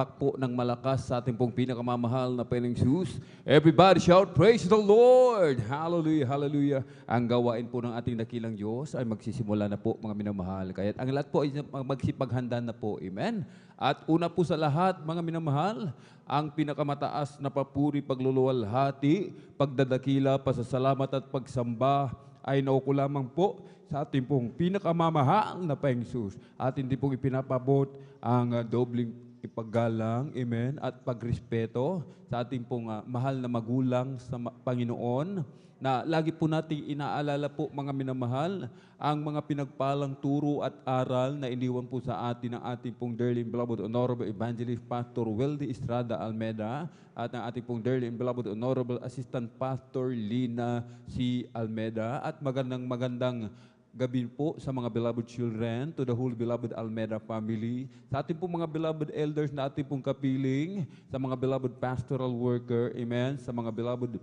palakpak po ng malakas sa ating pong pinakamamahal na Panginoong Jesus. Everybody shout, praise the Lord! Hallelujah, hallelujah. Ang gawain po ng ating dakilang Diyos ay magsisimula na po, mga minamahal. Kaya ang lahat po ay magsipaghanda na po. Amen? At una po sa lahat, mga minamahal, ang pinakamataas na papuri, pagluluwalhati, pagdadakila, pasasalamat at pagsamba ay nauko lamang po sa ating pong pinakamamahal na Panginoong Jesus. At hindi pong ipinapabot ang dobling ipaggalang, amen, at pagrespeto sa ating pong mahal na magulang sa Panginoon, na lagi po nating inaalala po, mga minamahal, ang mga pinagpalang turo at aral na iniwan po sa atin ng ating pong dearly and beloved Honorable Evangelist Pastor Weldy Estrada Almeda at ang ating pong dearly and beloved Honorable Assistant Pastor Lina C. Almeda. At magandang gabi po sa mga beloved children, to the whole beloved Almeda family, sa ating pong mga beloved elders na ating pong kapiling, sa mga beloved pastoral worker, amen, sa mga beloved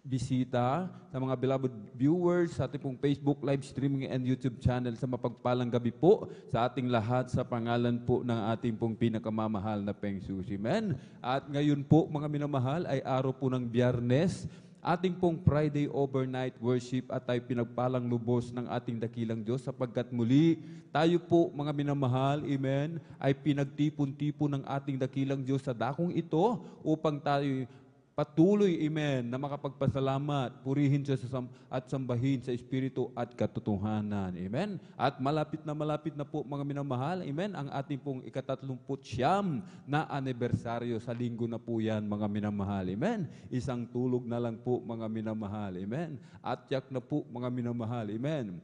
bisita, sa mga beloved viewers sa ating pong Facebook live streaming and YouTube channel, sa mapagpalang gabi po sa ating lahat sa pangalan po ng ating pong pinakamamahal na Panginoon. Amen. At ngayon po, mga minamahal, ay araw po ng Biyernes, ating pong Friday overnight worship, at tayo pinagpalang lubos ng ating dakilang Diyos sapagkat muli tayo po, mga minamahal, amen, ay pinagtipon-tipon ng ating dakilang Diyos sa dakong ito upang tayo patuloy, amen, na makapagpasalamat, purihin siya at sambahin sa Espiritu at katotohanan. Amen. At malapit na po, mga minamahal, amen, ang ating pong ika-39 na anibersaryo. Sa linggo na po yan, mga minamahal. Amen. Isang tulog na lang po, mga minamahal. Amen. At yak na po, mga minamahal. Amen.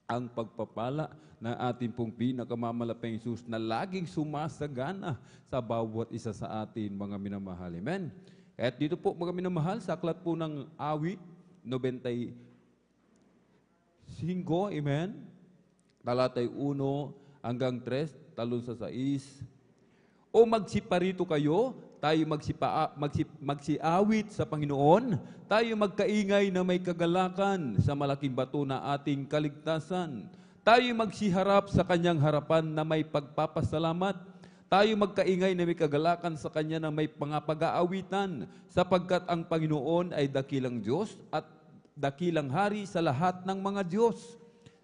Ang pagpapala na ating pong pinakamamalapang Jesus na laging sumasagana sa bawat isa sa atin, mga minamahal. Amen. At dito po, mga minamahal, sa aklat po ng awit 95, amen, talatay 1 hanggang 3, talon sa 6. O magsiparito kayo, tayo magsiawit sa Panginoon, tayo magkaingay na may kagalakan sa malaking bato na ating kaligtasan. Tayo magsiharap sa kanyang harapan na may pagpapasalamat. Tayo magkaingay na may kagalakan sa Kanya na may pangapag-aawitan, sapagkat ang Panginoon ay dakilang Diyos at dakilang Hari sa lahat ng mga Diyos.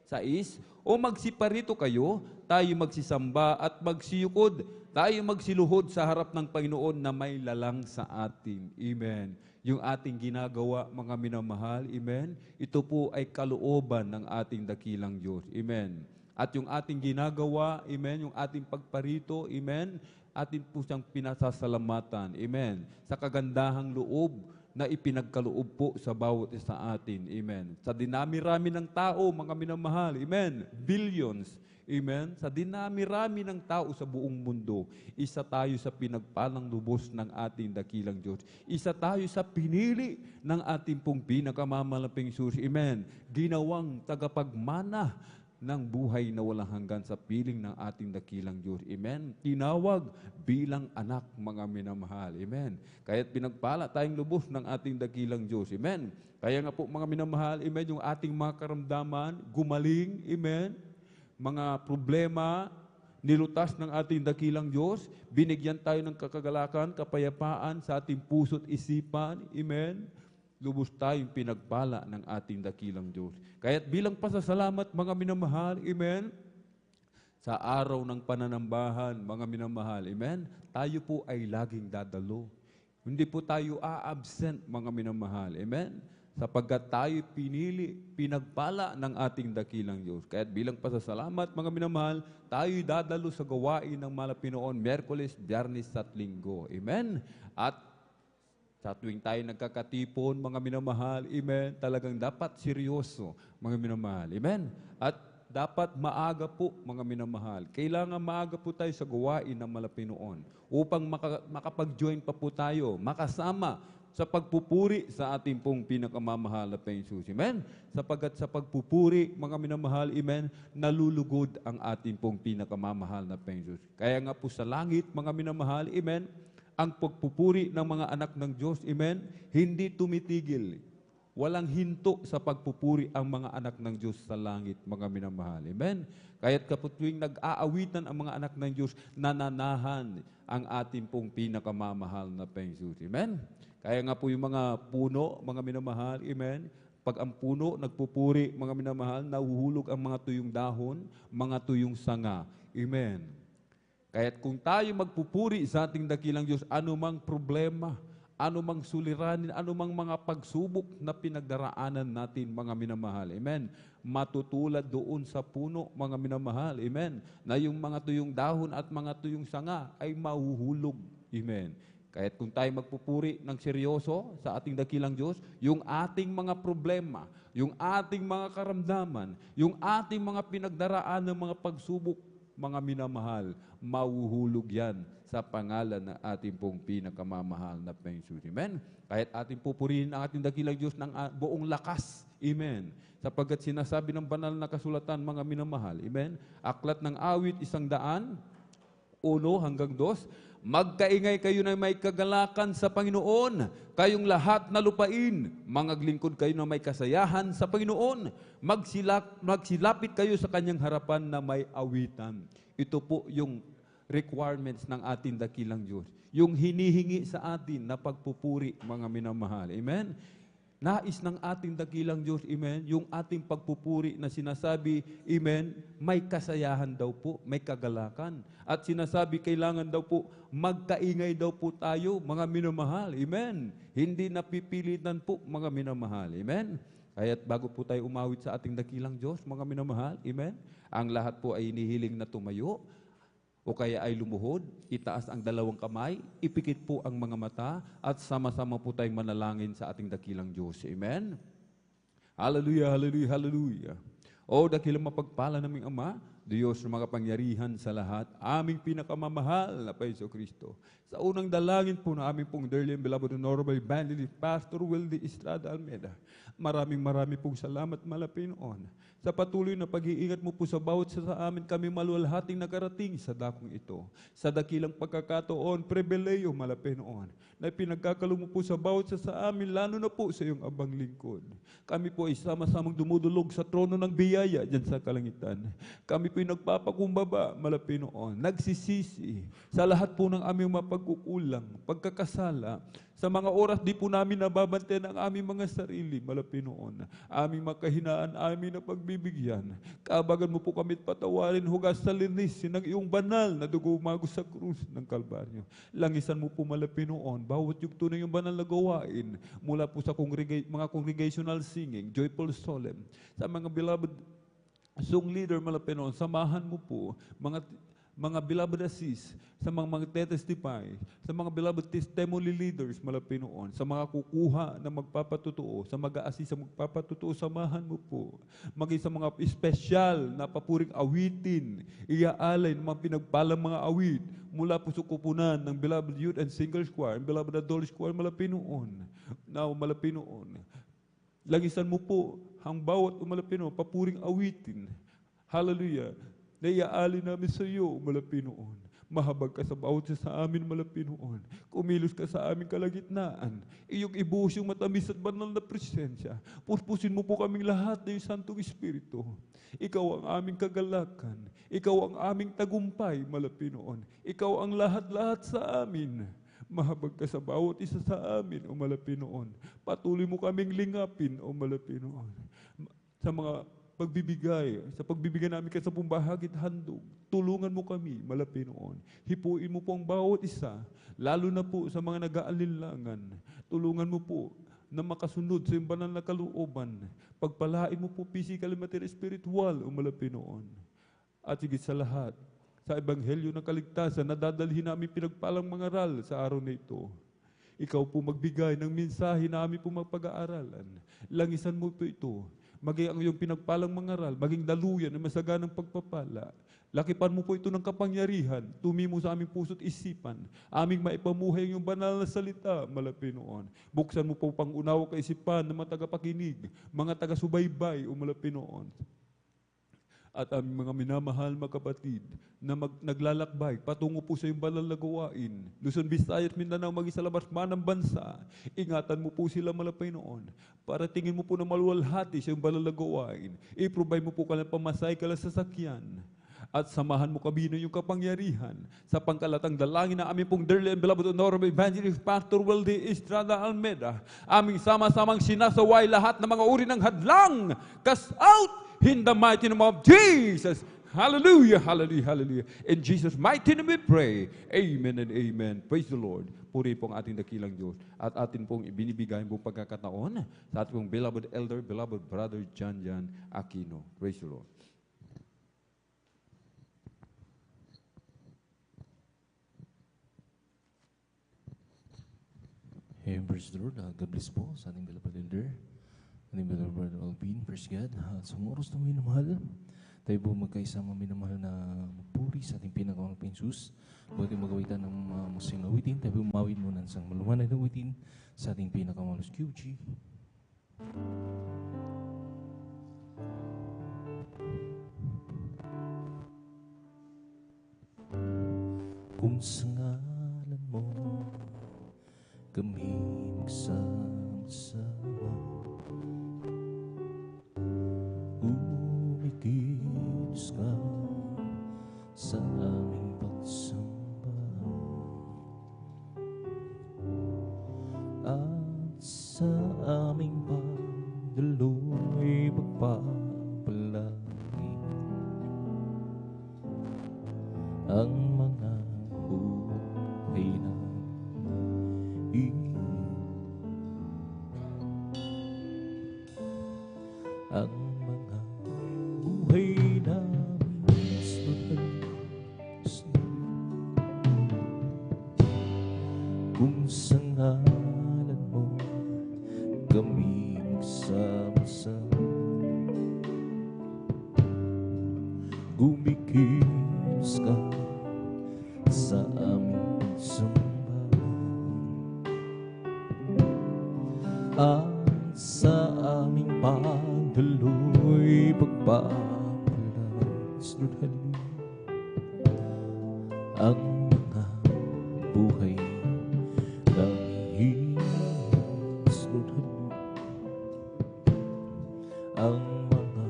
6, o magsiparito kayo, tayo magsisamba at magsiyukod, tayo magsiluhod sa harap ng Panginoon na may lalang sa atin. Amen. Yung ating ginagawa, mga minamahal, amen, ito po ay kalooban ng ating dakilang Diyos. Amen. At yung ating ginagawa, amen, yung ating pagparito, amen, atin po siyang pinasasalamatan, amen, sa kagandahang loob na ipinagkaloob po sa bawat isa atin, amen. Sa dinami-rami ng tao, mga minamahal, amen, billions, amen, sa dinami-rami ng tao sa buong mundo, isa tayo sa pinagpalang lubos ng ating dakilang Diyos. Isa tayo sa pinili ng ating pong pinakamamalaping Jesus, amen, ginawang tagapagmana ng buhay na walang hanggan sa piling ng ating dakilang Diyos. Amen. Tinawag bilang anak, mga minamahal. Amen. Kaya't pinagpala tayong lubos ng ating dakilang Diyos. Amen. Kaya nga po, mga minamahal, amen, yung ating mga karamdaman, gumaling, amen, mga problema, nilutas ng ating dakilang Diyos, binigyan tayo ng kakagalakan, kapayapaan sa ating puso't isipan, amen. Lubos tayong pinagpala ng ating dakilang Diyos. Kaya't bilang pasasalamat, mga minamahal, amen, sa araw ng pananambahan, mga minamahal, amen, tayo po ay laging dadalo. Hindi po tayo a-absent, mga minamahal, amen, sapagkat tayo pinili, pinagpala ng ating dakilang Diyos. Kaya't bilang pasasalamat, mga minamahal, tayo dadalo sa gawain ng Malapinoon, Miyerkules, Biyernes at Linggo. Amen. At sa tuwing tayo nagkakatipon, mga minamahal, amen, talagang dapat seryoso, mga minamahal, amen. At dapat maaga po, mga minamahal. Kailangan maaga po tayo sa gawain ng Malapinoon upang makapag-join pa po tayo, makasama sa pagpupuri sa ating pong pinakamamahal na Panginoon. Amen? Sapagkat sa pagpupuri, mga minamahal, amen, nalulugod ang ating pong pinakamamahal na Panginoon. Kaya nga po sa langit, mga minamahal, amen, ang pagpupuri ng mga anak ng Diyos, amen, hindi tumitigil. Walang hinto sa pagpupuri ang mga anak ng Diyos sa langit, mga minamahal. Amen? Kaya't kapag tuwing nag-aawitan ang mga anak ng Diyos, nananahan ang ating pong pinakamamahal na Panginoon. Amen? Kaya nga po yung mga puno, mga minamahal, amen? Pag ang puno nagpupuri, mga minamahal, nahuhulog ang mga tuyong dahon, mga tuyong sanga. Amen? Kaya't kung tayo magpupuri sa ating dakilang Diyos, anumang problema, anumang suliranin, anumang mga pagsubok na pinagdaraanan natin, mga minamahal. Amen. Matutulad doon sa puno, mga minamahal. Amen. Na yung mga tuyong dahon at mga tuyong sanga ay mahuhulog. Amen. Kaya't kung tayo magpupuri ng seryoso sa ating dakilang Diyos, yung ating mga problema, yung ating mga karamdaman, yung ating mga pinagdaraan ng mga pagsubok, mga minamahal, mahuhulog yan sa pangalan ng ating pong pinakamamahal na Panginoon. Amen? Kahit ating pupurihin ang ating dakilang Diyos ng buong lakas. Amen? Sapagkat sinasabi ng banal na kasulatan, mga minamahal. Amen? Aklat ng Awit 100, 1-2, magkaingay kayo na may kagalakan sa Panginoon, kayong lahat na lupain, mangaglingkod kayo na may kasayahan sa Panginoon, magsilapit kayo sa kanyang harapan na may awitan. Ito po yung requirements ng ating dakilang Diyos. Yung hinihingi sa atin na pagpupuri, mga minamahal. Amen? Nais ng ating dakilang Diyos, amen, yung ating pagpupuri na sinasabi, amen, may kasayahan daw po, may kagalakan. At sinasabi, kailangan daw po, magkaingay daw po tayo, mga minamahal. Amen? Hindi napipilitan po, mga minamahal. Amen? Kaya't bago po tayo umawit sa ating dakilang Diyos, mga minamahal, amen, ang lahat po ay inihiling na tumayo, o kaya ay lumuhod, itaas ang dalawang kamay, ipikit po ang mga mata, at sama-sama po tayong manalangin sa ating dakilang Diyos. Amen? Hallelujah, hallelujah, hallelujah. O dakilang mapagpala naming Ama, Diyos ng mga pangyarihan sa lahat, aming pinakamamahal na Panginoon Kristo. Sa unang dalangin po na aming pong dearly and beloved Honorable Evangelist Pastor Wildy Estrada Almeida, maraming pong salamat, Malapinoon, sa patuloy na pag-iingat mo po sa bawat sa amin kami maluwalhating nakarating sa dakong ito. Sa dakilang pagkakataon, pribileyo, Malapinoon, na pinagkakalo mo po sa bawat sa amin, lalo na po sa iyong abang lingkod. Kami po ay sama-samang dumudulog sa trono ng biyaya dyan sa kalangitan. Kami po ay nagpapakumbaba, Malapinoon, nagsisisi sa lahat po ng aming mapagkukulang, pagkakasala, sa mga oras di po namin nababantayan ang aming mga sarili, Malapinoon. Aming makahinaan, aming na pagbibigyan. Kaabagan mo po kami patawarin, hugas sa linis ng iyong banal na dugo umagos sa krus ng Kalbaryo. Langisan mo po, Malapinoon, bawat yung tunay yung banal na gawain, mula po sa mga congregational singing, joyful solemn, sa mga beloved song leader, Malapinoon, samahan mo po, mga beloved assist, sa mga testify, sa mga beloved testimony leaders, Malapinoon, sa mga kukuha na magpapatutuo, sa mag-a-assist sa magpapatutuo, samahan mo po. Maging sa mga espesyal na papuring awitin, iaalay ng mga pinagpalang mga awit, mula po sa kupunan ng beloved youth and single choir, beloved adult choir, Malapinoon. Now, Malapinoon, lagisan mo po ang bawat Malapinoon, papuring awitin. Hallelujah. Na iaalay namin sa iyo, Malapinoon. Mahabag ka sa bawat sa amin, Malapinoon. Kumilos ka sa aming kalagitnaan. Iyong ibuhos yung matamis at banal na presensya. Puspusin mo po kaming lahat ng Santong Espiritu. Ikaw ang aming kagalakan. Ikaw ang aming tagumpay, Malapinoon. Ikaw ang lahat-lahat sa amin. Mahabag ka sa bawat isa sa amin, O Malapinoon. Patuloy mo kaming lingapin, O Malapinoon. Sa mga sa pagbibigay namin kayo sa pumbahagit handog, tulungan mo kami, Malapinoon. Hipuin mo po ang bawat isa, lalo na po sa mga nag-aalinlangan. Tulungan mo po na makasunod sa iyong banal na kalooban. Pagpalain mo po physical, material, spiritual, O Malapinoon. At higit sa lahat, sa Ebanghelyo ng Kaligtasan, na dadalhin namin pinagpalang mga aral sa araw na ito. Ikaw po magbigay ng mensahe na aming po mapag-aaralan. Langisan mo po ito. Maging ang iyong pinagpalang mangaral, maging daluyan na masaganang pagpapala. Lakipan mo po ito ng kapangyarihan, tumimo sa aming puso't isipan, aming maipamuhay ang iyong banal na salita, Malapinoon. Buksan mo po pang-unawa kaisipan ng mga tagapakinig, mga taga-subaybay, O Malapinoon. At aming mga minamahal mga kapatid na naglalakbay patungo po sa iyong banal na gawain, Luzon, Visayas, Mindanao, maging sa labas man ng bansa, ingatan mo po sila malapay noon. Para tingin mo po na maluwalhati sa iyong banal na gawain, i-provide mo po kanilang pamasay kala sasakyan. At samahan mo kami ng iyong kapangyarihan sa pangkalatang dalangin na aming pong dearly and beloved Honorable Evangelist Pastor Weldy Estrada Almeida. Aming sama-samang sinasaway lahat ng mga uri ng hadlang. Cast out in the mighty name of Jesus. Hallelujah, hallelujah, hallelujah. In Jesus' mighty name we pray. Amen and amen. Praise the Lord. Puri po ang ating dakilang Diyos. At atin pong ibinibigay po pagkakataon sa ating pong beloved elder, beloved brother John Aquino. Praise the Lord. Hey, praise the Lord. God bless po sa ating beloved elder, ating beloved brother Alvin. Praise God. Sa mga oras na minamahal, tayo po magkaisama minamahal na magpuri sa ating pinakamagpang Jesus. Bago tayo magawitan ng musing awitin, tayo po umawin muna sa malumanay na awitin sa ating pinakamalos QG. Kung sa ngalan mo kami magsama-sama, umikilos ka sa aming pagsamba, at sa aming pagdaloy pagpapalagi ang mga buhay na ang mga buhay namin kung sa ngalan mo kami magsama-sama, gumikilos ka sa aming pagsamba, at sa aming pagdaloy pagpapalas, Lord, hallelujah, ang mga buhay namin, Lord, hallelujah, ang mga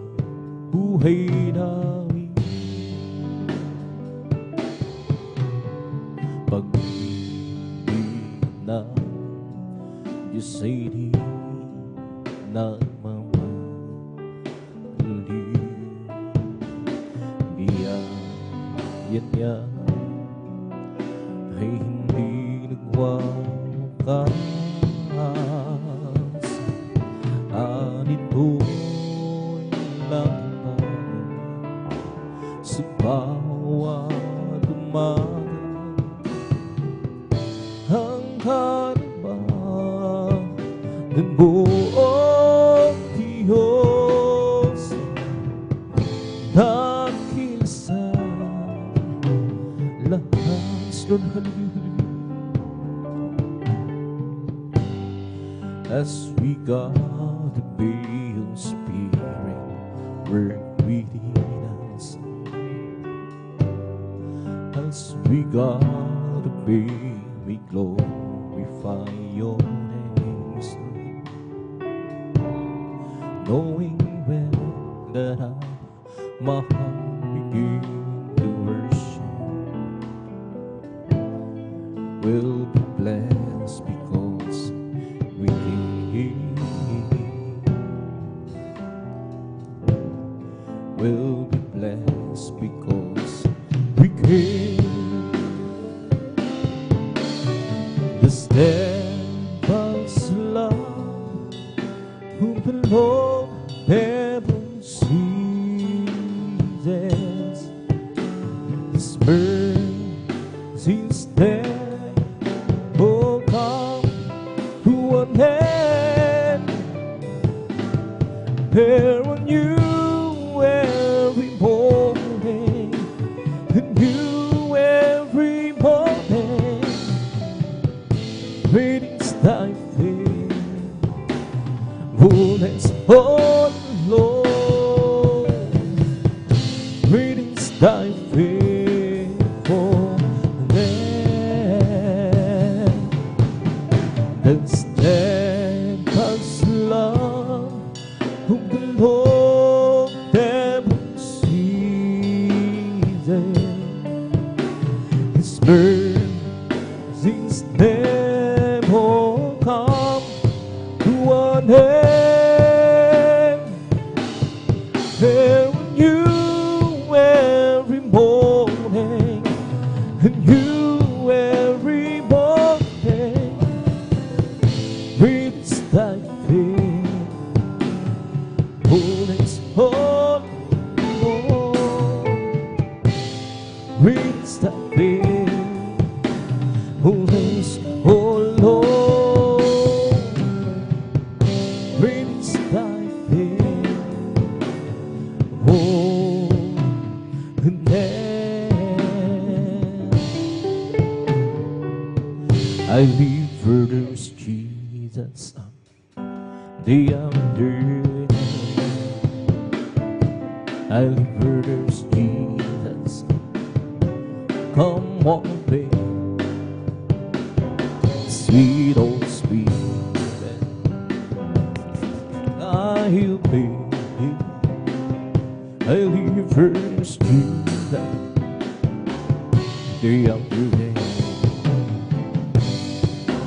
buhay namin, pag-ibig na Diyos ay di nagmamahali, biyaya niya ay hindi nagwawakas, anito'y langit sa bawat umaga, ang harapan ng buong Diyos, dahil sa lahat, Lord, hallelujah, as we got the Holy Spirit work within us, as we got the we glorify your name, knowing well that my heart begin to worship will be blessed because we came, will be blessed because we came. The steadfast love whom the Lord never ceases, His mercies never come to an end. They're on you every morning, and you every morning. Great is thy faithfulness, oh Lord. Winds that bear, winds, oh Lord, winds that bear, oh, I live for those Jesus, the under. I live for those Jesus. Come on, babe, sweet old Spirit, I'll be. I live for those Jesus. The under day.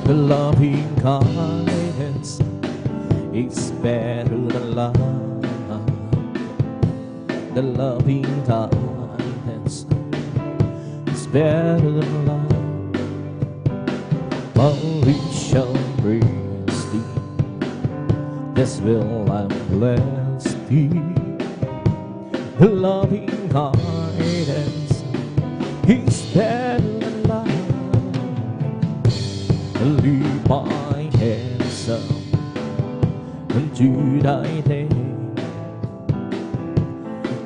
The loving kindness is better than love. The loving kindness is better than love. But we shall praise thee, this will I bless thee. The loving kindness is better than love. Leave my hands up unto thy day.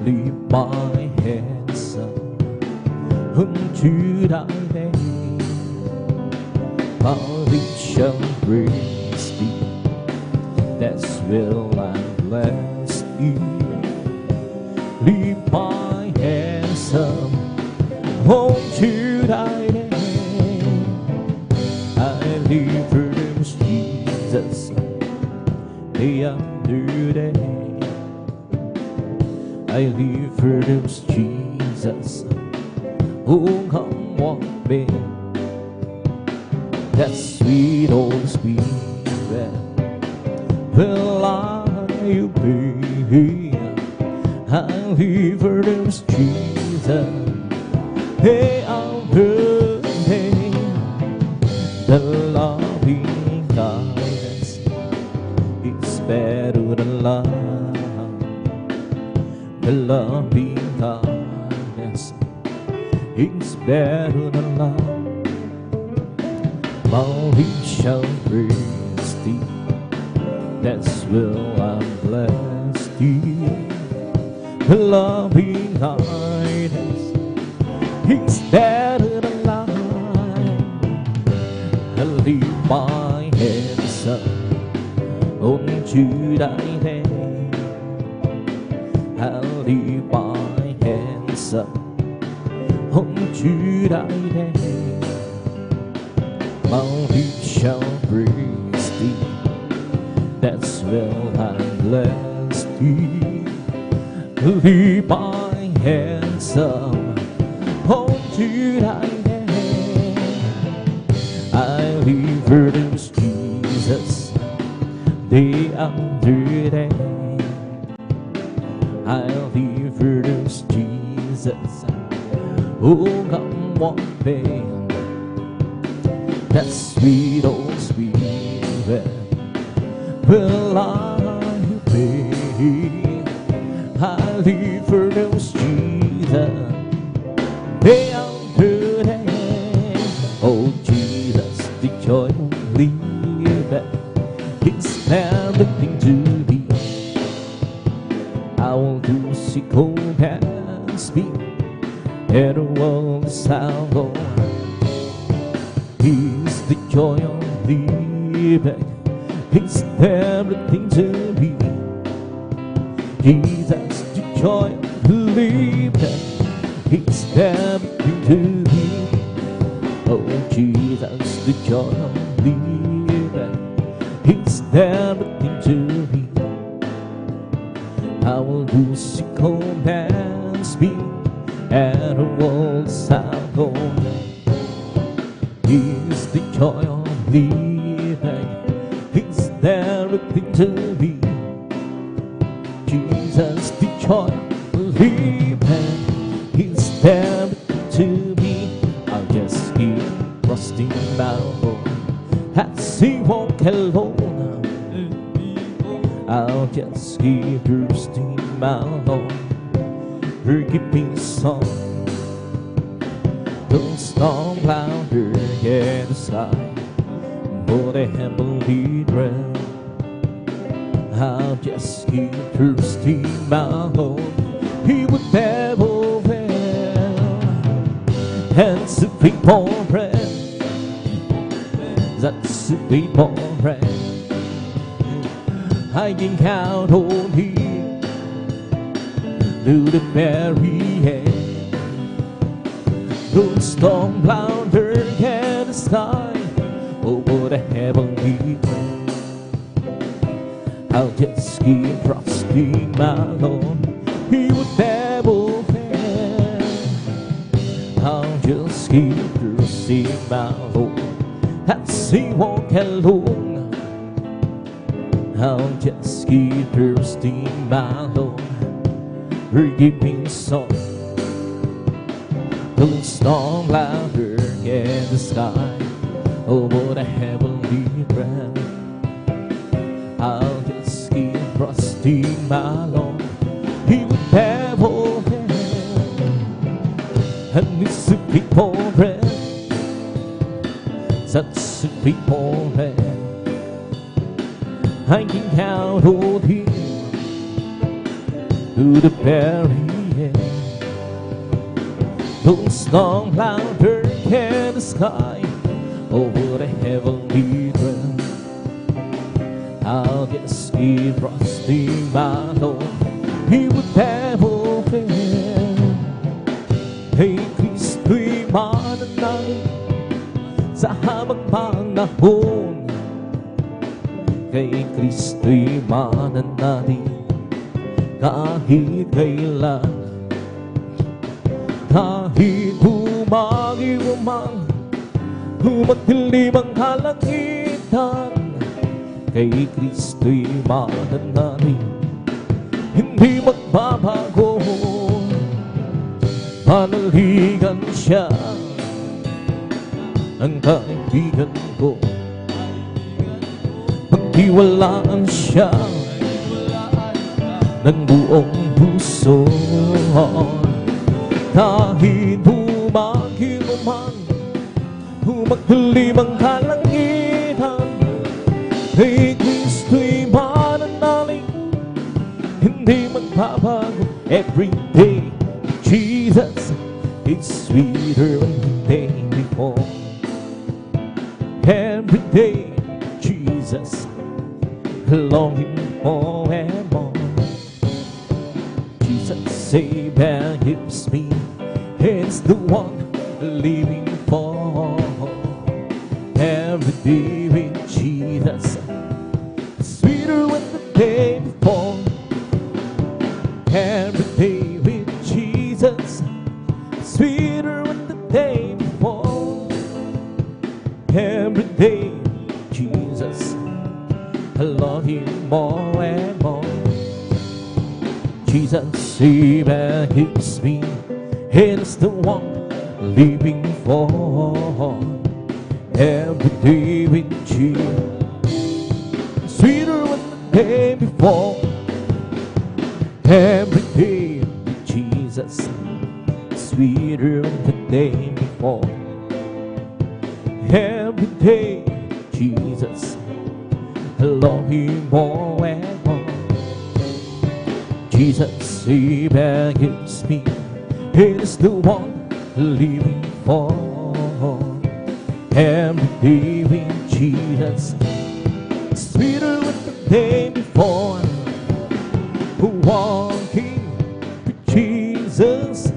Leave my hands up unto thy day. I shall praise thee, that's will I bless thee. Leave my hands up unto thy day. I live for those Jesus, day after day. I live for those Jesus, oh come walk me. That sweet old Spirit will I obey. I live for those Jesus, day after day. The loving kindness is better than love. The loving kindness is better than love. But we shall praise thee, that's will I bless thee. The loving kindness is better than love. I lift my hands up unto thy day. I lift my hands up unto thy day. My feet shall praise thee, that's will I bless thee. Lift my hands up unto thy day. I live for those Jesus, day after day. I live for those Jesus, oh come one day. That sweet old Spirit will I obey. I live for those Jesus, day after day. Oh Jesus, the joy of living is everything to be. I will do seek hope and speak, and the world is how go. He's the joy of living, he's everything to me. Jesus, the joy of living, he's everything to me. Oh Jesus, the joy of living, he's everything to me. I will do seek hope and speak, and the world's how go. He's the joy of living, he's everything to me. Jesus, the joy of living, he's everything to me. I'll just keep trusting my Lord as he walk alone. I'll just keep trusting my Lord, forgive me some. storm louder in the sky, for the heavenly dread. I'll just keep thirsting my Lord. He would never fail. And sweet for bread, that's sweet for bread. I can count on Him to the very end. Though storm louder in the sky, over the heavenly dread, I'll just keep trusting my Lord. He would never fail. I'll just keep trusting my Lord as He walk alone. I'll just keep trusting my Lord. Forgiving song, the storm louder in the sky, over the heavenly dread. I'll just keep trusting my Lord. He would never fail. And it's a people bread, such a people bread. I can count on Him to the very end. Though storm louder in the sky, over the heavenly dread, I'll just keep trusting my Lord. He would never fail. Hey, Kristo'y mananay sa habang panahon. Kay Kristo'y mananay kahit kailan. Kahit humagiw man, humagdilim ang kalangitan, kay Kristo'y mananay, hindi magbabago. Panaligan siya ang kaibigan ko, pagtiwalaan siya ng buong puso. Kahit humagil man, humagdilim ang kalangitan, kay Kristo'y mananalig, hindi magbabago. Every day Jesus is sweeter than the day before. Every day Jesus longing more and more. Jesus save and gives me, it's the one living for. Every day with Jesus sweeter than the day before. Every day with Jesus sweeter than the day before. Every day Jesus I love Him more and more. Jesus save and gives me, it's the one living for. Every day with Jesus sweeter than the day before. Every day with Jesus sweeter than the day before. Every day Jesus I love Him more and more. Jesus save and gives me, it's the one living for. Every day with Jesus sweeter than the day before. Walking with Jesus,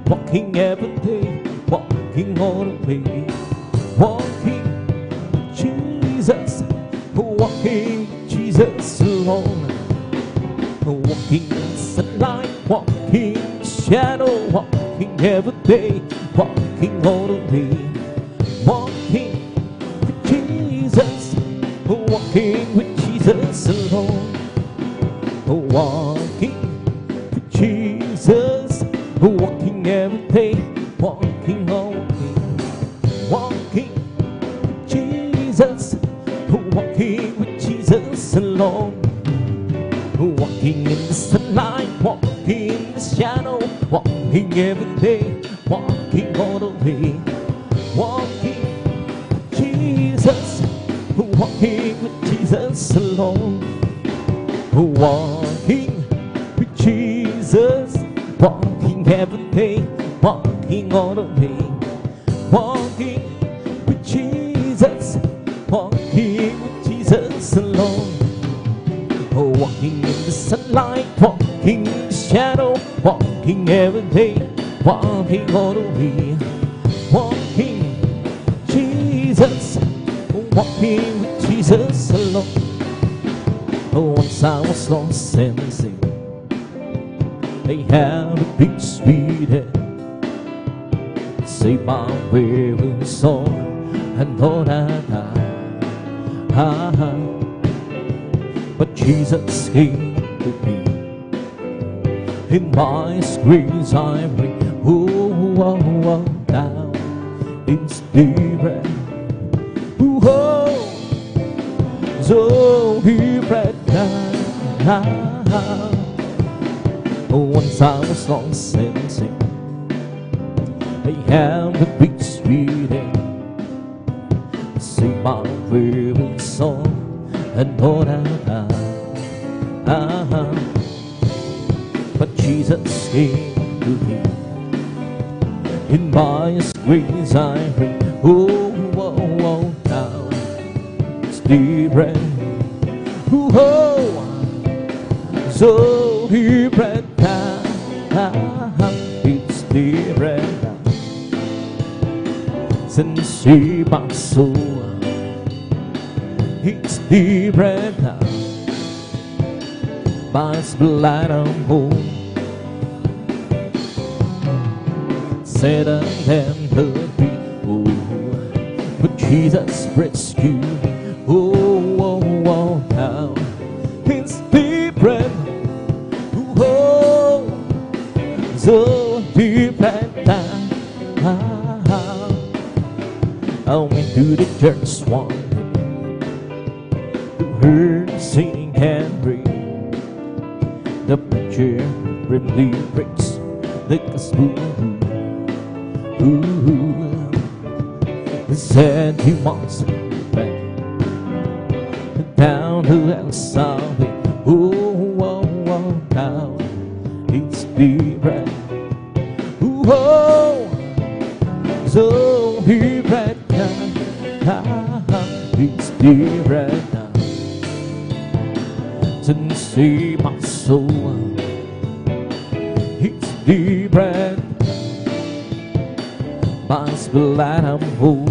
walking every day, walking all the way. Walking with Jesus, walking with Jesus alone. Walking in sunlight, walking in shadow, walking every day, walking all the way. Walking with Jesus, walking with Jesus alone. Walking with Jesus, walking every day, walking all the way. Walking with Jesus, walking with Jesus alone. Walking in the sunlight, walking in the shadow, walking every day, walking all the way. walking with Jesus, walking with Jesus alone, walking with Jesus, walking every day, walking all the way, walking with Jesus, walking with Jesus alone, walking in the sunlight, walking in the shadow, walking every day, walking all the way, walking Jesus, walking with Jesus alone. Once I was lost and sin, they had a big sweet head, saved my weary soul, and know that but Jesus came to me. In my screams I bring, down in spirit, so he brought down. Once I was lost and sin, I am the big sweet end, save my weary soul, and know that but Jesus came to me. In my squeeze I bring, down Spirit, so he brought down His Spirit, since he my soul, His Spirit, by His blood I'm whole. Satan and the people, but Jesus rescued me. Now His Spirit, so deep and down. I went to the church one day, heard singing and reading. The preacher really preached the gospel. He said he wants back down to El Salvador. Now His Spirit, so he brought down His Spirit to save my soul. His Spirit, by His blood I'm whole.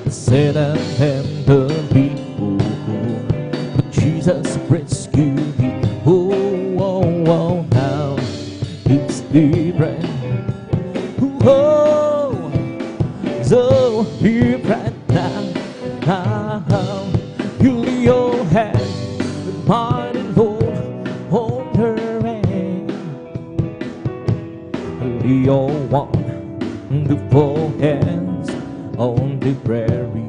Satan and the people, but Jesus rescued me. Now His Spirit, so He brought down. You lay your hand, mine and hold her hand. Lay your wonderful hands on the prairie.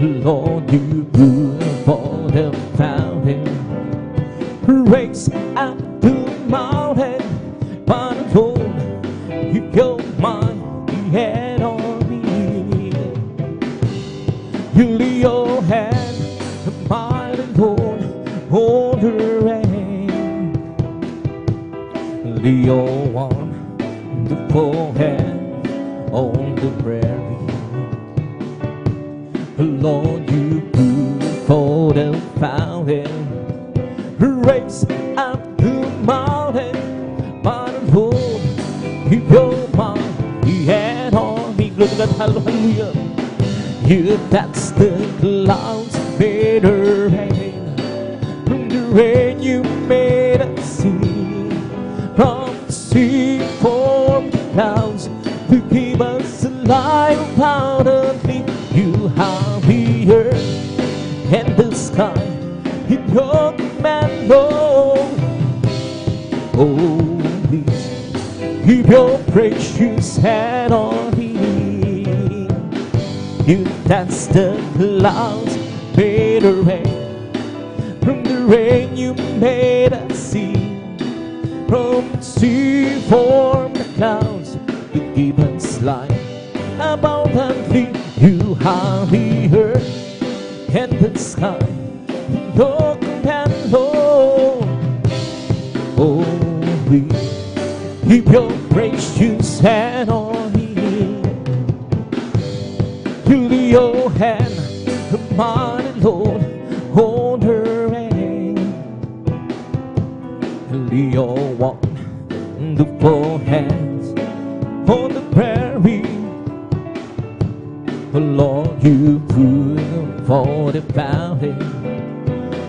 Lord, you good for the fountain, raise up the mountain, but hold your mighty hand on me. You lay your hand, mine and hold her hand. Lay your wonderful hand on the prairie. Lord, you good for the fountain, raise up the mountain, but hold your mighty hand on me. Glory to God, hallelujah. You that's the clouds made her rain, from the rain you made us see, from the sea formed clouds to keep us alive abundantly. You have the earth and the sky in your command, Lord. Oh, please keep your precious hand on me. You dance the clouds, made a rain, from the rain you made us see, from the sea, form the clouds to give us light. Abundantly you have the earth and the sky, no companion. Oh, we keep your precious hand on me. To your hand, the mighty Lord, hold her hand. To your wonderful hands on the prairie. Oh Lord, you put for the valley,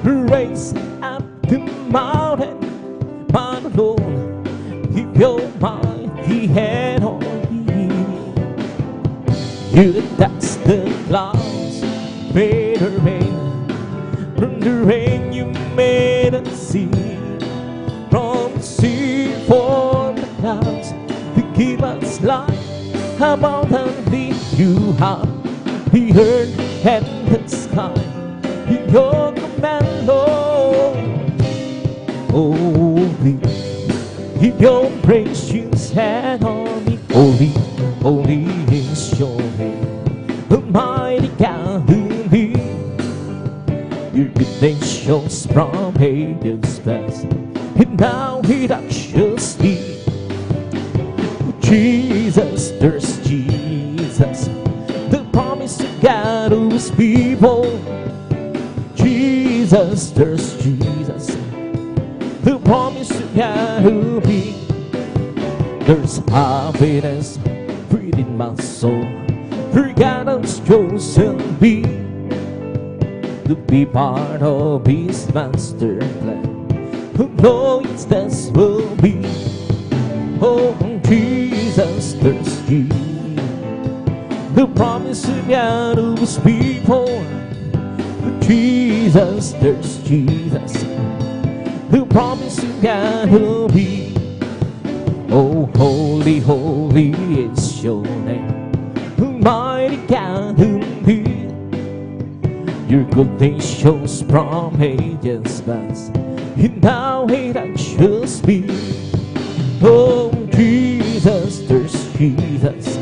raise up the mountain. My Lord, keep your mighty hand on me. You touch the clouds, made the rain. From the rain you made a sea. From the sea form the clouds to give us light. Abundantly you have the earth and the sky in your command, Lord. Oh, please keep your precious hand on me. Holy, holy is your name, Almighty God who leads. Your goodness shows from ages past, and now it ushers me. Jesus, there's Jesus, the promise of God who is people. Jesus, there's Jesus, the promise of God who be. There's happiness within my soul, for God has chosen me to be part of His master plan. Who knows this will be? Oh, Jesus, there's Jesus, the promise of God who is people. Jesus, there's Jesus, the promise of God who be. Oh, holy, holy is your name, Almighty God who be. Your goodness shows from ages past, and now it ushers me. Oh, Jesus, there's Jesus,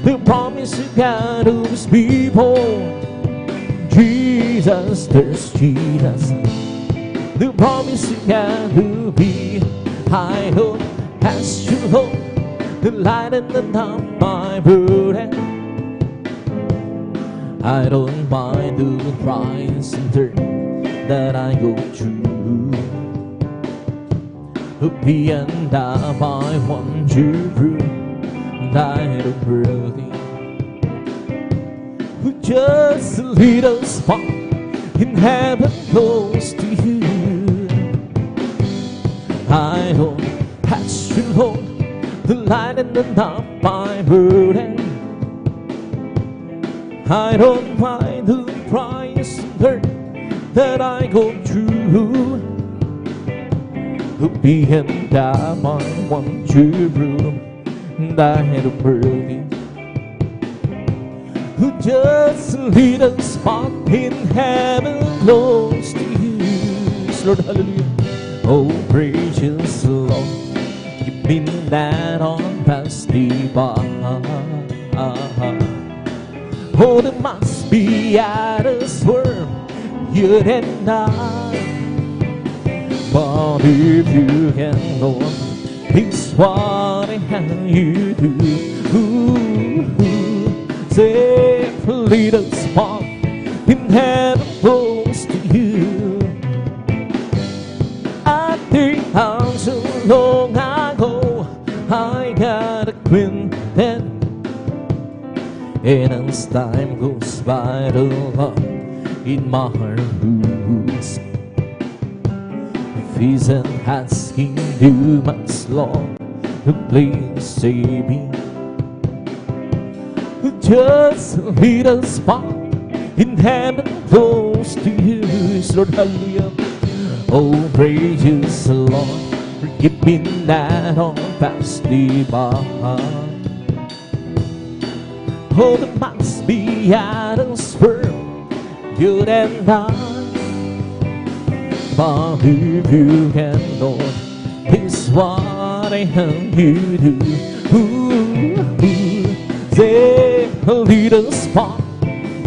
the promise of God whose people. Jesus, there's Jesus, the promise of God who be. I hope as you hold the light in the top of my burden, I don't mind the trials and turns that I go through. Beyond that I want you through light of worthy. Just a little spot in heaven close to you. I don't have to hold the light and the not my burden. I don't mind the price and hurt that I go through. Beyond that I want you through light of worthy. Just a little spot in heaven close to you. Lord, hallelujah. Oh, precious Lord, you've been that on past the bar. Oh, there must be others where you and I. But if you can, Lord, it's what I have you do. Take a little spot in heaven close to you. I think how so long ago I got acquainted, and as time goes by the love in my heart moves. If isn't asking you much long to please save me. Just a little spot in heaven close to you. Lord, hallelujah. Oh, praise the Lord, for giving that on past the bar. Oh, there must be others where you and I. But if you can, Lord, is what I have you do. Say a little spot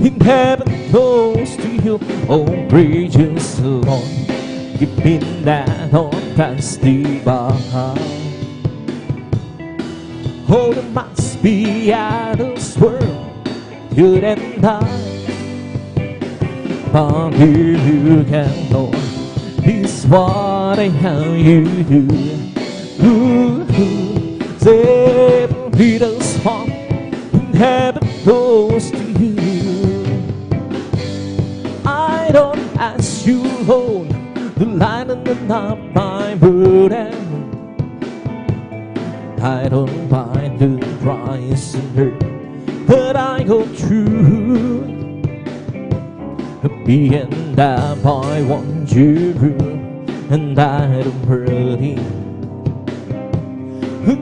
in heaven close to you. Oh, gracious Lord, give me that on past the bar. Oh, there must be out this world, you and I. But you can know this what I have you do. Say a little spot in heaven close to you. I don't ask you, Lord, to lighten up my burden. I don't mind the price and hurt that I go through. Being that I want you, and I don't hurt it.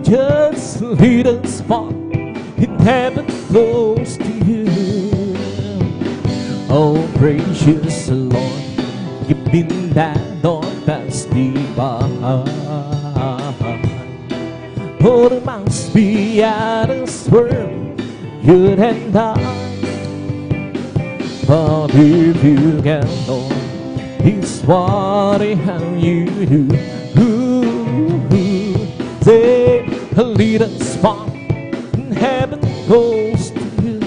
Just a little spot in heaven close to you. Oh, gracious Lord, give me that on past the bar. Oh, there must be out this world, you and I. But if you can know, it's what I have you do. Take a little spot in heaven close to you.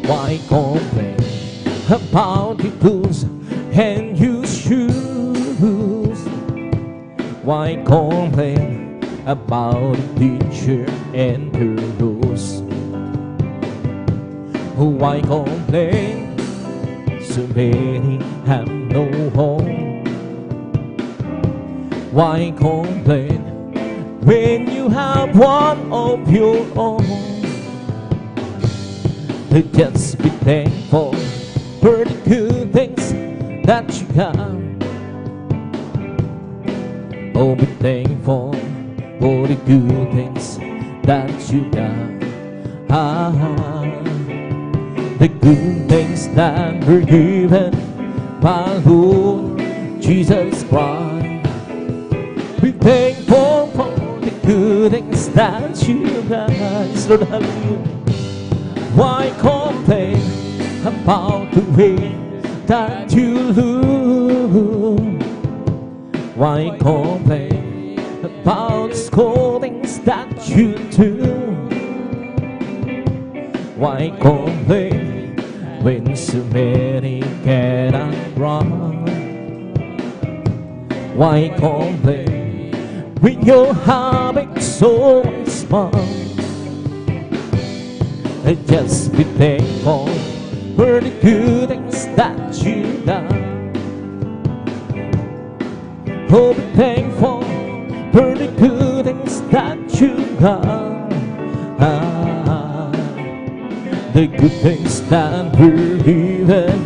Why complain about the clothes and your shoes? Why complain about the teacher and her rules? Why complain? So many have no home. Why complain when you have one of your own? Just be thankful for the good things that you have. Oh, be thankful for the good things that you got. The good things that were given by Lord Jesus Christ. Be thankful for the good things that you got. Lord, hallelujah. Why complain about the way that you lose? Why complain about the scoldings that you do? Why complain when so many cannot run? Why complain when you're having so much fun? Just be thankful for the good things that you've done. Oh, be thankful for the good things that you've done. The good things that were given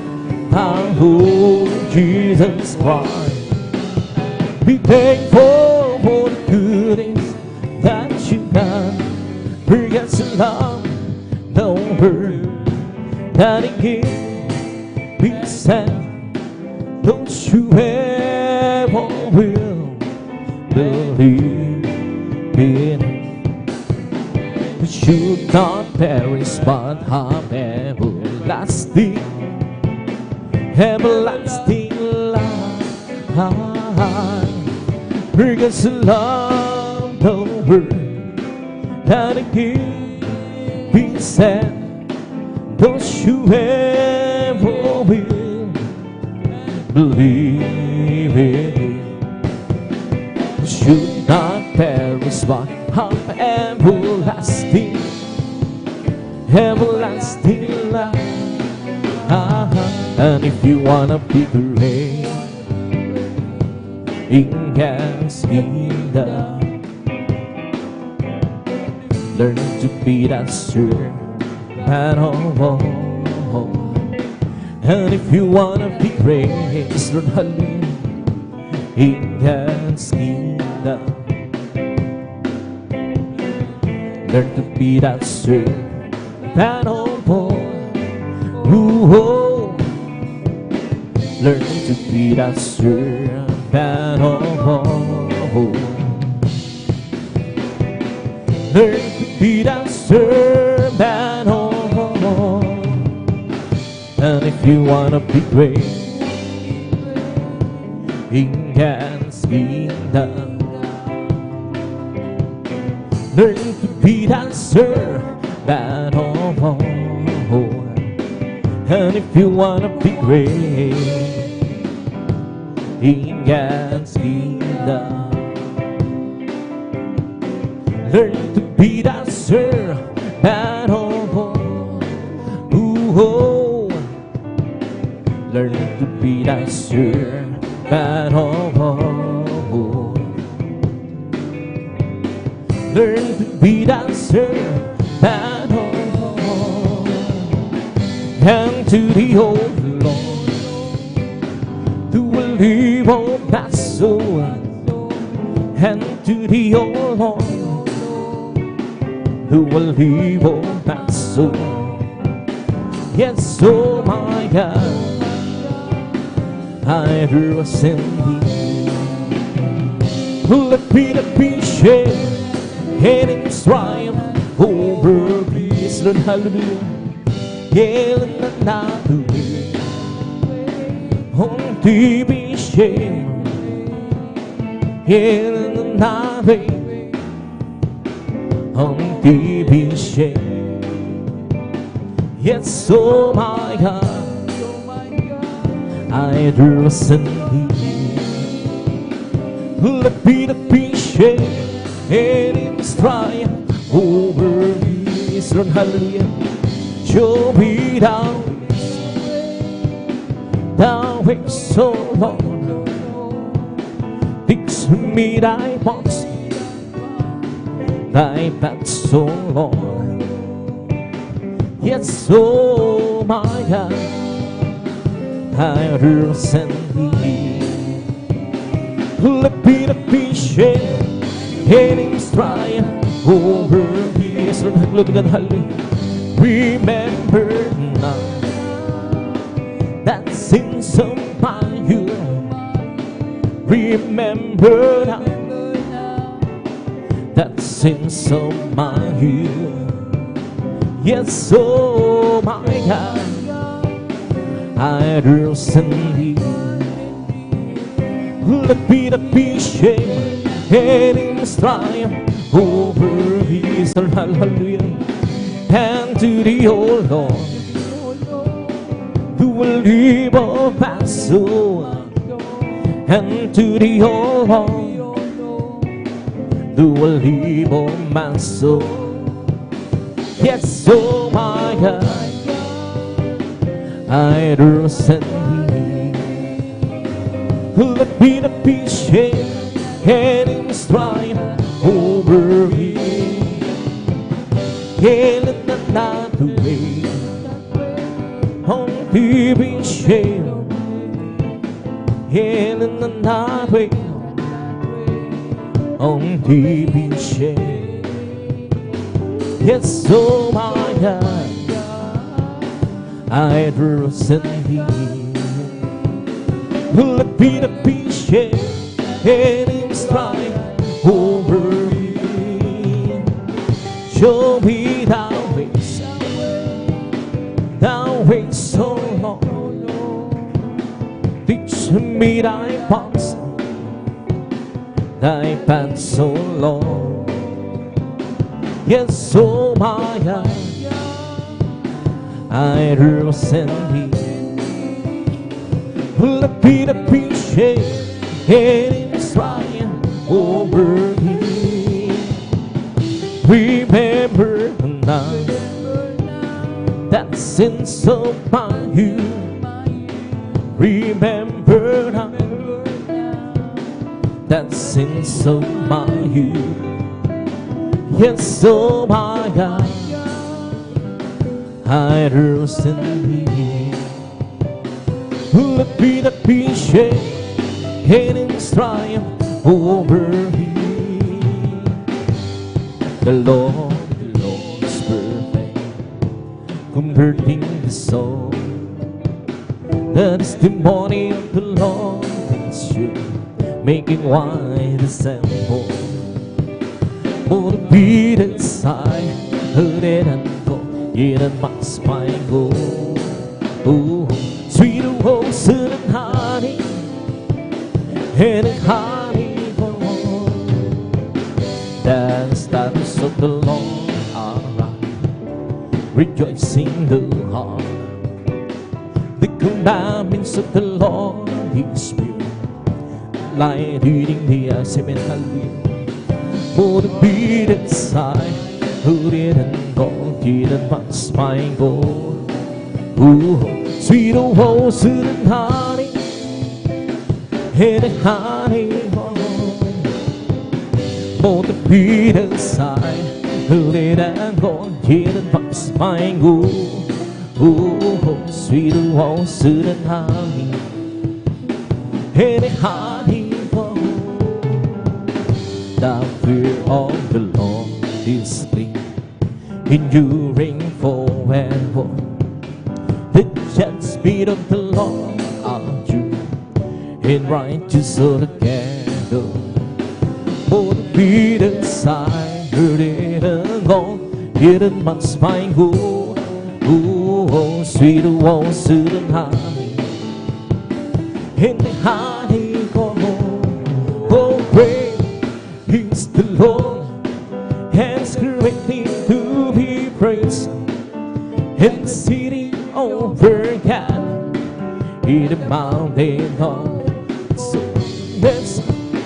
by Lord Jesus Christ. Be thankful for the good things that you've done. Because love, no word that He gives be said. Don't you ever will believe in it. Should not perish but have everlasting, everlasting life. Because love, the word that He gives be said. Don't you ever will believe it. Should not perish but have everlasting, everlasting life. And if you wanna be great in God's kingdom, learn to be that servant of all. And if you wanna be great, learn how to live in God's kingdom. Learn to be that servant of all. Learn to be that servant of all. Learn to be that servant of all. And if you wanna be great in God's kingdom, learn to be that servant of all. And if you wanna be great in God's kingdom, learn to be that servant of all. Ooh, learn to be that servant of all. Learn to be that servant of all. And to the old Lord, to live on that soul. And to the old Lord, who will live on that soul. Yes, oh my God, I trust in thee. Let Peter be shaken and in triumph over this Lord, hallelujah. Yell another way, on to be shaken, yell another way, on to be shaken. Yes, oh my God, I trust in thee. Let Peter be shaken and in triumph over this Lord, hallelujah. Show me thou ways, so Lord. Fix me thy paths, thy paths, so Lord. Yes, oh my God, I trust in thee. Let Peter be shaken and in triumph over his Lord, hallelujah. Remember now that sins of my youth. Remember now that sins of my youth. Yes, oh my God, I trust in thee. Let Peter be shaken and in triumph over his Lord, hallelujah. And to the old Lord, who will live on my soul. And to the old Lord, who will live on my soul. Yes, oh my God, I trust in thee. Let Peter be shaken and in triumph over me. Yell another way, on to be shaken. Yell another way, on to be shaken. Yes, oh my God, I trust in thee. Let Peter be shaken and in triumph over me. Show me thy ways, so Lord. Teach me thy paths, so Lord. Yes, oh my God, I trust in thee. Let Peter be shaken and in triumph over me. Remember now that sins of my youth. Remember now that sins of my youth. Yes, oh my God, I trust in thee. Let Peter be shaken and in triumph over me. The Lord is perfect, converting the soul. The testimony of the Lord is sure, making white as snow. 모두 비를 사이 흐레는 이는 막스파이고 스위로 쓰는 하니 해는 하니고 Dance that of the Lord alright Rejoicing the heart The commandments of the Lord His Spirit Light leading the ascending hallelujah 모두 비를 사이 흐리는 길은 막스파이고 스위로 쓰는 하니 해는 하니고 모두 비를 사이 흐리는 길은 막스파이고 스위로 쓰는 하니 해는 하니고 The fear of the Lord is clean enduring forever. The just speed of the Lord are true and righteous altogether. 모두 비를 사이 흐리는 길은 막스파이고 스위로 쓰는 하니 하니고 Oh great is the Lord and greatly to be praised in the city over God in the mountain hall. So that's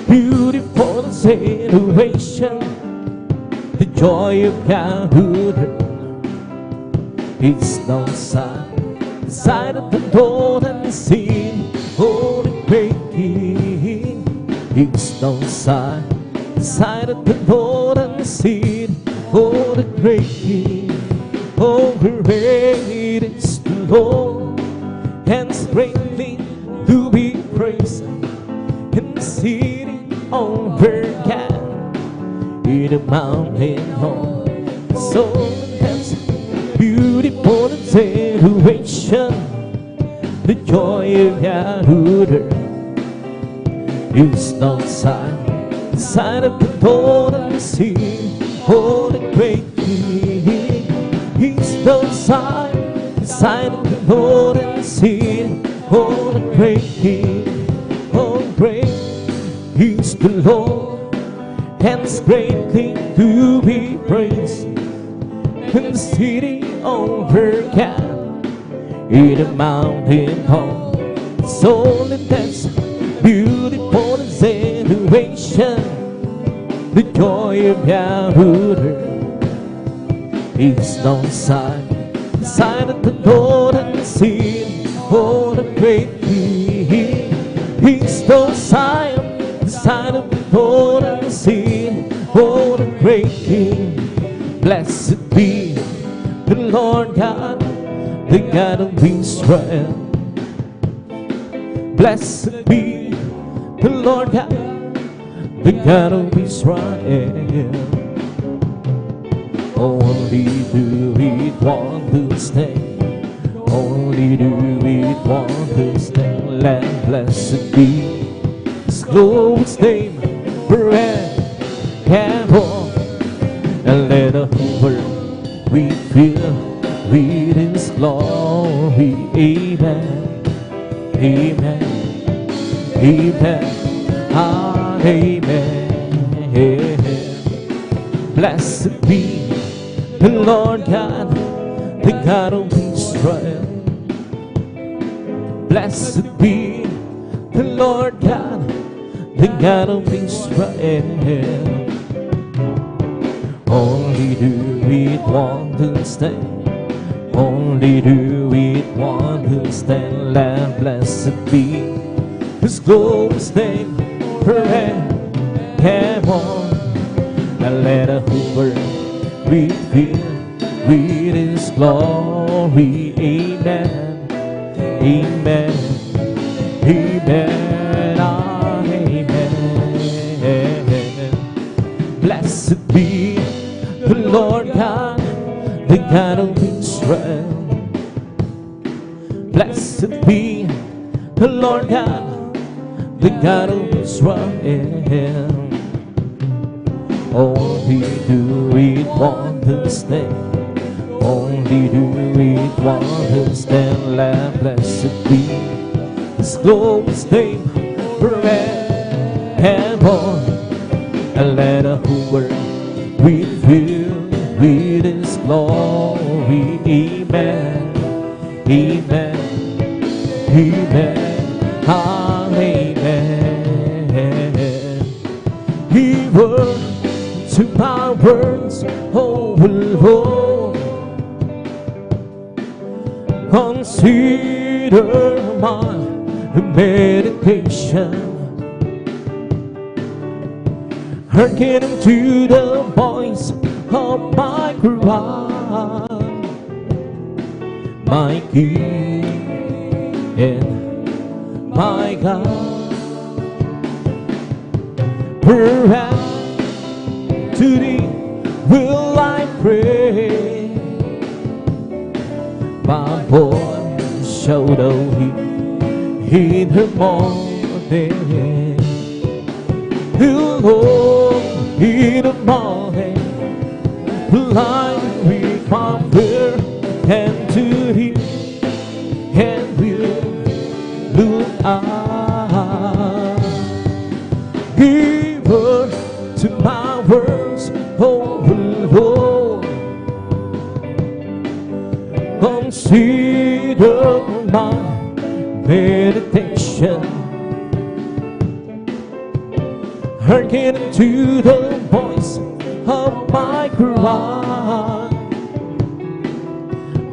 beautiful celebration, the joy of God who it's no sign, the sight of the Lord and the scene, oh the great King, it's no sign. The sight of the Lord and the scene, oh the great King, oh great is the Lord, and greatly to be praised in the city over God, in the mountain hall. So that's beautiful celebration, the joy of God who is no sign. The sight of the Lord and the sea, oh the great King, He's no sign. The sight of the Lord and the sea, oh the great King, oh great is the Lord, and His greatly to be praised in the city over God, in the mountain hall. So that's beautiful celebration, the joy of Yahudah is no sign. The sight of the Lord and the sea, oh the great King, He's no sign. The sight of the Lord and the sea, oh the great King. Blessed be the Lord God, the God of Israel. Blessed be the Lord God, the God of Israel. Only do we want to stand, only do we want to stand. And blessed be His glorious name forever. And let the world we fill with His glory. Amen, amen, amen, amen. Blessed be the Lord God, the God of Israel. Blessed be the Lord God, the God of Israel. Only do we want to stand, only do we want to stand. And blessed be His glorious name forever. And let the world we fill with His glory. Amen, amen, amen, amen. Blessed be the Lord God, the God of Israel. Blessed be the Lord God, the God of Israel. Only do it wonders then. Only do it wonders then. Let blessed be His glorious name forevermore. And let the whole world be filled with His glory. Amen. Amen. Amen. Amen. He words to my words, oh Lord. Consider my meditation. Hearken unto the voice of my cry, my King and my God. Perhaps to Thee will I pray. My voice shall know Him in the morning. Lord, in the morning, blind with my prayer and to Him, and will look up. Give word to my words, oh Lord. Consider my meditation. Hearken to the voice of my cry,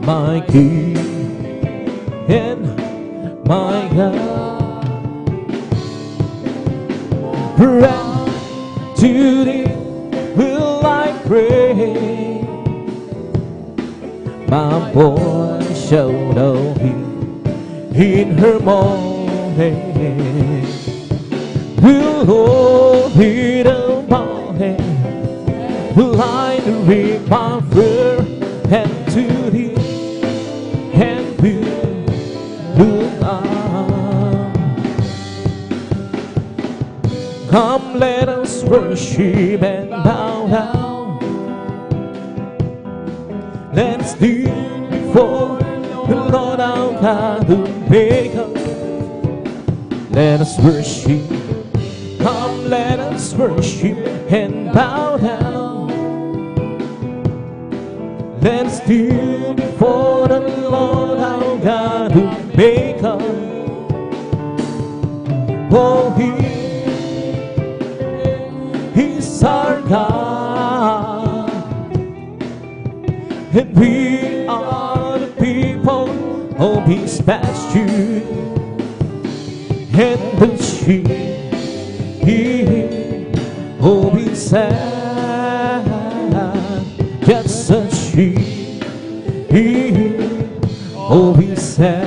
my King and my God. Pray to Thee will I pray. My voice shall know Him in her morning. Lord, in the morning, light with my prayer and to Thee, and will look up. Come, let us worship and bow down. Let us kneel before the Lord our God who made us. Let us worship. Come, let us worship and bow down. Let us kneel before the Lord our God who made us. Oh, He is our God, and we are the people of His pasture, and the sheep oh, He said, just a sheep. Oh, He said,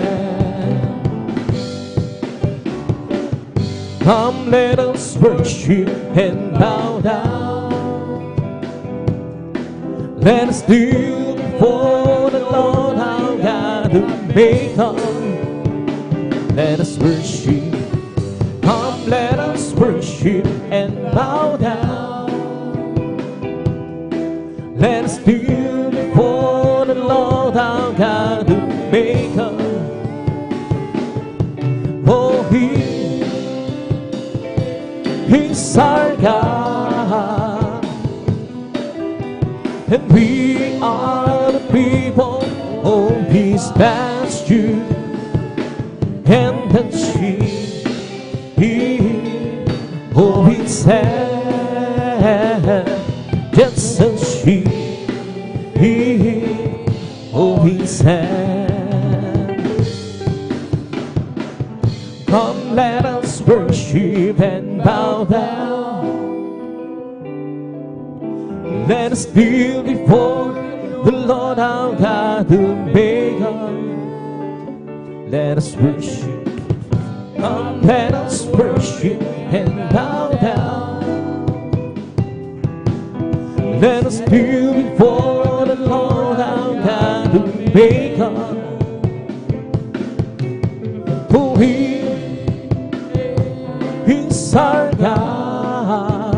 come, let us worship and bow down. Let us kneel before the Lord our God who made us. Let us worship. Come, let us worship and bow down. Let us kneel before the Lord our God who made us. Oh, He's our God, and we are the people of His pasture, and the sheep. Oh, He said, just a sheep. Oh, He said, come, let us worship and bow down. Let us kneel before the Lord our God who made us. Let us worship. Come, let us worship and bow down. Let us kneel before the Lord our God who made us. Oh, He is our God,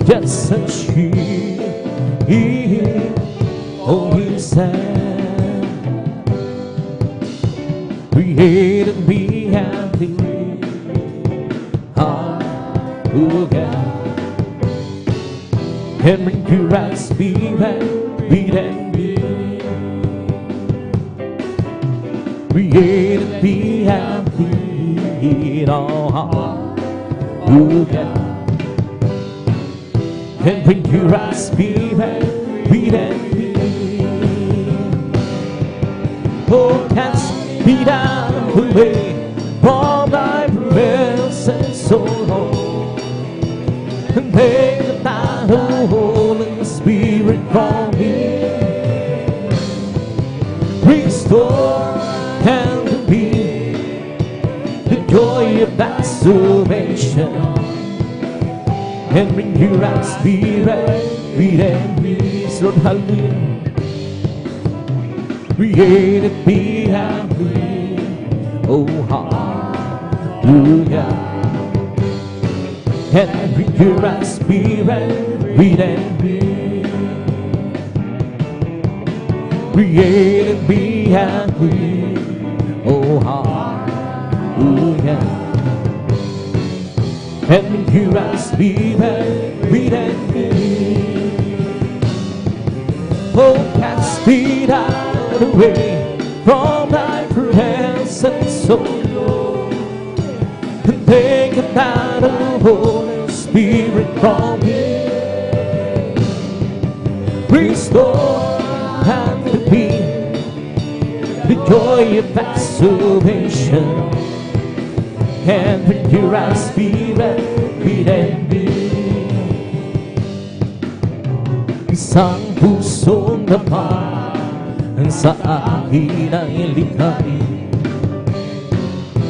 just as He always has. Created me happy, hallelujah. And bring your right spirit, lead and be. Created me happy, hallelujah. And bring your right spirit, lead and be. Oh, cast me down away from thy presence, so Lord, and take thy Holy Spirit from me. Restore and be the joy of thy salvation, and bring your right spirit, lead and peace, Lord, hallelujah. Created me happy, oh hallelujah. And bring your right spirit, lead and peace. Created me happy, oh hallelujah. And bring your right spirit, lead and peace. Oh, cast me down away from thy presence, so Lord, and take thy Holy Spirit from me. Restore and repeat the joy of thy salvation, and bring your right spirit, lead and be. Isang pusong dapat sa akin ay likhain.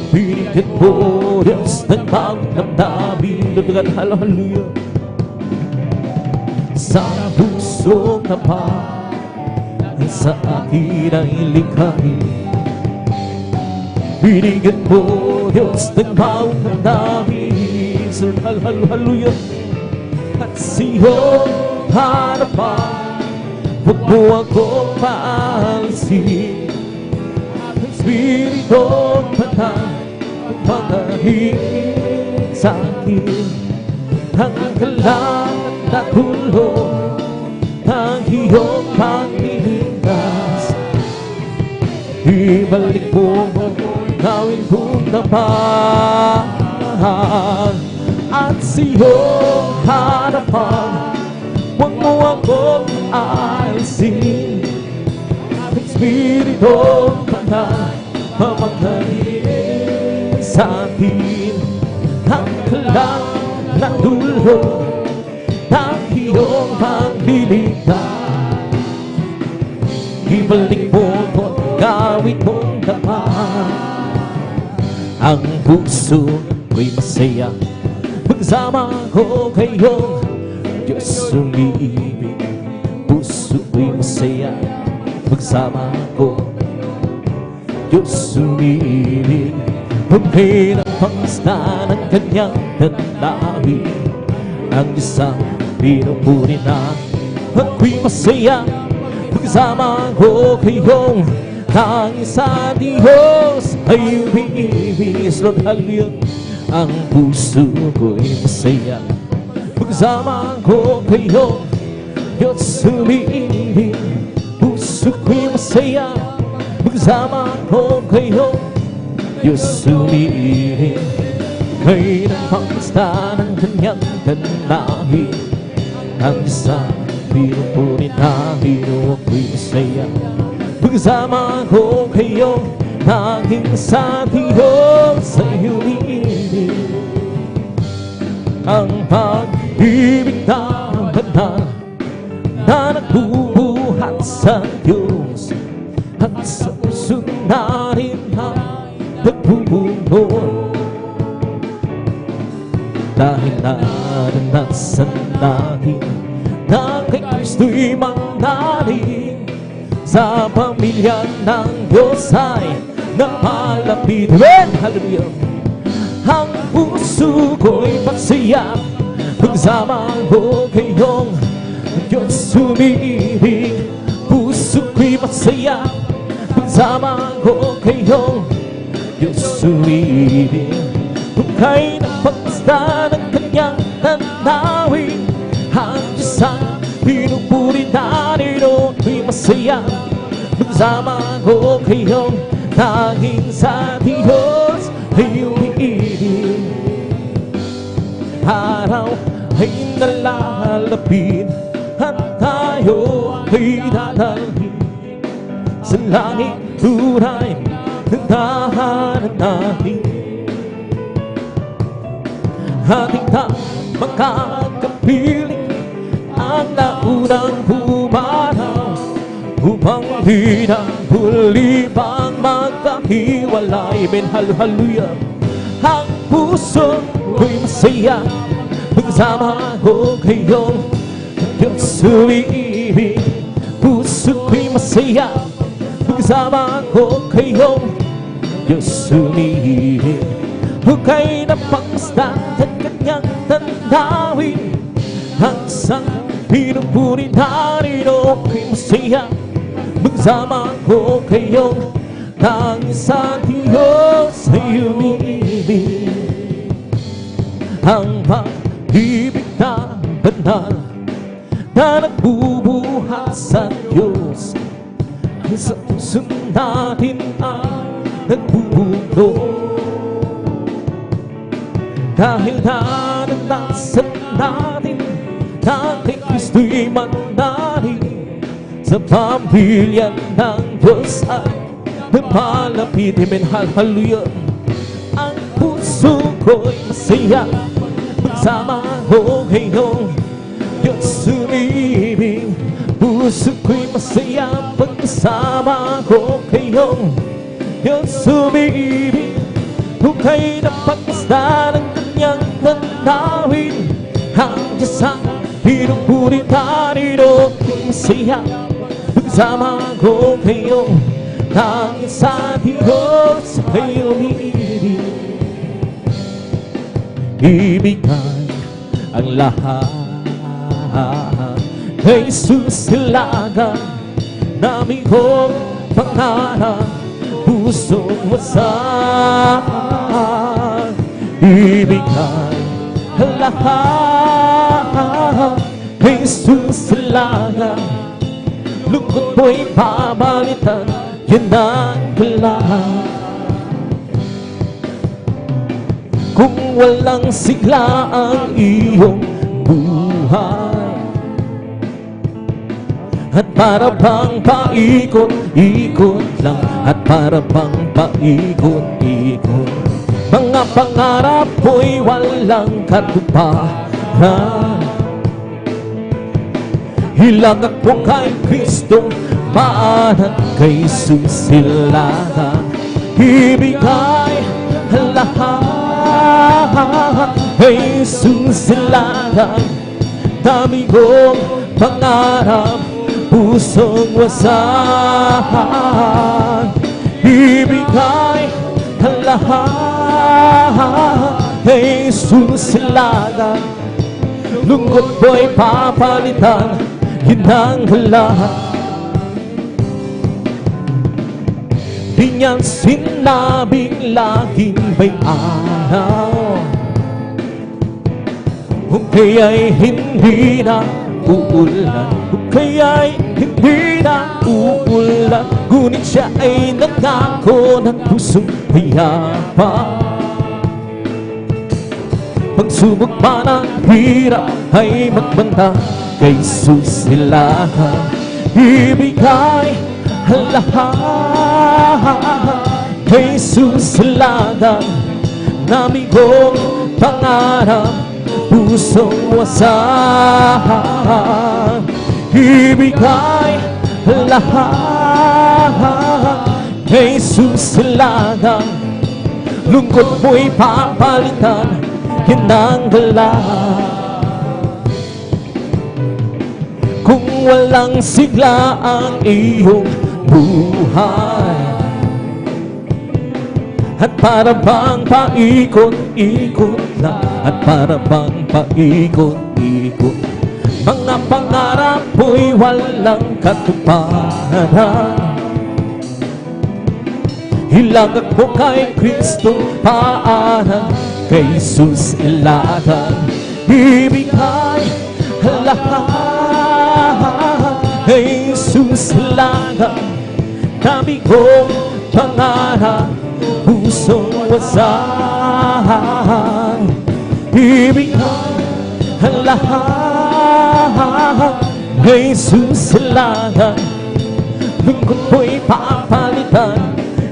Binigyan mo Diyos ng pagdamdamin. Dagdagan, hallelujah. Sa pusong tapat sa akin ay likhain. Binigyan mo Diyos ng pagdamdamin. Hallelujah. At siyong harapan, huwag mo akong paalisin. Ang Espiritong Banal magahigit sa akin. Ang kalangat na tulong ng iyong pagliligtas. Ibalik mo gawin kong naman. At sa iyong harapan, huwag mo akong aalisin. Ang Espiritong Banal mamagahigit sa akin. Ang kalangat na tulong ng iyong pagliligtas. Ibalik mo ko, gawin mong dapat. Ang puso ko'y masaya pagsama ko kayong Diyos umiibig. Puso ko'y masaya pagsama ko Diyos umiibig. Pagkailang pangasta ng kanyang dalangin, ang isang pinupuri na ako'y masaya pagsama ko kayong ang isang Diyos ay umiibig. Lord, hallelujah. Ang puso ko'y masaya pagsama ko kayo, Diyos umiibig. Puso ko'y masaya pagsama ko kayo, Diyos umiibig. Kayo ng pangasta ng kanyang dalangin, ang isang pinupuri na ako'y masaya pagsama ko kayo, naging sa Diyos ay umiibig. Ang pag-ibig na banal na nagbubuhat sa Diyos, at sa puso na rin ay nagbubunod. Dahil naranasan natin na kay Kristo'y manggaling, sa pamilya ng Diyos ay napalapit. Hallelujah! Ang puso ko'y pagsaya Pagsama ko kayong Diyos umiibig, puso ko'y masaya. Pagsama ko kayong Diyos umiibig, hukay ng pagpasta ng kanyang tanawin. Ang Diyos ang pinupuri natin, ko'y masaya. Pagsama ko kayong tanging sa Diyos ay umiibig. Araw ay nalalapit at tayo ay dadalhin sa langit tunay ng tahanan natin. Ating makakapiling ang naunang pumanaw upang di na huli pang magkahiwalay. Amen, hallelujah. Ang puso ko'y masaya pagsama ko kayong Diyos umiibig. Puso ko'y masaya pagsama ko kayong Diyos umiibig. Hukay na pagmasdan at kanyang tandawin. Ang isang pinupuri natin, ko'y masaya pagsama ko kayong tanging sa Diyos ay umiibig. Ang pag-ibig na banal na nagbubuhat sa Diyos, sa puso natin ay nagbubulo. Dahil naranasan natin na kay Kristo'y mananalig, sa pamilya ng Diyos ay napalapit. Amen, hallelujah. Ang puso ko'y masaya pagsama ko kayong Diyos umiibig. Puso ko'y masaya pagsama ko kayong Diyos umiibig. Hukay na pagmasdan ng kanyang tanawin. Ang Diyos ang pinupuri natin, ko'y masaya pagsama ko kayong tanging sa Diyos ay umiibig. Ibigay ang lahat kay Jesus ilagan namin kong pangarap, pusong wasak. Ibigay ang lahat kay Jesus ilagan, lungkot mo'y pabalitan, yan ang lahat. Kung walang sigla ang iyong buhay, at para bang paikot-ikot lang, at para bang paikot-ikot, mga pangarap mo'y walang katuparan. Ilagak mo kay Kristo, maanan kay susilatan. Ibigay lahat kay susilatan. Dami kong pangarap, pusong wasak. Ibigay lahat kay susilatan. Lungkot mo'y papalitan, yun ang lahat. Di niyan sinabing laging may araw, kung kaya'y hindi na uulan, kung kaya'y hindi na uulan. Ngunit siya ay nangako ng pusong payapa. Pagsubok man ang hirap ay magbanta kay susilahan. Ibigay lahat kay susilahan. Nami kong pangarap, pusong wasak. Ibigay lahat kay susilahan. Lungkot mo'y papalitan, yan ang lahat. Kung walang sigla ang iyong buhay, at para bang paikot-ikot lang, at para bang paikot-ikot. Mga pangarap mo'y walang katuparan. Ilagak mo kay Kristo paanan, kay Jesus ilagan, ibigay lahat. Kay Jesus ilagan, dami kong pangarap, pusong wasahan, ibigay lahat. Kay Jesus ilagan, lungkot mo'y papalitan,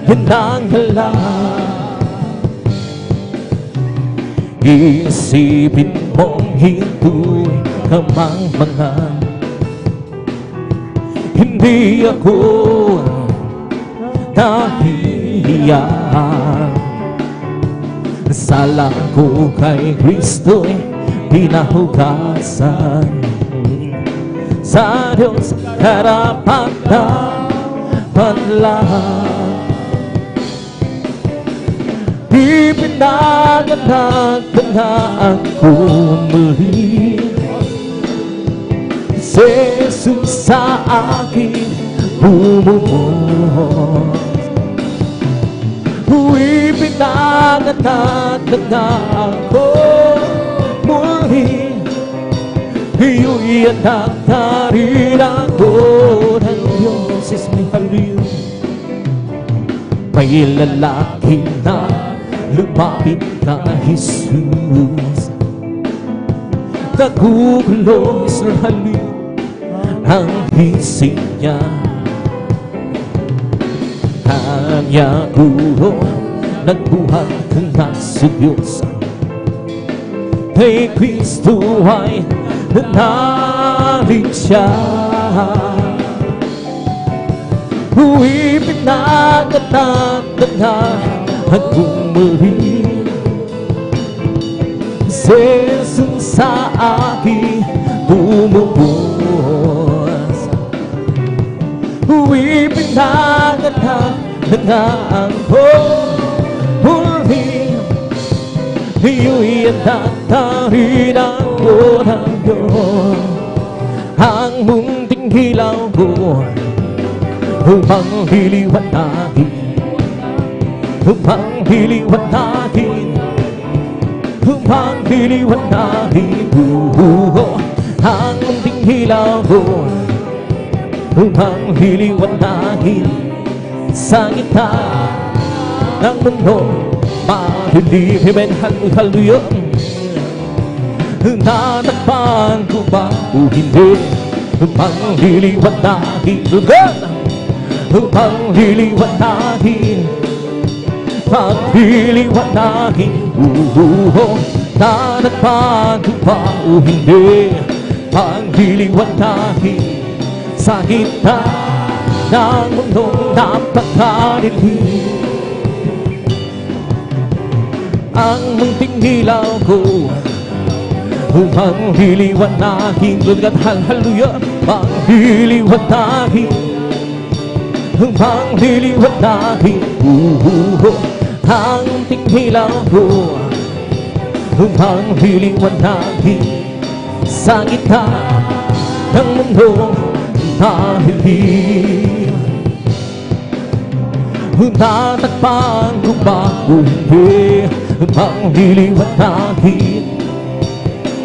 yan ang halang. Isipin mong hintu'y kamangmangan, hindi ako nahihiyan. Sala ko kay Kristo'y pinahugasan, sa Diyos karapat dapat lang. Ipinaganag na ako muli, si Jesus sa akin bumubuhos. Ipinaganag na ako muli, iyo'y anak na rin ako ng Diyos. Is may haliw, may lalaki na lumapit ka, Jesus. Nagugulo sa haliw ang isip niya, kanya guro nagbuhat ka na sa Diyos. Kay Kristo ay nanalig siya. Ipinaganag na akong muli, si Jesus sa akin bumubuhos. Ipinaganag na akong muli, iyo'y anak na rin ako ng Diyos. Ang munting hilaw ko upang liliwanahin, upang liliwanahin, upang liliwanahin. Ang munting hilaw ko upang liliwanahin, sa gitna ng mundo madilim. Amen, hallelujah. Natakpan ko ba o hindi, upang liliwanahin, upang liliwanahin, pagliliwanahin. Natakpan ko ba o hindi, pagliliwanahin, sa gitna ng mundong napakadilim. Ang munting hilaw ko upang liliwanahin, hallelujah, upang liliwanahin, upang liliwanahin. Ang munting hilaw ko upang liliwanahin, sa gitna ng mundo nahilim. Natakpan ko ba o hindi, upang liliwanahin,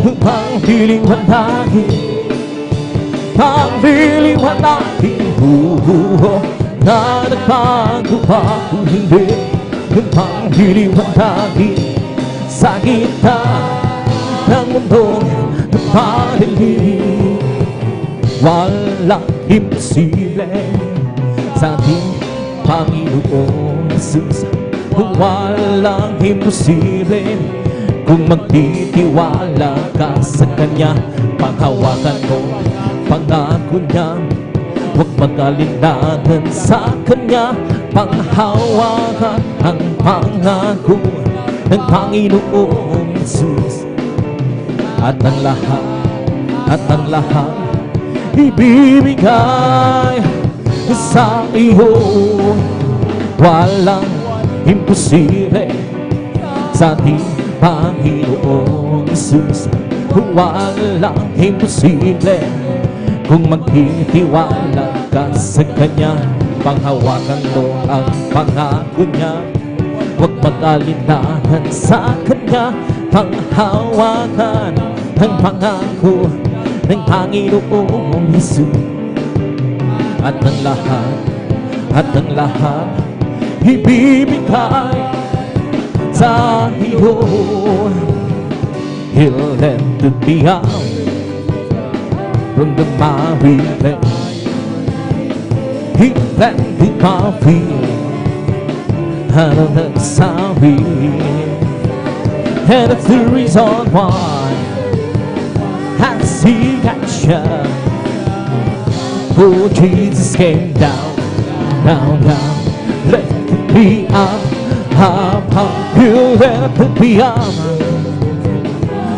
upang liliwanahin, upang liliwanahin. Natakpan ko ba o hindi, upang liliwanahin, sa gitna ng mundo napadilim. Walang imposible sa ating Panginoon Jesus. Walang imposible kung magtitiwala ka sa Kanya. Panghawakan mo pangako niya, huwag mag-alinlangan sa Kanya. Panghawakan ang pangako ng Panginoon Jesus. At ang lahat ibibigay sa iyo. Walang imposible sa ating Panginoon Jesus, walang imposible. Kung magtitiwala ka sa Kanya, panghawakan mo ang pangako niya. Huwag mag-alinahan sa Kanya, panghawakan ang pangako ng Panginoong Jesus. At ang lahat ibibigay sa iyo. He'll let it be out from the miry clay. He planted my feet out of the sorry, and it's the reason why I see action. Oh, Jesus came down, let it be up, you let it be up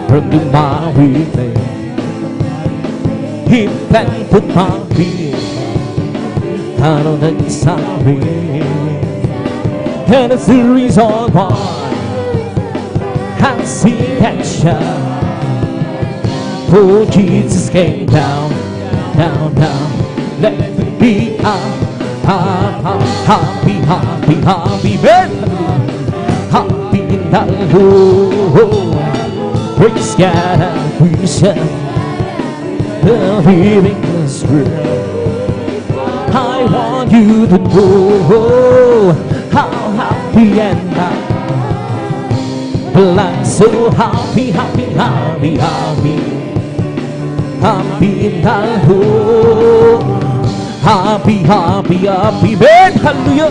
from the miry clay. He planted my feet out of the sorry, and it's the reason why I see action. Oh, Jesus came down, let it be up, happy, man, happy in the Lord. Praise God and we shall living this world. I want you to know how happy and I'm so happy, happy in the Lord. Happy, man, hallelujah.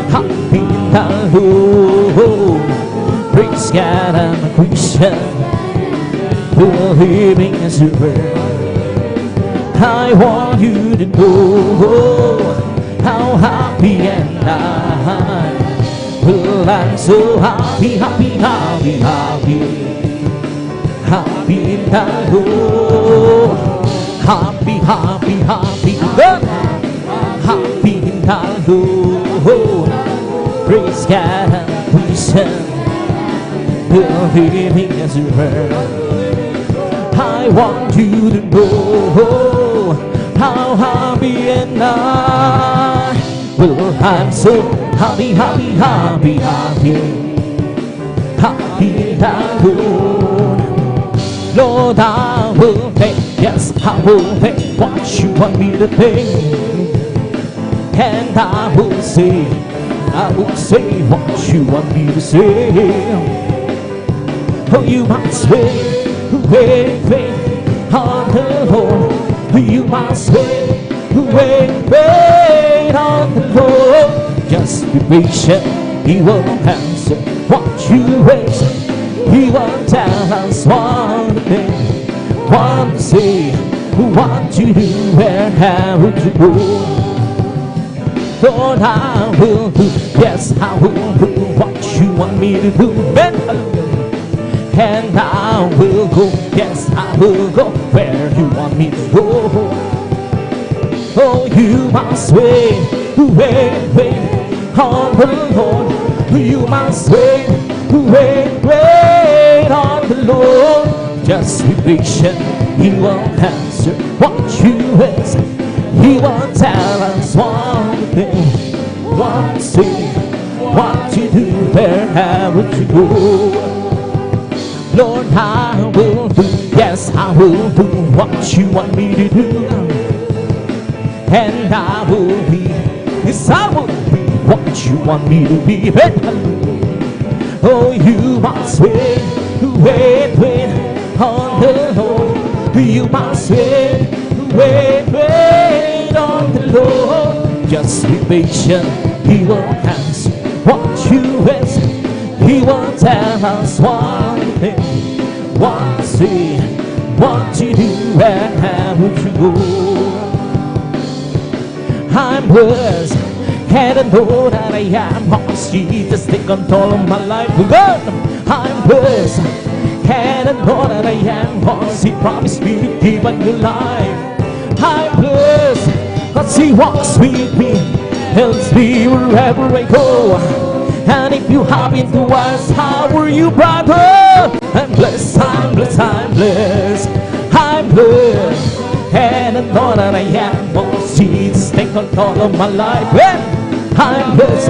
Happy in the Lord. Praise God, I'm a Christian, living as a world. I want you to know how happy and I'm so happy, happy in the Lord. Happy, happy in the Lord. Praise God, Christian, living as a world. I want you to know how happy and well, I'm so happy in the Lord. Lord, I will pay, yes, I will pay what you want me to pay. And I will say what you want me to say. Oh, you must wait on the Lord. You must wait on the Lord. Just be patient, He will answer what you ask. He will tell us one thing, one to say, what to do and how to go. Lord, I will do, yes, I will do what you want me to do. And I will go, yes, I will go where you want me to go. Oh, you must wait on the Lord. You must wait on the Lord. Just be patient, He will answer what you ask. He will tell us one thing, what to say, what to do, where how to go. Lord, I will do, yes, I will do what you want me to do. And I will be, yes, I will be what you want me to be. Oh, you must wait on the Lord. You must wait on the Lord. Just be patient, He will answer what you ask. He will tell us one thing, what to say, what to do, and how to go. I'm worse, and I know that I am lost. Jesus, take control of my life. God, I'm worse, and I know that I am lost. He promised me to give a new life. I'm blessed, cause He walks with me, helps me wherever I go. And if you happen to ask, how are you, brother? I'm blessed, I'm blessed, I'm blessed, I'm blessed. And I know that I am, oh Jesus, take control of my life. And I'm blessed,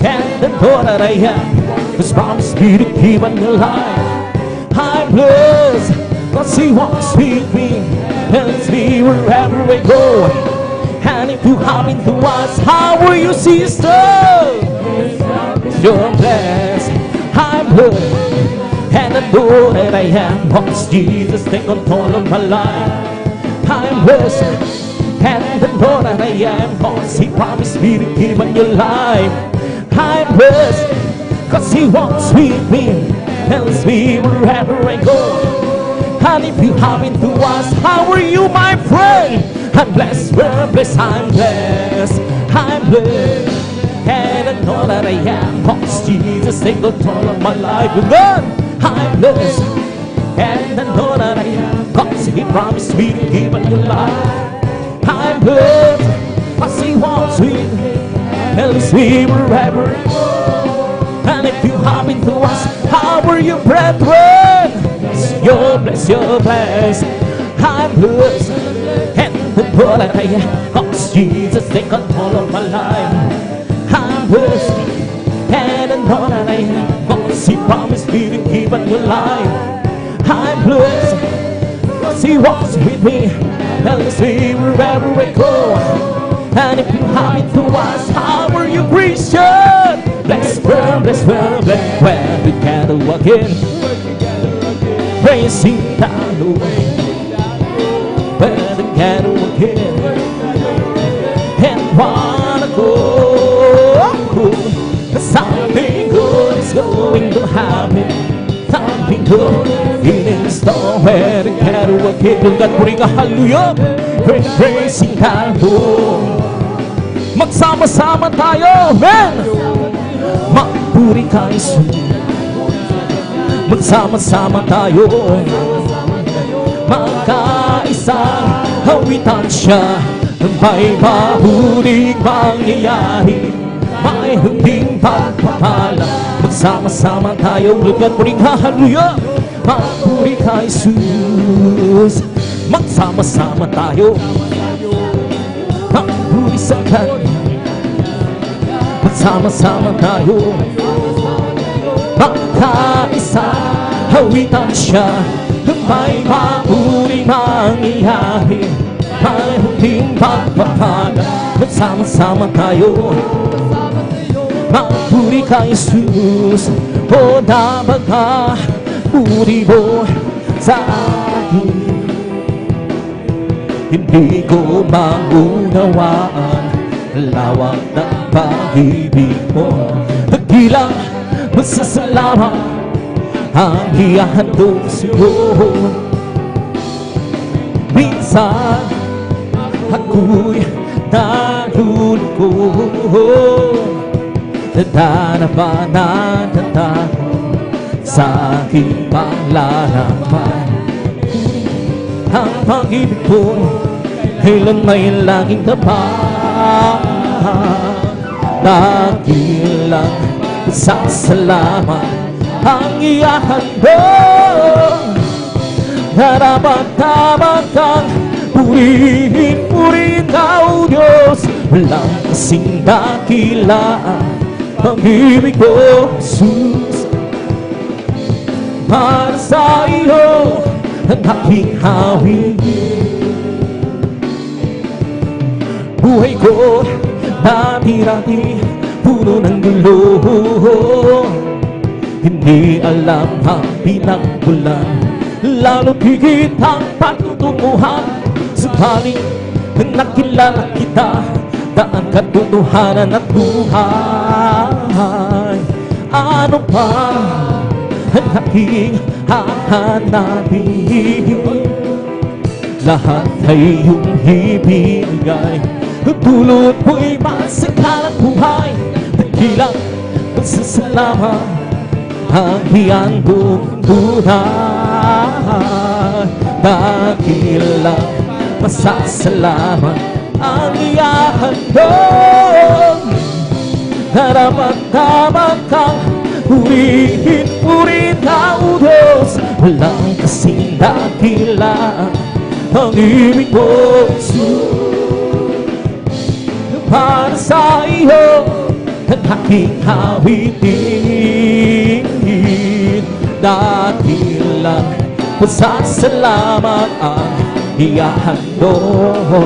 and I know that I am, His promise me to keep on your life. I'm blessed, cause He walks with me, tells me wherever I go. And if you happen to ask, how are you, sister? You're blessed, I'm blessed, and I know that I am, cause Jesus take control of my life. I'm blessed, and I know that I am, cause He promised me to give on your life. I'm blessed, cause He walks with me, tells me wherever I go. And if you happen to ask, how are you, my friend? I'm blessed, we're blessed, I'm blessed, I'm blessed. And I know that I am, cause Jesus take control of my life. With God, I'm blessed, and I know that I am, cause He promised me to give on your life. I'm blessed, cause He walks with me, tells me wherever I go. And if you happen to ask, how are you, brethren? You're blessed, you're blessed, I'm blessed, and I know that I am, cause Jesus take control of my life. I'm blessed, and I know that I am, cause He promised me to keep on your life. I'm blessed, cause He walks with me, tells me wherever I go. And if you happen to ask, how are you, Christian? Blessed, we're blessed, we're blessed, when we gather again, praising the Lord. When we gather again, and wanna go, something good is going to happen. Something good in store. When we gather again, yung gaturing hallelujah, praising the Lord. Magsama-sama tayo, amen. Magpuri ka, Jesus. Magsama-sama tayo, magkaisang hawitan siya. May mahuling mangyayari, may hinding pagpapala. Magsama-sama tayo, lugat mo rin hallelujah. Magpuri ka, Jesus. Magsama-sama tayo, magpuri sa Kanya. Magsama-sama tayo, magkaisa, hawitan siya. May mahuling mangyayari, may huling pagpapala. Magsama-sama tayo, magpuri ka, Jesus. O dapat ka, puri mo sa akin. Hindi ko maunawaan lawak ng pag-ibig mo. Nagilang masasalamat ang iyahandog sa'yo. Minsan ako'y nalulungkot, nadarama na natakot sa aking panglalaman. Ang pag-ibig ko kailan may laging tapat. Nagilang masasalamat ang iyahandog. Narapat-dapat kang purihin ka, O Diyos. Walang kasing dakilaan pag-ibig mo, Jesus. Para sa iyo ang aking hawin. Buhay ko dati-dati puno ng gulo. Hindi alam ang pinagmulan, lalo't higit ang patutunguhan. Subalit nakilala kita, daan katotohanan at buhay. Ano pa ang aking hahanapin? Lahat ay iyong ibigay, dulot mo'y masakalang buhay. Dakilang magsasalamat ang iyang buong buhay. Dakilang masasalamat ang iyang handog. Karapat-dapat kang purihin, purihin ka, O Diyos. Walang kasing dakilaan ang ibig mo, para sa iyo ang aking awitin. Dakilang pasasalamat ang ihahandog.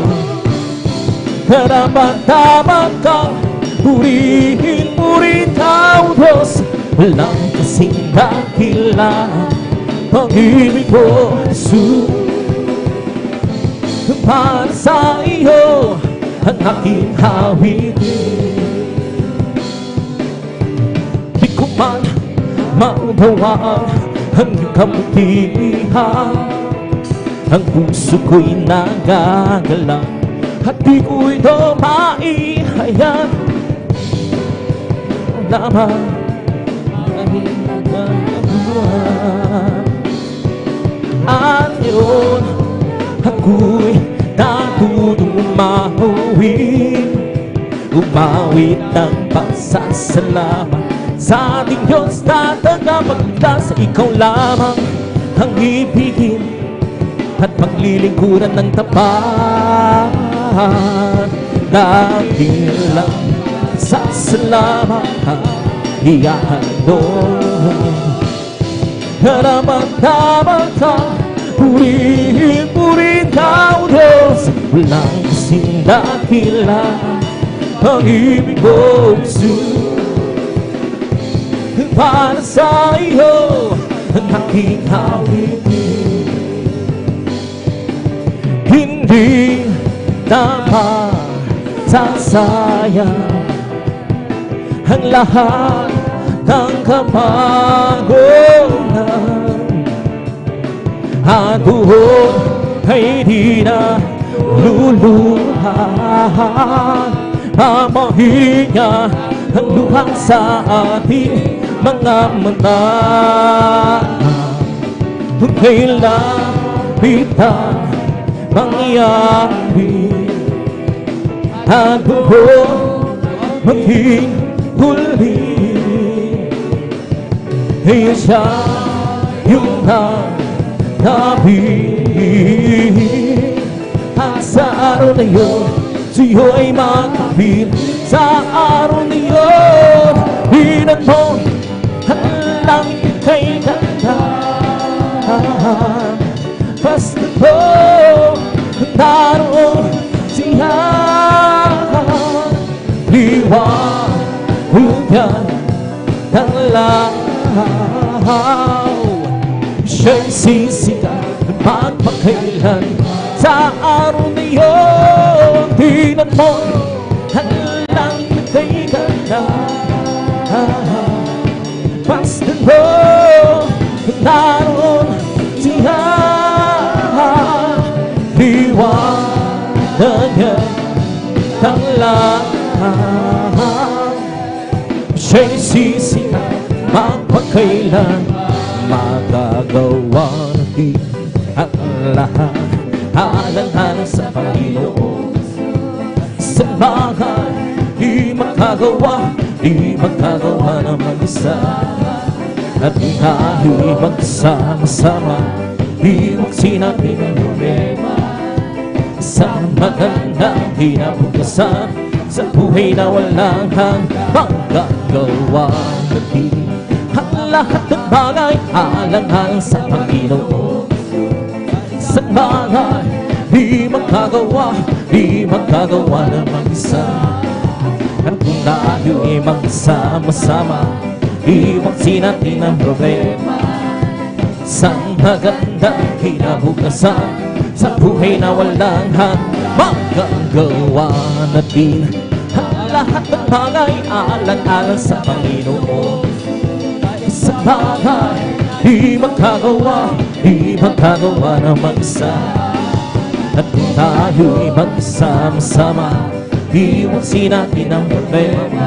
Karapat-dapat kang purihin, purihin ka, O Diyos. Walang kasing dakilaan ang ibig mo, Jesus. Para sa iyo ang aking awitin. Di ko man maunawaan ang kabutihan, ang puso ko'y nagagalang at di ko ito maihayan. Lamang ang nagagaluhan at yun ako'y natutong umawit ng pasasalamat sa ating Diyos na tagapagligtas. Ikaw lamang ang ibigin at paglilingkuran ng tapat. Dahil lang sa salamat ang ihahandog. Karapat-dapat kang purihin, purihin ka, O Diyos. Walang kasing dakilaan ang ibig mo, Jesus. Para sa iyo ang aking awitin. Hindi dapat sasayang ang lahat ng kapaguran, at buhok ay di na luluhan. Mamahinya ang luha sa ating mga mata. Kailan bitang mangyari at buhok maging huli. Iya siya yung nagdabih. At sa araw na yun, sa'yo ay makapit. Sa araw na yun, hinag mo ang langit kay ganda. Basta po naroon siya. Liwanag ng lahaw. Siya'y sisikat magpakailan. Sa araw na yun, tingnan mo ang langit kay ganda. Basta mo naroon siya. Liwanag ng lahaw. Siya'y sisikat magpakailan. Magagawa natin ang lahat. Alang-alang sa Panginoon. Sa bagay di magkagawa na mag-isa. At tayo'y magsama-sama, iwagsin natin ang problema. Sa magandang kinabukasan, sa buhay na walang magagawa natin ang lahat ng bagay alang-alang sa Panginoon. Sa bagay di magkagawa na mag-isa. At kung tayo'y magsama-sama, iwagsin natin ang problema. Sa magandang kinabukasan, sa buhay na walang magagawa natin ang lahat ng bagay alang-alang sa Panginoon. Sa bagay di magkagawa na mag-isa. At kung tayo'y magsama-sama, iwagsin natin ang problema.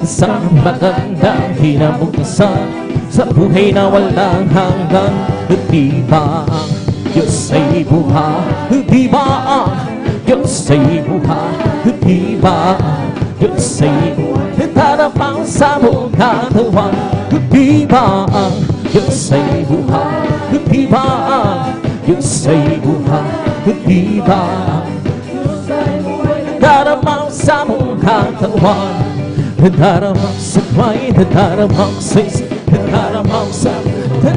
Sa magandang kinabukasan, sa buhay na walang hanggan. Di ba ang Diyos ay buhay? Di ba ang Diyos ay buhay? Di ba ang Diyos ay buhay? Darama sa buong katawan. Di ba ang Diyos ay buhay? Di ba ang Diyos ay buhay? Di ba ang darama sa buong katawan? Darama sa buhay, darama sa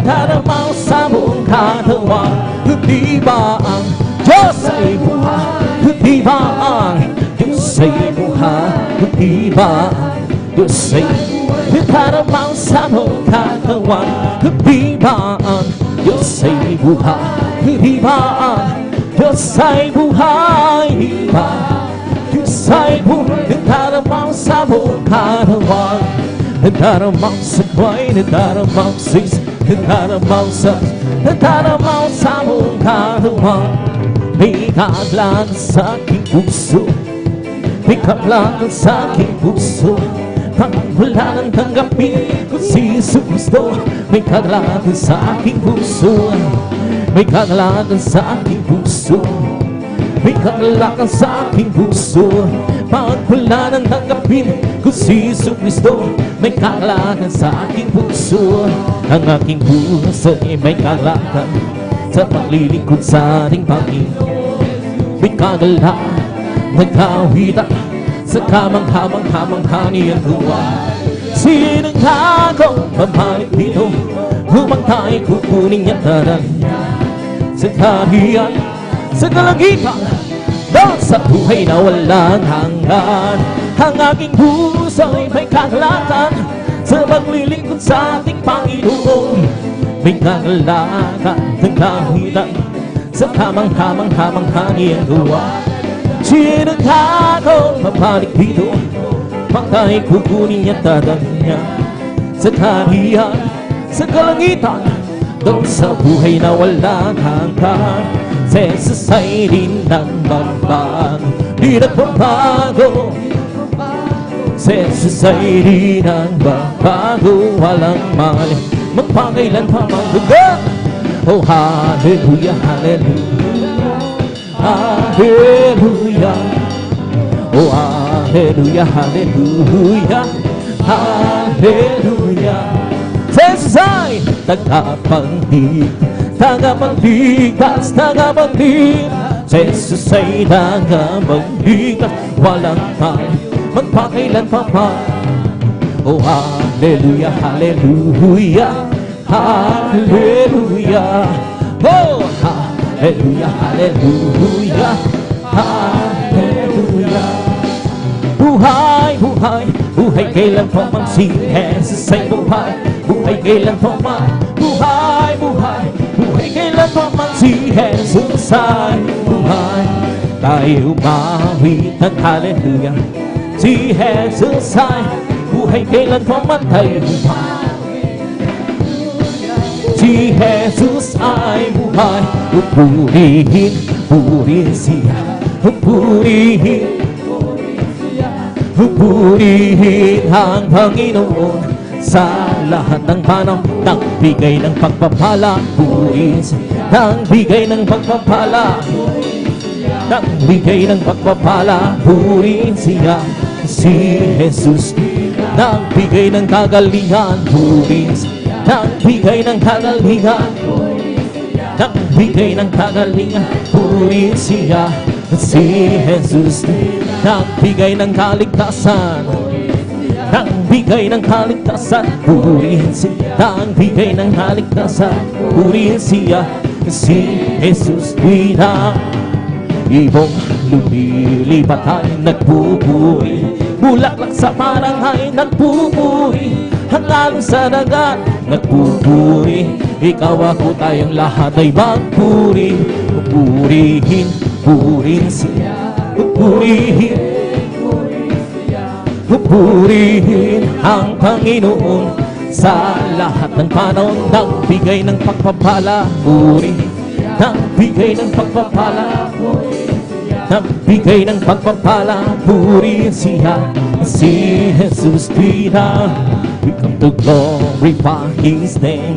darama sa buong katawan. Di ba ang Diyos ay buhay? Di ba ang Diyos ay buhay? Di ba ang Diyos ay darama sa buong katawan? Di ba ang Diyos ay buhay? Di ba ang Diyos ay buhay? Di ba Diyos ay buhay? Darama sa buong katawan. Darama sa buhay, darama sa buong katawan. May kaglan sa aking puso, may kaglan sa aking puso. Pang wala nang tanggapin kung si Jesus Cristo. May kaglan sa aking puso, may kaglan sa aking puso. May kagalakan sa aking puso. Pag wala nang tanggapin kung si Jesus Cristo. May kagalakan sa aking puso. Ang aking puso ay may kagalakan sa paglilingkod sa ating Panginoon. May kagalakan, nagkawitan sa kamang-hamang-hamang niyang buhay. Sinong ako pabalik dito? Humang tayo kukunin niya tanan sa kahiyat, sa kalangitan, doon sa buhay na walang hanggan. Ang aking puso ay may kagalakan sa paglilingkod sa ating Panginoon. May kagalakan ng kahilan sa kamang-hamang-hamang niyang gawa. Sinong ako mabalik dito? Pagka'y kukunin niya tadan niya sa kahiyat, sa kalangitan, doon sa buhay na walang hanggan. Si Jesus ay di nagbabago, di nagbabago. Si Jesus ay di nagbabago, walang mali, magpakailan pa magbago. Oh, hallelujah, hallelujah, hallelujah. Oh, hallelujah, hallelujah, hallelujah. Si Jesus ay tagapagligtas, tagapagligtas. Si Jesus ay tagapagligtas, walang mali, magpakailan pa pa. Oh, hallelujah, hallelujah, hallelujah. Oh, hallelujah, hallelujah, hallelujah. Buhay, buhay, buhay kailan pa man si Jesus ay buhay. Buhay kailan pa man, buhay, buhay, buhay kailan pa man si Jesus ay buhay. Tayo mawitan, hallelujah. Si Jesus ay buhay kailan pa man tayo buhay. Si Jesus ay buhay. Purihin, purihin siya. Purihin, purihin ang Panginoon sa lahat ng panahon. Nagbigay ng pagpapala, purihin siya. Nagbigay ng pagpapala, nagbigay ng pagpapala, purihin siya. Si Jesus nagbigay ng kagalingan, purihin siya. Nagbigay ng kagalingan, nagbigay ng kagalingan, purihin siya. Si Jesus nagbigay ng kaligtasan, nagbigay ng kaligtasan, purihin siya. Nagbigay ng kaligtasan, purihin siya. Si Jesus na ibong lumilipat ay nagpupuri, bulaklak sa barangay nagpupuri, hangal sa dagat nagpupuri. Ikaw ako tayong lahat ay magpuri. Purihin, purihin siya. Purihin, purihin ang Panginoon sa lahat ng panahon. Nagbigay ng pagpapala, purihin. Nagbigay ng pagpapala, nagbigay ng pagpapala, purihin siya. Si Jesus Pina, we come to glorify His name.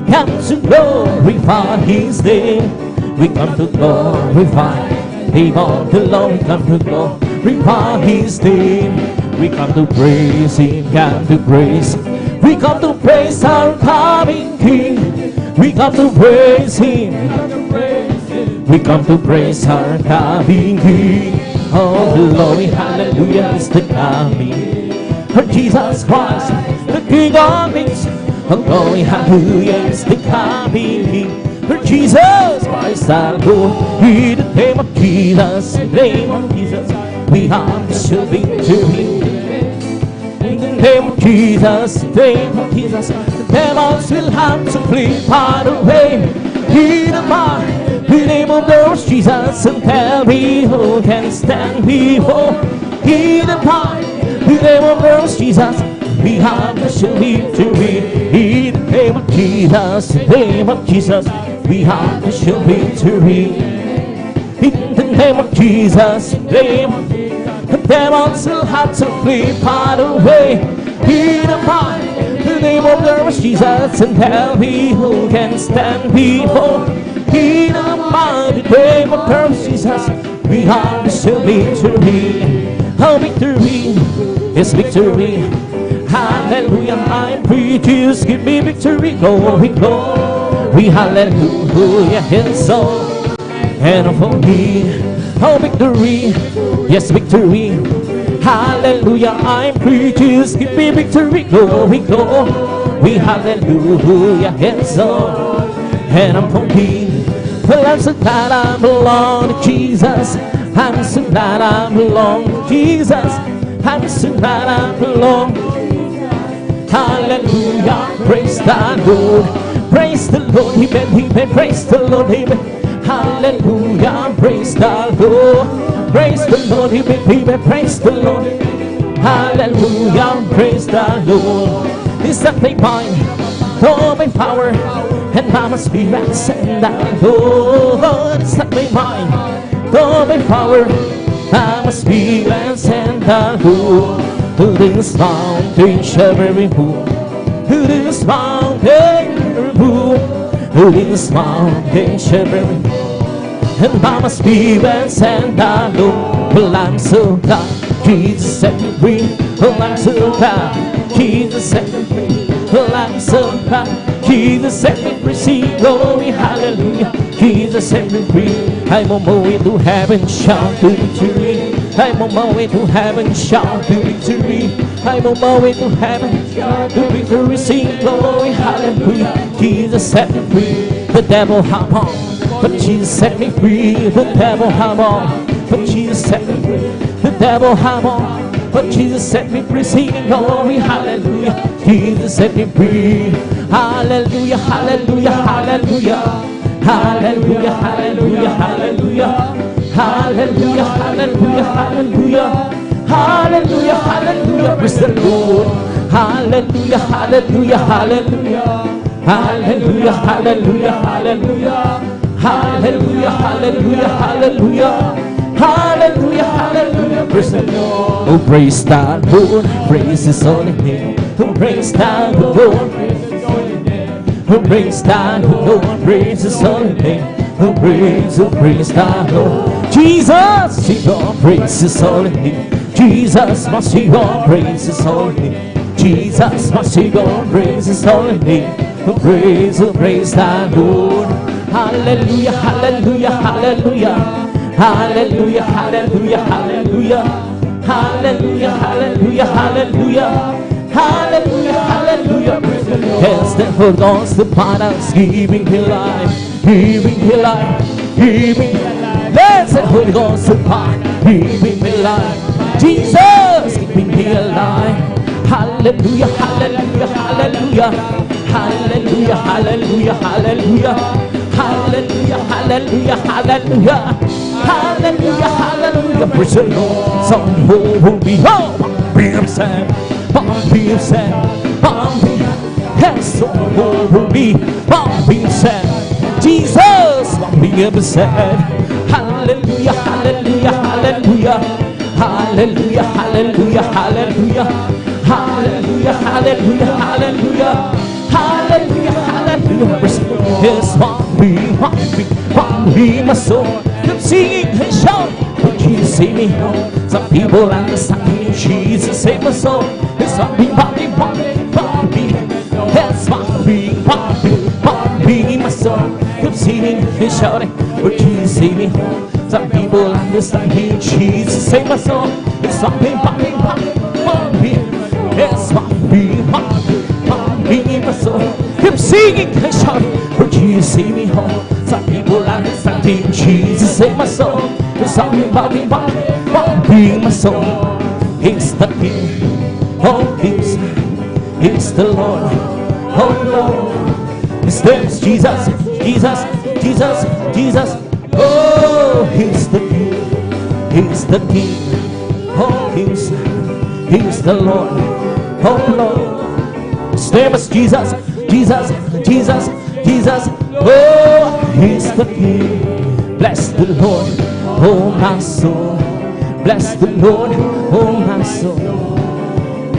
Come to glorify His name. We come to glorify Him all the Lord. We come to glorify His name. We come to praise Him, come to praise Him. We come to praise our coming King. We come to praise Him. We come to praise our coming King. Oh, glory, hallelujah is the coming of Jesus Christ, the King of Kings. Oh, glory, hallelujah is the coming King. For Jesus Christ our Lord. In the name of Jesus, in the name of Jesus, we have the victory. In the name of Jesus, in the name of Jesus, the devils will have to flee far away. In the name of the Lord Jesus, and tell me who can stand before. In the name of the Lord Jesus, we have the victory. In the name of Jesus, in the name of Jesus, we have the victory. In the name of Jesus, in the name of Jesus, the devils will have to flee far away. In the name of the Lord Jesus, and tell me who can stand before. In the mighty name of the Lord Jesus, we have the victory. Oh, victory is victory. Hallelujah, I'm free. Jesus, give me victory. Glory, glory, hallelujah, it's so. And for me, oh, victory, yes, victory. Hallelujah, I'm free. Jesus, give me victory. Glory, glory, hallelujah, it's so. And I'm for me. Well, I'm so glad I belong to Jesus. I'm so glad I belong to Jesus. I'm so glad I belong. Hallelujah, praise the Lord. Praise the Lord, Amen, praise the Lord, Amen. Hallelujah, praise the Lord. Praise the Lord, Amen, praise the Lord. Hallelujah, praise the Lord. It's not my mind, nor my power, and by my spirit send the Lord. It's not my mind, nor my power, by my spirit send the Lord. To this mountain shall be removed. To this mountain removed. To this mountain shall be removed. And by my spirit send the Lord. Well, I'm so glad Jesus set me free. Well, I'm so glad Jesus set me free. Well, I'm so glad Jesus set me free. Sing glory, hallelujah. Jesus set me free. I'm on my way to heaven, shout to victory. I'm on my way to heaven, shout to victory. I'm on my way to heaven, shout to victory. Sing glory, hallelujah. Jesus set me free. The devil hung on, but Jesus set me free. The devil hung on, but Jesus set me free. The devil hung on, but Jesus set me free. Sing glory, hallelujah. Jesus set me free. Hallelujah, hallelujah, hallelujah. Hallelujah, hallelujah, hallelujah. Hallelujah, hallelujah, hallelujah. Hallelujah, hallelujah, praise the Lord. Hallelujah, hallelujah, hallelujah. Hallelujah, hallelujah, hallelujah. Hallelujah, hallelujah, hallelujah. Hallelujah, hallelujah, praise the Lord. Oh, praise the Lord, praise His holy name. Oh, praise the Lord, praise His holy name. Oh, praise the Lord, praise His holy name. Oh, praise the Lord. Jesus, sing on, praise His holy name. Jesus, must sing on, praise His holy name. Jesus, must sing on, praise His holy name. Oh, praise the Lord. Hallelujah, hallelujah, hallelujah. Hallelujah, hallelujah, hallelujah. Hallelujah, hallelujah, hallelujah. Hallelujah, hallelujah. Yes, the Lord goes the Father's giving me life, giving me life, giving me life. Yes, the Holy Ghost the Father giving me life. Jesus giving me alive. Hallelujah, hallelujah, hallelujah. Hallelujah, hallelujah, hallelujah. Hallelujah, hallelujah, hallelujah. Hallelujah, hallelujah. Praise the Lord. Some will be home. Be upset. Be upset. Yes, some will be upset. Jesus, be upset. Hallelujah, hallelujah, hallelujah. Hallelujah, hallelujah, hallelujah. Hallelujah, hallelujah, hallelujah. Hallelujah, hallelujah. Yes, one be, my soul. I'm singing and shouting. Jesus save me. Some people understand me. Jesus save my soul. It's something, Bobby, That's Bobby, my soul. Keep singing and shouting, oh Jesus save me. Some people understand me. Jesus save my soul. It's something, Bobby, It's Bobby, my soul. Keep singing and shouting, oh Jesus save me. Some people understand me. Jesus save my soul. It's something, Bobby, my soul. He's the King of Kings. He's the Lord of Lords. His name is Jesus, Jesus, Jesus, Jesus. Oh, He's the King. He's the King of Kings. He's the Lord of Lords. His name is Jesus, Jesus, Jesus, Jesus. Oh, He's the King. Bless the Lord, oh my soul. Bless the Lord, oh my soul.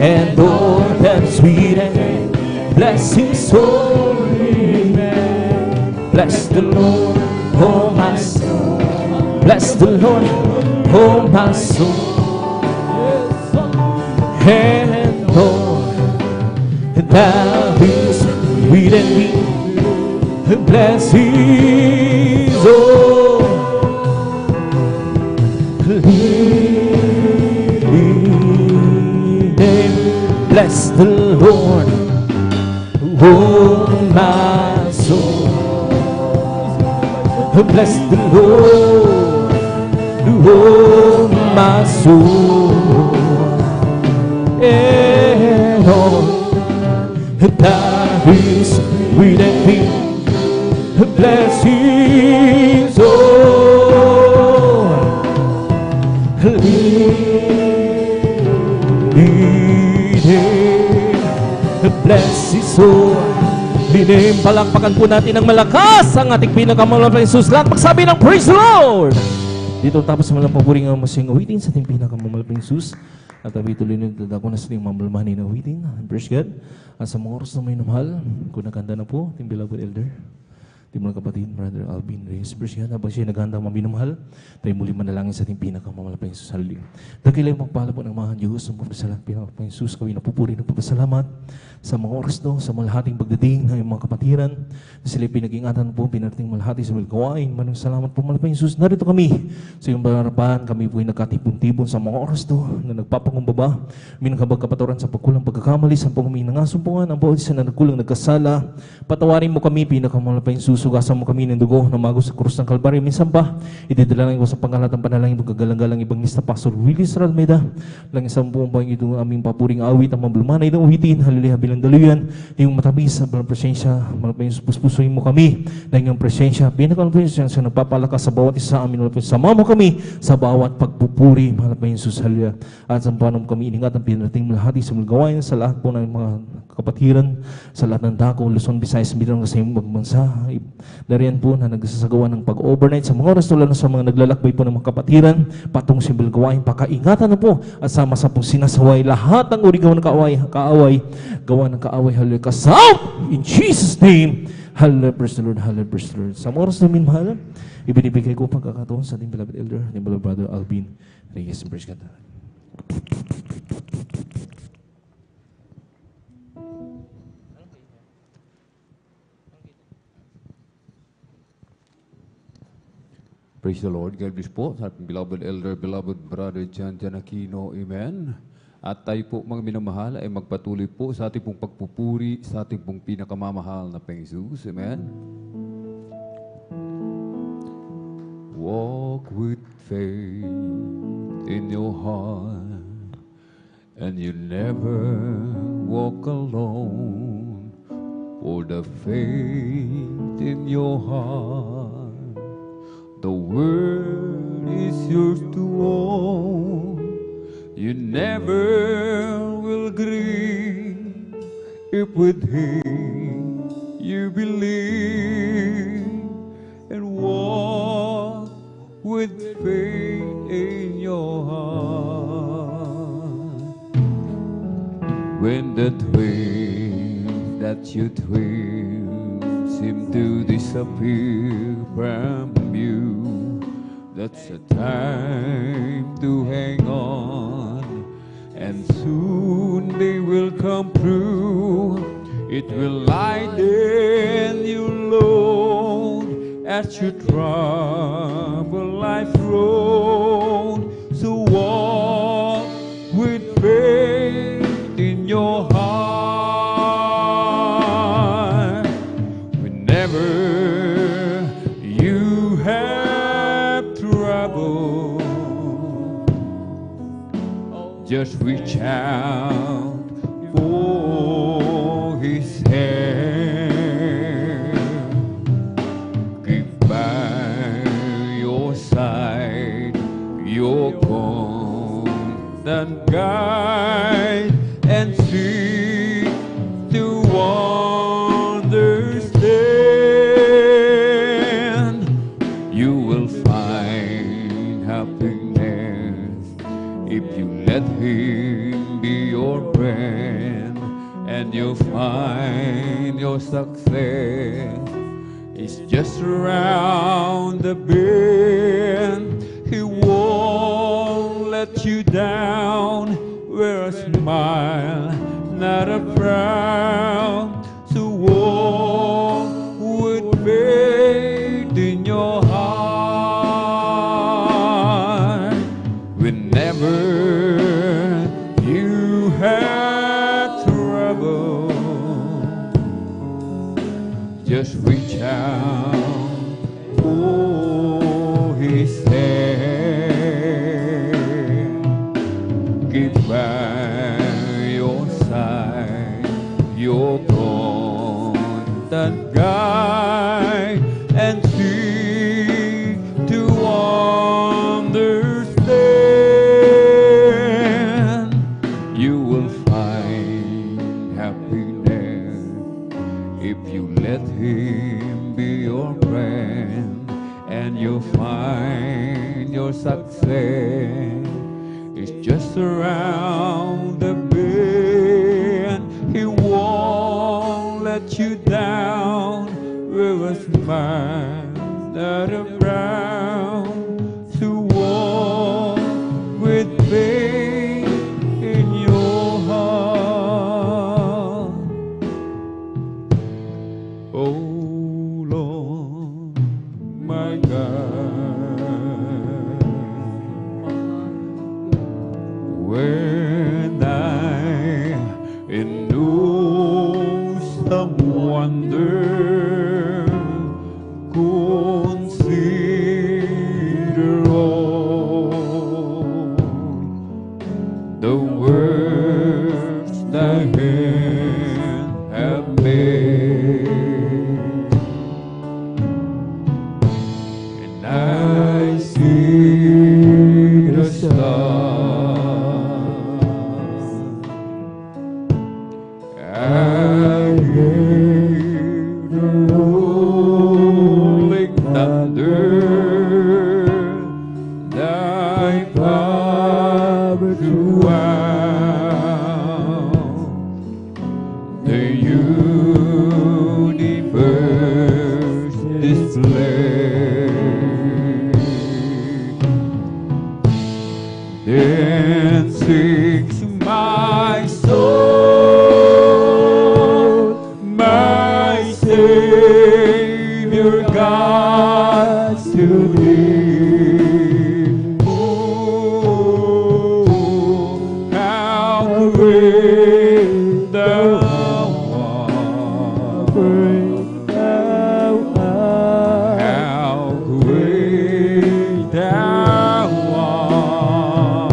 And all that's sweet and bless His holy name. Bless the Lord, oh my soul. Bless the Lord, oh my soul. And all that is sweet and me, bless His bless the Lord, oh my soul. Bless the Lord, oh my soul. And all that is within me, bless His bless His holy name. Palakpakan po natin ng malakas ang ating pinakamahal na Jesus. Lahat magsabi ng praise the Lord. Dito tapos malang papuring ang masing awitin sa ating pinakamahal na Jesus. At kami tuloy na ako na sa ating mamalmahan na awitin. Praise God. At sa mga oras na may namahal, kung naganda na po, ating beloved elder, ating mga kapatid, Brother Alvin Reyes. Praise God. Habang siya naghanda maminamahal, tayo muli manalangin sa ating pinakamahal na Jesus. Hallelujah. Dagilay magpala po ng mga Diyos, ang pagpasalat, pinakamahal na Jesus, kawin na pupuri ng pagpasalamat sa mga oras no, sa malahating pagdating ng mga kapatiran, na sila pinag-ingatan po, pinarating malahati sa Milkawain. Manong salamat po, Malapang Jesus. Narito kami sa iyong harapan. Kami po ay nagkatipon-tipon sa mga oras to na nagpapangumbaba. Minanghabag kapaturan sa pagkulang pagkakamali, sa pagkumin ng asumpungan, ang bawat isa na nagkulang nagkasala. Patawarin mo kami, pinakamalapang Jesus. Sugasan mo kami ng dugo na mago sa krus ng Kalbaryo. Minsan pa, ididalangin ko sa pangalatang panalangin ng kagalang-galang ibang lista, Pastor Willis Ralmeda. Lang isang buong pang ito aming papuring awit, ang mablumanay ng uwitin. Hallelujah, bilang daluyan, yung matabis sa balang presensya, malapang puspusuin mo kami na iyong presensya, pinakalang presensya sa nagpapalakas sa bawat isa amin, malapang sama mo kami sa bawat pagpupuri, malapang Jesus, hallelujah. At sa panom kami iningat ang pinarating malahati sa Milgawain, sa lahat po ng mga kapatiran, sa lahat ng dako, Luzon, Visayas, Mindanao, sa iyong magbansa, dariyan po na nagsasagawa ng pag-overnight sa mga oras tulad sa mga naglalakbay po ng mga kapatiran, patong sa Milgawain, pakaingatan na po at sama sa pong sinasaway lahat ng uri gawa ng kaaway, gawa ng kaaway, hallelujah, kasam in Jesus' name, hallelujah, praise the Lord, hallelujah, praise the Lord. Sa mga oras namin mahal, ibinibigay ko pagkakataon sa ating beloved elder, ating beloved brother Alvin Reyes. Praise God. Praise the Lord. God bless po sa ating beloved elder, beloved brother John Aquino. Amen. At tayo po mga minamahal ay magpatuloy po sa ating pong pagpupuri sa ating pong pinakamamahal na Panginoong Jesus. Amen. Walk with faith in your heart, and you never walk alone. For the faith in your heart, the world is yours to own. You never will grieve if with Him you believe and walk with faith in your heart. When the twins that you twin seem to disappear from you, That's a time to hang on, and soon they will come through. It will lighten your load as you travel life's road. So walk with faith in your heart. Whenever you have trouble, just reach out for His hand. Give by your side your constant guide, and seek to understand. You will find happiness if you let Him be your friend, and you'll find your success is just around the bend. He won't let you down. Wear a smile, not a frown. So walk with faith in your heart. Whenever you have trouble, just reach out for His hand. Give by your side your constant guide, and seek to understand. You will find happiness if you let Him be your friend, and you'll find your success is just around the bend. He won't let you down. With a smile, not a frown. To walk with faith in your heart. Oh Lord, my God, when I in some wonder consider all the works thy hand have made, and I see the stars, I hear the rolling thunder, thy power throughout the universe display. Then sings my soul, my Savior God to thee. Oh, how great thou art! How great thou art!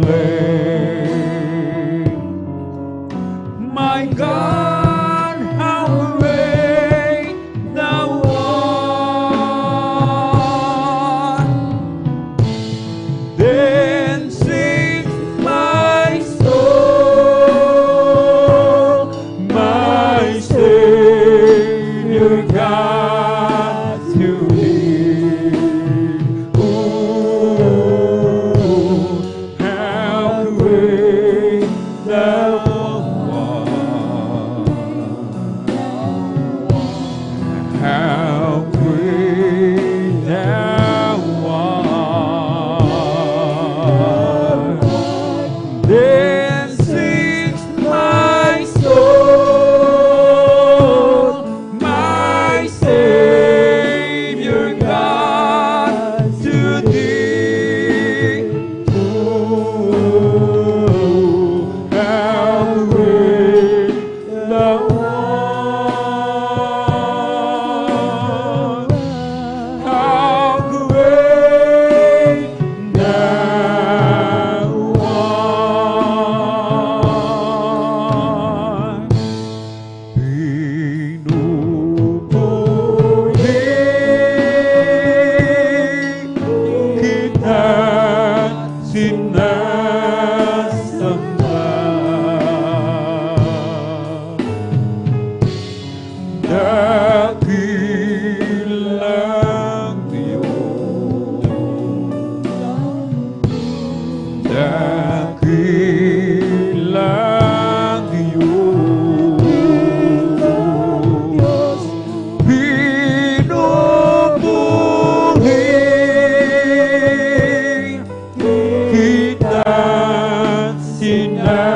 proclaim. My God, how great thou art. Then sings my soul, my Savior God to thee. Ooh, how great thou art. How great thou art. Then sings my soul, my Savior God to thee. Ooh, how great thou art. How great thou art. Pinupuri kita sinasamba. Dakilang Diyos, dakilang Diyos, pinupuri kita sinasamba.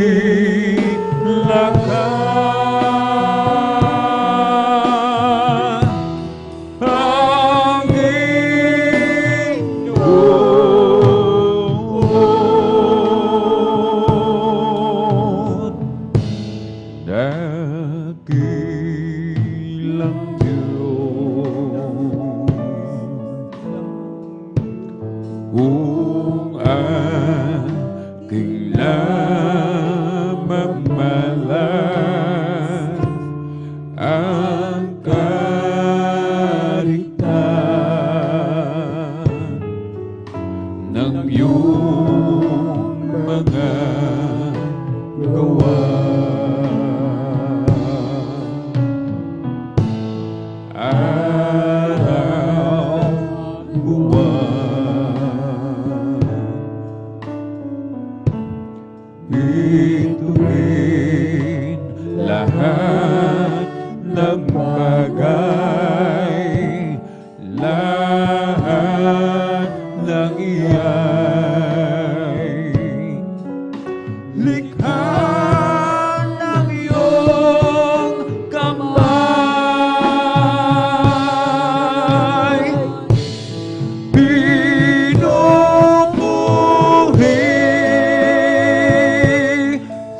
Dakilang ka, Panginoon. Dakilang Diyos, kung aking namamalas ang kariktan ng iyong mga gawa. Araw, buwan, ito rin lahat ng bagay, lahat ng iyay likha ng iyong kamay. Pinupuri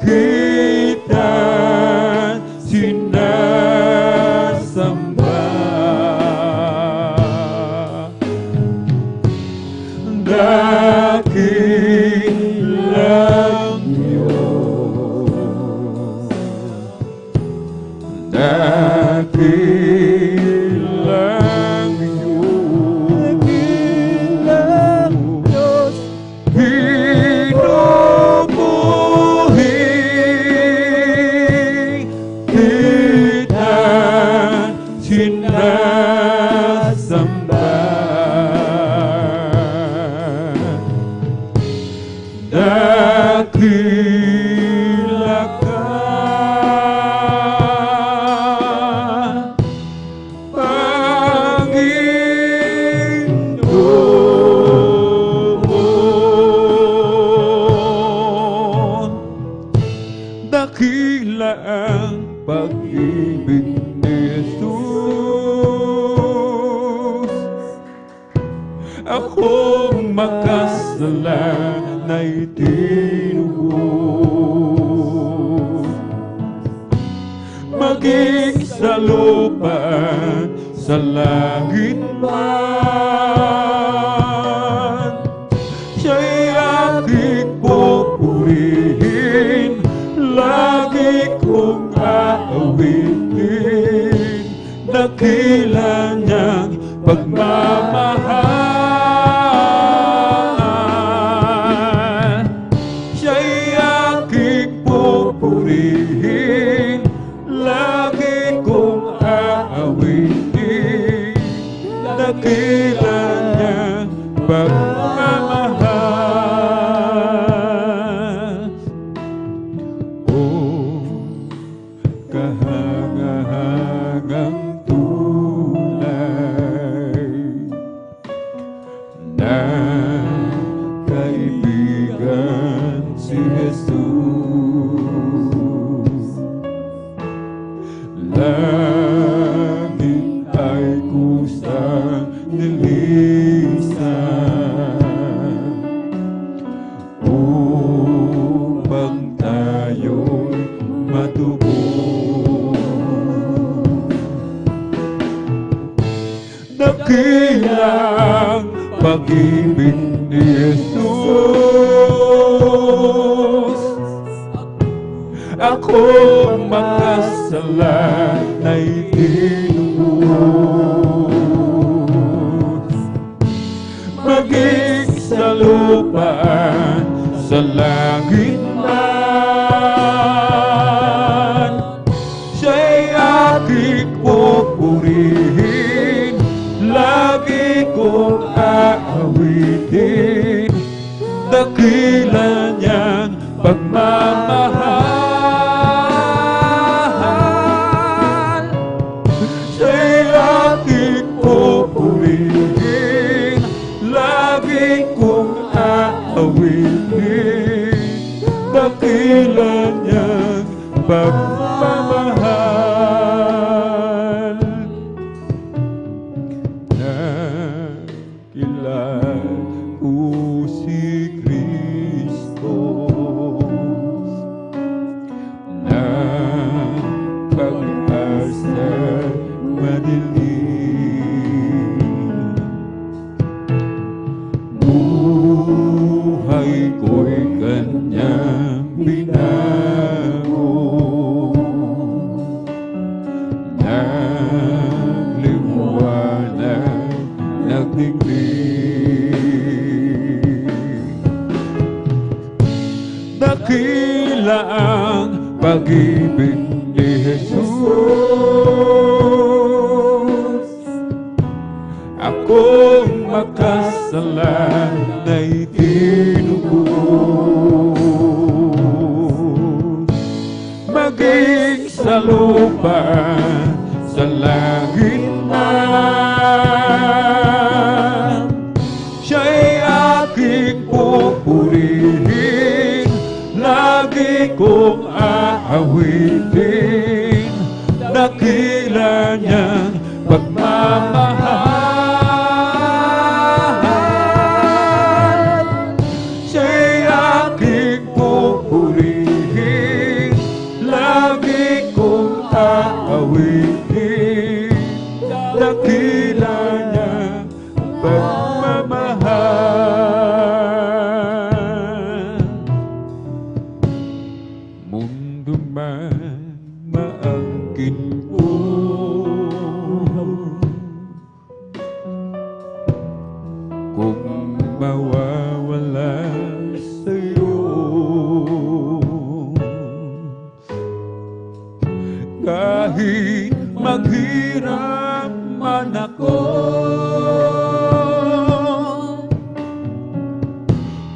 kita sinasamba. Dakilang Diyos, dakilang Diyos, pinupuri kita sinasamba. Dakila ka, Panginoon. Dakila ang pag-ibig ni Jesus. Akong makasalanay tinubos, maging sa lupa, sa langit man. Siya'y aking pupurihin, lagi kong aawitin, dakila niyang pagmamahal. Siya'y aking pupurihin, lagi kong aawitin, dakila niyang pagmamahal. Oh, kahangahangang tunay na kaibigan si Jesus. Langit ay kusang nilisan upang tayo'y matubos. Dakilang pag-ibig ni Jesus, akong makasalanay tinubos. Maging sa lupa, sa langit man, siya'y aking pupurihin, lagi kong aawitin, dakila niyang pagmamahal. Siya'y aking pupurihin, lagi kong aawitin, dakila niyang pagmamahal. Nakilala ko si Kristo na pag-asa madilim. Buhay ko'y kanyang binago, nagliwanag, nagdigdig. Dakila ang pag-ibig ni Jesus, akong makasalanay tinubos. Maging sa lupa, sa langit man, siya'y aking pupurihin, lagi kong aawitin, dakila niyang pagmamahal. Siya'y aking pupurihin, lagi kong aawitin, dakila niyang pagmamahal. Mundo man maangkin ko, kung mawawala sa'yo, kahit maghirap man ako,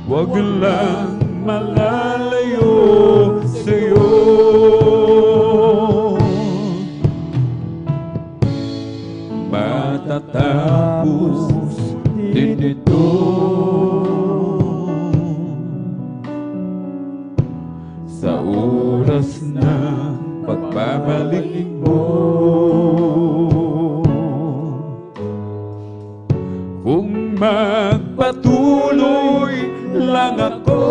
wag lang malalayo sa'yo. Matatapos din ito, sa oras ng pagbabalik mo. Kung magpatuloy lang ako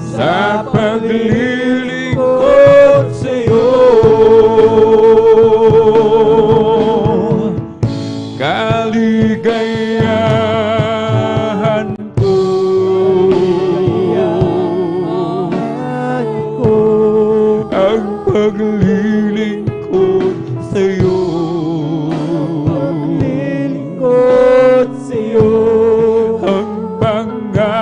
sa paglilingkod sa'yo. Kaligayahan ko ang paglilingkod sa'yo. Ang pangako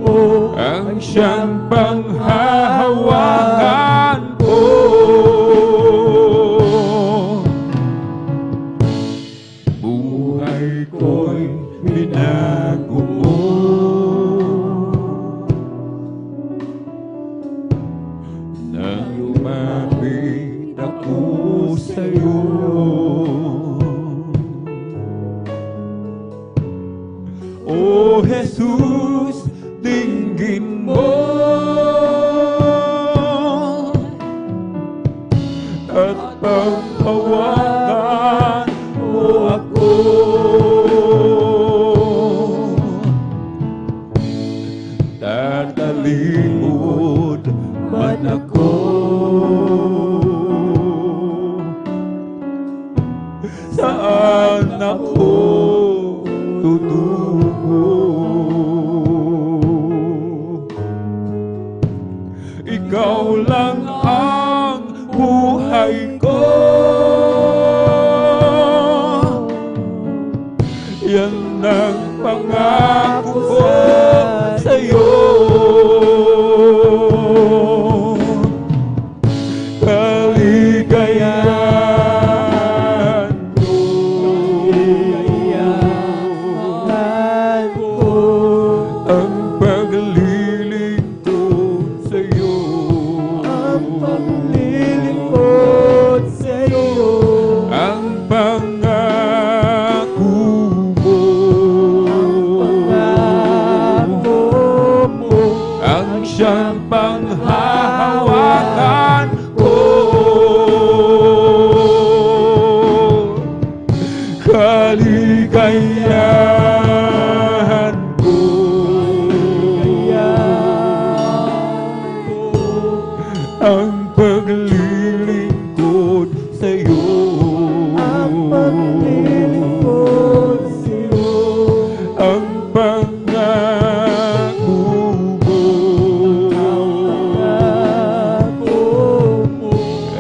mo, ang siyang panghahawakan ko. Buhay ko'y binago mo, nang lumapit ako sa'yo. O Jesus, dinggin mo at panghawakan mo ako. Tatalikod man ako, saan ako tutungo? Ikaw lang ang buhay ko, yan ang pangako ko sa'yo. Kaligayahan ko ang paglilingkod sa'yo. Ang pangako mo, ang siyang panghahawakan ko. Kaligayahan ko ang paglilingkod sa'yo. Ang pangako mo,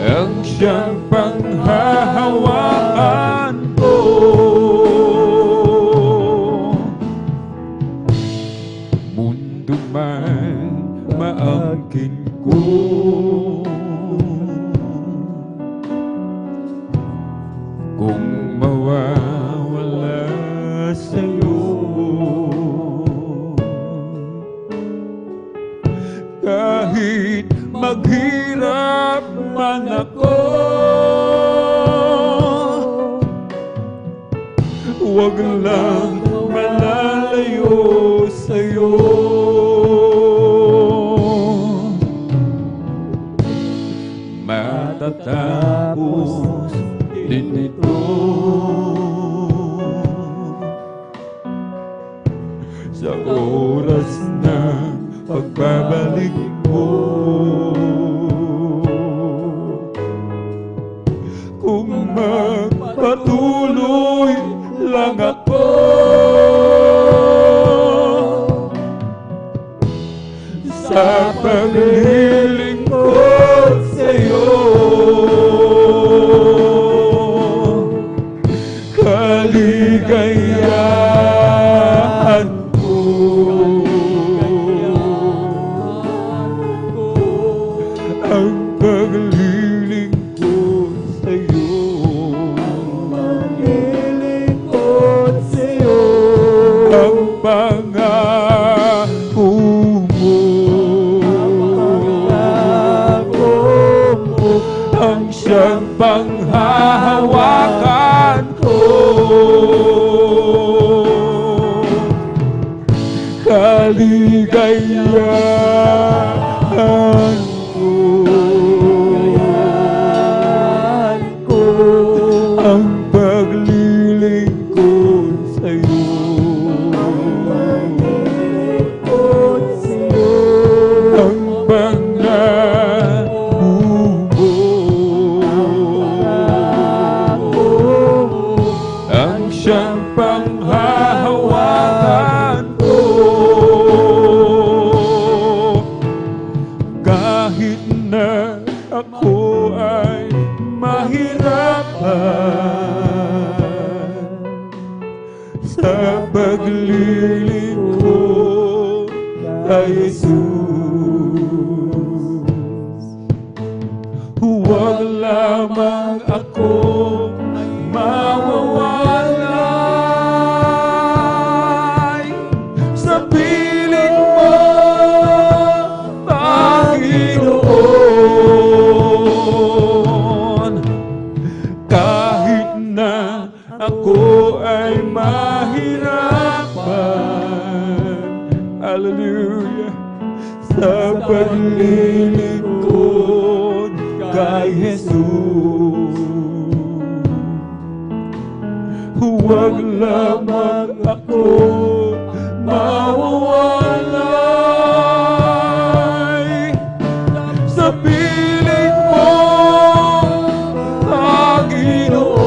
ang siyang panghahawakan ko. Mundo man maangkin ko, kung mawawala sa'yo, kahit maghirap man ako, huwag lang malalayo sa'yo. Matatapos din ito, sa oras ng pagbabalik mo. Kung magpatuloy lang ako sa paglilingkod sa'yo, kaligayahan ko ang paglilingkod sa'yo. Ang pangako mo, ang siyang panghahawakan ko. sa'yo. Ang pangako ang siyang panghahawakan ko. Kahit na ako ay mahirapan sa paglilingkod kay Jesus, huwag lamang ako mawawalay sa piling mo, Panginoon. Kahit na ako ay mahirapan, hallelujah, sa paglilingkod kay Jesus, huwag lamang ako mawawalay sa piling mo, Panginoon.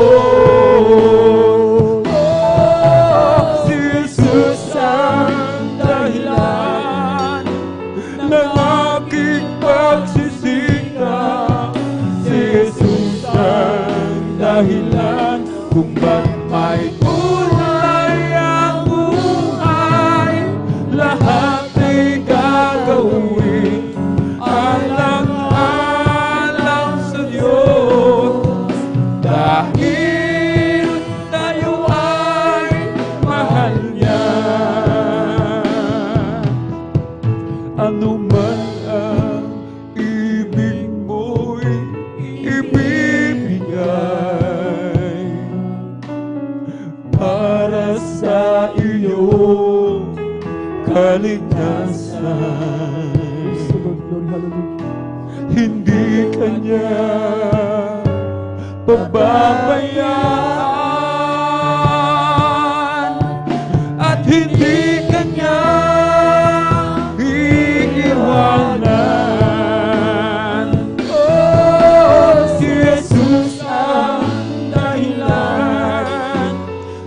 Si Jesus ang dahilan ng aking pagsisikap. Si Jesus ang dahilan kung ba't may kulay ang buhay. Lahat ay gagawin alang-alang sa Diyos, dahil tayo ay mahal niya. Ano man ang ibig mo'y ibibigay para sa iyong kaligtasan. Hindi kanya pababayaan at hindi kanya iiwanan. Oh, si Jesus ang dahilan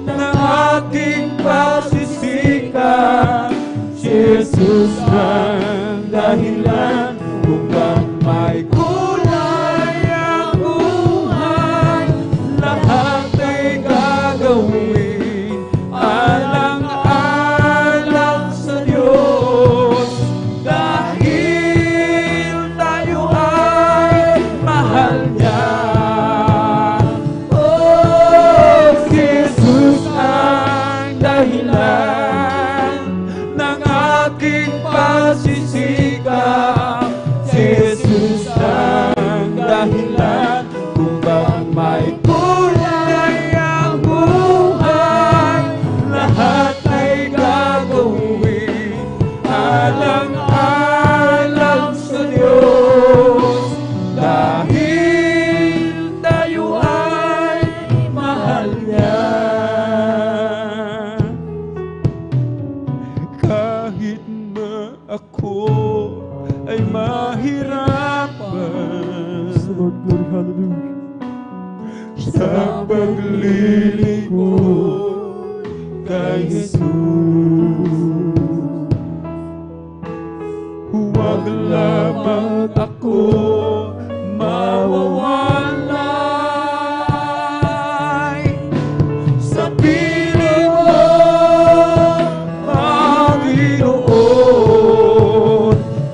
ng aking pagsisikap. Si Jesus ang dahilan kung ba't may kulay ang buhay. Lahat ay gagawin alang-alang sa Diyos, dahil tayo ay mahal niya. Oh, si Jesus ang dahilan ng aking pagsisikap. Si Jesus ang dahilan kung ba't may kulay ang buhay. Lahat ay gagawin alang-alang sa Diyos, dahil tayo ay mahal niya. Kahit na ako ay mahirapan sa paglilingkod kay Jesus, huwag lamang ako mawawalay sa piling mo, Panginoon.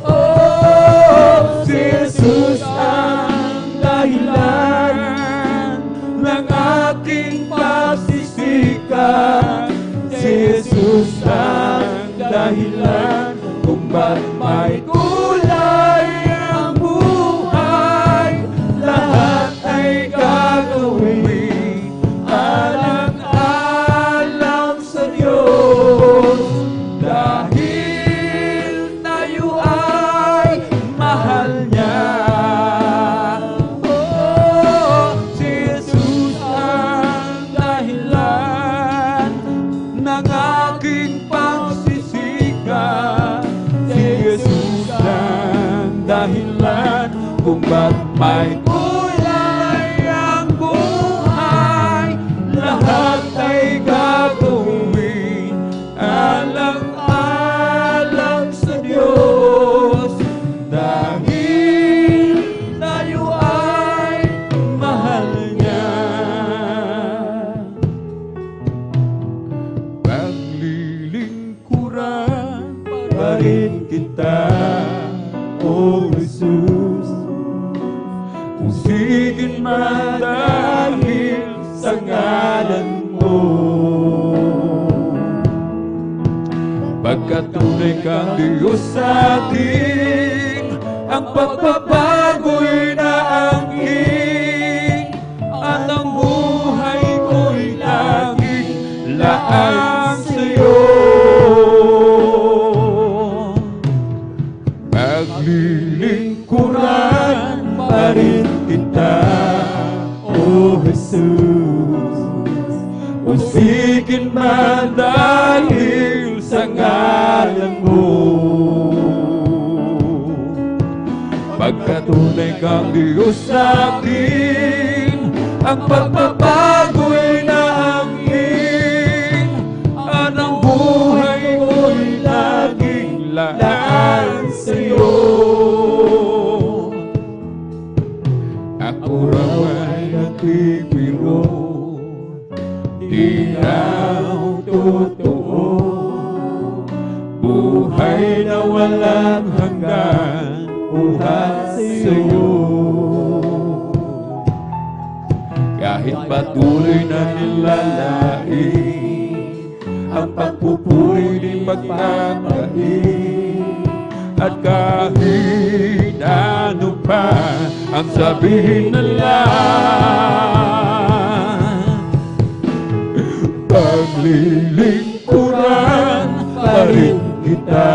Oh, si Jesus ang dahilan ng aking pagsisikap. Si Jesus ang dahilan kung ba't may kulay ang buhay. Lahat ay gagawin alang-alang sa Diyos, dahil tayo ay mahal niya. Oh, si Jesus ang dahilan ng aking pagsisikat. Si Jesus ang dahilan kung ba't may kulay ang buhay. Lahat ay gagawin alang-alang sa Diyos, dahil tayo ay mahal niya. Paglilingkuran pa rin kita, O Jesus. Pusigin man dahil sa ngalan mo. Pagkat tunay kang Diyos sa akin, ang pagbabago'y naangkin, at ang buhay ko'y laging laan sa'yo. Paglilingkuran pa rin kita, O Jesus. Pusigin man dahil sa ngalan mo. Pagkat tunay kang Diyos sa akin, ang pagbabago'y naangkin, at ang buhay ko'y laging laan sa'yo. Ako raw ay nagbibiro, di raw totoo, buhay na walang hanggan, buhat sa'yo. Kahit patuloy na nilalain ang pagpupuri di magpapait, at kahit ano pa ang sabihin nila, paglilingkuran pa rin kita,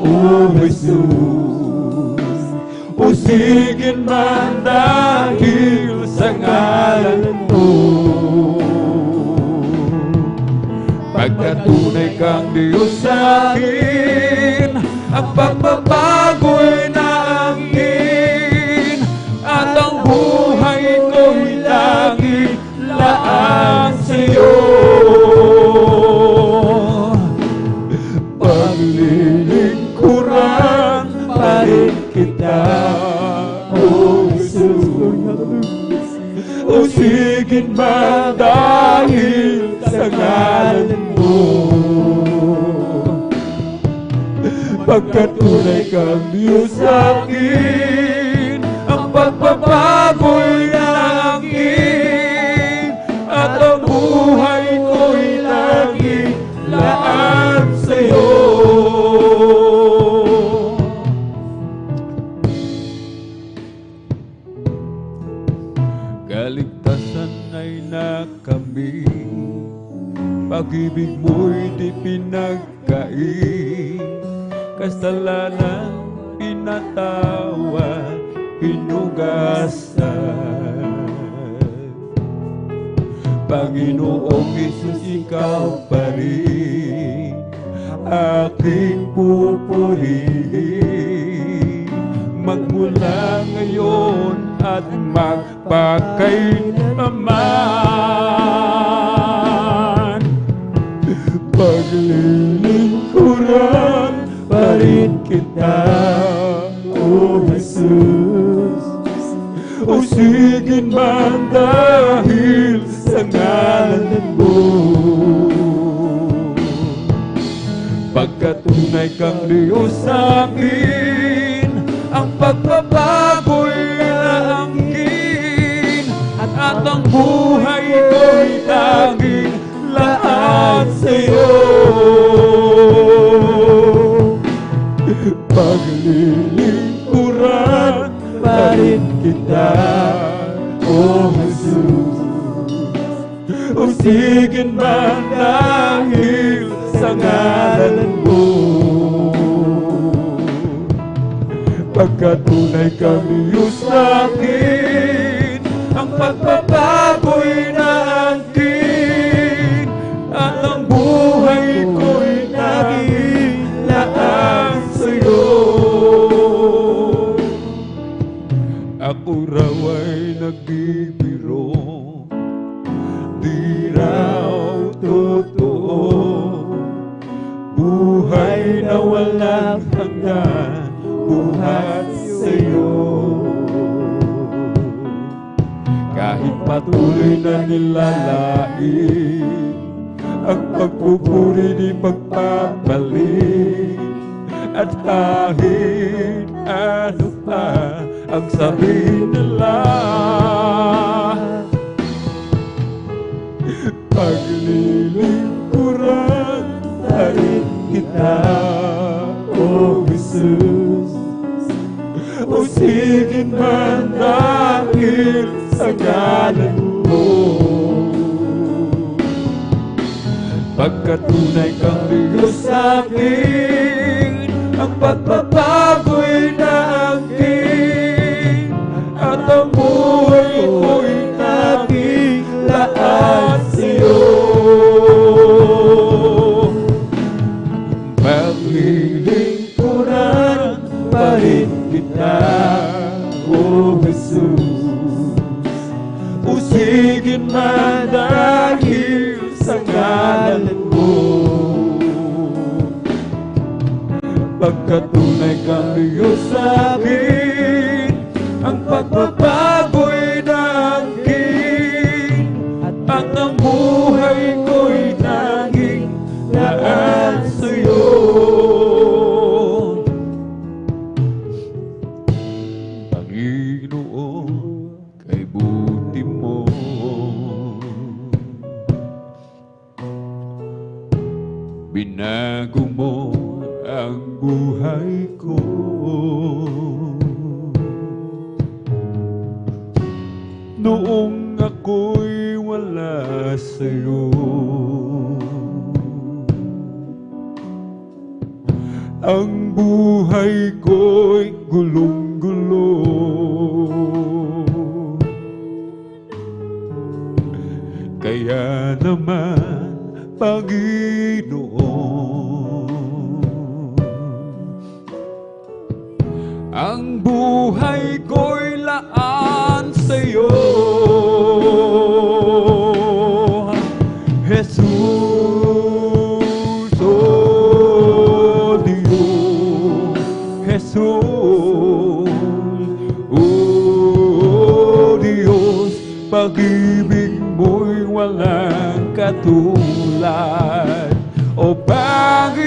O Jesus. Pusigin man dahil sa ngalan mo. Pagkat tunay kang Diyos sa akin, ang pagbabago'y naangkin, at ang buhay ko'y laging laan sa'yo. Paglilingkuran pa rin kita, O Jesus. Pusigin man dahil sa ngalan mo. Pagkat tunay kang Diyos sa akin, ang pagbabago'y naangkin, at ang buhay ko'y laging laan sa'yo. Kaligtasan ay nakamit, pag-ibig mo'y di pinagkain, kasalanan pinatawad, hinugasan. Panginoong Jesus, ikaw pa rin aking pupurihin, magmula ngayon at magpakailanman. Paglilingkuran pa rin kita, O Jesus. Pusigin man dahil sa ngalan mo. Pagkat tunay kang Diyos sa akin, ang pagbabago'y naangkin, at ang buhay ko'y laging laan sa'yo. Paglilingkuran pa rin kita, O Jesus. Pusigin man dahil sa ngalan mo. Pagkat tunay kang Diyos sa akin, ang pagbabago'y naangkin, at ang buhay ko'y nagilaan sa'yo. Ako raw ay nagbibiro, di raw totoo. Buhay na walang hanggan, buhat sa'yo. Kahit patuloy na nilalain ang pagpupuri di pagpapalik, at kahit ano pa ang sabihin nila, paglilingkuran pa rin kita, O Jesus. Usigin man dahil sa ngalan mo, pagkatunay kang Diyos sa akin, ang pagbabago'y naangkin, at ang buhay ko'y naging lahat sa'yo. Paglilingkuran pa rin kita, O Jesus. Usigin man dahil sa ngalan mo, pagkatunay kang Diyos sa akin, ang pagbabago'y naangkin, at ang buhay ko'y naging laan sa'yo. Panginoon, kay buti mo, binago mo ang buhay ko. Noong ako'y wala sa'yo, ang buhay ko'y gulong-gulo. Kaya naman, Panginoon, ang buhay ko'y laan sa'yo, Jesus, oh Diyos, Jesus, oh Diyos, pag-ibig mo'y walang katulad, o Panginoon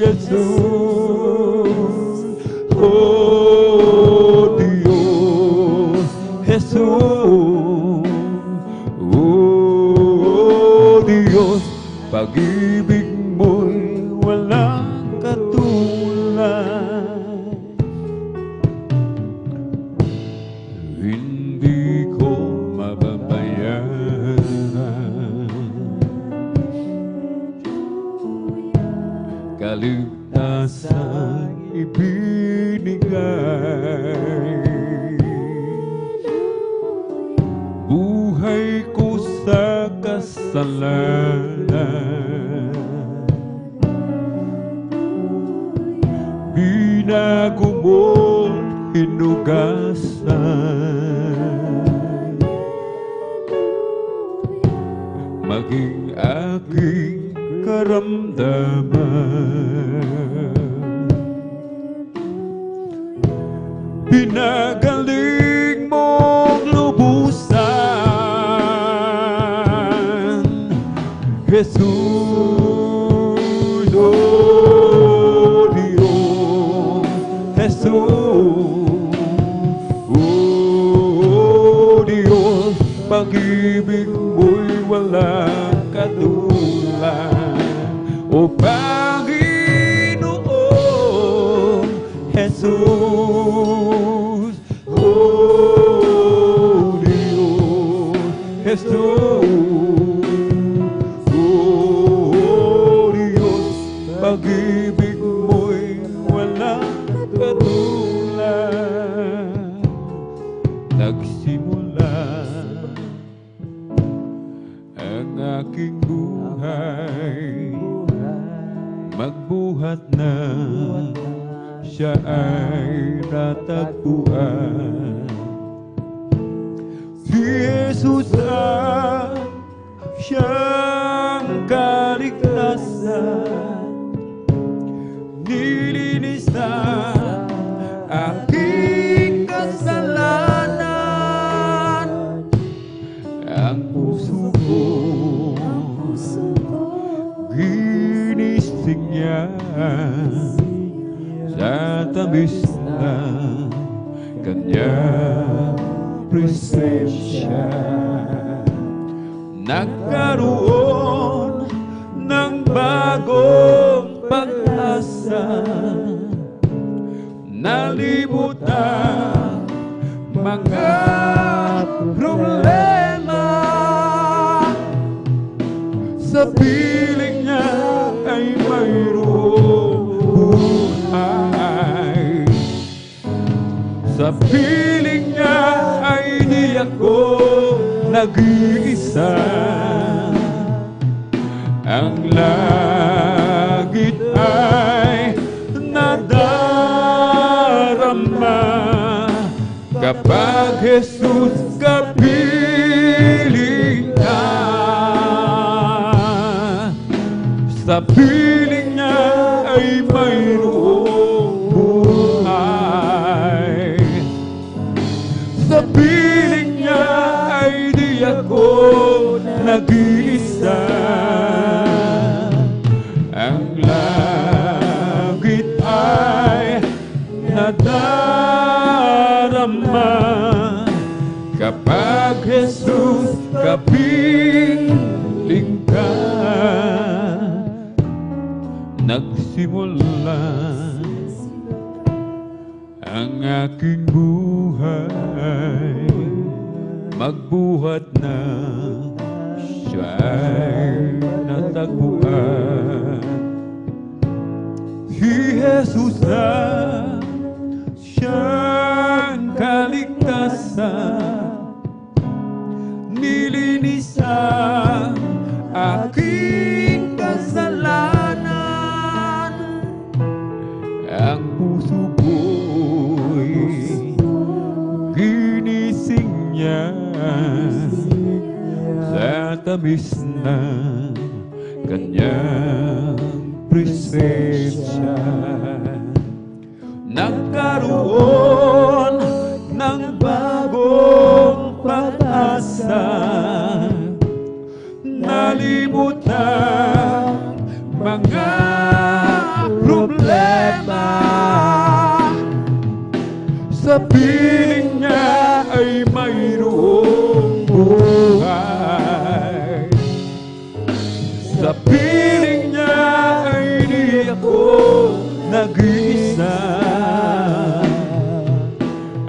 Jesus, oh Diyos, Jesus, oh Diyos, pag-ibig mo'y walang katulad. Hindi ko mababayaran kaligtasan ibinigay. Buhay ko sa kasalanan, binago mo, hinugasan, maging aking karamdaman. Pinagaling mong lubusan, Jesus, oh Diyos, Jesus, oh Diyos, pag-ibig mo'y walang katulad, o Panginoon, Jesus, oh Diyos, Jesus, oh Diyos, pag-ibig mo'y walang katulad. Nagsimula aking buhay, magbuhat na siya ay natagpuan. Si Jesus ang siyang kaligtasan, nilinis na aking kasalanan. Ang puso ko ginising niya sa tamis ng kanyang presensya. Nagkaroon ng bagong pag-asa, nalimutan mga problema. Sa piling niya ay mayroong buhay. Sa piling niya ay di ako nag-iisa. Ang langit ay nadarama kapag Jesus kapiling ka. Sa piling niya ay mayroong buhay. Sa piling niya ay di ako nag-iisa. Ang langit ay nadarama kapag Jesus kapiling ka. Nagsimula ang aking buhay, magbuhat na siya'y natagpuan. Si Jesus na siyang kaligtasan, nilinis ang aking kasalanan. Ang puso ko'y ginising niya sa tamis ng kanyang presensya. Nagkaroon ng bagong pag-asa, nalimutan mga problema. Sa piling niya ay mayroong buhay. Sa piling niya ay di ako nag-iisa.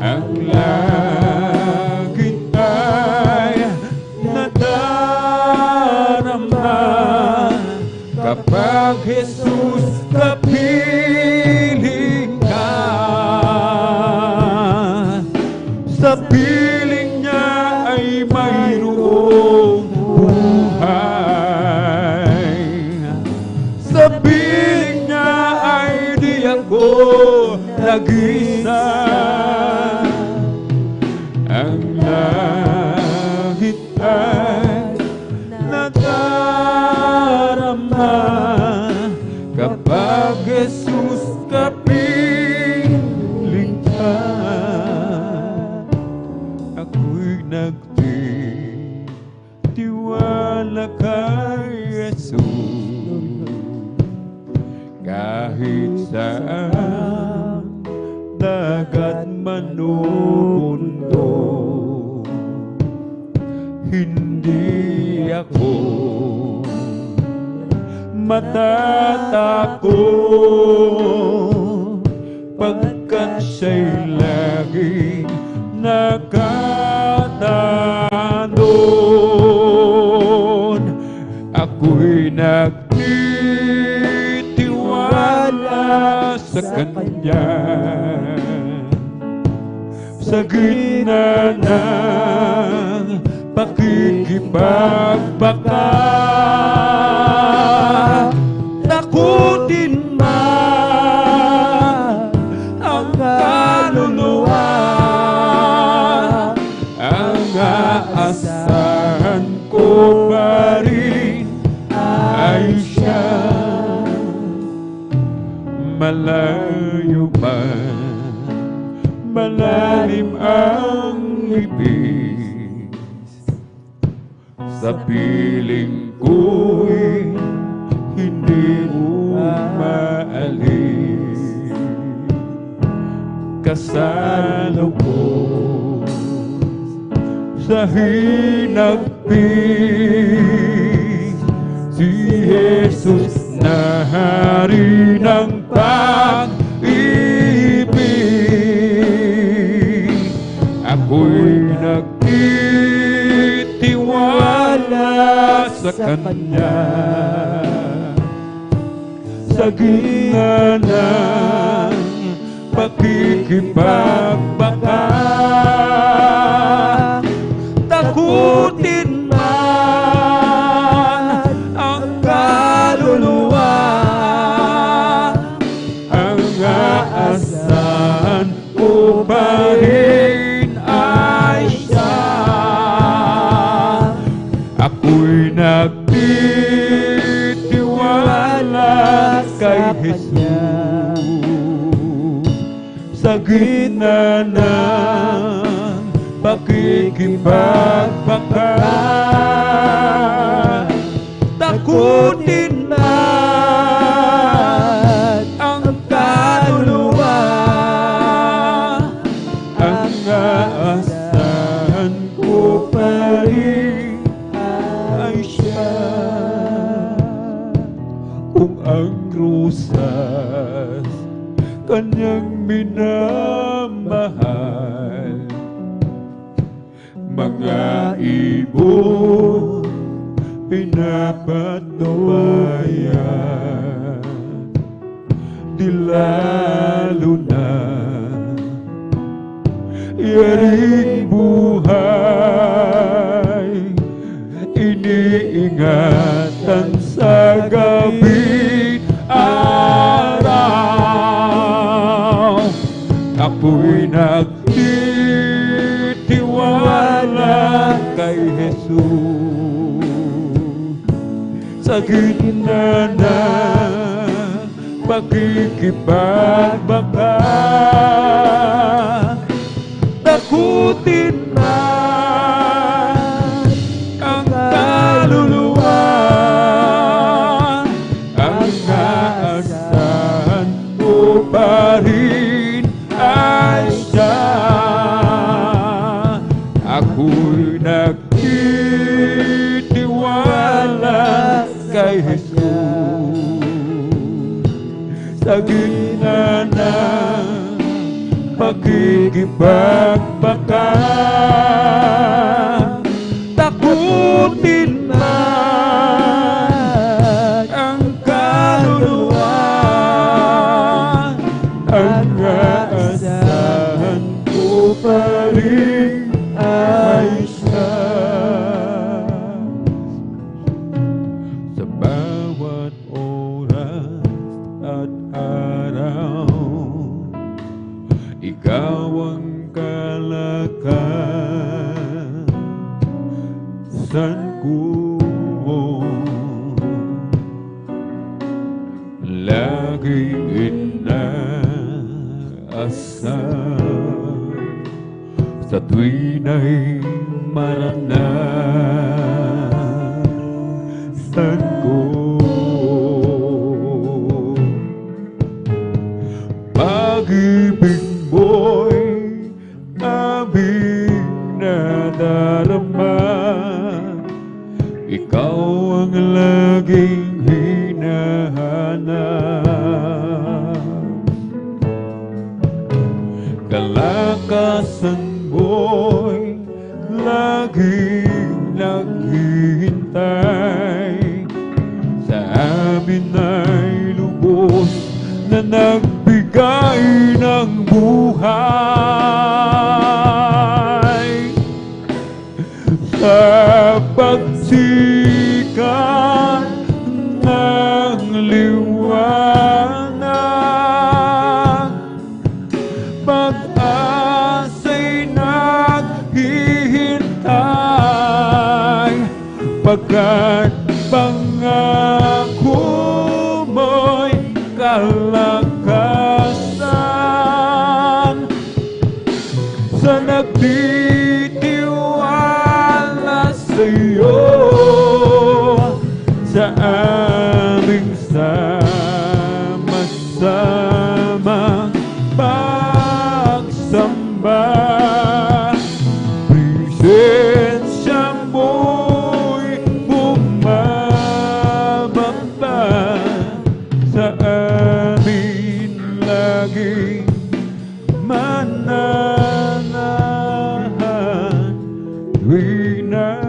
Ang langit ay nadarama kapag Jesus kapiling ka. Sa piling niya ay mayroong buhay. Sa piling niya ay di ako nag-iisa. Ang langit ay nadarama kapag Jesus kapiling ka. Ako'y nagtitiwala kay Jesus kahit saan dagat man o mundo. Hindi ako matatakot pagkat siya'y laging nakatanon. Ako'y nagtitiwala sa Kanya sa gitna ng pakikip pakikipagbaka. Takutin man ang kaluluwa, ang aasahan ko pa rin ay siya. Malayo man, malalim ang ibig, sa piling ko'y hindi mo maalis. Kasalo ko sa hinagpis, si Jesus na hari ng pag-ibig. Ako'y nagtitiwala sa Kanya, sa gitna ng pakikipagbaka. Takutin man ang kaluluwa, ang aasahan ko pa rin ay siya. Ako'y nagtitiwala kay Jesus, sa gitna ng pakikipagbaka. Takutin man ang kaluluwa, ang aasahan ko pa rin ay siya. Kung ang krusas Kanyang minamahal, mga ibon pinapatubayan, di lalo na yaring buhay, iniingatan sa gabi araw. Ako'y nagtitiwala kay Jesus, sa gitna ng pakikipagbaka. Takutin man ang kaluluwa, ang aasahan ko pa rin ay siya. Ako'y nagtitiwala kay Jesus, sa gitna ng pakikipagbaka. Takutin man ang kaluluwa, ang aasahan ko pa rin ay siya. Sa bawat oras at araw, ikaw ang kalakasan ko. Laging inaasam sa tuwin ay maranasan ko. Pag-ibig mo'y aming nadarama, ikaw ang laging hinahanap. Kalakasan mo'y laging naghihintay, sa amin ay lubos na nagbigay ng buhay. Sa Pagkat pangako mo'y kalakasan sa nagtitiwala sa'yo, sa aming sama-samang pagsamba. Presensya mo'y bumababa sa amin laging mananahan tuwing na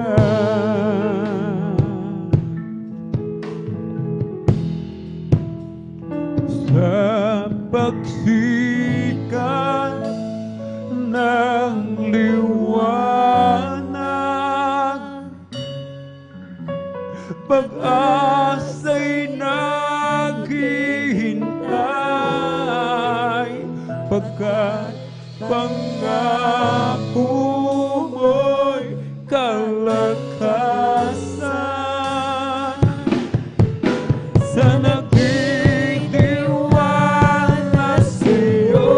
sa pagsikat ng liwanag, pag-asa'y naghihintay, pagkat pangako mo'y kalakasan sa nagtitiwala sa'yo,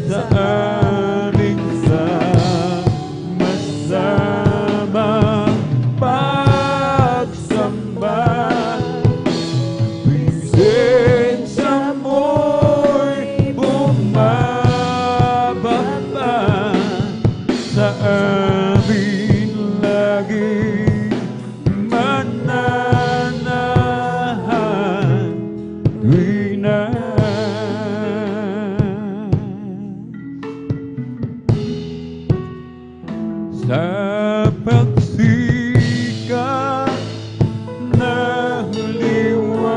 sa aming sama-samang pagsamba. Presensya mo'y bumababa sa amin laging mananahan tuwing na sa pagsikat ng liwanag,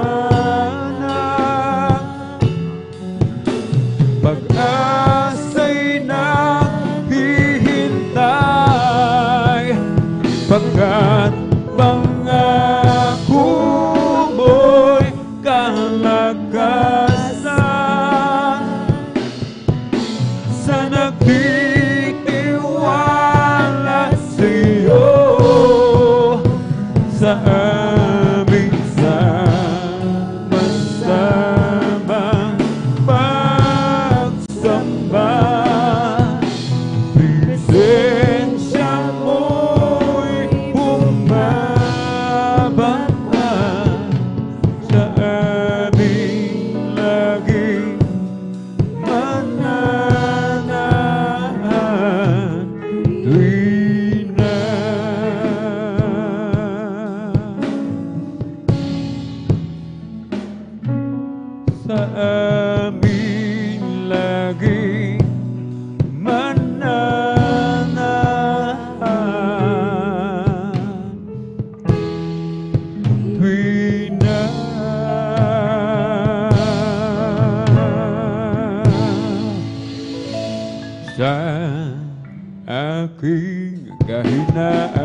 pag-asa'y naghihintay, pagkat pangako mo'y kalakasan sa nagtitiwala sa'yo, sa aming sama-samang pagsamba. Presensya mo'y bumababa sa aming laging mananahan tuwing na sa amin laging mananahan tuwing na sa aking kahinaan.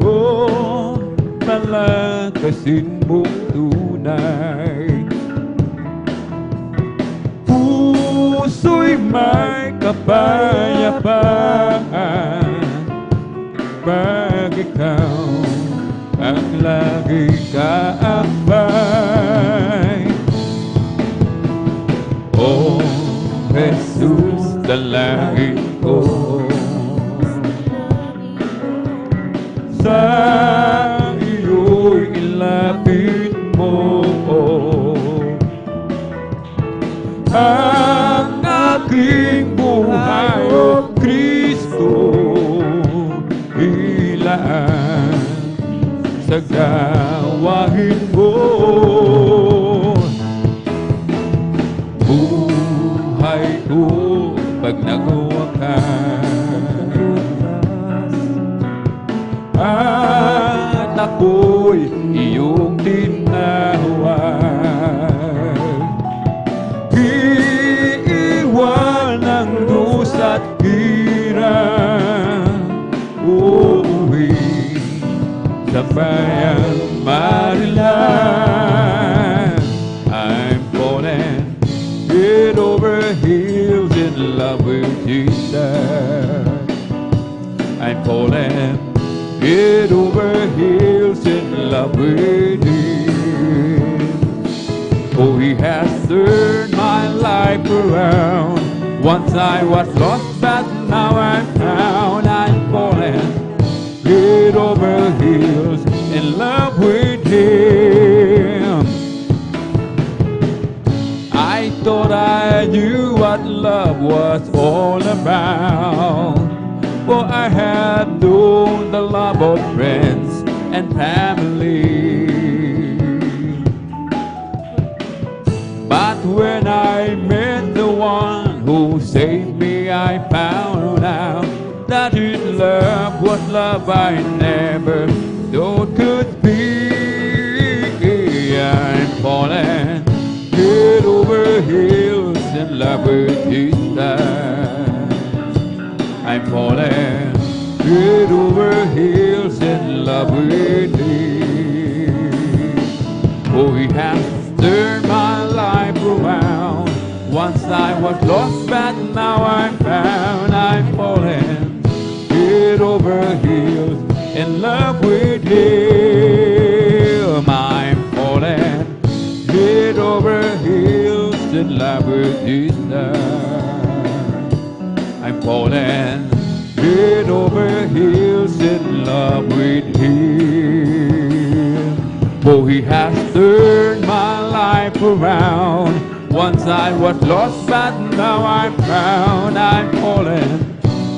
Oh, palakasin mong tunay, puso'y may kapayapaan pag ikaw ang lagi kaakbay. Oh, Jesus, dalangin ko sa iyo'y ilapit mo ang aking buhay, O Kristo, ilaan sa gawain mo. Buhay ko pag nagwakas, at ako'y iyong tinawag. Iiwan ang dusa't hirap, uuwi sa bayang Maryland. I'm falling head over heels in love with Jesus. I'm falling head over heels in love with Him. Oh, He has turned my life around. Once I was lost, but now I'm found. I'm falling head over heels in love with Him. I thought I knew what love was all about, for I had known the love of friends and family. But when I met the one who saved me, I found out that His love was love I never thought could be. I'm falling head over heels in love with His love. I'm falling head over heels in love with Him. Oh, He has turned my life around. Once I was lost, but now I'm found. I'm falling head over heels in love with Him. I'm falling head over heels in love with His love. I'm falling head over heels in love with Him. For He has turned my life around. Once I was lost, but now I'm found. I'm falling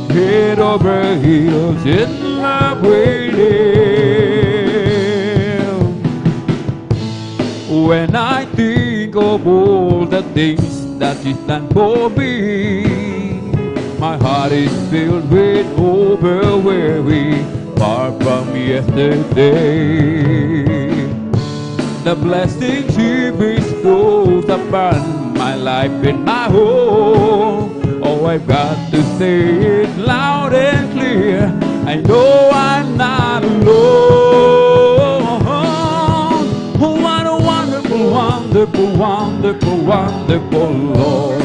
head over heels in love with Him. When I think of all the things that He's done for me, my heart is filled with overwhelming, far from yesterday. The blessings He bestows upon my life and my home. Oh, I've got to say it loud and clear. I know I'm not alone. Oh, what a wonderful, wonderful, wonderful, wonderful Lord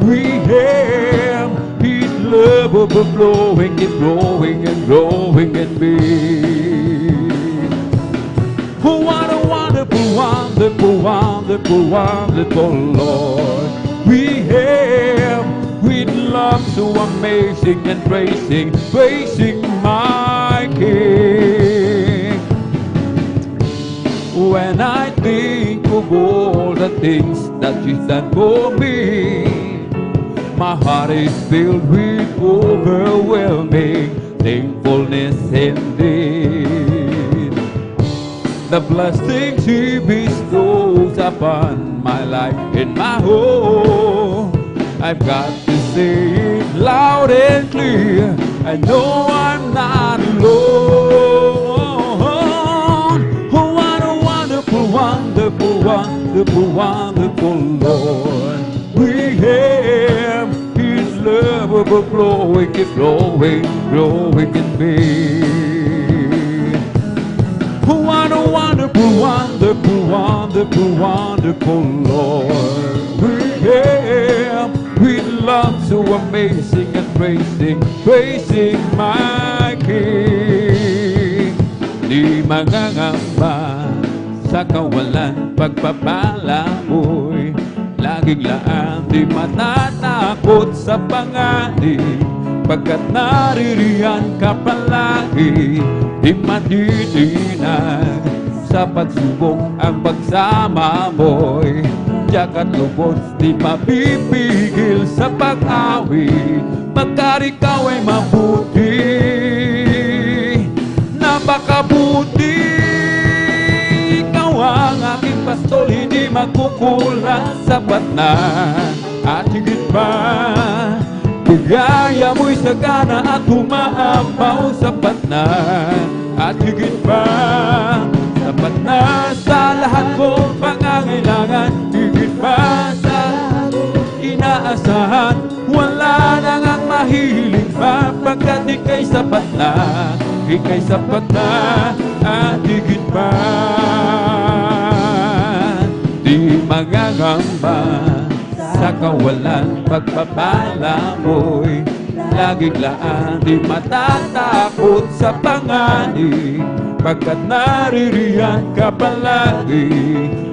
we have. His love overflowing and growing and growing in me. Oh, what a wonderful, wonderful, wonderful, wonderful Lord we have. With love so amazing and praising, praising my King. When I think of all the things that He's done for me, my heart is filled with overwhelming thankfulness indeed. The blessings He bestows upon my life and my home, I've got to say it loud and clear. I know I'm not alone. Oh, what a wonderful, wonderful, wonderful, wonderful Lord we have. His love overflowing, is flowing, growing in me. Oh, what a wonderful, wonderful, wonderful, wonderful Lord we have. With love so amazing and praising, praising my King. Di mangangamba sa kawalan pagpapala mo'y laging laan. Di matatakot sa panganib pagkat naririyan ka palagi. Di matitinag sa pagsubok ang pagsama mo'y tiyak at lubos, di mapipigil sa pag-awit. Pagkat ikaw ay mabuti, napakabuti. Ikaw ang aking pastol, hindi magkukulang. Sapat na at higit pa, bigaya mo'y sagana at humaapaw. Sapat na at higit pa, sapat na sa lahat kong pangangailangan. Higit pa sa inaasahan, wala nang ang mahiling pa. Pagkat ika'y sapat na, ika'y sapat na at higit pa. Di magangamba sa kawalan pagpapala mo'y lagiglaan, di matatakot sa panganib, pagkat naririyan ka palagi,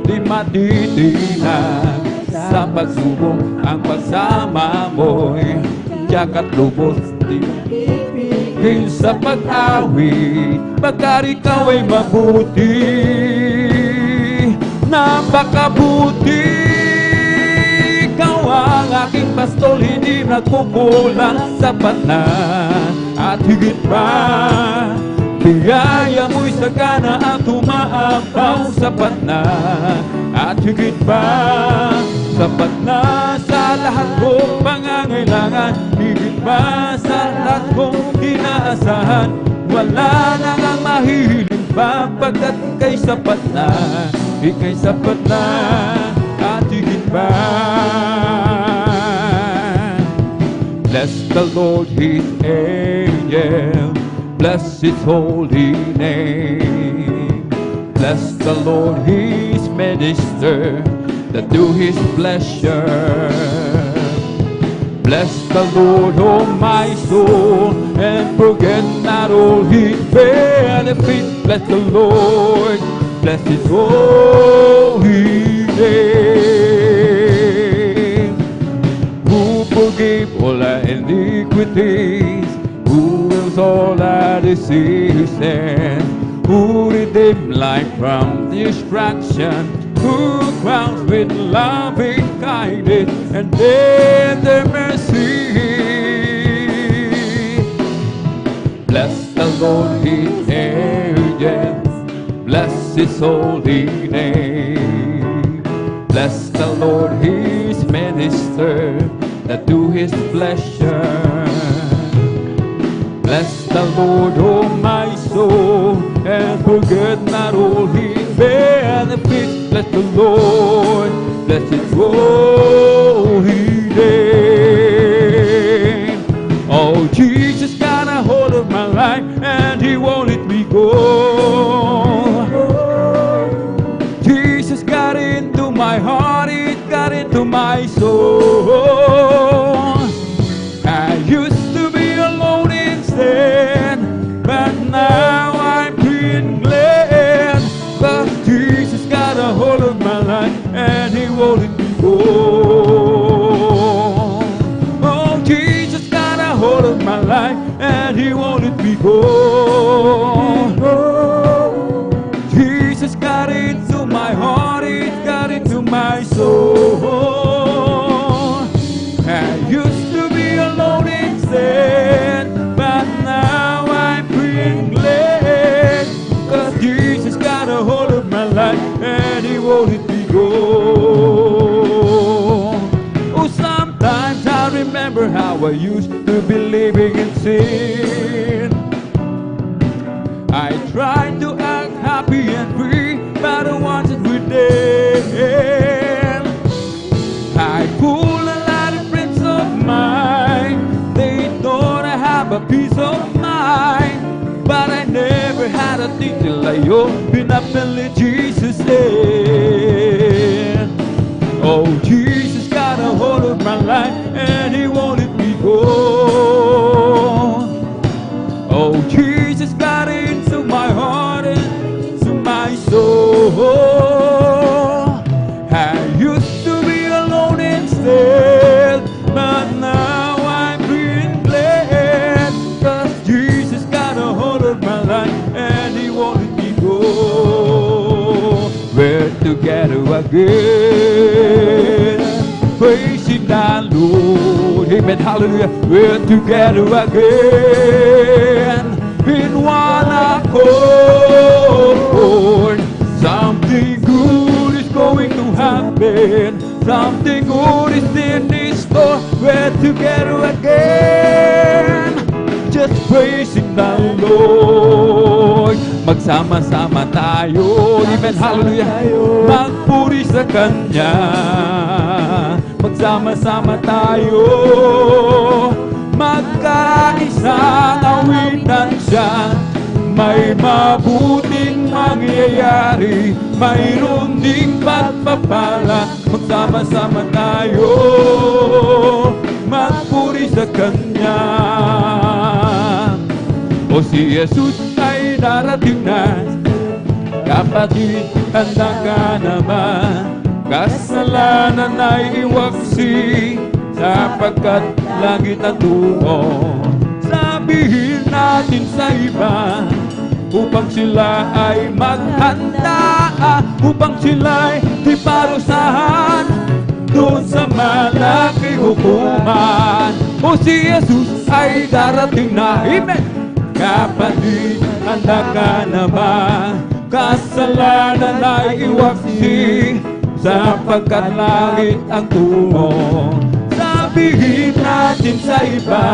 di matitinag sa pagsubok ang pagsama mo'y tiyak at lubos, di mapipigil sa pag-awit, pagkat ikaw ay mabuti, napakabuti. Ikaw ang aking pastol, hindi nagkukulang, sapat na at higit pa. Biyaya mo'y sagana at umaapaw, sapat na at higit pa. Sapat na sa lahat kong pangangailangan, higit pa sa lahat kong inaasahan. Wala na ngang mahihiling pa, pagkat ika'y sapat na, ika'y sapat na at higit pa. Bless the Lord, His angel, bless His holy name. Bless the Lord, His minister, that do His pleasure. Bless the Lord, oh my soul, and forget not all His benefits. Bless the Lord, bless His holy name. Who forgave all our iniquities, who wills all our diseases, who redeemed life from destruction, who crowns with loving kindness and tender mercy. Bless the Lord, His angels, bless His holy name. Bless the Lord, His minister, that do His pleasure. Bless the Lord, oh my soul, and forget not all His benefits. Bless the Lord, bless His holy name. Oh, Jesus got a hold of my life, and He won't let me go. Jesus got into my heart, He got into my soul. I used to be alone instead, but now I'm free and glad. But Jesus got a hold of my life, and He won't let me go. Oh, Jesus got a hold of my life, and He won't let me go. Jesus got into my heart, He got into my soul. I used to be alone instead, but now I'm free and glad. 'Cause Jesus got a hold of my life, and He won't let me go. Oh, sometimes I remember how I used to be living in sin. I tried to act happy and free, but I wasn't within. I fooled a lot of friends of mine. They thought I have a peace of mind, but I never had a thing till I opened up and let Jesus in. Oh, Jesus got a hold of my life, and He won't let me go. Oh, Jesus got into my heart and to my soul. I used to be alone instead, but now I'm free and glad. 'Cause Jesus got a hold of my life, and He won't let me go. We're together again, praising the Lord. Amen, hallelujah. We're together again in one accord. Something good is going to happen. Something good is in this store. We're together again, just praising the Lord. Magsama-sama tayo, amen, hallelujah. Magpuri sa Kanya. Magsama-sama tayo, magkaisang awitan siya. May mabuting mangyayari, mayroon ding pagpapala. Magsama-sama tayo, magpuri sa Kanya. O si Jesus ay darating na, kapatid, handa ka naman. Kasalanan ay iwaksi, sapagkat langit ang tungo. Sabihin natin sa iba, upang sila ay maghanda, upang sila ay di parusahan doon sa malaking hukuman. O si Jesus ay darating na, amen. Kapatid, handa ka na ba? Kasalanan ay iwaksi, sapagkat langit ang tungo. Sabihin natin sa iba,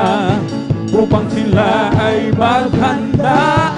upang sila ay maghanda,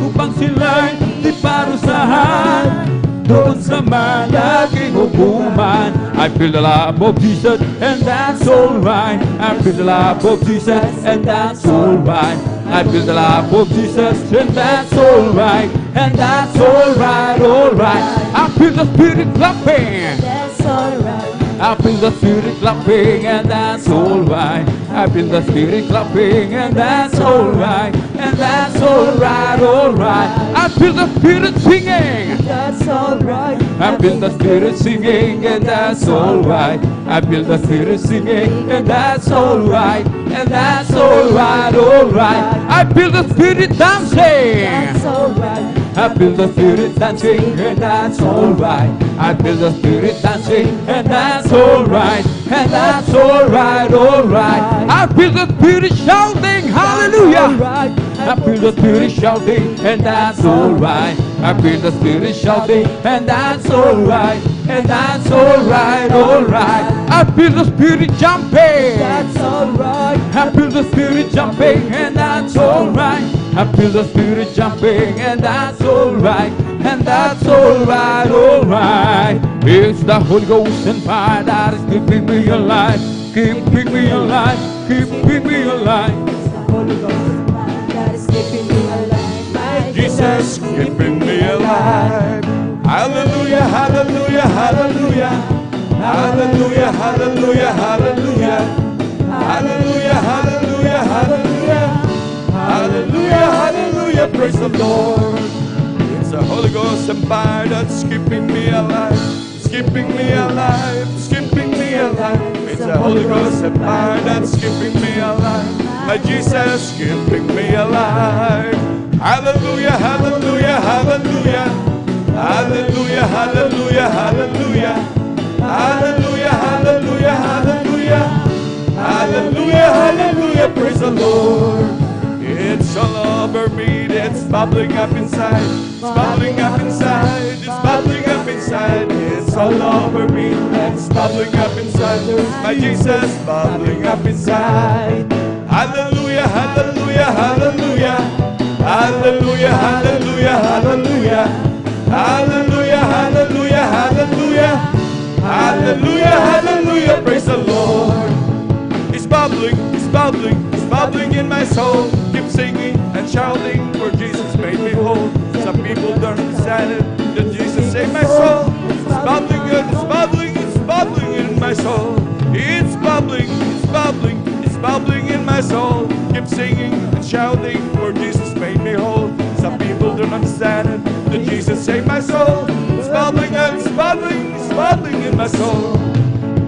upang sila ay di parusahan doon sa malaking hukuman. I feel the love of Jesus and that's alright. I feel the love of Jesus and that's alright. I feel the love of Jesus and that's alright. And that's alright, alright. I feel the Spirit clapping. That's alright. I feel the Spirit clapping and that's alright. I feel the Spirit clapping and that's alright. And that's alright, alright. I feel the Spirit singing. That's alright. I feel the Spirit singing and that's alright. I feel the Spirit singing and that's alright. And that's alright, alright. I feel the Spirit dancing. That's alright. I feel the Spirit dancing and that's alright. I feel the Spirit dancing and that's alright. And that's alright, alright. I feel the Spirit shouting, hallelujah. I feel the Spirit shouting and that's alright. I feel the Spirit shouting and that's alright. And that's alright, alright. I feel the Spirit jumping. That's alright. I feel the Spirit jumping and that's alright. I feel the Spirit jumping and that's alright. And that's alright, alright. It's the Holy Ghost and fire that is keeping me alive. Keeping me alive. Keeping me alive. It's the Holy Ghost that is keeping me alive. My Jesus keeping me alive. Hallelujah, hallelujah, hallelujah. Hallelujah, hallelujah, hallelujah. Hallelujah, hallelujah, hallelujah. Hallelujah, hallelujah, praise the Lord. It's the Holy Ghost and fire that's keeping me alive. It's keeping me alive. It's keeping me alive. It's the Holy Ghost and fire that's keeping me alive. My Jesus keeping me alive. Hallelujah, hallelujah, hallelujah. Hallelujah, hallelujah, hallelujah. Hallelujah, hallelujah, hallelujah. Hallelujah, hallelujah, praise the Lord. It's all over me, it's bubbling up inside. It's bubbling up inside, it's bubbling up inside. It's all over me, it's bubbling up inside. My Jesus bubbling up inside. Hallelujah, hallelujah, hallelujah. Hallelujah, hallelujah, hallelujah. Hallelujah, hallelujah, hallelujah. Hallelujah, hallelujah, praise the Lord. It's bubbling, it's bubbling, it's bubbling in my soul. Keep singing and shouting for Jesus made me whole. Some people don't understand it, that Jesus saved my soul. It's bubbling, it's bubbling, it's bubbling in my soul. It's bubbling, it's bubbling, it's bubbling in my soul. Keep singing and shouting for Jesus made me whole. Some people don't understand it, that Jesus saved my soul. It's bubbling and it's bubbling, it's bubbling in my soul.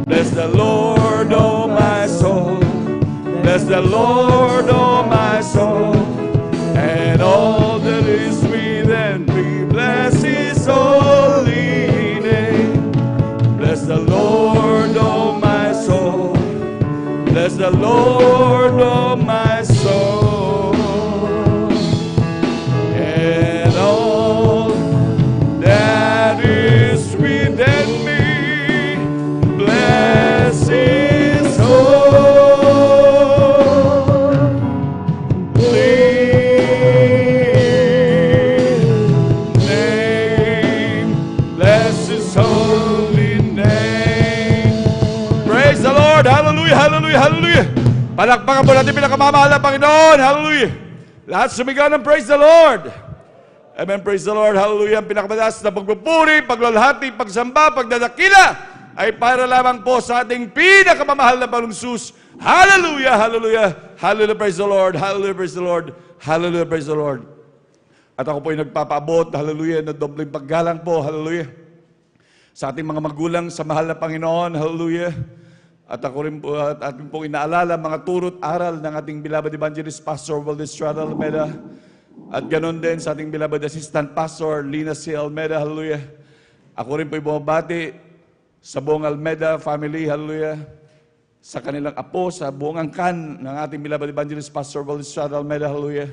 Bless the Lord, oh my soul. Bless the Lord, oh my soul. And all that is within me, bless His holy name. Bless the Lord, oh my soul. Bless the Lord, oh my soul. And all that is within me, bless His holy name. Bless His holy name. Praise the Lord. Hallelujah, hallelujah, hallelujah. Palakpakan po natin pinakamamahal na Panginoon. Hallelujah. Lahat sumigaw ng praise the Lord. Amen, praise the Lord. Hallelujah. Ang pinakamataas na pagpupuri, paglalahati, pagsamba, pagdadakila. ay para lamang po sa ating pinakamamahal na Panginoong Jesus. Hallelujah, hallelujah, hallelujah, praise the Lord, hallelujah, praise the Lord, hallelujah, praise the Lord. At ako po ay nagpapaabot, hallelujah, na dobleng paggalang po, hallelujah, sa ating mga magulang sa mahal na Panginoon, hallelujah. At ako rin po, at ating pong inaalala mga turo't aral ng ating beloved evangelist Pastor Valdez Estrada Almeida. At ganoon din sa ating beloved assistant pastor Lina C. Almeida, hallelujah. Ako rin po bumabati sa buong Almeida family, hallelujah. Sa kanilang apo, sa buong angkan ng ating beloved evangelist Pastor Valdez Estrada Almeida, hallelujah.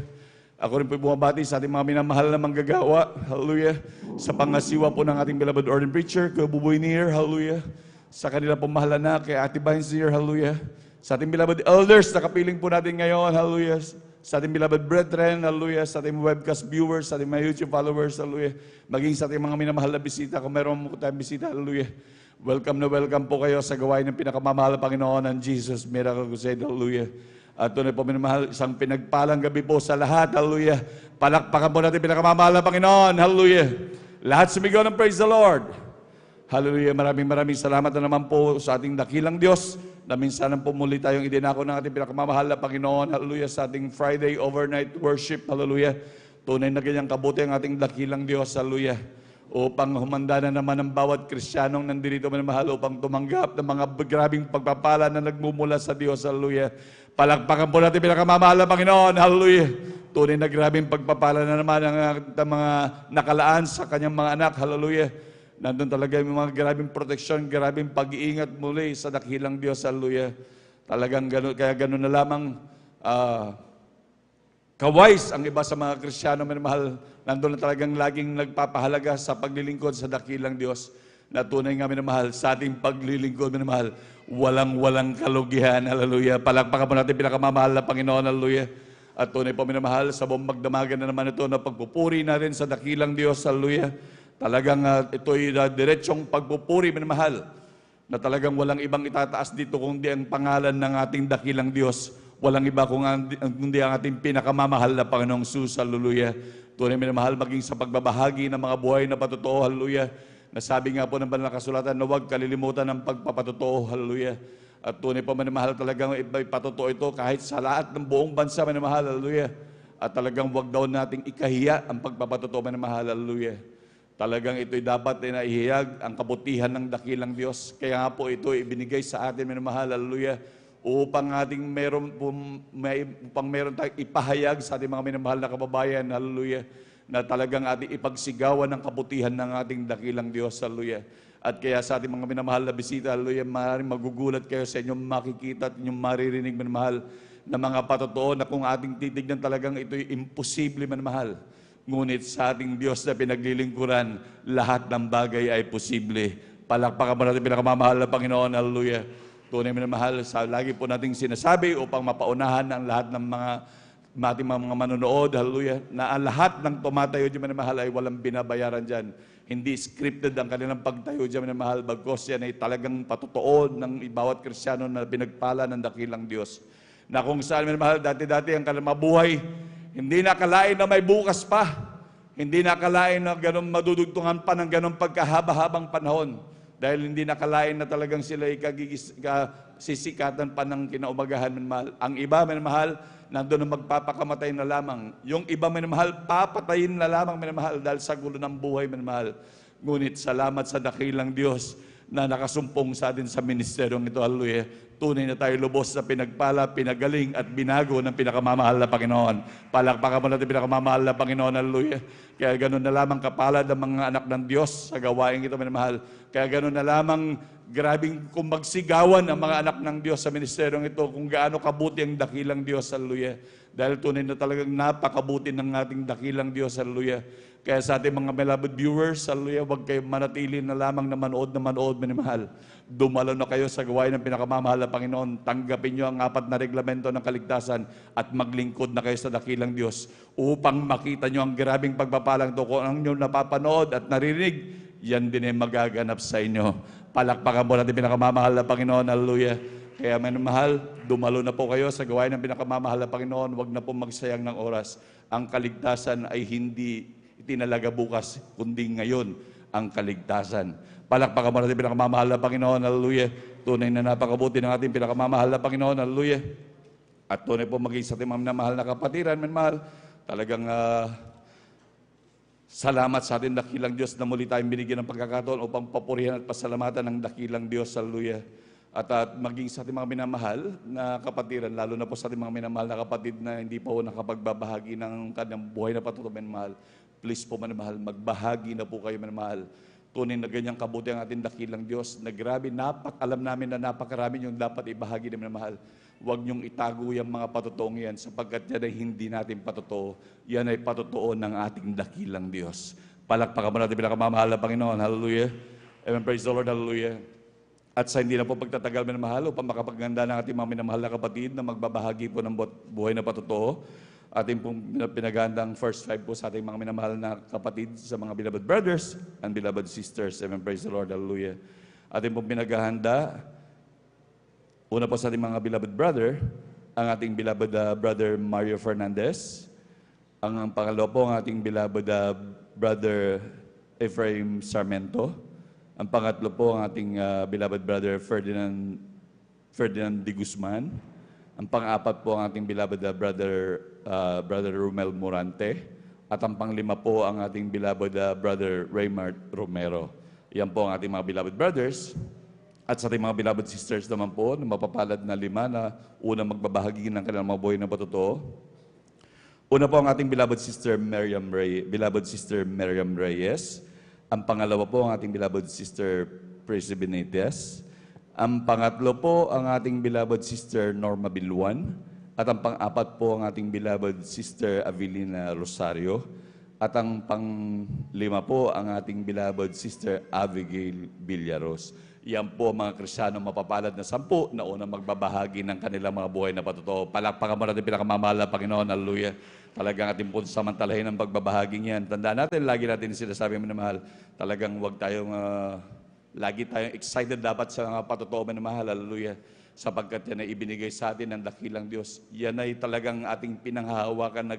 Ako rin po bumabati sa ating mga minamahal na manggagawa, hallelujah. Sa pangasiwa po ng ating beloved ordained preacher, Kuya Buboy Nier, hallelujah. Sa kanila pong mahal na kay Ate Vines Nier, hallelujah. Sa ating beloved elders na kapiling po natin ngayon, hallelujah. Sa ating beloved brethren, hallelujah. Sa ating webcast viewers, sa ating mga YouTube followers, hallelujah. Maging sa ating mga minamahal na bisita, kung meron mo tayong bisita, hallelujah. Welcome na welcome po kayo sa gawain ng pinakamamahal na Panginoon ng Jesus Miracle Crusade, hallelujah. At tunay po minamahal, isang pinagpalang gabi po sa lahat, hallelujah. Palakpakan po natin pinakamamahal na Panginoon, hallelujah. Lahat sumigaw ng praise the Lord. Hallelujah, maraming salamat na naman po sa ating dakilang Diyos na minsan po muli tayong idinako ng ating pinakamamahal na Panginoon. Hallelujah, sa ating Friday overnight worship. Hallelujah, tunay na ganyang kabuti ang ating dakilang Diyos. Hallelujah, upang humanda na naman ang bawat Kristiyanong nandito minamahal upang tumanggap ng mga grabing pagpapala na nagmumula sa Diyos. Hallelujah, palakpakan po natin pinakamamahal na Panginoon. Hallelujah, tunay na grabing pagpapala na naman ang mga nakalaan sa kanyang mga anak. Hallelujah, nandun talaga yung mga grabing proteksyon, grabing pag-iingat muli sa dakilang Diyos. Hallelujah. Talagang ganun, kaya ganun na lamang kawais ang iba sa mga Kristiyano minamahal. Nandun na talagang laging nagpapahalaga sa paglilingkod sa dakilang Diyos na tunay nga minamahal. Sa ating paglilingkod minamahal, walang kalugihan. Hallelujah. Palakpakan po natin pinakamamahal na Panginoon. Hallelujah. At tunay po minamahal, sa buong magdamagan na naman ito na pagpupuri na rin sa dakilang Diyos. Hallelujah. Talagang ito'y diretsong pagpupuri, minamahal, na talagang walang ibang itataas dito kundi ang pangalan ng ating dakilang Diyos. Walang iba kundi ang ating pinakamamahal na Panginoong Jesus, hallelujah. Tunay minamahal, maging sa pagbabahagi ng mga buhay na patotoo, hallelujah. Nasabi nga po ng banal na kasulatan na huwag kalilimutan ng pagpapatotoo, hallelujah. At tunay po minamahal, talagang ipatotoo ito kahit sa lahat ng buong bansa, minamahal, hallelujah. At talagang huwag daw nating ikahiya ang pagpapatotoo, minamahal, hallelujah. Talagang ito'y dapat na ihiyag ang kabutihan ng dakilang Diyos. Kaya nga po ito ibinigay sa atin, minamahal, hallelujah, upang meron tayong ipahayag sa ating mga minamahal na kababayan, hallelujah, na talagang ating ipagsigawan ng kabutihan ng ating dakilang Diyos, hallelujah. At kaya sa ating mga minamahal na bisita, hallelujah, maaaring magugulat kayo sa inyong makikita at inyong maririnig, minamahal, na mga patotoo na kung ating titignan talagang ito'y imposible, minamahal. Ngunit sa ating Diyos na pinaglilingkuran, lahat ng bagay ay posible. Palakpakan mo natin pinakamamahal na Panginoon, hallelujah. Tunay minamahal, lagi po nating sinasabi upang mapaunahan ang lahat ng ating mga manonood, hallelujah, na ang lahat ng tumatayo dyan minamahal ay walang binabayaran dyan. Hindi scripted ang kanilang pagtayo dyan minamahal, bagkos yan ay talagang patotoo ng bawat Kristiyano na pinagpala ng dakilang Diyos. Na kung saan minamahal, dati-dati ang kanilang mabuhay, hindi nakalain na may bukas pa. Hindi nakalain na ganun madudugtungan pa ng ganun pagkahaba-habang panahon. Dahil hindi nakalain na talagang sila sisikatan pa ng kinaumagahan, minamahal. Ang iba, minamahal, nandun na magpapakamatay na lamang. Yung iba, minamahal, papatayin na lamang, minamahal, dahil sa gulo ng buhay, minamahal. Ngunit salamat sa dakilang Diyos na nakasumpong sa atin sa ministeryong ito, hallelujah. Tunay na tayo lubos sa pinagpala, pinagaling at binago ng pinakamamahal na Panginoon. Palakpakan mo natin pinakamamahal na Panginoon, hallelujah. Kaya ganun na lamang kapalad ang mga anak ng Diyos sa gawain ito, minamahal. Kaya ganun na lamang grabing kung magsigawan ang mga anak ng Diyos sa ministeryong ito, kung gaano kabuti ang dakilang Diyos, hallelujah. Dahil tunay na talagang napakabuti ng ating dakilang Diyos, hallelujah. Kaya sa ating mga beloved viewers, hallelujah, huwag kayo manatili na lamang na manood, minamahal. Dumalo na kayo sa gawain ng pinakamamahal na Panginoon. Tanggapin nyo ang 4 na reglamento ng kaligtasan at maglingkod na kayo sa dakilang Diyos upang makita nyo ang grabing pagpapalang ito. Kung ang nyo napapanood at naririnig, yan din ay magaganap sa inyo. Palakpakan mo natin pinakamamahal na Panginoon, hallelujah. Kaya minamahal, dumalo na po kayo sa gawain ng pinakamamahal na Panginoon. Huwag na po magsayang ng oras. Ang kaligtasan ay hindi itinalaga bukas, kundi ngayon. ang kaligtasan. Palakpakan mo natin pinakamamahal na Panginoon, hallelujah. Tunay na napakabuti ng ating pinakamamahal na Panginoon, hallelujah. At tunay po maging sa ating mga minamahal na kapatiran, minamahal, talagang salamat sa ating dakilang Diyos na muli tayong binigyan ng pagkakataon upang papurihan at pasalamatan ng dakilang Diyos, hallelujah. At maging sa ating mga minamahal na kapatiran, lalo na po sa ating mga minamahal na kapatid na hindi po nakapagbabahagi ng kanyang buhay na patutuo, minamahal. Please po, minamahal, magbahagi na po kayo, minamahal. Tunay na ganyang kabuti ang ating dakilang Diyos na grabe, alam namin na napakarami yung dapat ibahagi na minamahal. Huwag niyong itago yung mga patutuong yan sapagkat yan ay hindi natin patutuo. Yan ay patutuo ng ating dakilang Diyos. Palakpakan mo natin pinakamamahal na Panginoon. Hallelujah. Amen. Praise the Lord. Hallelujah. At sa hindi na po pagtatagal minamahal upang makapaganda ng ating mga minamahal na kapatid na magbabahagi po ng buhay na patutuo. Ating pong pinagandang first 5 po sa ating mga minamahal na kapatid sa mga beloved brothers and beloved sisters. Amen. Praise the Lord. Hallelujah. Ating pong pinaghahanda. Una po sa ating mga beloved brother, ang ating beloved brother Mario Fernandez. Ang pangalawa po ang ating beloved brother Ephraim Sarmento. Ang pangatlo po ang ating beloved brother Ferdinand de Guzman. Ang pang-apat po ang ating beloved brother Romel Morante. At ang panglima po ang ating beloved brother Raymart Romero. Yan po ang ating mga beloved brothers. At sa ating mga beloved sisters naman po, na mapapalad na 5 na unang magbabahagi ng kanilang mga buhay na patutuo. Una po ang ating beloved sister Miriam Reyes. Ang pangalawa po ang ating beloved sister Presi Benitez. Ang pangatlo po ang ating beloved sister Norma Bilwan. At ang pang-apat po ang ating beloved sister Avelina Rosario. At ang pang-5 po ang ating beloved sister Abigail Villaros. Yan po mga Kristiyano mapapalad na 10 na unang magbabahagi ng kanilang mga buhay na patutuo. Palakpakan mo natin pinakamamahal na Panginoon. Hallelujah. Talagang ating po samantalahin ang pagbabahagi niyan. Tandaan natin, lagi natin sinasabi mo na mahal, talagang huwag tayong, lagi tayong excited dapat sa mga patutuo mo na mahal. Hallelujah. Sapagkat yan ay ibinigay sa atin ng dakilang Diyos. Yan ay talagang ating pinanghahawakan na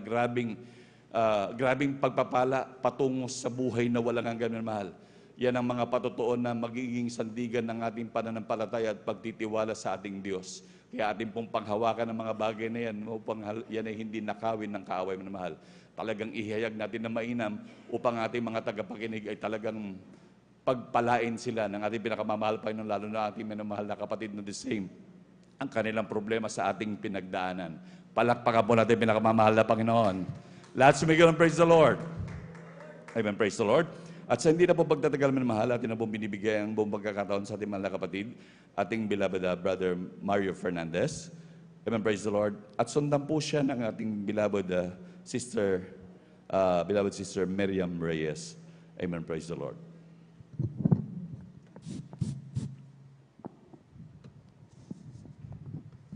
grabing pagpapala patungo sa buhay na walang hanggan na mahal. Yan ang mga patutuo na magiging sandigan ng ating pananampalataya at pagtitiwala sa ating Diyos. Kaya ating pong panghawakan ng mga bagay na yan upang yan ay hindi nakawin ng kaaway mo na mahal. Talagang ihayag natin na mainam upang ating mga tagapakinig ay talagang pagpalain sila ng ating pinakamamahal Panginoon, lalo na ating minamahal na kapatid na the same ang kanilang problema sa ating pinagdaanan. Palakpakan po natin pinakamamahal na Panginoon. Let's make and praise the Lord. Amen. Praise the Lord. At sa hindi na po pagtatagal minamahal, atin na po binibigay ang buong pagkakataon sa ating mga kapatid, ating beloved brother Mario Fernandez. Amen, praise the Lord. At sundan po siya ng ating beloved sister Miriam Reyes. Amen, praise the Lord.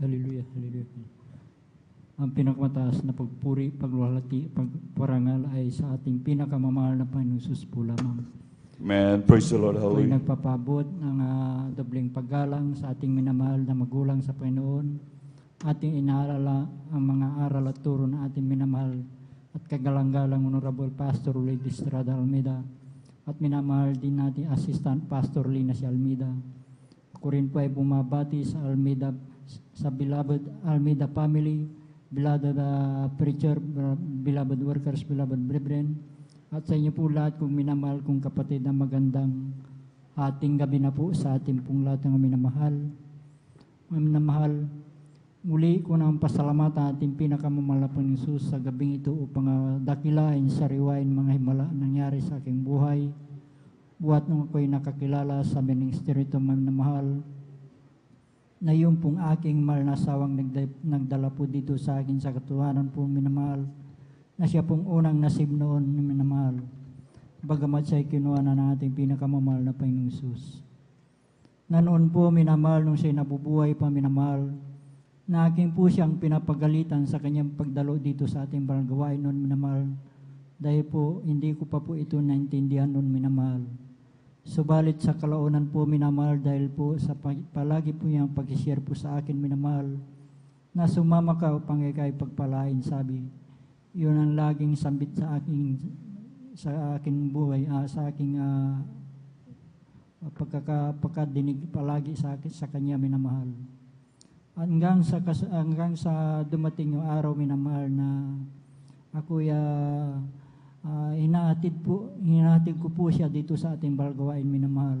Hallelujah, hallelujah. Ang pinakamataas na pagpuri, pagluwalhati, pagparangal ay sa ating pinakamamahal na Panginoon Jesus po lamang. Amen. Praise the Lord. Ako'y Hallelujah. nagpapabot ng dobleng paggalang sa ating minamahal na magulang sa Panginoon. Ating inaalala ang mga aral at turo na ating minamahal at kagalang-galang Honorable Pastor Lady Estrada Almeida at minamahal din natin Assistant Pastor Lina si Almeida. Ako rin po ay bumabati sa Almeida, sa beloved Almeida family, beloved preacher, beloved workers, beloved brethren, at sa inyo po lahat kong minamahal kong kapatid na magandang ating gabi na po sa ating pong lahat ng minamahal. Minamahal, muli ko na ang pasalamatan ating pinakamamahal na Panginoon Jesus sa gabing ito upang dakilain, sariwain mga himala nangyari sa aking buhay. Buhat nung ako'y nakakilala sa ministeryo ito minamahal, na yung pong aking mahal na asawang nagdala po dito sa akin sa katuhanan po minamahal, na siya pong unang nasib noon minamahal, bagamat siya'y kinuha na ng ating pinakamamahal na Panginoong Jesus. Na noon po minamahal, nung siya'y nabubuhay pa minamahal, na aking po siyang pinapagalitan sa kanyang pagdalo dito sa ating baranggawain noon minamahal, dahil po hindi ko pa po ito naintindihan noon minamahal. Subalit sa kalaunan po minamahal, dahil po sa palagi po yung pag-share po sa akin minamahal, na sumama ka upang ikay pagpalain, sabi. Yun ang laging sambit sa aking buhay, sa aking pagkadinig palagi sa kanya minamahal. Hanggang sa dumating yung araw minamahal na ako hinahatid ko po siya dito sa ating balgawain minamahal,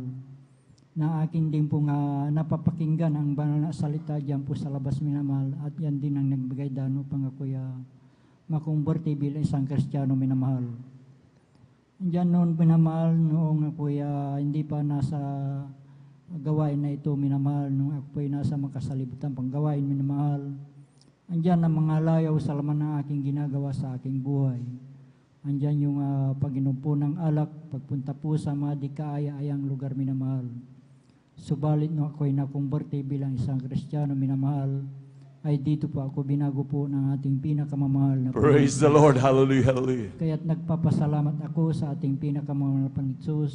na akin din po napapakinggan ang banal na salita diyan po sa labas minamahal, at yan din ang nagbigay daan upang ako makumberte bilang isang Kristiyano minamahal. Diyan noon minamahal, noong ako hindi pa nasa gawain na ito minamahal, nung ako po'y nasa makasalibutan pang gawain minamahal, andyan ang mga layaw sa laman ng aking ginagawa sa aking buhay. Andyan yung pag-inom po ng alak, pagpunta po sa mga di kaaya-ayang lugar minamahal. Subalit nung ako'y nakumberte bilang isang Kristiyano minamahal, ay dito po ako binago po ng ating pinakamamahal na Praise the Lord. Hallelujah, hallelujah. Kaya't nagpapasalamat ako sa ating pinakamamahal na Panginoon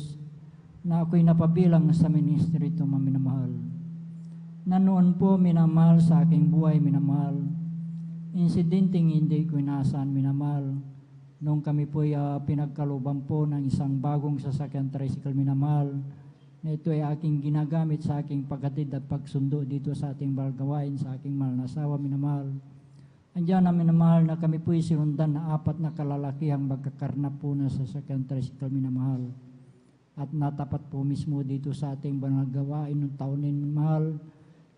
na ako'y napabilang sa ministry ito minamahal. Na noon po minamahal sa aking buhay minamahal, insidenteng hindi ko inaasahan minamahal, nung kami po pinagkaluban po ng isang bagong sasakyan tricycle minamahal, na ito ay aking ginagamit sa aking paghatid at pagsundo dito sa ating balgawain sa aking mahal na asawa minamahal. Andiyan na minamahal na kami po sinundan na 4 na kalalakihang magkakarnap po na sasakyan tricycle minamahal. At natapat po mismo dito sa ating banal gawain ng taon minamahal,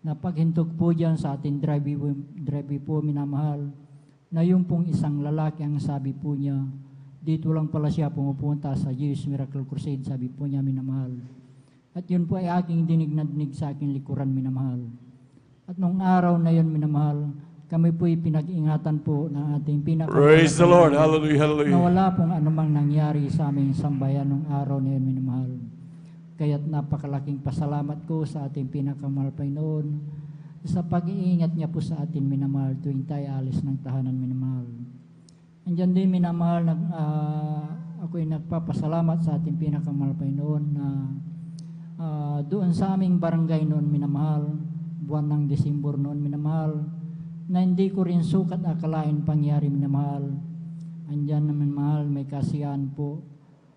na paghintog po dyan sa ating driveway po minamahal, na yung pong isang lalaki ang sabi po niya, dito lang pala siya pumupunta sa Jesus Miracle Crusade, sabi po niya minamahal. At yun po ay aking dinig na dinig sa aking likuran minamahal. At nung araw na yun minamahal, kami po'y pinag-ingatan po ng ating Praise the Lord. Hallelujah, na hallelujah. wala pong anumang nangyari sa aming sambayan nung araw na yun minamahal. Kaya't napakalaking pasalamat ko sa ating pinakamahal Panginoon sa pag-iingat niya po sa atin minamahal tuwing tayo alis ng tahanan minamahal. Andiyan din minamahal, ako'y nagpapasalamat sa ating pinakamahal Panginoon na doon sa aming barangay noon minamahal, buwan ng Disyembre noon minamahal, na hindi ko rin sukat akalain pangyari minamahal. Andyan na minamahal, may kasiyahan po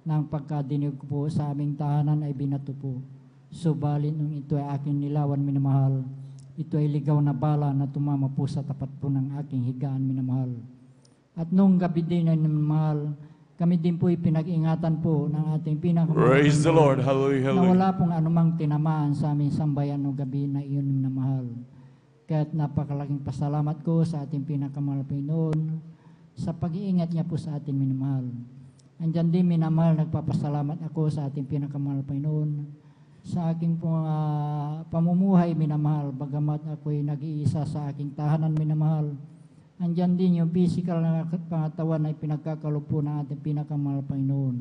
ng pagkadinig ko po sa aming tahanan ay binato po. Subalit nung ito ay aking nilawan minamahal, ito ay ligaw na bala na tumama po sa tapat po ng aking higaan minamahal. At nung gabi din ay minamahal, kami din po pinag-ingatan po ng ating pinakamahal. Praise the Lord. Hallelujah, Na hallelujah. wala pong anumang tinamaan sa aming sambayan no gabi na iyon minamahal. Kaya't napakalaking pasalamat ko sa ating pinakamahal Panginoon sa pag-iingat niya po sa ating minamahal. Andyan din minamahal, nagpapasalamat ako sa ating pinakamahal Panginoon sa aking pamumuhay minamahal, bagamat ako'y nag-iisa sa aking tahanan minamahal. Andyan din yung physical na pangatawan na pinagkakalob po ng ating pinakamahal Panginoon.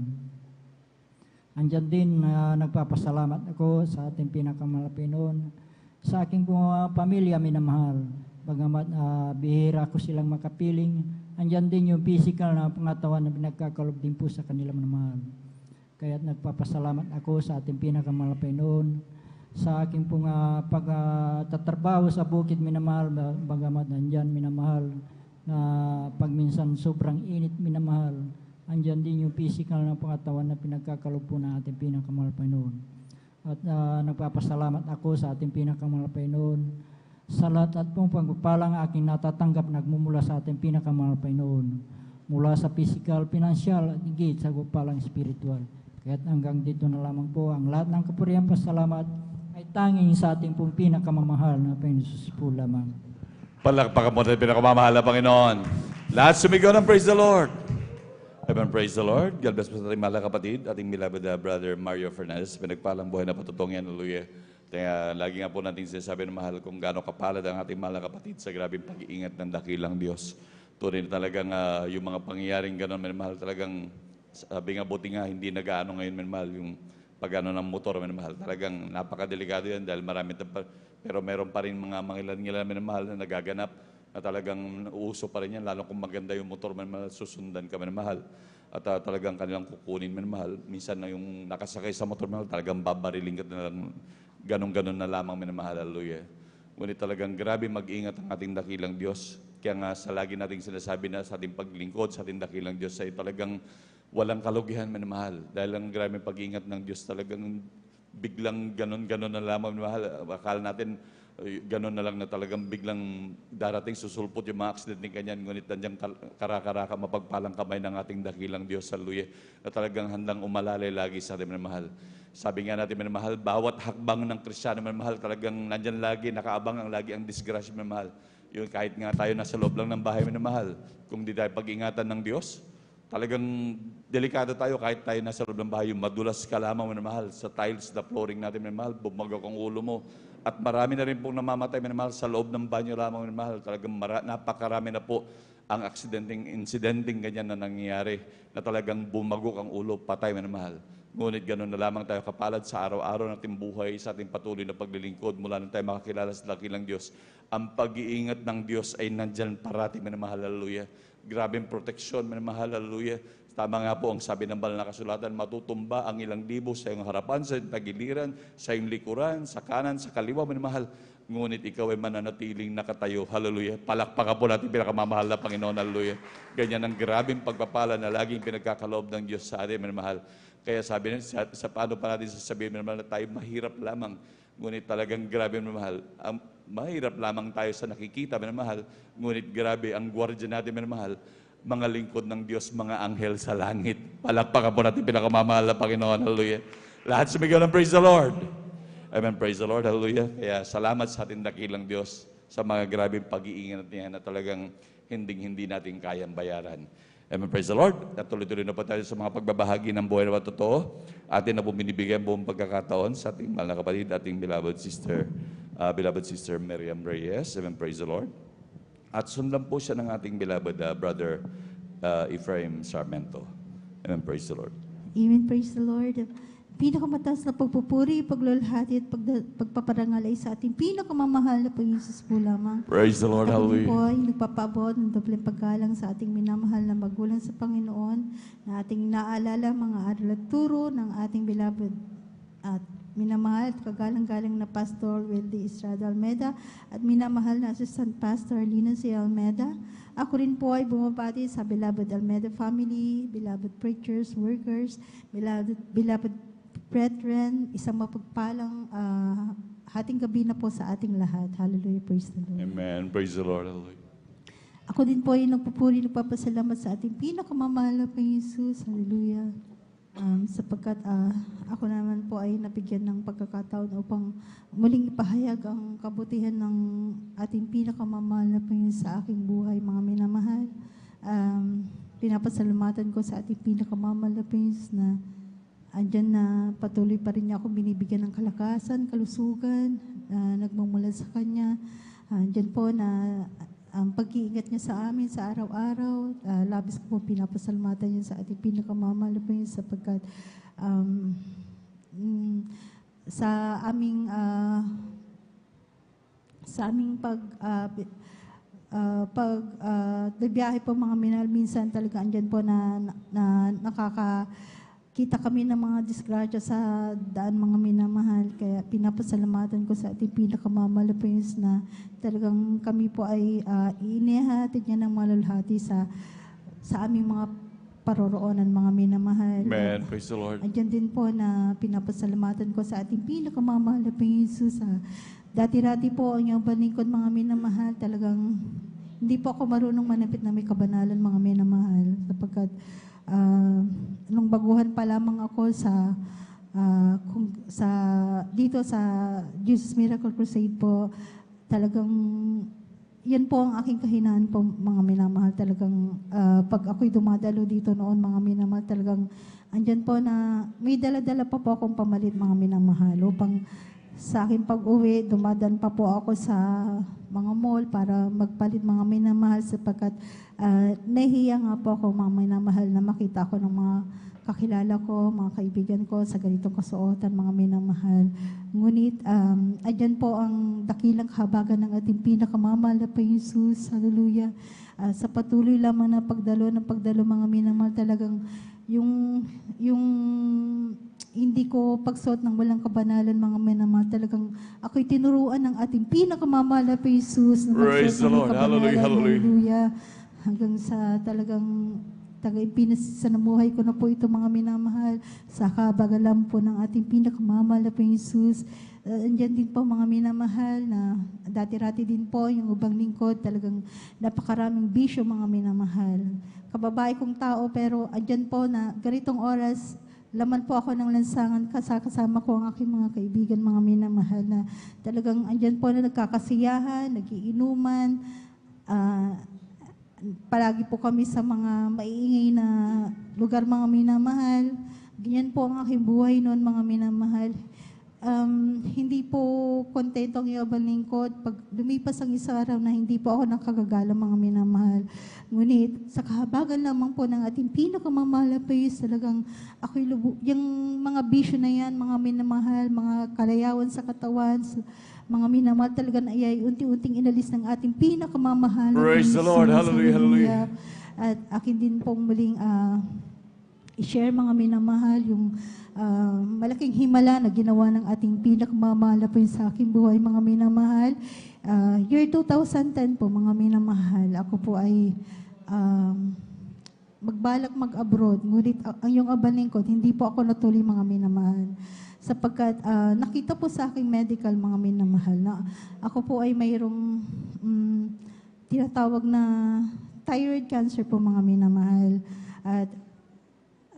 Andyan din nagpapasalamat ako sa ating pinakamahal Panginoon sa aking pamilya minamahal, bagamat bihira ko silang makapiling. Andyan din yung physical na pangatawan na pinagkakalob din po sa kanila minamahal. Kaya't nagpapasalamat ako sa ating pinakamahal Panginoon sa aking pagtatrabaho sa bukid minamahal, bagamat andyan minamahal na pagminsan sobrang init minamahal, andyan din yung physical na pangatawan na pinagkakalob po ng ating pinakamahal Panginoon. At nagpapasalamat ako sa ating pinakamahal Panginoon sa lahat at pong pagpapalang aking natatanggap nagmumula sa ating pinakamahal Panginoon, mula sa physical, financial at higit sa pagpapalang spiritual. Kaya't hanggang dito na lamang po ang lahat ng kapurihan pasalamat ay tanging sa ating pong pinakamamahal na Panginoon Jesus po lamang. Palakpakan mo tayo pinakamamahal na Panginoon. Lahat sumigaw ng praise the Lord. Everyone praise the Lord. God bless po sa ating mahal na kapatid, ating beloved brother Mario Fernandez. Pinagpalang buhay na patutong yan. Hallelujah. Kaya lagi nga po natin sinasabi ng mahal kung gaano kapalad ang ating mahal na kapatid sa grabing pag-iingat ng dakilang Diyos. Tunay na talagang yung mga pangyayaring gano'n, mahal, talagang sabi nga buti nga hindi nag-ano ngayon, mahal, yung pag-ano ng motor, mahal. Talagang napakadelikado yan dahil marami, pero meron pa rin mga mangilan-ngilan, mahal, na nagaganap na talagang uuso pa rin yan, lalo kung maganda yung motor, mahal, susundan ka, mahal. At talagang kanilang kukunin, mahal. Minsan na yung nakasakay sa motor, mahal, talagang babariling ka na lang, ganun-ganun na lamang, mahal, hallelujah. Ngunit talagang grabe mag-ingat ang ating dakilang Diyos. Kaya nga sa lagi nating sinasabi na sa ating paglingkod, sa ating dakilang Diyos ay talagang walang kalugihan, minamahal. Dahil ang grabe pag-ingat ng Diyos, talagang biglang ganon-ganon na lamang, minamahal. Akala natin, ganon na lang na talagang biglang darating, susulpot yung mga aksidente kanyan, ngunit nandiyan karakaraka, mapagpalang kamay ng ating dakilang Diyos, hallelujah, na talagang handang umalalay lagi sa ating minamahal. Sabi nga natin, minamahal, bawat hakbang ng Kristiyano, minamahal, talagang nandyan lagi, nakaabang ang lagi ang disgrasya, minamahal. Yun, kahit nga tayo nasa loob lang ng bahay, minamahal, kung di tayo pag-ingatan ng Diyos, talagang delikado tayo kahit tayo nasa loob ng bahay, madulas ka lamang, minamahal, sa tiles na flooring natin, minamahal, bumagak ang ulo mo. At marami na rin pong namamatay, minamahal, sa loob ng banyo lamang, minamahal. Talagang napakarami na po ang incidenting ganyan na nangyayari, na talagang bumagok ang ulo, patay, minamahal. Ngunit gano'n na lamang tayo kapalad sa araw-araw nating buhay, sa ating patuloy na paglilingkod, mula nang tayo makakilala sa dakilang Diyos. Ang pag-iingat ng Diyos ay nandyan parati, minamahal, hallelujah. Grabing proteksyon, minamahal, hallelujah. Tama nga po ang sabi ng banal na kasulatan, matutumba ang ilang libo sa iyong harapan, sa iyong tagiliran, sa iyong likuran, sa kanan, sa kaliwa, minamahal. Ngunit ikaw ay mananatiling nakatayo, hallelujah. Palakpakan po natin pinakamamahal na Panginoon, hallelujah. Ganyan ang grabing pagpapala na laging pinagkakaloob ng Diyos sa atin, minamahal. Kaya sabi niya, sa paano pa natin sasabihin, minamahal, na tayo mahirap lamang. Ngunit talagang grabe, minamahal. Mahirap lamang tayo sa nakikita, minamahal. Ngunit grabe ang gwardiya natin, minamahal. Mga lingkod ng Diyos, mga anghel sa langit. Palakpakan po natin pinakamamahal na Panginoon, hallelujah. Lahat sumigaw ng praise the Lord. Amen, praise the Lord, hallelujah. Kaya salamat sa ating dakilang Diyos sa mga grabing pag-iingat niya na talagang hindi natin kayang bayaran. Amen, praise the Lord. At tuloy-tuloy na po tayo sa mga pagbabahagi ng buhay na totoo. Atin na po binibigyan buong pagkakataon sa ating mahal na kapatid, ating beloved sister Miriam Reyes. Amen, praise the Lord. At sundan po siya ng ating beloved brother Ephraim Sarmento. Amen, praise the Lord. Amen, praise the Lord. Pinakamataas na pagpupuri, paglulhati at pagpaparangal ay sa ating pinakamamahal na Panginoon Jesus po lamang. Praise the Lord, Ako hallelujah. po ay nagpapaabot ng dobleng paggalang sa ating minamahal na magulang sa Panginoon, na ating naalala mga aral at turo ng ating beloved at minamahal at kagalang-galang na Pastor Wendy Estrada Almeda at minamahal na Assistant Pastor Lina C. Almeda. Ako rin po ay bumabati sa beloved Almeda family, beloved preachers, workers, beloved brethren, isang mapagpalang hating gabi na po sa ating lahat. Hallelujah, praise the Lord. Amen, praise the Lord, hallelujah. Ako din po ay nagpupuri, nagpapasalamat sa ating pinakamamahal na Panginoon Jesus. Hallelujah. Sapagkat ako naman po ay nabigyan ng pagkakataon upang muling ipahayag ang kabutihan ng ating pinakamamahal na Panginoon sa aking buhay, mga minamahal. Pinapasalamatan ko sa ating pinakamamahal na Panginoon na andyan na patuloy pa rin niya ako binibigyan ng kalakasan, kalusugan, nagmumula sa Kanya. Andyan po na ang pag-iingat niya sa amin sa araw-araw, labis ko po pinapasalamatan niya sa ating pinakamamahal na Panginoon sapagkat sa aming biyahe po mga minal, minsan talaga andyan po na nakakita kami ng mga disgrasya sa daan, mga minamahal. Kaya pinapasalamatan ko sa ating pinakamamahal na Panginoon na talagang kami po ay inihatid niya ng malalhati sa aming mga paroroonan, mga minamahal. Amen, praise the Lord. Andyan din po na pinapasalamatan ko sa ating pinakamamahal na Panginoon Jesus. Dati-dati po ang iyong balingkod, mga minamahal, talagang hindi po ako marunong manapit na may kabanalan, mga minamahal, sapagkat nung baguhan pa lamang ako dito sa Jesus Miracle Crusade po, talagang yan po ang aking kahinaan po, mga minamahal. Talagang pag ako'y dumadalo dito noon, mga minamahal, talagang andyan po na may dala-dala pa po akong pamalit, mga minamahal, upang sa aking pag-uwi, dumadan pa po ako sa mga mall para magpalit, mga minamahal, sapagkat nahihiya nga po ako, mga minamahal, na makita ko ng mga kakilala ko, mga kaibigan ko sa ganitong kasuotan, mga minamahal. Ngunit, andyan po ang dakilang kahabagan ng ating pinakamamahal na Panginoon Jesus. Hallelujah. Sa patuloy lamang na pagdalo, mga minamahal, talagang yung hindi ko pagsuot ng walang kabanalan, mga minamahal, talagang ako'y tinuruan ng ating pinakamamahal na Panginoon Jesus na Praise magsuot the ng Lord. kabanalan. Hallelujah, hallelujah. Hanggang sa talagang Sanamuhay ko na po ito mga minamahal sa kabagalan po ng ating pinakamamahal na po Jesus. Andyan din po mga minamahal na dati-rati din po yung ubang lingkod, talagang napakaraming bisyo mga minamahal. Kababae kong tao pero andyan po na ganitong oras, laman po ako ng lansangan kasama ko ang aking mga kaibigan, mga minamahal na talagang andyan po na nagkakasiyahan, nagiinuman, palagi po kami sa mga maiingay na lugar mga minamahal. Ganyan po ang aking buhay noon mga minamahal. Hindi po kontento ang ibang lingkod. Pag lumipas ang isang araw na hindi po ako nakagagala mga minamahal. Ngunit sa kahabagan lamang po ng ating pinakamamahal na Diyos, talagang ako'y yung mga bisyo na yan, mga minamahal, mga kalayawan sa katawan, mga minamahal talaga na ay unti-unting inalis ng ating pinakamamahal. Praise the Lord. Hallelujah, hallelujah. At akin din pong muling i-share mga minamahal yung malaking himala na ginawa ng ating pinakamamahal po sa aking buhay mga minamahal. Year 2010 po mga minamahal, ako po ay magbalak mag-abroad. Ngunit ang yung abaning ko, hindi po ako natuloy mga minamahal. Sapagkat nakita po sa aking medical mga minamahal na ako po ay mayroong tinatawag na thyroid cancer po mga minamahal. At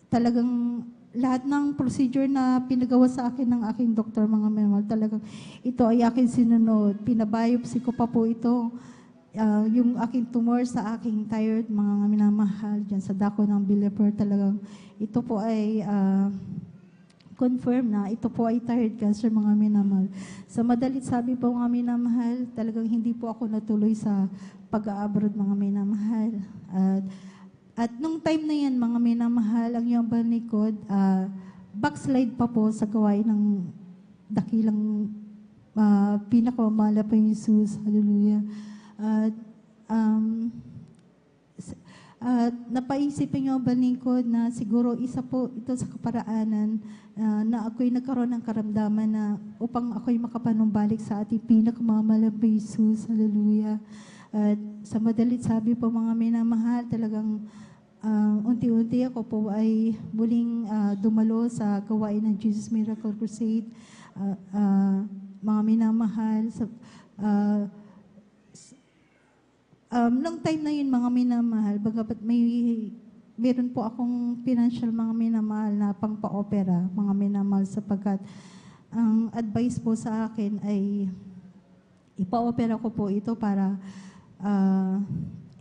talagang lahat ng procedure na pinagawa sa akin ng aking doktor mga minamahal, talagang ito ay aking sinunod. Pinabiopsy ko pa po ito. Yung aking tumor sa aking thyroid mga minamahal dyan sa dako ng Biliper, talagang ito po ay confirm na ito po ay thyroid cancer mga minamahal. Sa madalit sabi po mga minamahal, talagang hindi po ako natuloy sa pag-abroad mga minamahal. At nung time na yan mga minamahal, ang iyong balikod, backslide pa po sa gawain ng dakilang pinakamamahal pa yung Jesus. Hallelujah. At napaisip niyo ba lingkod na siguro isa po ito sa kaparaanan na ako'y nagkaroon ng karamdaman na upang ako'y makapanumbalik sa ating pinakamamahal na Jesus. Hallelujah. At sa madalit sabi po mga minamahal, talagang unti-unti ako po ay muling dumalo sa gawain ng Jesus Miracle Crusade. Mga minamahal, nung time na yun, mga minamahal, bagamat meron po akong financial mga minamahal na pangpa-opera, mga minamahal, sapagkat ang advice po sa akin ay ipa-opera ko po ito para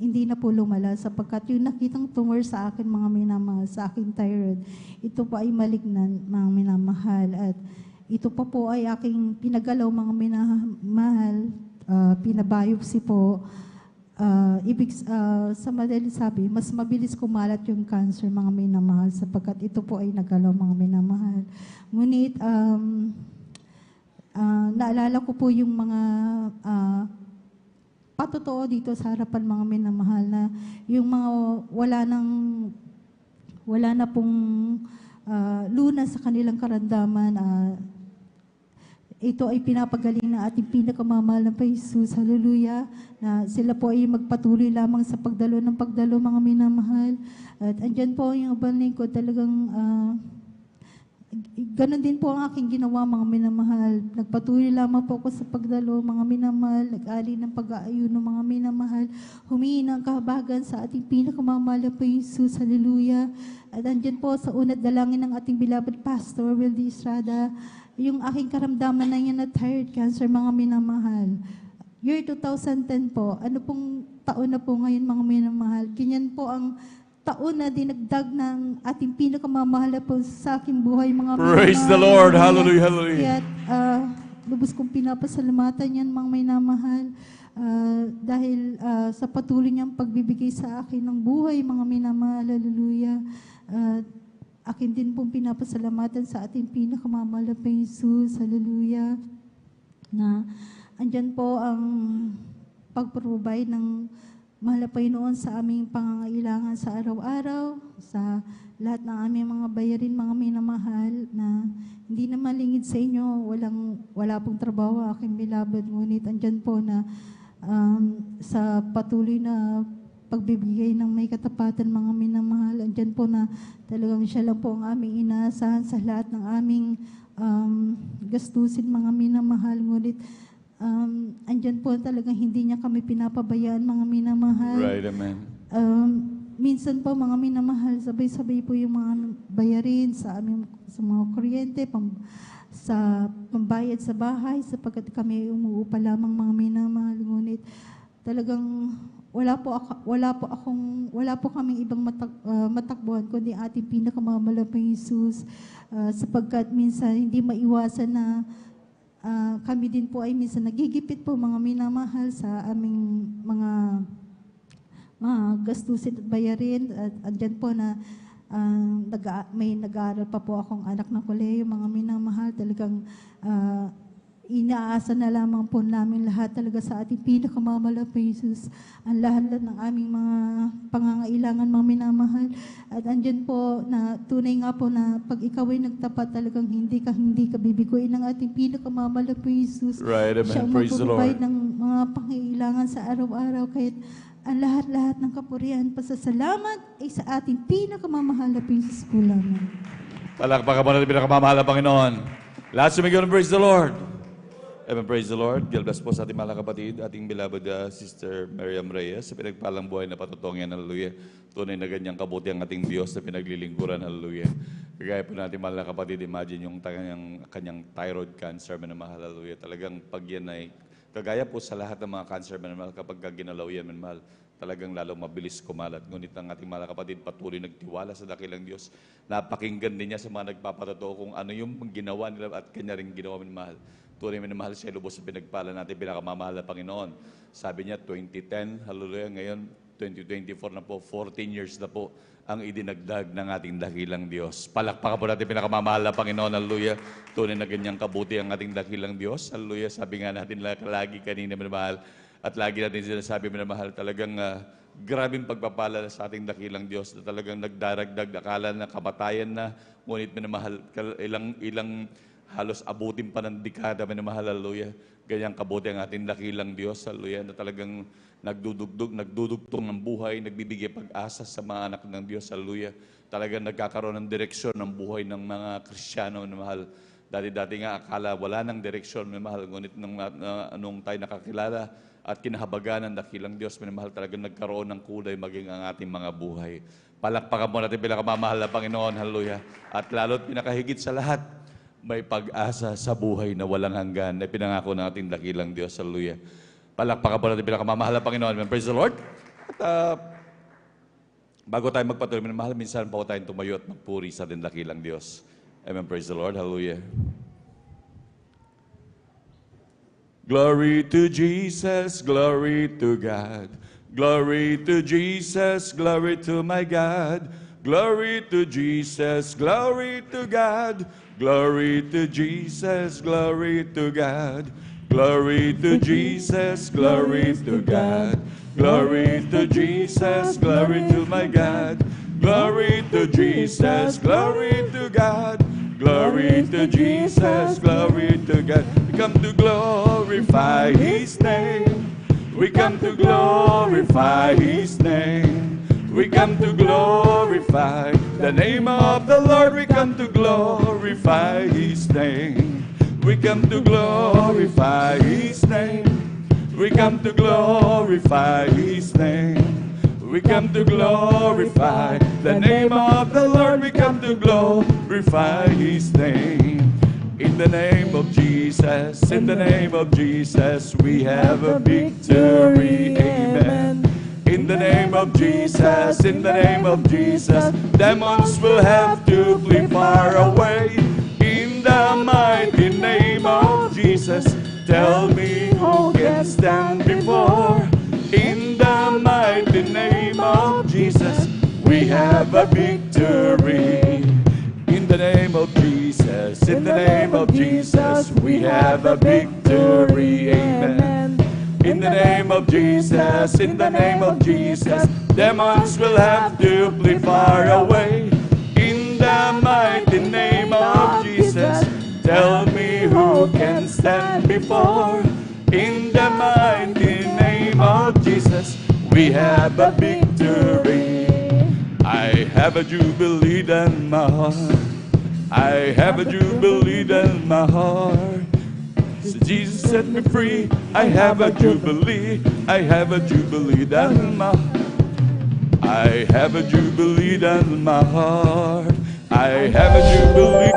hindi na po lumala, sapagkat yung nakitang tumor sa akin, mga minamahal, sa aking thyroid, ito po ay malignan, mga minamahal, at ito pa po ay aking pinagalaw, mga minamahal, pinabiopsy po. Sa madali sabi, mas mabilis kumalat yung cancer, mga minamahal, sapagkat ito po ay nagalaw, mga minamahal. Ngunit, naalala ko po yung mga patotoo dito sa harapan mga minamahal na yung mga wala na pong lunas sa kanilang karamdaman. Ito ay pinapagaling ng ating pinakamamahal na Jesus. Hallelujah. Na sila po ay magpatuloy lamang sa pagdalo ng pagdalo, mga minamahal. At andyan po yung ibang lingkod, talagang ganon din po ang aking ginawa, mga minamahal. Nagpatuloy lamang po ako sa pagdalo, mga minamahal. Nag-ali ng pag-aayuno, mga minamahal. Humingi ng kahabagan sa ating pinakamamahal na Jesus. Hallelujah. At andyan po sa unat dalangin ng ating beloved Pastor Wildy Estrada, yung aking karamdaman na yan na thyroid cancer, mga minamahal. Year 2010 po, ano pong taon na po ngayon, mga minamahal? Ganyan po ang taon na dinagdag ng ating pinakamamahal na po sa aking buhay, mga minamahal. Praise the Lord. Hallelujah, hallelujah. Kaya lubos kong pinapasalamatan yan, mga minamahal, dahil sa patuloy niyang pagbibigay sa akin ng buhay, mga minamahal. Hallelujah. Akin din pong pinapasalamatan sa ating pinakamamahal na Jesus. Hallelujah. Na andyan po ang pag-provide ng mahal na Panginoon sa aming pangangailangan sa araw-araw, sa lahat ng aming mga bayarin, mga minamahal, na hindi na malingid sa inyo, wala pong trabaho aking beloved, ngunit andyan po na sa patuloy na pagbibigay ng may katapatan, mga minamahal. Andyan po na talagang siya lang po ang aming inaasahan sa lahat ng aming gastusin, mga minamahal. Ngunit andyan po talagang hindi niya kami pinapabayaan, mga minamahal. Right, amen. Minsan po, mga minamahal, sabay-sabay po yung mga bayarin sa aming sa mga kuryente, sa pambayad sa bahay, sapagkat kami umuupa lamang, mga minamahal. Ngunit talagang wala po kaming ibang matakbuhan kundi ating pinakamamahalong Jesus, sapagkat minsan hindi maiwasan na kami din po ay minsan nagigipit po, mga minamahal, sa aming mga gastusin at bayarin. At andyan po na may nag-aaral pa po akong anak ng kolehiyo, mga minamahal. Talagang inaasa na lamang po namin lahat talaga sa ating pinakamamahalong Jesus, ang lahat ng aming mga pangangailangan, mga minamahal. At andyan po na tunay nga po na pag ikaw ay nagtapat, talagang hindi ka bibiguin ng ating pinakamamahalong Jesus. Right, amen. Siya ang Praise the Lord. mag-provide ng mga pangangailangan sa araw-araw. Kahit ang lahat-lahat ng kapurihan, pasasalamat ay sa ating pinakamamahal na Jesus po lamang. Palakpakan mo natin pinakamamahal na Panginoon. Lahat sumigaw ng praise the Lord. Amen, praise the Lord. God bless po sa ating mga kapatid, ating beloved Sister Miriam Reyes, sa pinagpalang buhay na patutungan, hallelujah. Tunay na ganyang kabuti ang ating Diyos na pinaglilingkuran, hallelujah. Kagaya po natin mga kapatid, imagine yung kanyang thyroid cancer, manamahal, hallelujah. Talagang pag yan ay, kagaya po sa lahat ng mga cancer, manamahal, kapag ginalaw yan, manamahal, talagang lalong mabilis kumalat. Ngunit ang ating mga kapatid patuloy nagtiwala sa dakilang Diyos. Napakinggan din niya sa mga nagpapatotoo kung ano yung ginawa nila at kanya rin ginawa, manamahal. Tunay minamahal siya, lubos sa pinagpala natin, pinakamamahal na Panginoon. Sabi niya, 2010, hallelujah, ngayon, 2024 na po, 14 years na po ang idinagdag ng ating dakilang Diyos. Palakpakan po natin, pinakamamahal na Panginoon, hallelujah. Tunay na ganyang kabuti ang ating dakilang Diyos, hallelujah. Sabi nga natin lagi kanina, minamahal, at lagi natin sinasabi, minamahal, talagang grabing pagpapala sa ating dakilang Diyos na talagang nagdaragdag, akala na kamatayan na, ngunit minamahal, ilang halos abutin pa ng dekada, minamahal, hallelujah. Ganyang kabuti ang ating dakilang Diyos, hallelujah, na talagang nagdudugtong ng buhay, nagbibigay pag-asa sa mga anak ng Diyos, hallelujah. Talagang nagkakaroon ng direksyon ng buhay ng mga Kristiyano, minamahal. Dati nga akala wala ng direksyon, minamahal, ngunit nung tayo nakakilala at kinahabagan ng dakilang Diyos, minamahal, talagang nagkaroon ng kulay maging ang ating mga buhay. Palakpakan mo natin pinakamamahal na Panginoon, hallelujah. At lalo't pinakahigit sa lahat, may pag-asa sa buhay na walang hanggan na pinangako ng ating dakilang Diyos. Hallelujah. Palakpakan po natin pinakamamahal na Panginoon. Amen. Praise the Lord. At bago tayo magpatuloy, minamahal, minsan pa tayong tumayo at magpuri sa ating dakilang Diyos. Amen. Praise the Lord. Hallelujah. Glory to Jesus, glory to God. Glory to Jesus, glory to my God. Glory to Jesus, glory to God. Glory to Jesus, glory to God. Glory to Jesus, glory to God. Glory to Jesus, glory to my God. Glory to Jesus, glory to God. Glory to Jesus, glory to God. We come to glorify His name. We come to glorify His name. We come to glorify the name of the Lord. We come to glorify His name. We come to glorify His name. We come to glorify His name. We come to glorify the name of the Lord. We come to glorify His name. In the name of Jesus, in the name of Jesus, we have a victory. Amen. In the name of Jesus, in the name of Jesus, demons will have to flee far away. In the mighty name of Jesus, tell me who can stand before. In the mighty name of Jesus, we have a victory. In the name of Jesus, in the name of Jesus, we have a victory. Amen. In the name of Jesus, in the name of Jesus, demons will have to flee far away. In the mighty name of Jesus, tell me who can stand before. In the mighty name of Jesus, we have a big a jubilee in my heart. I have a jubilee in my heart. So Jesus set me free. I have a jubilee. I have a jubilee in my heart. I have a jubilee in my heart. I have a jubilee.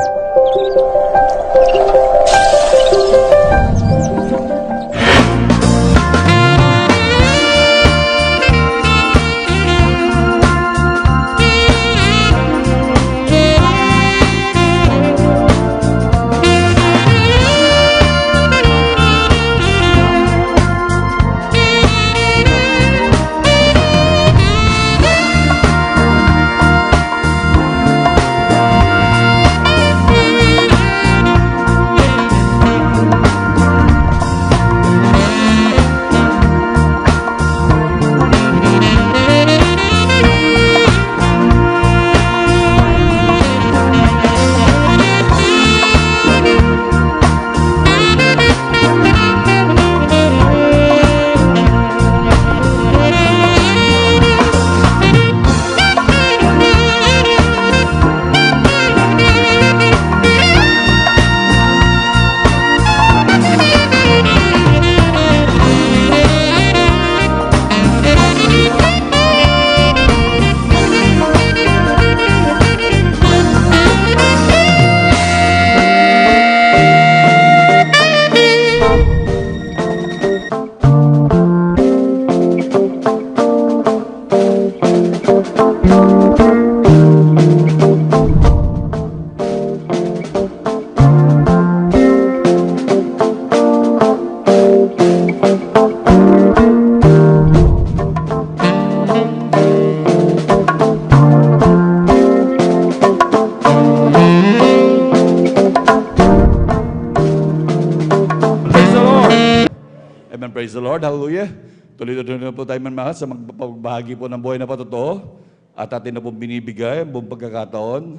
Praise the Lord, hallelujah. Tuloy-tuloy na po tayo manmahal sa magpapagbahagi po ng buhay na patotoo at atin na po binibigay ang buong pagkakataon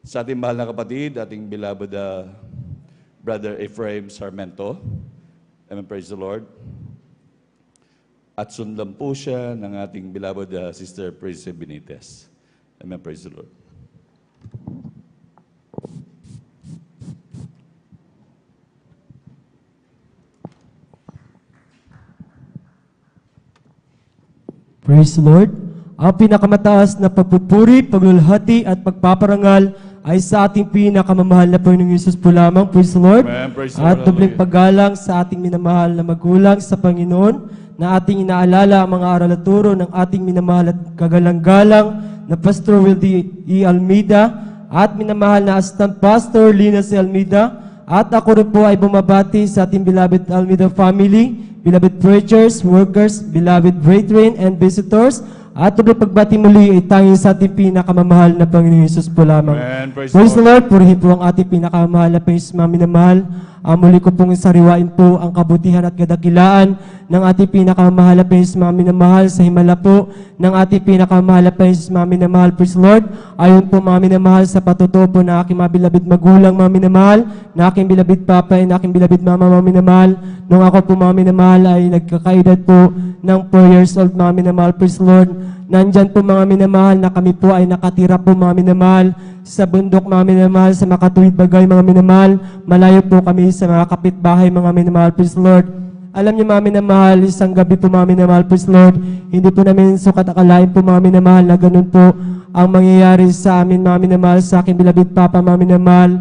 sa ating mahal na kapatid, ating beloved Brother Ephraim Sarmento. Amen, praise the Lord. At sundan po siya ng ating beloved Sister Praise Benitez. Amen, praise the Lord. Praise the Lord. Ang pinakamataas na pagpupuri, paglulhati at pagpaparangal ay sa ating pinakamamahal na Panginoong Yesus po lamang. Praise the Lord. Amen. Praise the At Lord. dobling paggalang sa ating minamahal na magulang sa Panginoon na ating inaalala ang mga aral at turo ng ating minamahal at kagalang-galang na Pastor Wildy E. Almeida at minamahal na Assistant Pastor Lina C. Almeida. At ako rin po ay bumabati sa ating beloved Almeida family, beloved preachers, workers, beloved brethren, and visitors. At tuloy pagbati muli ay tanging sa ating pinakamamahal na Panginoon Yesus po lamang. Amen. Praise Praise the the Lord. Purihin po ang ating pinakamamahal na Panginoon Yesus, minamahal. Muli ko pong sariwain po ang kabutihan at kadakilaan ng ating pinakamamahal na Panginoon Yesus, minamahal sa himala po ng ating pinakamamahal na Panginoon Yesus, minamahal. Praise the Lord. Ayon po minamahal sa patutuo po na aking mga bilabid magulang, minamahal, na aking bilabid papa at aking bilabid mama, minamahal. Nung ako po minamahal ay nagkakaedad po ng 4 years old, minamahal. Praise the Lord. Nandyan po mga minamahal na kami po ay nakatira po mga minamahal sa bundok mga minamahal, sa makatuwid bagay mga minamahal. Malayo po kami sa mga kapitbahay mga minamahal. Praise the Lord. Alam niyo mga minamahal, isang gabi po mga minamahal, praise the Lord, hindi po namin sukat akalain po mga minamahal na ganun po ang mangyayari sa amin mga minamahal, sa aking bilabid papa mga minamahal.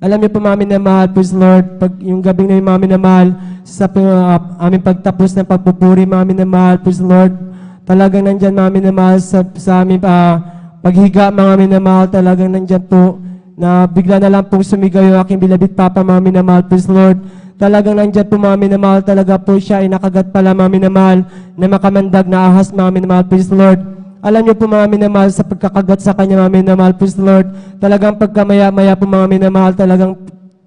Alam niyo po mga minamahal, praise the Lord, pag yung gabing na yung mga minamahal, sa aming pagtapos ng pagpupuri mga minamahal, praise the Lord, talagang nandyan mga minamahal sa aming paghiga mga minamahal, talagang nandyan po na bigla na lang pong sumigaw yung aking bilabid papa mga minamahal, praise the Lord. Talagang nandyan po mga minamahal, talaga po siya ay nakagat pala mga minamahal na makamandag na ahas mga minamahal, praise the Lord. Alam niyo po mga minamahal, sa pagkakagat sa kanya mga minamahal, praise the Lord, talagang pagkamaya-maya po mga minamahal, talagang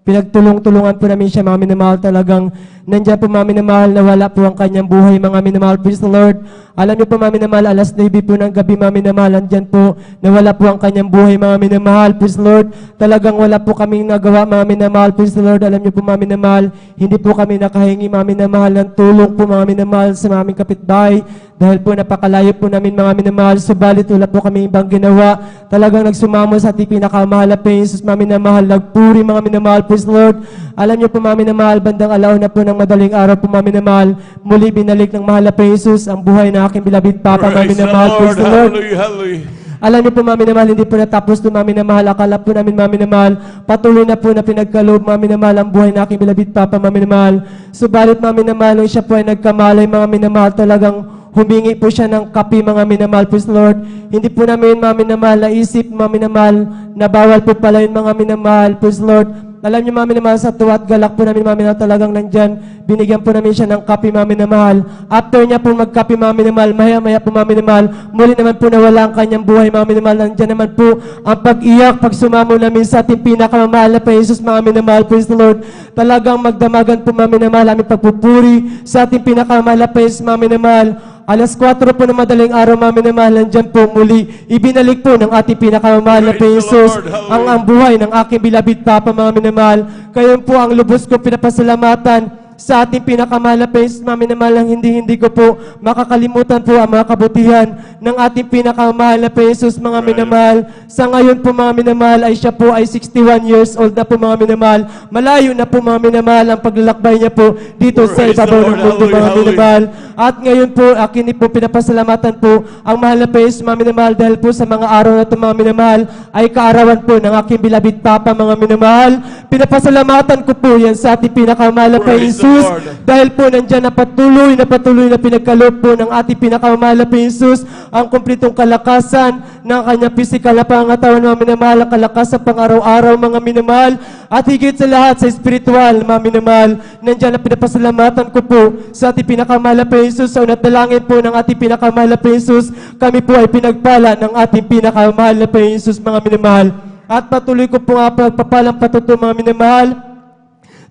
Pinagtulong-tulungan po namin siya, mga minamahal. Talagang nandiyan po, mga minamahal, na wala po ang kanyang buhay, mga minamahal. Praise the Lord. Alam niyo po, mga minamahal, alas 9 po ng gabi, mga minamahal, nandiyan po, na wala po ang kanyang buhay, mga minamahal. Praise the Lord. Talagang wala po kaming nagawa, mga minamahal. Praise the Lord. Alam niyo po, mga minamahal, hindi po kami nakahingi, mga minamahal, ng tulong po, mga minamahal, sa aming kapitbahay. Dahil po napakalayo po namin, mga minamahal, subalit wala po kami ibang ginawa. Talagang nagsumamo sa ating pinakamahal na Jesus, mga minamahal, nagpuri, mga minamahal, praise the Lord. Alam niyo po, mga minamahal, bandang alauna po ng madaling araw po, mga minamahal, muli binalik ng mahal na Jesus ang buhay na aking bilabid Papa, mga minamahal, praise the Lord. Hallelujah, hallelujah. Alam niyo po, mga minamahal, hindi po natapos po, mga minamahal. Akala po namin, mga minamahal, patuloy na po na pinagkaloob, mga minamahal, ang buhay na aking bilabid Papa, mga minamahal. Subalit, mga minamahal, nung siya po ay nagkamalay, mga minamahal, talagang humingi po siya ng kape, mga minamahal, praise the Lord. Hindi po namin, mga minamahal, naisip, mga minamahal, na bawal po pala yun, mga minamahal, praise the Lord. Alam niyo, mga minamahal, sa tuwa at galak po namin, mga minamahal, talagang nandyan. Binigyan po namin siya ng kape, mga minamahal. After niya po magkape, mga minamahal, maya-maya po, mga minamahal, muli naman po nawala ang kanyang buhay, mga minamahal. Nandyan naman po ang pag-iyak, pagsumamo namin sa ating pinakamamahal na Jesus, mga minamahal, praise the Lord. Talagang magdamagan po, mga minamahal, aming pagpupuri sa ating pinakamamahal na Jesus, mga minamahal. Alas 4 po ng madaling araw, mga minamahal, nandyan po muli. Ibinalik po ng ating pinakamamahal na Praise the Jesus Lord. Hallelujah. ang buhay ng aking bilabid Papa, mga minamahal. Kayo po ang lubos ko pinapasalamatan sa ating pinakamahal na Jesus, mga minamahal, ang hindi ko po makakalimutan po ang mga kabutihan ng ating pinakamahal na Jesus, mga minamahal. Sa ngayon po, mga minamahal, ay siya po ay 61 years old na po, mga minamahal. Malayo na po, mga minamahal, ang paglalakbay niya po dito sa Praise the ibabaw Lord. ng mundo, mga Hallelujah. minamahal. At ngayon po, akin po pinapasalamatan po ang mahal na Jesus, mga minamahal, dahil po sa mga araw na ito, mga minamahal, ay kaarawan po ng aking bilabid Papa, mga minamahal. Pinapasalamatan ko po yan sa ating pinakamahal na Praise the Jesus, Lord. dahil po nandyan na patuloy na pinagkaloob po ng ating pinakamahal na Jesus ang kumpletong kalakasan ng kanyang pisikal na pangangatawan, mga minamahal, ang kalakasan pang araw-araw, mga minamahal, at higit sa lahat sa spiritual, mga minamahal. Nandyan na pinapasalamatan ko po sa ating pinakamahal na Jesus, sa unat dalangin po ng ating pinakamahal na Jesus, kami po ay pinagpala ng ating pinakamahal na Jesus, mga minamahal. At patuloy ko po nga pagpapalang patuto, mga minamahal,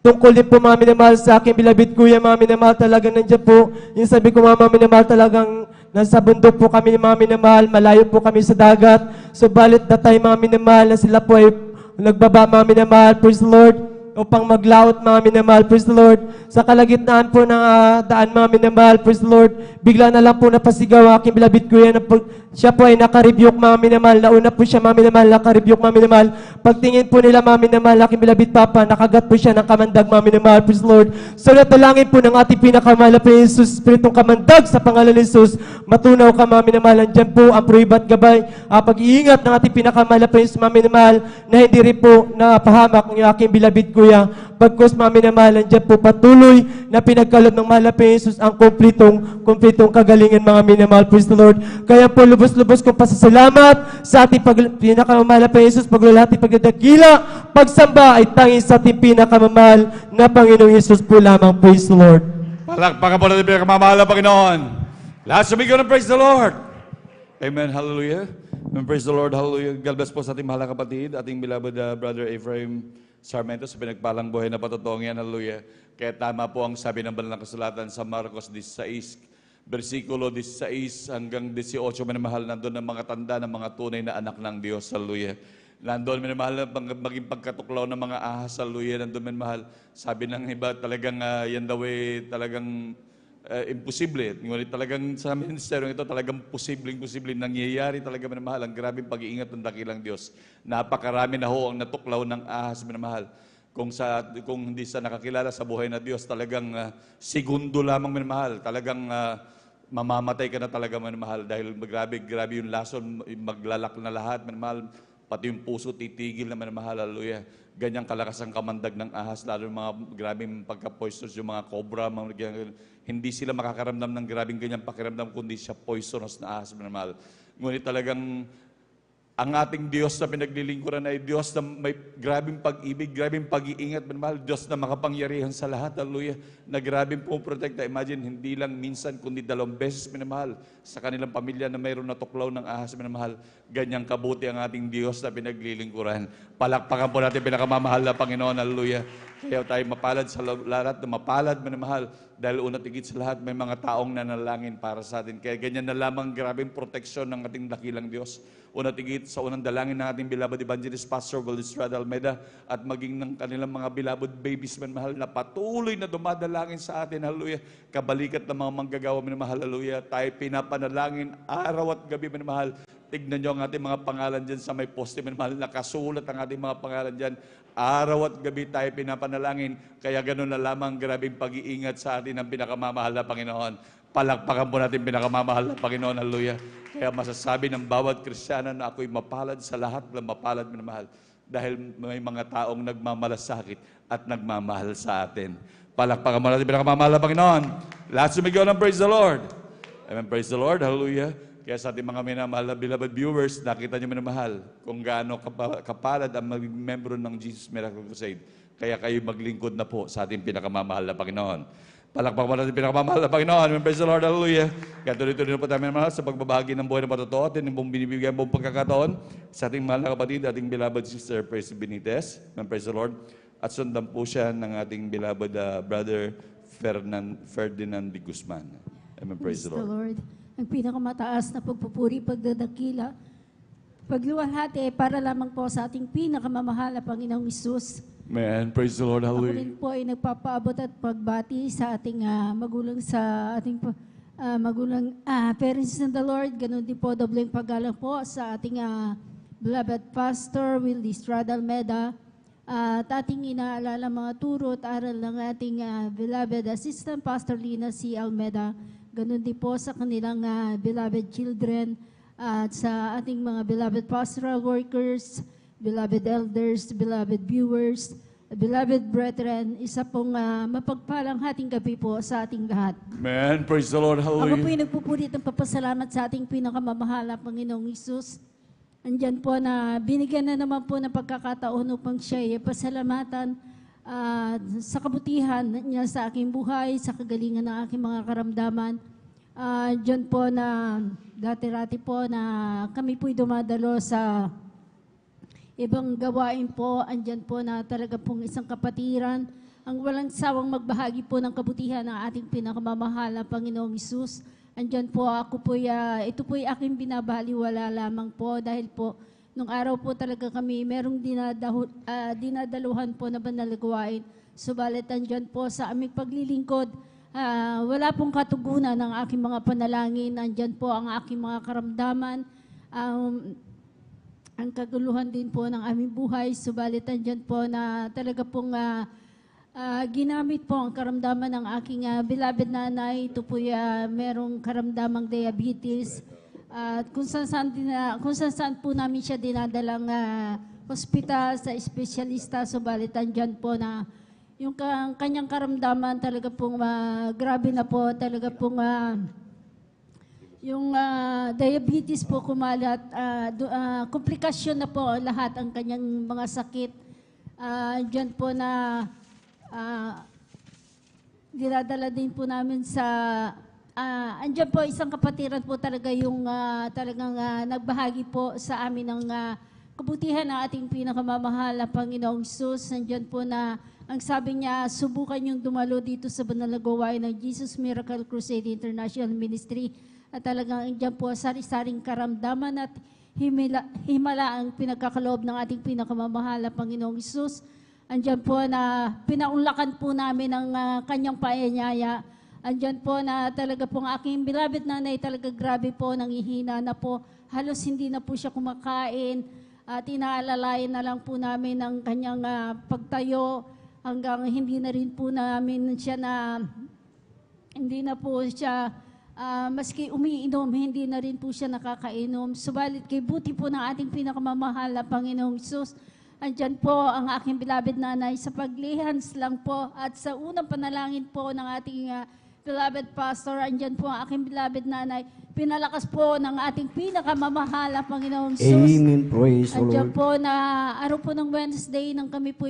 tungkol din po, mga minamahal, sa aking bilabid kuya, mga minamahal, talagang nandiyan po. Yung sabi ko, mga minamahal, talagang nasa bundok po kami, mga minamahal, malayo po kami sa dagat. Subalit na tayo, mga minamahal, na sila po ay nagbaba, mga minamahal, praise the Lord, upang maglaot, mga minamahal, praise the Lord. Sa kalagitnaan po ng daan, mga minamahal, praise the Lord, bigla na lang po napasigaw ang aking bilabid kuya na siya po ay nakarebuke, mga minamahal. Nauna po siya, mga minamahal, nakarebuke, mga minamahal. Pagtingin po nila, mga minamahal, aking bilabid Papa, nakagat po siya ng kamandag, mga minamahal, praise the Lord. So natalangin po ng ating pinakamahal na Jesus, Spiritong kamandag sa pangalan ni Jesus. Matunaw ka, mga minamahal. Nandiyan po ang pruibat gabay, pag-iingat ng ating pinakamahal na Jesus, mga minamahal, na hindi rin po napahamak ng aking bilabid kuya. Pagkos, mga minamahal, nandiyan po patuloy na pinagkaloob ng mahal na Jesus ang kumplitong kagalingan, mga minamahal, praise the Lord. Kaya po, lubos-lubos ko pasasalamat sa ating pinakamamahal na Jesus, paglalati, pagdadakila, pagsamba ay tanging sa ating pinakamamahal na Panginoong Jesus po lamang, praise the Lord. Palakpakan po natin pinakamamahal na Panginoon. Lahat sumigaw ng praise the Lord. Amen, hallelujah. Amen, praise the Lord, hallelujah. God bless po sa ating mahal na kapatid, ating beloved Brother Ephraim Sarmiento, sa pinagpalang buhay na patotong yan, hallelujah. Kaya tama po ang sabi ng banal na kasulatan sa Marcos 16, versikulo 16 hanggang 18, minamahal, nandun ang mga tanda ng mga tunay na anak ng Diyos, hallelujah. Nandun, minamahal, maging pagkatuklaw ng mga ahas, hallelujah. Nandun, minamahal, sabi ng iba, talagang yan daw talagang imposible. Ngunit talagang sa ministeryo ito, talagang posibleng nangyayari talaga, minamahal. Ang grabing pag-iingat ng dakilang Diyos. Napakarami na ho ang natuklaw ng ahas, minamahal. Kung hindi sa nakakilala sa buhay na Diyos, talagang segundo lamang, minamahal. Talagang mamamatay ka na talaga, minamahal. Dahil grabe yung lason, maglalak na lahat, minamahal. Pati yung puso titigil na, minamahal, hallelujah. Ganyang kalakas ang kamandag ng ahas, lalo yung mga grabing pagka-poisonous, yung mga cobra, hindi sila makakaramdam ng grabing ganyang pakiramdam kundi siya poisonous na ahas, minamahal. Ngunit talagang Ang ating Diyos na pinaglilingkuran ay Diyos na may grabing pag-ibig, grabing pag-iingat, minamahal. Diyos na makapangyarihan sa lahat, hallelujah. Na grabing pumoprotekta. Imagine, hindi lang minsan, kundi 2 beses, minamahal. Sa kanilang pamilya na mayroon natuklaw ng ahas, minamahal. Ganyang kabuti ang ating Diyos na pinaglilingkuran. Palakpakan po natin pinakamamahal na Panginoon, hallelujah. Kaya tayo mapalad sa lahat na mapalad, minamahal. Dahil una tigit sa lahat, may mga taong nanalangin para sa atin. Kaya ganyan na lamang grabing proteksyon ng ating dakilang Diyos. Una tigit sa unang dalangin ng ating beloved evangelist Pastor Valestrada Almeida at maging ng kanilang mga beloved babies, minamahal, na patuloy na dumadalangin sa atin, hallelujah. Kabalikat ng mga manggagawa, minamahal, hallelujah. Tayo pinapanalangin araw at gabi, minamahal. Tignan nyo ang ating mga pangalan dyan sa may poste, minamahal. Nakasulat ang ating mga pangalan dyan. Araw at gabi tayo pinapanalangin. Kaya gano'n na lamang grabing pag-iingat sa atin ng pinakamamahal na Panginoon. Palakpakan po natin pinakamamahal na Panginoon, hallelujah. Kaya masasabi ng bawat Kristiyano na ako'y mapalad sa lahat ng mapalad, minamahal. Dahil may mga taong nagmamalasakit at nagmamahal sa atin. Palakpakan mo natin pinakamamahal na Panginoon. Lahat sumigaw ng praise the Lord. Amen, praise the Lord, hallelujah. Kaya sa ating mga minamahal na beloved viewers, nakita niyo minamahal kung gaano kapalad ang maging membro ng Jesus Miracle Crusade. Kaya kayo maglingkod na po sa ating pinakamamahal na Panginoon. Palakpakan mo natin pinakamamahal na Panginoon. Amen, praise the Lord, hallelujah. Kaya tuloy-tuloy na po tayo minamahal sa pagbabahagi ng buhay ng patotoo at yung binibigyan mong pagkakataon sa ating mahal na kapatid, ating beloved sister, Percy Benitez. Amen, praise the Lord. At sundan po siya ng ating beloved brother Ferdinand de Guzman. Amen, praise the Lord. Ang pinakamataas na pagpupuri, pagdadakila, pagluwalhati para lamang po sa ating pinakamamahal na Panginoong Hesus. Amen, praise the Lord, Ako hallelujah. rin po ay nagpapaabot at pagbati sa ating magulang magulang parents in the Lord. Ganun din po, dobleng paggalang po sa ating beloved Pastor Willie Estrada Almeida. At ating inaalala mga turo at aral ng ating beloved Assistant Pastor Lina C. Almeida. Ganun din po sa kanilang beloved children at sa ating mga beloved pastoral workers, beloved elders, beloved viewers, beloved brethren, isa pong mapagpalang hating gabi po sa ating lahat. Amen, praise the Lord, Ako po hallelujah. ay nagpupulit ng papasalamat sa ating pinakamamahal na Panginoong Hesus. Andyan po na binigyan na naman po ng pagkakataon upang siya ay pasalamatan sa kabutihan niya sa aking buhay, sa kagalingan ng aking mga karamdaman. Diyan po na dati-rati po na kami po'y dumadalo sa ibang gawain po. Andyan po na talaga pong isang kapatiran ang walang sawang magbahagi po ng kabutihan ng ating pinakamamahal na Panginoong Hesus. Andyan po ako po, ito po'y aking binabaliwala lamang po dahil po nung araw po talaga kami merong dinadaluhan po na banal na gawain. Subalit andyan po sa aming paglilingkod, wala pong katugunan ng aking mga panalangin. Andyan po ang aking mga karamdaman, ang kaguluhan din po ng aming buhay. Subalit andyan po na talaga pong ginamit po ang karamdaman ng aking beloved nanay. Ito po merong karamdamang diabetes. At kung saan po namin siya dinadalang hospital sa espesyalista, subalit andyan po na yung kanyang karamdaman talaga pong grabe na po, talaga pong yung diabetes po kumalat, komplikasyon na po lahat ang kanyang mga sakit. Andyan po na dinadala din po namin sa andyan po isang kapatiran po talaga yung talagang nagbahagi po sa amin ng kabutihan ng ating pinakamamahal na Panginoong Hesus. Andyan po na ang sabi niya, subukan yung dumalo dito sa banal na gawain ng Jesus Miracle Crusade International Ministry. At talagang andyan po sari-saring karamdaman at himala ang pinagkakaloob ng ating pinakamamahal na Panginoong Hesus. Andyan po na pinaunlakan po namin ang kanyang paanyaya. Andyan po na talaga pong aking beloved nanay talaga grabe po, nangihina na po. Halos hindi na po siya kumakain. At inaalalayan na lang po namin ang kanyang pagtayo hanggang hindi na rin po namin siya hindi na po siya, maski umiinom, hindi na rin po siya nakakainom. Subalit kay buti po ng ating pinakamamahal na Panginoong Hesus, andyan po ang aking beloved nanay sa paglihans lang po at sa unang panalangin po ng ating beloved pastor, andyan po ang aking beloved nanay. pinalakas po ng ating pinakamamahal na Panginoong Sus. Amen. Praise the Andiyan Lord. po na araw po ng Wednesday nang kami po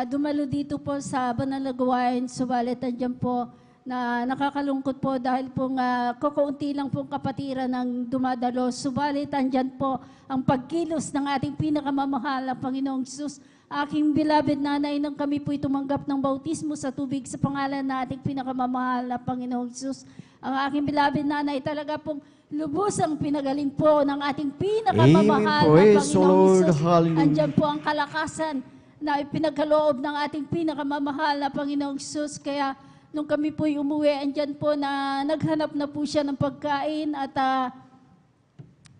dumalo dito po sa Banal na Gawain. Subalit andiyan po na nakakalungkot po dahil po kakaunti lang pong kapatiran ng dumadalo. Subalit andyan po ang pagkilos ng ating pinakamamahal na Panginoong Sus. Aking beloved nanay, nang kami po'y tumanggap ng bautismo sa tubig sa pangalan na ating pinakamamahal na Panginoong Sus. Ang aking beloved nanay talaga pong lubusang pinagaling po ng ating pinakamamahal na Amen. Praise the Panginoong Lord. Sus. Hallelujah. Andyan po ang kalakasan na ipinagkaloob ng ating pinakamamahal na Panginoong Sus. Kaya nung kami po'y umuwi, andyan po na naghanap na po siya ng pagkain at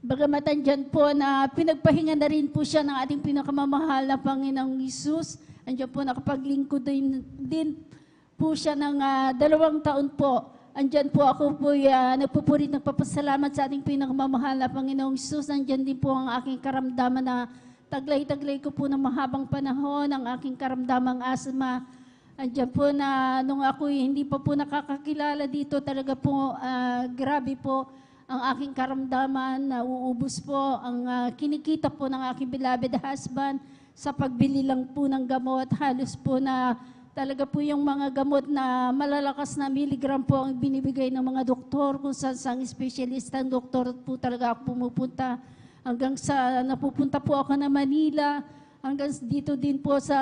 bagamat andyan po na pinagpahinga na rin po siya ng ating pinakamamahal na Panginoong Isus. Andyan po nakapaglingkod din po siya ng 2 taon po. Andyan po ako po nagpupurit, nagpapasalamat sa ating pinakamamahal na Panginoong Isus. Andyan din po ang aking karamdaman na taglay-taglay ko po ng mahabang panahon, ang aking karamdamang asma. Andyan po na nung ako hindi pa po nakakakilala dito, talaga po grabe po ang aking karamdaman, nauubos po ang kinikita po ng aking beloved husband sa pagbili lang po ng gamot. Halos po na talaga po yung mga gamot na malalakas na miligram po ang binibigay ng mga doktor, kung saan specialist ang doktor po talaga ako pumupunta. Hanggang sa napupunta po ako na Manila, hanggang dito din po sa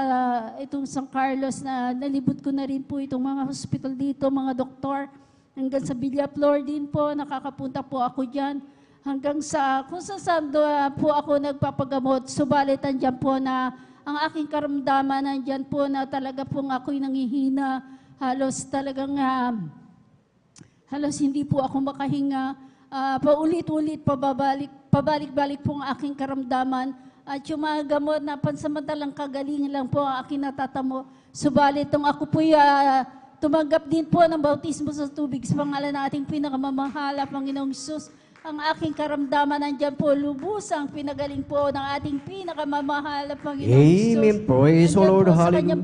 itong San Carlos na nalibot ko na rin po itong mga hospital dito, mga doktor. Hanggang sa Villaflor din po, nakakapunta po ako dyan. Hanggang sa, kung saan po ako nagpapagamot, subalit andyan po na ang aking karamdaman, andyan po na talaga pong ako'y nangihina. Halos talagang, halos hindi po ako makahinga. Paulit-ulit, pabalik-balik po ang aking karamdaman. At yung mga gamot na pansamantalang kagalingan lang po ang aking natatamo. Subalit, nung ako po tumanggap din po ng bautismo sa tubig sa pangalan ng ating pinakamamahal, Panginoong Sus. Ang aking karamdaman nandyan po, lubusang pinagaling po ng ating pinakamamahal, Panginoong Sus. Amen. Praise the Lord. Sa Hallelujah. kanyang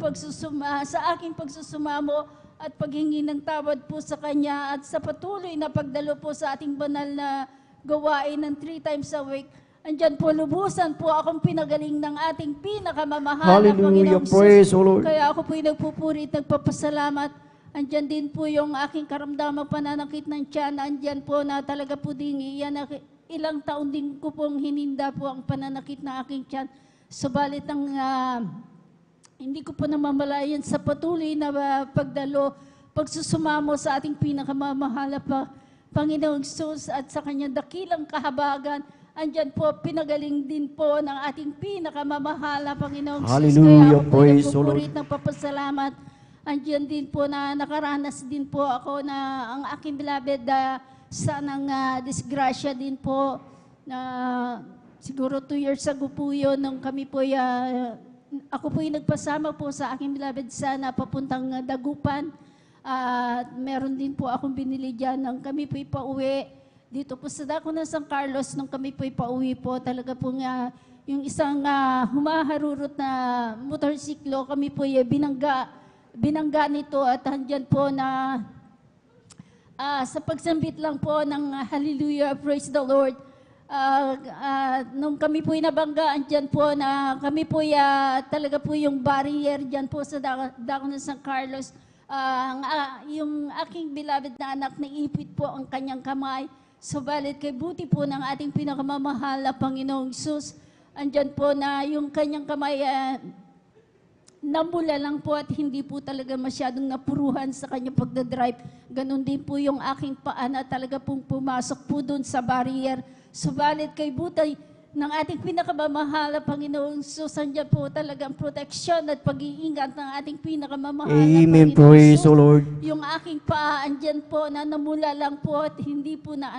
sa aking pagsusumamo at paghingi ng tawad po sa kanya at sa patuloy na pagdalo po sa ating banal na gawain ng 3 times a week. Andyan po, lubusan po akong pinagaling ng ating pinakamamahal na Hallelujah. Panginoong Praise Sus. the Lord. Kaya ako po'y nagpupurit, nagpapasalamat. Andyan din po yung aking karamdamang pananakit ng tiyan. Andyan po na talaga po din ilang taon din ko pong hininda po ang pananakit na aking tiyan. Subalit ang hindi ko po namamalayan sa patuloy na pagdalo, pagsusumamo sa ating pinakamamahal pa Panginoong Sus at sa kanyang dakilang kahabagan. Andyan po, pinagaling din po ng ating pinakamamahal na Panginoong Sus. Hallelujah. Kaya ako po Praise the Lord. nagpupurit ng papasalamat. Andyan din po na nakaranas din po ako na ang aking beloved sa ng disgrasya din po na siguro 2 years ago po yun nung kami po ako po nagpasama po sa aking beloved sana papuntang Dagupan. Meron din po akong binili dyan nang kami po pauwi dito po sa dako ng San Carlos. Nung kami po pauwi po talaga po yung isang humaharurot na motorsiklo, kami po binangga nito at andyan po na sa pagsambit lang po ng Hallelujah, Praise the Lord. Nung kami po'y nabangga, andyan po na kami po'y talaga po yung barrier dyan po sa dako ng San Carlos. Yung aking beloved na anak, naipit po ang kanyang kamay. Subalit kay buti po ng ating pinakamamahal na Panginoong Sus, andyan po na yung kanyang kamay namula lang po at hindi po talaga masyadong napuruhan sa kanyang pagdadrive. Ganon din po yung aking paa na talaga pong pumasok po doon sa barrier. Subalit kay buti ng ating pinakamamahal na Panginoong Sus, andyan po talagang proteksyon at pag-iingat ng ating pinakamamahal na Amen. Panginoong Praise Sus. the Lord. Yung aking paa, andyan po na namula lang po at hindi po na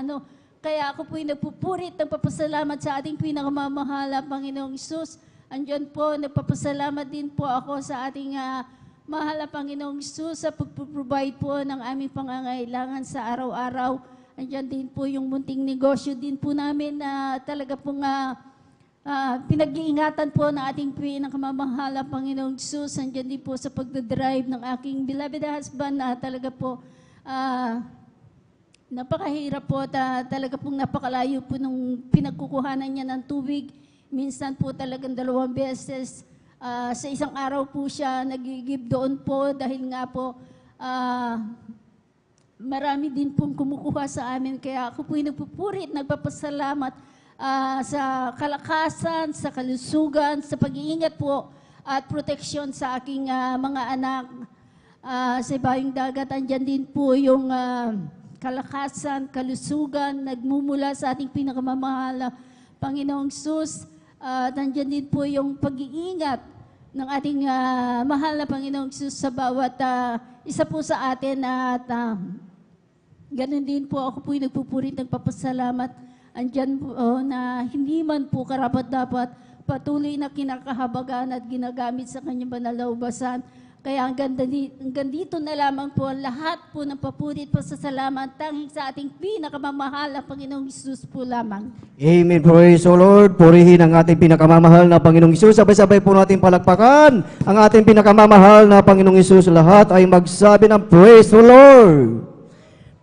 Kaya ako po'y nagpupurit, nagpapasalamat sa ating pinakamamahal na Panginoong Sus. Andyan po, nagpapasalamat din po ako sa ating mahal na Panginoong Sus sa pag-provide po ng aming pangangailangan sa araw-araw. Andyan din po yung munting negosyo din po namin na talaga pong pinag-iingatan po ng ating pinakamamahal na Panginoong Sus. Andyan din po sa pagdadrive ng aking beloved husband na talaga po Napakahirap po, talaga pong napakalayo po nung pinagkukuhanan niya ng tubig. Minsan po talagang 2 beses sa isang araw po siya nagigib doon po dahil nga po marami din pong kumukuha sa amin. Kaya ako po'y nagpupuri at nagpapasalamat sa kalakasan, sa kalusugan, sa pag-iingat po at proteksyon sa aking mga anak sa ibayong dagat. Andyan din po yung kalakasan, kalusugan, nagmumula sa ating pinakamamahal na Panginoong Sus. At andyan din po yung pag-iingat ng ating mahal na Panginoong Sus sa bawat isa po sa atin. At ganun din po ako po'y nagpupuri at nagpapasalamat. Andyan po na hindi man po karapat-dapat patuloy na kinakahabagan at ginagamit sa kanyang banal na ubasan. Kaya hanggang dito na lamang po ang lahat po ng papuri at pasasalamat tanging sa ating pinakamamahal na Panginoong Hesus po lamang. Amen. Praise the Lord. Purihin ang ating pinakamamahal na Panginoong Hesus. Sabay-sabay po natin palakpakan ang ating pinakamamahal na Panginoong Hesus. Lahat ay magsabi ng Praise the Lord.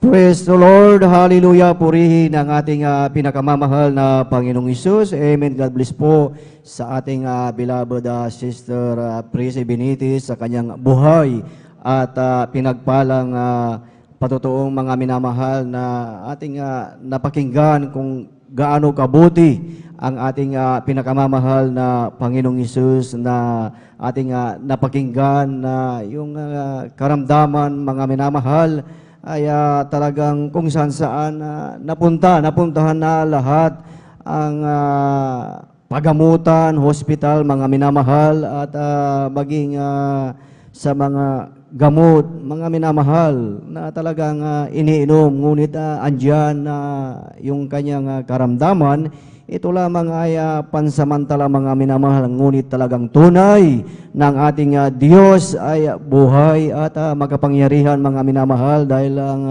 Praise the Lord. Hallelujah. Purihin ang ating pinakamamahal na Panginoong Hesus. Amen. God bless po sa ating beloved Sister Prissy Benitez sa kanyang buhay at pinagpalang patotoong mga minamahal na ating napakinggan kung gaano kabuti ang ating pinakamamahal na Panginoong Hesus na ating napakinggan na yung karamdaman mga minamahal ay talagang kung saan napuntahan na lahat ang pagamutan, hospital, mga minamahal at maging sa mga gamot, mga minamahal na talagang iniinom. Ngunit andyan yung kanyang karamdaman. Ito lamang ay pansamantala mga minamahal, ngunit talagang tunay ng ating Diyos ay buhay at makapangyarihan mga minamahal dahil ang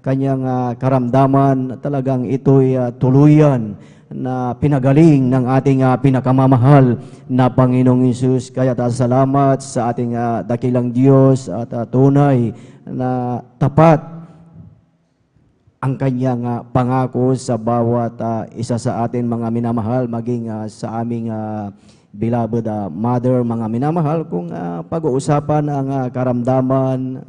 kanyang karamdaman talagang ito'y tuluyan na pinagaling ng ating pinakamamahal na Panginoong Hesus. Kaya salamat sa ating dakilang Diyos at tunay na tapat ang kanyang pangako sa bawat isa sa atin mga minamahal, maging sa aming beloved mother mga minamahal. Kung pag-uusapan ang karamdaman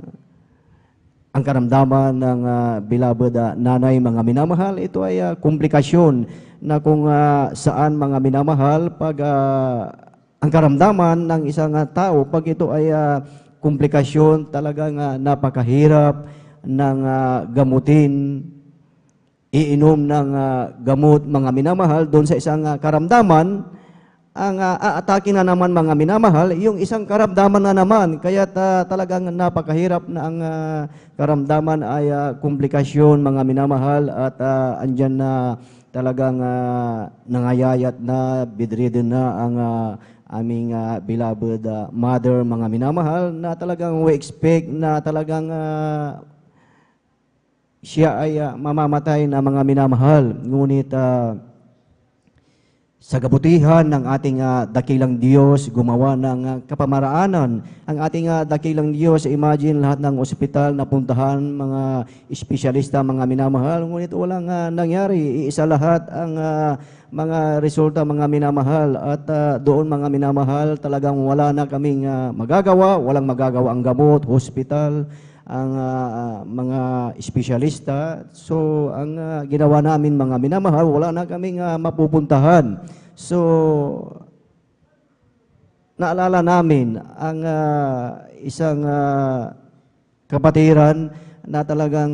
ng beloved nanay mga minamahal, ito ay komplikasyon na kung saan mga minamahal pag ang karamdaman ng isang tao, pag ito ay komplikasyon, talagang napakahirap ng gamutin, iinom ng gamot mga minamahal doon sa isang karamdaman. Ang aatake na naman mga minamahal, yung isang karamdaman na naman. Kaya talagang napakahirap na ang karamdaman ay komplikasyon mga minamahal at andyan na talagang nangayayat na, bedridden na ang aming beloved mother mga minamahal na talagang we expect na talagang siya ay mamamatay na mga minamahal. Ngunit sa kabutihan ng ating dakilang Diyos, gumawa ng kapamaraanan. Ang ating dakilang Diyos, imagine lahat ng ospital na puntahan, mga espesyalista, mga minamahal. Ngunit walang nangyari. Iisa lahat ang mga resulta, mga minamahal. At doon mga minamahal, talagang wala na kaming magagawa. Walang magagawa ang gamot, hospital, ang mga espesyalista. So, ang ginawa namin mga minamahal, wala na kaming mapupuntahan. So, naalala namin ang isang kapatiran na talagang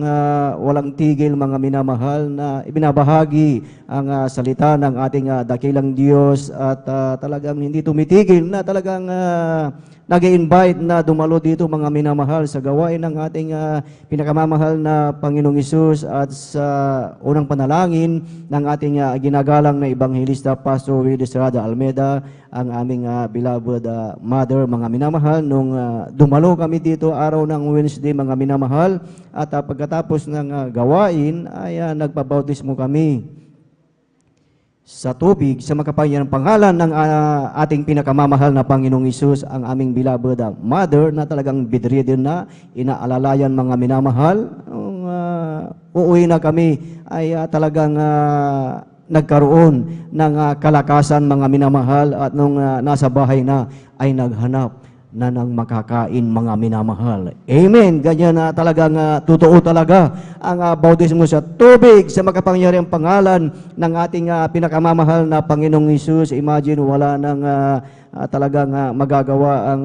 walang tigil mga minamahal na ibinabahagi ang salita ng ating dakilang Diyos at talagang hindi tumitigil na talagang nag-i-invite na dumalo dito mga minamahal sa gawain ng ating pinakamamahal na Panginoong Hesus at sa unang panalangin ng ating ginagalang na Ebanghelista Pastor Willie Estrada Almeida, ang aming beloved mother mga minamahal. Nung dumalo kami dito araw ng Wednesday mga minamahal at pagkatapos ng gawain ay nagpabautismo kami sa tubig sa makapangyarihang pangalan ng ating pinakamamahal na Panginoong Hesus, ang aming beloved mother na talagang bedridden na, inaalalayan mga minamahal. uuwi na kami, ay talagang nagkaroon ng kalakasan, mga minamahal, at nung nasa bahay na ay naghanap na ng makakain, mga minamahal. Amen. Ganyan na talagang totoo talaga ang bautismo sa tubig sa makapangyarihang pangalan ng ating pinakamamahal na Panginoong Hesus. Imagine, wala nang talagang magagawa ang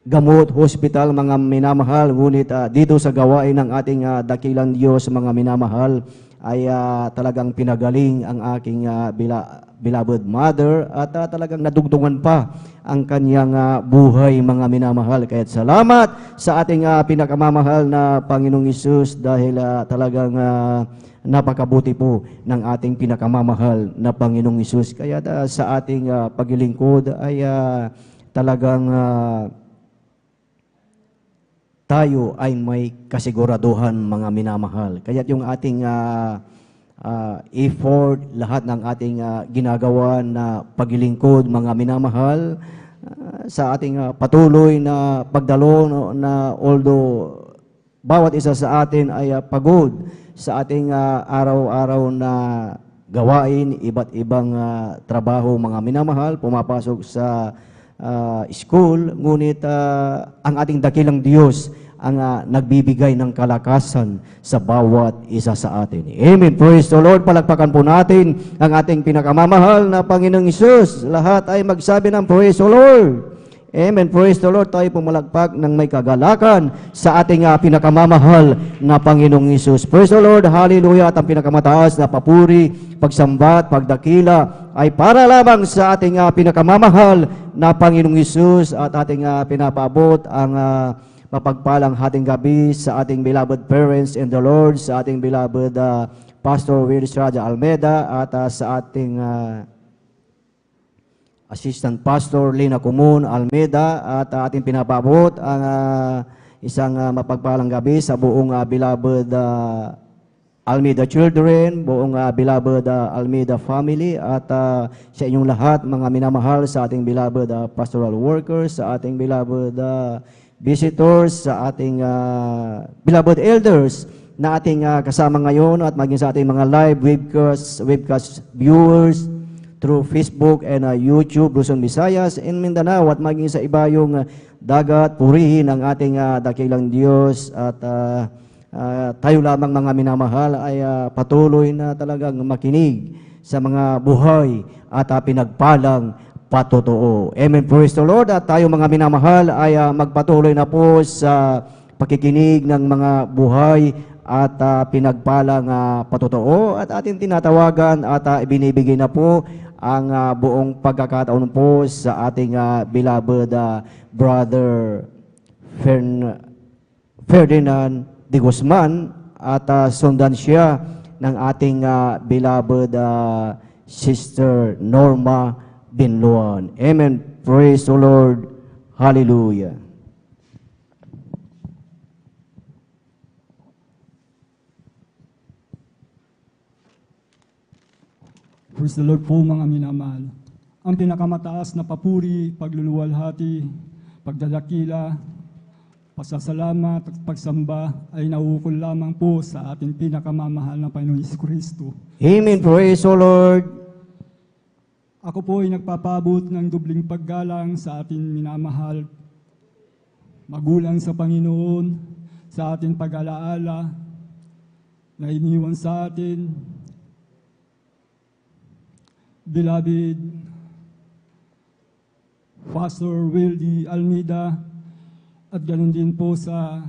gamot, hospital, mga minamahal. Ngunit dito sa gawain ng ating dakilang Diyos, mga minamahal, ay talagang pinagaling ang aking beloved mother at talagang nadugtungan pa ang kanyang buhay, mga minamahal. Kaya salamat sa ating pinakamamahal na Panginoong Hesus dahil talagang napakabuti po ng ating pinakamamahal na Panginoong Hesus. Kaya sa ating paglilingkod ay talagang tayo ay may kasiguraduhan, mga minamahal. Kaya yung ating effort, lahat ng ating ginagawa na paglilingkod, mga minamahal, sa ating patuloy na pagdalo, na although bawat isa sa atin ay pagod sa ating araw-araw na gawain, iba't ibang trabaho, mga minamahal, pumapasok sa school, ngunit ang ating dakilang Diyos ang nagbibigay ng kalakasan sa bawat isa sa atin. Amen. Praise the Lord. Palakpakan po natin ang ating pinakamamahal na Panginoong Hesus. Lahat ay magsabi ng praise the Lord. Amen. Praise the Lord. Tayo pumalakpak ng may kagalakan sa ating pinakamamahal na Panginoong Hesus. Praise the Lord. Hallelujah. At ang pinakamataas na papuri, pagsambat, pagdakila ay para lamang sa ating pinakamamahal na Panginoong Hesus, at ating pinapaabot ang mapagpalang hating gabi sa ating beloved parents in the Lord, sa ating beloved Pastor Willis Raja Almeida, at sa ating Assistant Pastor Lina Kumun Almeida, at ating pinapaabot ang isang mapagpalang gabi sa buong beloved Almeida children, buong beloved Almeida family, at sa inyong lahat, mga minamahal, sa ating beloved pastoral workers, sa ating beloved visitors, sa ating beloved elders na ating kasama ngayon, at maging sa ating mga live webcast viewers through Facebook and YouTube, Luzon, Visayas, and Mindanao, at maging sa iba yung dagat. Purihin ang ating dakilang Diyos, at tayo lamang, mga minamahal, ay patuloy na talagang makinig sa mga buhay at pinagpalang patotoo. Amen. Praise the Lord. At tayo, mga minamahal, ay magpatuloy na po sa pakikinig ng mga buhay at pinagpalang patotoo, at ating tinatawagan at ibinibigay na po ang buong pagkakataon po sa ating beloved brother Ferdinand de Guzman, at sundan siya ng ating beloved sister Norma Binluan. Amen. Praise the Lord. Hallelujah. Praise the Lord po, mga minamahal. Ang pinakamataas na papuri, pagluluwalhati, pagdadakila, pasasalamat at pagsamba ay nauukol lamang po sa ating pinakamamahal na Panginoon Kristo. Amen. Praise the Lord. Ako po ay nagpapabot ng dubling paggalang sa ating minamahal, magulang sa Panginoon, sa ating pag-alaala na iniwan sa atin, beloved Pastor Wildy Almeida, at ganoon din po sa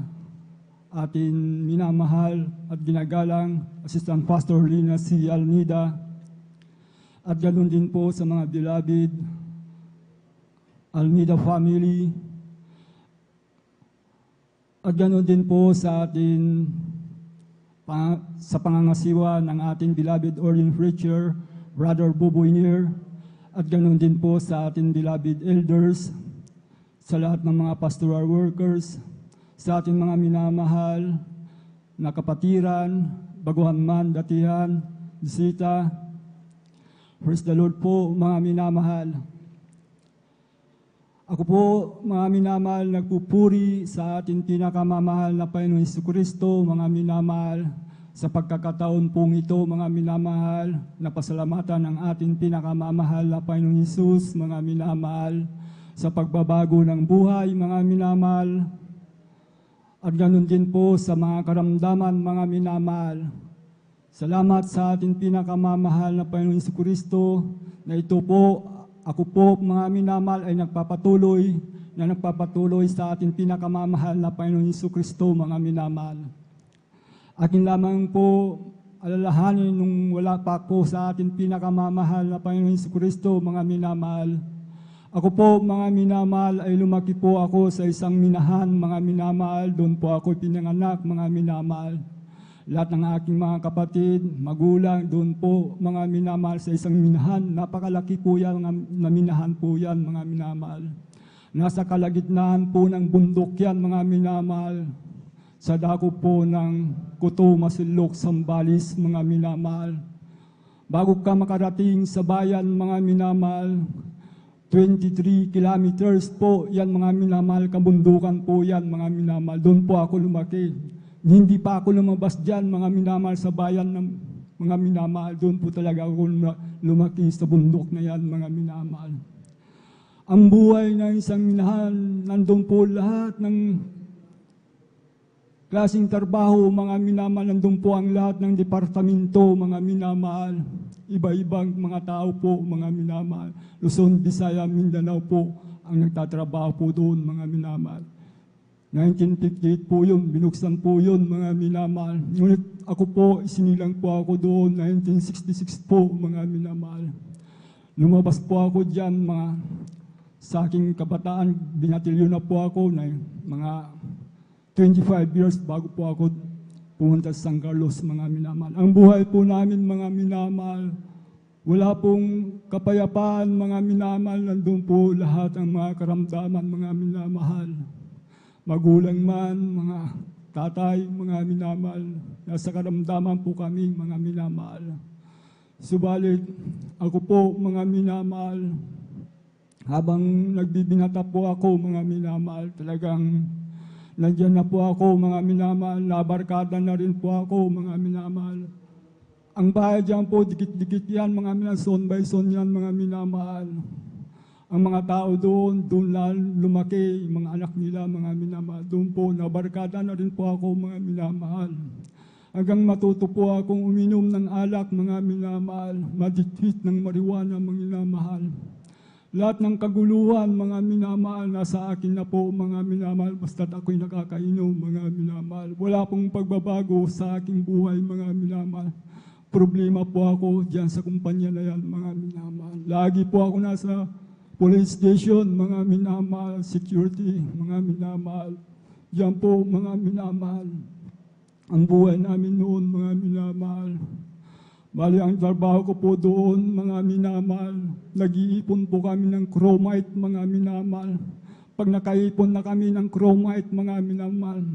ating minamahal at ginagalang Assistant Pastor Lina C. Almeida, at ganoon din po sa mga beloved Almeida family, at ganoon din po sa ating sa pangangasiwa ng ating beloved Orient Preacher, Brother Buboy Nier, at ganoon din po sa ating beloved elders, sa lahat ng mga pastoral workers, sa ating mga minamahal na kapatiran, baguhan man, datihan, bisita. Praise the Lord po, mga minamahal. Ako po, mga minamahal, nagpupuri sa ating pinakamamahal na Panginoong Jesucristo, mga minamahal, sa pagkakataon pong ito, mga minamahal, na pasalamatan ng ating pinakamamahal na Panginoong Jesus, mga minamahal, sa pagbabago ng buhay, mga minamahal, at ganun din po sa mga karamdaman, mga minamahal. Salamat sa ating pinakamamahal na Panginoong Jesucristo, na ito po, ako po, mga minamahal, ay nagpapatuloy sa ating pinakamamahal na Panginoong Jesucristo, mga minamahal. Akin lamang po alalahanin nung wala pa ako sa ating pinakamamahal na Panginoong Jesucristo, mga minamahal. Ako po, mga minamahal, ay lumaki po ako sa isang minahan, mga minamahal. Doon po ako pinanganak, mga minamahal. Lahat ng aking mga kapatid, magulang, doon po, mga minamahal, sa isang minahan. Napakalaki po yan, na minahan po yan, mga minamahal. Nasa kalagitnaan po ng bundok yan, mga minamahal. Sa dako po ng Kuto, Masilok, Sambales, mga minamahal. Bago ka makarating sa bayan, mga minamahal, 23 kilometers po, yan mga minamahal, kabundukan po yan, mga minamahal. Doon po ako lumaki. Hindi pa ako lumabas dyan, mga minamahal, sa bayan ng mga minamahal. Doon po talaga ako lumaki sa bundok na yan, mga minamahal. Ang buhay ng isang minahan, nandun po lahat ng klaseng trabaho, mga minamahal. Nandun po ang lahat ng departamento, mga minamahal. Iba-ibang mga tao po, mga minamahal. Luzon, Visaya, Mindanao po ang nagtatrabaho po doon, mga minamahal. 1958 po yun, binuksan po yun, mga minamahal. Ngunit ako po, isinilang po ako doon, 1966 po, mga minamahal. Lumabas po ako dyan, sa aking kabataan, binatilyo na po ako na mga 25 years bago po ako pumunta sa San Carlos, mga minamahal. Ang buhay po namin, mga minamahal, wala pong kapayapaan, mga minamahal. Nandun po lahat ang mga karamdaman, mga minamahal. Magulang man, mga tatay, mga minamahal. Nasa karamdaman po kami, mga minamahal. Subalit, ako po, mga minamahal, habang nagbibinata po ako, mga minamahal, talagang nandiyan na po ako, mga minamahal, nabarkada na rin po ako, mga minamahal. Ang bahay dyan po, dikit-dikit yan, mga minamahal, son by son yan, mga minamahal. Ang mga tao doon lumaki, mga anak nila, mga minamahal. Doon po, nabarkada na rin po ako, mga minamahal. Hanggang matuto po akong uminom ng alak, mga minamahal, madikit ng marijuana, mga minamahal. Lahat ng kaguluhan, mga minamahal, nasa akin na po, mga minamahal, basta't ako'y nakakainom, mga minamahal. Wala pong pagbabago sa aking buhay, mga minamahal. Problema po ako dyan sa kumpanya na yan, mga minamahal. Lagi po ako nasa police station, mga minamahal, security, mga minamahal. Diyan po, mga minamahal. Ang buhay namin noon, mga minamahal. Bali, ang trabaho ko po doon, mga minamahal. Nag-iipon po kami ng chromite, mga minamahal. Pag nakaipon na kami ng chromite, mga minamahal,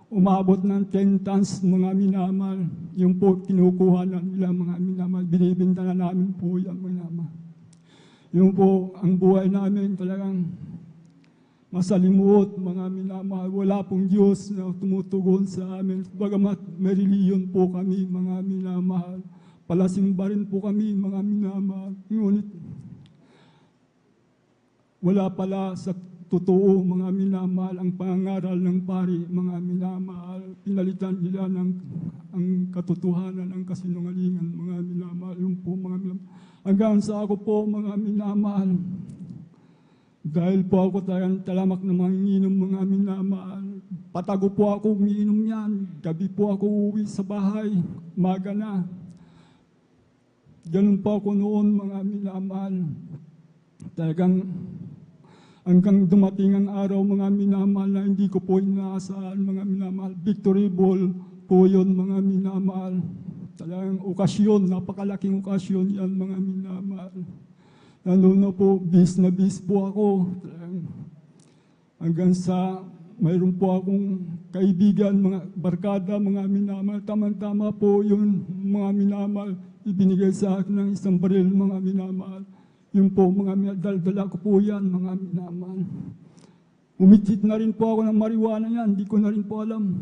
umabot ng 10 tons, mga minamahal. Yung po, kinukuha na nila, mga minamahal. Binibinta na namin po yan, mga minamahal. Yung po, ang buhay namin talagang masalimuot, mga minamahal. Wala pong Diyos na tumutugon sa amin. Bagamat may reliyon po kami, mga minamahal. Palasimba rin po kami, mga minamahal. Ngunit wala pala sa totoo, mga minamahal, ang pangaral ng pari, mga minamahal. Pinalitan nila ang katotohanan, ang kasinungalingan, mga minamahal. Yung po, mga minamahal. Hanggang sa ako po, mga minamahal. Dahil po ako talamak na manginginom, mga minamahal. Patago po ako umiinom yan. Gabi po ako uwi sa bahay. Maga na. Ganun po ako noon, mga minamahal. Talagang hanggang dumating ang araw, mga minamahal, na hindi ko po inaasahan, mga minamahal. Victory ball po yun, mga minamahal. Talagang okasyon, napakalaking okasyon yan, mga minamahal. Nandun na po, bis na bis po ako. Talagang hanggang sa mayroon po akong kaibigan, mga barkada, mga minamahal. Tama-tama po yun, mga minamahal. Ibinigay sa akin ng isang baril, mga minamahal. Yun po, mga daldala ko po yan, mga minamahal. Umitid na rin po ako ng marijuana yan, hindi ko na rin po alam.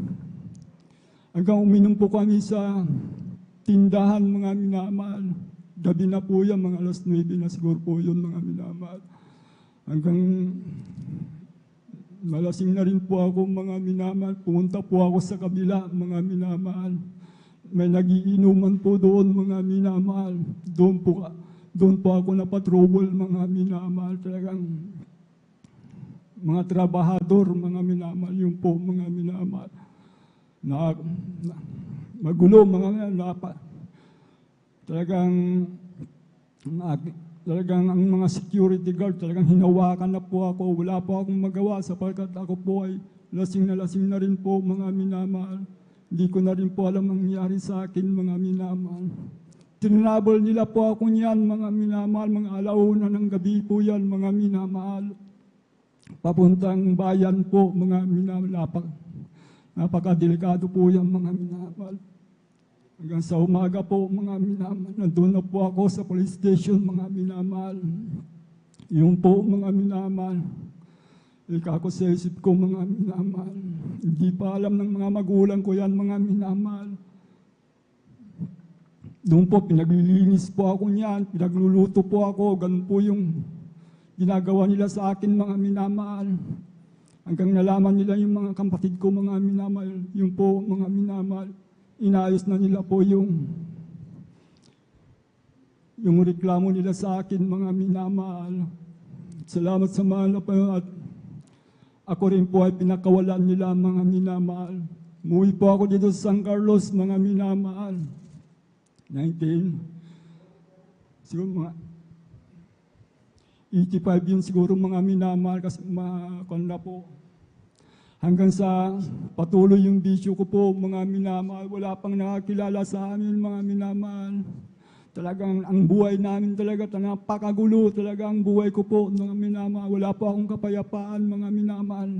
Hanggang uminom po kami sa tindahan, mga minamahal. Gabi na po yan, mga alas 9 na siguro po yun, mga minamahal. Hanggang nalasing na rin po ako, mga minamahal. Pumunta po ako sa kabila, mga minamahal. May nagiinuman po doon, mga minamahal. Doon po ako napatrouble, mga minamahal. Talagang mga trabahador, mga minamahal. Yung po, mga minamahal. Magulo, mga talagang ang mga security guard, talagang hinawakan na po ako. Wala po akong magawa sapagkat ako po ay lasing na rin po, mga minamahal. Hindi ko na rin po alam ang nangyari sa akin, mga minamahal. Tinabol nila po ako niyan, mga minamahal. Mga alauna ng gabi po yan, mga minamahal. Papuntang bayan po, mga minamahal. Napakadelikado po yan, mga minamahal. Hanggang sa umaga po, mga minamahal, nandun na po ako sa police station, mga minamahal. Yung po, mga minamahal, ikako sa isip ko, mga minamahal. Hindi pa alam ng mga magulang ko yan, mga minamahal. Doon po, pinaglilinis po ako niyan, pinagluluto po ako, ganun po yung ginagawa nila sa akin, mga minamahal. Hanggang nalaman nila yung mga kapatid ko, mga minamahal, yung po, mga minamahal. Inayos na nila po yung reklamo nila sa akin, mga minamahal. Salamat sa mahal na Panginoon at ako rin po ay pinakawalan nila, mga minamahal. Umuwi po ako dito sa San Carlos, mga minamahal. 19. Siguro mga 85 yun siguro, mga minamahal, kasi makakanda po. Hanggang sa patuloy yung bisyo ko po, mga minamahal. Wala pang nakakilala sa amin, mga minamahal. Talagang ang buhay namin talaga, napakagulo talaga ang buhay ko po, mga minamahal. Wala po akong kapayapaan, mga minamahal.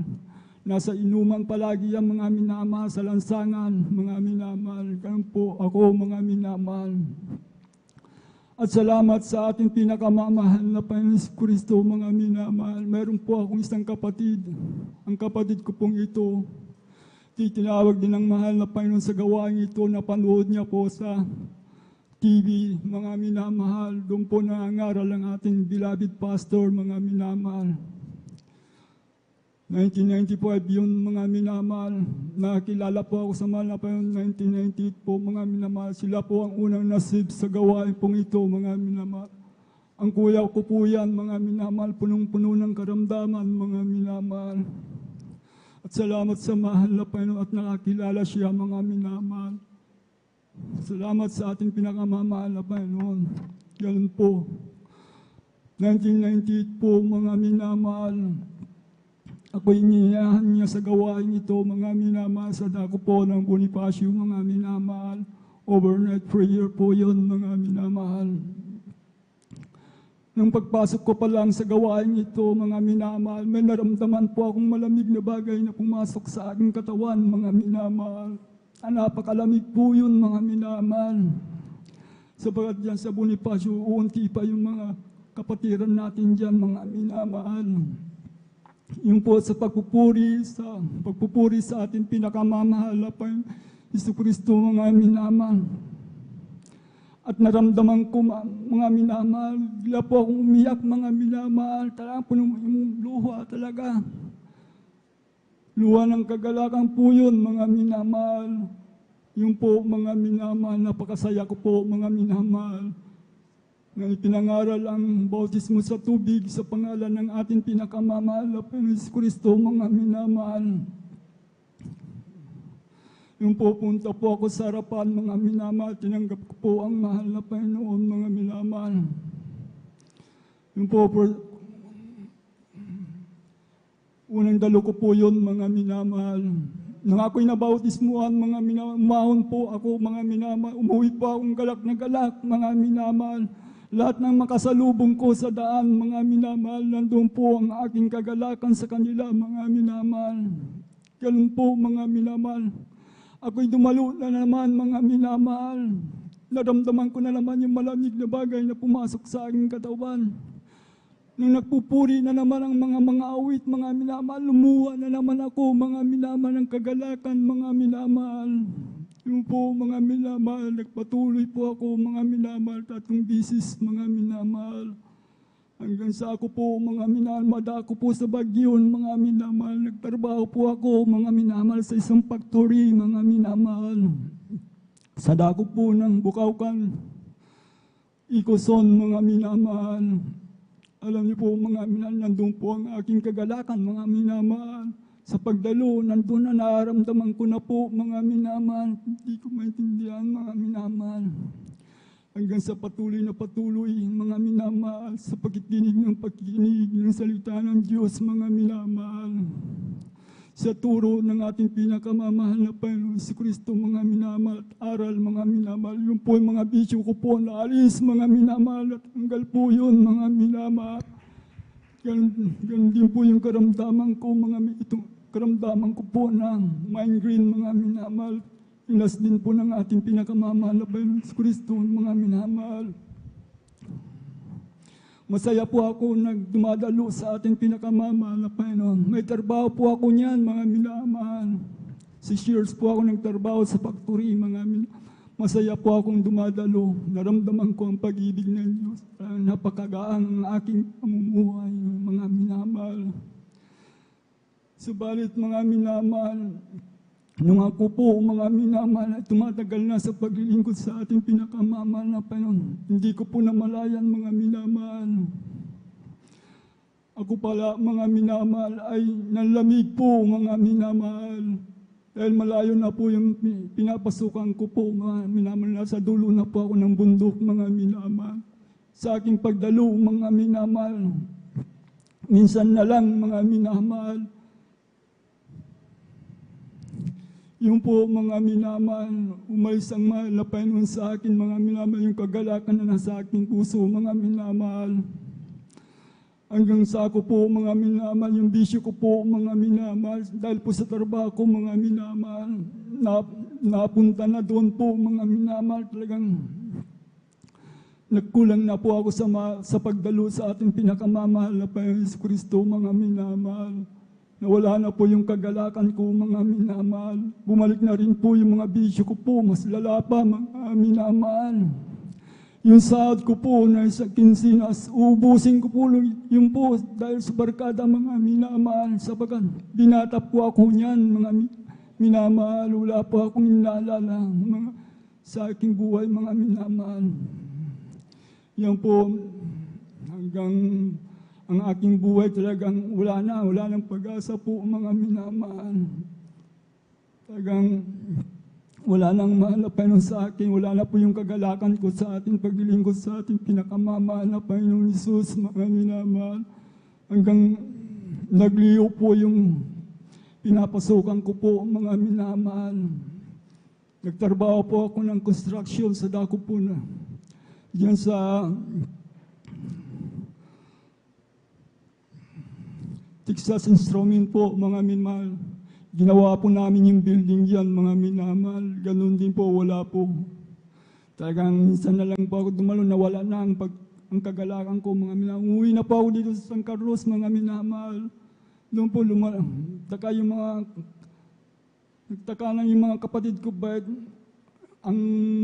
Nasa inuman palagi ang mga minamahal, sa lansangan, mga minamahal. Ganun po ako, mga minamahal. At salamat sa ating pinakamamahal na Panginoon Kristo, mga minamahal. Meron po akong isang kapatid. Ang kapatid ko pong ito, titinawag din ng mahal na Panginoon sa gawain ito, napanood niya po sa TV, mga minamahal. Doon po nangangaral ang ating beloved pastor, mga minamahal. 1995 yun, mga minamahal. Nakilala po ako sa mahal na Panginoon 1998 po, mga minamahal. Sila po ang unang nasib sa gawain pong ito, mga minamahal. Ang kuya ko po yan, mga minamahal, punong-puno ng karamdaman, mga minamahal. At salamat sa mahal na Panginoon at nakakilala siya, mga minamahal. Salamat sa ating pinakamamahal na Panginoon. Ganun po. 1998 po, mga minamahal. Ako'y iniyahan niya sa gawain ito, mga minamahal, sa dako po ng Bonifacio, mga minamahal. Overnight prayer po yun, mga minamahal. Nung pagpasok ko pa lang sa gawain ito, mga minamahal, may naramdaman po akong malamig na bagay na pumasok sa aking katawan, mga minamahal. Napakalamig po yun, mga minamahal. Sabagat dyan sa Bonifacio, uunti pa yung mga kapatiran natin dyan, mga minamahal. Yung po sa pagpupuri sa ating pinakamamahal na Hesus Kristo, mga minamahal. At naramdaman ko, mga minamahal, bigla po akong umiyak, mga minamahal. Talagang punong yung luha talaga. Luha ng kagalakan po yun, mga minamahal. Yung po, mga minamahal, napakasaya ko po, mga minamahal. Na ipinangaral ang bautismo sa tubig sa pangalan ng ating pinakamamahal na Panginoon Kristo, mga minamahal. Yung pupunta po ako sa harapan, mga minamahal, tinanggap ko po ang mahal na Panginoon, mga minamahal. Yung po, unang dalo ko po yun, mga minamahal. Nang ako'y nabautismuhan, mga minamahal, umahon po ako, mga minamahal. Umuwi po akong galak na galak, mga minamahal. Lahat ng makasalubong ko sa daan, mga minamahal, nandun po ang aking kagalakan sa kanila, mga minamahal. Ganun po, mga minamahal. Ako'y dumalo na naman, mga minamahal. Naramdaman ko na naman yung malamig na bagay na pumasok sa aking katawan. Nung nagpupuri na naman ang mga awit, mga minamahal, lumuha na naman ako, mga minamahal ng kagalakan, mga minamahal. Yung po, mga minamahal, nagpatuloy po ako, mga minamahal, 3 bisis, mga minamahal. Hanggang sa ako po, mga minamahal, madako po sa Bagyon, mga minamahal. Nagtrabaho po ako, mga minamahal, sa isang factory, mga minamahal. Sa dako po ng Bukawkan, Ikoson, mga minamahal. Alam niyo po, mga minamahal, nandun po ang aking kagalakan, mga minamahal. Sa pagdalo, nandun na nararamdaman ko na po, mga minamahal. Hindi ko maintindihan, mga minamahal. Hanggang sa patuloy na patuloy, mga minamahal, sa pagkikinig ng salita ng Diyos, mga minamahal. Sa turo ng ating pinakamamahal na Panginoon si Kristo, mga minamahal, at aral, mga minamahal. Yun po yung mga bisyo ko po, naalis, mga minamahal, at tanggal po yun, mga minamahal. Ganun din po yung karamdaman ko, karamdaman ko po ng migraine, mga minamahal. Inas din po ng ating pinakamamahal na Panginoon si Kristo, mga minamahal. Masaya po ako nagdumadalo sa ating pinakamamahal na Panginoon. May trabaho po ako niyan, mga minamahal. 6 years po ako nagtrabaho sa factory, mga minamahal. Masaya po akong dumadalo. Naramdaman ko ang pag-ibig ng Diyos. Napakagaang ang aking pamumuhay, mga minamahal. Subalit, mga minamahal, nung ako po, mga minamahal, tumatagal na sa paglilingkod sa ating pinakamamahal na Panginoon, hindi ko po namalayan, mga minamahal. Ako pala, mga minamahal, ay nanlamig po, mga minamahal. Dahil malayo na po yung pinapasukan ko po, mga minamahal. Nasa dulo na po ako ng bundok, mga minamahal. Sa aking pagdalo, mga minamahal, minsan na lang, mga minamahal, yung po, mga minamahal, umalis ang mahal na Panginoon sa akin, mga minamahal, yung kagalakan na nasa aking puso, mga minamahal. Hanggang sa ako po, mga minamahal, yung bisyo ko po, mga minamahal, dahil po sa trabaho ko, mga minamahal, napunta na doon po, mga minamahal, talagang nagkulang na po ako sa pagdalo sa ating pinakamamahal na Panginoon si Kristo, mga minamahal. Nawala na po yung kagalakan ko, mga minamahal. Bumalik na rin po yung mga bisyo ko po, mas lala pa, mga minamahal. Yung sahod ko po na sa kinsinas, ubusin ko po yung po dahil sa barkada, mga minamahal. Sabagan, binatap po ako niyan, mga minamahal. Wala po akong inaalala sa aking buhay, mga minamahal. Yan po, hanggang ang aking buhay talagang wala nang pag-asa po, mga minamahal. Talagang wala nang mahal na Panginoon sa akin, wala na po yung kagalakan ko sa ating paglilingkod sa ating pinakamamahal na Panginoong Hesus, mga minamahal. Hanggang nagliyo po yung pinapasukan ko po, mga minamahal. Nagtrabaho po ako ng construction sa dako po na diyan sa Texas Instrument po, mga minamahal. Ginawa po namin yung building yan, mga minamahal. Ganun din po, wala po. Talagang minsan na lang po ako dumalo, nawala na ang kagalakan ko, mga minamahal. Umuwi na po ako dito sa San Carlos, mga minamahal. Doon po nagtaka lang yung mga kapatid ko, bakit ang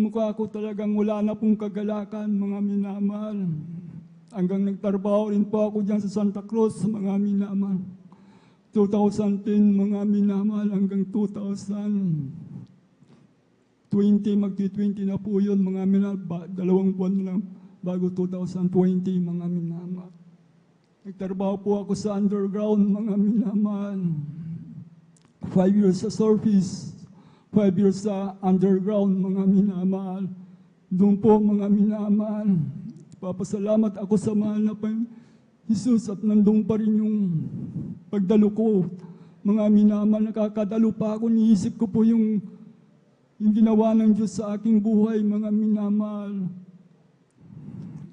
mukha ko talagang wala na pong kagalakan, mga minamahal. Hanggang nagtrabaho rin po ako dyan sa Santa Cruz, mga minamahal. 2010, mga minamahal, hanggang 2020, magti-20 na po yun, mga minamahal. 2 buwan lang bago 2020, mga minamahal. Nagtrabaho po ako sa underground, mga minamahal. 5 years sa surface, 5 years sa underground, mga minamahal. Doon po, mga minamahal. Papasalamat ako sa mahal na Panginoon Jesus at nandun pa rin yung pagdalo ko. Mga minamahal, nakakadalo pa ako, niisip ko po yung ginawa ng Diyos sa aking buhay, mga minamahal.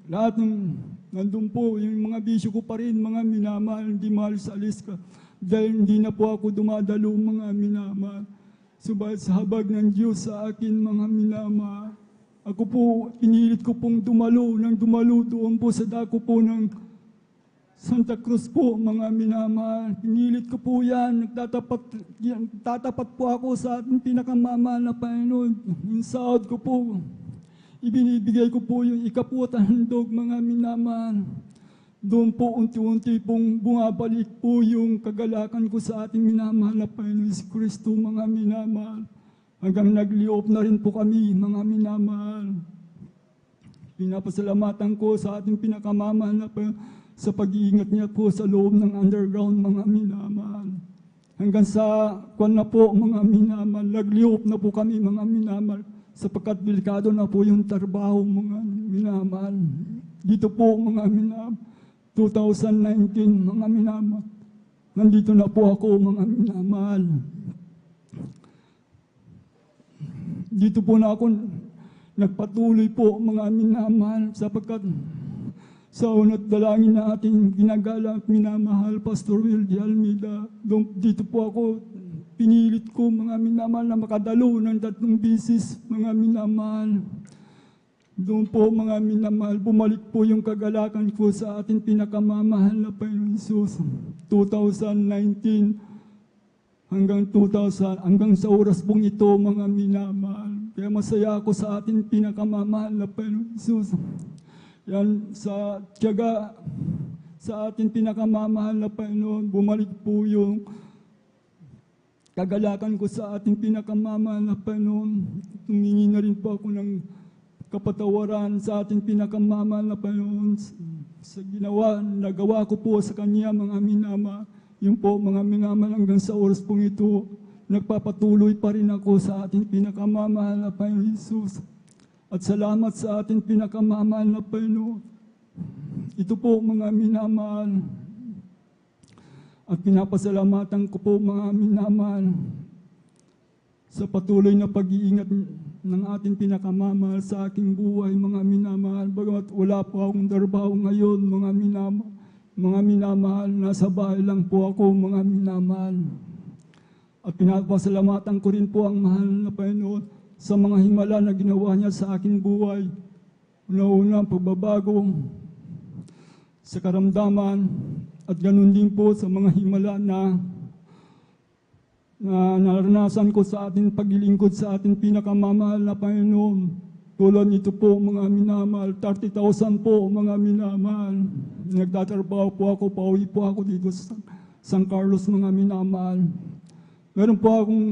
Lahat ng nandun po, yung mga bisyo ko pa rin, mga minamahal, hindi mahal sa alis ka. Dahil hindi na po ako dumadalo, mga minamahal. Subalit sa habag ng Diyos sa akin, mga minamahal. Ako po, pinilit ko pong dumalo doon po sa dako po ng Santa Cruz po, mga minamahal. Pinilit ko po yan. Nagtatapat po ako sa ating pinakamamahal na Panginoon. Yung sahod ko po, ibinibigay ko po yung ikaputan handog, mga minamahal. Doon po unti-unti pong bumabalik po yung kagalakan ko sa ating minamahal na Panginoon si Kristo, mga minamahal. Hanggang nagliop na rin po kami, mga minamahal. Pinapasalamatan ko sa ating pinakamamahal na Panginoon sa pag-iingat niya po sa loob ng underground, mga minamahal. Hanggang sa kwan na po, mga minamahal, nagliop na po kami, mga minamahal, sapagkat delikado na po yung trabaho, mga minamahal. Dito po, mga minamahal, 2019, mga minamahal, nandito na po ako, mga minamahal. Dito po na ako nagpatuloy po, mga minamahal, sapagkat sa unat dalangin na ating ginagala at minamahal, Pastor Will de Almeida, dito po ako, pinilit ko, mga minamahal, na makadalo ng 3 bisis, mga minamahal. Doon po, mga minamahal, bumalik po yung kagalakan ko sa ating pinakamamahal na Panginoon Jesus. 2019 hanggang sa oras pong ito, mga minamahal. Kaya masaya ako sa ating pinakamamahal na Panginoon Jesus. Yan, sa tiyaga, sa ating pinakamamahal na Panginoon, bumalik po yung kagalakan ko sa ating pinakamamahal na Panginoon. Tumingi na rin po ako ng kapatawaran sa ating pinakamamahal na Panginoon sa nagawa ko po sa Kanya, mga minama. Yung po, mga minama, hanggang sa oras pong ito, nagpapatuloy pa rin ako sa ating pinakamamahal na Panginoon Jesus. At salamat sa ating pinakamamahal na Panginoon. Ito po, mga minamahal. At pinapasalamatan ko po, mga minamahal, sa patuloy na pag-iingat ng ating pinakamamahal sa aking buhay, mga minamahal. Bagamat wala po akong trabaho ngayon, mga minamahal, nasa bahay lang po ako, mga minamahal. At pinapasalamatan ko rin po ang mahal na Panginoon sa mga himala na ginawa niya sa aking buhay. Una-una, pagbabago sa karamdaman, at ganun din po sa mga himala na naranasan ko sa ating paglilingkod sa ating pinakamamahal na Panginoon. Tulad nito po, mga minamahal, 30,000 po, mga minamahal. Nagtatrabaho po ako, pauwi po ako dito sa San Carlos, mga minamahal. Meron po akong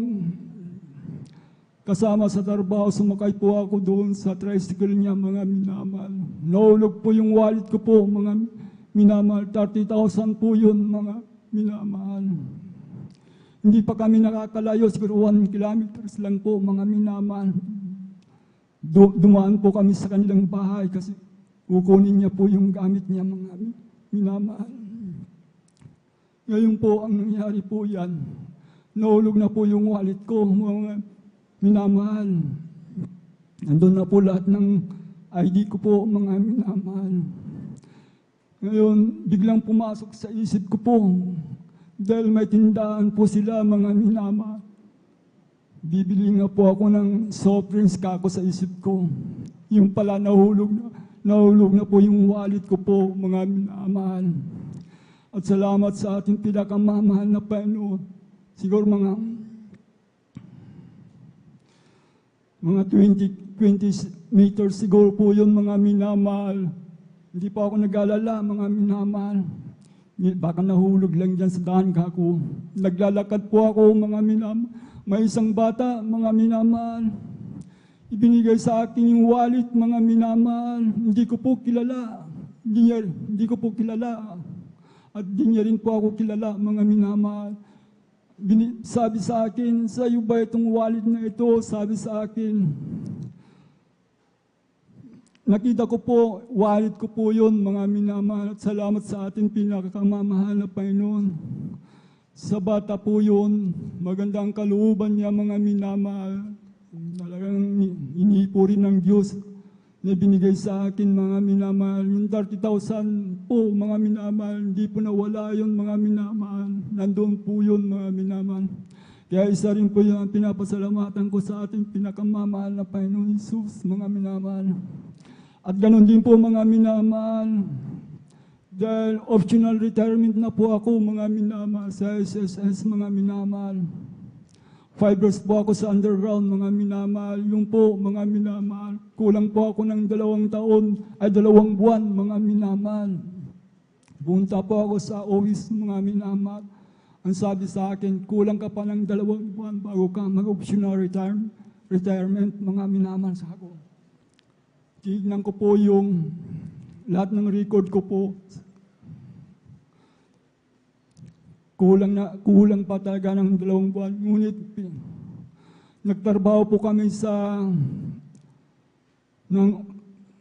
kasama sa trabaho, sumakay po ako doon sa tricycle niya, mga minamahal. Nahulog po yung wallet ko po, mga minamahal. 30,000 po yun, mga minamahal. Hindi pa kami nakakalayo, siguro 1 kilometers lang po, mga minamahal. Dumaan po kami sa kanilang bahay kasi kukunin niya po yung gamit niya, mga minamahal. Ngayon po, ang nangyari po yan, nahulog na po yung wallet ko, mga minamahal. Nandun na po lahat ng ID ko po, mga minamahal. Ngayon, biglang pumasok sa isip ko po, dahil may tindahan po sila, mga minamahal. Bibili nga po ako ng soft drinks kako sa isip ko. Yung pala nahulog na po yung wallet ko po, mga minamahal. At salamat sa ating pinakamamahal na Panginoon. Siguro mga 20 meters siguro po yun, mga minamahal. Hindi pa ako nag-alala, mga minamahal. Baka nahulog lang dyan sa daan kako. Naglalakad po ako, mga minamahal. May isang bata, mga minamahal. Ibinigay sa akin yung wallet, mga minamahal. Hindi ko po kilala. Hindi ko po kilala. At di niya rin po ako kilala, mga minamahal. Sabi sa akin, sa iyo ba itong wallet na ito? Sabi sa akin. Nakita ko po, wallet ko po yun, mga minamahal. At salamat sa ating pinakamamahal na Panginoon. Sa bata po yun, magandang kalooban niya, mga minamahal. Talagang inipo rin ng Diyos na binigay sa akin, mga minamahal. Yung 30,000 po, mga minamahal, hindi po nawala yun, mga minamahal. Nandun po yun, mga minamahal. Kaya isa rin po yun ang pinapasalamatan ko sa ating pinakamamahal na Panginoon Jesus, mga minamahal. At ganun din po, mga minamahal. Dahil optional retirement na po ako, mga minamahal, sa SSS, mga minamahal. 5 years po ako sa underground, mga minamahal. Yung po, mga minamahal. Kulang po ako ng 2 buwan, mga minamahal. Punta po ako sa office, mga minamahal. Ang sabi sa akin, kulang ka pa ng 2 buwan bago ka mag-optional retirement, mga minamahal sa ako. Tignan ko po yung lahat ng record ko po. Kulang pa talaga ng 2 buwan. Ngunit nagtrabaho po kami ng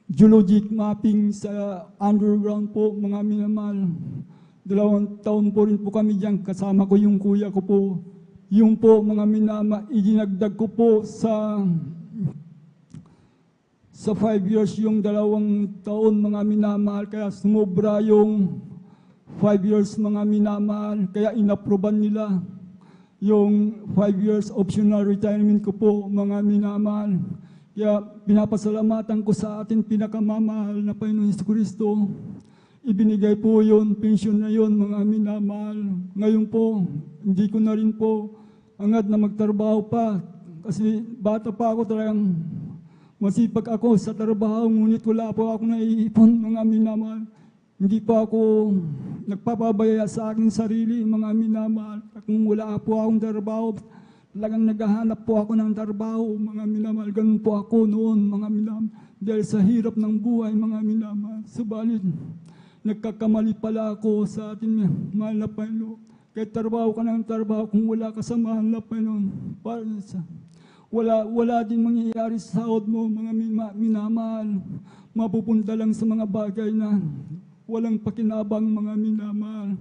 geologic mapping sa underground po, mga minamahal. 2 taon po rin po kami diyan, kasama ko yung kuya ko po. Yung po, mga minamahal, idinagdag ko po sa 5 years yung 2 taon, mga minamahal, kaya sumobra yung 5 years, mga minamahal, kaya inaproban nila yung 5 years optional retirement ko po, mga minamahal. Kaya pinapasalamatan ko sa ating pinakamamahal na Panginoon Jesucristo. Ibinigay po yun, pensyon na yun, mga minamahal. Ngayon po, hindi ko na rin po angad na magtrabaho pa. Kasi bata pa ako, talagang masipag ako sa trabaho, ngunit wala po ako naiipon, mga minamahal. Hindi pa ako nagpapabaya sa aking sarili, mga minamahal. Kung wala po akong trabaho, talagang naghahanap po ako ng trabaho, mga minamahal. Ganun po ako noon, mga minamahal. Dahil sa hirap ng buhay, mga minamahal. Subalit, nagkakamali pala ako sa ating mahal na Panginoon. Kahit trabaho ka ng trabaho, kung wala ka sa mahal na Panginoon, wala din mangyayari sa sahod mo, mga minamahal. Mapupunta lang sa mga bagay na walang pakinabang, mga minamahal.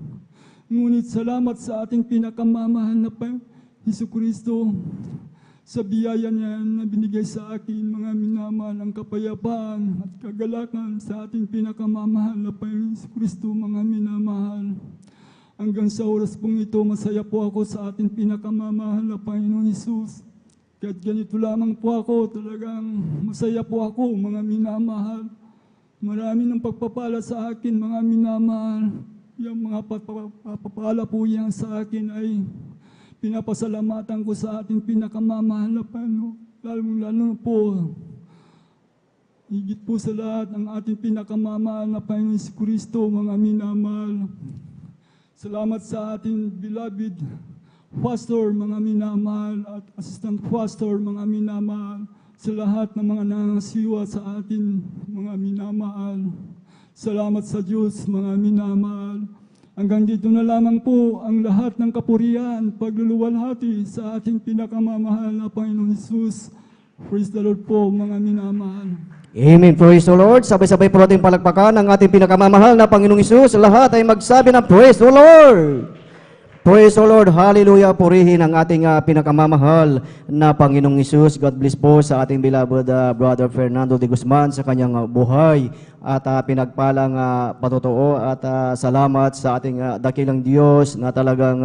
Ngunit salamat sa ating pinakamamahal na Jesucristo sa biyaya niya na binigay sa akin, mga minamahal, ang kapayapaan at kagalakan sa ating pinakamamahal na Jesucristo, mga minamahal. Hanggang sa oras pong ito, masaya po ako sa ating pinakamamahal na Panginoon Jesus. Kahit ganito lamang po ako, talagang masaya po ako, mga minamahal. Marami ng pagpapala sa akin, mga minamahal. Yung mga pagpapala po yan sa akin ay pinapasalamatan ko sa ating pinakamamahal na Panginoon. Lalo po, higit po sa lahat, ang ating pinakamamahal na Panginoon si Kristo, mga minamahal. Salamat sa ating beloved pastor, mga minamahal, at assistant pastor, mga minamahal. Sa lahat ng mga nangasiwa sa atin, mga minamahal. Salamat sa Diyos, mga minamahal. Hanggang dito na lamang po ang lahat ng kapurihan, pagluluwalhati sa ating pinakamamahal na Panginoon Jesus. Praise the Lord po, mga minamahal. Amen. Praise the Lord. Sabay-sabay po natin palakpakan ang ating pinakamamahal na Panginoong Hesus. Lahat ay magsabi ng Praise the Lord. Praise the Lord. Hallelujah. Purihin ang ating pinakamamahal na Panginoong Hesus. God bless po sa ating beloved Brother Fernando de Guzman sa kanyang buhay at pinagpalang patotoo at salamat sa ating dakilang Diyos na talagang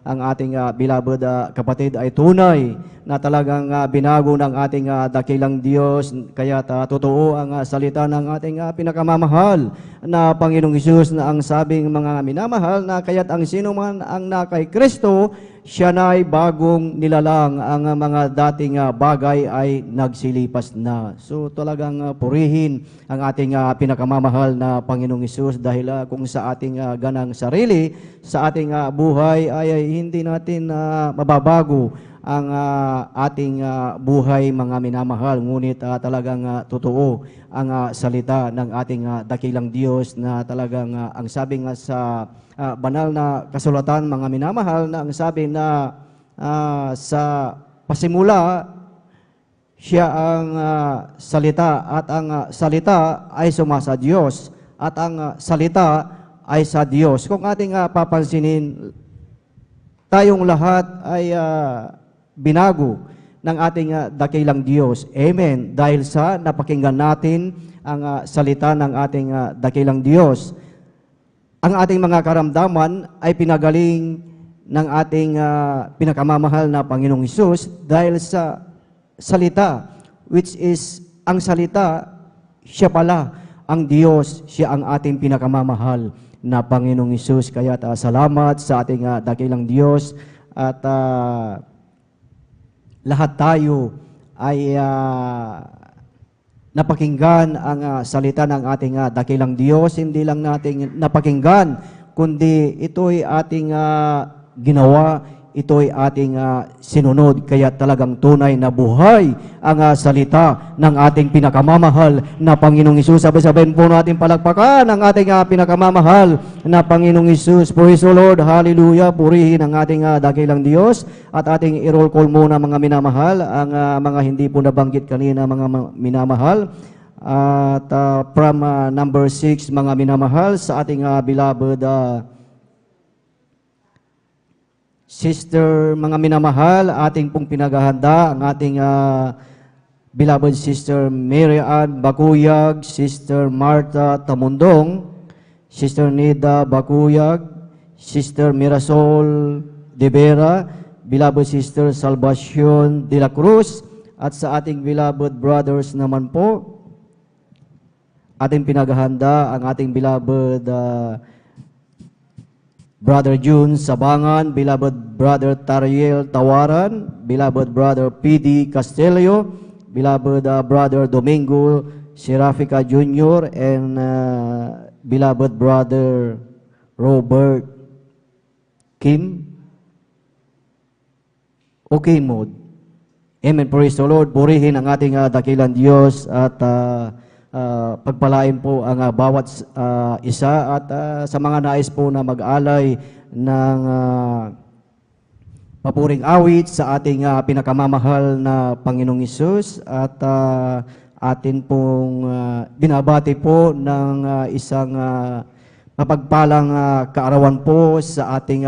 ang ating beloved kapatid ay tunay na talagang binago ng ating dakilang Diyos. Kaya totoo ang salita ng ating pinakamamahal na Panginoong Hesus na ang sabing mga minamahal na kaya't ang sino man ang na kay Kristo, siya na ay bagong nilalang, ang mga dating bagay ay nagsilipas na. So talagang purihin ang ating pinakamamahal na Panginoong Hesus dahil kung sa ating ganang sarili, sa ating buhay ay hindi natin mababago ang ating buhay, mga minamahal. Ngunit talagang totoo ang salita ng ating dakilang Diyos na talagang ang sabi nga sa banal na kasulatan, mga minamahal, na ang sabi na sa pasimula siya ang salita at ang salita ay sumasa Diyos at ang salita ay sa Diyos. Kung ating papansinin, tayong lahat ay binago ng ating dakilang Diyos. Amen. Dahil sa napakinggan natin ang salita ng ating dakilang Diyos. Ang ating mga karamdaman ay pinagaling ng ating pinakamamahal na Panginoong Hesus dahil sa salita, which is ang salita, siya pala ang Diyos, siya ang ating pinakamamahal na Panginoong Hesus. Kaya salamat sa ating dakilang Diyos at lahat tayo ay napakinggan ang salita ng ating dakilang Diyos. Hindi lang nating napakinggan, kundi ito'y ating ginawa, ito'y ating sinunod. Kaya talagang tunay na buhay ang salita ng ating pinakamamahal na Panginoong Hesus. Sabay-sabayin po natin palakpakan ang ating pinakamamahal na Panginoong Hesus. Praise the Lord, hallelujah, purihin ang ating dakilang Diyos. At ating i-roll call muna mga minamahal, ang mga hindi po nabanggit kanina mga minamahal. At from number 6, mga minamahal, sa ating beloved sister, mga minamahal, ating pong pinaghahanda ang ating beloved Sister Mary Ann Bakuyag, Sister Martha Tamundong, Sister Nida Bakuyag, Sister Mirasol De Vera, beloved Sister Salvacion de la Cruz, at sa ating beloved brothers naman po, ating pinaghahanda ang ating beloved Brother June Sabangan, beloved Brother Tariel Tawaran, beloved Brother P.D. Castelio, beloved Brother Domingo Serafica Jr., and beloved Brother Robert Kim. Okay, Mod. Amen. Praise the Lord. Purihin ang ating dakilang Diyos at pagpalain po ang bawat isa at sa mga nais po na mag-alay ng papuring awit sa ating pinakamamahal na Panginoong Hesus at atin pong binabati po ng isang mapagpalang kaarawan po sa ating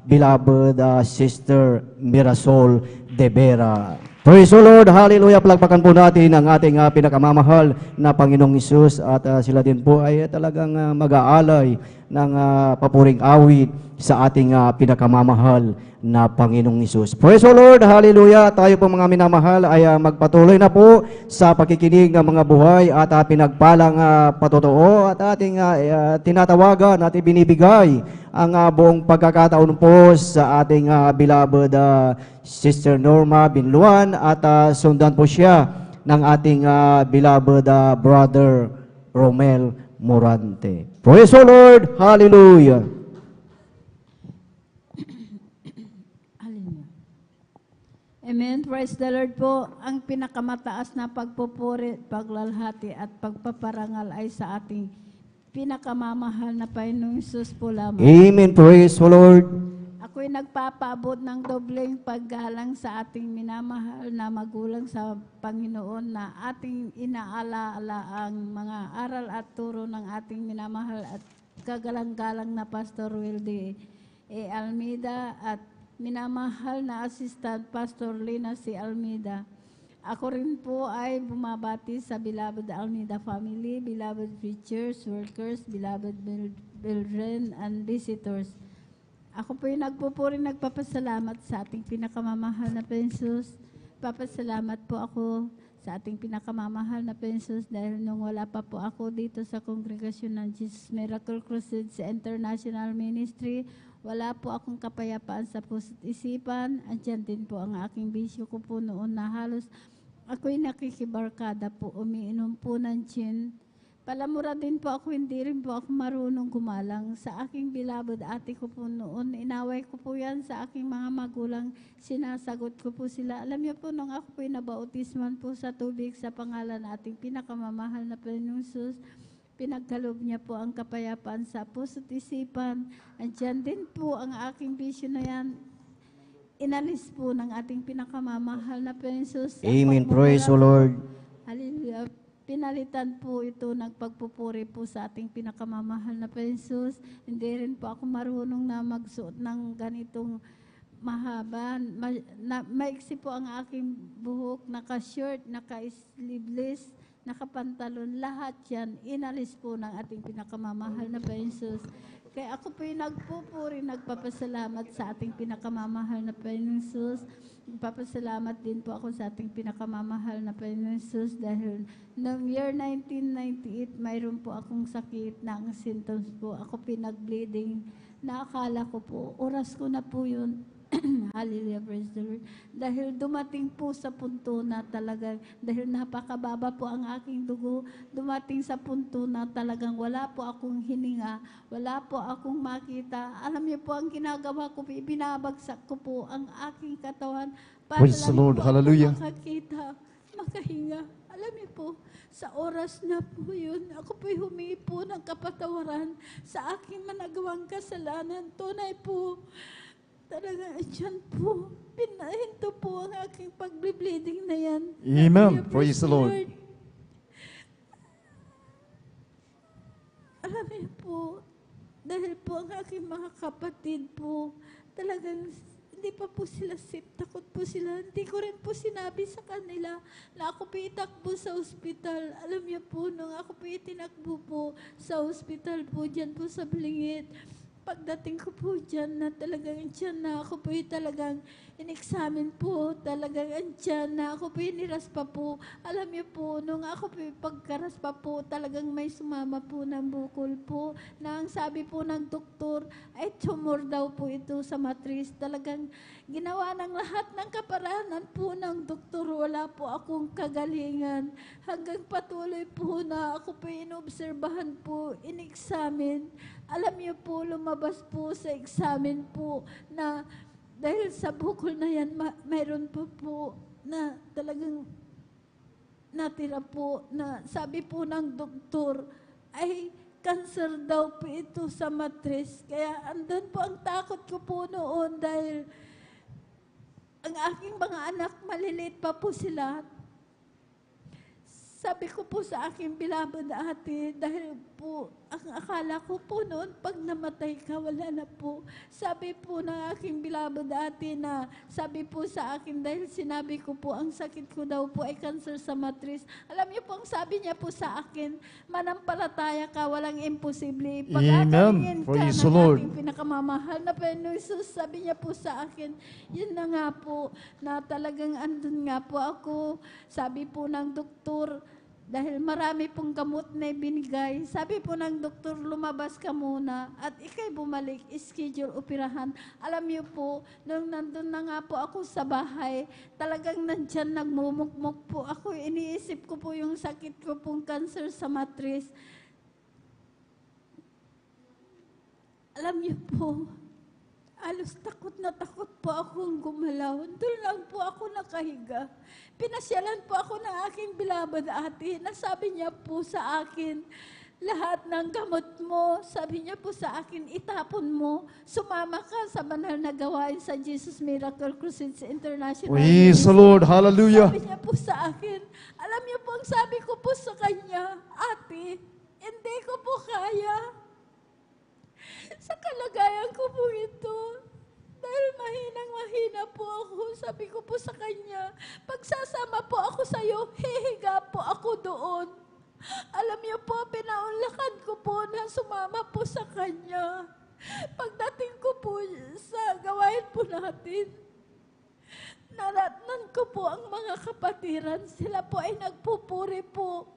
beloved Sister Mirasol De Vera. Praise the Lord, hallelujah, palakpakan po natin ang ating pinakamamahal na Panginoong Hesus at sila din po ay talagang mag-aalay ng papuring awit sa ating pinakamamahal na Panginoong Hesus. Praise the Lord, hallelujah, tayo po mga minamahal ay magpatuloy na po sa pakikinig ng mga buhay at pinagpalang patotoo at ating tinatawagan at ibinibigay ang buong pagkakataon po sa ating beloved Sister Norma Binluan at sundan po siya ng ating beloved Brother Romel Morante. Praise the Lord! Hallelujah! Hallelujah. Amen. Praise the Lord po. Ang pinakamataas na pagpupuri, paglalhati at pagpaparangal ay sa ating pinakamamahal na Panginoong Hesus po lamang. Amen. Praise the Lord! Ako'y nagpapaabot ng dobleng paggalang sa ating minamahal na magulang sa Panginoon na ating inaalaala ang mga aral at turo ng ating minamahal at kagalang-galang na Pastor Wilde E. Almeida at minamahal na Assistant Pastor Lina C. Almeida. Ako rin po ay bumabati sa beloved Almeida family, beloved preachers, workers, beloved children, and visitors. Ako po yung nagpupuri, nagpapasalamat sa ating pinakamamahal na Hesus. Papasalamat po ako sa ating pinakamamahal na Hesus dahil nung wala pa po ako dito sa kongregasyon ng Jesus Miracle Crusade sa International Ministry, wala po akong kapayapaan sa puso't isipan. Andyan din po ang aking bisyo ko po noon na halos ako'y nakikibarkada po, umiinom po ng gin. Palamura din po ako, hindi rin po ako marunong gumalang. Sa aking beloved ate ko po noon, inaway ko po yan sa aking mga magulang, sinasagot ko po sila. Alam niyo po, nung ako po'y nabautisman po sa tubig sa pangalan ating pinakamamahal na Panginoong Hesus, pinagkaloob niya po ang kapayapaan sa puso't isipan. Andyan din po ang aking bisyo na yan. Inalis po ng ating pinakamamahal na Panginoong Hesus. Amen. Praise the Lord. Hallelujah. Pinalitan po ito ng pagpupuri po sa ating pinakamamahal na Hesus. Hindi rin po ako marunong na magsuot ng ganitong mahaba. Maiksi po ang aking buhok, naka-shirt, naka-sleeveless, nakapantalon, lahat yan. Inalis po ng ating pinakamamahal na Hesus. Kaya ako po'y nagpupuri, nagpapasalamat sa ating pinakamamahal na Panginoong Jesus. Nagpapasalamat din po ako sa ating pinakamamahal na Panginoong Jesus dahil noong year 1998, mayroon po akong sakit na ang symptoms po. Ako pinag-bleeding na akala ko po, oras ko na po yun. Hallelujah, praise the Lord. Dahil dumating po sa punto na talagang, dahil napakababa po ang aking dugo, dumating sa punto na talagang wala po akong hininga, wala po akong makita. Alam niyo po, ang ginagawa ko, binabagsak ko po ang aking katawan para Praise the lang Lord. po Hallelujah. ako makakita, makahinga. Alam niyo po, sa oras na po yun, ako po'y humingi po ng kapatawaran sa aking managawang kasalanan. Tunay po, talaga, dyan po, pinahinto po ang aking pag-bleeding na yan. Amen. Kaya, Praise the Lord. Alam niyo po, dahil po ang aking mga kapatid po, talagang hindi pa po sila safe, takot po sila. Hindi ko rin po sinabi sa kanila na ako po itakbo sa ospital. Alam niyo po, nung ako po itinakbo po sa ospital po, dyan po sa Bilingit, pagdating ko po dyan na talagang dyan na ako po talagang in-examine po, talagang andyan na ako po niras pa po. Alam niyo po, nung ako po pagkaras pa po, talagang may sumama po ng bukol po na ang sabi po ng doktor ay tumor daw po ito sa matris. Talagang ginawa ng lahat ng kaparanan po ng doktor. Wala po akong kagalingan. Hanggang patuloy po na ako po inobserbahan po, in-examine. Alam niyo po, lumabas po sa examen po na dahil sa bukol na yan, mayroon po na talagang natira po na sabi po ng doktor ay cancer daw po ito sa matris. Kaya andun po ang takot ko po noon dahil ang aking mga anak, maliliit pa po sila. Sabi ko po sa aking beloved ate, dahil po, ang akala ko po noon, pag namatay ka, wala na po. Sabi po ng aking beloved ate na, sabi po sa akin, dahil sinabi ko po, ang sakit ko daw po ay cancer sa matris. Alam niyo po, ang sabi niya po sa akin, manampalataya ka, walang imposible. Pag-akalingin ka Praise the ng Lord. ating pinakamamahal na Panginoon Jesus, sabi niya po sa akin, yun na nga po, na talagang andun nga po ako. Sabi po ng doktor, dahil marami pong gamot na binigay, sabi po ng doktor, lumabas ka muna at ikay bumalik, schedule operahan. Alam niyo po, nung nandun na nga po ako sa bahay, talagang nandyan nagmumukmuk po ako. Iniisip ko po yung sakit ko pong cancer sa matris. Alam niyo po, alos takot na takot po akong gumalaw. Doon lang po ako nakahiga. Pinasyalan po ako ng aking beloved ate na sabi niya po sa akin, lahat ng gamot mo, sabi niya po sa akin, itapon mo, sumama ka sa banal na gawain sa Jesus Miracle Crusade International. Praise the Lord. Hallelujah. Sabi niya po sa akin, alam niyo po ang sabi ko po sa kanya, ate, hindi ko po kaya. Sa kalagayan ko po ito, dahil mahinang-mahina po ako, sabi ko po sa kanya, pagsasama po ako sa iyo, hihiga po ako doon. Alam niyo po, pinaunlakan ko po na sumama po sa kanya. Pagdating ko po sa gawain po natin, naratnan ko po ang mga kapatiran. Sila po ay nagpupuri po.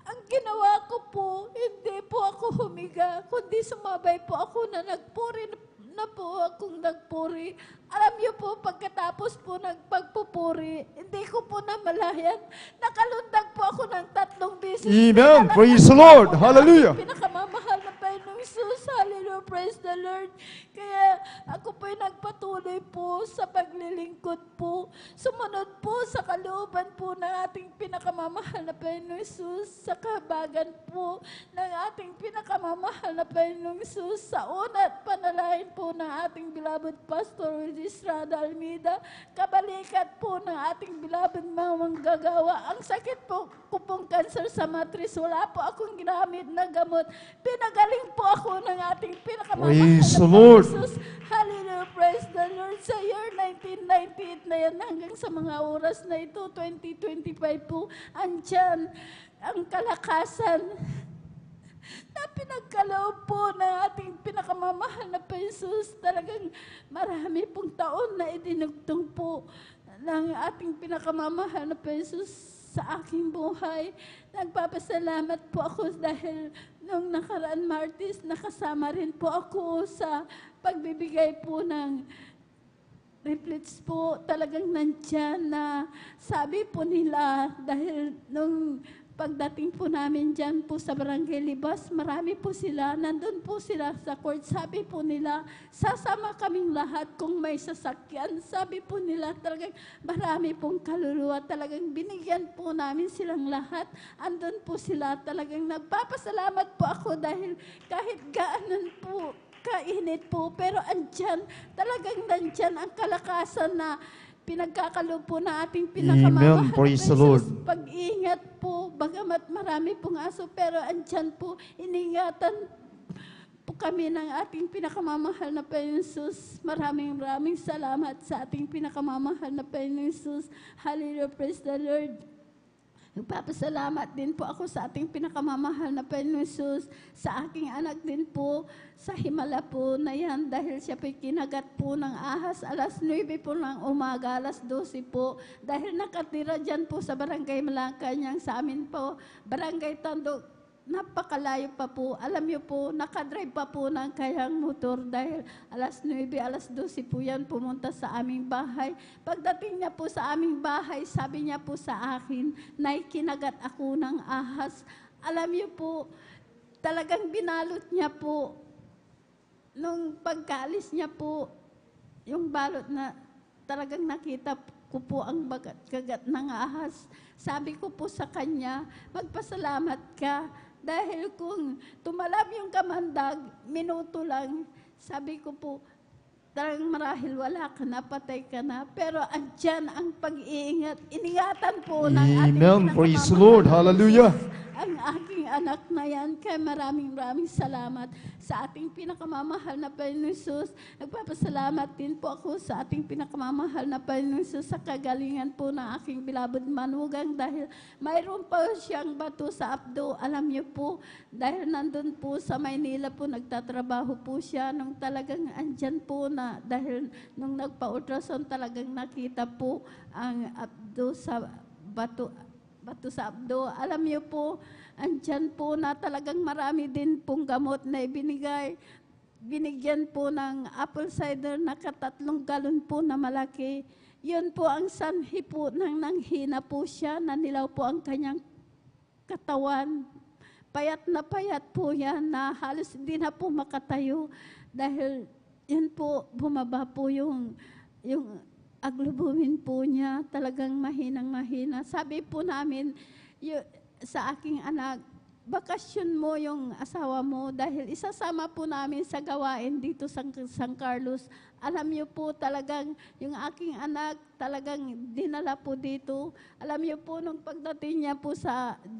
Ang ginawa ko po, hindi po ako humiga, kundi sumabay po ako na nagpuri na po akong nagpuri. Alam niyo po, pagkatapos po ng pagpupuri, hindi ko po namalayan. Nakalundag po ako ng 3 beses. Amen. Praise the Lord. Hallelujah. Pinakamamahal na Panginoong Jesus. Hallelujah. Praise the Lord. Kaya ako po'y nagpatuloy po sa paglilingkod po. Sumunod po sa kalooban po ng ating pinakamamahal na Panginoong Jesus. Sa kahabagan po ng ating pinakamamahal na Panginoong Jesus. Sa una at panalangin po ng ating beloved Pastor Estrada Almeida, kabalikat po ng ating beloved mga manggagawa. Ang sakit po ko pong cancer sa matris, wala po akong ginamit na gamot. Pinagaling po ako ng ating pinakamamahal Praise the na Lord. Jesus. Hallelujah, praise the Lord. Sa year 1998 na yan, hanggang sa mga oras na ito, 2025 po, andyan ang kalakasan na pinagkaloob po ng ating pinakamamahal Jesus, talagang marami pong taon na idinugtong po ng ating pinakamamahal na Jesus sa aking buhay. Nagpapasalamat po ako dahil nung nakaraan Martes, nakasama rin po ako sa pagbibigay po ng reflets po. Talagang nandyan na sabi po nila dahil nung pagdating po namin dyan po sa Barangay Libas, marami po sila, nandun po sila sa court. Sabi po nila, sasama kaming lahat kung may sasakyan. Sabi po nila, talagang marami pong kaluluwa. Talagang binigyan po namin silang lahat. Andun po sila, talagang nagpapasalamat po ako dahil kahit gaanan po, kainit po, pero andyan, talagang nandyan ang kalakasan na pinagkakaloob po na ating pinakamamahal na Praise the Lord. Pag-iingat po, bagamat marami pong aso, pero andyan po, iningatan po kami ng ating pinakamamahal na Panginoon Jesus. Maraming salamat sa ating pinakamamahal na Panginoon Jesus. Hallelujah, praise the Lord. Nagpapasalamat din po ako sa ating pinakamamahal na Panginoon Jesus, sa aking anak din po, sa Himala po na yan, dahil siya po'y kinagat po ng ahas, alas 9 po ng umaga, alas 12 po, dahil nakatira dyan po sa Barangay Malangkanyang sa amin po, Barangay Tandok, napakalayo pa po. Alam niyo po, nakadrive pa po ng kayang motor dahil alas 9, alas 12 po yan pumunta sa aming bahay. Pagdating niya po sa aming bahay, sabi niya po sa akin, Nay, kinagat ako ng ahas. Alam niyo po, talagang binalot niya po, nung pagkaalis niya po, yung balot na talagang nakita ko po ang kagat ng ahas. Sabi ko po sa kanya, magpasalamat ka. Dahil kung tumalab yung kamandag, minuto lang, sabi ko po, talagang marahil wala ka na, patay ka na. Pero andyan ang pag-iingat. Iningatan po ng ating Amen. Praise the Lord. Hallelujah. ang aking anak na yan. Kaya maraming salamat sa ating pinakamamahal na Panginoon Jesus. Nagpapasalamat din po ako sa ating pinakamamahal na Panginoon Jesus sa kagalingan po ng aking bilabod manugang dahil mayroon pa siyang bato sa abdo. Alam niyo po, dahil nandun po sa Maynila po, nagtatrabaho po siya nung talagang andyan po na dahil nung nagpa-ultrasound talagang nakita po ang abdo sa bato sa abdo. Alam niyo po, andyan po na talagang marami din pong gamot na ibinigay. Binigyan po ng apple cider na 3 galon po na malaki. Yun po ang sanhi po nang nanghina po siya, nanilaw po ang kanyang katawan. Payat na payat po yan na halos hindi na po makatayo dahil yun po, bumaba po yung aglubumin po niya, talagang mahinang-mahina. Sabi po namin sa aking anak, bakasyon mo yung asawa mo dahil isasama po namin sa gawain dito sa San Carlos. Alam niyo po talagang yung aking anak talagang dinala po dito. Alam niyo po nung pagdating niya po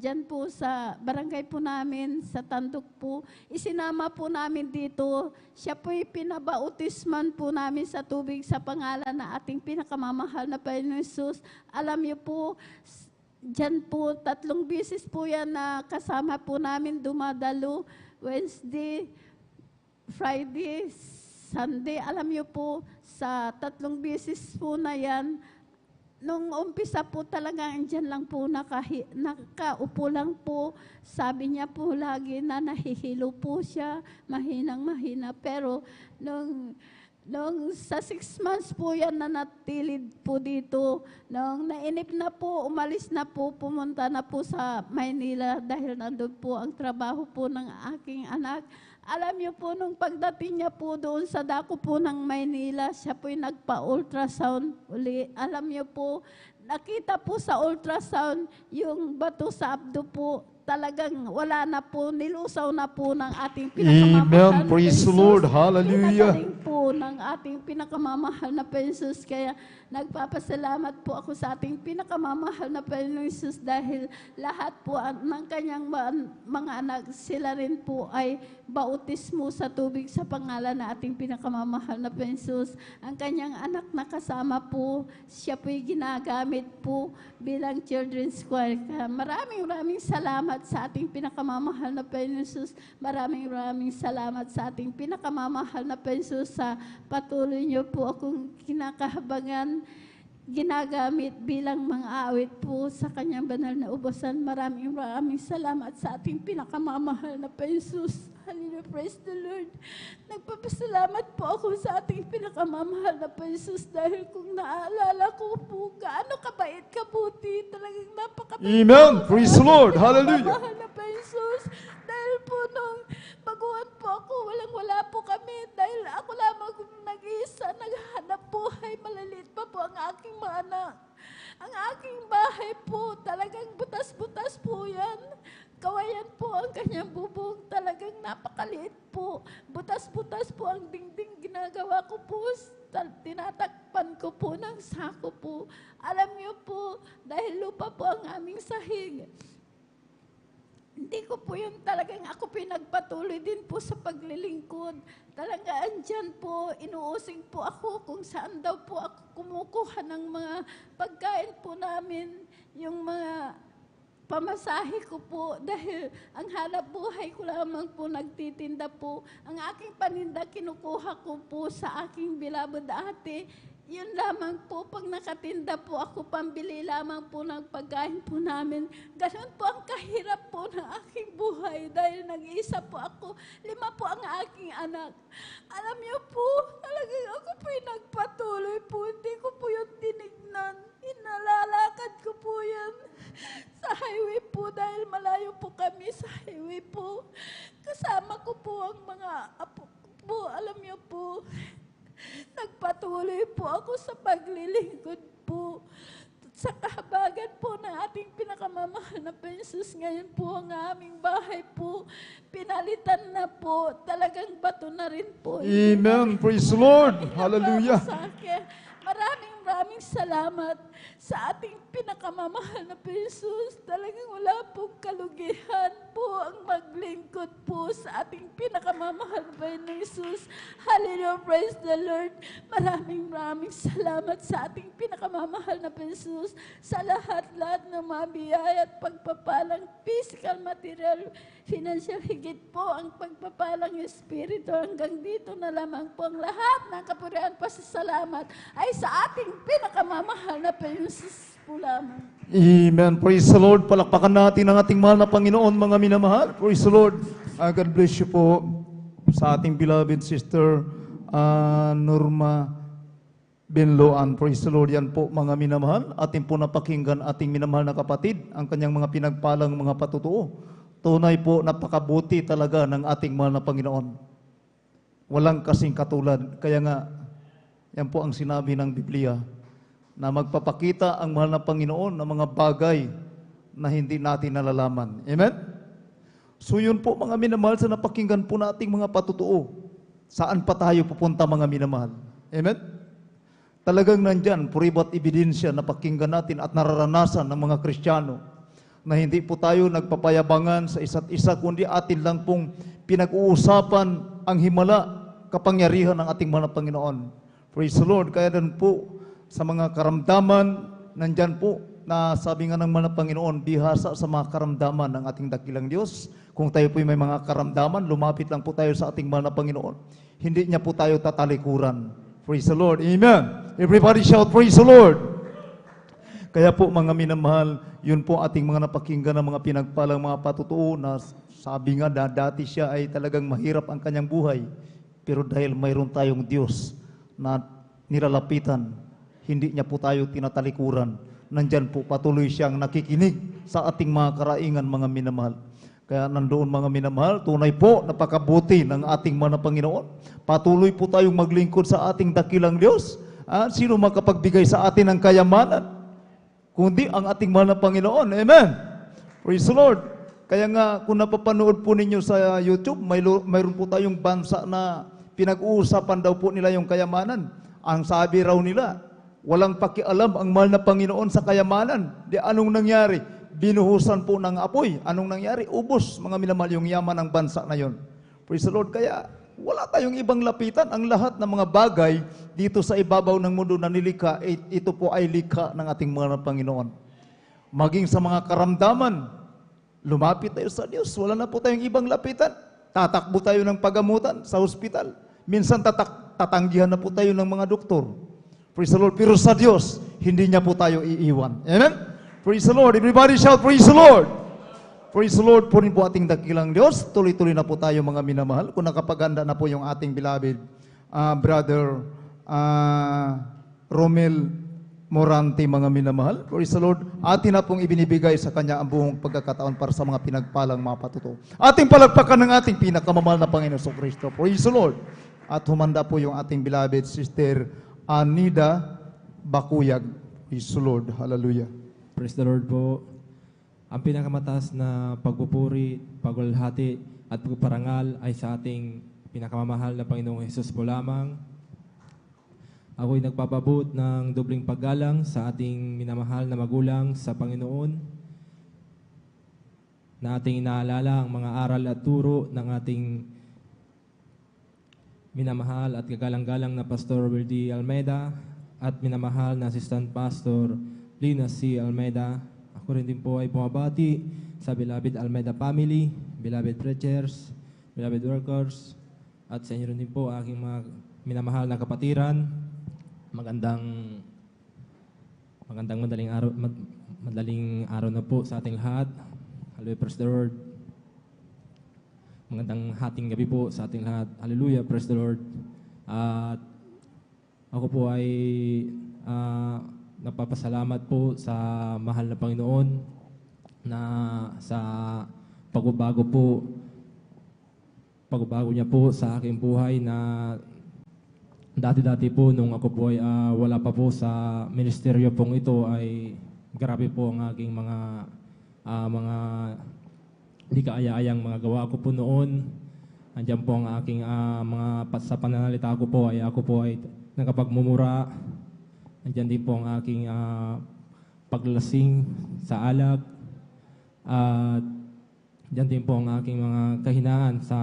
dyan po sa barangay po namin, sa Tandok po, isinama po namin dito. Siya po'y pinabautisman po namin sa tubig sa pangalan na ating pinakamamahal na Panginoon Jesus. Alam niyo po, dyan po, 3 beses po yan na kasama po namin dumadalo. Wednesday, Friday, Sunday. Alam niyo po, sa 3 beses po na yan, nung umpisa po talaga, andyan lang po, nakaupo lang po. Sabi niya po lagi na nahihilo po siya, mahinang-mahina. Pero nung sa 6 months po yan na natilid po dito, nung nainip na po, umalis na po, pumunta na po sa Maynila dahil nandun po ang trabaho po ng aking anak. Alam niyo po, nung pagdating niya po doon sa dako po ng Maynila, siya po'y nagpa-ultrasound uli. Alam niyo po, nakita po sa ultrasound yung bato sa abdo po, talagang wala na po, nilusaw na po ng ating pinakamamahal. Amen. Praise the Lord. Hallelujah. Pinagaling po ng ating pinakamamahal na Panginoon. Kaya nagpapasalamat po ako sa ating pinakamamahal na Panginoon Jesus dahil lahat po ng kanyang mga anak, sila rin po ay bautismo sa tubig sa pangalan na ating pinakamamahal na Panginoon. Ang kanyang anak na kasama po, siya po'y ginagamit po bilang children's choir. Kaya maraming salamat sa ating pinakamamahal na Panginoon Jesus. Maraming salamat sa ating pinakamamahal na Panginoon sa patuloy niyo po akong kinakahabangan, ginagamit bilang mga awit po sa kanyang banal na ubasan. Maraming salamat sa ating pinakamamahal na Panginoon. Hallelujah, praise the Lord. Nagpapasalamat po ako sa ating pinakamamahal na Panginoon dahil kung naalala ko po gaano kabait, kabuti, talagang napakabait. Amen. Praise the Lord. Hallelujah. Pinakamamahal na Panginoon. Dahil po nung baguhan po ako, wala po kami. Dahil ako lamang nag-iisa, naghahanap buhay. Malaliit pa po ang aking mga anak. Ang aking bahay po, talagang butas-butas po yan. Kawayan po ang kanyang bubong, talagang napakaliit po. Butas-butas po ang dingding, ginagawa ko po, tinatakpan ko po ng sako po. Alam niyo po, dahil lupa po ang aming sahig. Hindi ko po yun talagang ako pinagpatuloy din po sa paglilingkod. Talaga andyan po, inuusig po ako kung saan daw po ako kumukuha ng mga pagkain po namin, yung mga pamasahe ko po dahil ang hanap buhay ko lamang po nagtitinda po. Ang aking paninda kinukuha ko po sa aking bilabod ate. Yun lamang po, pag nakatinda po ako, pambili lamang po ng pagkain po namin. Ganon po ang kahirap po ng aking buhay dahil nag-iisa po ako. 5 po ang aking anak. Alam niyo po, talagang ako po yung nagpatuloy po. Hindi ko po yung tinignan. Inalalakad ko po yan sa highway po dahil malayo po kami sa highway po. Kasama ko po ang mga apo po. Alam niyo po, nagpatuloy po ako sa paglilingkod po. Sa kahabagan po ng ating pinakamamahal na Panginoon, ngayon po ang aming bahay po, pinalitan na po, talagang bato na rin po. Amen. Praise the Lord. Hallelujah. Sa akin. Maraming salamat sa ating pinakamamahal na Panginoon. Talagang wala pong kalugihan po ang maglingkod po sa ating pinakamamahal na Panginoon. Hallelujah, praise the Lord. Maraming salamat sa ating pinakamamahal na Panginoon sa lahat-lahat ng mga biyaya at pagpapalang physical, material, financial, higit po ang pagpapalang espiritu. Hanggang dito na lamang po ang lahat ng kapurihan, pasasalamat ay sa ating pinakamamahal na Panginoon po lamang. Amen. Praise the Lord. Palakpakan natin ang ating mahal na Panginoon, mga minamahal. Praise the Lord. God bless you po sa ating beloved sister Norma Benloan. Praise the Lord. Yan po, mga minamahal. Ating po napakinggan ating minamahal na kapatid, ang kanyang mga pinagpalang mga patutuo. Tunay po, napakabuti talaga ng ating mahal na Panginoon. Walang kasing katulad. Kaya nga, yan po ang sinabi ng Biblia, na magpapakita ang mahal na Panginoon ng mga bagay na hindi natin nalalaman. Amen? So yun po, mga minamahal, sa napakinggan po nating mga patutuo. Saan pa tayo pupunta, mga minamahal? Amen? Talagang nandyan, puribat ebidensya na pakinggan natin at nararanasan ng mga Kristiyano na hindi po tayo nagpapayabangan sa isa't isa, kundi atin lang pong pinag-uusapan ang himala, kapangyarihan ng ating mahal na Panginoon. Praise the Lord. Kaya din po, sa mga karamdaman, nandyan po, na sabi nga ng mahal na Panginoon, bihasa sa mga karamdaman ng ating dakilang Diyos. Kung tayo po may mga karamdaman, lumapit lang po tayo sa ating mahal na Panginoon. Hindi niya po tayo tatalikuran. Praise the Lord. Amen. Everybody shout, praise the Lord. Kaya po, mga minamahal, yun po ating mga napakinggan ng mga pinagpalang mga patutuo na sabi nga na dati siya ay talagang mahirap ang kanyang buhay. Pero dahil mayroon tayong Diyos na nilalapitan, hindi niya po tayo tinatalikuran. Nandyan po patuloy siyang nakikinig sa ating mga karaingan, mga minamahal. Kaya nandoon, mga minamahal, tunay po napakabuti ng ating mga Panginoon. Patuloy po tayong maglingkod sa ating dakilang Diyos. Sino makapagbigay sa atin ng kayamanan? Kundi ang ating mahal na Panginoon. Amen. Praise the Lord. Kaya nga, kung napapanood po ninyo sa YouTube, mayroon po tayong bansa na pinag-uusapan daw po nila yung kayamanan. Ang sabi raw nila, walang pakialam ang mahal na Panginoon sa kayamanan. Di anong nangyari? Binuhusan po ng apoy. Anong nangyari? Ubos, mga minamahal, yung yaman ng bansa na yon. Praise the Lord. Kaya wala tayong ibang lapitan. Ang lahat ng mga bagay dito sa ibabaw ng mundo na nilikha, ito po ay likha ng ating mahal na Panginoon. Maging sa mga karamdaman, lumapit tayo sa Diyos. Wala na po tayong ibang lapitan. Tatakbo tayo ng pagamutan sa hospital. Minsan tatanggihan na po tayo ng mga doktor. Praise the Lord. Pero sa Diyos, hindi niya po tayo iiwan. Amen? Praise the Lord. Everybody shout, praise the Lord. Praise the Lord. Po rin po ating dakilang Diyos. Tuloy-tuloy na po tayo mga minamahal. Kung nakapaganda na po yung ating beloved brother Romel Morante, mga minamahal. Praise the Lord. Atin na pong ibinibigay sa Kanya ang buong pagkakataon para sa mga pinagpalang mga patuto. Ating palagpakan ng ating pinakamamahal na Panginoon sa Kristo. Praise the Lord. At humanda po yung ating beloved Sister Anida Bakuyag. Praise the Lord. Hallelujah. Praise the Lord po. Ang pinakamataas na pagpupuri, pagwalhati at pagparangal ay sa ating pinakamamahal na Panginoong Hesus po lamang. Ako'y nagpapabot ng dobling paggalang sa ating minamahal na magulang sa Panginoon na ating inaalala ang mga aral at turo ng ating minamahal at kagalang-galang na Pastor Wildy Almeida at minamahal na Assistant Pastor Lina C. Almeida. Ako rin din po ay bumabati sa beloved Almeida family, beloved preachers, beloved workers, at sa inyo rin din po aking mga minamahal na kapatiran. Magandang madaling araw na po sa ating lahat. Hallelujah, praise the Lord. Magandang hating gabi po sa ating lahat. Hallelujah, praise the Lord. At ako po ay napapasalamat po sa mahal na Panginoon na sa pagbabago niya po sa aking buhay na dati-dati po nung ako po ay wala pa po sa ministeryo pong ito ay grabe po ang aking mga hindi kaaya-ayang mga gawa ko po noon. Andiyan po ang aking sa pananalita ko po ay ako po ay nakapagmumura. Andiyan din po ang aking paglasing sa alak. At andiyan din po ang aking mga kahinaan sa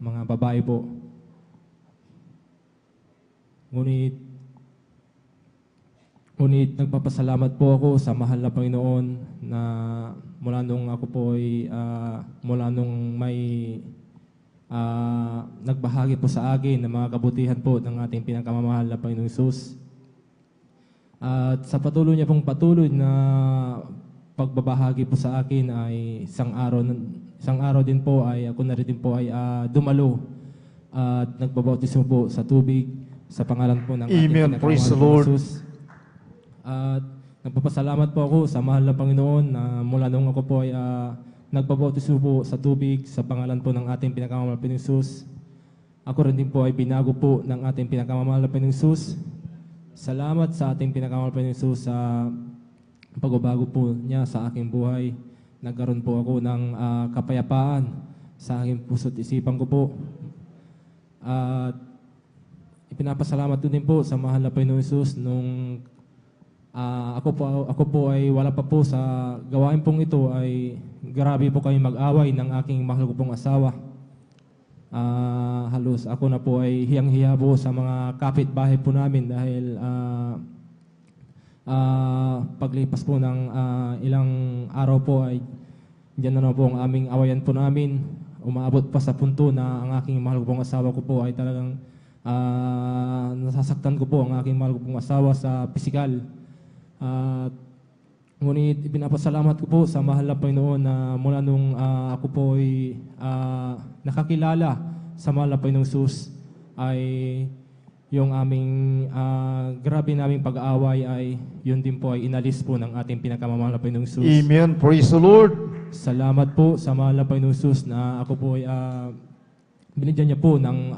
mga babae po. Ngunit nagpapasalamat po ako sa mahal na Panginoon na mula nung ako po ay mula nung may nagbahagi po sa akin ng mga kabutihan po ng ating pinakamamahal na Panginoong Hesus. At sa patuloy niya pong patuloy na pagbabahagi po sa akin ay isang araw din po ay ako na rin din po ay dumalo at nagbabautismo po sa tubig sa pangalan po ng ating Amen. Praise the Lord. Jesus. At nagpapasalamat po ako sa mahal na Panginoon na mula nung ako po ay nagbabautismo po sa tubig sa pangalan po ng ating pinakamamahal na Panginoong Jesus. Ako rin din po ay binago po ng ating pinakamamahal na Panginoong Jesus. Salamat sa ating pinakamamahal na Panginoong Jesus sa pagbabago po niya sa aking buhay. Nagkaroon po ako ng kapayapaan sa aking puso't isipan ko po. At ipinapasalamat ko din po sa mahal na Panginoong Hesus nung ako po ay wala pa po sa gawain pong ito ay grabe po kami mag-away ng aking mahal ko pong asawa. Halos ako na po ay hiyang-hiya po sa mga kapitbahay po namin dahil paglipas po ng ilang araw po ay diyan na po ang aming awayan po namin. Umaabot pa sa punto na ang aking mahal ko pong asawa ko po ay talagang nasasaktan ko po ang aking mahal ko pong asawa sa pisikal. Ngunit ipinapasalamat ko po sa mahal na Panginoon na mula nung ako po ay nakakilala sa mahal na Panginoong Hesus ay yung aming grabe naming pag-aaway ay yun din po ay inalis po ng ating pinakamamahal na Panginoong Hesus. Amen. Praise the Lord. Salamat po sa mahal na Panginoong Hesus na ako po ay binigyan niya po ng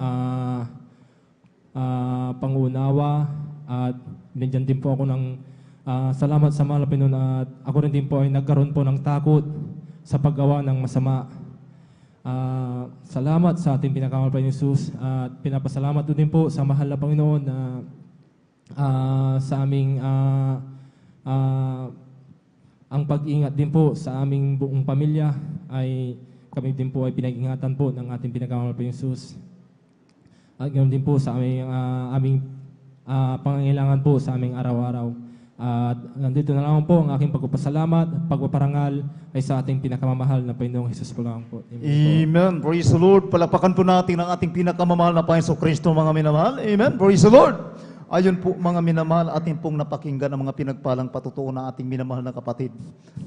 pangunawa at binigyan din po ako ng salamat sa mahal na Panginoon at ako rin din po ay nagkaroon po ng takot sa paggawa ng masama. salamat sa ating pinakamahal pa Jesus at pinapasalamat din po sa mahal na Panginoon na sa aming ang pag-ingat din po sa aming buong pamilya ay kami din po ay pinag-ingatan po ng ating pinakamahal pa Jesus. At ganoon din po sa aming pangangailangan po sa aming araw-araw. At nandito na lang po ang aking pagpapasalamat, pagpaparangal ay sa ating pinakamamahal na Panginoong Jesus po lang po. Amen. Praise the Lord. Palapakan po natin ang ating pinakamamahal na Panginoong Kristo, mga minamahal. Amen. Praise the Lord. Ayun po, mga minamahal, ating pong napakinggan ang mga pinagpalang patutuo na ating minamahal na kapatid.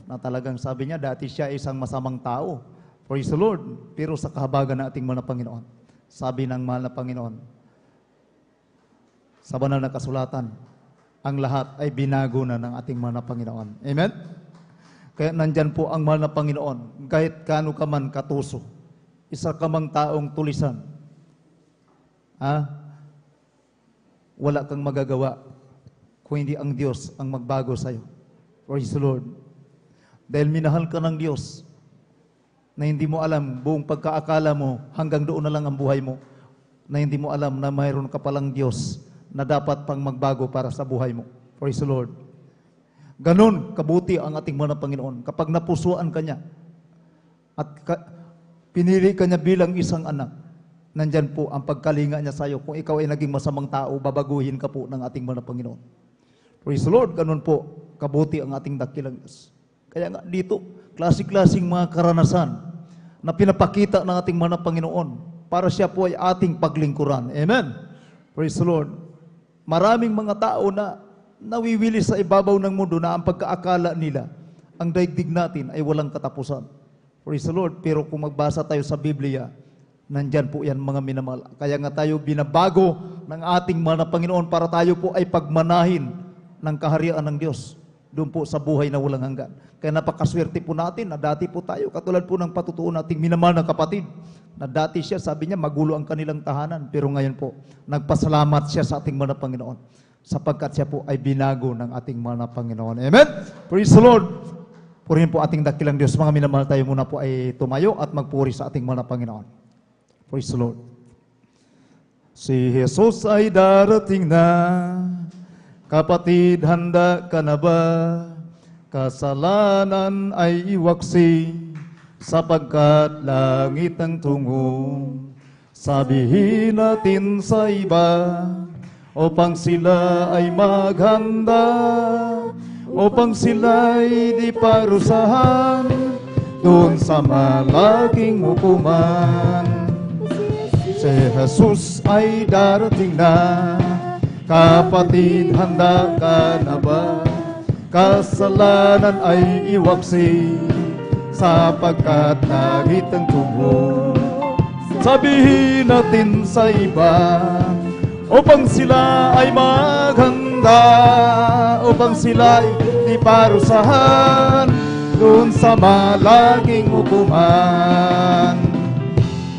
Na talagang sabi niya, dati siya isang masamang tao. Praise the Lord. Pero sa kahabagan na ating mga Panginoon, sabi ng mahal na Panginoon, sa banal na kasulatan, ang lahat ay binago na ng ating mahal na Panginoon. Amen? Kaya nandyan po ang mahal na Panginoon, kahit kano ka man katuso, isa ka mang taong tulisan, wala kang magagawa kung hindi ang Diyos ang magbago sa'yo. Praise the Lord. Dahil minahal ka ng Diyos, na hindi mo alam, buong pagkaakala mo, hanggang doon na lang ang buhay mo, na hindi mo alam na mayroon ka palang Diyos na dapat pang magbago para sa buhay mo. Praise the Lord. Ganon, kabuti ang ating mga Panginoon. Kapag napusuan ka niya, at pinili ka niya bilang isang anak, nandyan po ang pagkalinga niya sa iyo. Kung ikaw ay naging masamang tao, babaguhin ka po ng ating mga Panginoon. Praise the Lord. Ganon po, kabuti ang ating dakilang Diyos. Kaya nga dito, klase-klaseng mga karanasan na pinapakita ng ating mga Panginoon para siya po ay ating paglingkuran. Amen. Praise the Lord. Maraming mga tao na nawiwili sa ibabaw ng mundo na ang pagkaakala nila, ang daigdig natin ay walang katapusan. Praise the Lord. Pero kung magbasa tayo sa Biblia, nandyan po yan mga minamahal. Kaya nga tayo binabago ng ating mga Panginoon para tayo po ay pagmanahin ng kaharian ng Diyos. Doon po sa buhay na walang hanggan. Kaya napakaswerte po natin na dati po tayo, katulad po ng patutuo nating minamahal na kapatid, na dati siya, sabi niya, magulo ang kanilang tahanan. Pero ngayon po, nagpasalamat siya sa ating mga Panginoon sapagkat siya po ay binago ng ating mga Panginoon. Amen? Praise the Lord! Purihin po ating dakilang Diyos. Mga minamahal, tayo muna po ay tumayo at magpuri sa ating mga Panginoon. Praise the Lord. Si Jesus ay darating na. Kapatid, handa ka na ba? Kasalanan ay iwaksi, sapagkat langit ang tungo. Sabihin natin sa iba, upang sila ay maghanda, upang sila'y di parusahan, doon sa malaking hukuman. Si Jesus ay darating na. Kapatid, handa ka na ba? Kasalanan ay iwaksi, sapagkat langit ang tungo. Sabihin natin sa iba, upang sila ay maghanda, upang sila ay di parusahan, doon sa malaking hukuman.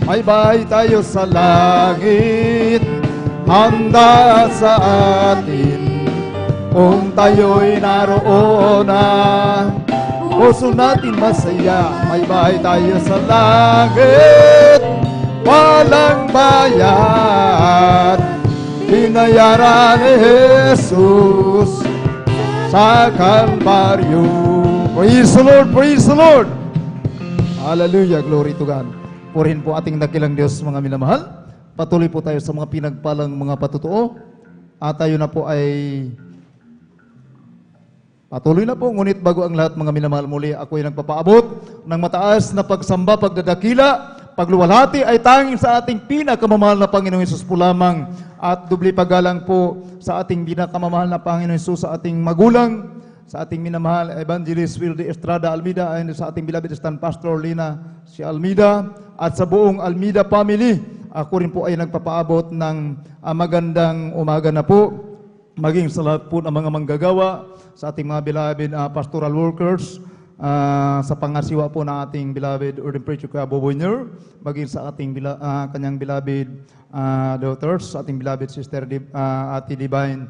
May bahay tayo sa langit, handa sa atin, kung tayo'y naroon na, puso natin masaya. May bahay tayo sa langit, walang bayad, binayaran ni Jesus sa Kalbaryo. Praise the Lord, praise the Lord. Hallelujah, glory to God. Purihin po ating dakilang Diyos, mga minamahal. Patuloy po tayo sa mga pinagpalang mga patutuo. At tayo na po ay patuloy na po. Ngunit bago ang lahat, mga minamahal, muli ako ay nagpapaabot ng mataas na pagsamba, pagdadakila, pagluwalhati ay tanging sa ating pinakamamahal na Panginoong Hesus po lamang. At dubli paggalang po sa ating pinakamamahal na Panginoong Hesus, sa ating magulang, sa ating minamahal Evangelist Wilde Estrada Almida, and sa ating beloved Stan Pastor Lina si Almida, at sa buong Almida family. Ako rin po ay nagpapaabot ng magandang umaga na po, maging sa lahat po ng mga manggagawa, sa ating mga beloved pastoral workers, sa pangasiwa po ng ating beloved Ordained Preacher Kuya Boboy Nyer, maging sa ating kanyang beloved daughters, sa ating beloved sister Ate Divine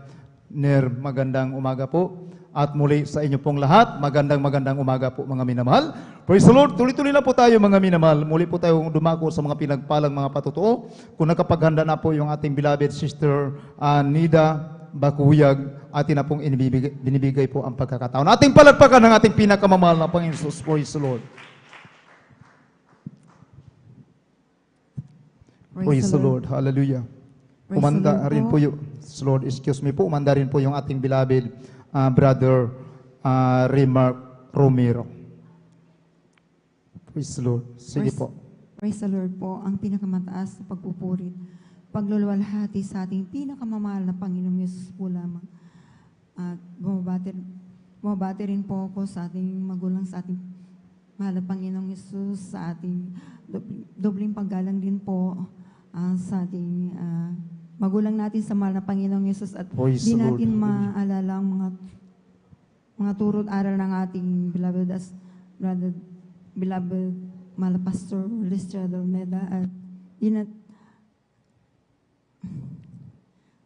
Nyer, magandang umaga po. At muli sa inyo pong lahat, magandang umaga po mga minamahal. Praise the Lord. Tuloy-tuloy na po tayo mga minamahal. Muli po tayong dumako sa mga pinagpalang mga patutuo. Kung nakapaghanda na po yung ating beloved sister Nida Bakuyag, atin na pong binibigay po ang pagkakataon. Ating palagpakan ng ating pinakamamahal na Panginoon Jesus. Praise the Lord. Praise the Lord. Hallelujah. Umanda rin po yung, Lord, excuse me po, umanda rin po yung ating beloved brother Remark Romero. Praise the Lord. Sige po. Praise the Lord po, ang pinakamataas na pagpupuri, pagluluwalhati sa ating pinakamamahal na Panginoong Yesus po lamang. At bumabati rin po ako sa ating magulang, sa ating mahal na Panginoong Yesus, sa ating dobling paggalang din po sa ating magulang natin sa mahal na Panginoong Yesus, at di natin maalala ang mga turot aral ng ating beloved mahal na Pastor Lester Almeda,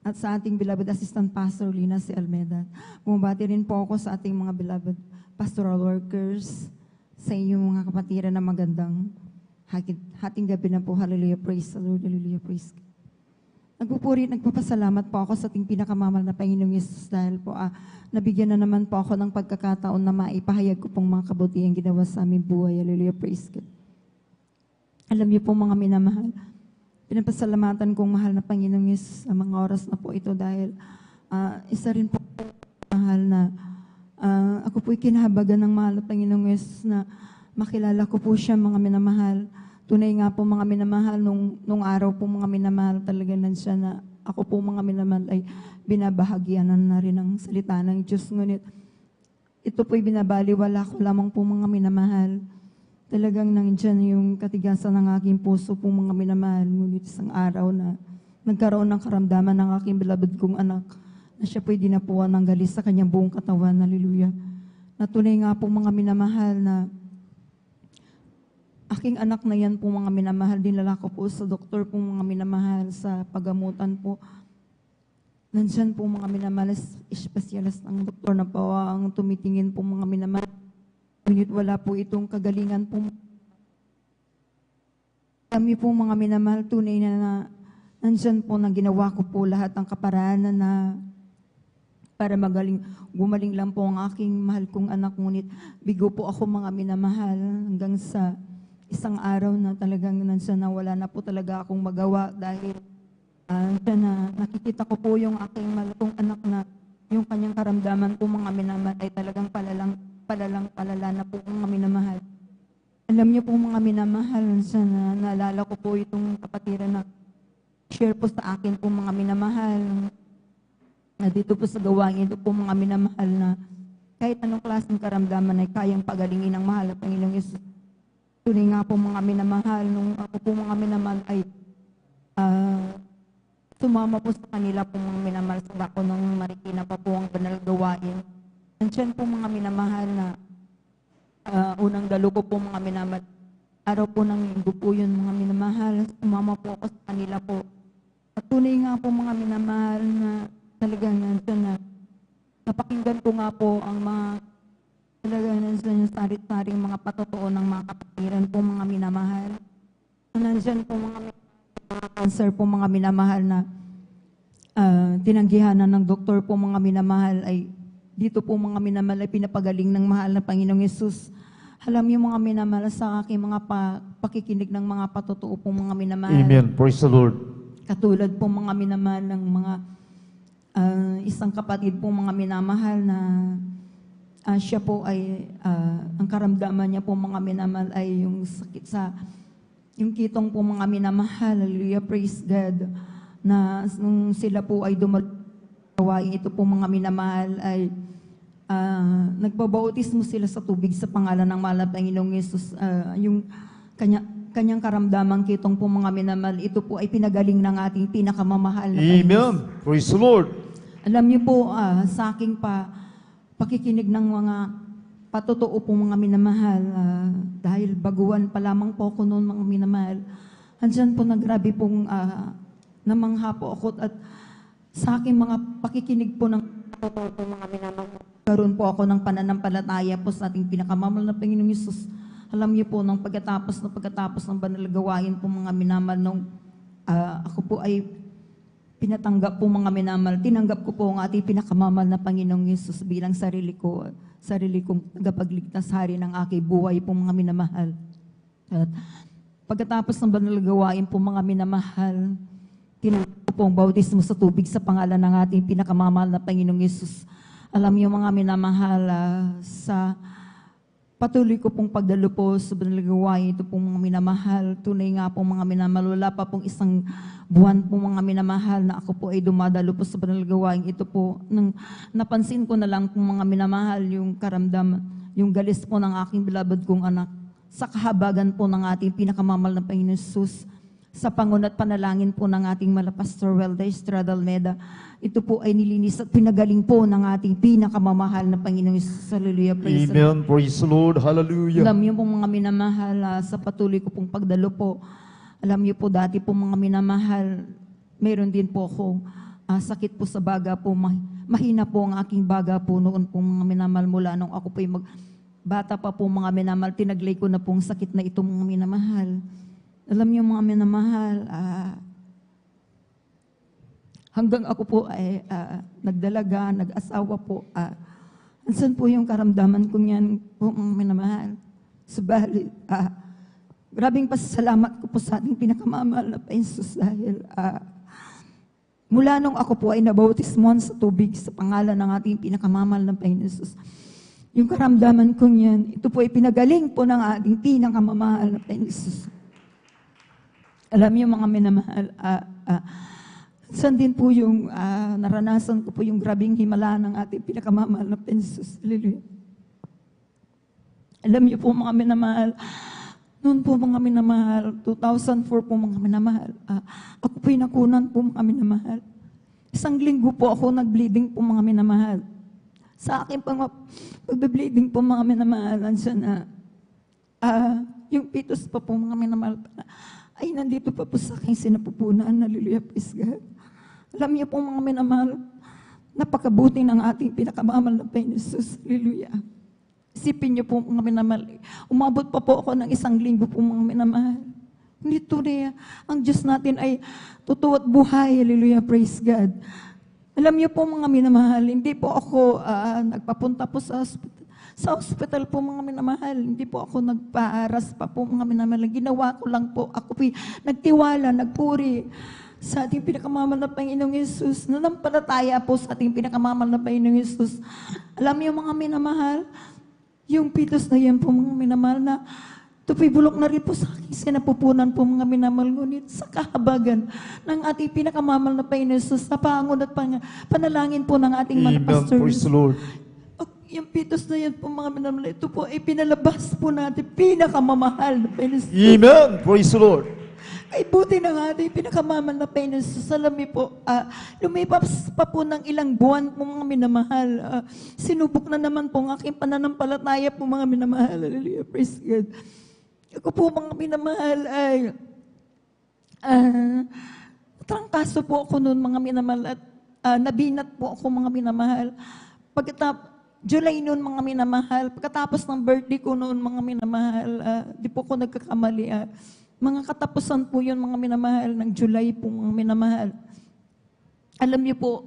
at sa ating beloved Assistant Pastor Lina C. Almeda. Bumabati rin po ako sa ating mga beloved pastoral workers, sa inyong mga kapatiran na magandang hating gabi na po. Hallelujah, praise the Lord, hallelujah, praise God. Nagpapasalamat po ako sa ating pinakamamahal na Panginoong Yesus dahil po nabigyan na naman po ako ng pagkakataon na maipahayag ko pong mga kabutihan ginawa sa aming buhay. Hallelujah, praise God. Alam niyo po mga minamahal, pinapasalamatan kong mahal na Panginoong Yesus sa mga oras na po ito dahil isa rin po mahal na ako po'y kinahabagan ng mahal na Panginoong Yesus na makilala ko po siya mga minamahal. Tunay nga po mga minamahal, nung araw po mga minamahal talaga nandiyan na ako po mga minamahal ay binabahagyanan na rin ang salita ng Diyos. Ngunit ito po'y binabaliwala ko lamang po mga minamahal. Talagang nandiyan yung katigasan ng aking puso po mga minamahal. Ngunit isang araw na nagkaroon ng karamdaman ng aking beloved kong anak na siya po'y dinapuan ng galis sa kanyang buong katawan. Hallelujah. Na tunay nga po mga minamahal na aking anak na yan po mga minamahal, dinala ko po sa doktor po mga minamahal sa pagamutan po. Nandiyan po mga minamahal, espesyalist ang doktor na po ang tumitingin po mga minamahal. Ngunit wala po itong kagalingan po. Kami po mga minamahal, tunay na nandiyan po na ginawa ko po lahat ng kaparaanan na para gumaling lang po ang aking mahal kong anak. Ngunit bigo po ako mga minamahal hanggang sa isang araw na talagang nandiyan na wala na po talaga akong magawa dahil na nakikita ko po yung aking malakong anak na yung kanyang karamdaman po mga minamahal ay talagang palala na po mga minamahal. Alam niyo po mga minamahal, na naalala ko po itong kapatiran na share po sa akin po mga minamahal na dito po sa gawain ito po mga minamahal na kahit anong klaseng karamdaman ay kayang pagalingin ng mahal na Panginoong Yesus. Tunay nga po mga minamahal, nung ako po mga minamahal ay sumama po sa kanila po mga minamahal sa dako ng Marikina pa po ang banal gawain. Nandiyan po mga minamahal na unang dalo ko po mga minamahal. Araw po ng linggo po yun mga minamahal. Sumama po ako sa kanila po. At tunay nga po mga minamahal na talagang nandiyan na napakinggan ko nga po ang mga talagang nandiyan yung sarit-saring mga patotoo ng mga kapatiran po mga minamahal. Nandiyan po mga cancer po mga minamahal na tinanggihanan ng doktor po mga minamahal ay dito po mga minamahal ay pinapagaling ng mahal na Panginoong Yesus. Alam niyo mga minamahal sa aking mga pakikinig ng mga patotoo po mga minamahal. Amen. Praise the Lord. Katulad po mga minamahal ng mga isang kapatid po mga minamahal na siya po ay ang karamdaman niya po mga minamahal ay yung sakit sa yung kitong po mga minamahal. Hallelujah, praise God. Na nung sila po ay dumagawain ito po mga minamahal ay nagbabautismo sila sa tubig sa pangalan ng mahal na Panginoong Yesus. Yung kanyang karamdaman kitong po mga minamahal, ito po ay pinagaling ng ating pinakamamahal na Panginoon. Amen. Praise the Lord. Alam niyo po sa aking pakikinig ng mga patotoo po mga minamahal, dahil baguhan pa lamang po ako noon mga minamahal, andyan po nagrabi pong namangha po ako at sa aking mga pakikinig po ng patotoo po mga minamahal. Karoon po ako ng pananampalataya po sa ating pinakamamahal na Panginoong Yesus. Alam niyo po, nung pagkatapos ng banal gawain po mga minamahal, nung ako po ay pinatanggap po mga minamahal, tinanggap ko po ang ating pinakamamahal na Panginoong Yesus bilang sarili kong tagapagligtas hari ng aking buhay po mga minamahal. At pagkatapos ng banal gawain po mga minamahal, tinanggap ko po ang bautismo sa tubig sa pangalan ng ating pinakamamahal na Panginoong Yesus. Alam niyo mga minamahal, sa patuloy ko pong pagdalo po sa banal gawain, ito pong mga minamahal, tunay nga po mga minamahal, wala pa pong isang buwan po mga minamahal na ako po ay dumadalo po sa banal gawain. Ito po, nang napansin ko na lang po mga minamahal, yung karamdam, yung galis po ng aking beloved kong anak, sa kahabagan po ng ating pinakamamahal na Panginoon Jesus, sa pangunat panalangin po ng ating Pastor Welda Estrada Almeda, ito po ay nilinis at pinagaling po ng ating pinakamamahal na Panginoong Jesus. Hallelujah. Praise the Lord. Amen. Praise the Lord. Hallelujah. Alam niyo po mga minamahal, sa patuloy ko pong pagdalo po, alam niyo po dati po mga minamahal, mayroon din po akong sakit po sa baga po, mahina po ang aking baga po noon po mga minamahal, mula nung ako po ay bata pa po mga minamahal, tinaglay ko na pong sakit na ito mga minamahal. Alam niyo mga minamahal, hanggang ako po ay nagdalaga, nag-asawa po, ansan po yung karamdaman ko niyan po mga minamahal. Subalit, grabing pasasalamat ko po sa ating pinakamamahal na Jesus dahil mula nung ako po ay nabautismuhan sa tubig sa pangalan ng ating pinakamamahal na Jesus, yung karamdaman ko niyan, ito po ay pinagaling po ng ating pinakamamahal na Jesus. Alam niyo mga minamahal, saan din po yung naranasan ko po yung grabing himala ng ating pinakamamahal na Jesus. Hallelujah. Alam niyo po mga minamahal, noon po mga minamahal, 2004 po mga minamahal, ako po nakunan po mga minamahal. Isang linggo po ako nag-bleeding po mga minamahal. Sa akin pang pag-bleeding po mga minamahal, yung pitos pa po mga minamahal, ay nandito pa po sa aking sinapupunan. Hallelujah, praise God. Alam niyo po mga minamahal, napakabuti ng ating pinakamamahal na Panginoon Jesus. Hallelujah. Isipin niyo po mga minamahal, umabot pa po ako ng isang linggo po mga minamahal. Hindi tunay, ang Diyos natin ay totoo at buhay. Hallelujah, praise God. Alam niyo po mga minamahal, hindi po ako nagpapunta po sa hospital po mga minamahal. Hindi po ako nagpaaras pa po mga minamahal. Ginawa ko lang po, ako po nagtiwala, nagpuri sa ating pinakamamahal na Panginoong Yesus. Nanampalataya po sa ating pinakamamahal na Panginoong Yesus. Alam niyo mga minamahal, yung pitos na yan po mga minamahal na tupibulok na rin po sa aking sinapupunan po mga minamahal. Ngunit sa kahabagan ng ating pinakamamahal na Panginoong Yesus, sa pangon at panalangin po ng ating mga pastor. Praise the Lord. Yung pitos na yan po mga minamahal, ito po ay pinalabas po natin pinakamamahal na Panginoon. Amen. Praise the Lord. Ay buti na nga ating pinakamamahal na Panginoon. Salami po, lumipas pa po ng ilang buwan po mga minamahal. Sinubok na naman po ang aking pananampalataya po mga minamahal. Hallelujah, praise God. Ako po mga minamahal ay trangkaso po ako noon mga minamahal at nabinat po ako mga minamahal. July noon mga minamahal, pagkatapos ng birthday ko noon mga minamahal, di po ako nagkakamali. Mga katapusan po yun mga minamahal ng July po mga minamahal. Alam niyo po,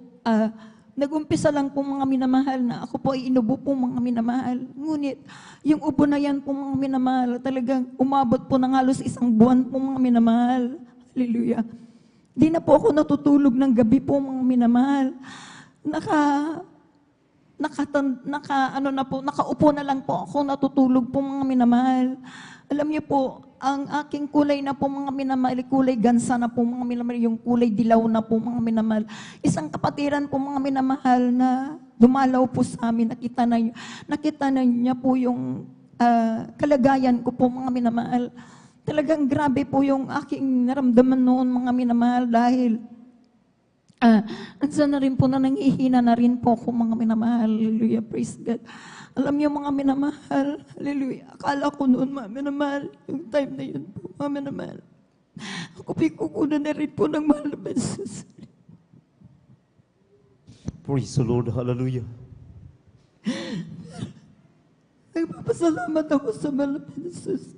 nag-umpisa lang po mga minamahal na ako po ay inubo po mga minamahal. Ngunit yung ubo na yan po mga minamahal, talagang umabot po ng halos isang buwan po mga minamahal. Hallelujah. Di na po ako natutulog ng gabi po mga minamahal. Nakaupo na lang po ako, natutulog po mga minamahal. Alam niyo po, ang aking kulay na po mga minamahal, kulay gansa na po mga minamahal, yung kulay dilaw na po mga minamahal. Isang kapatiran po mga minamahal na dumalaw po sa amin, nakita na niya po yung kalagayan ko po mga minamahal. Talagang grabe po yung aking naramdaman noon mga minamahal dahil ansa na rin po na nangihina na rin po ako mga minamahal. Hallelujah, praise God. Alam niyo mga minamahal, hallelujah, akala ko noon mga minamahal, yung time na yun po mga minamahal, ako kukunan na rin po ng mahal na Jesus. Praise the Lord, hallelujah. nagpapasalamat ako sa mahal na Jesus.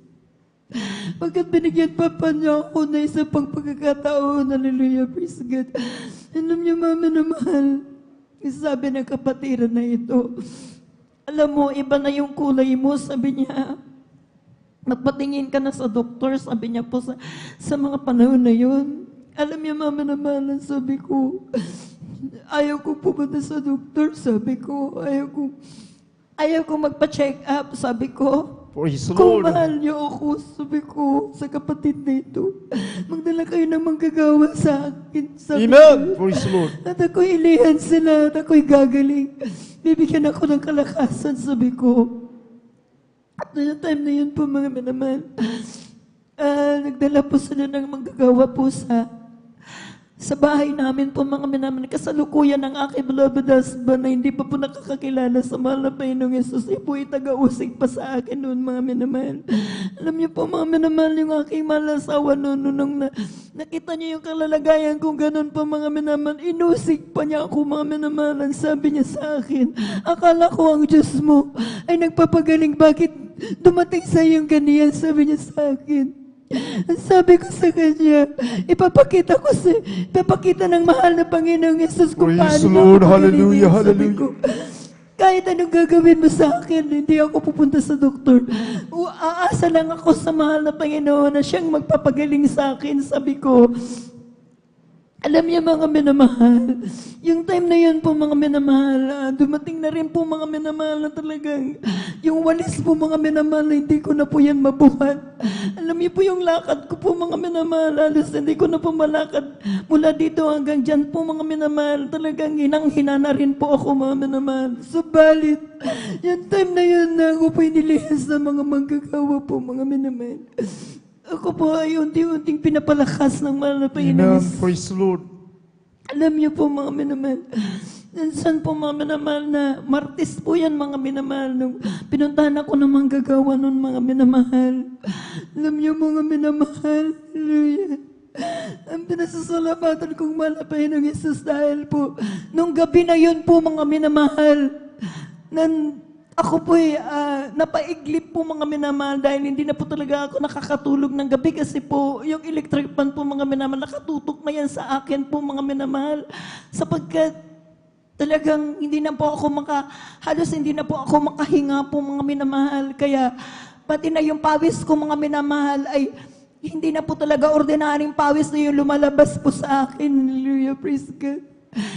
Pagkat binigyan pa niya ako na isa pang pagkakataon. Hallelujah, praise God. Alam niyo, Mama na mahal, sabi ng kapatiran na ito, alam mo, iba na yung kulay mo, sabi niya. Magpatingin ka na sa doktor, sabi niya po sa mga panahon na yun. Alam niya, Mama na mahal, sabi ko, ayaw ko pumunta sa doktor, sabi ko, ayaw ko magpa-check up, sabi ko. Praise the Kung Lord. mahal niyo ako, sabi ko sa kapatid nito, magdala kayo ng manggagawa sa akin. Sabi Amen. ko, Praise the Lord. at ako'y ilihan sila, at ako'y gagaling. Bibigyan ako ng kalakasan, sabi ko. At na time na yun po, mga minamahal, nagdala po sila ng manggagawa po sa bahay namin po, mga minamahal. Kasalukuyan ng aking beloved husband na hindi pa po nakakakilala sa mahal na Panginoong Yesus. Po taga-usig pa sa akin noon, mga minamahal. Alam niyo po, mga minamahal, yung aking mahal na asawa noon, nung nakita niyo yung kalalagayan kung ganun po, mga minamahal, inusig pa niya ako, mga minamahal. Sabi niya sa akin, akala ko ang Diyos mo ay nagpapagaling, bakit dumating sa iyong ganyan? Sabi niya sa akin. Sabi ko sa kanya, ipapakita ng mahal na Panginoong Yesus kung Praise paano the Lord. ako Hallelujah, pagalitin. Sabi hallelujah. ko, kahit anong gagawin mo sa akin, hindi ako pupunta sa doktor. Aasa lang ako sa mahal na Panginoon na siyang magpapagaling sa akin. Sabi ko, alam niyo, mga minamahal, yung time na yun po, mga minamahal, dumating na rin po, mga minamahal, na talagang yung walis po, mga minamahal, hindi ko na po yan mabuhat. Alam niyo po yung lakad ko po, mga minamahal, halos hindi ko na po malakad mula dito hanggang dyan po, mga minamahal. Talagang hinang-hina na rin po ako, mga minamahal. Subalit, yung time na yun na ako po inilihas sa mga manggagawa po, mga minamahal. Ako po ay unti-unting pinapalakas ng mahal na Panginoon. Amen. Praise the Lord. Alam niyo po, mga minamahal, nansan po, mga minamahal, na Martes po yan, mga minamahal, nung pinuntahan ako ng manggagawa nun, mga minamahal. Alam niyo, mga minamahal, hallelujah. Ang pinasasalamatan kong mahal na Panginoong Jesus dahil po, nung gabi na yun po, mga minamahal, ako po napaiglip po, mga minamahal, dahil hindi na po talaga ako nakakatulog ng gabi kasi po yung electric fan po, mga minamahal, nakatutok na yan sa akin po, mga minamahal, sapagkat talagang halos hindi na po ako makahinga po, mga minamahal. Kaya pati na yung pawis ko, mga minamahal, ay hindi na po talaga ordinaryong pawis na yung lumalabas po sa akin. Hallelujah, praise God.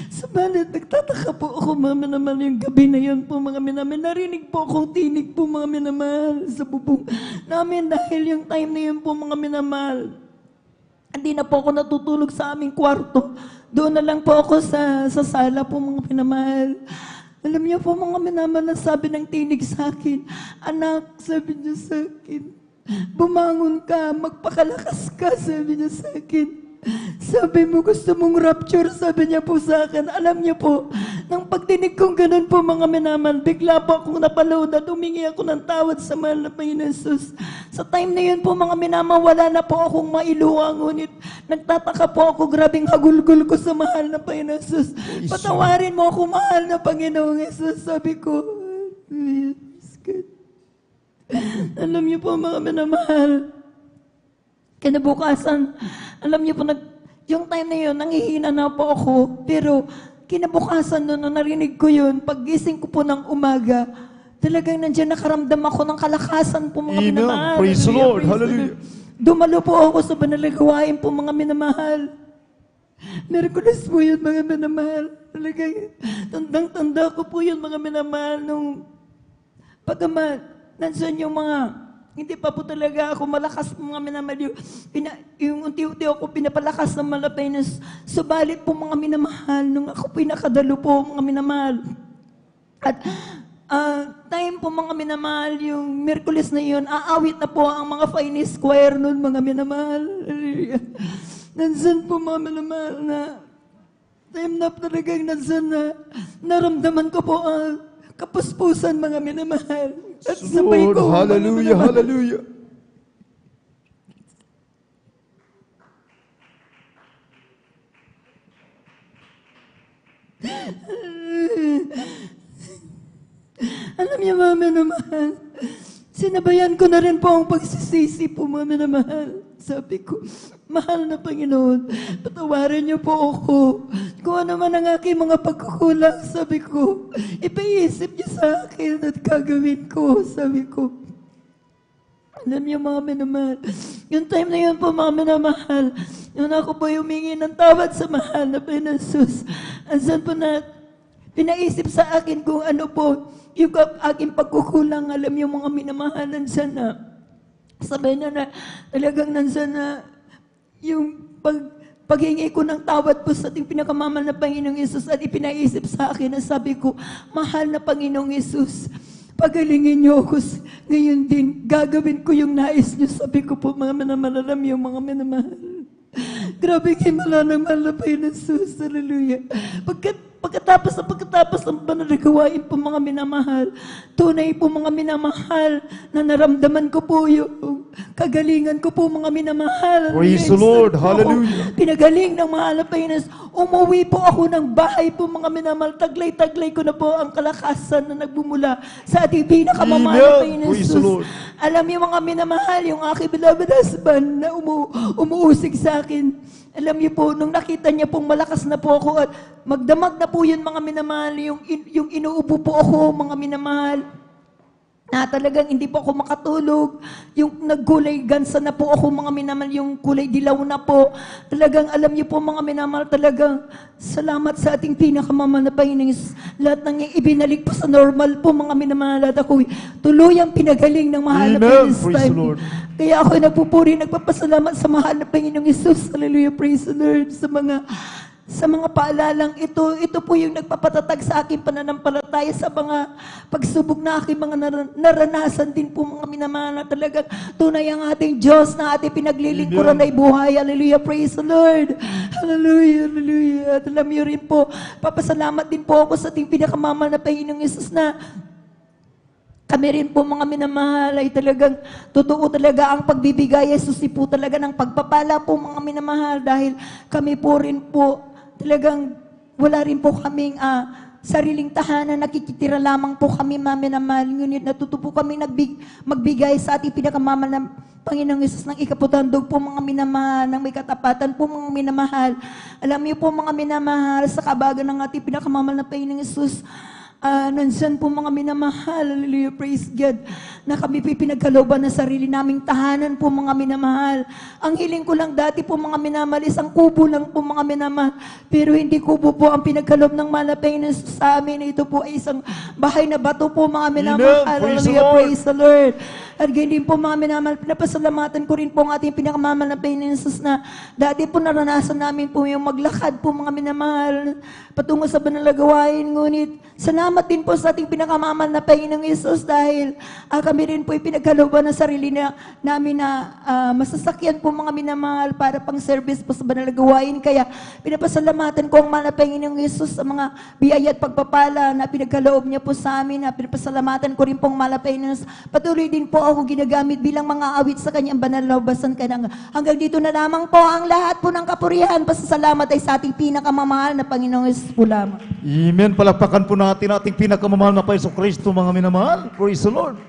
Subalit, nagtataka po ako, mga minamahal, yung gabi na yun po, mga minamahal. Narinig po akong tinig po, mga minamahal, sa bubong namin dahil yung time na yun po, mga minamahal, hindi na po ako natutulog sa aming kwarto. Doon na lang po ako sa sala po, mga minamahal. Alam niyo po, mga minamahal, sabi ng tinig sa akin, anak, sabi niya sa akin, bumangon ka, magpakalakas ka, sabi niya sa akin. Sabi mo, gusto mong rapture, sabi niya po sa akin. Alam niyo po, nang pagdinig kong ganun po, mga minamahal, bigla po akong napalood at humingi ako ng tawad sa mahal na Panginoon Jesus. Sa time na yun po, mga minamahal, wala na po akong mailuha, ngunit nagtataka po ako, grabing hagulgul ko sa mahal na Panginoon Jesus. Patawarin mo ako, mahal na Panginoong Jesus, sabi ko. Yes, God. Alam niyo po, mga minamahal, kinabukasan, alam niyo po, yung time na yun, nanghihina na po ako, pero kinabukasan nung narinig ko yun, paggising ko po ng umaga, talagang nandiyan nakaramdam ako ng kalakasan po, mga Amen. minamahal. Praise the Lord. Hallelujah. Dumalo po ako sa banal na gawain po, mga minamahal. Miraculous po yun, mga minamahal. Talagang tandang-tanda ko po yun, mga minamahal, nung pagkaman, nandiyan yung mga hindi pa po talaga ako malakas, mga minamahal. Yung unti-unti ako pinapalakas ng Malapinas. Subalit po, mga minamahal, nung ako pinakadalo po, mga minamahal. At time po, mga minamahal, yung Miyerkules na yun, aawit na po ang mga finest choir nun, mga minamahal. Nandiyan po, mga minamahal, na time na talagang nandiyan na naramdaman ko po ang kapuspusan, mga minamahal. At sabay Lord, ko, hallelujah, hallelujah. Alam niyo, mga minamahal, Sinabayan ko na rin po ang pagsisisi po, mga minamahal. Sabi ko, mahal na Panginoon, patawarin niyo po ako. Kung ano man ang aking mga pagkukulang, sabi ko, ipaisip niyo sa akin at gagawin ko, sabi ko. Alam niyo mga minamahal, yung time na yun po mga minamahal, yun ako po humingi ng tawad sa mahal na Panginoon Jesus. Ansan po na pinaisip sa akin kung ano po, yung aking pagkukulang, alam niyo mga minamahal, nansan na. Sabay na talagang nansan na yung paghingi ko ng tawad po sa ating pinakamamahal na Panginoong Yesus at ipinaisip sa akin na sabi ko, mahal na Panginoong Yesus, pagalingin niyo ako ngayon din, gagawin ko yung nais niyo. Sabi ko po, mga minamahal, alam niyo mga minamahal. Grabe himala ng mahal na Panginoong Yesus, hallelujah. Pagkatapos ng pananagawain po mga minamahal, tunay po mga minamahal, na naramdaman ko po yung kagalingan ko po mga minamahal. Praise the Lord, hallelujah. Pinagaling ng mahal na Panginoon. Umuwi po ako ng bahay po mga minamahal. Taglay-taglay ko na po ang kalakasan na nagbumula sa ating pinakamamahal na Panginoon Praise the Jesus. Lord. Alam niyo mga minamahal, yung aking beloved husband na umuusig sa akin. Alam niyo po, nung nakita niya pong malakas na po ako at magdamag na po yun mga minamahal, yung inuubo po ako mga minamahal, na talagang hindi po ako makatulog, yung nagkulay gansa na po ako mga minamahal, yung kulay dilaw na po. Talagang alam niyo po mga minamahal, talagang salamat sa ating pinakamamahal na Panginoon. Lahat ng ibinalik po sa normal po mga minamahal at ako tuluyang pinagaling ng mahal na Amen. Panginoon. Praise the Lord. Kaya ako nagpupuri, nagpapasalamat sa mahal na Panginoong Yesus. Hallelujah, praise the Lord. Sa mga paalalang ito po yung nagpapatatag sa aking pananampalataya sa mga pagsubok na aking mga naranasan din po mga minamahal na talagang tunay ang ating Diyos na ating pinaglilingkuran ay buhay. Hallelujah, praise the Lord. Hallelujah, hallelujah. At alam niyo rin po, papasalamat din po ako sa ating pinakamamahal na Panginoong Yesus na kami rin po mga minamahal ay talagang totoo talaga ang pagbibigay. Jesus po talaga ng pagpapala po mga minamahal dahil kami po rin po talagang wala rin po kaming sariling tahanan, nakikitira lamang po kami mga minamahal. Ngunit natuto po kami magbigay sa ating pinakamamahal na Panginoong Yesus ng ikaputandog po mga minamahal, ng may katapatan po mga minamahal. Alam niyo po mga minamahal, sa kabagan ng ating pinakamamahal na Panginoong Yesus, nandiyan po mga minamahal, hallelujah, praise God, na kami po pinagkalooban ng sarili naming tahanan po mga minamahal. Ang hiling ko lang dati po mga minamahal, isang kubo lang po mga minamahal, pero hindi kubo po ang pinagkaloob ng malapay sa amin. Ito po ay isang bahay na bato po mga minamahal, hallelujah, praise the Lord. At ganyan po mga minamahal, pinapasalamatan ko rin po ang ating pinakamamahal na Panginoon Jesus na dati po naranasan namin po yung maglakad po mga minamahal patungo sa banalagawain. Ngunit salamat din po sa ating pinakamamahal na Panginoong Jesus dahil kami rin po ipinagkalooban ng sarili namin na masasakyan po mga minamahal para pang service po sa banalagawain. Kaya pinapasalamatan ko ang mahal na Panginoong Jesus sa mga biyaya at pagpapala na pinagkaloob niya po sa amin. Pinapasalamatan ko rin po ang mahal na Panginoon. Patuloy din po ako ginagamit bilang mga awit sa kanyang banal na basan kanang. Hanggang dito na lamang po ang lahat po ng kapurihan. Pasasalamat ay sa ating pinakamamahal na Panginoong Jesus po lamang. Amen. Palakpakan po natin ating pinakamamahal na Paiso Kristo, mga minamahal. Praise the Lord.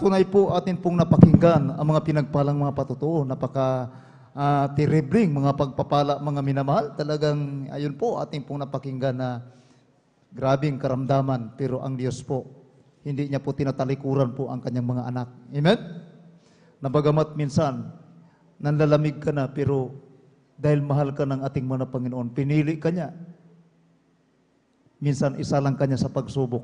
Tunay po atin pong napakinggan ang mga pinagpalang mga patutuo. Terribling mga pagpapala, mga minamahal. Talagang ayun po ating pong napakinggan na grabing karamdaman. Pero ang Diyos po, hindi niya po tinatalikuran po ang kanyang mga anak. Amen? Nabagamat minsan, nanlalamig ka na, pero dahil mahal ka ng ating mga Panginoon, pinili ka niya. Minsan, isa lang ka niya sa pagsubok.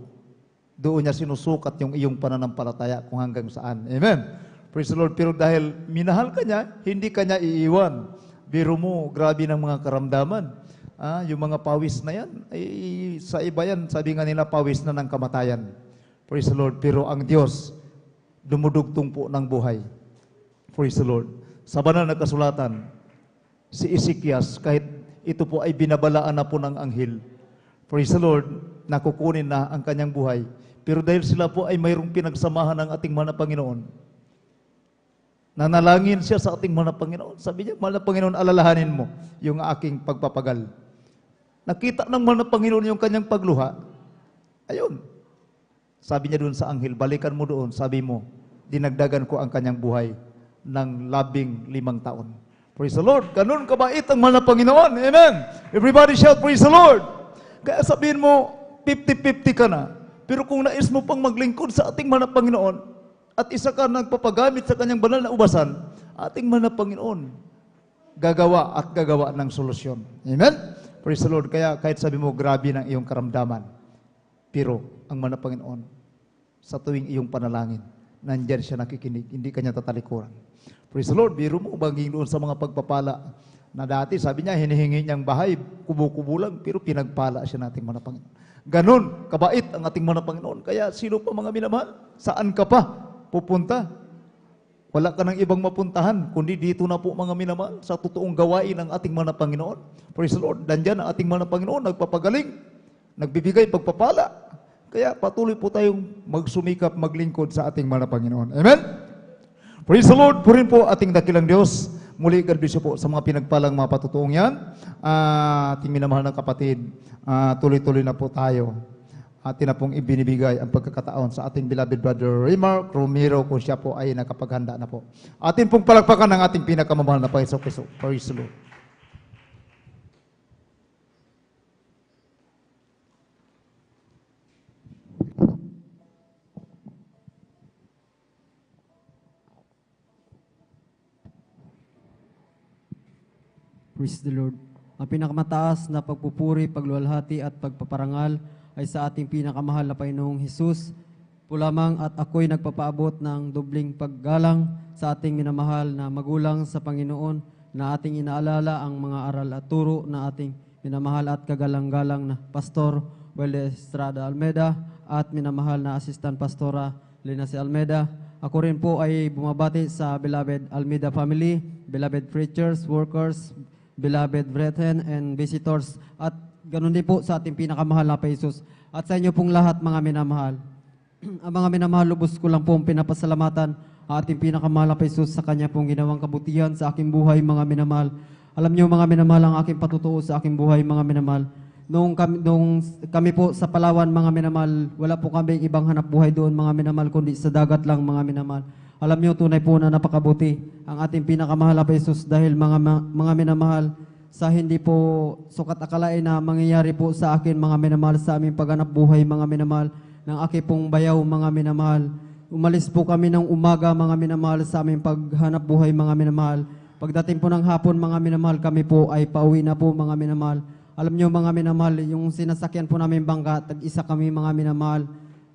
Doon niya sinusukat yung iyong pananampalataya kung hanggang saan. Amen? Praise the Lord. Pero dahil minahal ka niya, hindi ka niya iiwan. Biro mo, grabe ng mga karamdaman. Yung mga pawis na yan, sa iba yan, sabi nga nila, pawis na ng kamatayan. Praise the Lord. Pero ang Diyos, dumudugtong po ng buhay. Praise the Lord. Sa banal na kasulatan, si Ezekias, kahit ito po ay binabalaan na po ng anghel, praise the Lord, nakukunin na ang kanyang buhay. Pero dahil sila po ay mayroong pinagsamahan ng ating mahal na Panginoon, nanalangin siya sa ating mahal na Panginoon. Sabi niya, mahal na Panginoon, alalahanin mo yung aking pagpapagal. Nakita ng mahal na Panginoon yung kanyang pagluha. Ayun. Sabi niya doon sa anghel, balikan mo doon, sabi mo, dinagdagan ko ang kanyang buhay ng 15 taon. Praise the Lord. Ganun kabait ang mahal na Panginoon. Amen. Everybody shout, praise the Lord. Kaya sabihin mo, 50-50 ka na. Pero kung nais mo pang maglingkod sa ating mahal na Panginoon, at isa ka nagpapagamit sa kanyang banal na ubasan, ating mahal na Panginoon, gagawa at gagawa ng solusyon. Amen? Praise the Lord. Kaya kahit sabi mo, grabe ng iyong karamdaman, pero ang mahal na Panginoon, sa tuwing iyong panalangin, nandyan siya nakikinig, hindi kanya tatalikuran. Praise the Lord. Biro mo, baging doon sa mga pagpapala na dati, sabi niya, hinihingi niyang bahay, kubo-kubo lang, pero pinagpala siya nating mga Panginoon. Ganon, kabait ang ating mga Panginoon. Kaya sino pa mga minamahal? Saan ka pa pupunta? Wala ka ng ibang mapuntahan, kundi dito na po mga minamahal, sa totoong gawain ng ating mga Panginoon. Praise the Lord. Nandyan ang ating mga Panginoon, nagpapagaling, nagbibigay pagpapala. Kaya patuloy po tayong magsumikap, maglingkod sa ating mga Panginoon. Amen? Praise the Lord. Purin po ating dakilang Diyos. Muli, God bless you po sa mga pinagpalang mga patutuong yan. Ating minamahal ng kapatid, tuloy-tuloy na po tayo. Atin na pong ibinibigay ang pagkakataon sa ating beloved brother Remark Romero kung siya po ay nakapaghanda na po. Atin pong palakpakan ng ating pinakamamahal na Panginoon Kristo. Praise the Lord. Praise the Lord. Ang pinakamataas na pagpupuri, pagluwalhati at pagpaparangal ay sa ating pinakamahal na Panginoong Hesus. Po lamang at ako'y nagpapaabot ng dobling paggalang sa ating minamahal na magulang sa Panginoon na ating inaalala ang mga aral at turo na ating minamahal at kagalang-galang na Pastor Welde Estrada Almeda at minamahal na Assistant Pastora Lina C. Almeda. Ako rin po ay bumabati sa beloved Almeda family, beloved preachers, workers, beloved brethren and visitors, at ganun din po sa ating pinakamahal na Jesus. At sa inyo pong lahat mga minamahal. Ang mga minamahal, lubos ko lang pong pinapasalamatan ang ating pinakamahal na Jesus sa kanya pong ginawang kabutihan sa aking buhay mga minamahal. Alam niyo mga minamahal, ang aking patutuo sa aking buhay mga minamahal. Nung kami po sa Palawan mga minamahal, wala po kami ibang hanap buhay doon mga minamahal, kundi sa dagat lang mga minamahal. Alam niyo, tunay po na napakabuti ang ating pinakamahal na Jesus dahil mga minamahal, sa hindi po sukat akalain na mangyayari po sa akin mga minamahal sa aming paghanap buhay mga minamahal ng aking pong bayaw mga minamahal. Umalis po kami ng umaga mga minamahal sa aming paghanap buhay mga minamahal. Pagdating po ng hapon mga minamahal, kami po ay pauwi na po mga minamahal. Alam niyo mga minamahal, yung sinasakyan po namin bangka, tag-isa kami mga minamahal.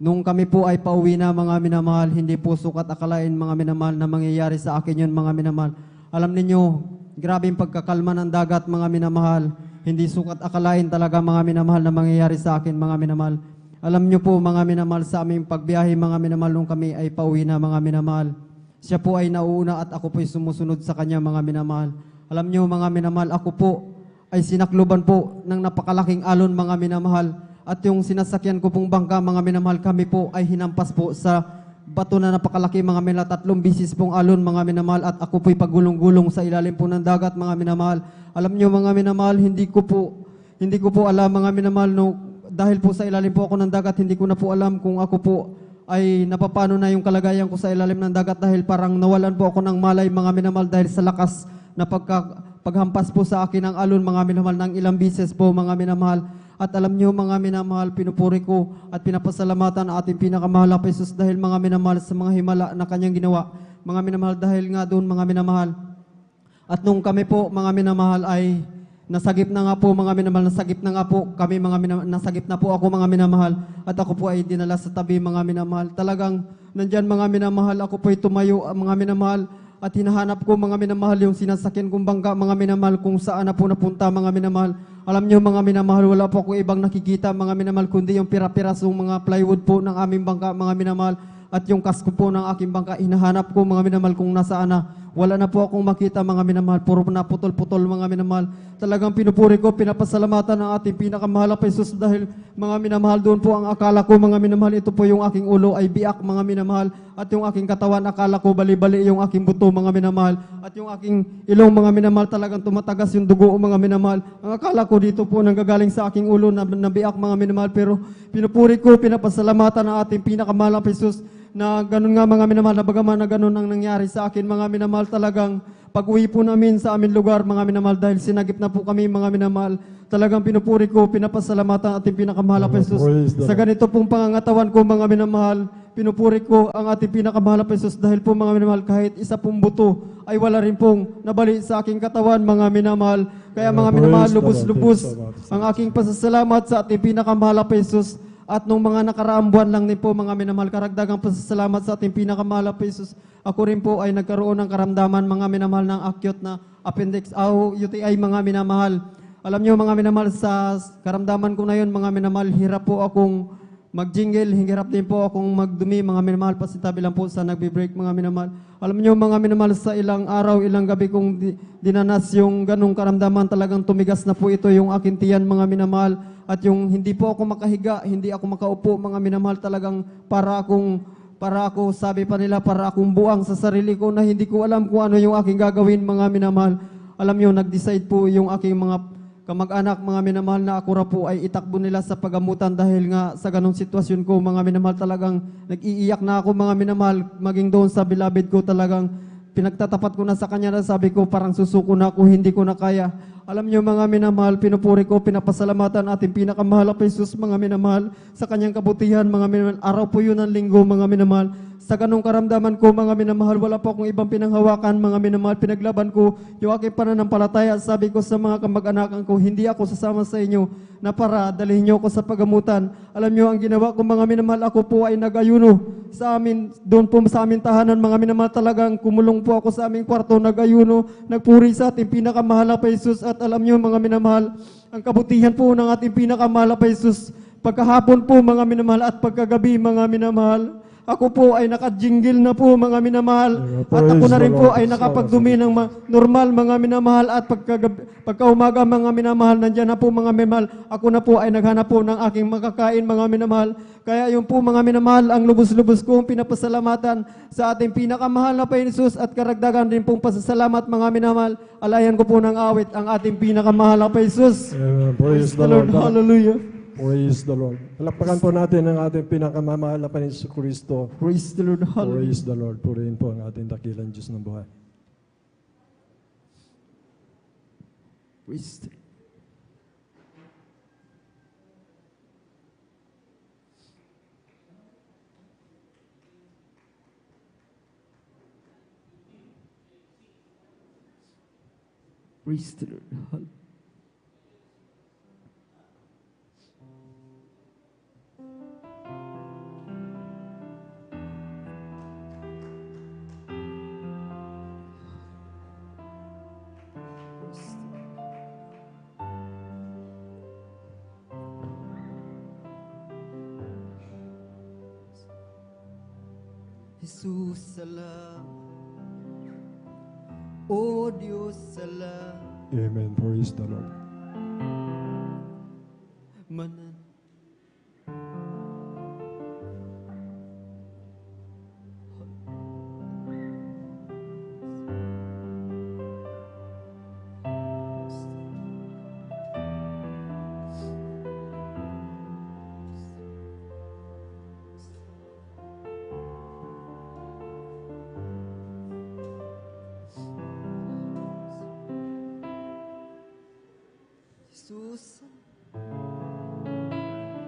Nung kami po ay pauwi na mga minamahal, hindi po sukat akalain mga minamahal na mangyayari sa akin yun mga minamahal. Alam niyo, grabing pagkakalma ng dagat mga minamahal. Hindi sukat akalain talaga mga minamahal na mangyayari sa akin mga minamahal. Alam niyo po mga minamahal, sa aming pagbiyahe mga minamahal nung kami ay pauwi na mga minamahal. Siya po ay nauuna at ako po ay sumusunod sa kanya mga minamahal. Alam niyo mga minamahal, ako po ay sinakluban po ng napakalaking alon mga minamahal. At yung sinasakyan ko pong bangka mga minamahal, kami po ay hinampas po sa bato na napakalaki mga minamahal. 3 bisis pong alon mga minamahal at ako po'y pagulong-gulong sa ilalim po ng dagat mga minamahal. Alam niyo mga minamahal, hindi ko po alam mga minamahal, no, dahil po sa ilalim po ako ng dagat, hindi ko na po alam kung ako po ay napapano na yung kalagayan ko sa ilalim ng dagat dahil parang nawalan po ako ng malay mga minamahal dahil sa lakas na paghampas po sa akin ng alon mga minamahal ng ilang bisis po mga minamahal. At alam niyo mga minamahal, pinupuri ko at pinapasalamatan ang ating pinakamahal na Jesus dahil mga minamahal sa mga himala na kanyang ginawa. Mga minamahal, dahil nga doon mga minamahal. At nung kami po mga minamahal ay nasagip na nga po mga minamahal, nasagip na nga po kami mga minamahal, nasagip na po ako mga minamahal at ako po ay dinala sa tabi mga minamahal. Talagang nandyan mga minamahal, ako po ay tumayo mga minamahal at hinahanap ko mga minamahal yung sinasakyan kong bangka mga minamahal kung saan na po napunta mga minamahal. Alam niyo mga minamahal, wala po ako ibang nakikita mga minamahal kundi yung pira-pirasong mga plywood po ng aming bangka mga minamahal at yung kasko po ng aking bangka. Hinahanap ko mga minamahal kung nasaan na. Wala na po akong makita mga minamahal, puro na putol-putol mga minamahal. Talagang pinupuri ko, pinapasalamatan ang ating pinakamahal na Jesus dahil mga minamahal, doon po ang akala ko mga minamahal, ito po yung aking ulo ay biak mga minamahal at yung aking katawan akala ko bali-bali yung aking buto mga minamahal at yung aking ilong mga minamahal talagang tumatagas yung dugo mga minamahal. Ang akala ko dito po nanggagaling sa aking ulo na biak mga minamahal, pero pinupuri ko, pinapasalamatan ang ating pinakamahal na Jesus na ganun nga mga minamahal, na bagaman na ganun ang nangyari sa akin, mga minamahal, talagang pag-uwi po namin sa aming lugar, mga minamahal, dahil sinagip na po kami, mga minamahal, talagang pinupuri ko, pinapasalamatan ating pinakamahal na Jesus. Sa ganito pong pangangatawan ko, mga minamahal, pinupuri ko ang ating pinakamahal na Jesus dahil po, mga minamahal, kahit isa pong buto ay wala rin pong nabali sa aking katawan, mga minamahal. Kaya mga minamahal, lubos-lubos ang aking pasasalamat sa ating pinakamahal na Jesus. At nung mga nakaraang buwan lang din po, mga minamahal, karagdagang pasasalamat sa ating pinakamahal na Jesus. Ako rin po ay nagkaroon ng karamdaman, mga minamahal, ng acute na appendix o UTI, mga minamahal. Alam nyo, mga minamahal, sa karamdaman ko na yun, mga minamahal, hirap po akong mag-jingle, hirap din po akong magdumi, mga minamahal, pasitabi lang po sa nagbe-break, mga minamahal. Alam nyo, mga minamahal, sa ilang araw, ilang gabi kong dinanas yung ganong karamdaman, talagang tumigas na po ito yung aking tiyan, mga minamahal. At yung hindi po ako makahiga, hindi ako makaupo, mga minamahal, talagang para ako, sabi pa nila, para akong buang sa sarili ko na hindi ko alam kung ano yung aking gagawin, mga minamahal. Alam nyo, nag-decide po yung aking mga kamag-anak, mga minamahal, na ako ra po ay itakbo nila sa pagamutan dahil nga sa ganong sitwasyon ko, mga minamahal, talagang nag-iiyak na ako, mga minamahal, maging doon sa beloved ko, talagang pinagtatapat ko na sa kanya na sabi ko, parang susuko na ako, hindi ko na kaya. Alam niyo, mga minamahal, pinupuri ko, pinapasalamatan ating pinakamahal na Jesus, mga minamahal, sa kanyang kabutihan, mga minamahal. Araw po yun ng linggo, mga minamahal. Sa ganong karamdaman ko, mga minamahal, wala po akong ibang pinanghawakan, mga minamahal. Pinaglaban ko yung aking pananampalataya. Sabi ko sa mga kamag-anakan ko, hindi ako sasama sa inyo na para dalhin niyo ako sa pagamutan. Alam niyo, ang ginawa ko, mga minamahal, ako po ay nag-ayuno sa amin, doon po sa amin tahanan, mga minamahal, talagang kumulong po ako sa aming kwarto, nag-ayuno, nagpuri sa ating pinakamahal na Jesus. At alam niyo, mga minamahal, ang kabutihan po ng ating pinakamahal na Jesus, pagkahapon po, mga minamahal, at pagkagabi, mga minamahal, ako po ay nakajinggil na po, mga minamahal, at ako na rin po ay nakapagdumi ng normal, mga minamahal, at pagkaumaga, mga minamahal, nandyan na po, mga minamahal, ako na po ay naghanap po ng aking makakain, mga minamahal. Kaya yung po, mga minamahal, ang lubos-lubos kong pinapasalamatan sa ating pinakamahal na Jesus, at karagdagan din pong pasasalamat, mga minamahal, alayan ko po ng awit ang ating pinakamahal na Jesus. Praise the Lord. Hallelujah. Praise the Lord. Palakpakan po natin ang ating pinakamamahal na Panginoon Kristo. Praise the Lord. Hallelujah. Praise the Lord. Purihin po ang ating dakilang Diyos ng buhay. Praise the Lord. Praise the Lord. Hallelujah. Jesus, salamat. O Diyos, salamat. Amen. Praise the Lord. Manan. Jesus,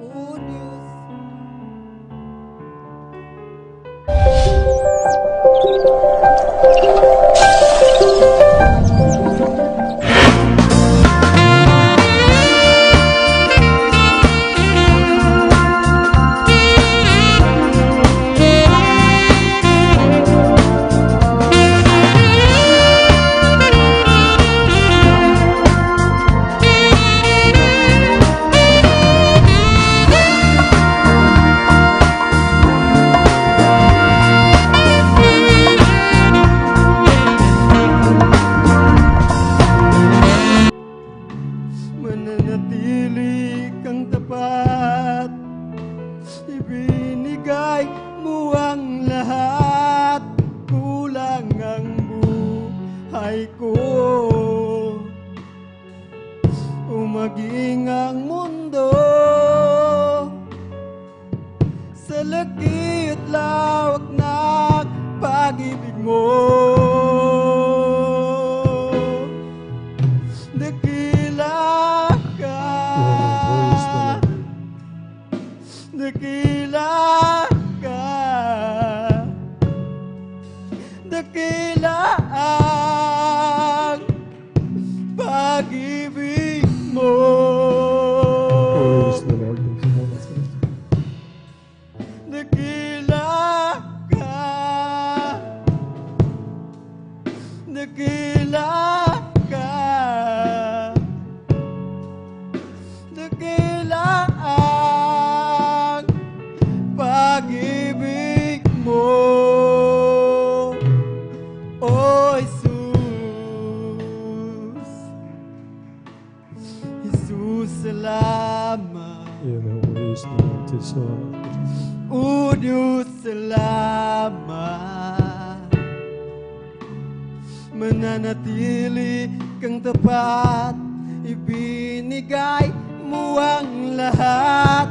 o Diyos. Mananatili kang tapat, ibinigay mo ang lahat, kulang ang buhay ko, o maging ang mundo sa laki at lawak ng pag-ibig mo. Dakila ka, dakila ka, dakila ang pag-ibig mo. Praise the Lord. Dakila ka, dakila ka, dakila ang pag-ibig mo. O Jesus, Jesus, salamat. Amen. Praise the Lord. Jesus. O Diyos, salamat. Mananatili kang tapat, ibinigay mo ang lahat.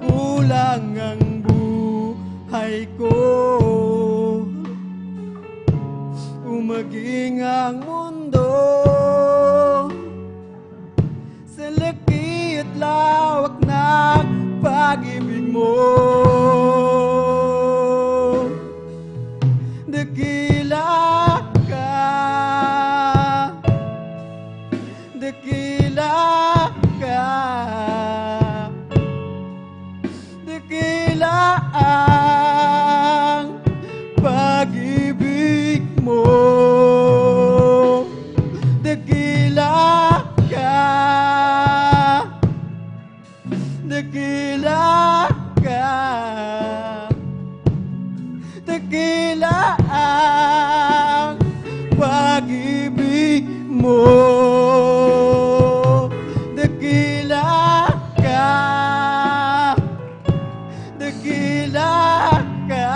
Kulang ang buhay ko, umaging ang mundo sa laki at lawak ng pag-ibig mo. Dakila ka, dakila ka, dakila ang pag-ibig mo. Dakila ka, dakila ka, dakila ang pag-ibig mo. Dakila ka, dakila ka,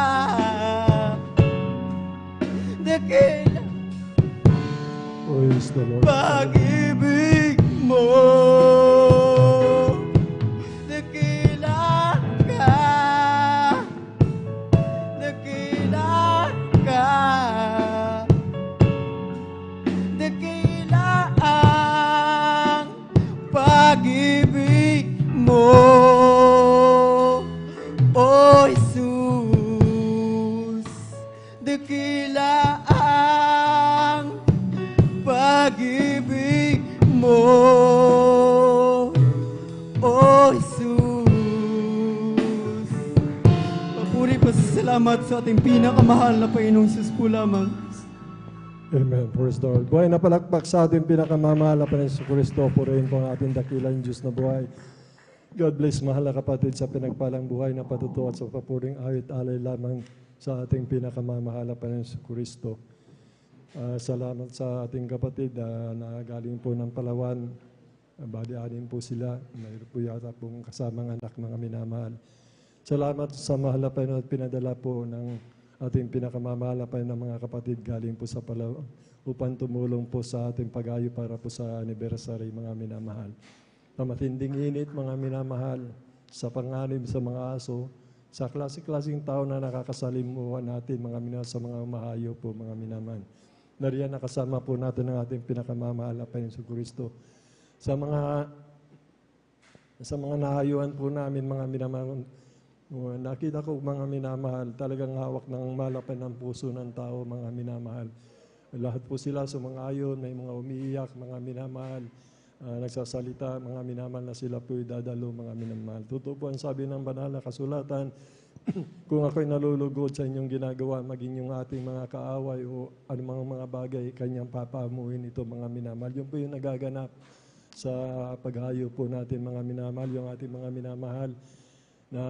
dakila Praise the Lord. pag-ibig mo. Dakila ka, dakila ka, dakila ang pag-ibig mo. O Jesus, dakila ang pag-ibig mo. O Jesus, papuri pa sa salamat sa ating pinakamahal na Panginoong Jesus po lamang. Amen. Praise the Lord. Buhay na palakpak sa ating pinakamamahal na Panginoon Kristo. Purihin po ang ating dakilang Diyos na buhay. God bless, mahal na kapatid, sa pinagpalang buhay na patutuo at sa papuring awit alay lamang sa ating pinakamamahal na Panginoon Kristo. Salamat sa ating kapatid na galing po ng Palawan. Bali-anin po sila. Mayroon po yata pong kasamang anak, mga minamahal. Salamat sa mahal na Panginoon at pinadala po ng ating pinakamamahal na Panginoon ng mga kapatid galing po sa Palawan upang tumulong po sa ating pag-ayo para po sa anniversary, mga minamahal. Sa matinding init, mga minamahal, sa panganib sa mga aso, sa klase-klaseng tao na nakakasalimuhan natin, mga minamahal, sa mga umahayo po, mga minamahal. Nariyan nakasama po natin ang ating pinakamamahal na Panginoon Kristo. Sa mga nahayuan po namin, mga minamahal, nakita ko, mga minamahal, talagang hawak ng malapan ng puso ng tao, mga minamahal. Lahat po sila sumang-ayon, may mga umiiyak, mga minamahal, nagsasalita, mga minamahal na sila po'y dadalo, mga minamahal. Totoo po ang sabi ng banal na kasulatan, kung ako'y nalulugod sa inyong ginagawa, maging yung ating mga kaaway o anumang mga bagay, kanyang papamuhin ito, mga minamahal. Yun po yung nagaganap sa paghayo po natin, mga minamahal, yung ating mga minamahal na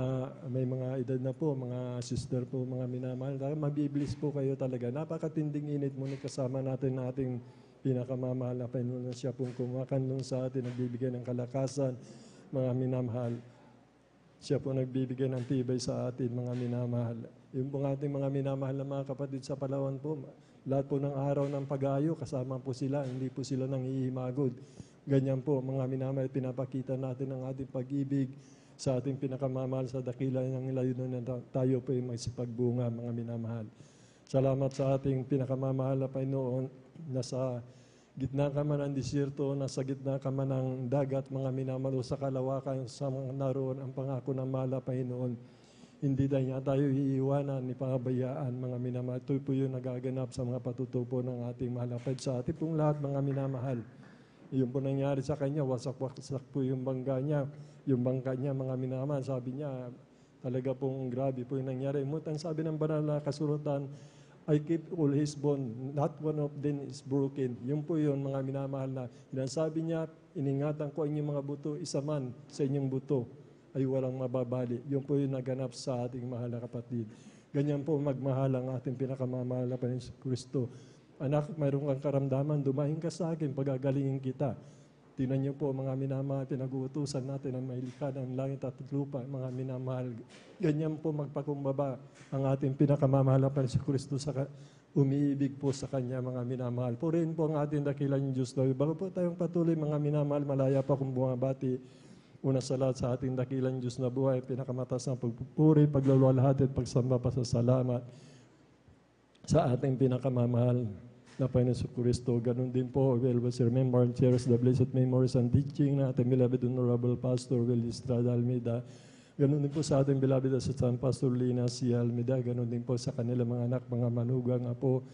may mga edad na po, mga sister po, mga minamahal. Mabiblis po kayo talaga. Napakatinding init, ngunit kasama natin na ating pinakamamahal na Panginoon na siya pong kumakanlong sa atin, nagbibigay ng kalakasan, mga minamahal. Siya po nagbibigay ng tibay sa atin, mga minamahal. Yung pong ating mga minamahal na mga kapatid sa Palawan po, lahat po ng araw ng pag-ayo, kasama po sila, hindi po sila nang iimagod. Ganyan po, mga minamahal, pinapakita natin ang ating pag-ibig sa ating pinakamamahal sa dakila ng layunin na tayo po ay magsipagbunga, mga minamahal. Salamat sa ating pinakamamahal na Panginoon na sa gitna ka man ng disyerto, nasa gitna ka man ng dagat, mga minamahal, sa kalawakan, sa mga naroon ang pangako ng mahal na Panginoon. Hindi niya tayo iiwanan ni pangabayaan, mga minamahal. Ito po yung nagaganap sa mga patutupo ng ating mahal na Panginoon. Sa ating pong lahat, mga minamahal. Yun po nangyari sa kanya, wasak-wasak po yung bangka niya. Yung bangka niya, mga minamahal, sabi niya, talaga pong grabe po yung nangyari. Ang sabi ng banal na kasulatan, I keep all his bone, not one of them is broken. Yun po yun, mga minamahal na. Sabi niya, iningatan ko ang inyong mga buto, isa man sa inyong buto ay walang mababali. Yun po yung naganap sa ating mahal na kapatid. Ganyan po magmahal ang ating pinakamamahal na Panginoon Kristo. Anak, mayroon kang karamdaman, dumahin ka sa akin, pagagalingin kita. Tingnan niyo po, mga minamahal, pinag-uutusan natin ang mahilikha ng langit at lupa, mga minamahal. Ganyan po magpakumbaba ang ating pinakamamahal na Panginoon Kristo sa umiibig po sa Kanya, mga minamahal. Purihin po ang ating dakilang Diyos. Bago po tayong patuloy, mga minamahal, malaya pa kung bumabati. Una sa lahat sa ating dakilang Diyos na buhay, pinakamatas ng pagpupuri, paglaluwalhati at pagsamba pa sa salamat sa ating pinakamamahal na Panginoon Kristo. Ganun din po, we always remember and cherish the blessed memories and teaching na ating beloved Honorable Pastor Will Estrada Almeida. Ganun din po sa ating beloved Assistant Pastor Lina C. Almeida. Ganun din po sa kanila mga anak, mga manugang po.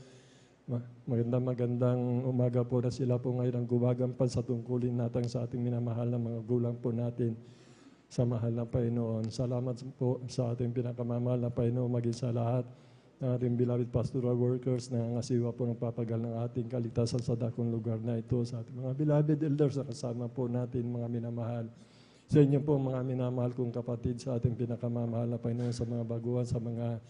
Magandang umaga po na sila po ngayon ang gumagampan sa tungkulin natin sa ating minamahal na mga gulang po natin sa mahal na Panginoon. Salamat po sa ating pinakamamahal na Panginoon maging sa lahat ng ating beloved pastoral workers na ngasiwa po ng papagal ng ating kaligtasan sa dakong lugar na ito. Sa ating mga beloved elders na kasama po natin, mga minamahal. Sa inyo po, mga minamahal kong kapatid, sa ating pinakamamahal na Panginoon, sa mga baguhan, sa mga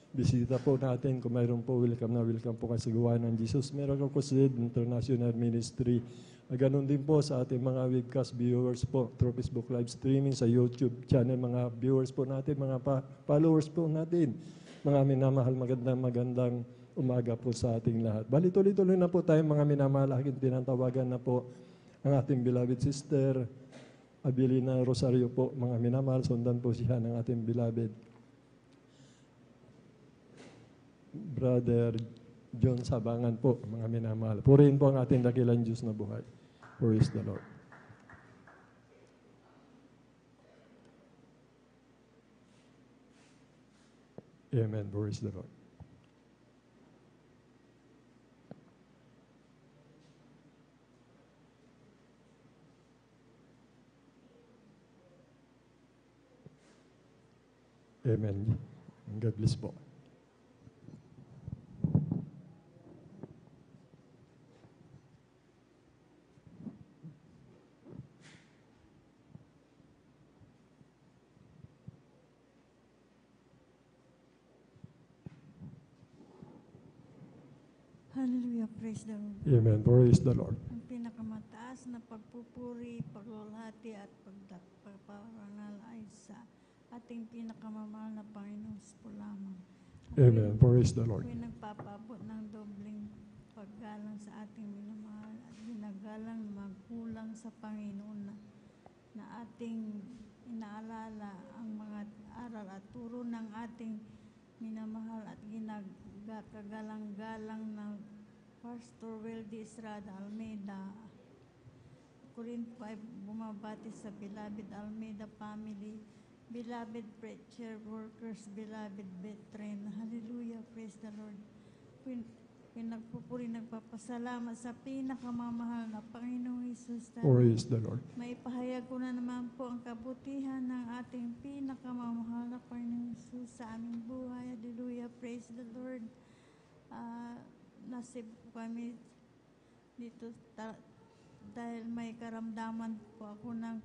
bisita po natin. Kung mayroon po, welcome po kayo sa gawain ng Jesus Miracle Crusade International Ministry. Ganon din po sa ating mga webcast viewers po through Facebook live streaming sa YouTube channel, mga viewers po natin, mga followers po natin. Mga minamahal, magandang umaga po sa ating lahat. Bali, tuloy-tuloy na po tayo, mga minamahal. Aking tinatawagan na po ang ating beloved sister Abilina Rosario po, mga minamahal. Sundan po siya ng ating beloved Brother John Sabangan po, mga minamahal. Purihin po ang ating dakilang Diyos na buhay. Praise the Lord. Amen. Praise the Lord. Amen. God bless po. Hallelujah, praise the Lord. Amen, praise the Lord. Ang pinakamataas na pagpupuri, paglulhati at pagpaparangal ay sa ating pinakamamahal na Panginoon po lamang. Amen, praise the Lord. Ako'y nagpapabot ng dobling paggalang sa ating minamahal at ginagalang magkulang sa Panginoon na ating inaalala ang mga aral at turo ng ating minamahal at ginagakagalang-galang ng Pastor Weldy Estrada Almeida. Ako rin po ay bumabati sa beloved Almeida family, beloved preacher workers, beloved veteran. Hallelujah, praise the Lord. Pinagpupuri, nagpapasalamat sa pinakamamahal na Panginoong Hesus. Praise the Lord. Maipahayag ko na naman po ang kabutihan ng ating pinakamamahal na Panginoong Hesus sa aming buhay. Hallelujah, praise the Lord. Nasib kami dito dahil may karamdaman po ako ng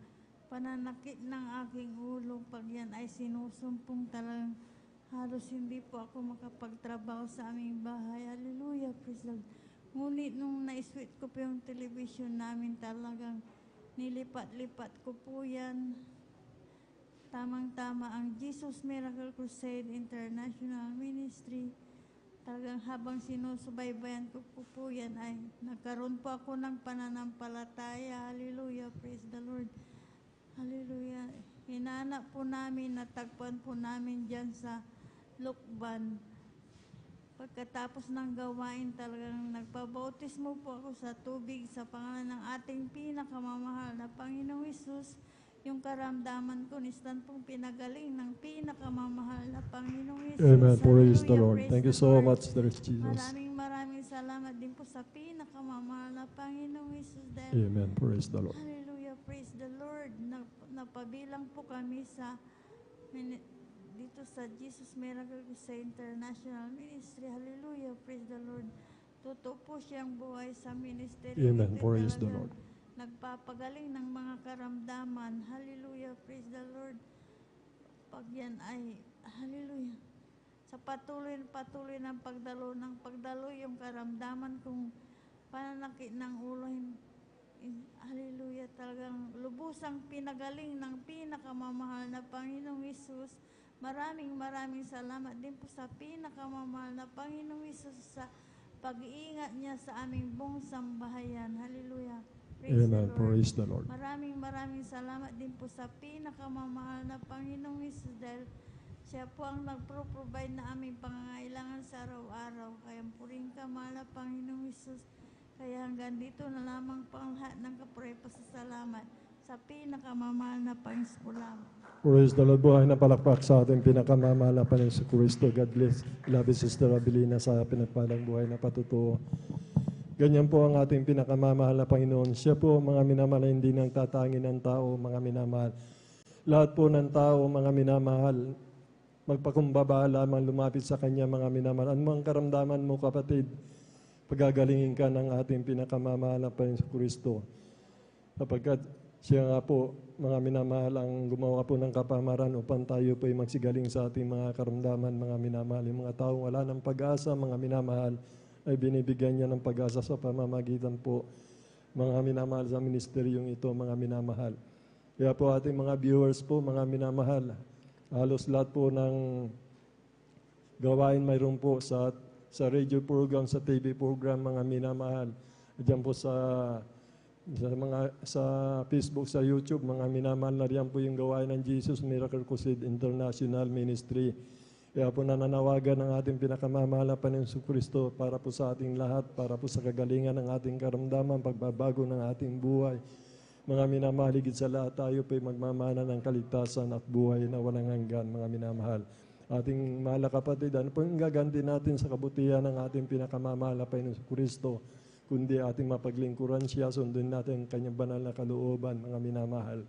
pananakit ng aking ulo. Pag yan ay sinusumpong talagang halos hindi po ako makapagtrabaho sa aming bahay. Hallelujah, praise the Lord. Ngunit nung na-switch ko po yung television namin, talagang nilipat-lipat ko po yan. Tamang-tama ang Jesus Miracle Crusade International Ministry talagang habang sinusubaybayan ko po yan ay nagkaroon po ako ng pananampalataya. Hallelujah, praise the Lord. Hallelujah. Hinanap po namin, natagpuan po namin dyan sa Lukban. Pagkatapos ng gawain, talagang nagpabautismo po ako sa tubig sa pangalan ng ating pinakamamahal na Panginoong Hesus. Yung karamdaman ko, nistan pong pinagaling ng pinakamamahal na Panginoong Hesus. Amen. Praise the Hallelujah, Lord. praise Thank you the so Lord. much, Lord Jesus. Maraming salamat din po sa pinakamamahal na Panginoong Hesus. Amen. Praise the Lord. Hallelujah, praise the Lord. Napabilang po kami sa dito sa Jesus Miracle Crusade International Ministry. Hallelujah, praise the Lord. Totoo po siyang buhay sa ministry. Amen. Praise the Lord. Nagpapagaling ng mga karamdaman. Hallelujah, praise the Lord. Pag yan ay, hallelujah, sa patuloy ng pagdalo yung karamdaman kung pananakit ng ulo, hallelujah, talagang lubusang pinagaling ng pinakamamahal na Panginoong Hesus. Maraming salamat din po sa pinakamamahal na Panginoong Hesus sa pag-iingat niya sa aming buong sambahayan. Hallelujah. Amen. Praise the Lord. Maraming salamat din po sa pinakamamahal na Panginoong Hesus dahil siya po ang nagpro-provide na aming pangangailangan sa araw-araw. Kaya puring ka, mahal na Panginoong Hesus. Kaya hanggang dito na lamang po ang lahat ng kapre pasasalamat sa pinakamamahal na Panginoon. Praise the Lord. Buhay na palakpak sa ating pinakamamahal na Panginoon Kristo. God bless. Love you, Sister Abilina, sa pinagpalang buhay na patutuo. Ganyan po ang ating pinakamamahal na Panginoon. Siya po, mga minamahal, hindi nang tatangin ng tao, mga minamahal. Lahat po ng tao, mga minamahal, magpakumbaba lamang lumapit sa Kanya, mga minamahal. Anumang karamdaman mo, kapatid, pagagalingin ka ng ating pinakamamahal na Panginoon Kristo. Sapagkat siya nga po, mga minamahal, ang gumawa po ng kapamaran upang tayo po ay magsigaling sa ating mga karamdaman, mga minamahal. Yung mga tao wala ng pag-asa, mga minamahal, ay binibigyan niya ng pag-asa sa pamamagitan po, mga minamahal, sa ministeryong ito, mga minamahal. Kaya po ating mga viewers po, mga minamahal, halos lahat po ng gawain mayroon po sa radio program, sa TV program, mga minamahal. Diyan po sa Facebook, sa YouTube, mga minamahal, na riyan po yung gawain ng Jesus Miracle Crusade International Ministry. Kaya po nananawagan ng ating pinakamamahal na Panginoon Kristo para po sa ating lahat, para po sa kagalingan ng ating karamdaman, pagbabago ng ating buhay. Mga minamahal, higit sa lahat, tayo po ay magmamana ng kaligtasan at buhay na walang hanggan, mga minamahal. Ating mahal na kapatid, ano po yung gaganti natin sa kabutihan ng ating pinakamamahal na Panginoon Kristo, kundi ating mapaglingkuran siya, sundin natin ang kanyang banal na kalooban, mga minamahal.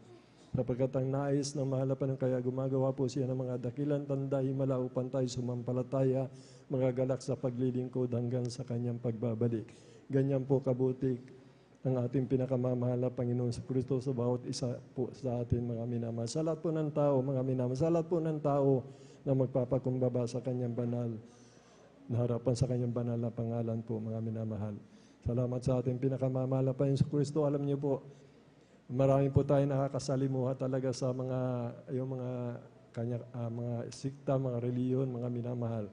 Sapagkat ang nais ng mahal na Panginoon, kaya gumagawa po siya ng mga dakilang tanda, himala upang tayo sumampalataya, mga galak sa paglilingkod hanggang sa kanyang pagbabalik. Ganyan po kabuti ang ating pinakamamahal na Panginoon sa Kristo sa bawat isa po sa atin, mga minamahal. Sa lahat po ng tao, mga minamahal, sa lahat po ng tao na magpapakumbaba sa kanyang banal, na harapan sa kanyang banal na pangalan po, mga minamahal. Salamat sa ating pinakamamahal na Panginoon sa Kristo. Alam niyo po, marami po tayo nakakasalimuha talaga sa mga mga sikta, mga reliyon, mga minamahal.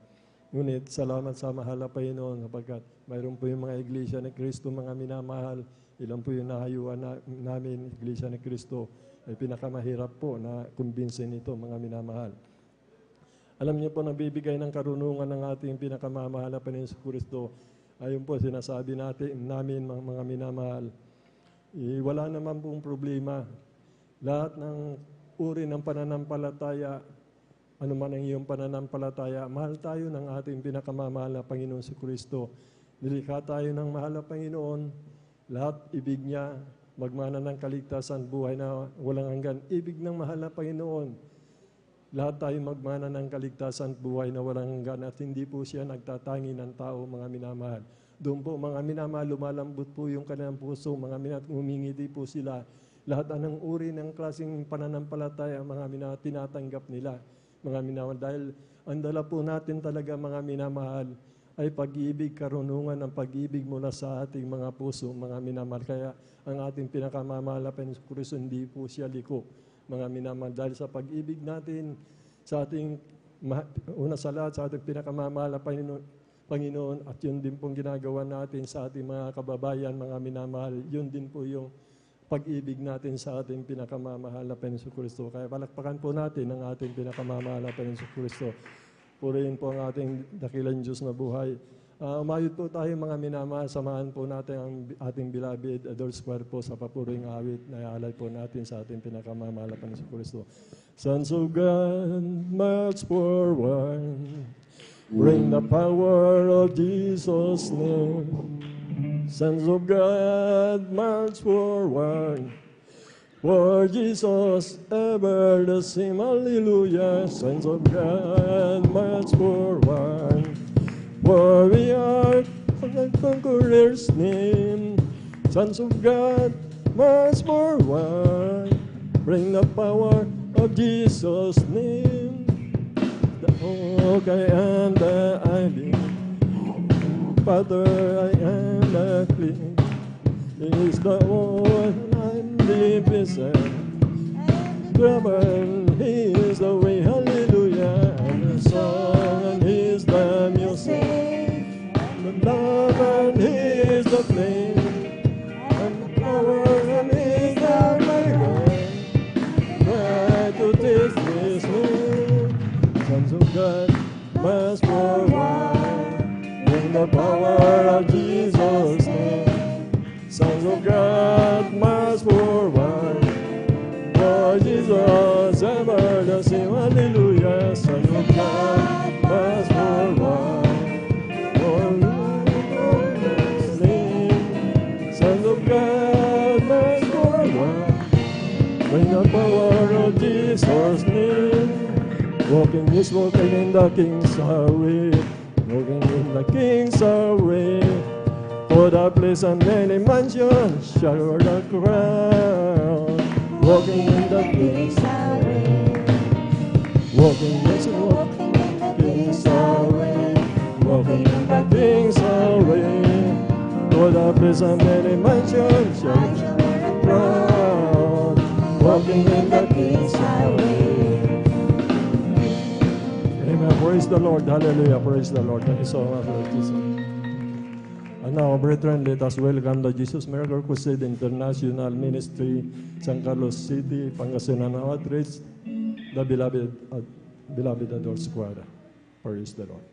Ngunit salamat sa mahal na Panginoon sapagkat mayroon po yung mga iglesia ni Kristo, mga minamahal. Ilan po yung nahayuan namin, iglesia ni Kristo. Ay pinakamahirap po na kumbinsin ito, mga minamahal. Alam niyo po, nabibigay ng karunungan ng ating pinakamamahal na Panginoon sa Kristo. Ayun po, sinasabi namin, mga minamahal, wala naman pong problema. Lahat ng uri ng pananampalataya, ano man ang iyong pananampalataya, mahal tayo ng ating pinakamamahal na Panginoon si Kristo. Nilikha tayo ng mahal na Panginoon, lahat ibig niya, magmana ng kaligtasan, buhay na walang hanggan. Ibig ng mahal na Panginoon, lahat tayo magmana ng kaligtasan, buhay na walang hanggan, at hindi po siya nagtatangi ng tao, mga minamahal. Doon po, mga minamahal, lumalambot po yung kanilang puso, mga minamahal, humingiti po sila. Lahat anong uri ng klaseng pananampalataya, mga minamahal, tinatanggap nila, mga minamahal. Dahil ang dala po natin talaga, mga minamahal, ay pag-ibig, karunungan ng pag-ibig mula sa ating mga puso, mga minamahal. Kaya ang ating pinakamamahal na Panginoon Kristo, hindi po siya liko, mga minamahal. Dahil sa pag-ibig natin, sa ating, una sa lahat, sa ating pinakamamahal na Panginoon, at yun din pong ginagawa natin sa ating mga kababayan, mga minamahal. Yun din po yung pag-ibig natin sa ating pinakamamahal na Panginoon Kristo. Kaya palakpakan po natin ang ating pinakamamahal na Panginoon Kristo. Purihin po ang ating dakilang Diyos na buhay. Umayod po tayo mga minamahal, samahan po natin ang ating beloved Adores Choir po sa papuring awit na ialay po natin sa ating pinakamamahal na Panginoon Kristo. Sons of God, march forward, bring the power of Jesus' name. Sons of God, march forward, for Jesus ever the same. Hallelujah. Sons of God, march forward, for we are the conqueror's name. Sons of God, march forward, bring the power of Jesus' name. The oak I am the ivy, Father, I am the clean. He is the one I'm the beside. Brother, He is the way, hallelujah. And the song, and He is the music. The love, and He is the flame. And the power, and He is the maker. Try to taste this new. Sons of God, must forward, the power of Jesus' name. Sons of God, march forward, for Jesus ever the same. Hallelujah. Sons of God, march forward, for Jesus' name. Sons of God, march forward, bring the power of Jesus' name. Walking in the King's highway, walking in the King's way, for the place and many mansions shall the crown. Walking in the King's way, walking in the King's way, walking in the King's way, for the place and many mansions shall the crown. Walking in the King's way. Amen. Praise the Lord. Hallelujah. Praise the Lord. Thank you so much, Lord Jesus. And now, brethren, let us welcome the Jesus Miracle Crusade International Ministry, San Carlos City, Pangasinan Outreach, the beloved Adores Choir. Praise the Lord.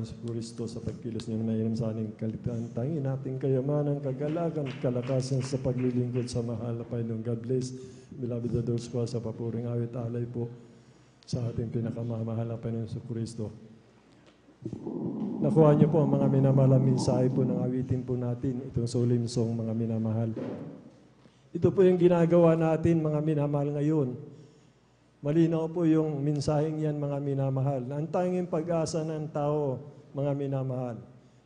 Panginoon sa Kristo sa pagkilos niyo na inom sa aming kaligtasan. Tangin nating kayamanan, kagalakan, kalakasan sa paglilingkod sa mahal na Panginoon. God bless. Beloved adults ko sa papuring awit alay po sa ating pinakamamahal na Panginoon sa Kristo. Nakuha niyo po ang mga minamahal na mensahe po ng awitin po natin, itong solemn song, mga minamahal. Ito po yung ginagawa natin, mga minamahal ngayon. Malinaw po yung mensaheng yan, mga minamahal. Ang tanging pag-asa ng tao, mga minamahal,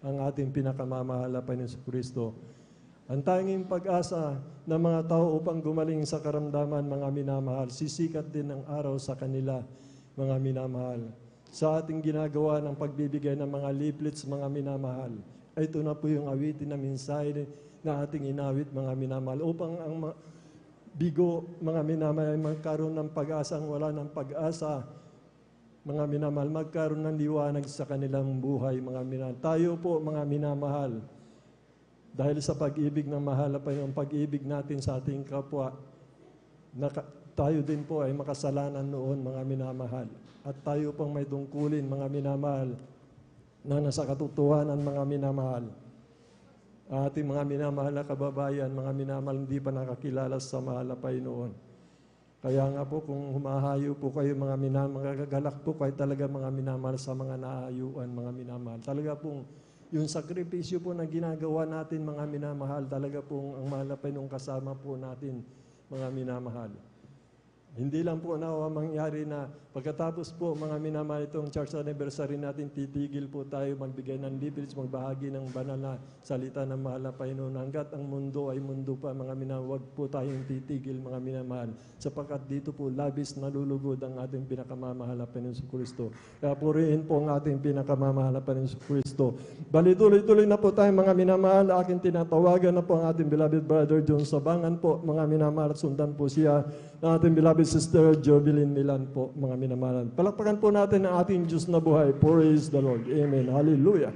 ang ating pinakamamahal na Panginoon sa Kristo. Ang tanging pag-asa ng mga tao upang gumaling sa karamdaman, mga minamahal, sisikat din ang araw sa kanila, mga minamahal. Sa ating ginagawa ng pagbibigay ng mga leaflets, mga minamahal, ay ito na po yung awitin na mensahe na ating inawit, mga minamahal, upang ang bigo, mga minamahal, magkaroon ng pag-asa, ang wala ng pag-asa, mga minamahal, magkaroon ng liwanag sa kanilang buhay, mga minamahal. Tayo po, mga minamahal, dahil sa pag-ibig ng mahal na Panginoon, pag-ibig natin sa ating kapwa, tayo din po ay makasalanan noon, mga minamahal. At tayo pang may tungkulin, mga minamahal, na nasa katotohanan, mga minamahal. Ating mga minamahal na kababayan, mga minamahal hindi pa nakakilala sa mahal na Panginoon. Kaya nga po kung humahayo po kayo, mga minamahal, magagalak po kayo talaga, mga minamahal, sa mga naayuan, mga minamahal. Talaga pong yung sakripisyo po na ginagawa natin, mga minamahal, talaga pong ang mahal na Panginoon kasama po natin, mga minamahal. Hindi lang po na mangyari na pagkatapos po, mga minamahal, itong church anniversary natin, titigil po tayo magbigay ng leaflets, magbahagi ng banal na salita ng mahal na Panginoon. Hanggat ang mundo ay mundo pa, mga minamahal, wag po tayong titigil, mga minamahal, sapagkat dito po labis nalulugod ang ating pinakamamahal na Panginoon sa Kristo. Kaya purihin po ang ating pinakamamahal na Panginoon sa Kristo. Bali, tuloy-tuloy na po tayo, mga minamahal. Aking tinatawagan na po ang ating beloved brother John Sabangan po, mga minamahal, sundan po siya ng ating beloved Sister Jovelyn Milan po, mga minamahal. Palakpakan po natin ang ating Diyos na buhay. Praise the Lord. Amen. Hallelujah.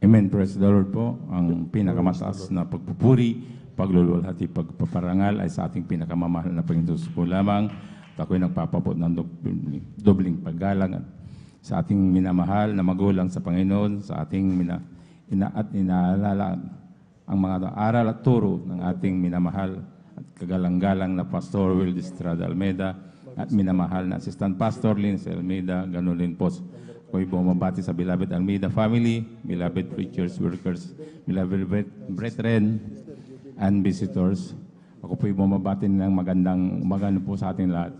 Amen. Praise the Lord po. Ang pinakamataas na pagpupuri, pagluluwalhati, pagpaparangal ay sa ating pinakamamahal na Panginoon po lamang. At ako'y nagpapabot ng dobling paggalang sa ating minamahal na magulang sa Panginoon, sa ating inaalala ang mga aral at turo ng ating minamahal at kagalang-galang na Pastor Will Estrada Almeida at minamahal na Assistant Pastor Lindsay Almeida. Ganun din po ako'y bumabati sa beloved Almeida family, beloved preachers, workers, beloved brethren, and visitors. Ako po'y bumabati ng magandang umaga po sa ating lahat.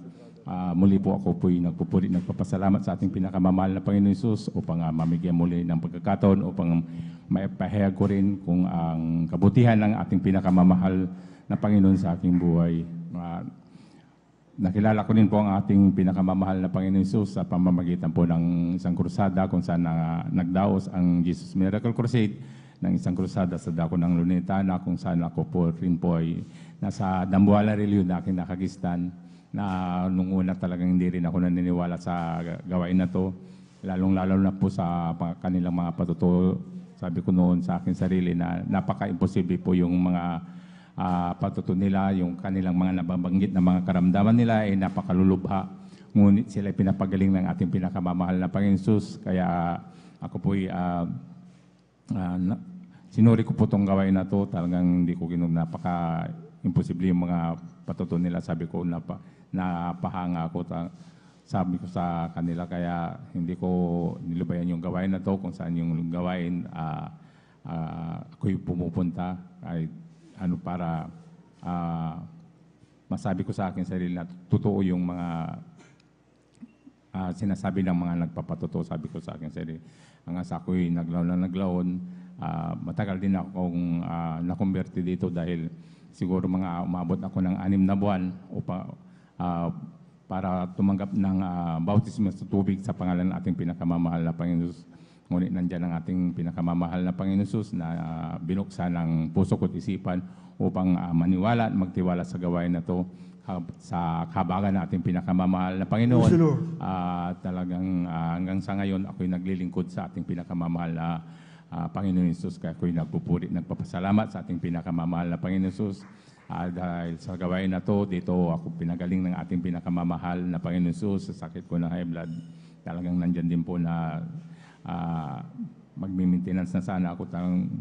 Muli po ako po'y nagpapasalamat sa ating pinakamamahal na Panginoon Hesus upang mamigyan muli ng pagkakataon upang maipahayag ko rin kung ang kabutihan ng ating pinakamamahal na Panginoon sa aking buhay. Nakilala ko rin po ang ating pinakamamahal na Panginoon Hesus sa pamamagitan po ng isang krusada kung saan nagdaos ang Jesus Miracle Crusade, ng isang krusada sa dako ng Lunetana kung saan ako po rin po ay nasa Dambuhala Rilyo na aking nakagistan. Na nung una talagang hindi rin ako naniniwala sa gawain na to, lalong-lalo na po sa kanilang mga patutuo. Sabi ko noon sa aking sarili na napaka-imposible po yung mga patutuo nila, yung kanilang mga nababanggit na mga karamdaman nila ay napakalulubha. Ngunit sila ay pinapagaling ng ating pinakamamahal na Panginoon Hesus. Kaya ako po'y sinuri ko po itong gawain na to. Talagang hindi ko napaka-imposible yung mga patutuo nila. Sabi ko napahanga ako, sabi ko sa kanila, kaya hindi ko nilubayan yung gawain na to, kung saan yung gawain ako'y pumupunta para masabi ko sa akin sarili na totoo yung mga sinasabi ng mga nagpapatuto. Sabi ko sa akin sarili, ang asa ako'y naglaon, matagal din akong nakonverti dito dahil siguro umabot ako ng 6 na buwan para tumanggap ng bautismo sa tubig sa pangalan ng ating pinakamamahal na Panginoon Hesus. Ngunit nandiyan ang ating pinakamamahal na Panginoon Hesus na binuksan ng puso ko't isipan upang maniwala at magtiwala sa gawain na to sa kahabagan ng ating pinakamamahal na Panginoon. Talagang hanggang sa ngayon ako'y naglilingkod sa ating pinakamamahal na Panginoon Hesus. Kaya ako'y nagpupuri, nagpapasalamat sa ating pinakamamahal na Panginoon Hesus. Dahil sa gawain na to, dito ako pinagaling ng ating pinakamamahal na Panginoon Hesus sa sakit ko na high blood. Talagang nandyan din po na magmi-maintenance na sana ako.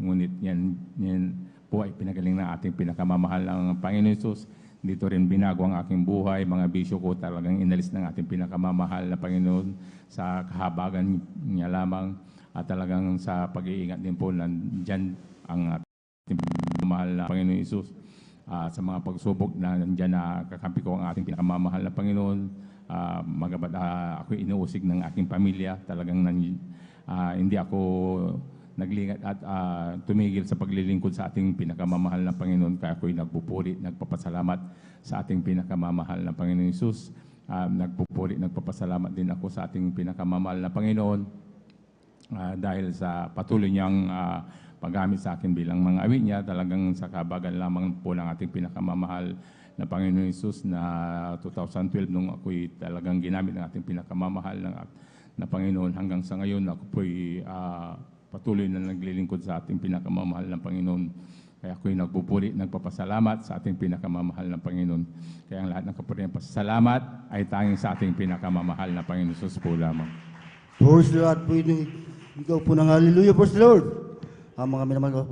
Ngunit yan po ay pinagaling ng ating pinakamamahal ng Panginoon Hesus. Dito rin binago ang aking buhay, mga bisyo ko talagang inalis ng ating pinakamamahal na Panginoon sa kahabagan niya lamang. At talagang sa pag-iingat din po, nandyan ang ating pinakamamahal na Panginoon Hesus. Sa mga pagsubok na nandyan na kakampi ko ang ating pinakamamahal na Panginoon. Magabat ako inuusig ng aking pamilya. Talagang hindi ako naglingat at tumigil sa paglilingkod sa ating pinakamamahal na Panginoon. Kaya ako'y nagpupuri, nagpapasalamat sa ating pinakamamahal na Panginoon Hesus. Nagpupuri, nagpapasalamat din ako sa ating pinakamamahal na Panginoon dahil sa patuloy niyang paggamit sa akin bilang mga awit niya. Talagang sa kabagan lamang po ng ating pinakamamahal na Panginoon Hesus na 2012 nung ako'y talagang ginamit ng ating pinakamamahal na Panginoon. Hanggang sa ngayon ako po'y patuloy na naglilingkod sa ating pinakamamahal na Panginoon. Kaya ako'y nagpupuri, nagpapasalamat sa ating pinakamamahal na Panginoon. Kaya ang lahat ng kapurihan pasalamat ay tanging sa ating pinakamamahal na Panginoon Hesus po lamang. Praise the Lord po yun. Ikaw po ng hallelujah, praise the Lord. Ang mga minamahal ko,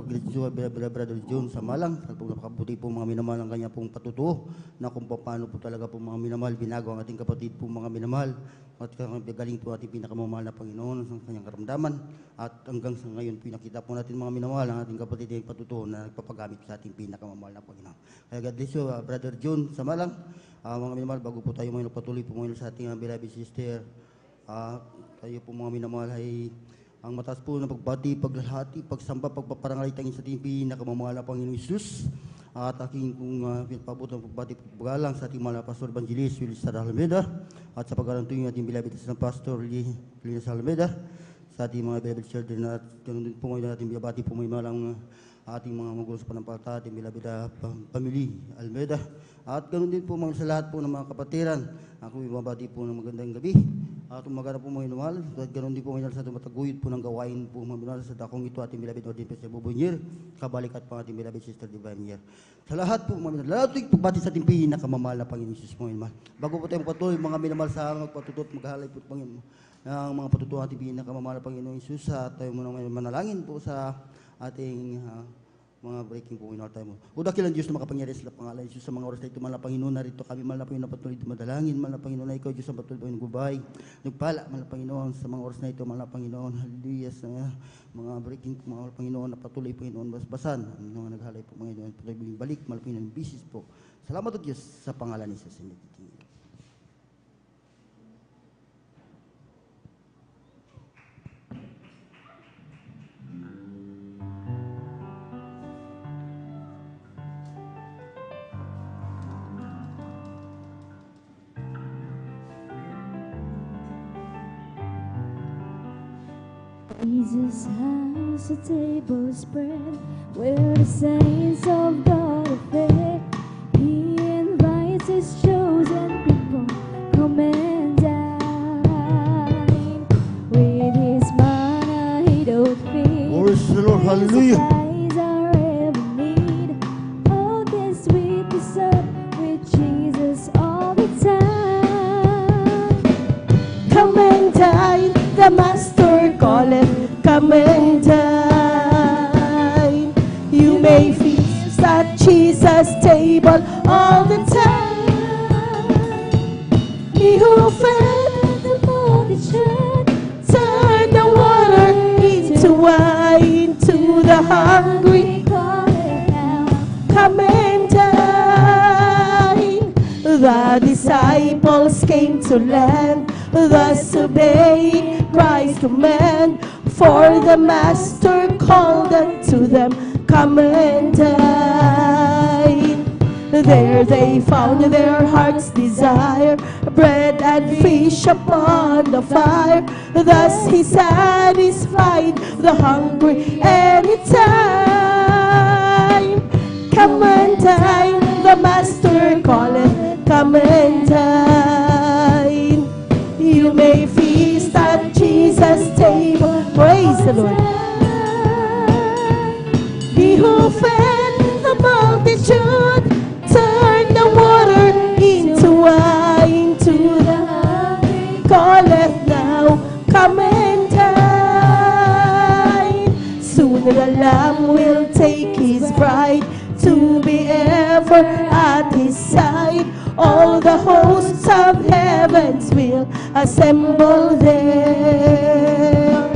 Brother John Samalang, napakabuti po mga minamahal ang kanya pong patutuo na kung paano po talaga po mga minamahal, binago ang ating kapatid po mga minamahal at galing po ating pinakamamahal na Panginoon sa kanyang karamdaman at hanggang sa ngayon pinakita po natin mga minamahal ang ating kapatid ay patutuo na nagpapagamit sa ating pinakamamahal na Panginoon. Kaya God bless you, Brother John Samalang. Mga minamahal, bago po tayo mga patuloy po mga sa ating beloved sister, tayo po mga minamahal ay ang mataas po na pagbati, paglalahati, pagsamba, pagpaparangal ay tanging sa ating pinakamamahal na Panginoon Hesus. At aking kong pinapabot ng pagbati, paggalang sa ating mahal na Pastor Evangelist Willis Almeida at sa paggalang tuwing ating beloved na Pastor Willis Almeida, sa ating mga beloved children at ganun din po ngayon ating binabati po may malang ating mga magulang sa panampalataya, ating beloved family Almeida. At ganun din po mga sa lahat po ng mga kapatiran. Ako ibabati po ng magandang gabi. At umaga na po mga inumal. At ganun din po ngayon sa tumataguyod po ng gawain po mga inumal sa dakong ito ating beloved Ordin Pastor Bubunyer. Kabalik at pang ating beloved Sister Divine Year. Sa lahat po mga inumal. Lahat ito pagbati sa ating pinakamamahal na Panginoon Jesus mga inumal. Bago po tayo magpatuloy mga inumal sa magpatutot, maghalay po Panginoon ng mga patutuwa ating pinakamamahal na Panginoon Jesus. At tayo muna manalangin po sa ating mga breaking po in our time. O dakilang Diyos na makapangyari sa pangalan Diyos sa mga oras na ito, mahal na Panginoon, narito kami, mahal na Panginoon, na patuloy dumadalangin, mahal na Panginoon, na ikaw Diyos ang patuloy Panginoon gubay. Nagpala, mahal na Panginoon, sa mga oras na ito, mahal na Panginoon, hallelujah, sa mga breaking po, mahal na Panginoon, na patuloy Panginoon, basbasan, ang mga naghalay po, Panginoon, patuloy balik, mahal na Panginoon, bisis po. Salamat o Diyos sa pangalan ni Jesus. Jesus has a table spread where the saints of God are fed. He invites his chosen people, come and dine. With his manna he don't feed. Praise the Lord, hallelujah. Supplies our every need. All this sweet dessert with Jesus all the time. Come and dine, the Master calleth. Come and dine. You may feast at Jesus' table all the time. He who fed the multitude turned the water into wine to the hungry. Come and dine. The disciples came to land, thus obeying Christ's command. For the Master called unto them, come and dine. There they found their heart's desire, bread and fish upon the fire. Thus he satisfied the hungry anytime. Come and dine, the Master calleth, come and dine. You may feast at Jesus' table. Praise the Lord. to be ever at His side. All the hosts of heavens will assemble there.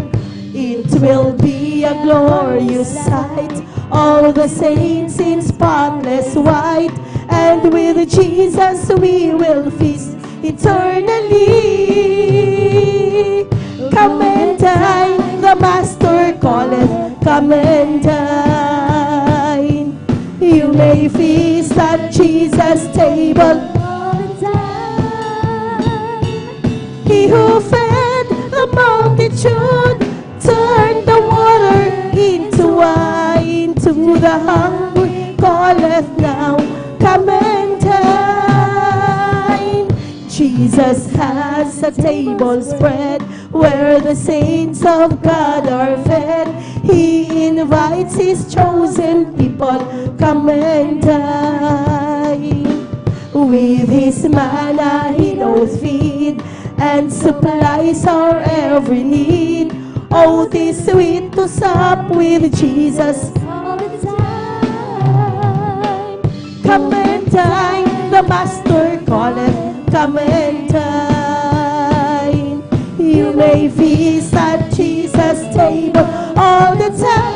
It will be a glorious sight, all the saints in spotless white, and with Jesus we will feast eternally. Come and dine, the Master calleth, come and dine. You may feast at Jesus' table all the time. He who fed the multitude turned the water into wine. To the hungry calleth now, come and dine. Jesus has a table spread where the saints of God are fed. He invites His chosen people, come and dine. With His manna He doth feed and supplies our every need. Oh, 'tis sweet to sup with Jesus all the time. Come and dine, the Master calleth, come and dine. You may feast at Jesus' table all the time.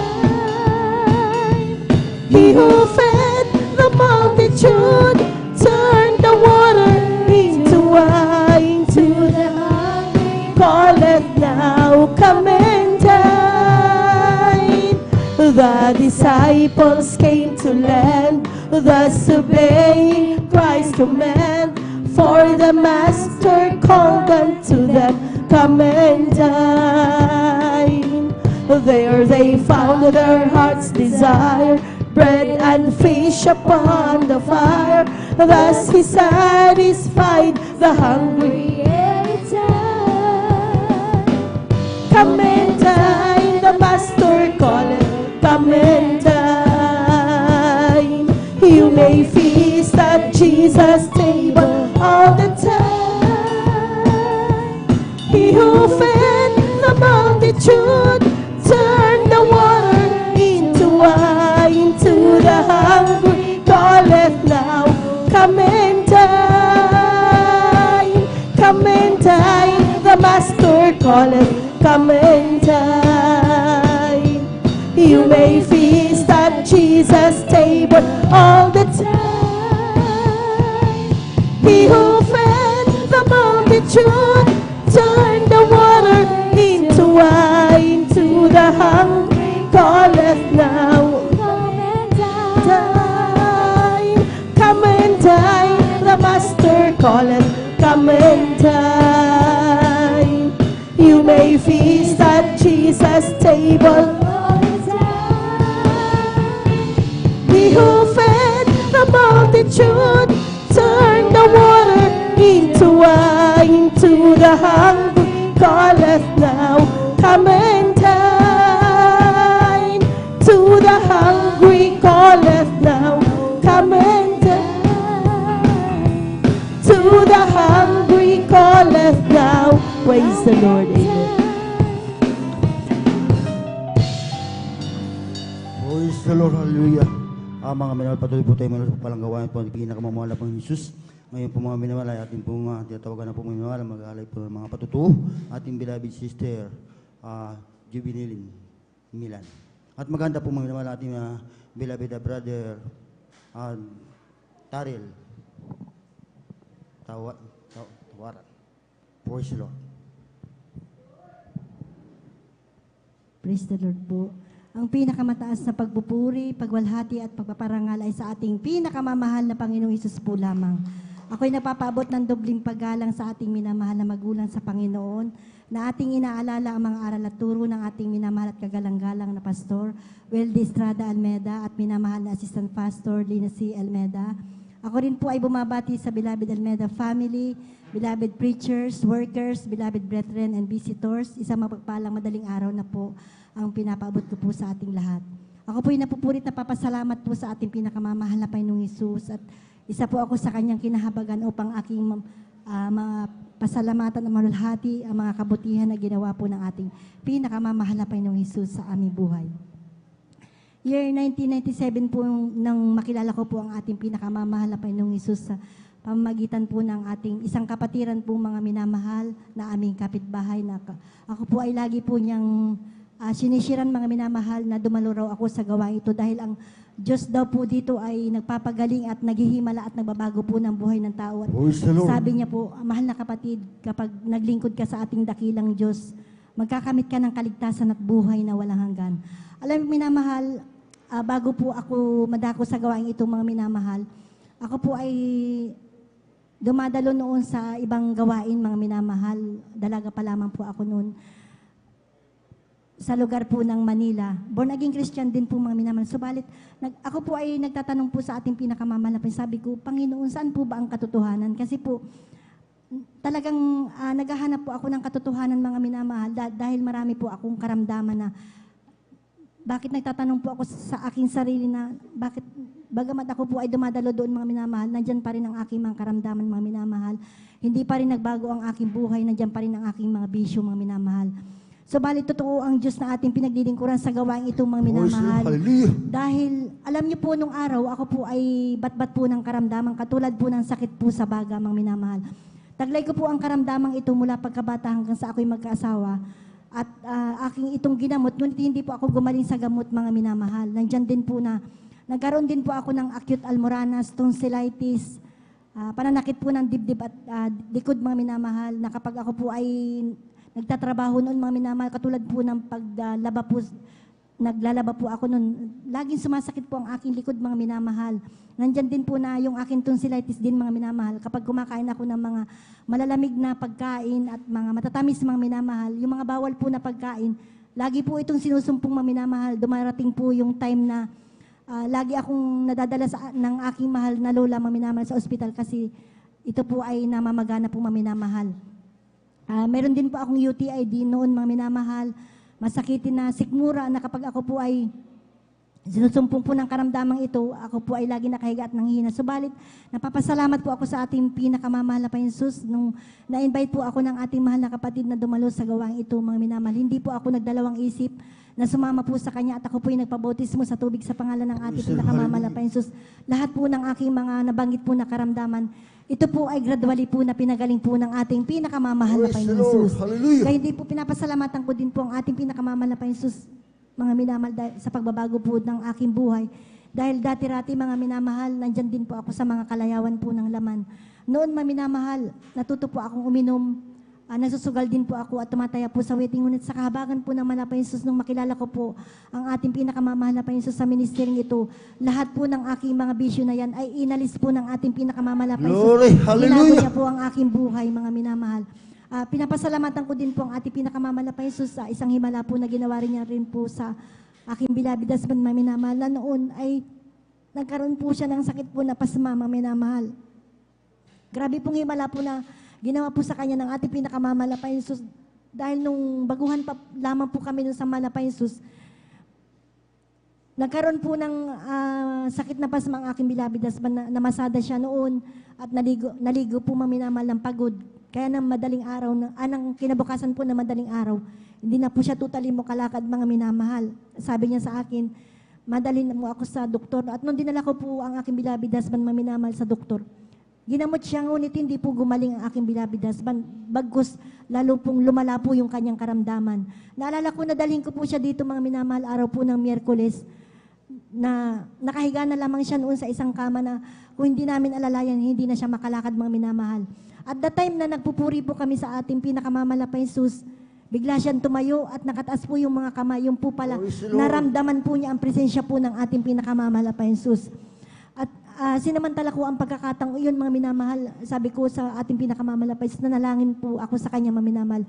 He who fed the multitude turned the water into wine. To the hungry calleth now, come and dine. The disciples came to land, thus obeying Christ's command. For the Master called unto them, come and dine. There they found their heart's desire, bread and fish upon the fire. Thus He satisfied the hungry every time. Come and dine, the Master calleth, come and dine. You may feast at Jesus' table all the time. He who fed the multitude turned the water into wine. To the hungry calleth now, come and dine. Come and dine, the Master calleth, come and dine. You may feast at Jesus' table all the time. He who fed the multitude turned the water into wine. To the hungry calleth now, come and dine. Come and dine, the Master calleth, come and dine. You may feast at Jesus' table all the time. He who fed the multitude turned the water into wine. To the hungry calleth now, come and dine. To the hungry calleth now, come and dine. To the hungry calleth now. Praise the Lord. Amen. Praise the Lord, hallelujah. Mga minamahal, patuloy po tayo manalo sa palanggawain po ang pinakamamahal na Panginoon Jesus. Ngayon po mga minamahal, ay ating pong tinatawagan na po mga minamahal, mag-aalay po ng mga patutuo, ating beloved sister, Jubilin Milan. At maganda po mga minamahal, ating beloved brother, Taril Tawaran. Praise the Lord. Praise the Lord po. Ang pinakamataas na pagpupuri, pagwalhati at pagpaparangal ay sa ating pinakamamahal na Panginoong Hesus po lamang. Ako'y napapaabot ng dobling paggalang sa ating minamahal na magulang sa Panginoon, na ating inaalala ang mga aral at turo ng ating minamahal at kagalang-galang na Pastor Weldy Estrada Almeda at minamahal na Assistant Pastor Lina C. Almeda. Ako rin po ay bumabati sa beloved Almeda family, beloved preachers, workers, beloved brethren and visitors. Isang mapagpalang madaling araw na po ang pinapaabot ko po sa ating lahat. Ako po ay napupurit na papasalamat po sa ating pinakamamahal na Panginoong Hesus at isa po ako sa kanyang kinahabagan upang aking pasalamatan at malulhati ang mga kabutihan na ginawa po ng ating pinakamamahal na Panginoong Hesus sa aming buhay. year 1997 po nang makilala ko po ang ating pinakamamahal na Panginoong Hesus sa pamamagitan po ng ating isang kapatiran po mga minamahal na aming kapitbahay. Ako po ay lagi po niyang sinisiran mga minamahal na dumalo raw ako sa gawain ito dahil ang Diyos daw po dito ay nagpapagaling at naghihimala at nagbabago po ng buhay ng tao. At sabi niya po, mahal na kapatid, kapag naglingkod ka sa ating dakilang Diyos, magkakamit ka ng kaligtasan at buhay na walang hanggan. Alam mo minamahal, bago po ako madako sa gawain ito mga minamahal, ako po ay dumadalo noon sa ibang gawain mga minamahal. Dalaga pa lamang po ako noon sa lugar po ng Manila. Born again Christian din po mga minamahal. Subalit, ako po ay nagtatanong po sa ating pinakamamahal na sabi ko, Panginoon, saan po ba ang katotohanan? Kasi po, talagang naghahanap po ako ng katotohanan mga minamahal dahil marami po akong karamdaman na bakit nagtatanong po ako sa aking sarili na bakit bagamat ako po ay dumadalo doon mga minamahal, nandyan pa rin ang aking mga karamdaman mga minamahal. Hindi pa rin nagbago ang aking buhay, nandyan pa rin ang aking mga bisyo mga minamahal. So bali totoo ang Diyos na ating pinaglilingkuran sa gawain itong mga minamahal. Dahil alam niyo po nung araw, ako po ay batbat po ng karamdaman, katulad po ng sakit po sa baga mga minamahal. Taglay ko po ang karamdamang ito mula pagkabata hanggang sa ako'y magkaasawa. At aking itong ginamot, ngunit hindi po ako gumaling sa gamot mga minamahal. Nandyan din po na, nagkaroon din po ako ng acute almoranas, tonsillitis, pananakit po ng dibdib at likod mga minamahal, na kapag ako po ay nagtatrabaho noon mga minamahal, katulad po ng paglaba po, naglalaba po ako noon, laging sumasakit po ang aking likod mga minamahal. Nandyan din po na yung aking tonsillitis din mga minamahal. Kapag kumakain ako ng mga malalamig na pagkain at mga matatamis mga minamahal, yung mga bawal po na pagkain, lagi po itong sinusumpong mga minamahal. Dumarating po yung time na lagi akong nadadala ng aking mahal na lola mga minamahal sa ospital kasi ito po ay namamagana po mga minamahal. Meron din po akong UTI din noon mga minamahal, masakitin na sikmura na kapag ako po ay sinusumpong po ng karamdamang ito, ako po ay lagi nakahiga at nanghihina. Subalit, napapasalamat po ako sa ating pinakamamahal na Panginoon Hesus nung na-invite po ako ng ating mahal na kapatid na dumalo sa gawain ito, mga minamahal. Hindi po ako nagdalawang isip na sumama po sa kanya at ako po ay nagpabautismo sa tubig sa pangalan ng ating pinakamamahal na Panginoon Hesus. Lahat po ng aking mga nabanggit po na karamdaman, ito po ay gradually po na pinagaling po ng ating pinakamamahal na Panginoon Hesus. Kaya hindi po pinapasalamatan ko din po ang ating pinakamamahal na Panginoon Hesus, mga minamahal, sa pagbabago po ng aking buhay. Dahil dati-rati mga minamahal, nandyan din po ako sa mga kalayawan po ng laman. Noon mga minamahal, natuto po akong uminom, nasusugal din po ako at tumataya po sa waiting. Ngunit sa kahabagan po ng Panginoon Hesus, nung makilala ko po ang ating pinakamamahal na Panginoon Hesus sa ministering ito, lahat po ng aking mga bisyo na yan ay inalis po ng ating pinakamamahal na Panginoon Hesus. Ginago niya po ang aking buhay, mga minamahal. Pinapasalamatan ko din po ang ating pinakamamahal na Panginoon Hesus sa isang himala po na ginawa rin niya rin po sa aking beloved husband, mga minamahal, na noon ay nagkaroon po siya ng sakit po na pasma, mga minamahal. Grabe pong himala po na ginawa po sa kanya ng ating pinakamamahal na Panginoon Hesus. Dahil nung baguhan pa lamang po kami nung sa mahal na Panginoon Hesus, nagkaroon po ng sakit na pasma ang aking beloved husband, na namasada siya noon at naligo po mga minamahal ng pagod. Kaya ng madaling araw, ng kinabukasan po na madaling araw, hindi na po siya totally mo kalakad mga minamahal. Sabi niya sa akin, madalhin mo ako sa doktor. At nung dinala ko po ang aking beloved husband mga minamahal sa doktor, ginamot siya, ngunit hindi po gumaling ang aking beloved husband. Bagkus, lalo pong lumala po yung kanyang karamdaman. Naalala ko, nadalhin ko po siya dito mga minamahal, araw po ng Miyerkules, na nakahiga na lamang siya noon sa isang kama na kung hindi namin alalayan, hindi na siya makalakad mga minamahal. At the time na nagpupuri po kami sa ating pinakamamahal na Hesus, bigla siyang tumayo at nakataas po yung mga kamay. Yung po pala, naramdaman po niya ang presensya po ng ating pinakamamahal na Hesus. At sinamantala ko ang pagkakataong iyon mga minamahal, sabi ko sa ating pinakamamahal na Hesus, nanalangin po ako sa kanya mga minamahal.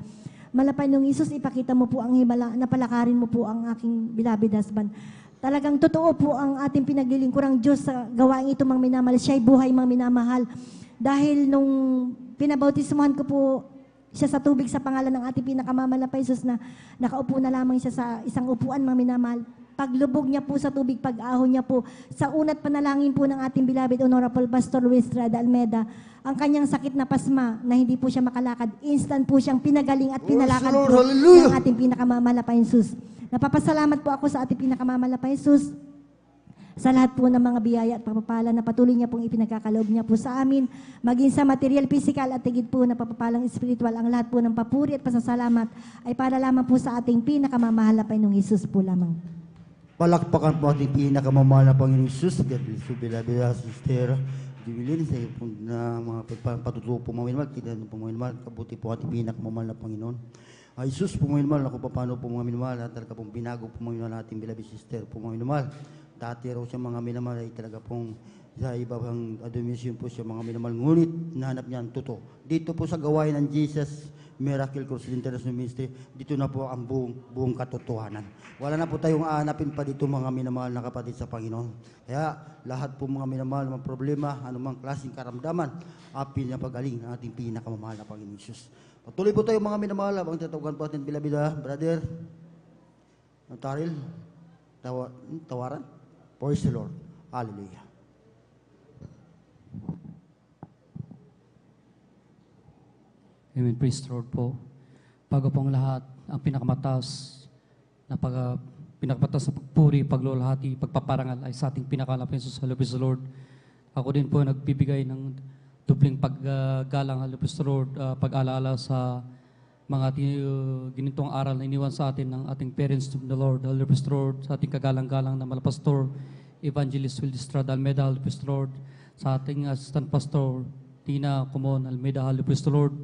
Malapay nung Isus, ipakita mo po ang himala, napalakarin mo po ang aking beloved husband. Talagang totoo po ang ating pinaglilingkurang Diyos sa gawain ito mga minamahal. Siya'y buhay mga minamahal. Dahil nung pinabautismuhan ko po siya sa tubig sa pangalan ng ating pinakamamahal na Hesus, na nakaupo na lamang siya sa isang upuan mga minamahal. Paglubog niya po sa tubig, pag-ahon niya po, sa unat panalangin po ng ating beloved Honorable Pastor Luis Estrada Almeda, ang kanyang sakit na pasma na hindi po siya makalakad, instant po siyang pinagaling at pinalakad po ng ating pinakamamahal na Hesus. Napapasalamat po ako sa ating pinakamamahal na Hesus sa lahat po ng mga biyaya at pagpapala na patuloy niya pong ipinagkakaloob niya po sa amin, maging sa material, physical at tigid po na papapalang spiritual, ang lahat po ng papuri at pasasalamat ay para lamang po sa ating pinakamamahal na Panginoong Hesus po lamang. Palakpakan po ating pinakamamahal na Panginoong Hesus. God bless you, bila sister Jubilin, sa iyo po na mga patutuo po mga minamahal, kita po mga minamahal, kabuti po ating pinakamamahal na Panginoon. Hesus po mga minamahal, ako paano po mga minamahal, at talaga pong binago po mga minamahal ating beloved sister po mga minamahal. Dati raw siya mga minamahal ay talaga pong sa ibang admission po siya mga minamahal, ngunit nahanap niya ang totoo. Dito po sa gawain ng Jesus Miracle Crusade International Ministry, dito na po ang buong katotohanan. Wala na po tayong aanapin pa dito mga minamahal na kapatid sa Panginoon. Kaya lahat po mga minamahal ng problema, anumang klaseng karamdaman, apil na pagaling ng ating pinakamamahal na Panginoon Jesus. Patuloy po tayo mga minamahal, ang tatawagan po ating bilabida, brother Taril, tawaran. Praise the Lord. Hallelujah. Amen. Praise the Lord po. Bago pong lahat, ang pinakamataas na pagpuri, paglulahati, pagpaparangal ay sa ating pinakalapin sa Praise the Lord. Ako din po nagbibigay ng dubling paggalang, Praise the Lord, pag-alaala sa mga ginitong aral na iniwan sa atin ng ating parents to the Lord, Praise the Lord, sa ating kagalang-galang na malapastor, Evangelist Will Estrada Almeida, Praise the Lord, sa ating assistant pastor, Tina Comon Almeida, Praise the Lord,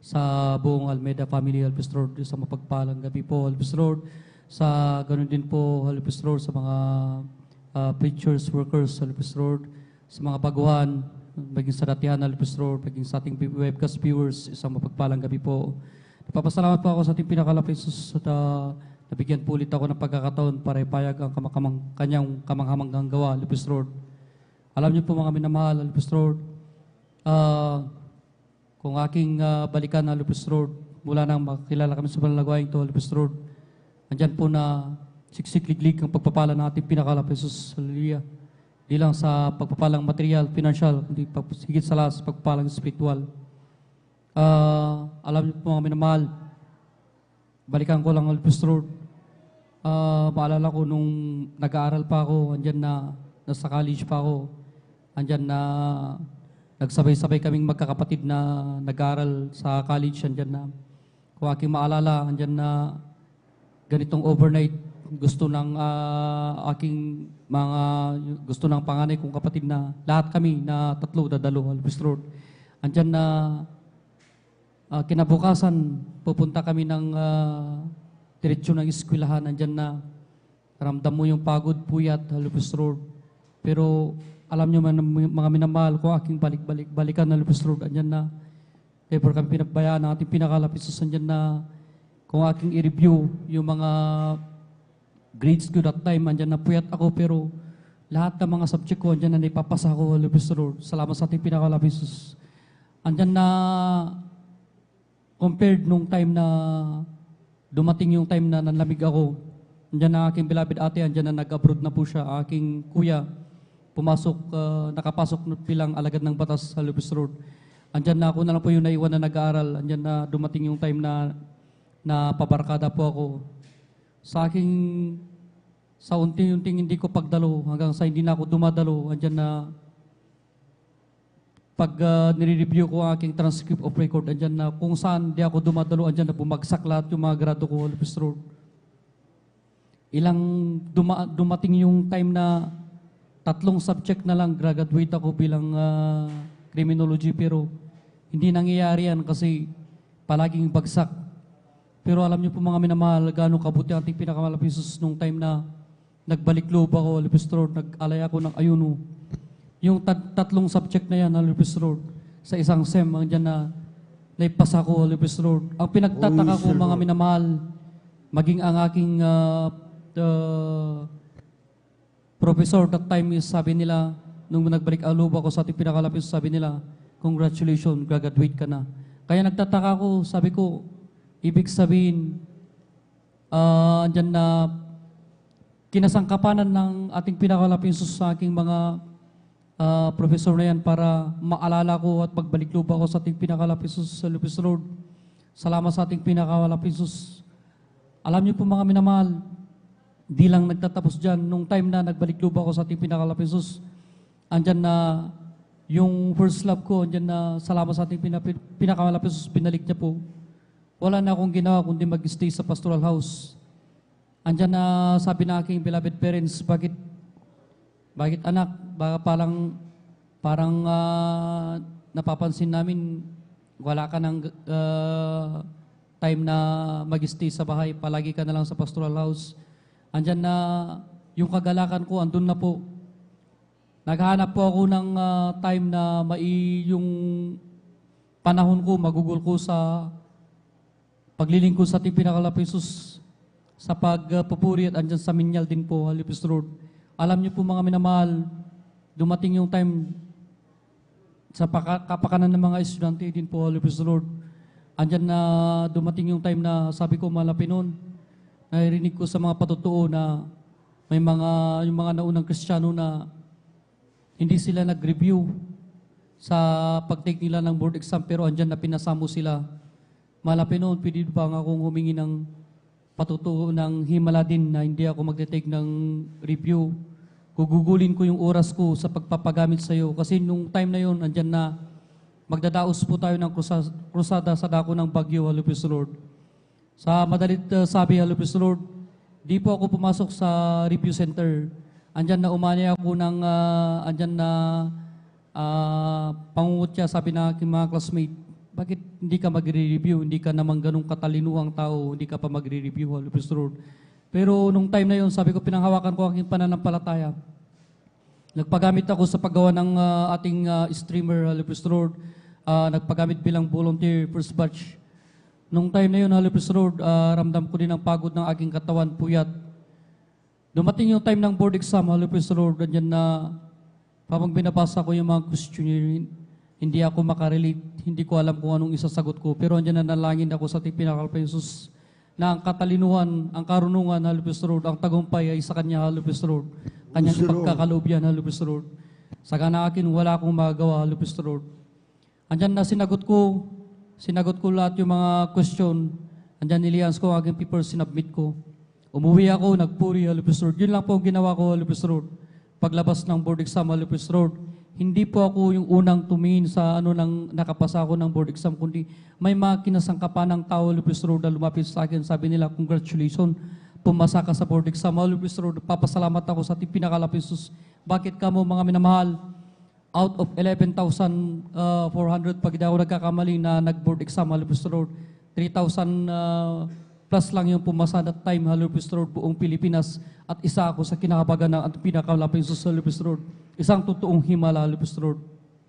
sa buong Almeida family, Praise the Lord, sa mapagpalang gabi po, Praise the Lord, sa ganun din po, Praise the Lord, sa mga preachers, workers, Praise the Lord, sa mga baguhan, maging sa datihan, Praise the Lord, maging sa ating webcast viewers, isang mapagpalang gabi po. Napapasalamat po ako sa ating pinakalapit at nabigyan po ulit ako ng pagkakataon para ipayag ang kanyang kamanghamangang gawa, Praise the Lord. Alam niyo po mga minamahal, Praise the Lord, kung aking balikan na Praise the Lord, mula nang makilala kami sa panalagwaing to, Praise the Lord, andyan po na siksik-liglig ang pagpapala ng ating pinakalapit, Jesus, hallelujah. Di lang sa pagpapalang material, financial, kundi higit sa lahat sa pagpapalang spiritual. Alam niyo po mga minamahal, balikan ko lang, Praise the Lord. Maalala ko nung nag-aaral pa ako, andyan na, nasa college pa ako, andyan na, nagsabay-sabay kaming magkakapatid na nag-aaral sa college, andyan na, kung aking maalala, andyan na, ganitong overnight, gusto ng gusto ng panganay kong kapatid na, lahat kami na tatlo, dadalo, Praise the Lord. Andyan na, kinabukasan, pupunta kami ng diretsyo ng eskwelahan. Andyan na, ramdam mo yung pagod, puyat, Praise the Lord. Pero alam nyo mga minamahal ko, aking balikan na Praise the Lord. Andyan na, never kami pinagbayaan ng ating pinakalapit sa andyan na, kung aking i-review yung mga grades ko that time, andyan na puyat ako, pero lahat ng mga subject ko, andyan na naipapasa ko, Praise the Lord. Salamat sa ating pinakalapit sa andyan na, compared nung time na dumating yung time na nanlamig ako, andyan na aking beloved ate, andyan na nag-abroad na po siya, aking kuya, nakapasok bilang alagad ng batas sa Praise the Lord. Andyan na ako na lang po yung naiwan na nag-aaral, andyan na dumating yung time na pabarkada po ako. Sa unting-unting hindi ko pagdalo, hanggang sa hindi na ako dumadalo, andyan na pag nire-review ko ang aking transcript of record, andyan na kung saan di ako dumadalo, andyan na bumagsak lahat yung mga grado ko, Praise the Lord. Dumating yung time na 3 subject na lang, graduate ako bilang criminology, pero hindi nangyayari yan kasi palaging bagsak. Pero alam niyo po mga minamahal, gaano kabuti ang ating pinakamalapisos nung time na nagbalik loob ako, Praise the Lord, nag-alay ako ng ayuno. Yung 3 subject na yan, Praise the Lord, sa isang SEM, andyan na naipasa ko, Praise the Lord. Ang pinagtataka ko mga minamahal, maging ang aking professor that time is sabi nila, nung nagbalik loob ako sa ating pinakalapis, sabi nila, congratulations, graduate ka na. Kaya nagtataka ko, sabi ko, ibig sabihin, andyan na kinasangkapanan ng ating pinakalapis sa aking mga professor na yan para maalala ko at pagbalik loob ako sa ating pinakalapisos sa Praise the Lord. Salamat sa ating pinakalapisos. Alam niyo po mga minamahal, Di lang nagtatapos dyan. Nung time na nagbalik loob ako sa ating pinakalaping Sus, andyan na yung first love ko, andyan na salamat sa ating pinakalaping Sus, binalik niya po. Wala na akong ginawa kundi mag-stay sa pastoral house. Andyan na sabi na aking beloved parents, bakit anak, baka parang napapansin namin wala ka ng time na mag-stay sa bahay, palagi ka na lang sa pastoral house. Andyan na yung kagalakan ko, andun na po. Naghahanap po ako ng time na yung panahon ko, magugol ko sa paglilingkod sa ating pinakalaping Sus, sa pagpupuri at andyan sa Minyal din po, Halipis Road. Alam niyo po mga minamahal, dumating yung time sa kapakanan ng mga estudyante din po, Halipis Road. Andyan na dumating yung time na sabi ko malapit noon, naririnig ko sa mga patutuo na may yung mga naunang Kristiyano na hindi sila nag-review sa pag-take nila ng board exam pero andyan na pinasamo sila. Malapit noon, pwede pa nga akong humingi ng patutuo ng himala din na hindi ako mag-take ng review. Gugugulin ko yung oras ko sa pagpapagamit sa iyo kasi nung time na yon andyan na magdadaos po tayo ng krusada sa dako ng Bagyo, Halipis Lord. Sa madalit sabi, Halipis Lord, di po ako pumasok sa review center. Andyan na umani ako ng pangungutya, sabi na aking mga classmate, bakit hindi ka magre-review? Hindi ka naman ganun katalinuhang tao, hindi ka pa magre-review, Halipis Lord. Pero nung time na yon, sabi ko, pinanghawakan ko aking pananampalataya. Nagpagamit ako sa paggawa ng ating streamer, Halipis Lord. Nagpagamit bilang volunteer, first batch. Nung time na yun, Halipis Lord, ramdam ko din ang pagod ng aking katawan, puyat. Dumating yung time ng board exam, Halipis Lord, andyan na, habang binabasa ko yung mga questionnaire, hindi ako makarelate, hindi ko alam kung anong isasagot ko. Pero andyan na nalangin ako sa ating pinakalaping Sus, na ang katalinuhan, ang karunungan, Halipis Lord, ang tagumpay ay sa Kanya, Halipis Lord. Kanyang ipagkakaloob yan, Halipis Lord. Sa na akin, wala akong magagawa, Halipis Lord. Andyan na sinagot ko lahat yung mga question. Andyan nilians ko, aking paper, sinubmit ko. Umuwi ako, nagpuri, Halipis Lord. Yun lang po ang ginawa ko, Halipis Lord. Paglabas ng board exam, Halipis Lord, hindi po ako yung unang tumingin sa nang nakapasa ako ng board exam, kundi may mga kinasangkapan ng tao, Halipis Lord, na lumapit sa akin. Sabi nila, congratulations, pumasa ka sa board exam, Halipis Lord. Papasalamat ako sa ating pinakalaping Sus. Bakit ka mo, mga minamahal, out of 11,400, pag hindi ako nagkakamali na nag-board exam, Halipis Lord, 3,000 plus lang yung pumasa that time, Halipis Lord, buong Pilipinas. At isa ako sa kinakabagan ng ating pinakalaping Sus, Halipis Lord. Isang totoong himala, Halipis Lord.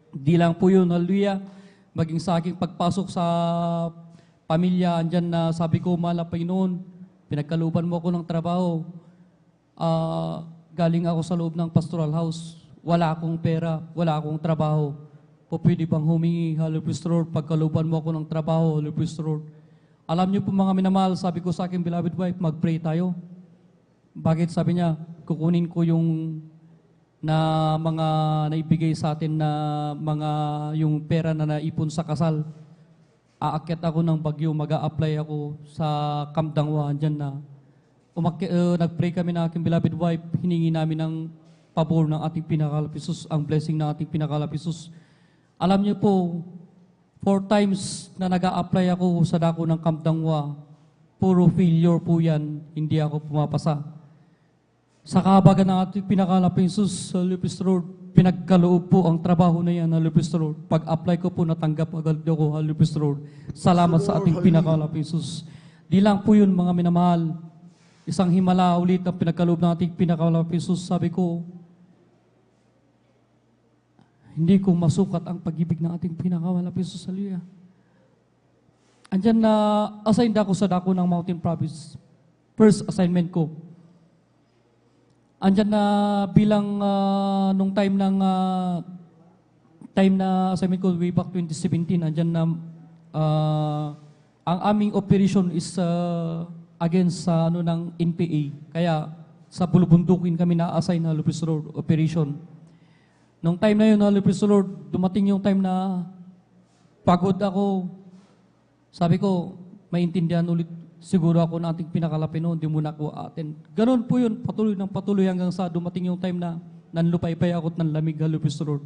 Di lang po yun, hallelujah. Maging sa aking pagpasok sa pamilya, andyan na sabi ko, malapay noon, pinagkalooban mo ako ng trabaho. Galing ako sa loob ng pastoral house. Wala akong pera, wala akong trabaho. Po pwede bang humingi, Halipis Lord, pagkalooban mo ako ng trabaho, Halipis Lord. Alam niyo po mga minamahal, sabi ko sa aking beloved wife, mag-pray tayo. Bakit? Sabi niya, kukunin ko yung na mga naibigay sa atin na yung pera na naipon sa kasal. Aakyat ako ng Bagyo, mag-a-apply ako sa Camp Dangwa, andyan na. Nag-pray kami na aking beloved wife, hiningi namin ng pabor ng ating pinakalaping Sus, ang blessing ng ating pinakalaping Sus. Alam niyo po, 4 times na nag-a-apply ako sa dako ng Camp Dangwa, puro failure po yan, hindi ako pumapasa. Sa kahabagan ng ating pinakalaping Sus, Halipis Lord, pinagkaloob po ang trabaho na yan, Halipis Lord. Pag-apply ko po, natanggap agad ako, Halipis Lord. Salamat sa ating pinakalaping Sus. Di lang po yun, mga minamahal. Isang himala ulit ang pinagkaloob ng ating pinakalaping Sus. Sabi ko, hindi ko masukat ang pag-ibig ng ating pinakalaping Sus, hallelujah. Andyan na assigned ako sa dako ng Mountain Province. First assignment ko. Andyan na bilang nung time na assignment ko way back 2017, andyan na ang aming operation is against sa ng NPA. Kaya sa bulubundukin kami na-assign na Halipis Lord operation. Nung time na yun, Halipis Lord, dumating yung time na pagod ako. Sabi ko, maintindihan ulit siguro ako na ating pinakalapin noon, di muna ako atin. Ganon po yun, patuloy ng patuloy hanggang sa dumating yung time na nanlupay-pay ako at nanlamig, Halupis Road.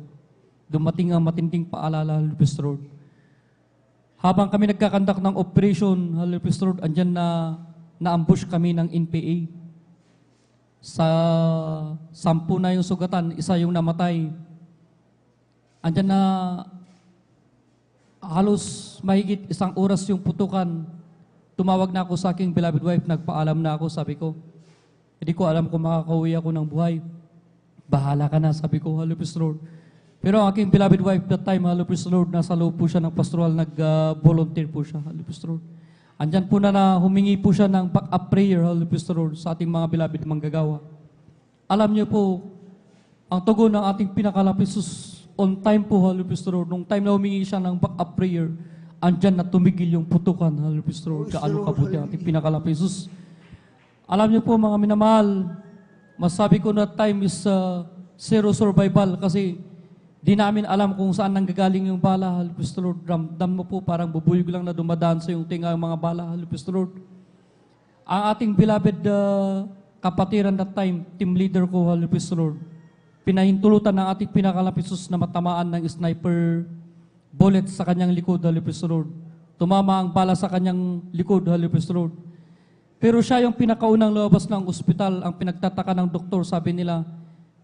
Dumating ang matinding paalala, Halupis Road. Habang kami nagkakandak ng operation, Halupis Road, andyan na na-ambush kami ng NPA. Sa 10 na yung sugatan, isa yung namatay. Andyan na halos mahigit 1 oras yung putukan. Tumawag na ako sa aking beloved wife, nagpaalam na ako, sabi ko, hindi ko alam kung makakauwi ako ng buhay. Bahala ka na, sabi ko, Halupis Road. Pero ang aking beloved wife that time, Halupis Road, nasa loob po siya ng pastoral, nag-volunteer po siya, Halupis Road. Andyan po na humingi po siya ng back-up prayer, Halupis Road, sa ating mga beloved manggagawa. Alam niyo po, ang tugon ng ating pinakalapisus on time po, Halupis Road, nung time na humingi siya ng back-up prayer, andyan na tumigil yung putukan, Halupis Road. Gaano kabuti ang ating pinakalapisus. Alam niyo po mga minamahal, masabi ko na time is zero survival kasi di namin alam kung saan nanggagaling yung bala, Halupis Road. Ramdam mo po parang bubuyog lang na dumadaan sa yung tinga yung mga bala, Halupis Road. Ang ating beloved kapatiran that time, team leader ko, Halupis Road, pinahintulutan ng ating pinakalapisus na matamaan ng sniper bullet sa kanyang likod, Halupis Road. Tumama ang bala sa kanyang likod, Halupis Road. Pero siya yung pinakaunang lumabas ng ospital. Ang pinagtataka ng doktor, sabi nila,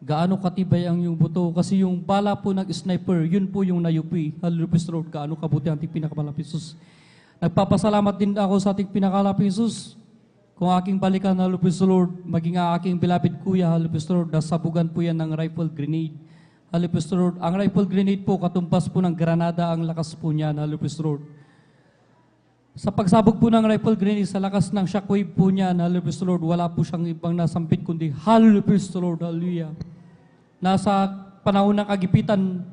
gaano katibay ang yung buto. Kasi yung bala po ng sniper, yun po yung nayupi, Halupis Road. Gaano kabuti ang ating pinakamalapisus. Nagpapasalamat din ako sa ating pinakamalapisus. Kung aking balikan, Halupis Road, maging aking beloved kuya, Halupis Road, nasabugan po yan ng rifle grenade. Halupis Road. Ang rifle grenade po, katumbas po ng granada ang lakas po niya, Halupis Road. Sa pagsabog po ng rifle grenade, sa lakas ng shockwave po niya, Halupis Road, wala po siyang ibang nasampit kundi Halupis Road, hallelujah. Nasa panahon ng kagipitan,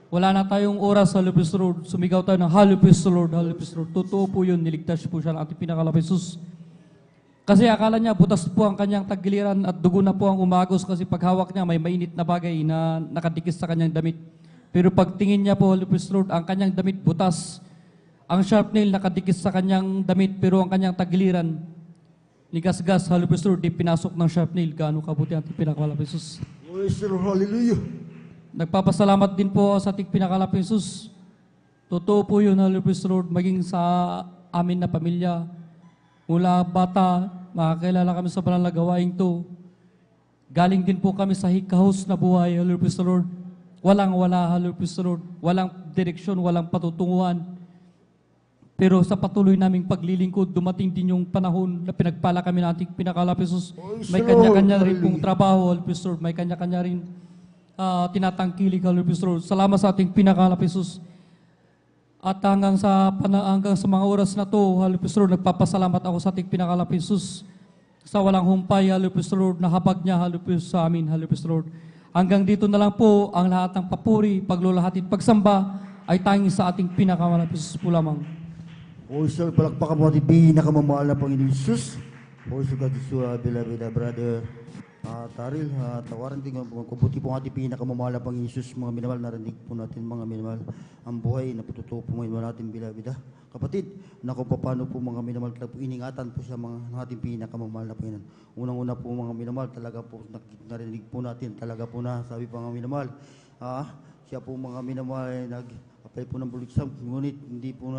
wala na tayong oras, Halupis Road. Sumigaw tayo ng Halupis Road, Halupis Road. Totoo po yun, niligtas po siya ng ating pinakalapisus. Kasi akala niya, butas po ang kanyang tagiliran at dugo na po ang umagos kasi paghawak niya, may mainit na bagay na nakadikis sa kanyang damit. Pero pagtingin niya po, Halupis Road, ang kanyang damit butas. Ang sharp nail nakadikit sa kanyang damit pero ang kanyang tagiliran nigasgas, Halupis Road, di pinasok ng sharp nail. Gaano kabuti ang ating pinakalapisus. Hallelujah. Nagpapasalamat din po sa ating pinakalapisus. Totoo po yun, Halupis Road, maging sa amin na pamilya. Mula bata, makakilala kami sa banal na gawaing to. Galing din po kami sa hikahos na buhay, Halupis Road. Walang-wala, Halupis Road. Walang direksyon, walang patutunguhan. Pero sa patuloy naming paglilingkod, dumating din yung panahon na pinagpala kami nating pinakalapisus. May kanya-kanya rin pong trabaho, Halupis Road. May kanya-kanya rin tinatangkilik, Halupis Road. Salamat sa ating pinakalapisus. At hanggang sa mga oras na to, Halupis Road, nagpapasalamat ako sa ating pinakalapisus. Sa walang humpay, Halupis Road, na habag niya, Halupis sa amin, Halupis Road. Hanggang dito na lang po ang lahat ng papuri, paglulahati at pagsamba ay tanging sa ating pinakalapisus po lamang. O sir, palakpakan mo ating pinakamamahal na Panginoon Jesus. O sir, God is beloved brother Taril. Tawaran din ang kubuti po ang ating pinakamamahal na Panginoon Jesus. Mga minamahal, narinig po natin mga minamahal ang buhay na patutuo po ngayon natin beloved. Kapatid, na kung paano po mga minamahal, iningatan po siya ng ating pinakamamahal na Panginoon. Unang-una po mga minamahal, talaga po narinig po natin, talaga po na sabi po mga minamahal, siya po mga minamahal ay nag-apply po ng buliksam, ngunit hindi po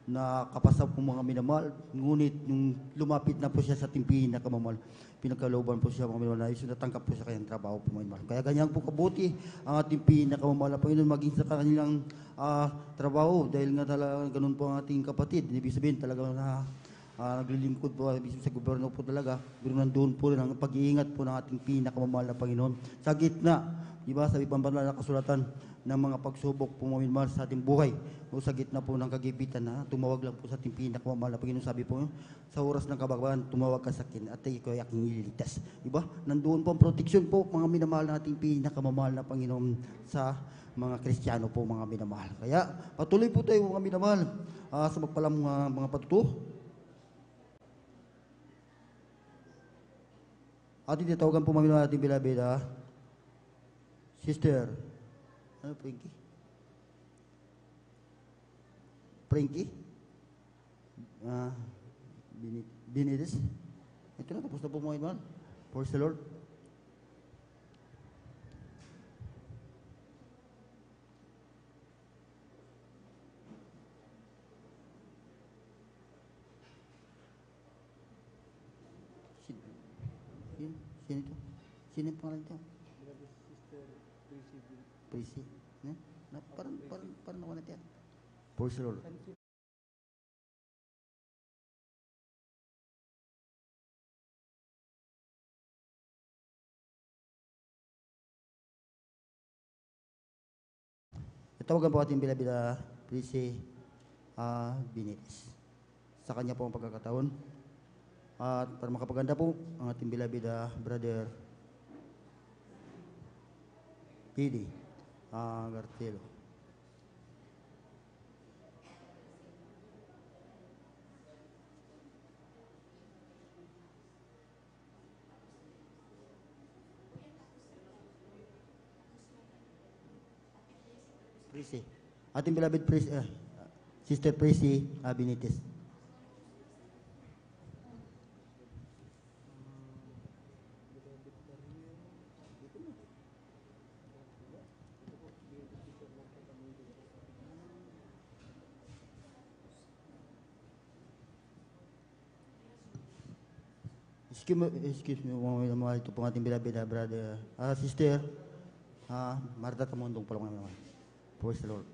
nakapasa po mga minamahal, ngunit yung lumapit na po siya sa ating pinakamamahal, pinagkalooban po siya mga minamahal na iso natangkap po sa kanyang trabaho po mga minamahal. Kaya ganyan po kabuti ang ating pinakamamahal na Panginoon maging sa kanilang trabaho dahil nga talaga ganun po ang ating kapatid. Ibig sabihin talaga na naglilingkod po sa gobyerno po talaga, pero nandoon po rin ang pag-iingat po ng ating pinakamamahal na Panginoon sa gitna, di ba, sabi pa banal na kasulatan ng mga pagsubok po mga minamahal sa ating buhay o sa gitna po ng kagipitan na tumawag lang po sa ating pinakamamahal na Panginoon. Sabi po, sa oras ng kabagabagan, tumawag ka sa akin at ikaw ay aking ililigtas. Diba? Nandoon po ang proteksyon po mga minamahal na ating pinakamamahal na Panginoon sa mga Kristiyano po mga minamahal. Kaya patuloy po tayo mga minamahal sa magpalang mga patutuo. Ating titawagan po mga minamahal natin beloved Sister ano, Frankie? Benitez. Ito na, tapos na po mga minamahal. Praise the Lord. Sino ito? Sino yung pangalan ito? Prissy. Parang nakuha natin. Praise the Lord. Tawagan po ating bila-bila Prissy Benitez. Sa kanya po ang pagkakataon. At para makapaganda po ang ating bila-bila brother Pidi Gartelo. Prissy. Ating beloved Sister Prissy Benitez. Excuse me, mga ito pong ating beloved brother, Sister Marta Camondong pala naman. Praise the Lord.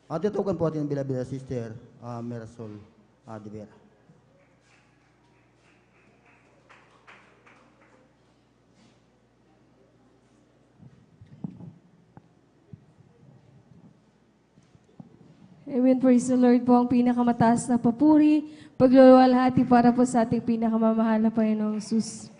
At itutukan po ating bila-bila Sister Mirasol de Vera. Amen. Praise the Lord po ang pinakamataas na papuri, pagluluwalhati para po sa ating pinakamamahal na Panginoong Jesus.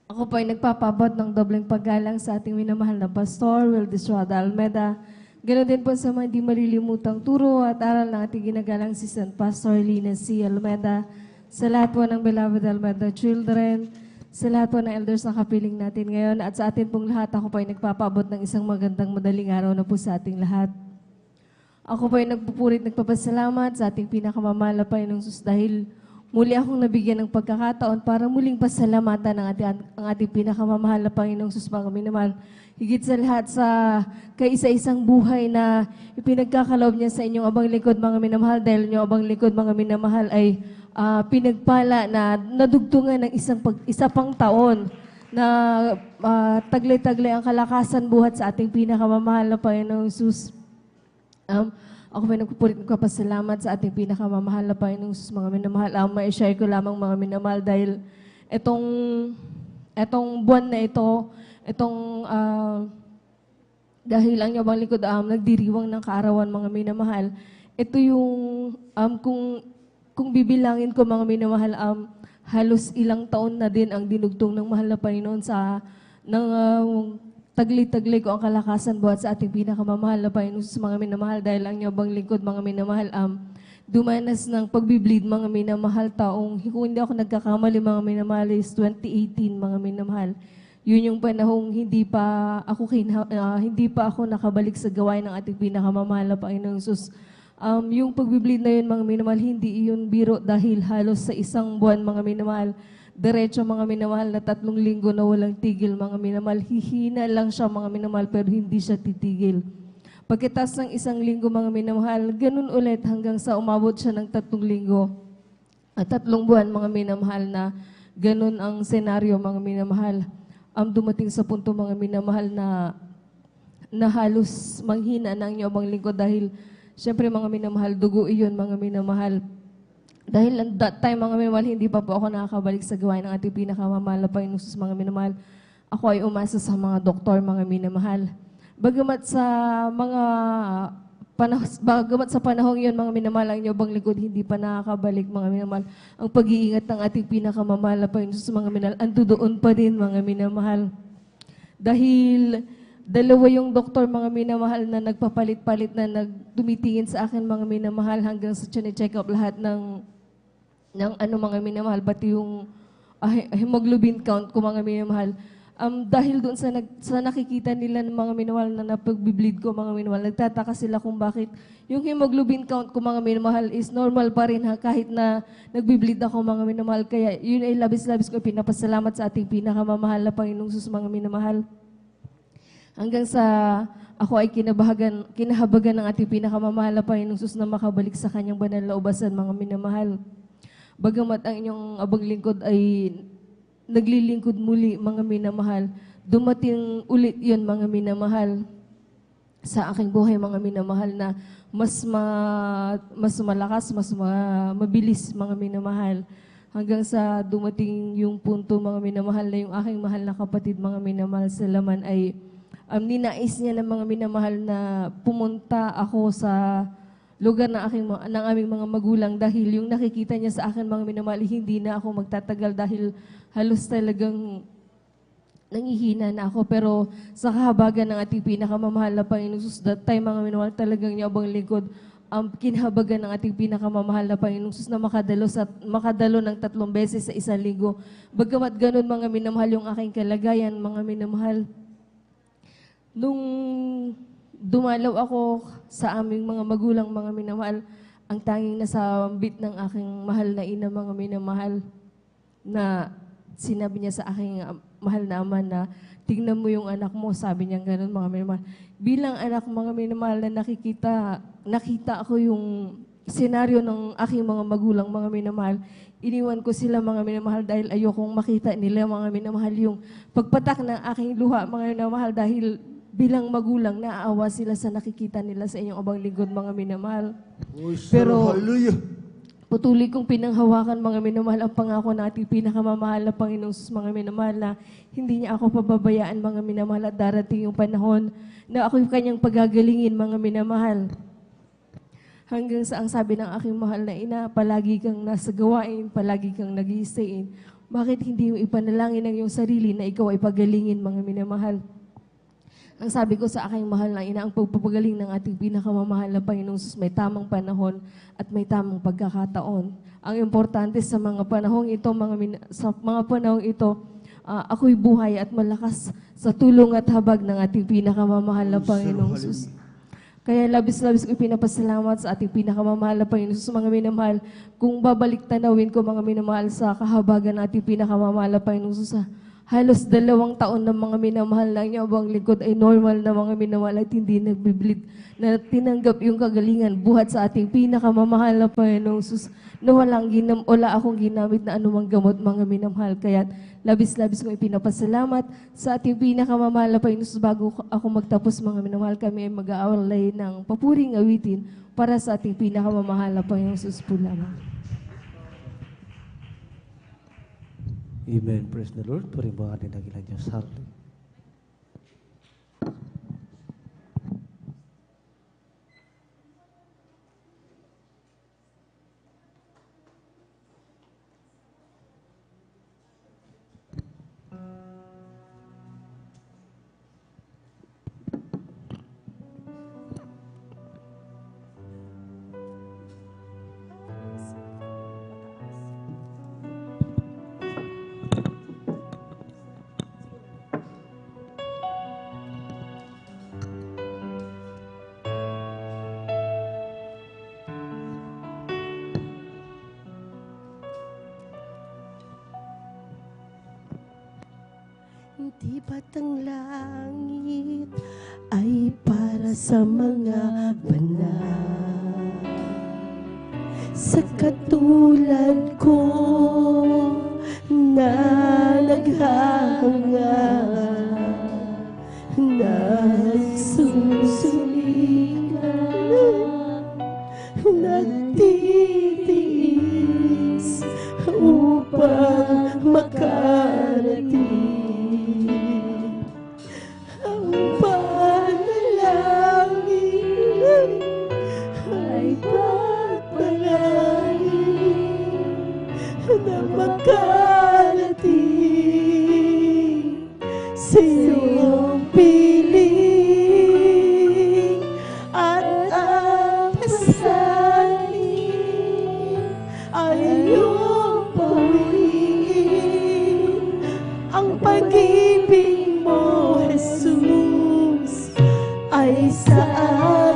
Ako po ay nagpapabot ng dobleng paggalang sa ating minamahal na Pastor, Wildes Roda Almeda. Ganon din po sa mga hindi malilimutang turo at aral ng ating ginagalang si St. Pastor Lina C. Almeda, sa lahat po ng beloved Almeda children, sa lahat po ng elders na kapiling natin ngayon, at sa atin pong lahat, ako po ay nagpapabot ng isang magandang madaling araw na po sa ating lahat. Ako po ay nagpupurit, nagpapasalamat sa ating pinakamamahal na Panginoong Jesus dahil muli akong nabigyan ng pagkakataon para muling pasalamatan ang ating pinakamamahal na Panginoong Jesus, mga minamahal. Higit sa lahat sa kaisa-isang buhay na ipinagkakaloob niya sa inyong abang likod, mga minamahal, dahil inyong abang likod, mga minamahal, ay pinagpala na nadugtungan ng isa pang taon na taglay-taglay ang kalakasan buhat sa ating pinakamamahal na Panginoong Jesus. Ako may nagpupulit nagpapasalamat sa ating pinakamamahal na Panginoong Jesus, mga minamahal. May-share ko lamang, mga minamahal, dahil itong buwan na ito, dahil ang inyong lingkod nagdiriwang ng kaarawan, mga minamahal. Ito yung, kung bibilangin ko, mga minamahal, halos ilang taon na din ang dinugtong ng mahal na Panginoon sa tagli-tagli ko ang kalakasan buhat sa ating pinakamamahal na Panginoon sa mga minamahal, dahil ang inyong lingkod, mga minamahal, dumanas ng pagbibleed, mga minamahal, taong, kung hindi ako nagkakamali, mga minamahal, is 2018, mga minamahal. Yun yung panahong hindi pa ako nakabalik sa gawain ng ating pinakamamahal na Panginoong Jesus. Yung pagbibleed na yun, mga minamahal, hindi yun biro, dahil halos sa isang buwan, mga minamahal, diretso, mga minamahal, na 3 linggo na walang tigil, mga minamahal. Hihina lang siya, mga minamahal, pero hindi siya titigil. Pagkatapos ng 1 linggo, mga minamahal, ganun ulit hanggang sa umabot siya ng 3 linggo. At 3 buwan, mga minamahal, na ganun ang senaryo, mga minamahal. Dumating sa punto, mga minamahal, na halos manghina ng inyong lingkod, dahil siyempre, mga minamahal, dugo iyon, mga minamahal. Dahil at that time, mga minamahal, hindi pa po ako nakakabalik sa gawain ng ating pinakamamahal na Panginoon Jesus, mga minamahal. Ako ay umasa sa mga doktor, mga minamahal. Bagamat sa panahong yun, mga minamahal, ang inyong likod hindi pa nakakabalik, mga minamahal. Ang pag-iingat ng ating pinakamamahal na Panginoon Jesus, mga minamahal, ando doon pa din, mga minamahal. Dahil Dalawa yung doktor, mga minamahal, na nagpapalit-palit na nagdumitingin sa akin, mga minamahal, hanggang sa check up lahat ng mga minamahal, pati yung hemoglobin count ko, mga minamahal. Dahil doon sa nakikita nila ng mga minamahal na napag-bleed ko, mga minamahal, nagtataka sila kung bakit yung hemoglobin count ko, mga minamahal, is normal pa rin kahit na nagbi-bleed ako, mga minamahal. Kaya yun ay labis-labis ko pinapasalamat sa ating pinakamamahal na Panginoong Sus, mga minamahal. Hanggang sa ako ay kinahabagan ng ating pinakamamahal na Panginoong Sus na makabalik sa kanyang banal na ubasan, mga minamahal. Bagamat ang inyong abang lingkod ay naglilingkod muli, mga minamahal, dumating ulit yun, mga minamahal, sa aking buhay, mga minamahal, na mas malakas, mas mabilis, mga minamahal, hanggang sa dumating yung punto, mga minamahal, na yung aking mahal na kapatid, mga minamahal, sa laman ay ninais niya ng mga minamahal na pumunta ako sa lugar ng aming mga magulang, dahil yung nakikita niya sa akin, mga minamahal, hindi na ako magtatagal dahil halos talagang nangihina na ako. Pero sa kahabagan ng ating pinakamamahal na Panginoong Sus, that time, mga minamahal, talagang niya abang lingkod, kinahabagan ng ating pinakamamahal na Panginoong Sus na makadalo ng 3 beses sa isang linggo. Bagamat ganun, mga minamahal, yung aking kalagayan, mga minamahal, nung dumalaw ako sa aming mga magulang, mga minamahal, ang tanging nasambit ng aking mahal na ina, mga minamahal, na sinabi niya sa aking mahal na ama na, tingnan mo yung anak mo, sabi niya gano'n, mga minamahal. Bilang anak, mga minamahal, na nakita ako yung senaryo ng aking mga magulang, mga minamahal. Iniwan ko sila, mga minamahal, dahil ayokong makita nila, mga minamahal, yung pagpatak ng aking luha, mga minamahal, dahil bilang magulang, naaawa sila sa nakikita nila sa inyong abang lingkod, mga minamahal. Pero patuloy kong pinanghawakan, mga minamahal, ang pangako na ating pinakamamahal na Panginoong Sus, mga minamahal, na hindi niya ako pababayaan, mga minamahal, at darating yung panahon na ako'y kanyang pagagalingin, mga minamahal. Hanggang sa ang sabi ng aking mahal na ina, palagi kang nasa gawain, palagi kang nag-i-stayin. Bakit hindi mo ipanalangin ang iyong sarili na ikaw ay pagalingin, mga minamahal? Ang sabi ko sa aking mahal na ina, ang pagpapagaling ng ating pinakamamahal na Panginoong Sus, may tamang panahon at may tamang pagkakataon. Ang importante sa mga panahong ito, ako'y buhay at malakas sa tulong at habag ng ating pinakamamahal na Panginoong Sus. Kaya labis-labis ko pinapasalamat sa ating pinakamamahal na Panginoong Sus, mga minamahal. Kung babalik tanawin ko, mga minamahal, sa kahabagan ng ating pinakamamahal na Panginoong Sus, halos 2 taon ng mga minamahal lang niya, abang lingkod ay normal na mga minamahal at hindi nagbiblid, na tinanggap yung kagalingan buhat sa ating pinakamamahal na Panginoong Sus, na wala akong ginamit na anumang gamot, mga minamahal. Kaya labis-labis kong ipinapasalamat sa ating pinakamamahal na Panginoong Sus. Bago ako magtapos, mga minamahal, kami ay mag-aawalay ng papuring awitin para sa ating pinakamamahal na Panginoong Sus po lamang. Amen. Praise the Lord. Puribahan din ang ilang Diyos. Hallelujah. Di ba't ang langit ay para sa mga banal? Sa katulad ko na naghahanga, nagsusulikan, nagtitiis upang makarating. Na makarating sa iyong piling. ay sa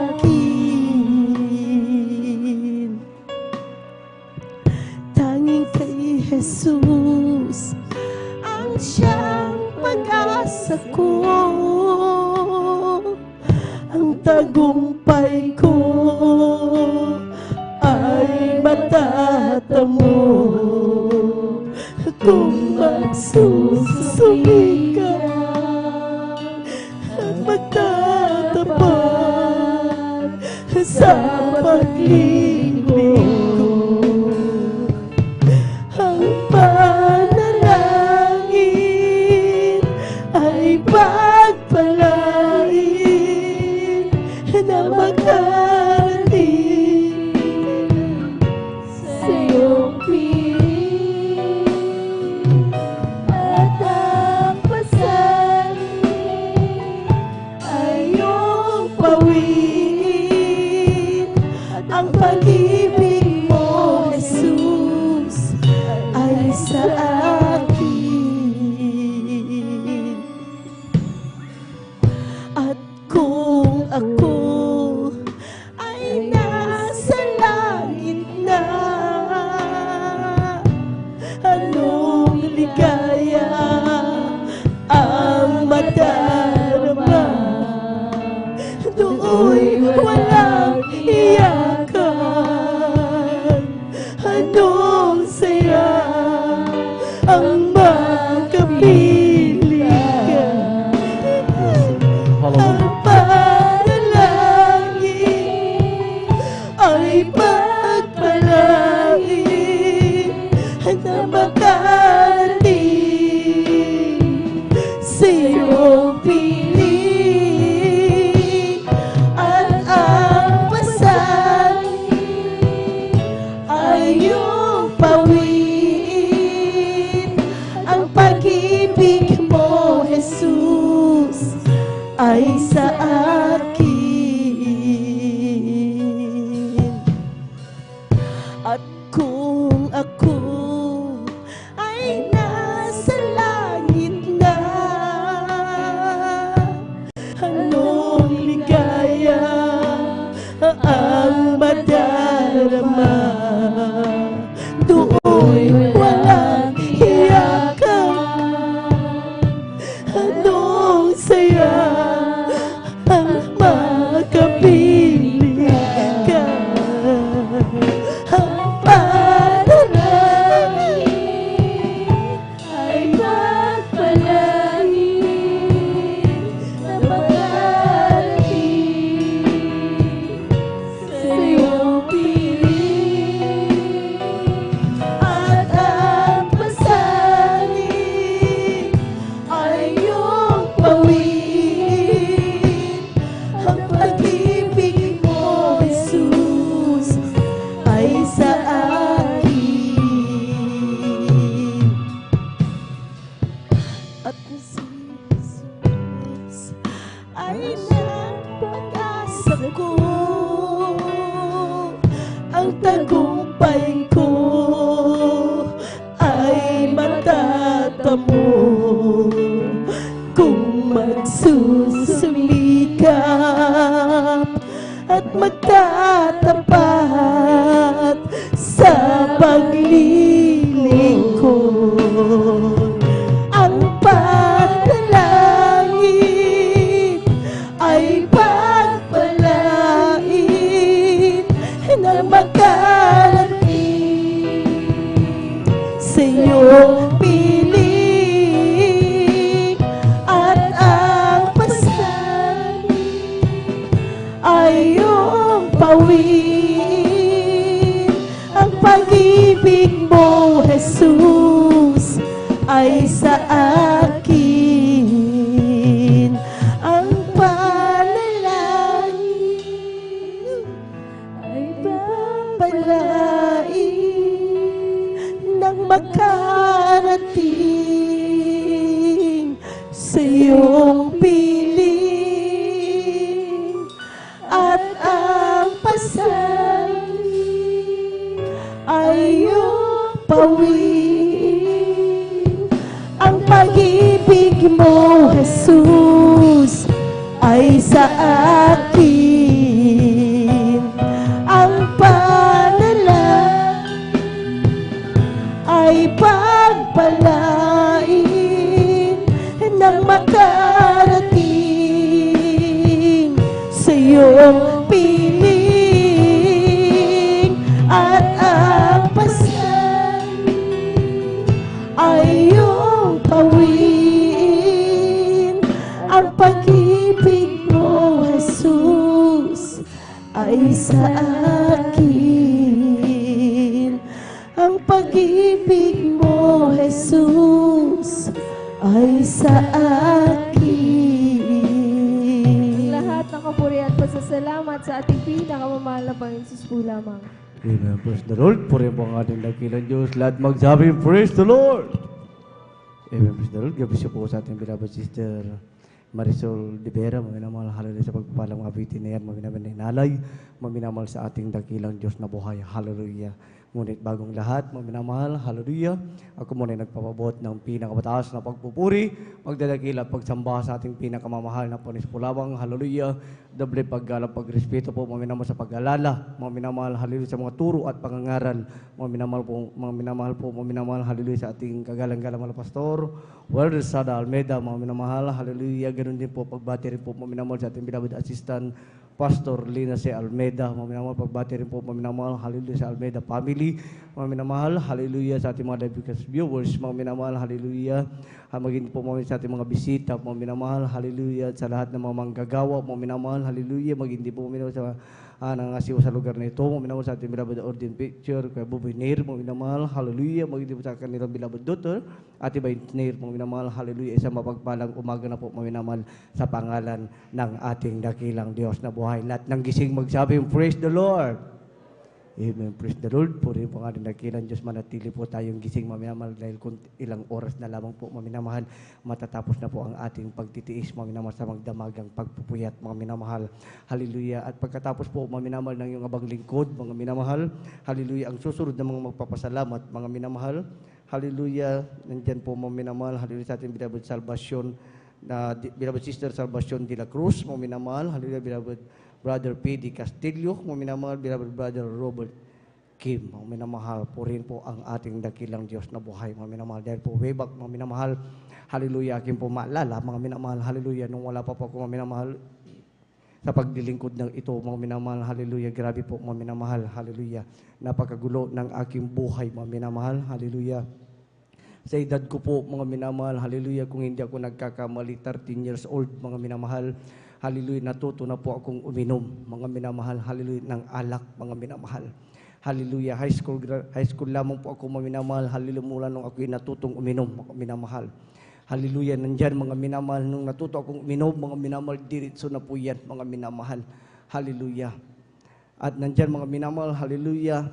akin. Tanging kay Jesus ang siyang pag-asa ko, ang tagumpay ko ay matatamo kung magsusumika at magtatapat sa paglingling ko. Ang panalangin ay pagpalain na makarating sa iyong piling, at ang pasanin ay iyong pawiin. Ang pag-ibig mo, Jesus, ay sa akin. At kung ako ay nasa langit na, anong ligaya ang madarama? Do'y walang iyakan, anong saya ang makapiling ka. Ang panalangin ay pagpalain na makarating sa iyong piling, at ang pasanin ay iyong pawiin. Ang pag-ibig mo, Jesus, ay sa akin. At kung ako ay nasa langit na, anong ligaya ang madarama? Do'y walang iyakan, anong saya ang makapiling ka. Ang panalangin ay pagpalain na makarating sa iyong piling, at ang pasanin ay iyong pawiin. Ang pag-ibig mo, Jesus, ay sa akin. At si Jesus ay napag-asa ko, ang tagumpay ko ay matatamo kung magsusumikap at magtatapat sa paglilingkod. Ang panalangin ay pagpalain na makarating sa iyong piling, at ang pasanin ay iyong pawiin. Ang pag-ibig mo, Jesus, ay sa akin. Ang panalangin ay pagpalain nang makarating sa iyong piling, at ang pasanin ay iyong pawiin. Ang pag-ibig mo, Jesus, ay sa akin ang panalangin ay pagpalain ng makarating sa iyong piling at ang pasan ay iyong pawin. Ang pag-ibig mo, Jesus, ay sa akin. Ang pag-ibig mo, Jesus, ay sa akin. Lahat ng kapurihan at pasasalamat sa ating pinakamamahal na Panginoon Jesus po lamang. Amen. Praise the Lord. Purihin po ang ating dakilang Diyos. Lahat magsabi, praise the Lord. Amen. Praise the Lord. Gabi siya po sa ating beloved sister Marisol de Vera. Maminamahal, hallelujah sa pagpapalang mga bitin na yan. Maminamahal na inalay. Maminamahal sa ating dakilang Diyos na buhay. Hallelujah. Ngunit bagong lahat, maminamahal, hallelujah. Ako muna nagpapabot ng pinakamataas na pagpupuri, pagdadakil at pagsamba sa ating pinakamamahal na Punis po lamang, hallelujah. Doble paggalap, pagrespeto po, maminamahal sa pag-alala, maminamahal, hallelujah sa mga turo at pangangaral, maminamahal, maminamahal, hallelujah sa ating kagalang-galang mga pastor, Walter Sada Almeida, maminamahal, hallelujah. Ganun din po, pagbati rin po, maminamahal sa ating beloved assistant, Pastor Lina C. Almeida, maminamahal, pagbati rin po, maminamahal, hallelujah sa Almeida family, maminamahal, hallelujah sa ating mga live viewers, maminamahal, hallelujah, maging po sa ating mga bisita, maminamahal, hallelujah, sa lahat ng mga manggagawa, maminamahal, hallelujah, maging po maminamahal sa nangasiwa sa lugar na ito, maminamahal sa ating beloved ordained picture, kay Buboy Nair, maminamahal, hallelujah, maging po sa kanilang beloved daughter, Ate Bay Nair, maminamahal, hallelujah, isang mapagpalang umaga na po, maminamahal sa pangalan ng ating dakilang Diyos na buhay. Lahat ng gising magsabi, praise the Lord. Amen. Praise the Lord. Puri po nga rin dakilang Diyos, manatili po tayong gising, maminamahal, dahil kung ilang oras na lamang po, maminamahal, matatapos na po ang ating pagtitiis, maminamahal, sa magdamagang pagpupuyat, maminamahal. Hallelujah. At pagkatapos po, maminamahal ng iyong abang lingkod, mga minamahal. Hallelujah. Ang susunod na mga magpapasalamat, mga minamahal. Hallelujah. Nandyan po, mga minamahal. Hallelujah sa ating beloved Salvation, na beloved Sister Salvation de la Cruz, mga minamahal. Hallelujah, beloved Brother P.D. Castillo, mga minamahal, beloved Brother Robert Kim, mga minamahal, purihin po ang ating dakilang Diyos na buhay, mga minamahal. Dahil po way back, mga minamahal, hallelujah, aking po maalala, mga minamahal, hallelujah, nung wala pa po ako, mga minamahal, sa pagdilingkod ng ito, mga minamahal, hallelujah, grabe po, mga minamahal, hallelujah, napakagulo ng aking buhay, mga minamahal, hallelujah. Sa edad ko po, mga minamahal, hallelujah, kung hindi ako nagkakamali, 13 years old, mga minamahal, hallelujah, natuto na po akong uminom, mga minamahal, hallelujah, ng alak, mga minamahal. Hallelujah, high school lamang po ako, mga minamahal, hallelujah, mula nung ako'y natutong uminom, mga minamahal. Hallelujah, nandyan, mga minamahal, nung natuto akong uminom, mga minamahal, diretso na po yan, mga minamahal. Hallelujah. At nandyan, mga minamahal, hallelujah,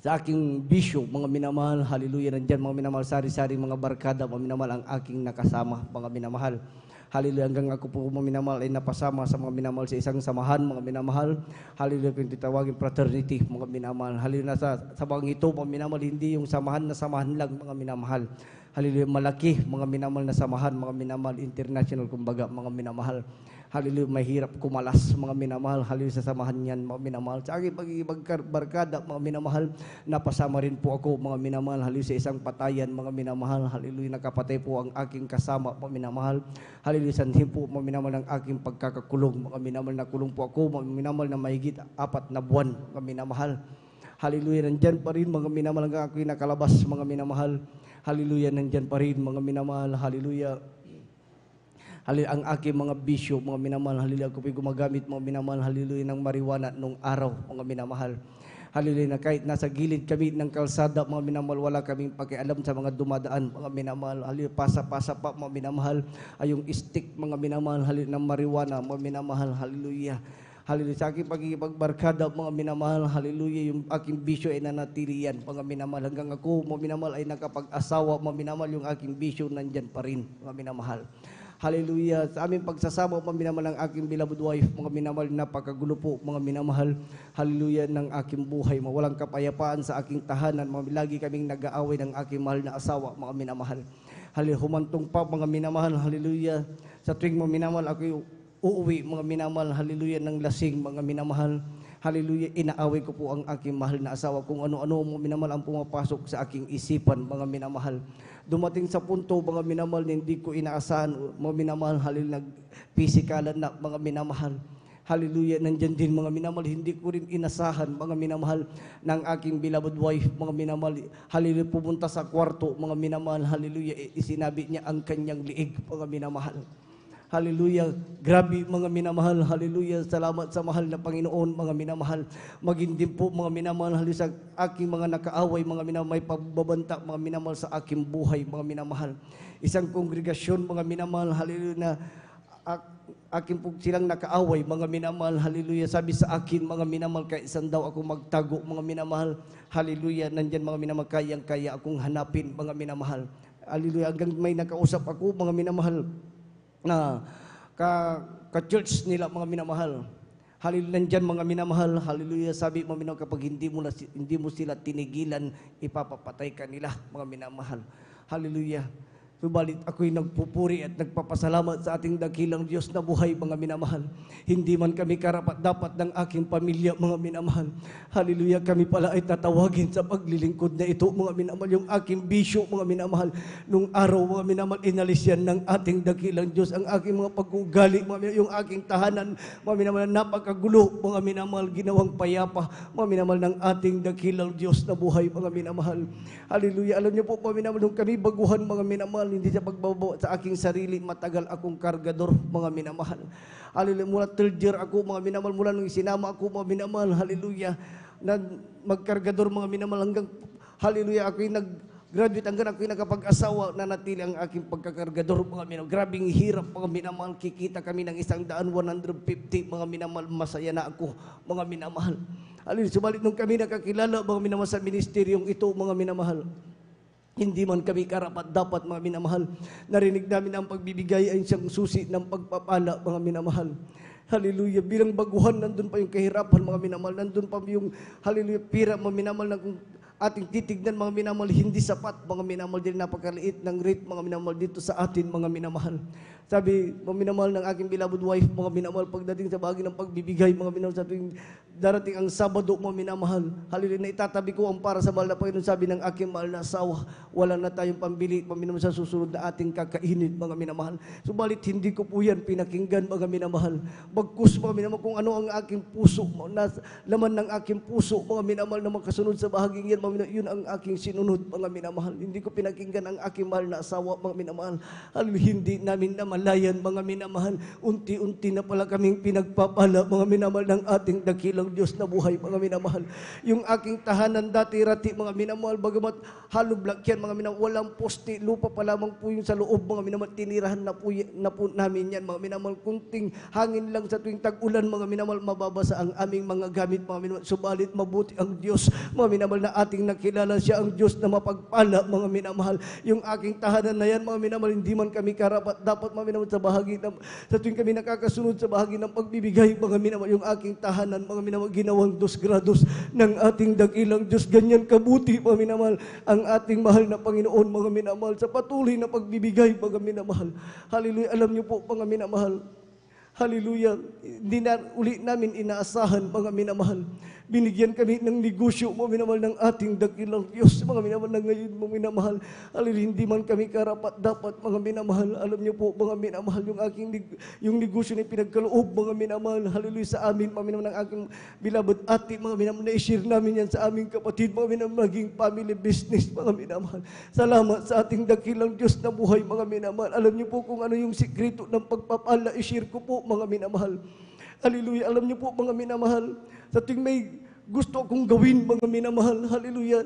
sa aking bisyo, mga minamahal, hallelujah, nandyan, mga minamahal, sari-sari mga barkada, mga minamahal, ang aking nakasama, mga minamahal. Hallelujah, hanggang ako po, mga minamahal, ay napasama sa mga minamahal sa isang samahan, mga minamahal. Hallelujah, kung titawagin fraternity, mga minamahal. Hallelujah, sa mga ito, mga minamahal, hindi yung samahan na samahan lang, mga minamahal. Hallelujah, malaki, mga minamahal na samahan, mga minamahal, international, kumbaga, mga minamahal. Hallelujah, mahirap kumalas, mga minamahal. Hallelujah, sa samahan niyan, mga minamahal. Sa aking pagbarkada, mga minamahal, napasama rin po ako, mga minamahal. Hallelujah, sa isang patayan, mga minamahal. Hallelujah, nakapatay po ang aking kasama, mga minamahal. Hallelujah, sanhin po, mga minamahal, ng aking pagkakakulong. Mga minamahal, nakulong po ako, mga minamahal, na mahigit 4 na buwan, mga minamahal. Hallelujah, nandyan pa rin, mga minamahal, ang aking nakalabas, mga minamahal. Hallelujah, nandyan pa rin, mga minamahal. Hallelujah. Hallelujah, ang aking mga bisyo, mga minamahal, hallelujah, ako po'y gumagamit, mga minamahal, hallelujah, ng marijuana nung araw, mga minamahal. Hallelujah, na kahit nasa gilid kami ng kalsada, mga minamahal, wala kaming pakialam sa mga dumadaan, mga minamahal. Hallelujah, pasa-pasa pa, mga minamahal, ay yung stick, mga minamahal, hallelujah, ng marijuana, mga minamahal, hallelujah. Hallelujah, sa aking pagkikipagbarkada, mga minamahal, hallelujah, yung aking bisyo ay nanatili yan, mga minamahal. Hanggang ako, mga minamahal, ay nakapag-asawa, mga minamahal, yung aking bisyo nandyan pa rin, mga minamahal. Hallelujah. Sa aming pagsasama, mga minamahal, ng aking beloved wife, mga minamahal, napakagulo po, mga minamahal, hallelujah, ng aking buhay. Mawalang kapayapaan sa aking tahanan, mga lagi kaming nag-aaway ng aking mahal na asawa, mga minamahal. Hallelujah, humantong pa, mga minamahal, hallelujah. Sa tuwing mga minamahal, ako uuwi, mga minamahal, hallelujah, ng lasing, mga minamahal. Hallelujah, inaaway ko po ang aking mahal na asawa kung ano-ano mga minamahal ang pumapasok sa aking isipan, mga minamahal. Dumating sa punto, mga minamahal, na hindi ko inaasahan, mga minamahal, hallelujah, nag-pisikalan na, mga minamahal. Hallelujah, nandyan din, mga minamahal, hindi ko rin inasahan, mga minamahal, ng aking beloved wife, mga minamahal. Hallelujah, pumunta sa kwarto, mga minamahal, hallelujah, isinabi niya ang kanyang liig, mga minamahal. Hallelujah. Grabe mga minamahal. Hallelujah. Salamat sa mahal na Panginoon, mga minamahal. Maging din po mga minamahal, hallelujah, sa aking mga nakaaway, mga minamahal, may pagbabanta, mga minamahal sa aking buhay, mga minamahal. Isang kongregasyon, mga minamahal, hallelujah, na akin po silang nakaaway, mga minamahal, hallelujah. Sabi sa akin, mga minamahal, kaisan daw ako magtago, mga minamahal. Hallelujah. Nandyan mga minamahal, kaya akong hanapin, mga minamahal. Hallelujah. Hanggang may nakausap ako, mga minamahal, na ka-church nila, mga minamahal. Hallelujah, nandyan mga minamahal, hallelujah, sabi mga minamahal, kapag hindi mo sila tinigilan, ipapapatay ka nila, mga minamahal. Hallelujah. Subalit ako'y nagpupuri at nagpapasalamat sa ating dakilang Diyos na buhay, mga minamahal. Hindi man kami karapat-dapat ng aking pamilya, mga minamahal. Hallelujah, kami pala ay tatawagin sa paglilingkod na ito, mga minamahal. Yung aking bisyo, mga minamahal, nung araw, mga minamahal, inalis yan ng ating dakilang Diyos. Ang aking mga pag-ugali, mga minamahal, yung aking tahanan, mga minamahal, napakagulo, mga minamahal, ginawang payapa, mga minamahal, ng ating dakilang Diyos na buhay, mga minamahal. Hallelujah. Alam niyo po, mga minamahal, nung kami baguhan, mga minamahal, hindi sa pagbabawa sa aking sarili, matagal akong kargador, mga minamahal. Hallelujah, mula 3rd year ako, mga minamahal, mula nung isinama ako, mga minamahal, hallelujah, na magkargador, mga minamahal, hanggang, hallelujah, ako'y nag-graduate, hanggang ako'y nakapag-asawa, na natili ang aking pagkakargador, mga minamahal. Grabing hirap, mga minamahal, kikita kami ng 150, mga minamahal, masaya na ako, mga minamahal. Hallelujah, subalit nung kami nakakilala, mga minamahal, sa ministeryong ito, mga minamahal, hindi man kami karapat-dapat, mga minamahal. Narinig namin ang pagbibigay ay siyang susi ng pagpapala, mga minamahal. Hallelujah. Bilang baguhan, nandun pa yung kahirapan, mga minamahal. Nandun pa yung, hallelujah, pira, mga minamahal, na kung ating titignan, mga minamahal, hindi sapat, mga minamahal, din napakaliit ng rate, mga minamahal, dito sa atin, mga minamahal. Sabi, mga minamahal, ng aking beloved wife, mga minamahal, pagdating sa bahagi ng pagbibigay, mga minamahal, sa tuwing darating ang Sabado, mga minamahal, hallelujah, na itatabi ko ang para sa mahal na Panginoon. Sabi ng aking mahal na asawa, wala na tayong pambili, mga minamahal, sa susunod na ating kakainin, mga minamahal. Subalit, hindi ko po yan pinakinggan, mga minamahal. Bagkus, mga minamahal, kung ano ang aking puso, laman ng aking puso, mga minamahal, na makasunod sa bahaging yan, mga minamahal, yun ang aking sinunod, mga minamahal. Hindi ko pinakinggan ang aking mahal na asawa, mga minamahal. Hallelujah, hindi namin namalayan, mga minamahal. Unti-unti na pala kaming pinagpapala, mga minamahal, ng ating dakilang Diyos na buhay, mga minamahal. Yung aking tahanan dati-rati, mga minamahal, bagamat halublag yan, mga minamahal, walang poste, lupa pa lamang po yung sa loob, mga minamahal, tinirahan na po namin yan, mga minamahal. Kunting hangin lang sa tuwing tag-ulan, mga minamahal, mababasa ang aming mga gamit, mga minamahal. Subalit mabuti ang Diyos, mga minamahal, na ating nakilala siya, ang Diyos na mapagpala, mga minamahal. Yung aking tahanan na yan, mga minamahal, hindi man kami karapat dapat, mga minamahal, sa bahagi ng, sa tuwing kami nakakasunod sa bahagi ng pagbibigay, mga minamahal, yung aking tahanan, mga minamahal, ginawang 2 grados ng ating dakilang Diyos. Ganyan kabuti, mga minamahal, ang ating mahal na Panginoon, mga minamahal, sa patuloy na pagbibigay, mga minamahal. Hallelujah. Alam niyo po, mga minamahal, hallelujah, hindi na uli namin inaasahan, mga minamahal. Binigyan kami ng negosyo, mga minamahal, ng ating dakilang Diyos, mga minamahal, na ngayon, mga minamahal. Hallelujah, hindi man kami karapat-dapat, mga minamahal. Alam niyo po, mga minamahal, yung negosyo na pinagkaloob, mga minamahal, hallelujah, sa amin, mga minamahal, ng aking beloved ate, mga minamahal, na-share namin yan sa aming kapatid, mga minamahal, maging family business, mga minamahal. Salamat sa ating dakilang Diyos na buhay, mga minamahal. Alam niyo po kung ano yung sikreto ng pagpapala, i-share ko po, mga minamahal. Hallelujah. Alam niyo po, mga minamahal, sa tuwing may gusto akong gawin, mga minamahal, hallelujah,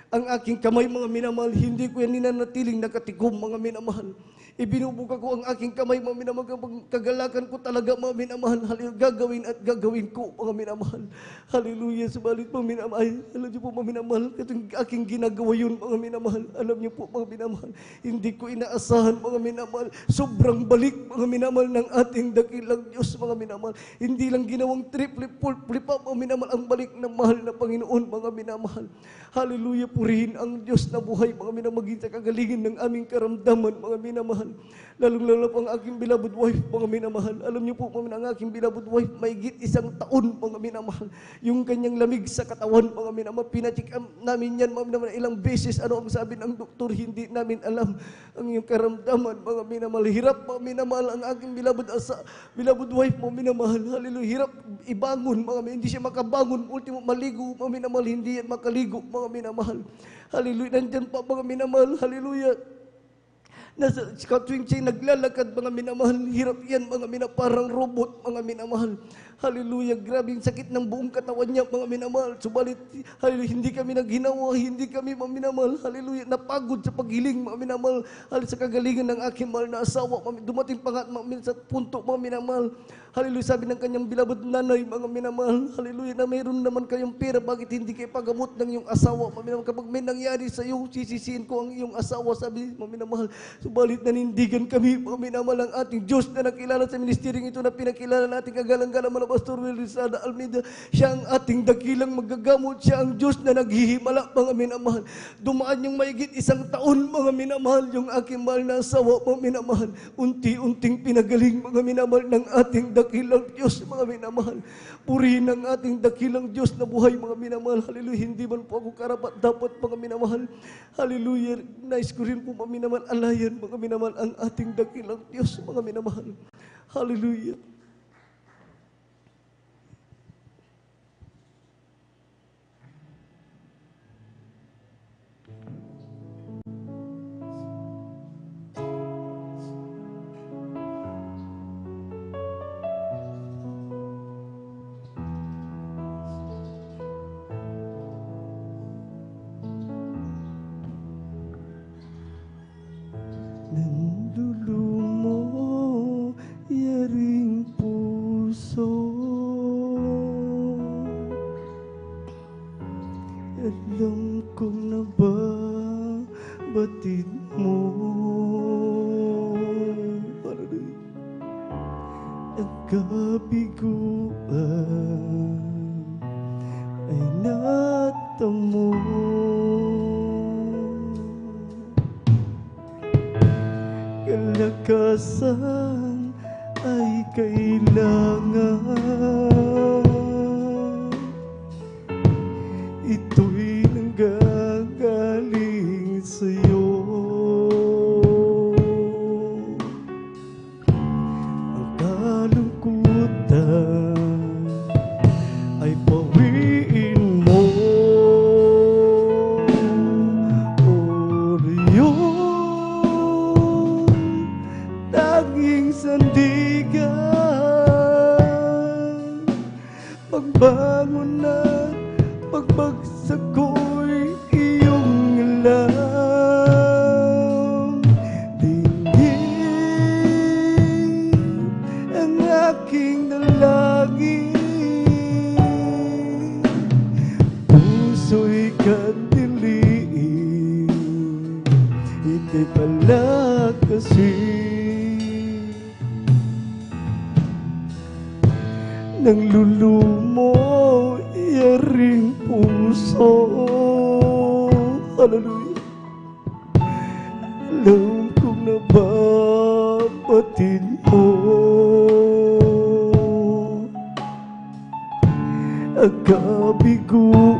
ang aking kamay, mga minamahal, hindi ko yan ninanatiling nakatikom, mga minamahal. Ibinubuka ko ang aking kamay, mga minamahal, kapag kagalakan ko talaga, mga minamahal, hallelujah, gagawin at gagawin ko, mga minamahal. Hallelujah, subalit, mga minamahal, alam niyo po, mga minamahal, katong aking ginagawa yun, mga minamahal, alam niyo po, mga minamahal, hindi ko inaasahan, mga minamahal, sobrang balik, mga minamahal, ng ating dakilang Diyos, mga minamahal. Hindi lang ginawang triple, flip-up, mga minamahal, ang balik ng mahal na Panginoon, mga minamahal. Hallelujah, purihin ang Diyos na buhay, mga minamahal, sa kagalingan ng aming karamdaman, mga minamahal. minamahal. Lalong-lalo po ang aking beloved wife, mga minamahal. Alam niyo po, mga ang aking beloved wife, mahigit 1 taon, mga minamahal. Yung kanyang lamig sa katawan, mga minamahal. Pinacheck namin yan, mga minamahal, ilang beses. Ano ang sabi ng doktor, hindi namin alam ang iyong karamdaman, mga minamahal. Hirap, mga minamahal, ang aking beloved wife, mga minamahal. Hallelujah. Hirap ibangon, mga minamahal. Hindi siya makabangon. Ultimo, maligo, mga minamahal. Hindi yan makaligo, mga minamahal. Hallelujah. Nandyan pa, mga minamahal. Hallelujah. Nasa tuwing siya naglalakad, mga minamahal, hirap yan, mga minamahal, parang robot, mga minamahal. Hallelujah, grabe yung sakit ng buong katawan niya, mga minamahal. Subalit, hallelujah, hindi kami naghinawa, hindi kami, mga minamahal, hallelujah, napagod sa paghiling, mga minamahal, hallelujah, sa kagalingan ng aking mahal na asawa. Dumating pa nga, sa punto, mga minamahal, hallelujah, sabi ng kanyang beloved nanay, mga minamahal, hallelujah, na mayroon naman kayong pera, bakit hindi kayo pagamot ng iyong asawa, mga minamahal. Kapag may nangyari sa iyo, sisisihin ko ang iyong asawa, sabi, mga minamahal. Subalit nanindigan kami, mga minamahal, ang ating Diyos na nakilala sa ministeryong ito na pinakilala natin kagalang-galang Pastor Will Rizada Almeida. Siya ang ating dakilang magagamot. Siya ang Diyos na naghihimala, mga minamahal. Dumaan yung mahigit 1 taon, mga minamahal, yung aking mahal na asawa, mga minamahal. Unti-unting pinagaling, mga minamahal, ng ating dakilang Diyos, mga minamahal. Purihin ang ating dakilang Diyos na buhay, mga minamahal. Hallelujah. Hindi man po ako karapat dapat, mga minamahal. Hallelujah. Nais ko rin po, mga minamahal, alayan, mga minamahal, ang ating dakilang Diyos, mga minamahal. Hallelujah. Nandulumo, yaring puso, alam kong nababatid mo. Ang kabiguan ay natamo. Kalakasan ay kailangan. Ito'y nanggagaling sa'yo. Ang kalungkutan ay pawiin mo. Taging sandigan, pagbangon at pagbagsak ko'y iyong alam. Dinggin ang aking dalangin, puso'y kandiliin, ito'y palakasin. Nang lulumo, yaring puso. Hallelujah. Alam kong nababatid mo. Ang kabiguan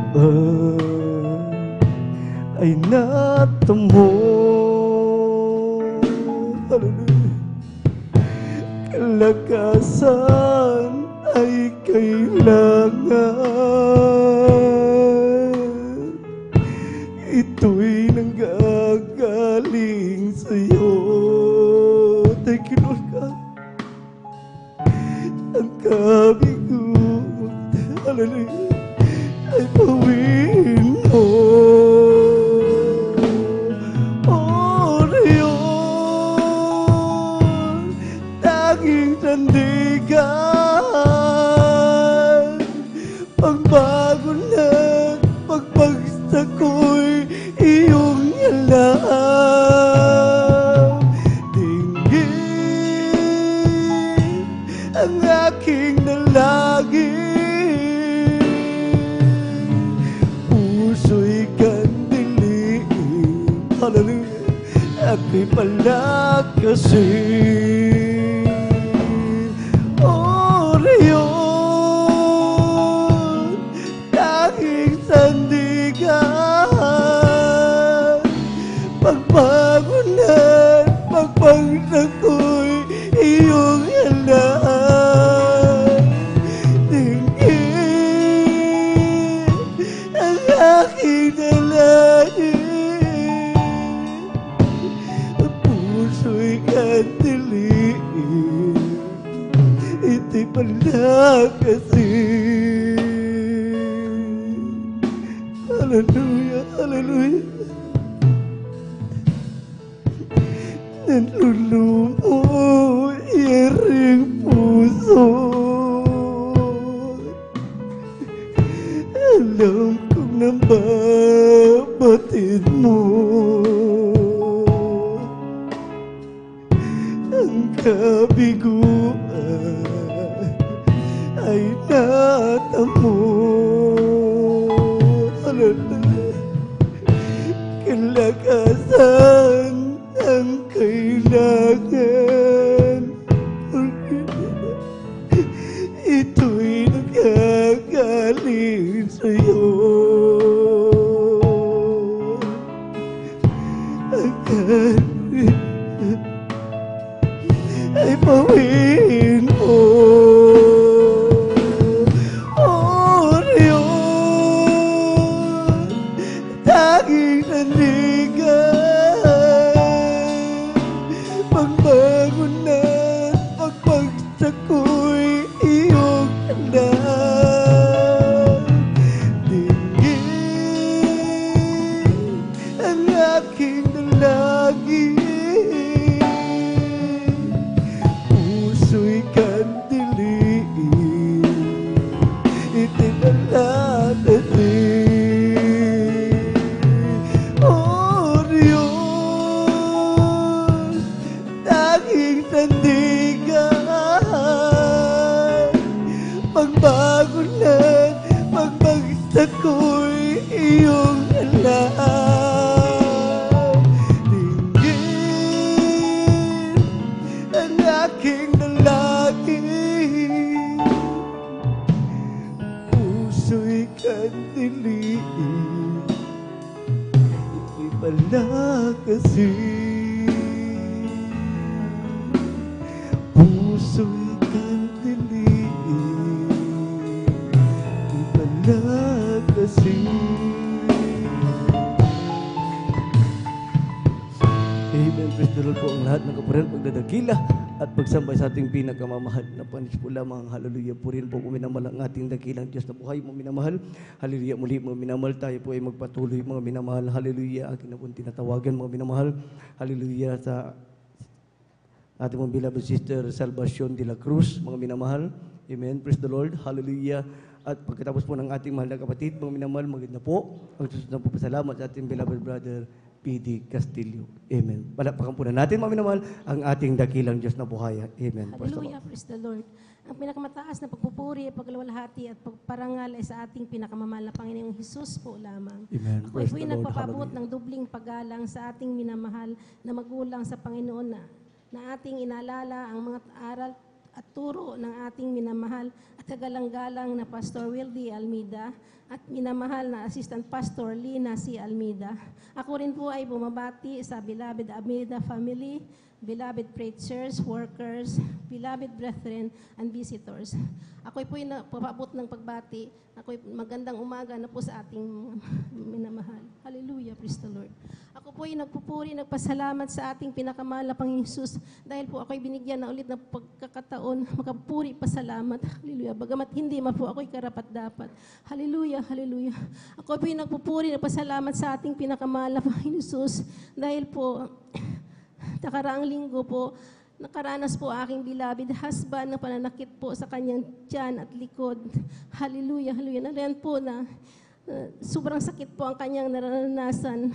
ay natamo. Hallelujah. Kalakasan ay kailangan. Ito'y nanggagaling sa'yo. Thank you, Lord God. Ang kabiguan, hallelujah, ay pawiin mo. Oh, Diyon, taging sandigan, pagbago na pagbagsak ko'y iyong alam. Dinggin ang aking dalangin, puso'y kandiliin, hallelujah, ako'y palagkasi. Orion, tanging sandigan, pagpagulan, pagpangsag ko'y iyong halaan. Dinggin ang aking dalangin, ang puso'y kandiliin, ito'y palagkasi. Hallelujah, hallelujah. Nanlulumo iring puso, alam kong nababatid mo ang kabiguan ay natamo. Kalakasan ang kailangan, ito'y nagagaling sa'yo. Ay pawin mo, Orion, tanging nandigan, pagbago na't pagpagsak ko'y iyong handaan. Dinggin ang aking dalangin, puso'y kandiliin, itinalatasin. Orion, tanging sandigan, pagbago na't pagbagsak ko'y iyong alam. Dinggin ang aking dalangin, puso'y kandiliin, ito'y palagkasi. Puso'y kandiliin, ito'y palagkasi. Amen. Praise the Lord po ang lahat ng kapurihan, pagdadakila at pagsambay sa ating pinakamamahal na panis po lamang. Hallelujah. Purihin po minamahal ang ating dakilang Diyos na buhay mo minamahal. Hallelujah. Muli mo minamahal, tayo po ay magpatuloy mga minamahal. Hallelujah. Aking na po tinatawagan mga minamahal. Hallelujah. Sa ating mga beloved sister Salvacion de la Cruz, mga minamahal. Amen. Praise the Lord. Hallelujah. At pagkatapos po ng ating mahal na kapatid, mga minamahal, maganda po. Ang susunod po pasalamat sa ating beloved brother P.D. Castillo. Amen. Palakpakan po na natin, mga minamahal, ang ating dakilang Diyos na buhay. Amen. Hallelujah. Praise the Lord. Ang pinakamataas na pagpupuri, pagluwalhati at pagparangal ay sa ating pinakamamahal na Panginoong Hesus po lamang. Amen. Ako Praise po'y the Lord. nagpapabot Hallelujah. ng dubling paggalang sa ating minamahal na magulang sa Panginoon na ating inalala ang mga aral at turo ng ating minamahal at kagalang-galang na Pastor Wildy Almeida at minamahal na Assistant Pastor Lina C. Almeida. Ako rin po ay bumabati sa beloved Almeida family, beloved preachers, workers, beloved brethren, and visitors. Ako'y po'y napapabot ng pagbati. Ako'y magandang umaga na po sa ating minamahal. Hallelujah, praise the Lord. Ako po'y nagpupuri, nagpasalamat sa ating pinakamahal na Panginoong Hesus dahil po ako'y binigyan na ulit ng pagkakataon, makapuri, pasalamat. Hallelujah. Bagamat hindi man po ako'y karapat-dapat. Hallelujah, hallelujah. Ako po'y nagpupuri, nagpasalamat sa ating pinakamahal na Panginoong Hesus dahil po nakaraang linggo po, nakaranas po aking beloved husband ng pananakit po sa kanyang tiyan at likod. Hallelujah, hallelujah. Nariyan po na sobrang sakit po ang kanyang naranasan.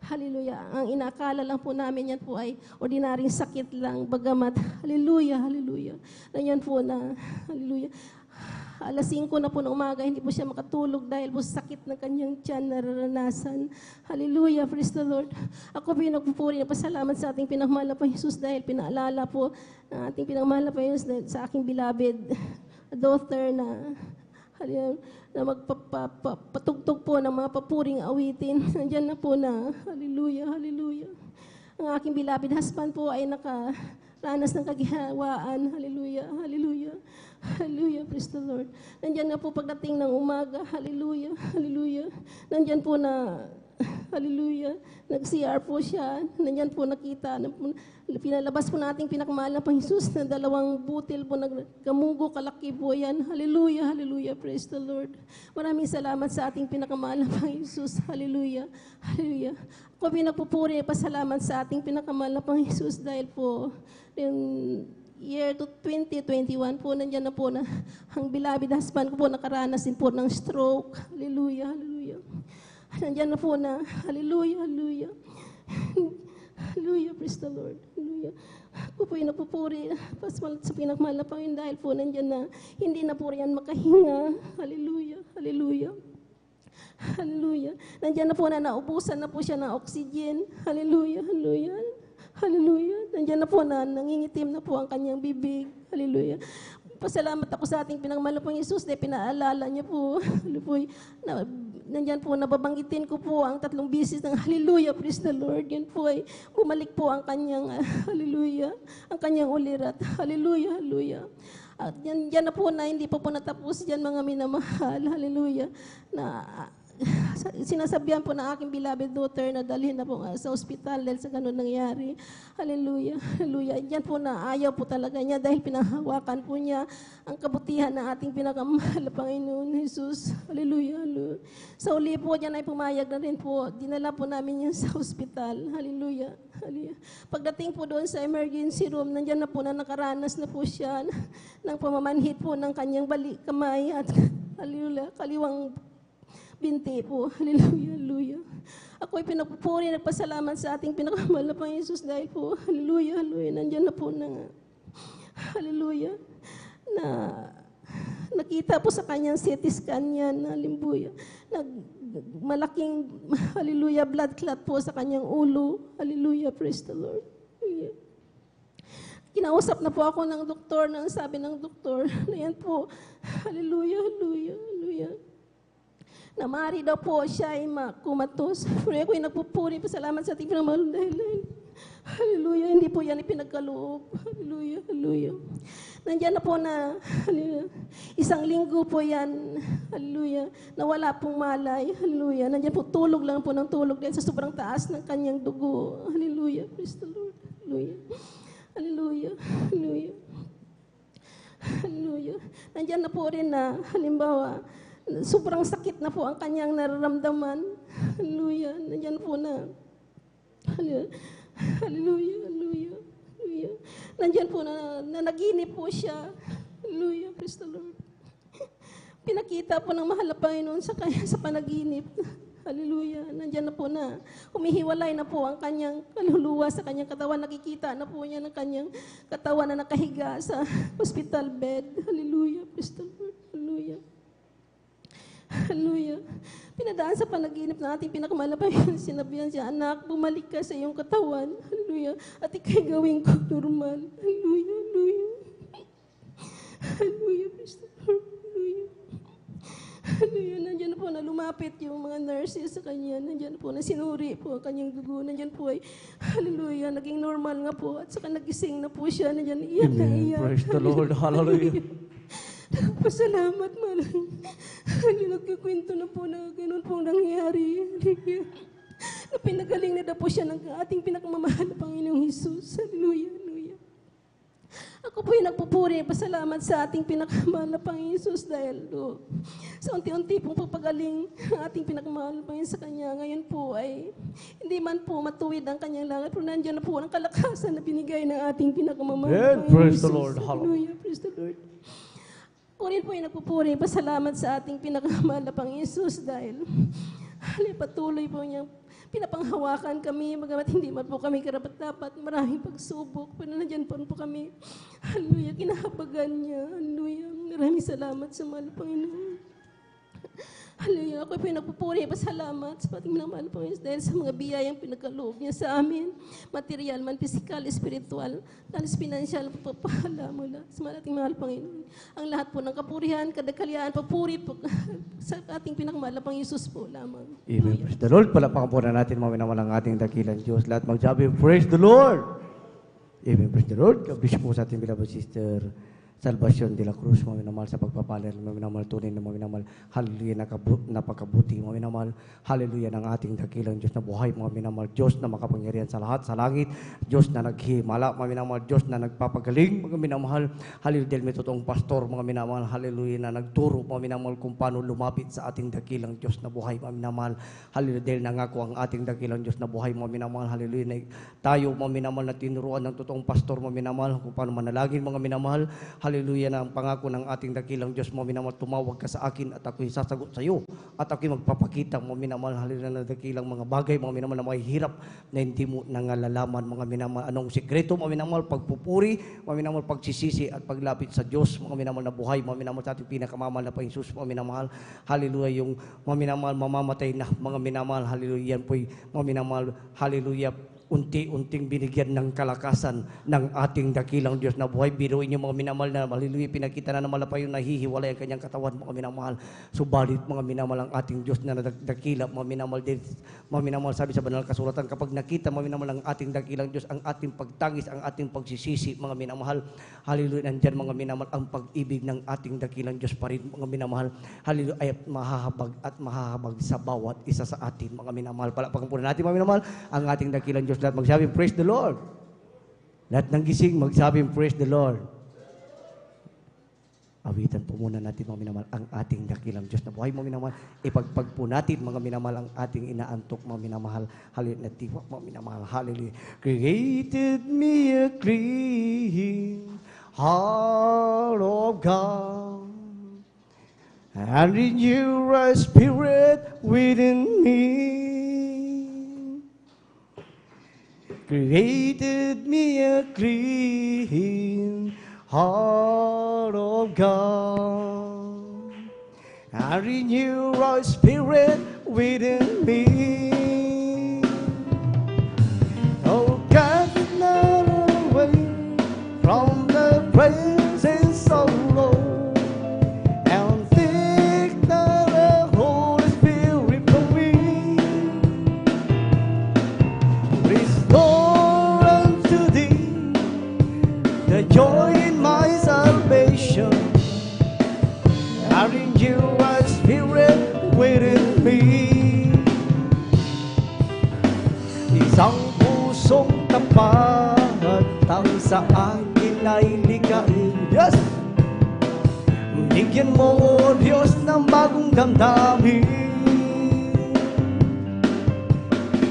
Hallelujah. Ang inakala lang po namin yan po ay ordinaryong sakit lang. Bagamat, hallelujah, hallelujah. Nariyan po na, hallelujah. alas 5 na po ng umaga, hindi po siya makatulog dahil po sa sakit ng kanyang tiyan na naranasan. Hallelujah, praise the Lord. Ako po yung nagpupuri na pasalamat sa ating pinagmahal na Panginoon Jesus dahil pinaalala po ng ating pinagmahal na Panginoon Jesus sa aking beloved daughter na magpatugtog po ng mga papuring awitin. Nandiyan na po na, hallelujah, hallelujah. Ang aking beloved husband po ay nakaranas ng kagihawaan. Hallelujah, hallelujah, hallelujah, praise the Lord. Nandiyan na po pagdating ng umaga, hallelujah, hallelujah. Nandiyan po na, hallelujah, nag-CR po siya. Nandiyan po nakita, pinalabas po nating pinakamahal na Panginoon Jesus na 2 butil po, nagkamugo, kalaki po yan. Hallelujah, hallelujah, praise the Lord. Maraming salamat sa ating pinakamahal na Panginoon Jesus. Hallelujah, hallelujah. Ako pinagpupuri, pasalamat sa ating pinakamahal na Panginoon Jesus dahil po yung year 2021 po, nandiyan na po na ang beloved husband ko po nakaranas din po ng stroke. Hallelujah, hallelujah. Nandiyan na po na, hallelujah, hallelujah. Hallelujah, praise the Lord. Hallelujah. Ako po yung napupuri sa pinagmahal na Panginoon dahil po nandiyan na hindi na po yan makahinga. Hallelujah, hallelujah. Hallelujah. Nandiyan na po na naubusan na po siya ng oxygen. Hallelujah, hallelujah. Hallelujah. Nandiyan na po na nangingitim na po ang kanyang bibig. Hallelujah. Pasalamat ako sa ating pinagmahal na Panginoon Jesus dahil pinaalala niya po. Nandiyan po, nababanggitin ko po ang 3 bisis ng hallelujah, praise the Lord. Yan po ay bumalik po ang kanyang hallelujah, ang kanyang ulirat. Hallelujah, hallelujah. At yan na po na hindi pa po natapos yan mga minamahal. Hallelujah. Na sinasabihan po ng aking beloved daughter na dalhin na po sa ospital dahil sa ganun nangyari. Hallelujah, hallelujah. Yan po na ayaw po talaga niya dahil pinahawakan po niya ang kabutihan ng ating pinakamahal na Panginoon Jesus. Hallelujah, hallelujah. Sa uli po dyan ay pumayag na rin po. Dinala po namin yan sa ospital. Hallelujah, hallelujah. Pagdating po doon sa emergency room, nandyan na po na nakaranas na po siya ng pamamanhid po ng kanyang kamay at hallelujah, kaliwang binti po. Hallelujah, hallelujah. Ako ay pinagpupuri, nagpasalamat sa ating pinakamahal na Panginoon Jesus dahil po, hallelujah, hallelujah, nandyan na po na, hallelujah, na nakita po sa kanyang CT scan niya na limbuya, malaking, hallelujah, blood clot po sa kanyang ulo. Hallelujah, praise the Lord. Hallelujah. Kinausap na po ako ng doktor, nang sabi ng doktor, na yan po, hallelujah, hallelujah, hallelujah. Na maaari daw po siya ay makumatos. Pero ako ay nagpupuri, pasalamat sa ating pinamahal dahil hallelujah, hindi po yan ipinagkaloob. Hallelujah, hallelujah. Nandiyan na po na, hallelujah, 1 linggo po yan, hallelujah, na wala pong malay, hallelujah. Nandiyan po tulog lang po ng tulog dahil sa sobrang taas ng kanyang dugo. Hallelujah, praise the Lord. Hallelujah, hallelujah, hallelujah. Hallelujah. Nandiyan na po rin na, halimbawa, sobrang sakit na po ang kanyang nararamdaman. Hallelujah. Nandiyan po na. Hallelujah. Hallelujah. Hallelujah. Hallelujah. Nandiyan po na naginip po siya. Hallelujah. Praise the Lord. Pinakita po ng mahal na Panginoon sa panaginip. Hallelujah. Nandiyan na po na. Humihiwalay na po ang kanyang kaluluwa sa kanyang katawan. Nakikita na po niya ng kanyang katawan na nakahiga sa hospital bed. Hallelujah. Praise the Lord. Hallelujah. Hallelujah. Pinadaan sa panaginip na ating pinakamahal na Panginoon, sinabihan siya, anak, bumalik ka sa iyong katawan. Hallelujah. At ikay gawin ko normal. Hallelujah. Hallelujah. Hallelujah. Praise the Lord. Hallelujah. Hallelujah. Nandiyan na po na lumapit yung mga nurses sa kanya. Nandiyan po na sinuri po ang kanyang dugo. Nandiyan po ay, hallelujah, naging normal nga po. At saka nagising na po siya. Nandiyan, iyak na iyak. Praise the Lord. Hallelujah. Pasalamat, malang. Nagkikwento na po na ganun pong nangyari. Na pinagaling na po siya ng ating pinakamamahal na Panginoong Jesus. Hallelujah, hallelujah. Ako po yung nagpupuri, pasalamat sa ating pinakamahal na Panginoong Jesus dahil sa unti-unti pong pagpagaling ng ating pinakamahal na Panginoon sa Kanya. Ngayon po ay hindi man po matuwid ang Kanyang langit, pero nandiyan na po ang kalakasan na binigay ng ating pinakamamahal na Panginoong Praise Jesus. the Lord. Hallelujah, praise the Lord. Ako rin po yung nagpupuri, pasalamat sa ating pinakamahal na Panginoon Jesus dahil patuloy po niyang pinapanghawakan kami, magamat hindi man po kami karapat-dapat, maraming pagsubok, pero nandiyan po kami. Hallelujah, kinahabagan niya. Hallelujah. Maraming salamat sa mahal na Panginoon. Hallelujah. Ako'y pinagpupuri, pasalamat sa ating minamahal na Panginoon dahil sa mga biyayang pinagkaloob niya sa amin. Material man, physical, spiritual, talos financial, pagpapala mula sa ating mahal Panginoon. Ang lahat po ng kapurihan, kadakalyaan, papuri po sa ating pinakamahal na Panginoon Jesus po lamang. Amen. Praise the Lord. Palapakan po na natin mga minamahal ang ating dakilang Diyos. Lahat magsabi, praise the Lord. Amen. Praise the Lord. Kabis po sa ating beloved sister Salvacion de la Cruz, mga minamahal, sa pagpapaler, mga minamahal, tunay na mga minamahal, hallelujah, napakabuti, mga minamahal, hallelujah, ng ating dakilang Diyos na buhay, mga minamahal, Diyos na makapangyarihan sa lahat, sa langit, Diyos na naghimala, mga minamahal, Diyos na nagpapagaling, mga minamahal, hallelujah, dahil may totoong pastor, mga minamahal, hallelujah, na nagturo, mga minamahal, kung paano lumapit sa ating dakilang Diyos na buhay, mga minamahal, hallelujah, dahil nangako ang ating dakilang Diyos na buhay, mga minamahal, hallelujah, na tayo, mga minamahal, na tinuruan ng totoong pastor, mga minamahal, kung paano manalangin, mga minamahal, hallelujah, na ang pangako ng ating dakilang Diyos, mga minamahal, tumawag ka sa akin at ako'y sasagot sa iyo at ako'y magpapakita, mga minamahal, hallelujah, na dakilang mga bagay, mga minamahal, na mahihirap na hindi mo nangalalaman, mga minamahal, anong sikreto, mga minamahal, pagpupuri, mga minamahal, pagsisisi at paglapit sa Diyos, mga minamahal, na buhay, mga minamahal, sa ating pinakamamahal na Panginoon Jesus, mga minamahal, hallelujah, yung mga minamahal, mamamatay na, mga minamahal, hallelujah, yan po'y, mga minamahal, hallelujah, unti-unting binigyan ng kalakasan ng ating dakilang Diyos na buhay. Biruin niyo, mga minamahal, na hallelujah, pinakita na naman pa yung nahihiwalay ang kanyang katawan, mga minamahal. Subalit, mga minamahal, ang ating Diyos na dakila, mga minamahal, mga minamahal, sabi sa banal kasulatan, kapag nakita, mga minamahal, ang ating dakilang Diyos, ang ating pagtangis, ang ating pagsisisi, mga minamahal, hallelujah, nandyan, mga minamahal, ang pag-ibig ng ating dakilang Diyos pa rin, mga minamahal, hallelujah, ay mahahabag sa bawat isa sa atin, mga minamahal. Palakpakan po natin, mga minamahal, ang ating dakilang Diyos. Lahat magsabi, praise the Lord. Lahat ng gising, magsabi, praise the Lord. Awitan po muna natin, mga minamahal, ang ating dakilang Diyos na buhay, mga minamahal. Ipagpag po natin, mga minamahal, ang ating inaantok, mga minamahal. Hallelujah, natiwak, mga minamahal. Hallelujah. Created me a clean heart of God, and renew a spirit within me. Created me a clean heart of God, and renew a spirit within me. Oh, cast me not away from the presence of the Lord, and take not the Holy Spirit from me. Restore unto thee the joy in my salvation, and renew a spirit within me. Isang pusong tapat ang sa akin ay likain. Yes! Bigyan mo, O Diyos, ng bagong damdamin.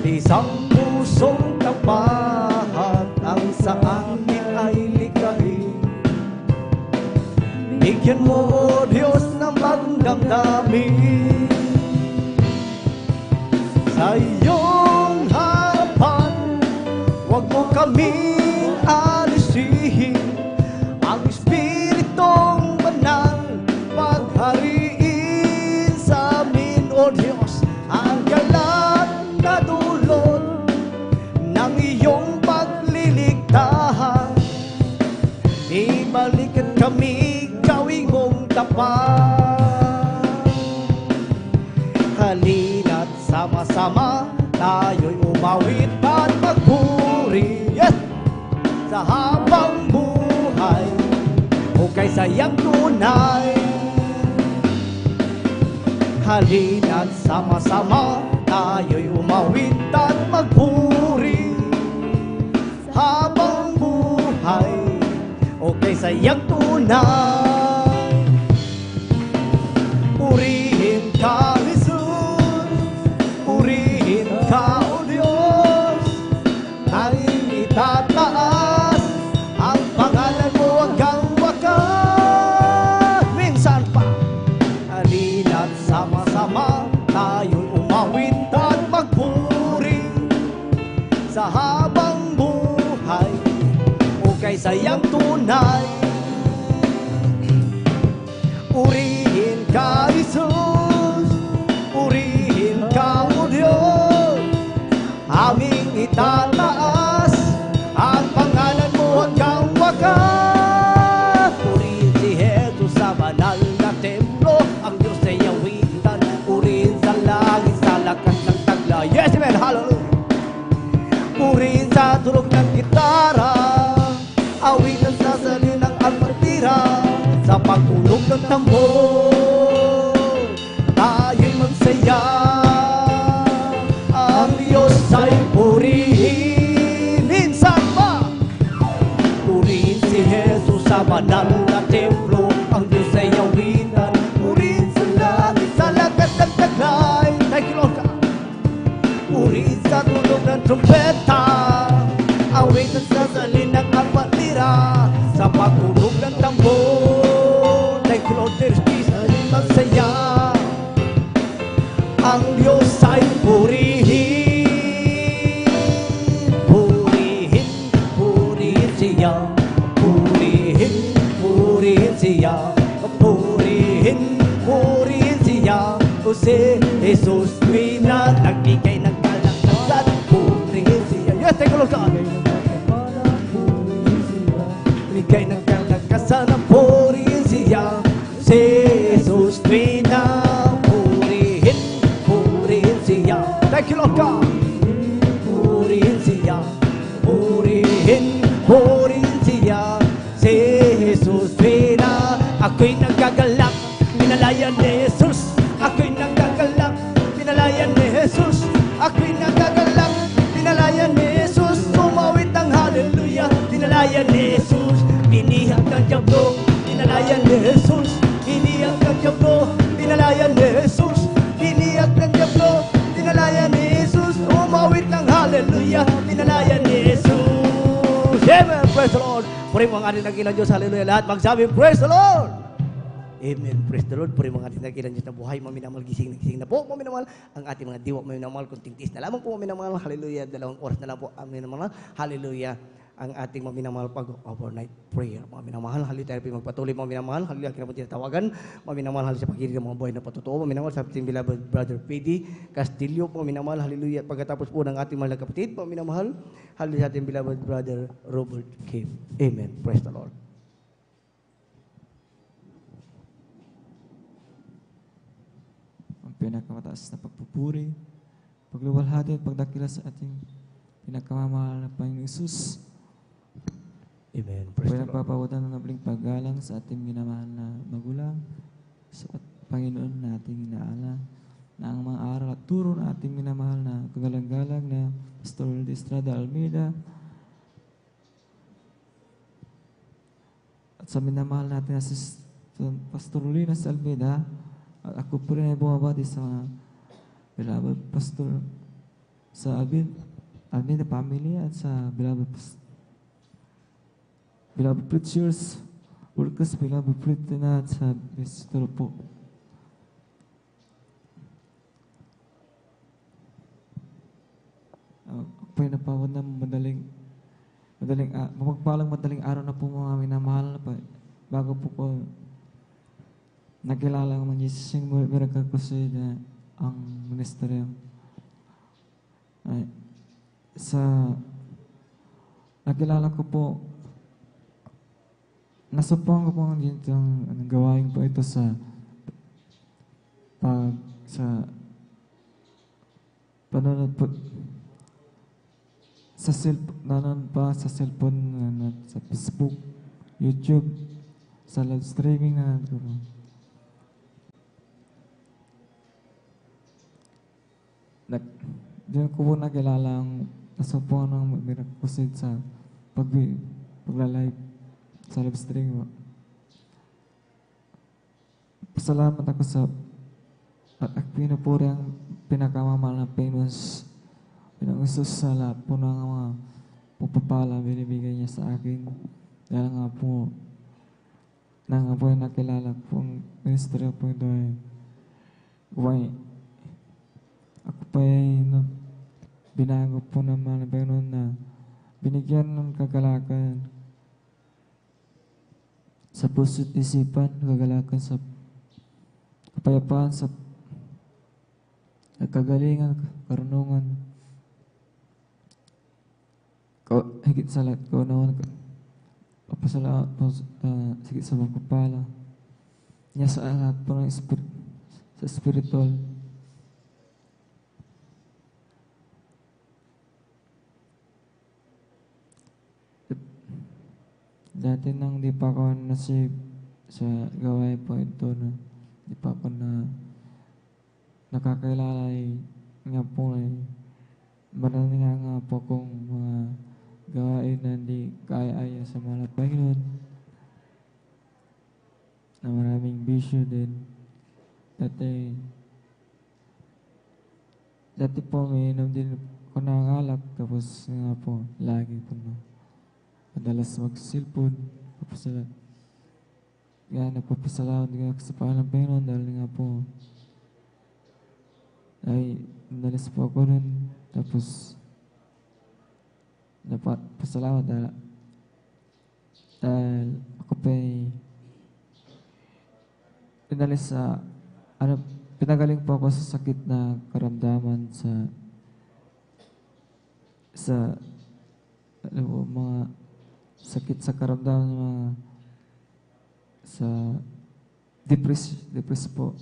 Isang pusong tapat ang sa akin ay likain. Bigyan mo, O Diyos, ng bagong damdamin. Sa iyong harapan, huwag mo kaming alisihin. Ang Espiritong Banal paghariin sa amin, O Diyos, ang galak na dulot ng iyong pagliligtahan. Ibalikan kami, gawin mong tapat. Halina't sama-sama tayo'y umawit at magpuri, yes, sa habang buhay o kay sayang tunay. Halina't sama-sama tayo'y umawit at magpuri habang buhay o kay sayang tunay. Purihin ka, Jesus, purihin ka, O Diyos, tanging itataas ang pangalan mo hanggang wakas. Minsan pa, halina't sama-sama tayo'y umawit at magpuri sa habang buhay o kay sayang tunay. sa pagtunog ng tambor, tayo'y magsaya. Ang Diyos ay purihin. Minsan pa, purihin si Jesus sa banal na templo. Ang Diyos ay awitan, purihin sa langit, sa lagat ng taglay. Thank you, Lord God. Purihin sa tunog ng trumpeta, awitan sa salin ng kapatira, sa pagtunog ng tambor. Thank you, Lord, there's peace, magsaya. Ang Diyos ay purihin. Purihin, purihin siya. Purihin, purihin siya. Purihin, purihin siya. O si Jesus, na nagbigay ng kalakasan. Purihin siya. Yes, take a look at it. Bigay ng kalakasan ng purihin siya. Si Jesus, na thank you, Lord God. Purihin siya, purihin, purihin siya. Si Jesus, na ako'y nagagalak, pinalayan ni Jesus. Ako'y nagagalak, pinalayan ni Jesus. Ako'y nagagalak, pinalayan ni Jesus. Sumawit ang hallelujah, pinalayan ni Jesus. Binihag ng diablo, pinalayan ni Jesus. Binihag ng diablo, pinalayan ni Jesus. Binihag ng diablo, pinalayan ni Jesus. Umawit ng hallelujah, pinalayan ni Jesus. Amen, praise the Lord. Puri mo ang ating nakilang Diyos, hallelujah. Lahat magsabi, praise the Lord. Amen, praise the Lord. Puri mo ang ating nakilang Diyos na buhay, maminamal, gising na po, maminamal. Ang ating mga diwa, maminamal, kung tingtis na lamang po, maminamal, hallelujah. 2 oras na lang po, maminamal, hallelujah. Ang ating maminamahal pag-overnight prayer. Mga minamahal, hallelujah, tayo magpatuloy, mga minamahal, hallelujah, kinapon tinatawagan, mga minamahal, sa pagkikinig ng mga buhay na patutuo, mga minamahal, sa ating beloved brother P.D. Castillo, mga minamahal, hallelujah, pagkatapos po ng ating mahal na kapatid, mga minamahal, hallelujah, sa ating beloved brother Robert Kim. Amen. Praise the Lord. Ang pinakamataas na pagpupuri, pagluwalhati at pagdakila sa ating pinakamamahal na Panginoong Isus. Amen. Pinagpapawitan ng nabling paggalang sa ating minamahal na magulang, sa Panginoon na ating inaala, na ang mga aral at turo na ating minamahal na kagalang-galang na Pastor de Estrada Almeida, at sa minamahal natin na si Pastor Linas Almeida, at ako po rin ay bumabati sa mga beloved Pastor sa Almeida family at sa beloved preachers, workers, beloved preacher na at sa visitor po. Ako ay napawad ng madaling araw na po mga minamahal na pa. Bago po ko nakilala ang mga Jesus yung miracle crusade na ang ministeryo. Nakilala ko po, nasupang ko po ang gawain po ito sa panonood po sa cellphone sa Facebook, YouTube, sa live streaming na diyan ko po nakilala ang nasupang ng miracle crusade sa pagla-live sa live stream. Pasalamat ako sa at pinupuri ang pinakamamahal na famous Panginoong Isus sa lahat po ng mga pagpapala binibigay niya sa akin. Dahil nga po ay nakilala po ang ministry po ito ako pa ay binago po naman ng Panginoon na binigyan ng kagalakan sa puso't isipan, kagalakan sa kapayapaan, sa kagalingan, karunungan, higit sa lahat ko noon, papasalamat po higit sa pagpapala niya sa lahat po ng sa spiritual. Dati nang di pa ako nasib sa gawain po ito na di pa ako na nakakilala nga po marami nga po kong mga gawain na hindi kaya sa mga Panginoon na maraming bisyo din. Dati po may inom din ko ng alak tapos nga po lagi po madalas mag-cellphone. Kaya nagpapasalamat nga ako sa pangalan ng Panginoon dahil nga po ay madalas po ako rin tapos napasalamat dahil ako pa pinagaling po ako sa sakit na karamdaman sa mga sakit sa karamdaman mga sa depress po.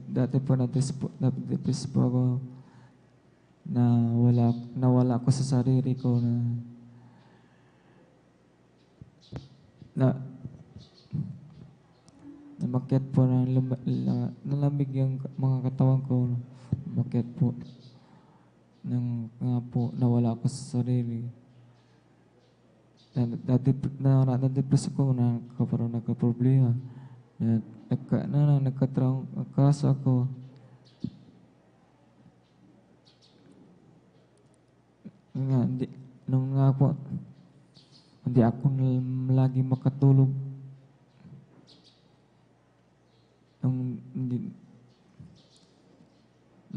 Dati po na-depress po ako na nawala ko sa sarili ko na makyat po nalamig yung mga katawan ko, makyat po nga po nawala ako sa sarili. Na-depress ako na parang nagka-problema. Nagkatraso ako. Nung nga po, hindi ako lagi makatulog. Nung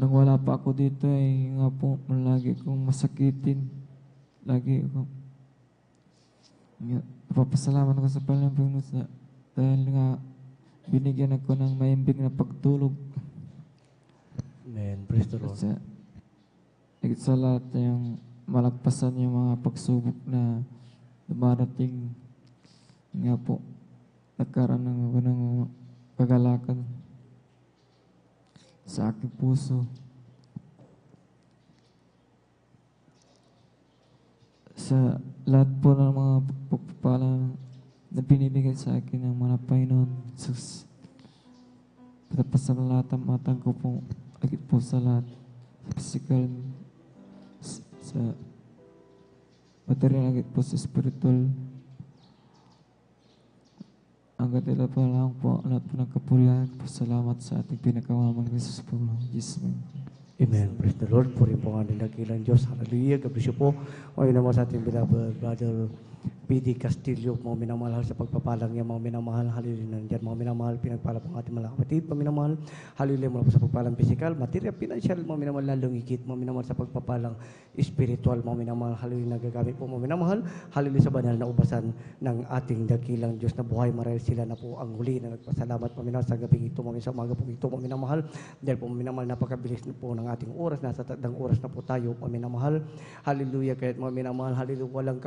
wala pa ako dito nga po, lagi kong masakitin. Lagi ako. Papasalamat ako sa Panginoon dahil nga binigyan ako ng maimbig na pagtulog. Amen. Praise the Lord. Higit sa lahat yung malagpasan yung mga pagsubok na dumarating nga po, nagkaroon ng kagalakan sa aking puso. Sa lahat po ng mga pagpapala na binibigay sa akin ng mga Panginoon, Jesus, pasalamatan ko po agit po sa lahat, physical, sa material, agit po sa spiritual. Hanggang tila pa lang po, lahat po ng kapurihan, salamat sa ating pinakamamang Jesus po, Jesus. Amen. Praise the Lord. Purihin po nga ng dakilang Diyos. Hallelujah. God bless you po. Ngayon naman sa ating beloved brother P.D. Castillo, mga minamahal sa pagpapalang niya, mga minamahal, hallelujah, nandiyan, mga minamahal, pinagpala po ang ating mga kapatid, mga minamahal, hallelujah, mula po sa pagpapalang physical, material, financial, mga minamahal, lalong higit, mga minamahal sa pagpapalang spiritual, mga minamahal, hallelujah, nagagamit po, mga minamahal, hallelujah, sa banal na ubasan ng ating dakilang Diyos na buhay, marahil sila na po ang huli na nagpasalamat, mga minamahal, sa gabing ito, mga sa umaga po ito, mga minamahal, dahil po, mga minamahal, napakabilis na po ng ating oras, nasa tagdang oras na po tayo, mga minamahal, hallelujah, kahit mga minamahal, hallelujah, walang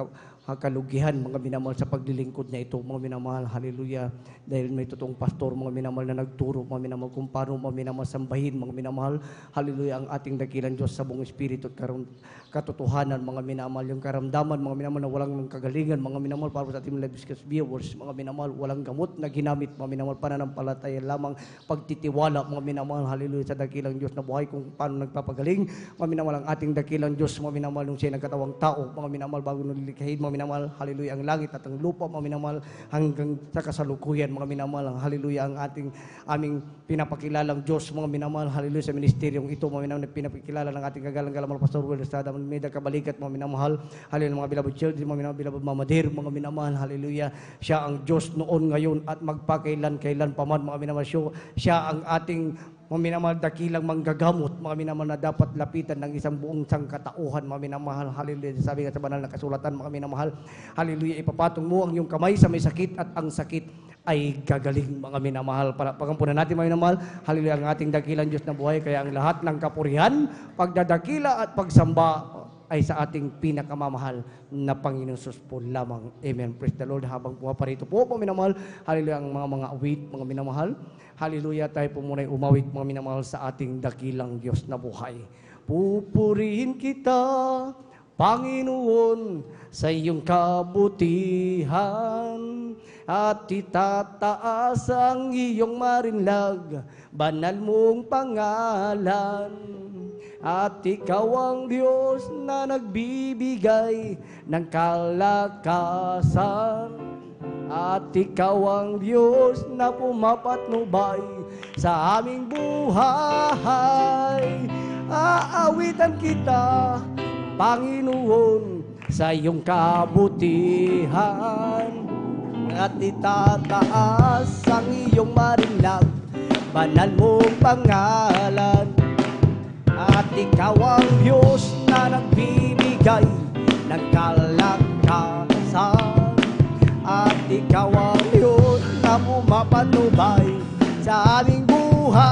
kalugihan, mga minamahal, sa paglilingkod na ito, mga minamahal, hallelujah, dahil may totoong pastor, mga minamahal na nagturo, mga minamahal kung paano, mga minamahal sambahin, mga minamahal, hallelujah, ang ating dakilang Diyos sa buong Espiritu at katotohanan, mga minamahal, yung karamdaman, mga minamahal na walang kagalingan, mga minamahal, para sa ating live discuss viewers, mga minamahal, walang gamot na ginamit, mga minamahal, pananampalataya lamang, pagtitiwala, mga minamahal, hallelujah, sa dakilang Diyos na buhay, kung paano nagpapagaling, mga minamahal, ang ating dakilang Diyos, mga minamahal, nung siya nagkatawang tao, mga minamahal, bago nililikahin, mga minamahal, hallelujah, ang langit at ang lupa, mga minamahal, hanggang sa kasalukuyan, mga minamahal, ang hallelujah, ang aming pinapakilalang Diyos, mga minamahal, hallelujah, sa ministeryong ito, mga minamahal, pinapakilala ng ating kagalang-galang Pastor Will Estrada, Meda Kabalikat, mga minamahal, hallelujah, mga beloved children, mga minamahal, beloved Mama Dear, mga minamahal, hallelujah, siya ang Diyos noon, ngayon, at magpakailan-kailan paman, mga minamahal, siya ang ating mga minamahal, dakilang manggagamot, mga minamahal na dapat lapitan ng isang buong sangkatauhan, mga minamahal, hallelujah, sabi nga sa banal na kasulatan, mga minamahal, hallelujah, ipapatong mo ang iyong kamay sa may sakit at ang sakit ay gagaling, mga minamahal. Pagampunan natin, mga minamahal, hallelujah, ang ating dakilang Diyos na buhay, kaya ang lahat ng kapurihan, pagdadakila at pagsamba ay sa ating pinakamamahal na Panginoon Sus po lamang. Amen. Praise the Lord. Habang pumaparito po, mga minamahal, hallelujah, ang mga awit, mga minamahal, hallelujah, tayo po muna umawit, mga minamahal, sa ating dakilang Diyos na buhay. Pupurihin kita, Panginoon, sa iyong kabutihan at itataas ang iyong marinlag, banal mong pangalan. At ikaw ang Diyos na nagbibigay ng kalakasan. At ikaw ang Diyos na pumapatnubay sa aming buhay. Aawitan kita, Panginoon, sa iyong kabutihan. At itataas ang iyong marinlag, banal mong pangalan. At ikaw ang Diyos na nagbibigay ng kalakasan. At ikaw ang Diyos na pumapatnubay sa aming buhay.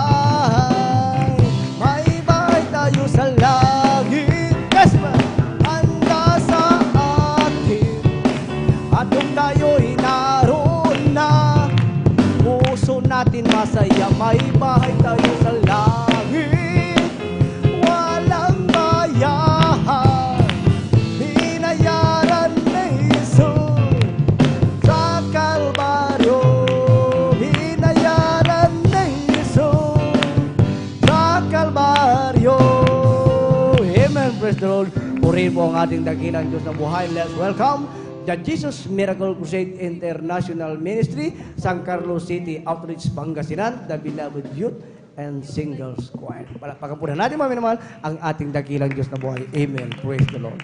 May bahay tayo sa langit, yes, handa sa atin. At kung tayo'y naroon na, puso natin masaya. May bahay tayo sa langit, walang bayahan. Binayaran ni Jesus sa Kalbaryo. Binayaran ni Jesus sa Kalbaryo. Amen. Praise the Lord. Purihin po ang ating dakilang Diyos na buhay. Let's welcome the Jesus Miracle Crusade International Ministry, San Carlos City Outreach, Pangasinan, the Beloved Youth and Singles Choir. Palakpakan po na natin, mga minamahal, ang ating dakilang Diyos na buhay. Amen. Praise the Lord.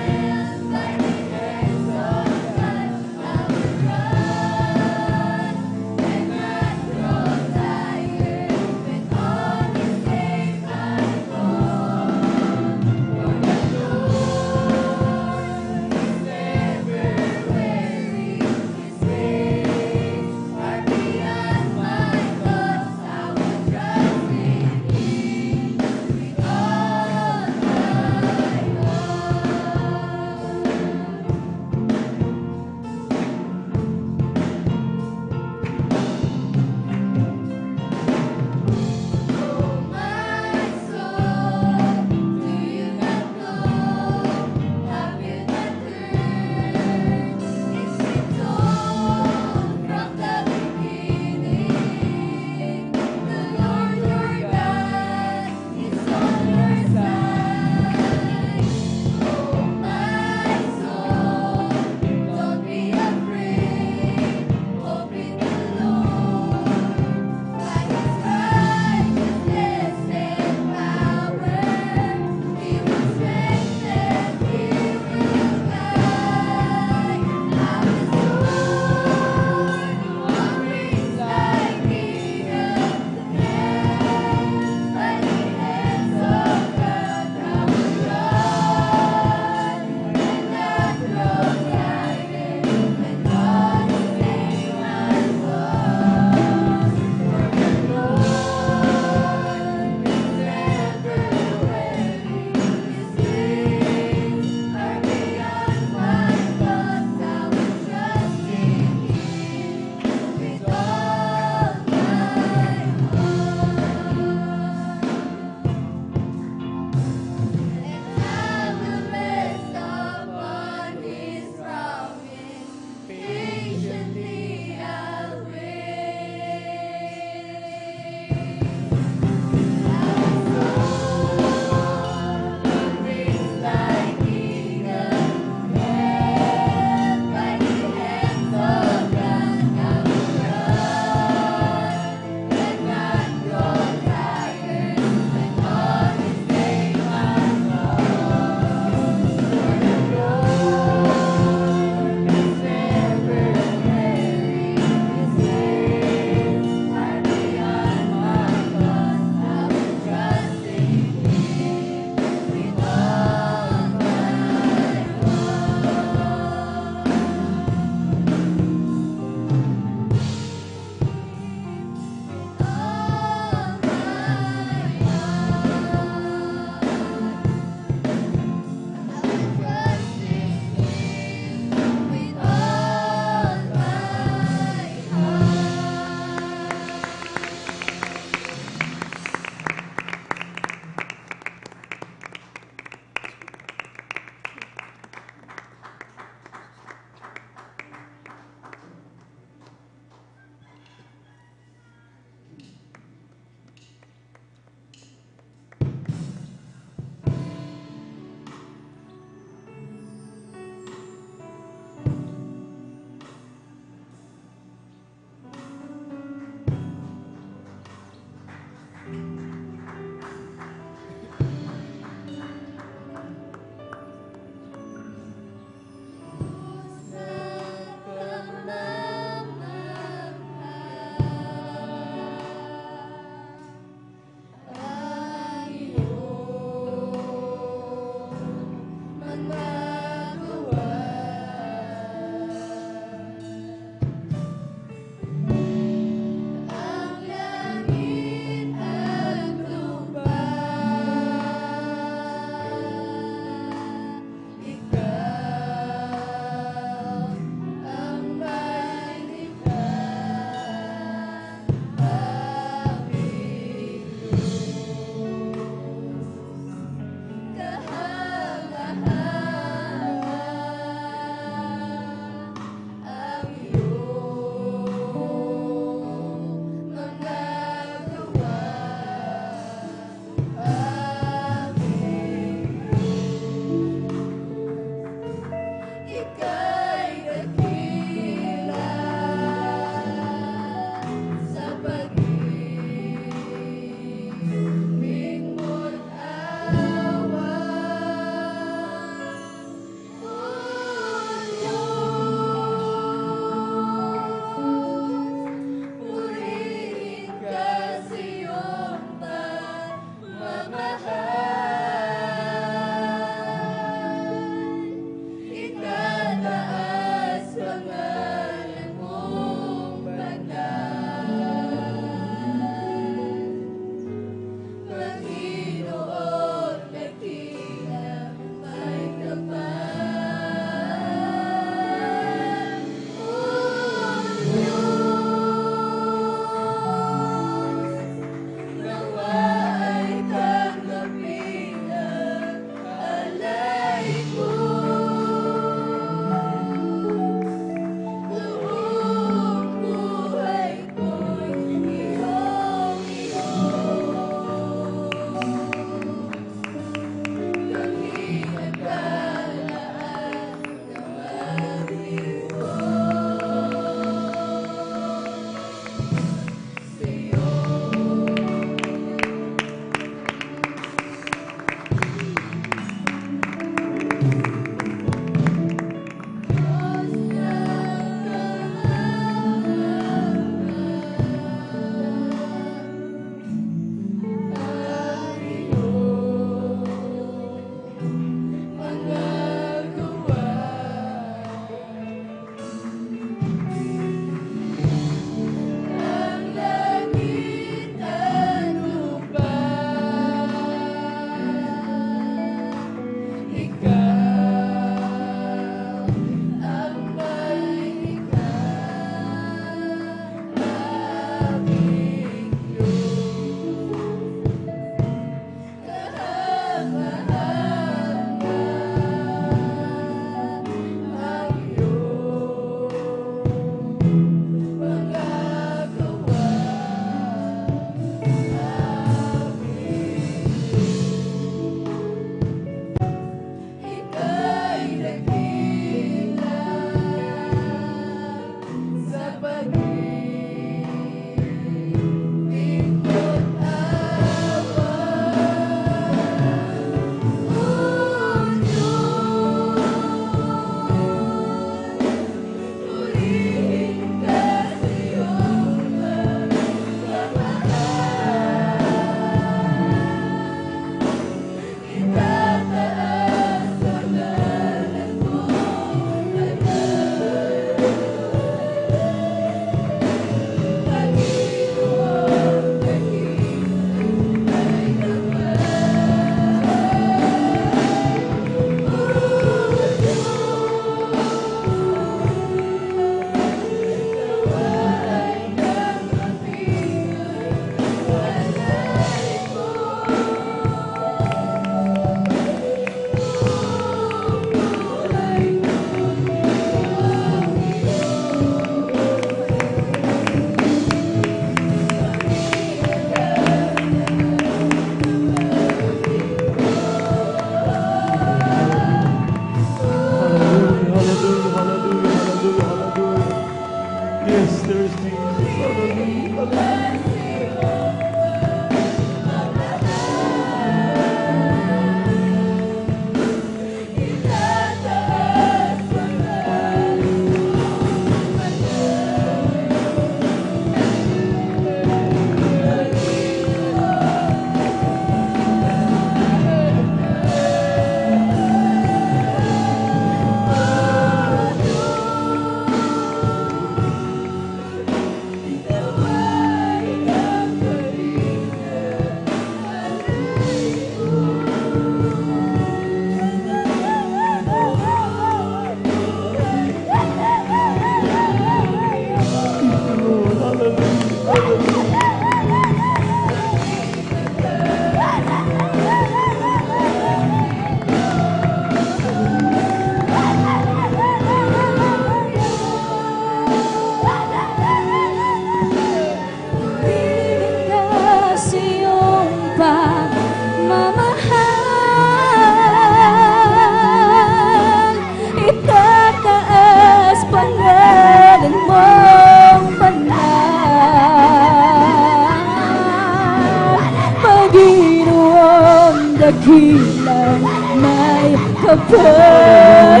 dakilang may kapal.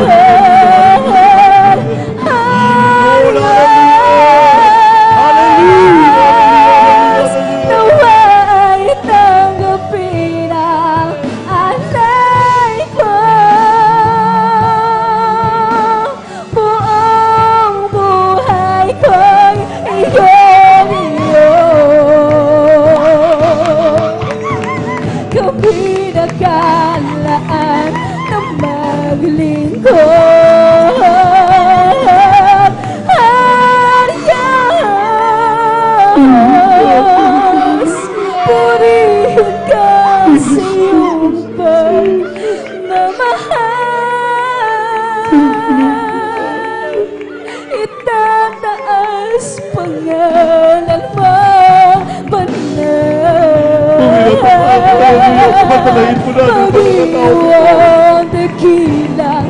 Halos nawa'y tanggapin ang alay ko. Buong buhay ko'y iyong iyo. Kapinakalaan na maglingkod. Diyos, purihin ka sa iyong pagmamahal. Itataas pangalan mo, Pag-iwang dakilang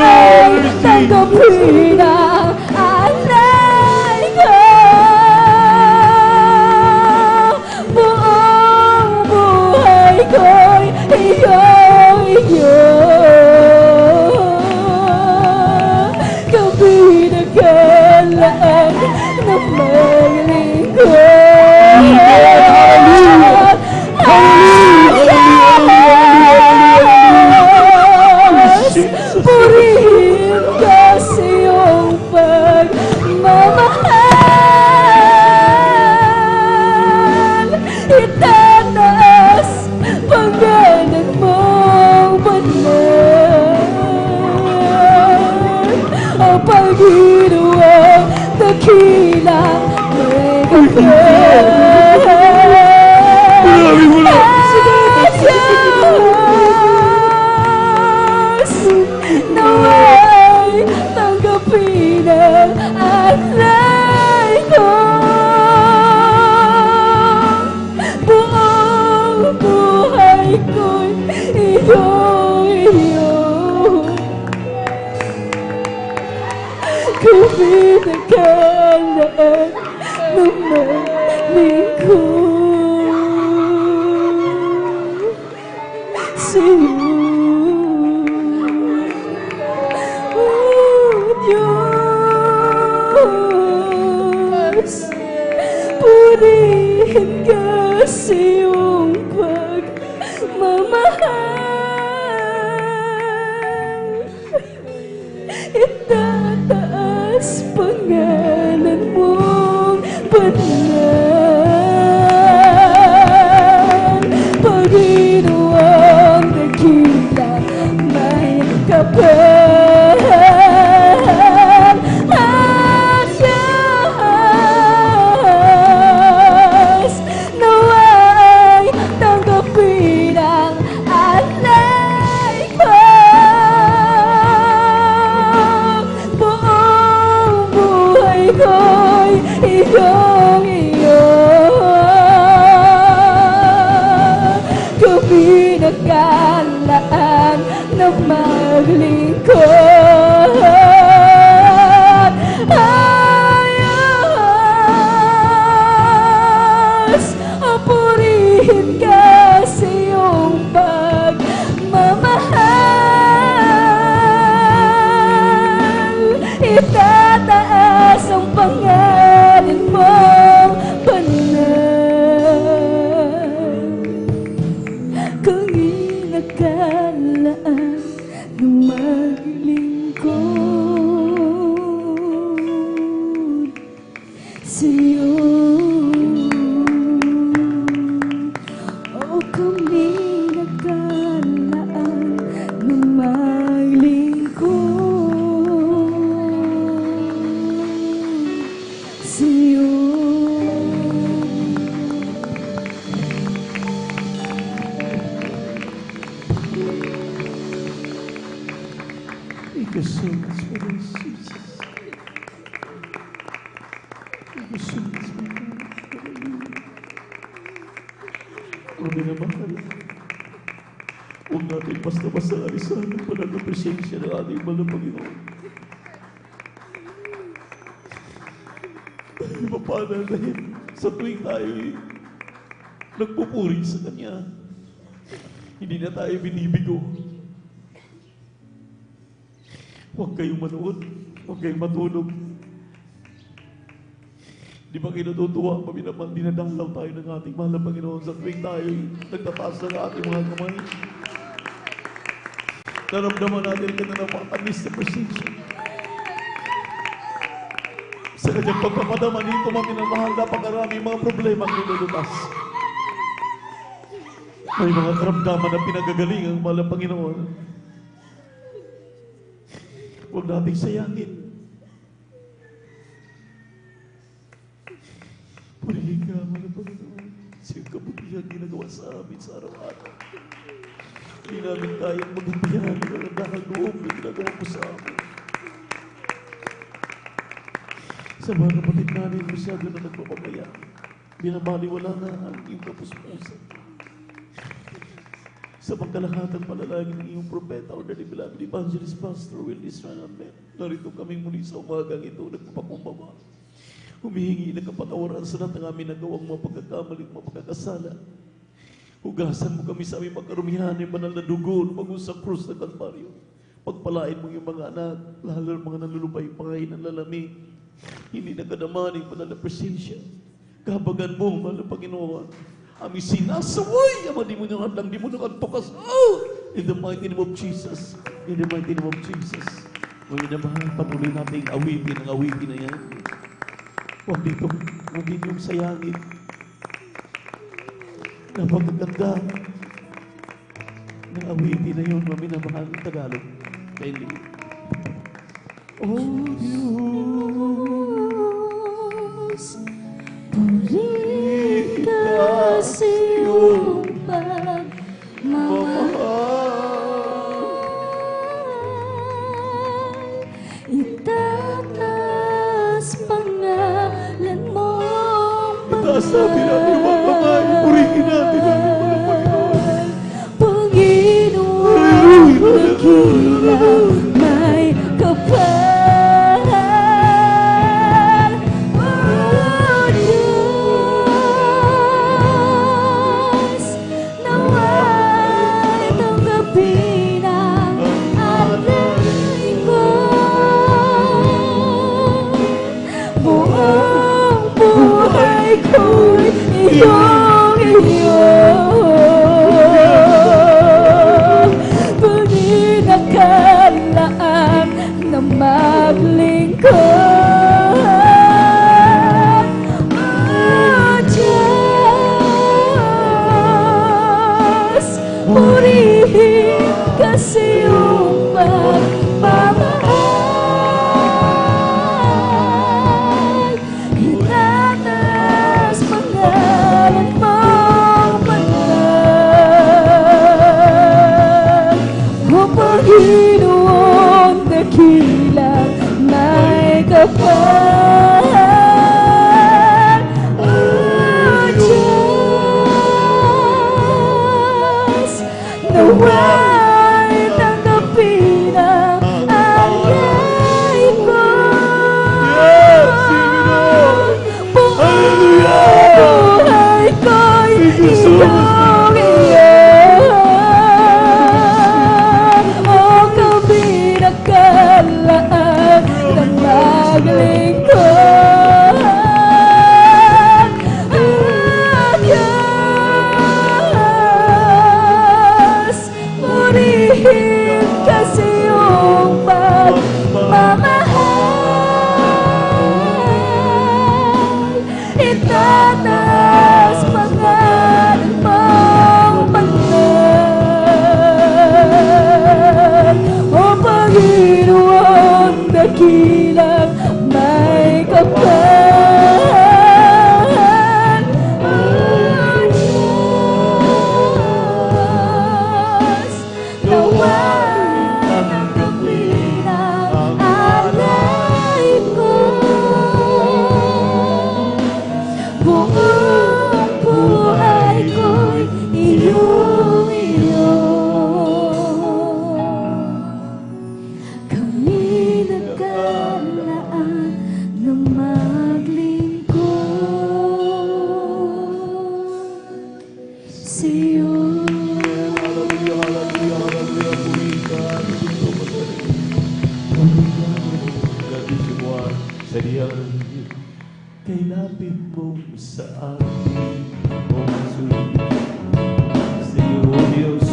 may tanggapin ang alay ko. Buong buhay ko'y iyo. Kapinakalaan na maglingkod. Purihin ka sa iyong pagmamahal. Itataas pangalan mong banal. Ang Panginoon dakilang may kapal. Diyos, nawa'y tanggapin ang alay ko. Buong buhay ko'y iyo. Kapinakalaan na maglingkod sa'yo. Diyos, purihin ka sa iyong pagmamahal. Itataas pangalan mong banal. Panginoon, pinagkalaan na maglingkod. Ayos, purihin ka sa iyong pagmamahal. Itataas ang pangalan mong banal. Kung inakalaan na maglingkod sa'yo. O kung inakalaan na maglingkod sa'yo. Thank you so much for this, Jesus. Thank you so much for that. Kung minamahal, huwag natin basta-basta alisan ang banal na presensya ng ating mahal na Panginoon. Dahil mapana dahil sa tuwing tayo'y nagpupuri sa Kanya, hindi na tayo binibigo. Huwag kayong manood, huwag kayong matulog. Di ba kinatutuwa, paminaman, dinadalaw tayo ng ating mahal na Panginoon sa tuwing tayo nagtataas ng ating mga kamay. Naramdaman natin ka na napakanis na presensya. Sa kanyang pagpapadama nito, maminamahal, napakarami mga problema ang nilulutas. May mga karamdaman na pinagagaling ang mahal na Panginoon. Huwag nating sayangin. Purihin ka, mahal na Panginoon. Siyang kabutihan ginagawa sa amin sa araw-araw. Hindi namin kayang magabihan ang dahil loob na ginagawa mo sa amin. Sa mga kapatid namin, masyado na nagpapamaya. Binabaliwala na ang iyong kapuspusan. Sa pagkalahatan palalangin ng iyong propeta o the beloved evangelist pastor Will Israel Amen. Narito kami muli sa umagang ito, nagpapakumbaba. Humihingi ng kapatawaran sa lahat ng aming nagawang mga pagkakamali at mga pagkakasala. Hugasan mo kami sa aming pagkarumihan ng banal na dugo ng pag sa krus ng Kalbaryo. Pagpalain mo yung mga anak, lalo ng mga nalulupay-pay ng lalamig. Hindi nagkadaman ng banal na presensya. Kahabagan mo, mahal na Panginoon. Aming sinasaway ang mga demonyo at lang demonyo at tukas. Oh! In the mighty name of Jesus. In the mighty name of Jesus. Mga minamahal, patuloy natin awitin ang awitin na yan. Huwag dito, huwag ninyong sayangin. Napagaganda ng awitin na yun, mga minamahal ng Tagalog. Kindly. Oh, Diyos, purihin ka sa iyong pagmamahal. Itataas pangalan mong itaas natin natin mga kamay, purihin natin natin mga Panginoon. Panginoon, nagilang may kapal. Paghinakalaan na maglingkod. Oh, Diyos, purihin ka sa iyong pagmamahal. Itataas pangalan mong banal. O Panginoon, dakilang may kapal. Oh, Diyos, nawa'y tanggapin ang alay ko. Buhay ko'y iyong o kami nakalaan ng maglingkod. Diyos, purihin kasi yung pagmamahal. Itataas pangalan mong banal. O Panginoon, dakilang may kapal. Diyos, nawa'y tanggapin ang alay ko. Buong buhay ko'y iyong. Kami nagkalaan ng maglingkod sa'yo. Kay lapit mo sa akin, O Jesus, sa iyo, Diyos.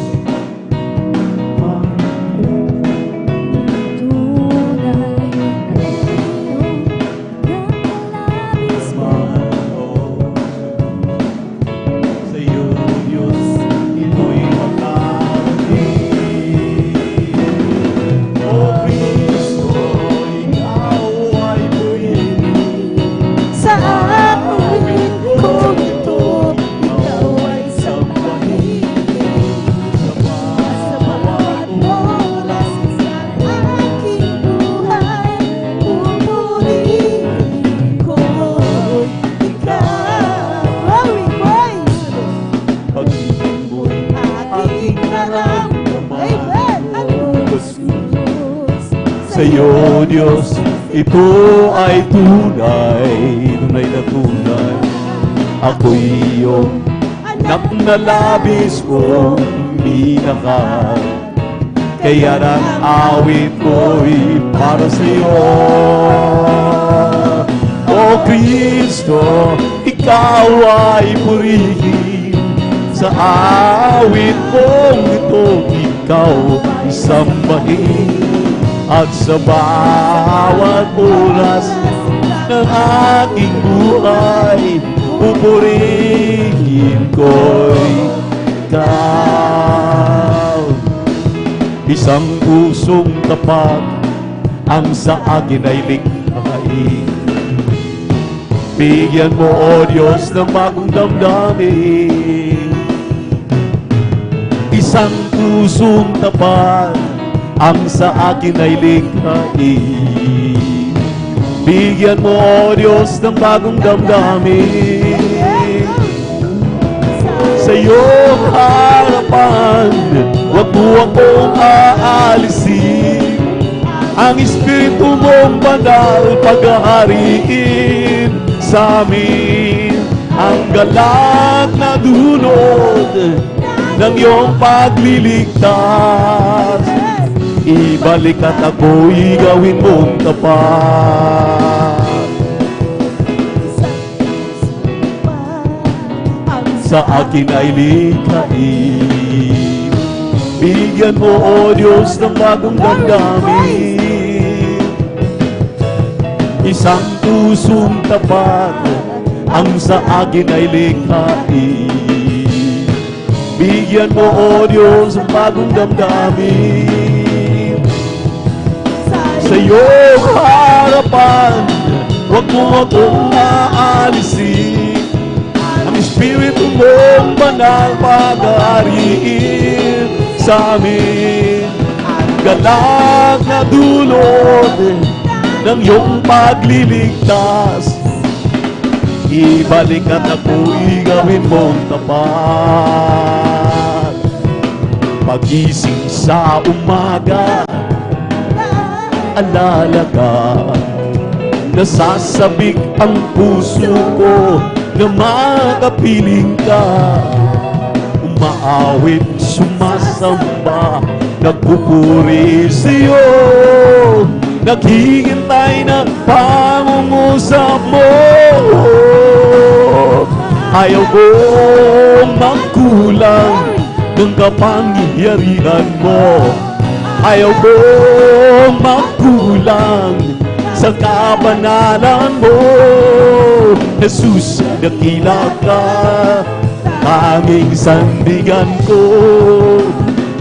Sa iyo, Diyos, ito'y makakamit. O Kristo, ikaw ay purihin. Sa akin kung ito, ikaw ay sambahin. Sa bawat oras sa aking buhay, pupurihin ko ikaw. Pag-ibig mo'y aking naramdaman. Sa iyo, Diyos, ito ay tunay, tunay na tunay. Ako'y iyong anak na labis kong minahal. Kaya ang awit ko'y para sa iyo. O Kristo, ikaw ay purihin. Sa awit kong ito, ikaw isambahin. At sa bawat oras ng aking buhay, pupurihin ko'y ikaw. Isang pusong tapat ang sa akin ay likhain. Bigyan mo, O Diyos, ng bagong damdamin. Isang pusong tapat ang sa akin ay likhain. Bigyan mo, O Diyos, ng bagong damdamin. Sa iyong harapan, huwag mo akong aalisin. Ang Espiritu mong banal paghahariin sa amin. Ang galak na dulot ng iyong pagliligtas. Ibalik at ako'y gawin mong tapat. Sa akin ay likhain. Bigyan mo, O Diyos, ng bagong damdamin. Isang pusong tapat ang sa akin ay likhain. Bigyan mo, O Diyos, ng bagong damdamin. Sa iyong harapan, huwag mo akong aalisin. Ang Espiritu mong banal paghahariin sa amin. Galak na dulot ng iyong pagliligtas. Ibalik at ako'y gawin mong tapat. Pagising sa umaga, alala ka, nasasabik ang puso ko na makapiling ka. Umaawit, sumasamba, nagpupuri sa'yo, naghihintay na pangungusap mo. Ayaw kong magkulang ng kapangyarihan mo. Ayaw kong magkulang sa kabanalan mo. Jesus, dakila ka, tanging sandigan ko.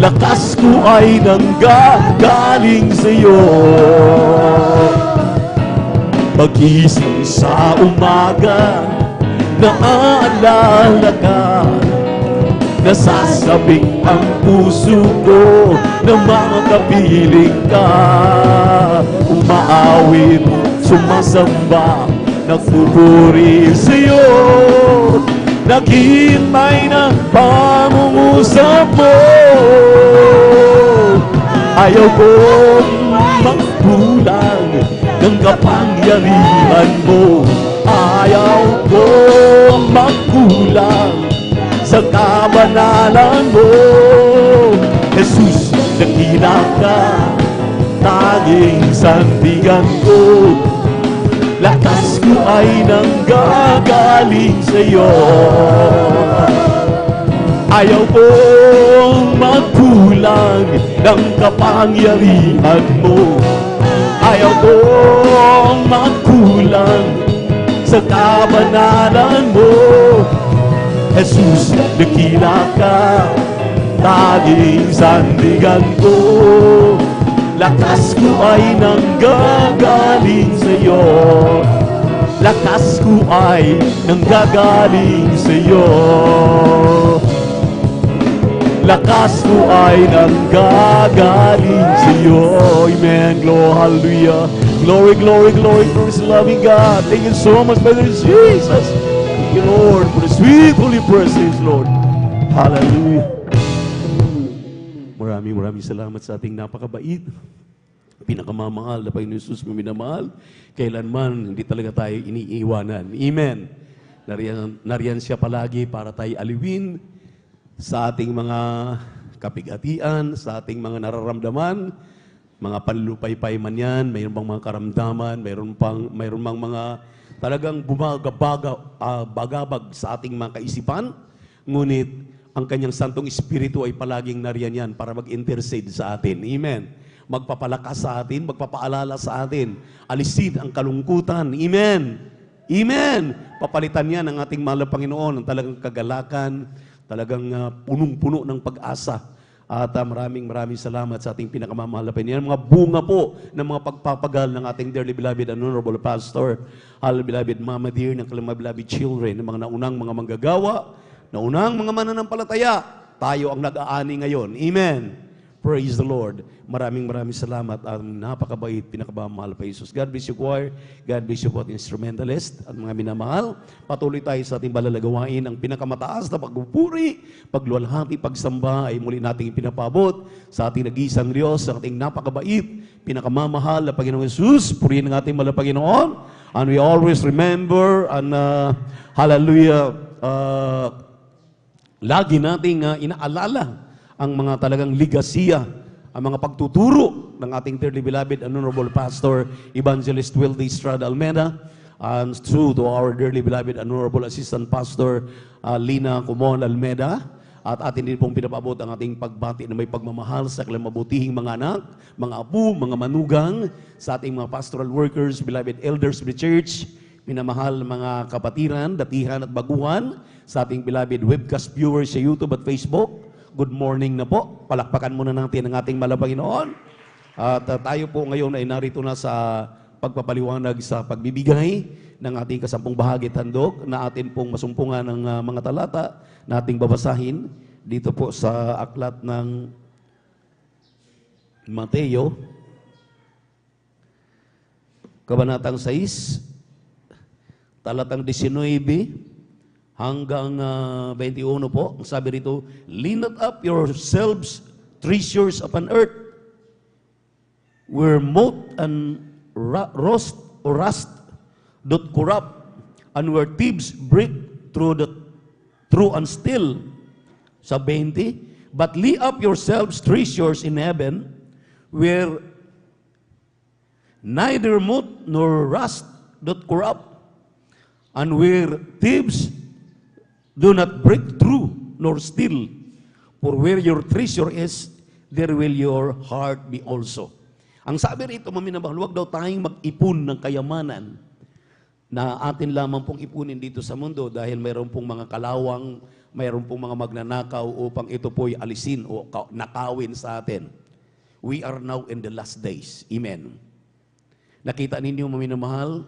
Lakas ko ay nanggagaling sa'yo. Pagising sa umaga, naaalala ka, nasasabik ang puso ko na makapiling ka. Umaawit, sumasamba, nagpupuri sa'yo, naghihintay na pangungusap mo. Ayaw kong magkulang ng kapangyarihan mo. Ayaw kong magkulang sa kabanalan mo. Jesus, dakila ka, tanging sandigan ko. Lakas ko ay nanggagaling sa'yo. Ayaw kong magkulang ng kapangyarihan mo. Ayaw kong magkulang sa kabanalan mo. Jesus, dakila ka, tanging sandigan ko. Lakas ko ay nanggagaling sa'yo. Lakas ko ay nanggagaling sa'yo. Lakas ko ay nanggagaling sa'yo. Amen. Glory, hallelujah. Glory, glory, glory, glory to loving God. Thank you so much, Brother Jesus. Thank you, Lord, for the sweet holy presence, Lord. Hallelujah. Maraming salamat sa ating napakabait, pinakamamahal na Panginoon Jesus, minamahal. Kailanman hindi talaga tayo iniiwanan. Amen. Nariyan siya palagi para tayo aliwin sa ating mga kapigatian, sa ating mga nararamdaman, mga panlupaypay man yan, mayroon bang mga karamdaman, mayroon bang mga talagang bagabag sa ating mga kaisipan, ngunit ang kanyang Santong Espiritu ay palaging nariyan yan para mag-intercede sa atin. Amen. Magpapalakas sa atin, magpapaalala sa atin. Alisin ang kalungkutan. Amen. Amen. Papalitan yan ng ating mahal na Panginoon, ang talagang kagalakan, talagang punong-puno ng pag-asa. At maraming salamat sa ating pinakamamahal na Panginoon. Mga bunga po ng mga pagpapagal ng ating dearly beloved and honorable pastor, all beloved mama dear, ng kailang mga beloved children, ng mga naunang mga manggagawa, naunang mga mananampalataya, tayo ang nag-aani ngayon. Amen. Praise the Lord. Maraming salamat at napakabait, pinakamamahal pa Jesus. God bless you, choir. God bless you, both instrumentalist at mga minamahal. Patuloy tayo sa ating balalagawain. Ang pinakamataas na pagpupuri, pagluwalhati, pagsamba ay muli nating pinapabot sa ating nag-iisang Diyos, sa ating napakabait, pinakamamahal na Panginoong Jesus. Purihin ang ating mahal na Panginoon. And we always remember and hallelujah, lagi nating inaalala ang mga talagang ligasiya, ang mga pagtuturo ng ating dearly beloved and honorable pastor, Evangelist Wildy Estrada Almeida, and true to our dearly beloved and honorable assistant pastor, Lina Kumon Almeida, at atin din pong pinapabot ang ating pagbati na may pagmamahal sa kanilang mabutihing mga anak, mga apo, mga manugang, sa ating mga pastoral workers, beloved elders of the church, minamahal mga kapatiran, datihan at baguhan, sa ating beloved webcast viewers sa YouTube at Facebook. Good morning na po. Palakpakan muna natin ang ating mahal na Panginoon. At tayo po ngayon ay narito na sa pagpapaliwanag sa pagbibigay ng ating kasampung bahagi handog na atin pong masumpungan ng mga talata na ating babasahin dito po sa aklat ng Mateo, Kabanatang 6, talatang 19 hanggang 21 po. Ang sabi rito, lean not up yourselves treasures upon earth, where moth and rust doth corrupt, and where thieves break through and steal. Sa 20, but lay up yourselves treasures in heaven, where neither moth nor rust doth corrupt, and where thieves do not break through nor steal. For where your treasure is, there will your heart be also. Ang sabi rito, maminamahal, huwag daw tayong mag-ipon ng kayamanan na atin lamang pong ipunin dito sa mundo dahil mayroon pong mga kalawang, mayroon pong mga magnanakaw upang ito po'y alisin o nakawin sa atin. We are now in the last days. Amen. Nakita ninyo, maminamahal,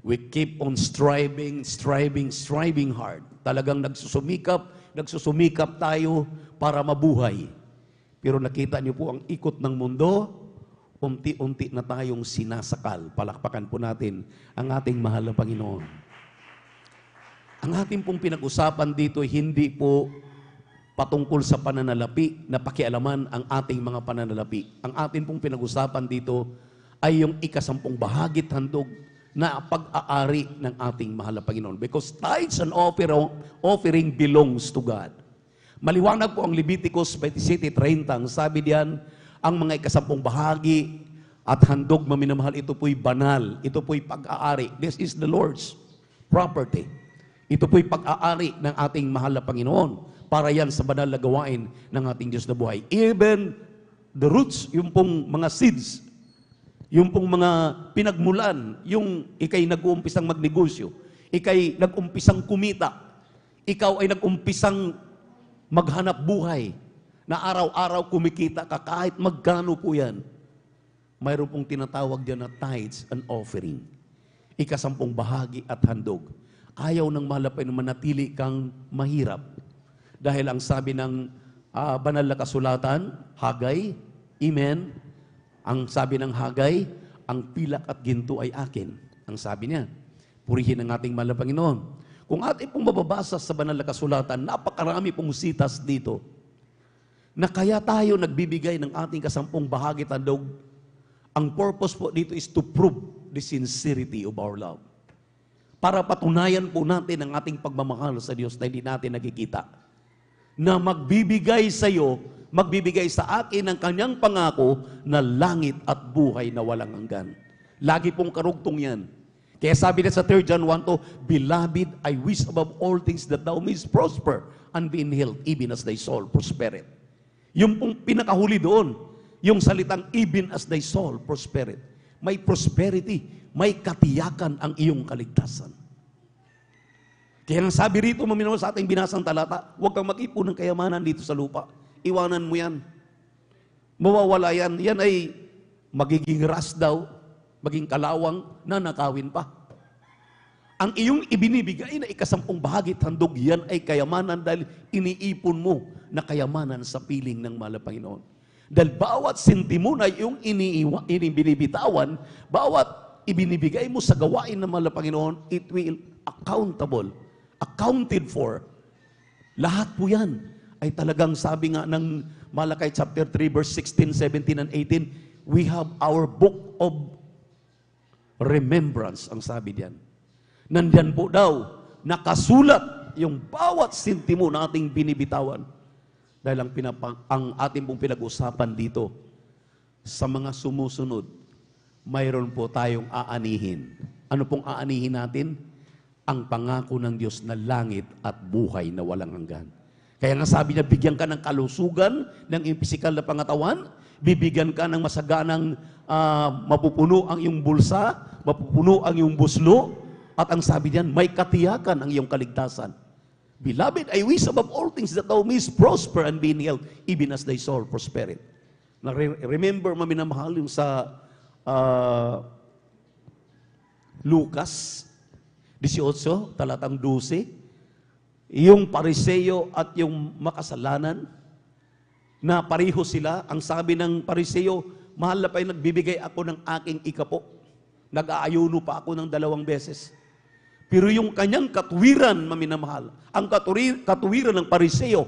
we keep on striving hard. Talagang nagsusumikap tayo para mabuhay. Pero nakita niyo po ang ikot ng mundo, unti-unti na tayong sinasakal. Palakpakan po natin ang ating mahal na Panginoon. Ang ating pong pinag-usapan dito, hindi po patungkol sa pananalapi na pakialaman ang ating mga pananalapi. Ang ating pong pinag-usapan dito ay yung ikasampung bahagit handog na pag-aari ng ating mahal na Panginoon. Because tithes and offering belongs to God. Maliwanag po ang Leviticus 27:30. Ang sabi diyan, ang mga ikasampung bahagi at handog, maminamahal, ito po'y banal. Ito po'y pag-aari. This is the Lord's property. Ito po'y pag-aari ng ating mahal na Panginoon. Para yan sa banal na gawain ng ating Diyos na buhay. Even the roots, yung pong mga seeds, yung pong mga pinagmulan, yung ikay nag-uumpisang magnegosyo, ikay nag-umpisang kumita, ikaw ay nag-umpisang maghanap buhay, na araw-araw kumikita ka kahit magkano po yan, mayroon pong tinatawag dyan na tithes and offering. Ikasampung bahagi at handog. Ayaw ng malapay na manatili kang mahirap. Dahil ang sabi ng banal na kasulatan, Hagay, Amen, ang sabi ng Hagay, ang pilak at ginto ay akin. Ang sabi niya, purihin ang ating mahal na Panginoon. Kung ating pong mababasa sa banal na kasulatan, napakarami pong sitas dito, na kaya tayo nagbibigay ng ating kasampung bahagi tandog. Ang purpose po dito is to prove the sincerity of our love. Para patunayan po natin ang ating pagmamahal sa Diyos na hindi natin nakikita. Na magbibigay sa iyo, magbibigay sa akin ang kanyang pangako na langit at buhay na walang hanggan. Lagi pong karugtong yan. Kaya sabi na sa 3 John 1:2, Beloved, I wish above all things that thou mayest prosper and be in health, even as thy soul prospereth. Yung pong pinakahuli doon, yung salitang even as thy soul prospereth. May prosperity, may katiyakan ang iyong kaligtasan. Kaya ang sabi rito, maminaw sa ating binasang talata, huwag kang mag-ipon ng kayamanan dito sa lupa. Iwanan mo yan. Mawawala yan. Yan ay magiging ras daw, maging kalawang na nakawin pa. Ang iyong ibinibigay na ikasampung bahagi at handog, yan ay kayamanan dahil iniipon mo na kayamanan sa piling ng mahal na Panginoon. Dahil bawat sentimo na iyong binibitawan, bawat ibinibigay mo sa gawain ng mahal na Panginoon, it will accounted for. Lahat po yan ay talagang sabi nga ng Malakay chapter 3 verse 16, 17, and 18, we have our book of remembrance, ang sabi diyan. Nandyan po daw, nakasulat yung bawat sentimo na ating binibitawan. Dahil ang ating pong pinag-usapan dito, sa mga sumusunod, mayroon po tayong aanihin. Ano pong aanihin natin? Ang pangako ng Diyos na langit at buhay na walang hanggan. Kaya nga sabi niya, bigyan ka ng kalusugan ng iyong pisikal na pangatawan, bibigyan ka ng masaganang mapupuno ang iyong bulsa, mapupuno ang iyong buslo, at ang sabi niyan, may katiyakan ang iyong kaligtasan. Beloved, I wish above all things that thou mayest prosper and be in health, even as thy soul prospereth. Remember, maminamahal, yung sa Lucas 18, talatang 12, yung Pariseo at yung makasalanan, na pareho sila. Ang sabi ng Pariseo, mahal na pa nagbibigay ako ng aking ikapo. Nag-aayuno pa ako ng 2 beses. Pero yung kanyang katuwiran, maminamahal, ang katuwiran ng Pariseo,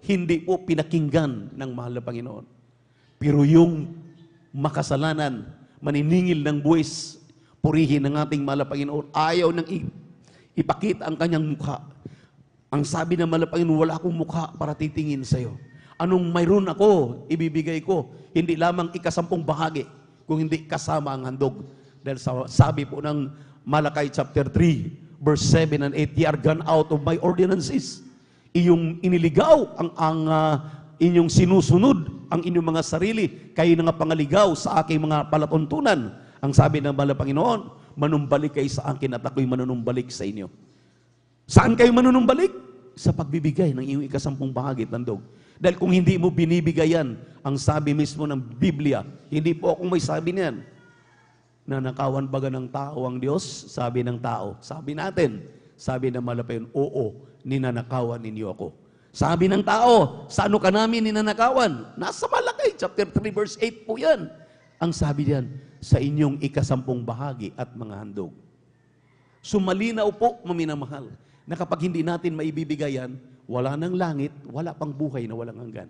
hindi po pinakinggan ng mahal na Panginoon. Pero yung makasalanan, maniningil ng buwis, purihin ng ating mahal na Panginoon, ayaw nang ipakita ang kanyang mukha. Ang sabi ng mahal na Panginoon, wala akong mukha para titingin sa iyo. Anong mayroon ako, ibibigay ko. Hindi lamang 10 bahagi, kung hindi kasama ang handog. Dahil sabi po ng Malakay chapter 3, verse 7 and 8, "Ye are gone out of my ordinances." Iyong iniligaw ang inyong sinusunod, ang inyong mga sarili. Kayo na nga pangaligaw sa aking mga palatuntunan. Ang sabi ng mahal na Panginoon, manumbalik kayo sa akin at ako'y manunumbalik sa inyo. Saan kayo manunumbalik? Sa pagbibigay ng iyong 10 bahagi at handog. Dahil kung hindi mo binibigayan, ang sabi mismo ng Biblia, hindi po akong may sabi niyan, nanakawan baga ng tao ang Diyos? Sabi ng tao. Sabi natin, sabi ng mahal na Panginoon, oo, ninanakawan ninyo ako. Sabi ng tao, sa ano ka namin ninanakawan? Nasa Malakay, chapter 3, verse 8 po yan. Ang sabi diyan, sa inyong 10 bahagi at mga handog. Sumalinaw po, maminamahal, na kapag hindi natin maibibigayan, wala ng langit, wala pang buhay na walang hanggan.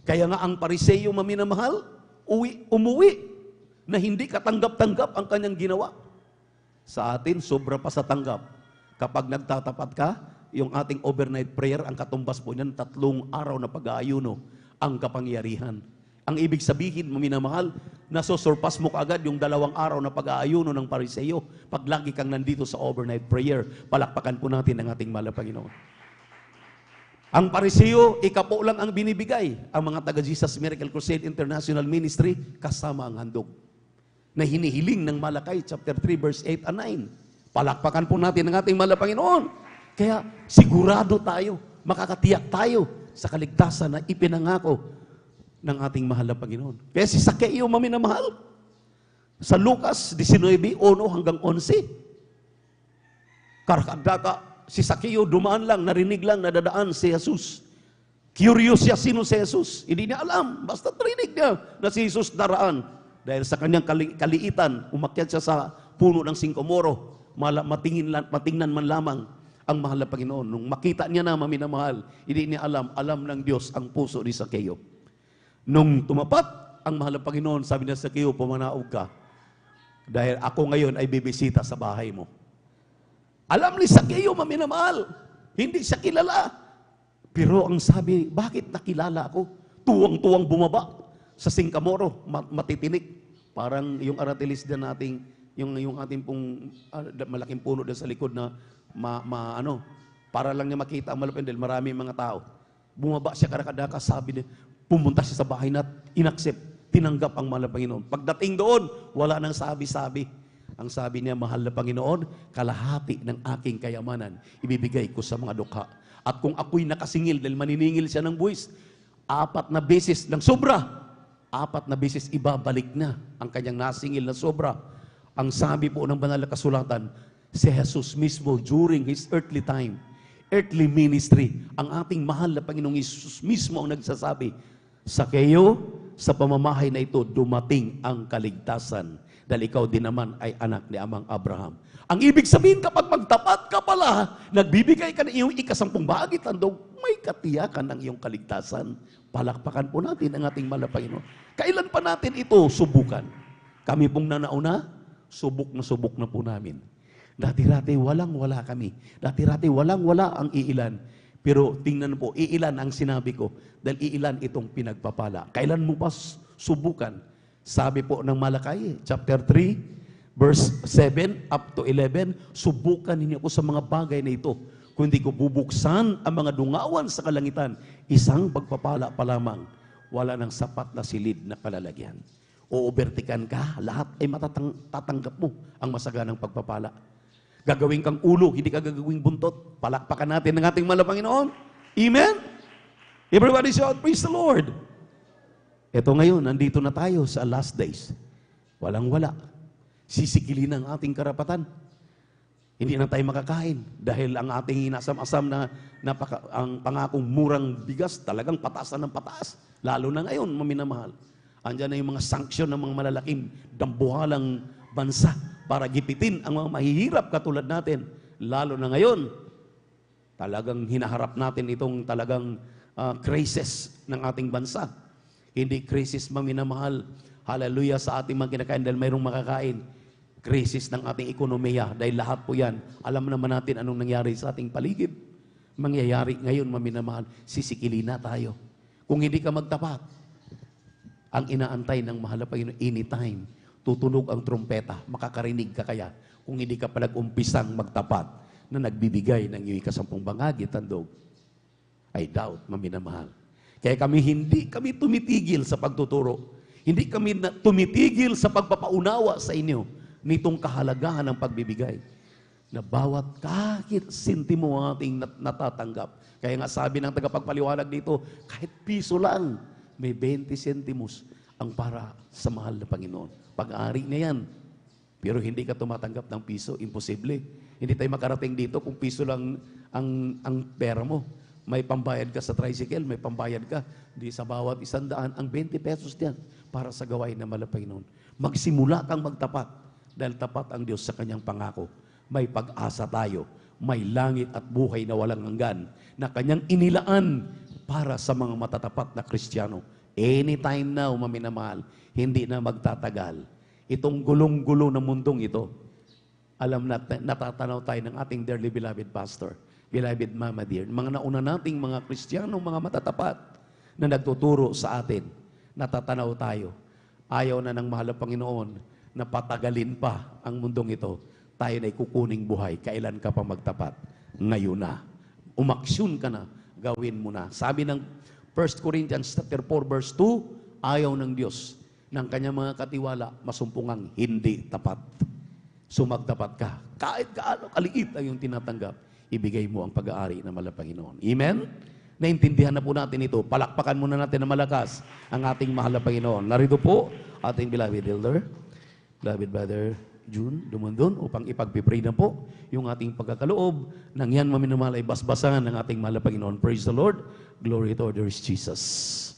Kaya nga ang Pariseo, maminamahal, umuwi na hindi katanggap-tanggap ang kanyang ginawa. Sa atin, sobra pa sa tanggap. Kapag nagtatapat ka, yung ating overnight prayer, ang katumbas po niyan, 3 araw na pag-aayuno, ang kapangyarihan. Ang ibig sabihin, maminamahal, nasosurpass mo kaagad yung 2 araw na pag-aayuno ng Pariseo. Pag lagi kang nandito sa overnight prayer, palakpakan po natin ang ating mahal na Panginoon. Ang Pariseo, ikapo lang ang binibigay. Ang mga taga-Jesus Miracle Crusade International Ministry, kasama ang handog. Na hinihiling ng Malakay, chapter 3, verse 8 and 9. Palakpakan po natin ang ating mahal na Panginoon. Kaya sigurado tayo, makakatiyak tayo sa kaligtasan na ipinangako ng ating mahal na Panginoon. Kaya si Sakeo, maminamahal, sa Lucas 19, 1 hanggang 11, karakadaka, si Sakeo dumaan lang, narinig lang, nadadaan si Jesus. Curious siya, sino si Jesus? Hindi niya alam, basta narinig niya na si Jesus daraan. Dahil sa kanyang kaliitan, umakyat siya sa puno ng singkomoro, matingnan man lamang ang mahal na Panginoon. Nung makita niya na, maminamahal, hindi niya alam ng Diyos ang puso ni Sakeo. Nung tumapat ang mahal na Panginoon, sabi niya, Sakeo, pumanaog ka. Dahil ako ngayon ay bibisita sa bahay mo. Alam ni Sakeo, maminamahal, hindi siya kilala. Pero ang sabi, bakit nakilala ako? Tuwang-tuwang bumaba sa singkamoro, matitinik. Parang yung aratilis din nating, yung ating pong malaking puno din sa likod na para lang niya makita ang malapit dahil maraming mga tao. Bumaba siya karakadaka, sabi niya, pumunta siya sa bahay na inaccept, tinanggap ang mahal na Panginoon. Pagdating doon, wala nang sabi-sabi. Ang sabi niya, mahal na Panginoon, kalahati ng aking kayamanan, ibibigay ko sa mga dukha. At kung ako'y nakasingil, dahil maniningil siya ng buwis, 4 na beses ng sobra, 4 na beses ibabalik na ang kanyang nasingil na sobra. Ang sabi po ng banal na kasulatan, si Jesus mismo during His earthly time, earthly ministry, ang ating mahal na Panginoong Jesus mismo ang nagsasabi, Sakeo, sa pamamahay na ito, dumating ang kaligtasan. Dahil ikaw din naman ay anak ni Amang Abraham. Ang ibig sabihin, kapag magtapat ka pala, nagbibigay ka ng iyong 10 bahagi tandog, may katiyakan ng iyong kaligtasan. Palakpakan po natin ang ating mahal na Panginoon. Kailan pa natin ito subukan? Kami pong nanauna, subok na po namin. Dati-rati walang-wala kami. Dati-rati walang-wala ang iilan. Pero tingnan po, iilan ang sinabi ko, dahil iilan itong pinagpapala. Kailan mo pa subukan? Sabi po ng Malakay, chapter 3, verse 7 up to 11, subukan ninyo ako sa mga bagay na ito. Kung hindi ko bubuksan ang mga dungawan sa kalangitan, isang pagpapala pa lamang, wala nang sapat na silid na kalalagyan. Uubertikan ka, lahat ay tatanggap mo ang masaganang pagpapala. Gagawin kang ulo, hindi ka gagawing buntot. Palakpakan natin ng ating mahal na Panginoon. Amen? Everybody shout, praise the Lord. Ito ngayon, nandito na tayo sa last days. Walang-wala. Sisikilin ang ating karapatan. Hindi na tayo makakain dahil ang ating inasam-asam na ang pangakong murang bigas talagang patasan ng pataas. Lalo na ngayon, maminamahal. Andiyan na yung mga sanksyon ng mga malalaking dambuhalang bansa para gipitin ang mga mahihirap katulad natin. Lalo na ngayon, talagang hinaharap natin itong talagang crisis ng ating bansa. Hindi crisis maminamahal, hallelujah, sa ating mga kinakain dahil mayroong makakain. Crisis ng ating ekonomiya dahil lahat po yan, alam naman natin anong nangyari sa ating paligid. Mangyayari ngayon, maminamahal, sisikili na tayo. Kung hindi ka magtapat, ang inaantay ng mahal na Panginoon, anytime, tutunog ang trumpeta, makakarinig ka kaya kung hindi ka pa nag-umpisang magtapat na nagbibigay ng iyong ikasampung bangagi, tandog, I doubt, maminamahal. Kaya hindi kami tumitigil sa pagtuturo. Hindi kami tumitigil sa pagpapaunawa sa inyo nitong kahalagahan ng pagbibigay. Na bawat kahit sintimo ang ating natatanggap. Kaya nga sabi ng tagapagpaliwanag dito, kahit piso lang, may 20 sentimos ang para sa mahal na Panginoon. Pag-aari na yan. Pero hindi ka tumatanggap ng piso, imposible. Hindi tayo makarating dito kung piso lang ang pera mo. May pambayad ka sa tricycle, may pambayad ka. Di sa bawat 100, ang 20 pesos diyan para sa gawain ng mahal na Panginoon. Magsimula kang magtapat dahil tapat ang Diyos sa kanyang pangako. May pag-asa tayo, may langit at buhay na walang hanggan na kanyang inilaan para sa mga matatapat na Kristiyano. Anytime now, maminamahal, hindi na magtatagal. Itong gulong-gulo ng mundong ito, alam natin, natatanaw tayo ng ating dearly beloved pastor, beloved Mama dear, mga nauna nating mga Kristiyano, mga matatapat na nagtuturo sa atin, natatanaw tayo. Ayaw na ng mahal na Panginoon na patagalin pa ang mundong ito. Tayo na ikukuning buhay. Kailan ka pa magtapat? Ngayon na. Umaksyon ka na. Gawin mo na. Sabi ng 1 Corinthians 4 verse 2, ayaw ng Diyos ng kanyang mga katiwala masumpungang hindi tapat. Sumagtapat ka. Kahit gaano kaliit ang iyong tinatanggap, ibigay mo ang pag-aari ng mahal na Panginoon. Amen? Naintindihan na po natin ito. Palakpakan muna natin na malakas ang ating mahal na Panginoon. Narito po ating beloved elder, beloved brother June Dumundon, upang ipagpipray na po yung ating pagkakaloob ng yan maminamahal ay basbasan ng ating mahal na Panginoon. Praise the Lord. Glory to our dear Jesus.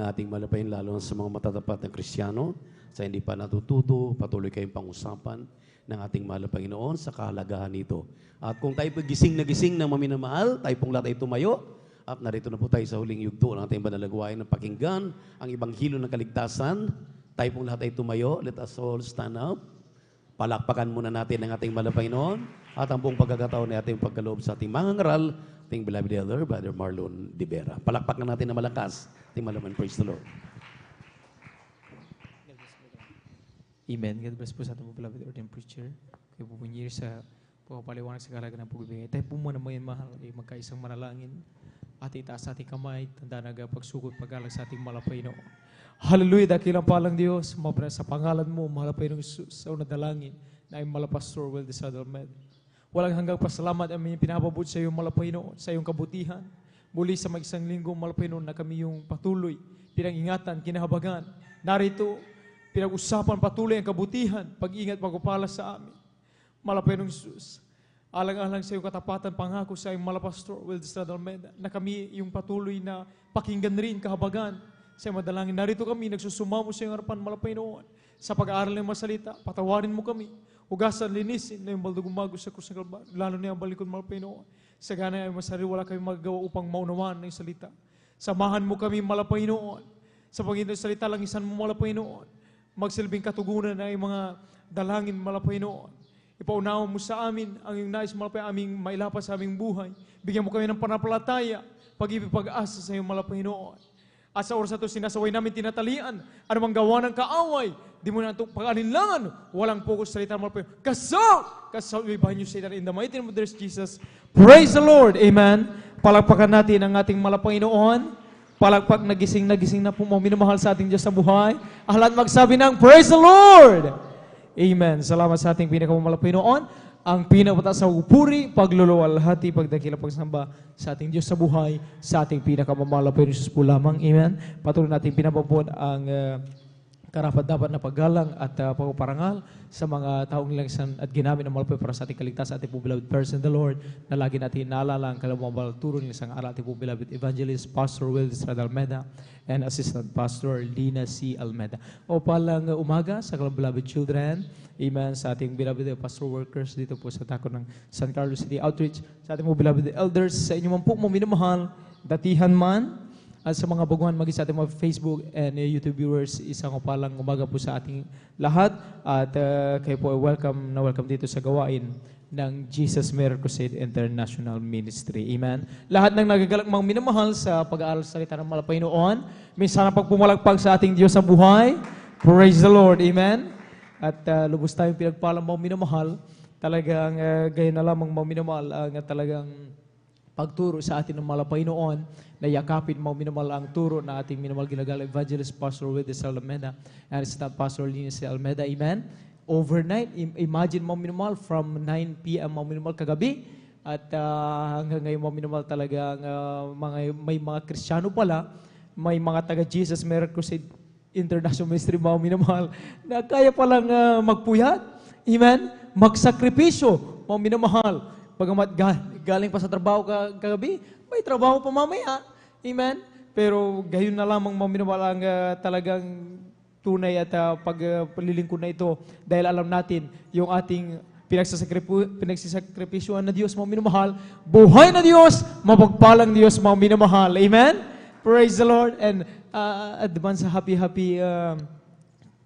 ating malapain, lalo sa mga matatapat na Kristiyano, sa hindi pa natututo, patuloy kayong pang-usapan ng ating mahal na Panginoon sa kahalagahan nito. At kung tayo gising na gising ng maminamahal, tayo pong lahat ay tumayo. At narito na po tayo sa huling yugto ng ating banalagwain ng pakinggan ang Ibanghilyo ng Kaligtasan. Tayo pong lahat ay tumayo. Let us all stand up. Palakpakan muna natin ang ating mahal na Panginoon at ang buong pagkakataon na ating pagkaloob sa ating mga ngaral, ating beloved elder, Brother Marlon Divera. Palakpakan natin na malakas. Ating malaman. Praise the Lord. Amen. God bless po sa ating beloved ordained preacher. Kayo po punyir sa pagpapaliwanag sa kahalaga ng pagbibigay. Tayo po muna mo yan, mahal, ay magkaisang manalangin. At itaas sa ating kamay, tanda na pagsukot pag-alag sa ating malapay no. Hallelujah, dakilang palang Diyos, mapra sa pangalan mo, malapay ng Jesus, sa unang dalangin, na ang malapastor Will Desadalmed. Walang hanggang pasalamat ang aming pinapabot sa iyong malapay no, sa iyong kabutihan. Muli sa mag-isang linggo malapay no, na kami yung patuloy, pinangingatan, kinahabagan. Narito, pinag-usapan patuloy ang kabutihan, pag-ingat, pagpapala sa amin. Malapay ng Jesus. Alang-alang sa iyong katapatan, pangako sa iyong malapastor, Will Desadalmed, na kami yung patuloy na pakinggan rin, kahabagan, sa iyong madalangin. Narito kami, nagsusumamo sa iyong harapan, malapay noon, sa pag-aaral ng masalita, patawarin mo kami, hugasan, linisin, na yung baldog umagos sa krus ng Kalbaryo, lalo na yung balikod, malapay noon. Sa gana ay masari, wala kami magagawa upang maunawan ng salita. Samahan mo kami, malapay noon, sa Panginoon salita, langisan mo, malapay noon, magsilbing katugunan na yung mga dalangin, malapay noon. Ipaunawa mo sa amin ang iyong nais malapay aming mailapas sa aming buhay. Bigyan mo kami ng panampalataya, pag-ibig, pag-asa sa iyong malapay noon. At sa oras na ito, sinasaway namin tinatalian, anumang gawa ng kaaway, di mo na ito pag-alinlangan, walang focus sa salita malapay. Kasaw, ibahin niyo Satan in the mighty name of Jesus. Praise the Lord, amen. Palakpakan natin ang ating malapay noon. Palakpak na gising na po mo, minamahal sa ating Diyos sa buhay. Ahlan magsabi ng Praise the Lord! Amen. Salamat sa ating pinakamalapay noon. Ang pinapataas na pupuri, pagluluwalhati, pagdakila, pagsamba sa ating Diyos sa buhay, sa ating pinakamalapay na Jesus po lamang. Amen. Patuloy natin pinapapod ang karapat-dapat na paggalang at pagpaparangal sa mga taong langsan at ginamit ng malapay para sa ating kaligtasan, ating po beloved person, the Lord, na lagi natin naalala ang kalamang turo ng isang aral, ating po beloved evangelist, Pastor Will Desadalmed, and Assistant Pastor Lina C. Almeda. O palang umaga sa beloved children, amen, sa ating beloved pastor workers dito po sa tako ng San Carlos City Outreach, sa ating po beloved elders, sa inyo man po minamahal, datihan man, at sa mga baguhan maging sa ating mga Facebook and YouTube viewers, isang palang umaga po sa ating lahat. At kayo po ay welcome dito sa gawain ng Jesus Miracle Crusade International Ministry. Amen. Lahat ng nagagalak mga minamahal sa pag-aaral sa salita ng malapay noon, minsan ang pagpumalagpag sa ating Diyos sa buhay. Praise the Lord. Amen. At lubos tayong pinagpalang mga minamahal. Talagang gaya na lamang mga minamahal ang talagang pagturo sa atin ng malapay noon, na yakapin mga minamahal ang turo na ating minamahal ginagal Evangelist Pastor Will Desadalmed and Assistant Pastor Lina C. Almeda. Amen. Overnight, imagine mga minamahal from 9 p.m. mga minamahal kagabi at hanggang ngayon mga minamahal talagang may mga Kristiyano pala, may mga taga-Jesus Miracle Crusade International Ministry mga minamahal na kaya palang magpuyat. Amen. Magsakripisyo mga minamahal. Pagamat galing pa sa trabaho kagabi, may trabaho pa mamaya. Amen? Pero gayon na lamang mga minamahal ang talagang tunay at pagpalilingkod na ito dahil alam natin yung ating pinagsasakripisyoan na Diyos, mga minamahal, buhay na Diyos, mapagpalang Diyos, mga minamahal. Amen? Praise the Lord and advance happy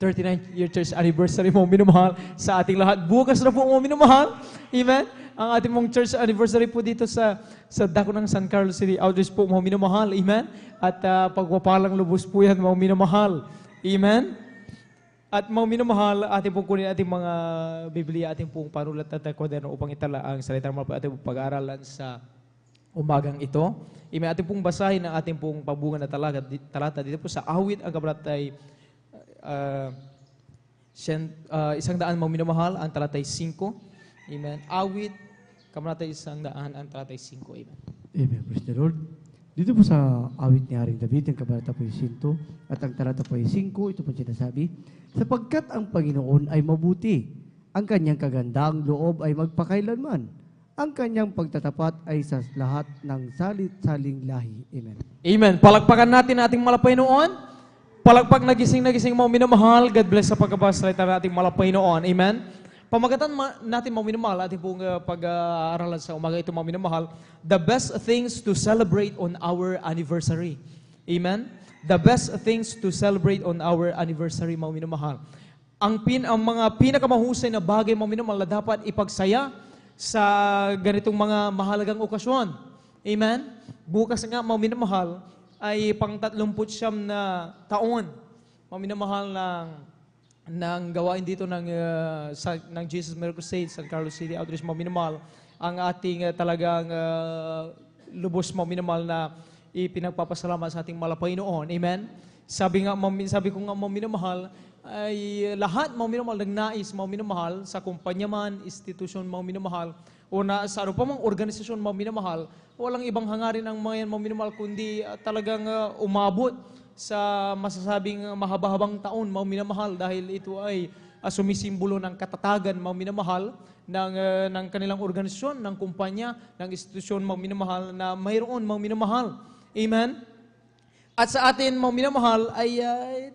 39th year church anniversary, mga minamahal, sa ating lahat. Bukas na po, mga minamahal. Amen? Ang ating mong church anniversary po dito sa dako ng San Carlos City Outreach po, mga minamahal. Amen? At pagpapalang lubos po yan, mga minamahal. Amen? At mga minamahal, ating pong kunin ating mga Biblia, ating pong panulat at kwaderno upang itala ang salita ng mga ating pag-aaralan sa umagang ito. Amen? Ating pong basahin ang ating pong pabungan na talata dito po sa awit, ang kabalatay 100, mga minamahal, ang talatay 5. Amen. Awit, kabalatay 100, ang talatay 5. Amen. Amen. Praise the Lord. Dito po sa awit ni Haring David, ang kabalata po yung 5, at ang talata po yung 5, ito po sinasabi, sapagkat ang Panginoon ay mabuti, ang kanyang kagandang loob ay magpakailanman, ang kanyang pagtatapat ay sa lahat ng salit-saling lahi. Amen. Amen. Palakpakan natin ating malapay noon. Palagpag nagising mga minamahal, God bless sa pagkabasalita ng ating malapaynoon. Amen? Pamagatan natin mga minamahal, ating pong pag-aaralan sa umaga ito mga minamahal, the best things to celebrate on our anniversary. Amen? The best things to celebrate on our anniversary mga minamahal. Ang mga pinakamahusay na bagay mga minamahal na dapat ipagsaya sa ganitong mga mahalagang okasyon. Amen? Bukas nga mga minamahal, ay pang 39 na taon. Maminamahal ng gawain dito ng Jesus Miracle Crusade, San Carlos City Outreach, maminamahal ang ating talagang lubos maminamahal na ipinagpapasalamat sa ating malapaynoon. Amen? Sabi ko nga maminamahal, ay lahat maminamahal nagnais maminamahal sa kumpanya man, institusyon maminamahal, o na sa ano pa mang organisasyon maminamahal, walang ibang hangarin ang mga yan maminamahal kundi talagang umabot sa masasabing mahaba-habang taon maminamahal dahil ito ay sumisimbolo ng katatagan maminamahal ng kanilang organisasyon, ng kumpanya, ng institusyon maminamahal na mayroon maminamahal. Amen? At sa atin maminamahal ay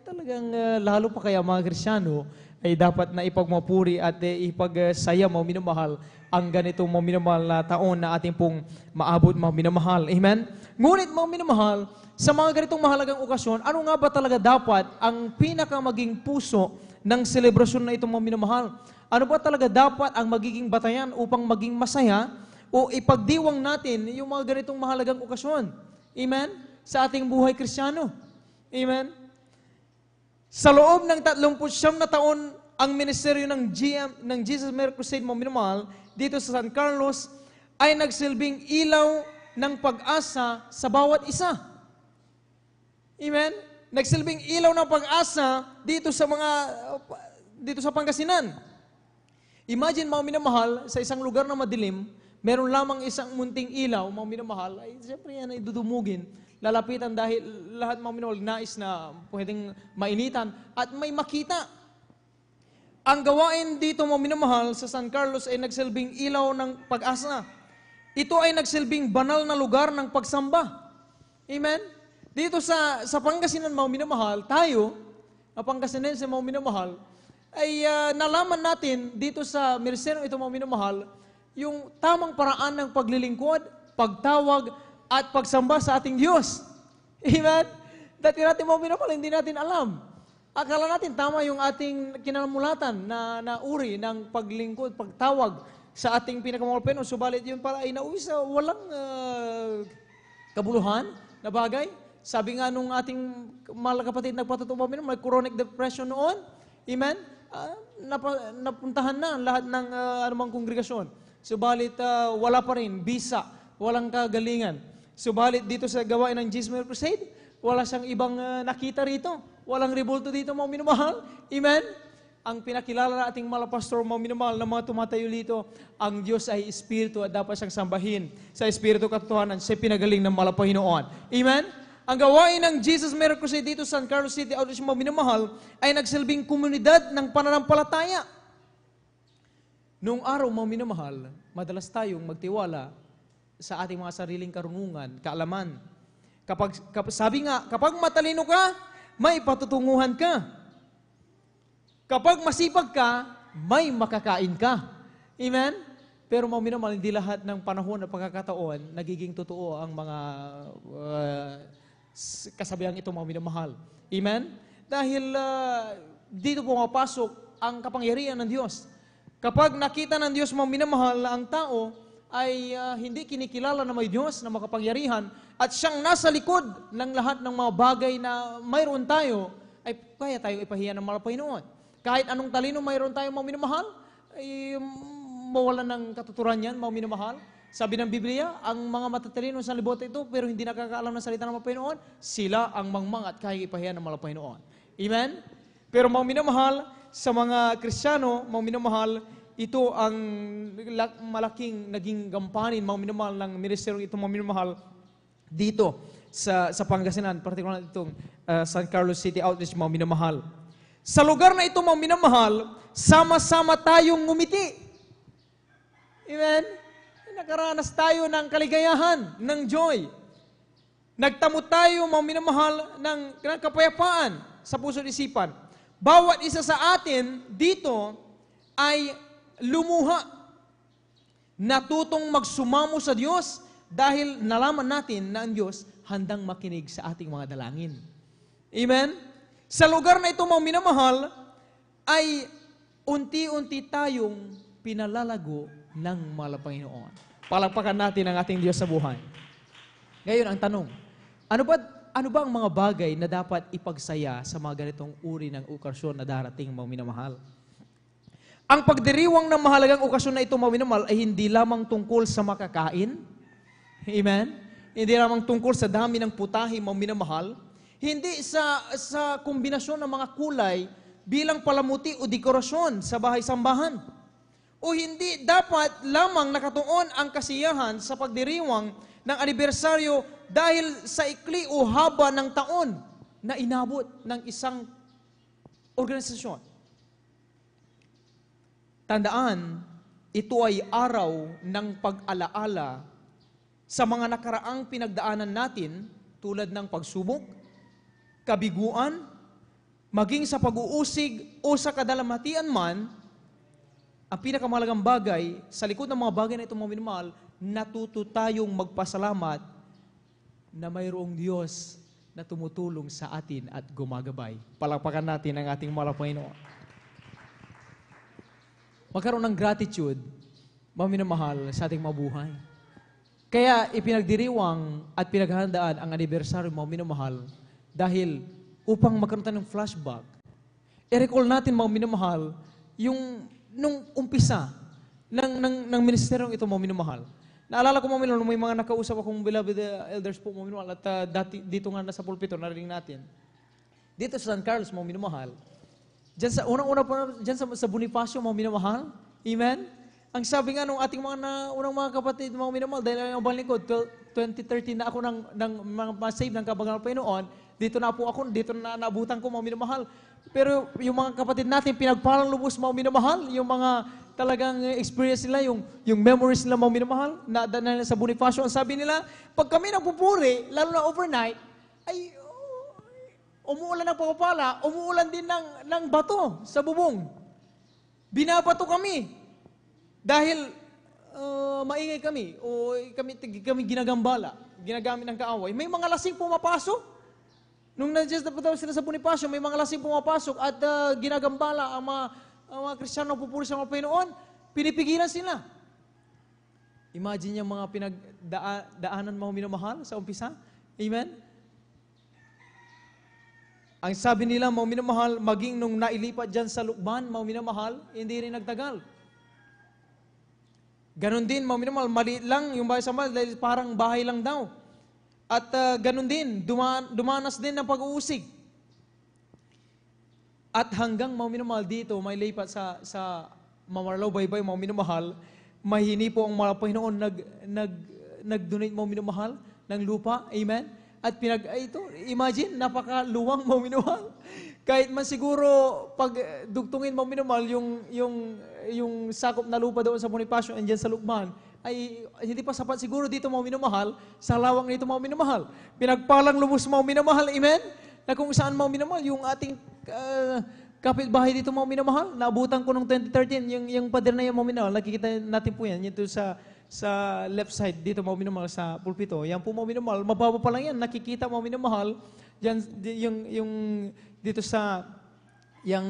talagang lalo pa kaya mga Kristyano ay dapat na ipagmapuri at ipagsaya maminamahal ang ganitong maminamahal na taon na ating pong maabot maminamahal. Amen? Ngunit maminamahal, sa mga ganitong mahalagang okasyon, ano nga ba talaga dapat ang pinakamaging puso ng selebrasyon na itong maminamahal? Ano ba talaga dapat ang magiging batayan upang maging masaya o ipagdiwang natin yung mga ganitong mahalagang okasyon? Amen? Sa ating buhay Kristyano. Amen? Sa loob ng 39 na taon, ang ministeryo ng Jesus Miracle Crusade maminamahal dito sa San Carlos ay nagsilbing ilaw ng pag-asa sa bawat isa. Amen? Nagsilbing ilaw ng pag-asa dito sa Pangasinan. Imagine mga minamahal, sa isang lugar na madilim, meron lamang isang munting ilaw, mga minamahal, ay siyempre yan ay dudumugin. Lalapitan dahil lahat mga minamahal nais na pwedeng mainitan at may makita. Ang gawain dito mga minamahal sa San Carlos ay nagsilbing ilaw ng pag-asa. Ito ay nagsilbing banal na lugar ng pagsamba. Amen? Dito sa Pangasinan mga minamahal, tayo, na Pangasinense mga minamahal, ay nalaman natin dito sa ministeryo ito mga minamahal, yung tamang paraan ng paglilingkod, pagtawag, at pagsamba sa ating Diyos. Amen? Dati natin mga minamahal, hindi natin alam. Akala natin tama yung ating kinamulatan na uri ng paglingkod, pagtawag sa ating pinakamahal Panginoon. Subalit yun pala ay nauwi sa walang kabuluhan na bagay. Sabi nga nung ating mahal na kapatid nagpatutuwa may chronic depression noon. Amen? Napuntahan na lahat ng anumang kongregasyon. Subalit wala pa rin, bisa, walang kagalingan. Subalit dito sa gawain ng Jesus Miracle Crusade, wala siyang ibang nakita rito. Walang rebulto dito mga minamahal. Amen? Ang pinakilala na ating mga pastor mga minamahal na mga tumatayo dito, ang Diyos ay Espiritu at dapat siyang sambahin sa Espiritu katotohanan, siya pinagaling ng malapahinoon. Amen? Ang gawain ng Jesus Miracle Crusade dito sa San Carlos City Outreach mga minamahal ay nagsilbing komunidad ng pananampalataya. Noong araw mga minamahal, madalas tayong magtiwala sa ating mga sariling karunungan, kaalaman. Sabi nga, kapag matalino ka, may patutunguhan ka. Kapag masipag ka, may makakain ka. Amen? Pero mga minamahal, hindi lahat ng panahon at pagkakataon nagiging totoo ang mga kasabihan ito mga minamahal. Amen? Dahil dito pumapasok ang kapangyarihan ng Diyos. Kapag nakita ng Diyos mga minamahal na ang tao ay hindi kinikilala na may Diyos na makapangyarihan at siyang nasa likod ng lahat ng mga bagay na mayroon tayo, ay kaya tayong ipahiya ng malapaynoon. Kahit anong talino mayroon tayong mga minamahal, ay mawalan ng katuturan yan, mga minamahal. Sabi ng Biblia, ang mga matatalino sa libutan ito, pero hindi nakakaalam ng salita ng malapaynoon, sila ang mangmang at kaya ipahiya ng malapaynoon. Amen? Pero mga minamahal, sa mga Kristiyano, mga minamahal, ito ang malaking naging gampanin, mga minamahal ng ministeryo ito, mga minamahal, dito sa Pangasinan, particular itong San Carlos City Outreach, mga minamahal. Sa lugar na ito, mga minamahal, sama-sama tayong ngumiti. Amen? Nakaranas tayo ng kaligayahan, ng joy. Nagtamo tayo, mga minamahal, ng kapayapaan. sa puso at isipan. Bawat isa sa atin dito ay lumuha. Natutong magsumamo sa Diyos dahil nalaman natin na ang Diyos handang makinig sa ating mga dalangin. Amen? Sa lugar na ito, mga minamahal, ay unti-unti tayong pinalalago ng mahal na Panginoon. Palakpakan natin ang ating Diyos sa buhay. Ngayon, ang tanong, ano ba ang mga bagay na dapat ipagsaya sa mga ganitong uri ng okasyon na darating, mga minamahal? Ang pagdiriwang ng mahalagang okasyon na ito, mga minamahal, ay hindi lamang tungkol sa makakain. Amen? Hindi lamang tungkol sa dami ng putahe, mga minamahal. Hindi sa kombinasyon ng mga kulay bilang palamuti o dekorasyon sa bahay-sambahan. O hindi dapat lamang nakatuon ang kasiyahan sa pagdiriwang ng anibersaryo dahil sa ikli o haba ng taon na inabot ng isang organisasyon. Tandaan, ito ay araw ng pag-alaala sa mga nakaraang pinagdaanan natin tulad ng pagsubok, kabiguan, maging sa pag-uusig o sa kadalamhatian man. Ang pinakamahalagang bagay, sa likod ng mga bagay na ito, mga minamahal, natuto tayong magpasalamat na mayroong Diyos na tumutulong sa atin at gumagabay. Palakpakan natin ang ating mahal na Panginoon. Magkaroon ng gratitude, mga minamahal, sa ating mabuhay. Kaya ipinagdiriwang at pinaghandaan ang anibersaryo, mga minamahal, dahil upang magkaroon tayo ng flashback, i-recall natin, mga minamahal, yung nung umpisa ng ministeryong ito, mga minamahal. Naalala ko, mga minamahal, may mga nakausap akong beloved elders po, mga minamahal, at dito nga nasa pulpito, narinig natin. Dito sa San Carlos, mga minamahal, diyan sa unang-una po, diyan sa Bonifacio, mga minamahal, amen? Ang sabi nga nung ating unang mga kapatid, mga minamahal, dahil ang balingkod, 2013 na ako ng mga save ng kabagang Panginoon, dito na po ako, dito na naabutan ko, mga minamahal. Pero yung mga kapatid natin, pinagpalang lubos, mga minamahal, yung mga talagang experience nila, yung memories nila, mga minamahal, na sa Bonifacio, ang sabi nila, pag kami nagpupuri, lalo na overnight, ay umuulan ng pagpapala, umuulan din ng bato sa bubong. Binabato kami. Dahil maingay kami, o kami ginagambala, ginagamit ng kaaway. May mga lasing pumapasok. Nung nandiyan sila sa Bonifacio, may mga lasing pumapasok at ginagambala ang mga Kristiyano na pupuri sa mga Panginoon, pinipigilan sila. Imagine yung mga pinagdaanan, mga minamahal sa umpisa. Amen? Ang sabi nila, mga minamahal, maging nung nailipat dyan sa Lukban, mga minamahal, hindi rin nagtagal. Ganon din, mga minamahal, maliit lang yung bahay sa mahal dahil parang bahay lang daw. At ganon din, dumanas din ng pag-uusig. At hanggang, mga minamahal, dito, may lipat sa Mamarlaw Baybay, mga minamahal, mahini po ang mga Panginoon nag-donate, mga minamahal, ng lupa. Amen? At imagine, napakaluwang, mga minamahal. Kahit man siguro, pag dugtungin, mga minamahal, yung sakop na lupa doon sa Bonifacio, andyan sa Lukban, ay hindi pa sapat siguro dito, mga minamahal, sa lawang nito, mga minamahal. Pinagpalang lubos, mga minamahal, amen? Na kung saan, mga minamahal, yung ating kapitbahay dito, mga minamahal, naabutan ko noong 2013, yung pader na yung, mga minamahal, nakikita natin po yan, ito sa left side dito, mga minamahal, sa pulpito. Yan po, mga minamahal, mababa pa lang yan, nakikita, mga minamahal, dyan, yung dito sa yung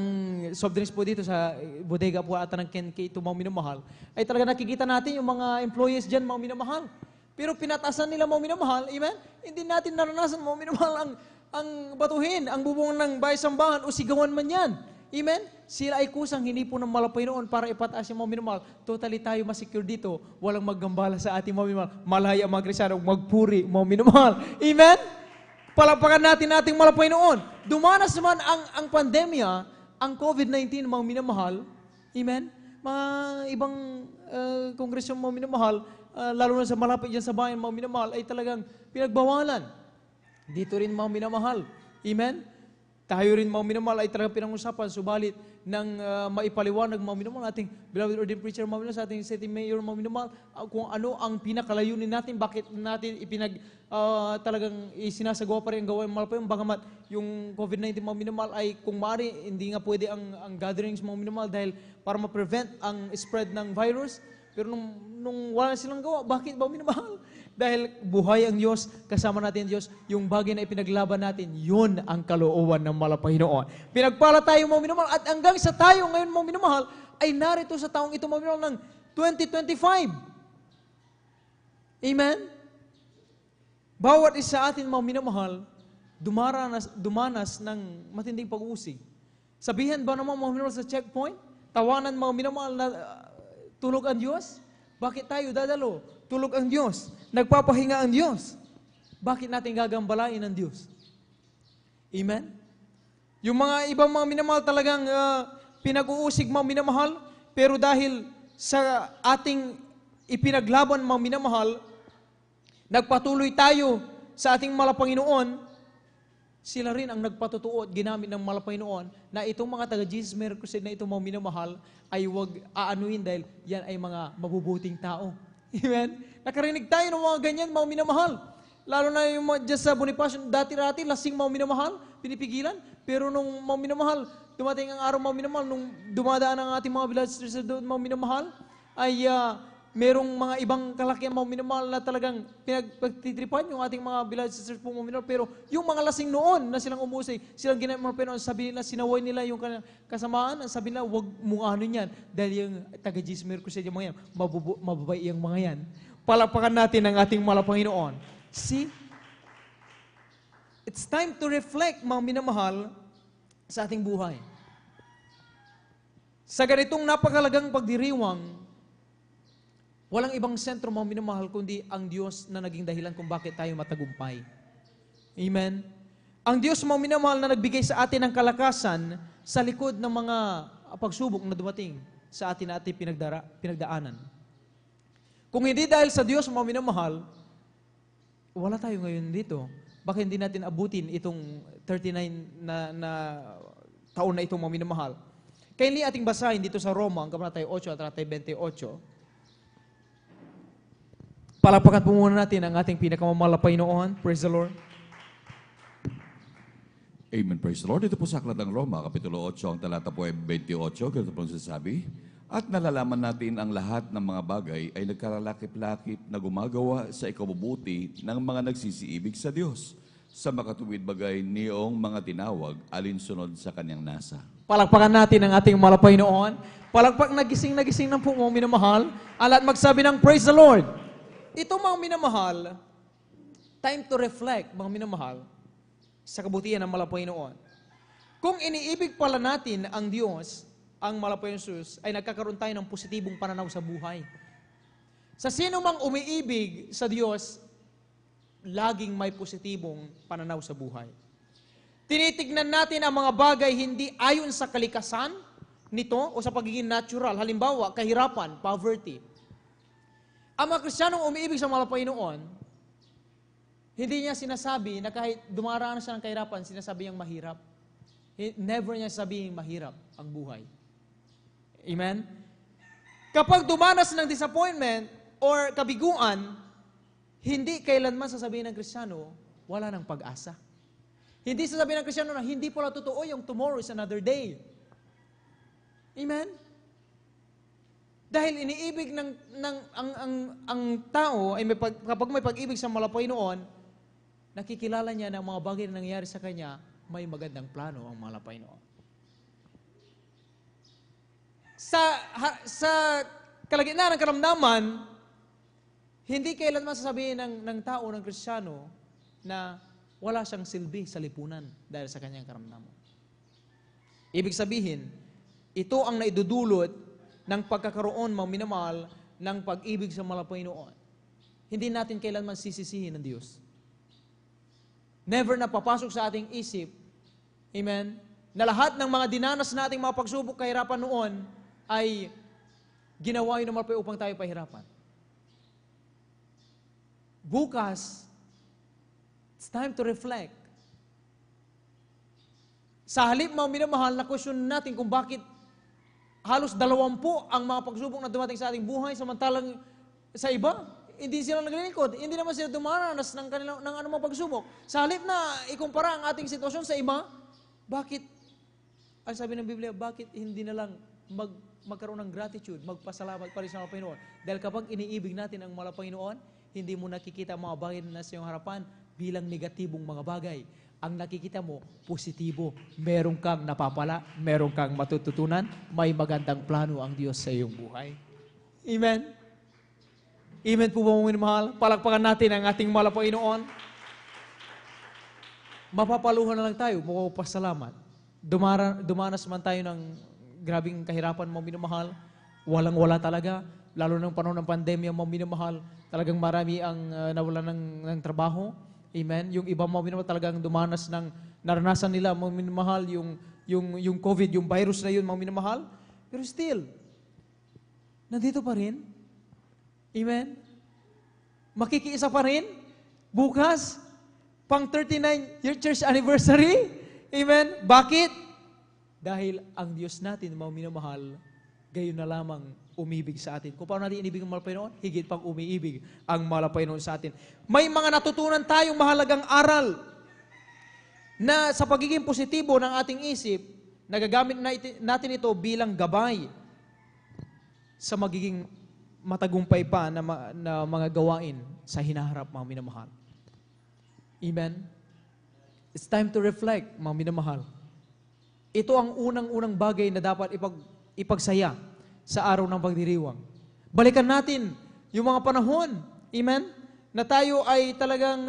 soft drinks po dito sa bodega po ata ng Ken K, ito, mga minamahal, ay talaga nakikita natin yung mga employees dyan, mga minamahal. Pero pinatasan nila, mga minamahal, amen? Hindi natin naranasan, mga minamahal, ang batuhin, ang bubong ng bahay-sambahan o sigawan man yan. Amen? Sila ay kusang hinipo ng malapay noon para ipataas yung mga minamahal. Totally tayo masecure dito. Walang maggambala sa ating mga minamahal. Malaya mga Kristyano, magpuri, mga minamahal. Amen? Palakpakan natin ating malapay noon. Dumanas naman ang pandemya, ang COVID-19, mga minamahal. Amen? Mga ibang kongresyon, mga minamahal, lalo na sa malapit dyan sa bayan, mga minamahal, ay talagang pinagbawalan. Dito rin, mga minamahal. Amen? Tayo rin, mga minamahal, ay talagang pinag-usapan, subalit ng maipaliwanag, mga minamahal, ating beloved ordained preacher, mga minamahal, sa ating city mayor, mga minamahal, kung ano ang pinakalayunin natin, bakit natin talagang isinasagawa pa rin ang gawain malapayon, bagamat yung COVID-19, mga minamahal, ay kung maaari, hindi nga pwede ang gatherings, mga minamahal, dahil para ma-prevent ang spread ng virus. Pero nung wala na silang gawa, bakit ba minamahal? Dahil buhay ang Diyos, kasama natin ang Diyos, yung bagay na ipinaglaban natin, yun ang kalooban ng malapahinoon. Pinagpala tayo, mga minamahal, at hanggang sa tayo ngayon, mga minamahal, ay narito sa taong ito, mga minamahal, ng 2025. Amen? Bawat isa atin, mga minamahal, dumanas ng matinding pag-uusig. Sabihin ba naman, mga minamahal, sa checkpoint, tawanan, mga minamahal, na tulog ang Diyos? Bakit tayo dadalo? Tulog ang Diyos. Nagpapahinga ang Diyos. Bakit natin gagambalain ang Diyos? Amen? Yung mga ibang mga minamahal talagang pinag-uusig, mga minamahal, pero dahil sa ating ipinaglaban, mga minamahal, nagpatuloy tayo sa ating malapanginoon, sila rin ang nagpatutuo at ginamit ng malapanginoon na itong mga taga-Jesus Miracle Crusade na itong mga minamahal ay huwag aanuin dahil yan ay mga mabubuting tao. Amen? Nakarinig tayo ng mga ganyan, mga minamahal. Lalo na yung dyan sa Bonifacio, dati-dati, lasing mga minamahal, pinipigilan. Pero nung mga minamahal, dumating ang araw mga minamahal, nung dumadaan ang ating mga village sisters doon, mga minamahal, ay merong mga ibang kalakihan mga minamahal na talagang pinagtitripan yung ating mga village sisters po mga minamahal. Pero yung mga lasing noon na silang umusay, silang ginamit mga Pinoon, sabi nila, sinaway nila yung kasamaan, sabi nila, huwag mong ano yan. Dahil yung taga-Jesus Miracle Crusade, yung mga yan, mababay yung mga yan. Palapakan natin ang ating malapanginoon. See? It's time to reflect, mga minamahal, sa ating buhay. Sa ganitong napakalagang pagdiriwang, walang ibang sentro, mga minamahal, kundi ang Diyos na naging dahilan kung bakit tayo matagumpay. Amen? Ang Diyos, mga minamahal, na nagbigay sa atin ng kalakasan sa likod ng mga pagsubok na dumating sa atin na ating pinagdaanan. Kung hindi dahil sa Diyos, mga minamahal, wala tayo ngayon dito. Baka hindi natin abutin itong 39 na taon na itong mga minamahal. Kaya hindi ating basahin dito sa Roma, ang kabanata 8 at kabanata 28. Palapakan po muna natin ang ating pinakamamahal na Panginoon. Praise the Lord. Amen. Praise the Lord. Ito po sa Aklat ng Roma, Kapitulo 8, ang talata po ay 28. Ganito po sasabi. At nalalaman natin ang lahat ng mga bagay ay nagkaralakip-lakip na gumagawa sa ikabubuti ng mga nagsisiibig sa Diyos, sa makatuwid bagay niyong mga tinawag alinsunod sa kanyang nasa. Palakpakan natin ang ating mahal na Panginoon. Palakpak nagising ng po mga minamahal. At magsabi ng praise the Lord. Ito mga minamahal, time to reflect, mga minamahal, sa kabutihan ng mahal na Panginoon. Kung iniibig pala natin ang Diyos, ang mahal na Panginoon Jesus, ay nagkakaroon tayo ng positibong pananaw sa buhay. Sa sino mang umiibig sa Diyos, laging may positibong pananaw sa buhay. Tinitignan natin ang mga bagay hindi ayon sa kalikasan nito o sa pagiging natural. Halimbawa, kahirapan, poverty. Ang mga Kristiyanong umiibig sa mahal na Panginoon, hindi niya sinasabi na kahit dumaraan siya ng kahirapan, sinasabi niyang mahirap. Never niya sabihin mahirap ang buhay. Amen? Kapag dumanas ng disappointment or kabiguan, hindi kailanman sasabihin ng Kristiyano, wala ng pag-asa. Hindi sasabihin ng Kristiyano na hindi pala totoo yung tomorrow is another day. Amen? Dahil iniibig ang tao, ay kapag may pag-ibig sa mahal na Panginoon, nakikilala niya na ang mga bagay na nangyayari sa kanya, may magandang plano ang mahal na Panginoon. Sa kalagitnaan ng karamdaman, hindi kailanman sasabihin ng tao, ng Kristiyano, na wala siyang silbi sa lipunan dahil sa kanyang karamdaman. Ibig sabihin, ito ang naidudulot ng pagkakaroon, mga minamahal, ng pag-ibig sa mahal na Panginoon. Hindi natin kailanman sisisihin ng Diyos. Never na papasok sa ating isip, amen, na lahat ng mga dinanas nating mga pagsubok, kahirapan noon, ay ginawa yun naman upang tayo pahirapan. Bukas, it's time to reflect. Sa halip, mga minamahal, na question natin kung bakit halos 20 ang mga pagsubok na dumating sa ating buhay, samantalang sa iba, hindi sila naglilingkod. Hindi naman sila dumaranas ng anumang pagsubok. Sa halip na ikumpara ang ating sitwasyon sa iba, bakit, ang sabi ng Biblia, bakit hindi na lang magkaroon ng gratitude, magpasalamat pa rin sa mga Panginoon? Dahil kapag iniibig natin ang mga Panginoon, hindi mo nakikita ang mga bagay na nasa iyong harapan bilang negatibong mga bagay. Ang nakikita mo, positibo. Meron kang napapala, meron kang matututunan, may magandang plano ang Diyos sa iyong buhay. Amen? Amen po ba, mga minamahal? Palakpakan natin ang ating mahal na Panginoon. Mapapaluhan na lang tayo, magpapasalamat. Dumanas man tayo ng grabing kahirapan, mga minamahal. Walang-wala talaga. Lalo ng panahon ng pandemya, mga minamahal. Talagang marami ang nawalan ng trabaho. Amen? Yung iba, mga minamahal, talagang dumanas ng naranasan nila, mga minamahal, yung COVID, yung virus na yun, mga minamahal. Pero still, nandito pa rin. Amen? Makikiisa pa rin. Bukas, pang 39-year church anniversary. Amen? Bakit? Dahil ang Diyos natin, mga minamahal, gayon na lamang umibig sa atin. Kung paano natin inibig ang mahal na Panginoon, higit pang umiibig ang mahal na Panginoon sa atin. May mga natutunan tayong mahalagang aral na sa pagiging positibo ng ating isip, nagagamit natin ito bilang gabay sa magiging matagumpay pa na mga gawain sa hinaharap, mga minamahal. Amen? It's time to reflect, mga minamahal. Ito ang unang-unang bagay na dapat ipagsaya sa araw ng pagdiriwang. Balikan natin yung mga panahon, amen, na tayo ay talagang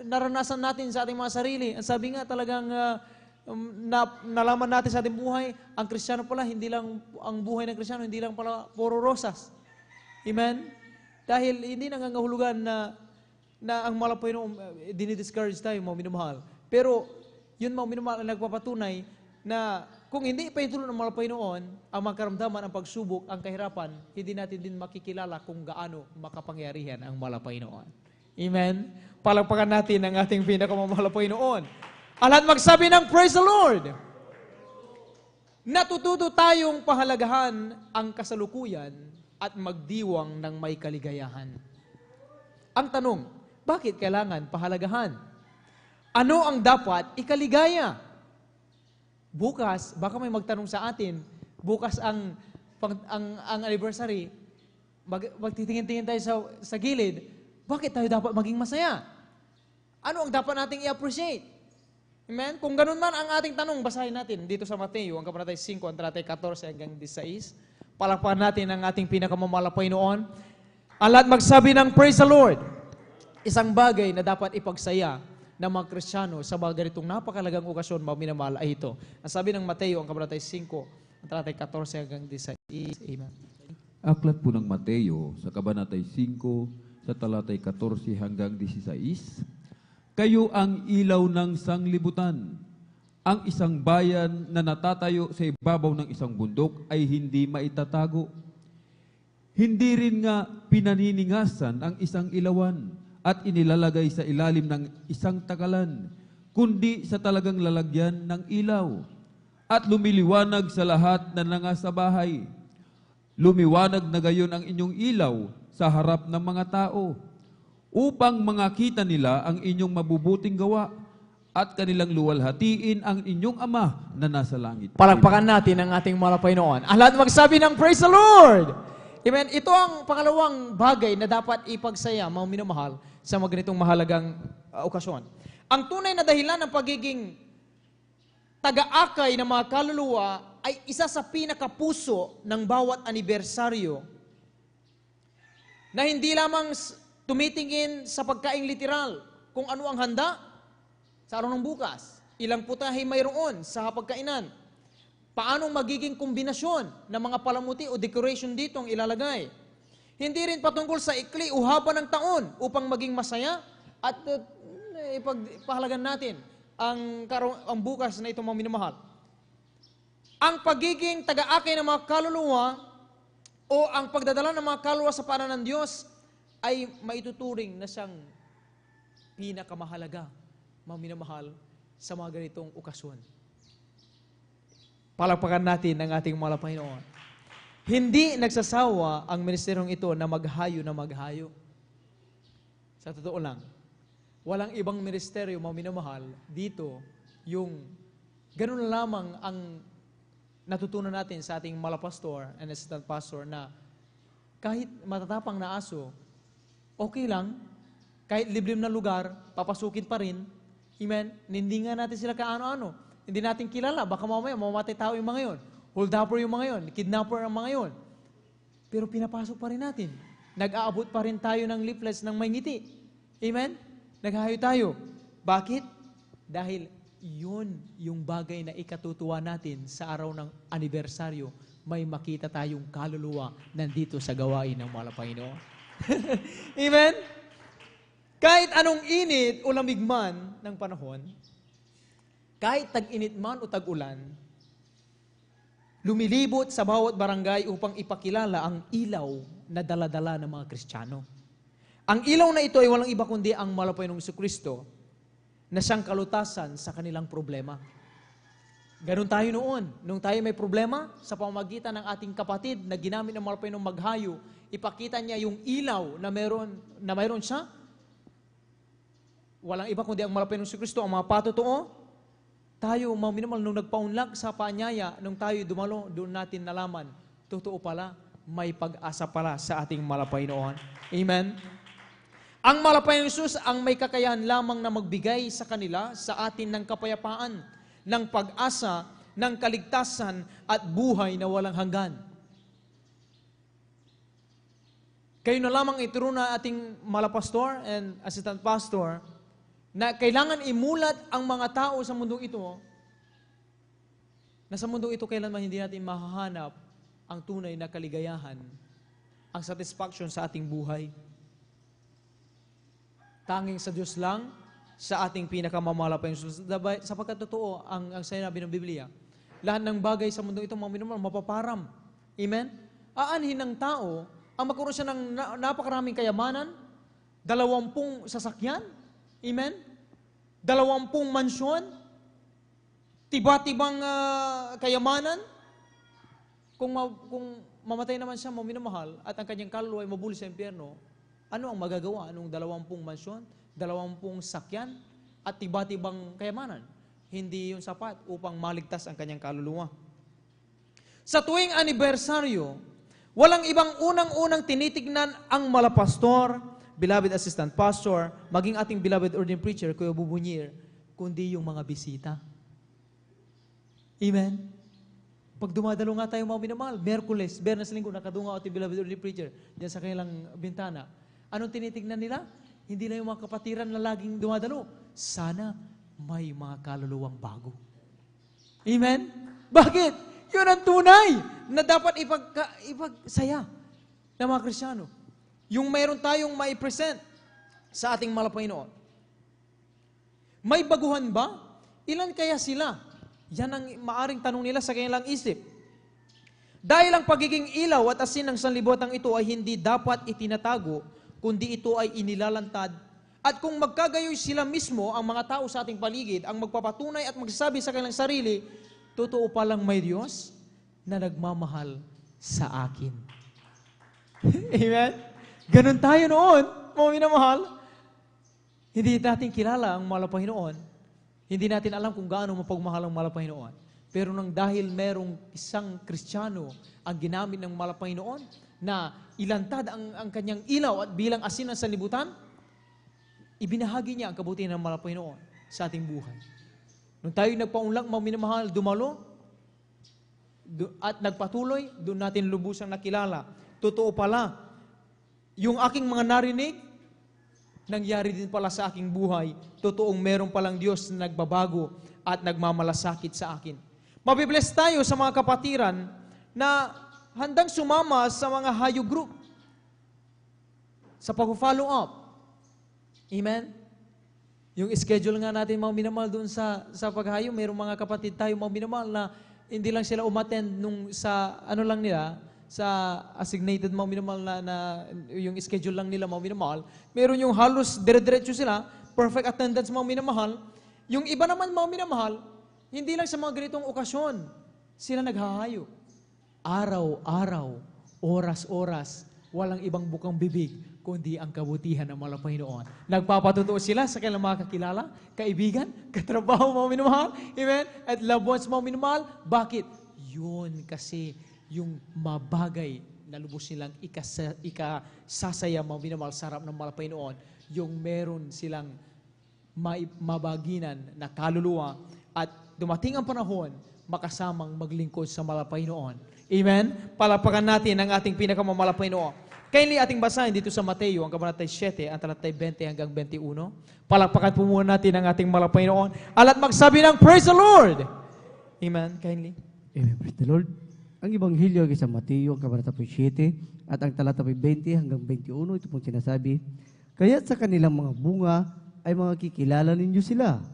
naranasan natin sa ating mga sarili. Ang sabi nga talagang nalaman natin sa ating buhay, ang Kristiyano pala, hindi lang, ang buhay ng Kristiyano, hindi lang pala puro rosas. Amen? Dahil hindi nangangahulugan na ang mahal na Panginoon, dinidiscourage tayo, mga minamahal. Pero, yun mga minamahal, nagpapatunay na kung hindi ipahintulot ng mahal na Panginoon, ang mga karamdaman, ang pagsubok, ang kahirapan, hindi natin din makikilala kung gaano makapangyarihan ang mahal na Panginoon. Amen? Palagpakan natin ang ating pinakamamahal na Panginoon. At magsabi ng Praise the Lord! Natututo tayong pahalagahan ang kasalukuyan at magdiwang ng may kaligayahan. Ang tanong, bakit kailangan pahalagahan? Ano ang dapat ikaligaya? Bukas, baka may magtanong sa atin, bukas ang anniversary, magtitingin-tingin tayo sa gilid, bakit tayo dapat maging masaya? Ano ang dapat nating i-appreciate? Amen? Kung ganun man ang ating tanong, basahin natin dito sa Mateo, ang kabanata 5, ang talatay 14 hanggang 16. Palakpakan natin ang ating pinakamamahal na Panginoon. Ang lahat magsabi ng Praise the Lord. Isang bagay na dapat ipagsaya ng mga Kristiyano sa mga ganitong napakalagang okasyon, mga minamahal, ay ito. Ang sabi ng Mateo, ang kabanata 5, ang talatay 14 hanggang 16. Amen. Aklat po ng Mateo sa kabanatay 5 sa talatay 14 hanggang 16. Kayo ang ilaw ng sanglibutan. Ang isang bayan na natatayo sa ibabaw ng isang bundok ay hindi maitatago. Hindi rin nga pinaniningasan ang isang ilawan at inilalagay sa ilalim ng isang takalan, kundi sa talagang lalagyan ng ilaw at lumiliwanag sa lahat na nangasa bahay. Lumiwanag na gayon ang inyong ilaw sa harap ng mga tao, upang makita nila ang inyong mabubuting gawa at kanilang luwalhatiin ang inyong Ama na nasa langit. Palakpakan natin ang ating mahal na Panginoon. Ang lahat magsabi ng Praise the Lord! Amen. Ito ang pangalawang bagay na dapat ipagsaya, mga minamahal, sa mga ganitong mahalagang okasyon. Ang tunay na dahilan ng pagiging taga-akay ng mga kaluluwa ay isa sa pinakapuso ng bawat anibersaryo na hindi lamang tumitingin sa pagkaing literal kung ano ang handa sa araw ng bukas, ilang putahe mayroon sa pagkainan, paanong magiging kombinasyon ng mga palamuti o decoration dito ang ilalagay. Hindi rin patungkol sa ikli o haba ng taon upang maging masaya at ipagpahalagan natin ang bukas na itong mga minamahal. Ang pagiging taga-akay ng mga kaluluwa o ang pagdadala ng mga kaluluwa sa paanan ng Diyos ay maituturing na siyang pinakamahalaga, mga minamahal, sa mga ganitong okasyon. Palakpakan natin ang ating mahal na Panginoon. Hindi nagsasawa ang ministeryong ito na maghayo. Sa totoo lang, walang ibang ministeryo minamahal dito yung ganun lamang ang natutunan natin sa ating malapastor and assistant pastor na kahit matatapang na aso, okay lang, kahit liblib na lugar, papasukin pa rin. Amen? Hindi nga natin sila kaano-ano. Hindi natin kilala. Baka mamaya, mamamatay tao yung mga yon. Hold-upper yung mga yon. Kidnapper ang mga yon. Pero pinapasok pa rin natin. Nag-aabot pa rin tayo ng leaflets ng may ngiti. Amen? Naghahayo tayo. Bakit? Dahil yun yung bagay na ikatutuwa natin sa araw ng anibersaryo. May makita tayong kaluluwa nandito sa gawain ng mahal na Panginoon. Amen? Kahit anong init o lamig man ng panahon, kahit tag-init man o tag-ulan, lumilibot sa bawat barangay upang ipakilala ang ilaw na daladala ng mga Kristiyano. Ang ilaw na ito ay walang iba kundi ang mahal na Panginoong Jesucristo na siyang kalutasan sa kanilang problema. Ganon tayo noon. Nung tayo may problema, sa pamamagitan ng ating kapatid na ginamit ng mahal na Panginoong maghayo, ipakita niya yung ilaw na mayroon siya. Walang iba kundi ang mahal na Panginoong Jesucristo, ang mga patotoo. Tayo, mga minamahal, nung nagpaunlak sa paanyaya, nung tayo dumalo, doon natin nalaman, totoo pala, may pag-asa pala sa ating mahal na Panginoon. Amen? Ang mahal na Panginoong Jesus ang may kakayahan lamang na magbigay sa kanila, sa atin ng kapayapaan, ng pag-asa, ng kaligtasan, at buhay na walang hanggan. Kayo na lamang ituro na ating mahal na pastor and assistant pastor, na kailangan imulat ang mga tao sa mundong ito, na sa mundong ito kailanman hindi natin mahahanap ang tunay na kaligayahan, ang satisfaction sa ating buhay. Tanging sa Diyos lang, sa ating pinakamamahal na Panginoon. Sapagkat totoo ang sinabi ng Biblia, lahat ng bagay sa mundong ito, mga minamahal, mapaparam. Amen? Aanhin ng tao, ang magkaroon siya ng napakaraming kayamanan, 20 sasakyan, amen? 20 mansyon, tiba-tibang kayamanan. Kung mamatay naman siya, minamahal, at ang kanyang kaluluwa ay mabuli sa impyerno, ano ang magagawa nung 20 mansyon, 20 sakyan, at tiba-tibang kayamanan? Hindi yun sapat upang maligtas ang kanyang kaluluwa. Sa tuwing anibersaryo, walang ibang unang-unang tinitignan ang malapastor, beloved assistant pastor, maging ating beloved ordained preacher, Kuya Bubunyir, kundi yung mga bisita. Amen? Pag dumadalo nga tayo mga minamahal, Merkules, Bernas Linggo, nakadungaw ating beloved ordained preacher, diyan sa kanilang bintana. Anong tinitignan nila? Hindi na yung mga kapatiran na laging dumadalo. Sana may mga kaluluwang bago. Amen? Bakit? Yun ang tunay na dapat ipagsaya ng mga Kristiyano. Yung mayroon tayong mai-present sa ating mahal na Panginoon. May baguhan ba? Ilan kaya sila? Yan ang maaring tanong nila sa kanilang isip. Dahil ang pagiging ilaw at asin ng sanlibutan ito ay hindi dapat itinatago, kundi ito ay inilalantad. At kung magkagayoy sila mismo, ang mga tao sa ating paligid, ang magpapatunay at magsasabi sa kanilang sarili, totoo palang may Diyos na nagmamahal sa akin. Amen? Ganon tayo noon, mga minamahal. Hindi natin kilala ang mahal na Panginoon. Hindi natin alam kung gaano mapagmahal ang mahal na Panginoon. Pero nang dahil merong isang Kristiyano ang ginamit ng mahal na Panginoon na ilantad ang kanyang ilaw at bilang asin ng sanlibutan, ibinahagi niya ang kabutihan ng mahal na Panginoon sa ating buhay. Nung tayo nagpaunlak, mga minamahal, dumalo, at nagpatuloy, doon natin lubusang nakilala. Totoo pala, yung aking mga narinig, nangyari din pala sa aking buhay. Totoong meron palang Diyos na nagbabago at nagmamalasakit sa akin. Mabibless tayo sa mga kapatiran na handang sumama sa mga hayo group sa pag-follow up. Amen? Yung schedule nga natin, mga minamahal, doon sa paghayo, mayroong mga kapatid tayo, mga minamahal, na hindi lang sila umattend nung sa ano lang nila, sa assignated mga minamahal na yung schedule lang nila mga minamahal. Meron yung halos dire-diretso sila, perfect attendance mga minamahal. Yung iba naman mga minamahal, hindi lang sa mga ganitong okasyon. Sila naghahayo. Araw-araw, oras-oras, walang ibang bukang bibig, kundi ang kabutihan ng mga Panginoon. Nagpapatutuo sila sa kanilang mga kakilala, kaibigan, katrabaho, mga minamahal. Amen? At loved ones, mga minamahal. Bakit? Yun kasi yung mabagay na lubos nilang ikasasaya, mga minamahal, sa harap ng mga Panginoon. Yung meron silang mabaginan na kaluluwa at dumating ang panahon, makasamang maglingkod sa mga Panginoon. Amen? Palapakan natin ang ating pinakamamahal na Panginoon. Kindly ating basahin dito sa Mateo, ang kabanatay 7, ang talatay 20 hanggang 21. Palakpakan po muna natin ang ating mahal na Panginoon. At magsabi ng Praise the Lord! Amen. Kindly. Amen. Praise the Lord. Ang Ebanghelyo ay sa Mateo, ang kabanatay 7, at ang talatay 20 hanggang 21, ito pong sinasabi, kaya't sa kanilang mga bunga ay mga kikilala ninyo sila.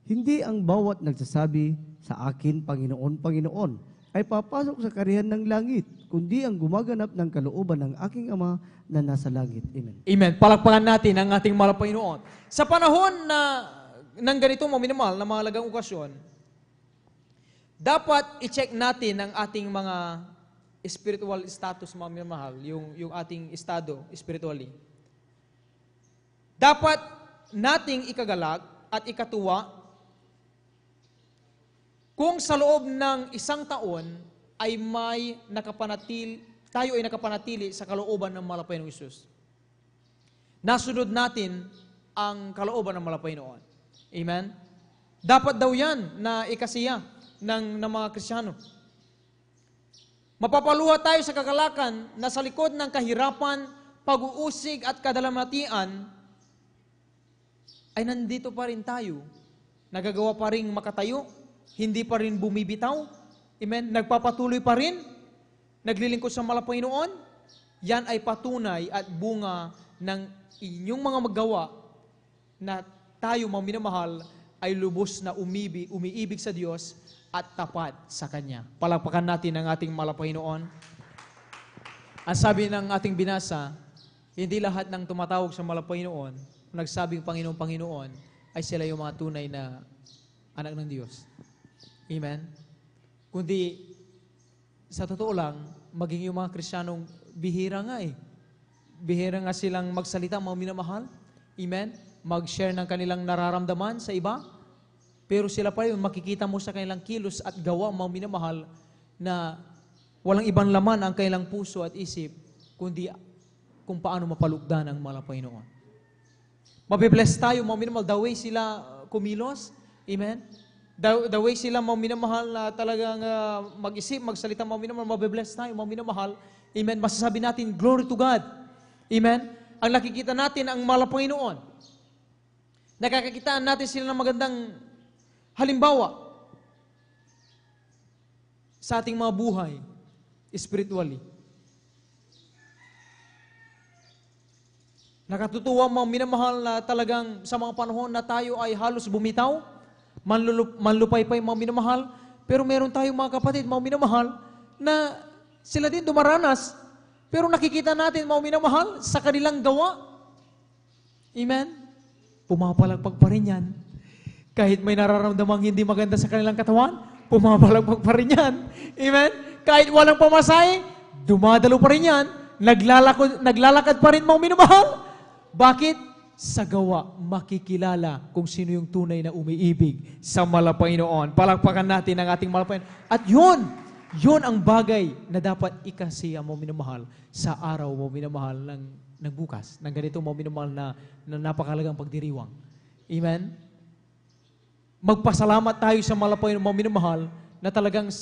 Hindi ang bawat nagsasabi sa akin, Panginoon, Panginoon, ay papasok sa karihan ng langit, kundi ang gumaganap ng kalooban ng aking Ama na nasa langit. Amen. Amen. Palakpakan natin ang ating mahal na Panginoon. Sa panahon ng ganitong minamahal na mahalagang okasyon, dapat i-check natin ang ating mga spiritual status, mga minamahal, yung ating estado spiritually. Dapat nating ikagalak at ikatuwa kung sa loob ng isang taon ay tayo ay nakapanatili sa kalooban ng mahal na Panginoong Hesus. Nasunod natin ang kalooban ng mahal na Panginoon. Amen? Dapat daw yan na ikasiya ng mga Kristiyano. Mapapaluha tayo sa kagalakan na sa likod ng kahirapan, pag-uusig at kadalamatian, ay nandito pa rin tayo. Nagagawa pa rin makatayo, hindi pa rin bumibitaw. Amen? Nagpapatuloy pa rin. Naglilingkod sa mahal na Panginoon. Yan ay patunay at bunga ng inyong mga magawa na tayo, mga minamahal, ay lubos na umiibig sa Diyos at tapat sa Kanya. Palakpakan natin ang ating mahal na Panginoon. Ang sabi ng ating binasa, hindi lahat ng tumatawag sa mahal na Panginoon, nagsabing Panginoon, Panginoon, ay sila yung mga tunay na anak ng Diyos. Amen? Kundi, sa totoo lang, maging yung mga Kristiyanong bihira nga eh. Bihira nga silang magsalita, mga minamahal. Amen? Mag-share ng kanilang nararamdaman sa iba. Pero sila pa rin, makikita mo sa kanilang kilos at gawa, mga minamahal, na walang ibang laman ang kanilang puso at isip, kundi kung paano mapalugdan ang mahal na Panginoon. Mabibless tayo, mga minamahal, the way sila kumilos. Amen? The way sila mga minamahal na talagang mag-isip, magsalita, mga minamahal, mabibless tayo, mga minamahal. Amen? Masasabi natin, glory to God. Amen? Ang nakikita natin ang mahal na Panginoon. Nakakakitaan natin sila ng magandang halimbawa sa ating mga buhay spiritually. Nakatutuwa mga minamahal na talagang sa mga panahon na tayo ay halos bumitaw, manlupaypay mga minamahal, pero meron tayong mga kapatid, mga minamahal, na sila din dumaranas, pero nakikita natin mga minamahal sa kanilang gawa. Amen? Pumapalagpag pa rin yan. Kahit may nararamdamang hindi maganda sa kanilang katawan, pumapalagpag pa rin yan. Amen? Kahit walang pamasahe, dumadalo pa rin yan. Naglalakad pa rin mga minamahal. Bakit? Sa gawa, makikilala kung sino yung tunay na umiibig sa mahal na Panginoon. Palakpakan natin ang ating mahal na Panginoon. At yun ang bagay na dapat ikasiya mo minamahal sa araw mo minamahal ng bukas, ng ganito mo minamahal na napakalagang pagdiriwang. Amen? Magpasalamat tayo sa mahal na Panginoon mo minamahal na talagang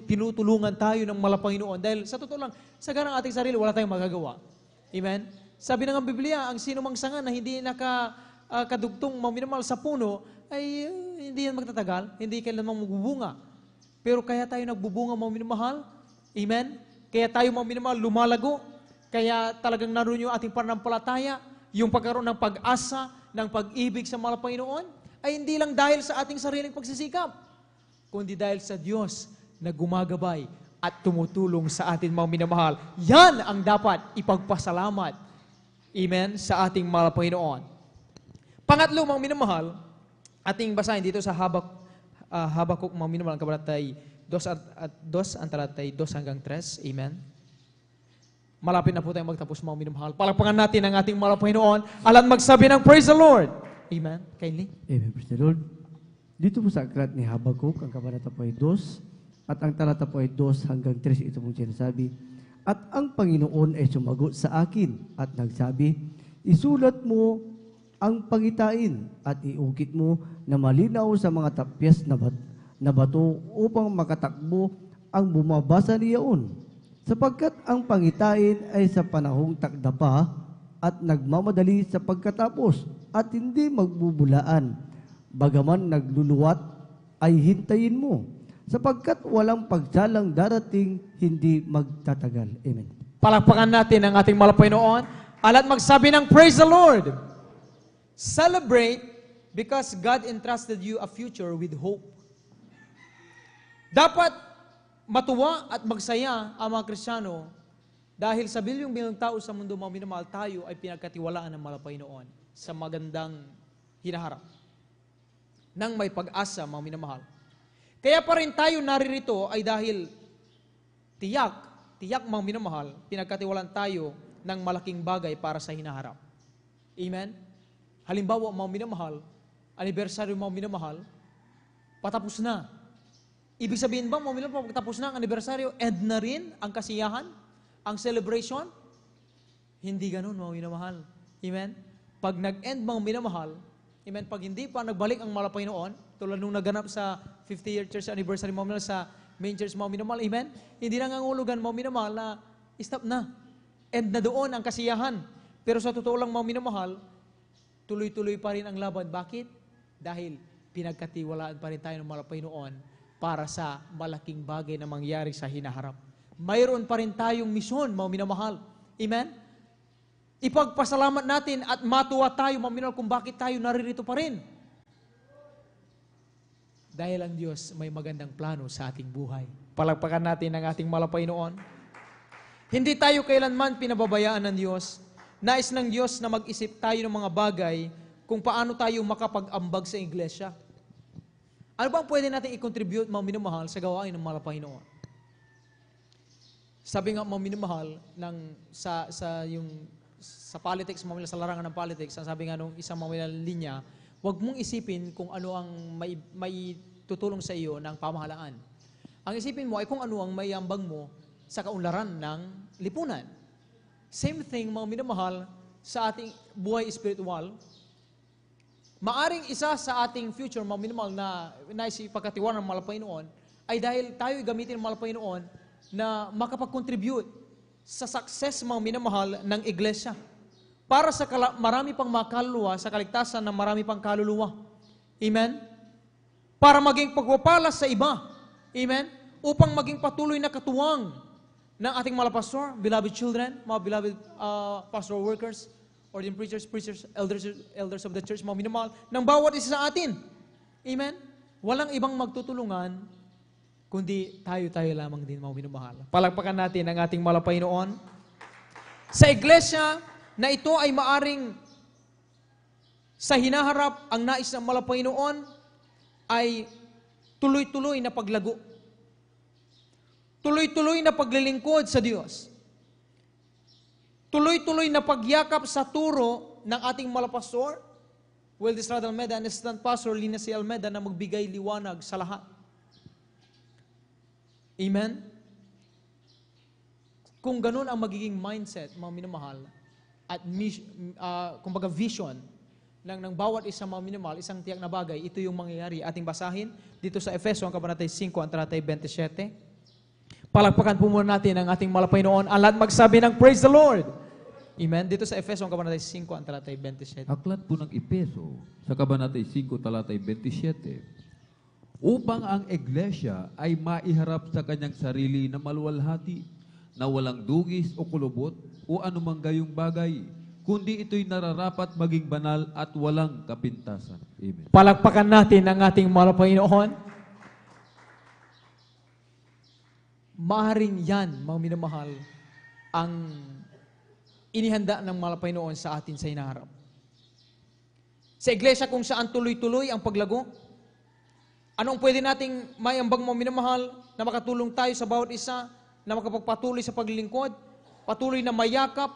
tinutulungan tayo ng mahal na Panginoon. Dahil sa totoo lang, sa ganang ating sarili, wala tayong magagawa. Amen? Sabi ng Biblia, ang sino mang sanga na hindi nakadugtong maminamahal sa puno, ay hindi yan magtatagal, hindi kailanman magbubunga. Pero kaya tayo nagbubunga maminamahal, amen? Kaya tayo maminamahal lumalago, kaya talagang naroon yung ating pananampalataya, yung pagkaroon ng pag-asa, ng pag-ibig sa mahal na Panginoon, ay hindi lang dahil sa ating sariling pagsisikap, kundi dahil sa Diyos na gumagabay at tumutulong sa atin mga minamahal. Yan ang dapat ipagpasalamat. Amen? Sa ating mahal na Panginoon. Pangatlo, mga minamahal, ating basahin dito sa Habakuk, mga minamahal, kabanatay 2 ang talatay 2 hanggang 3. Amen. Malapit na po tayong magtapos, mga minamahal. Palakpakan natin ang ating mahal na Panginoon. Alam magsabi ng praise the Lord. Amen. Kindly. Amen. Praise the Lord. Dito po sa aklat ni Habakuk, ang kabanata po ay 2, at ang talata po ay 2 hanggang 3, ito pong sinasabi. At ang Panginoon ay sumagot sa akin at nagsabi, isulat mo ang pangitain at iukit mo na malinaw sa mga tapyas na bato upang makatakbo ang bumabasa niyaon. Sapagkat ang pangitain ay sa panahong takda pa at nagmamadali sa pagkatapos at hindi magbubulaan. Bagaman nagluluwat ay hintayin mo, sapagkat walang pagsalang darating, hindi magtatagal. Amen. Palakpakan natin ang ating mahal na Panginoon. Alat magsabi ng praise the Lord. Celebrate because God entrusted you a future with hope. Dapat matuwa at magsaya ang mga Kristiyano dahil sa bilyong-bilyong tao sa mundo, mga minamahal, tayo ay pinagkatiwalaan ng mahal na Panginoon sa magandang hinaharap nang may pag-asa, mga minamahal. Kaya pa rin tayo naririto ay dahil tiyak mga minamahal, pinagkatiwalaan tayo ng malaking bagay para sa hinaharap. Amen? Halimbawa, mga minamahal, anibersaryo mga minamahal, patapos na. Ibig sabihin ba, mga minamahal, pagkatapos na ang anibersaryo, end na rin ang kasiyahan, ang celebration? Hindi ganun, mga minamahal. Amen? Pag nag-end, mga minamahal, amen, pag hindi pa nagbalik ang mahal na Panginoon, tulad nung naganap sa 50-year church anniversary, mga minamahal, sa main church, mga minamahal, amen? Hindi na ngangulugan, mga minamahal, na stop na. End na doon ang kasiyahan. Pero sa totoo lang, mga minamahal, tuloy-tuloy pa rin ang laban. Bakit? Dahil pinagkatiwalaan pa rin tayo ng mahal na Panginoon para sa malaking bagay na mangyari sa hinaharap. Mayroon pa rin tayong misyon, mga minamahal. Amen? Ipagpasalamat natin at matuwa tayo, mga minamahal, kung bakit tayo naririto pa rin. Dahil ang Diyos may magandang plano sa ating buhay. Palagpakan natin ang ating mahal na Panginoon. Hindi tayo kailanman pinababayaan ng Diyos. Nais ng Diyos na mag-isip tayo ng mga bagay kung paano tayo makapag-ambag sa iglesia. Ano bang pwede natin i-contribute, mga minamahal, sa gawain ng mahal na Panginoon? Sabi nga, mga minamahal, sa politics, sa larangan ng politics, sabi nga nung isang mga linya, huwag mong isipin kung ano ang may tutulong sa iyo ng pamahalaan. Ang isipin mo ay kung ano ang may ambag mo sa kaunlaran ng lipunan. Same thing, mga minamahal, sa ating buhay espiritual. Maaring isa sa ating future, mga minamahal, na naisipagkatiwanan ng mahal na Panginoon, ay dahil tayo gamitin ng mahal na Panginoon na makapag-contribute sa success, mga minamahal, ng iglesia. Para sa marami pang mga kaluluwa, sa kaligtasan ng marami pang kaluluwa. Amen? Para maging pagpapala sa iba. Amen? Upang maging patuloy na katuwang ng ating mga pastor, beloved children, mga beloved pastoral workers, ordained preachers, elders of the church, mga minamahal, ng bawat isa sa atin. Amen? Walang ibang magtutulungan, kundi tayo lamang din, mga minamahal. Palagpakan natin ang ating mahal na Panginoon. Sa iglesia, na ito ay maaring sa hinaharap, ang nais ng mahal na Panginoon ay tuloy-tuloy na paglago. Tuloy-tuloy na paglilingkod sa Diyos. Tuloy-tuloy na pagyakap sa turo ng ating malapastor, Will Estrada Almeda, and Assistant Pastor Lina C. Almeda, na magbigay liwanag sa lahat. Amen? Kung ganun ang magiging mindset, mga minamahal, at kumbaga vision ng bawat isang mga minamahal, isang tiyak na bagay, ito yung mangyayari. Ating basahin dito sa Efeso, ang kabanata 5, ang talatay 27. Palagpakan po muna natin ang ating mahal na Panginoon. Ang lahat magsabi ng praise the Lord. Amen. Dito sa Efeso, ang kabanata 5, ang talatay 27. Aklat po ng Efeso, sa kabanata 5, talatay 27. Upang ang iglesia ay maiharap sa kanyang sarili na maluwalhati, na walang dugis o kulubot o anumang gayong bagay, kundi ito'y nararapat maging banal at walang kapintasan. Amen. Palagpakan natin ang ating mahal na Panginoon. Maaaring yan, mga minamahal, ang inihanda ng mahal na Panginoon sa atin sa hinaharap. Sa iglesia kung saan tuloy-tuloy ang paglago, anong pwede nating mayambag, mga minamahal? na makatulong tayo sa bawat isa, na makapagpatuloy sa paglilingkod, patuloy na mayakap,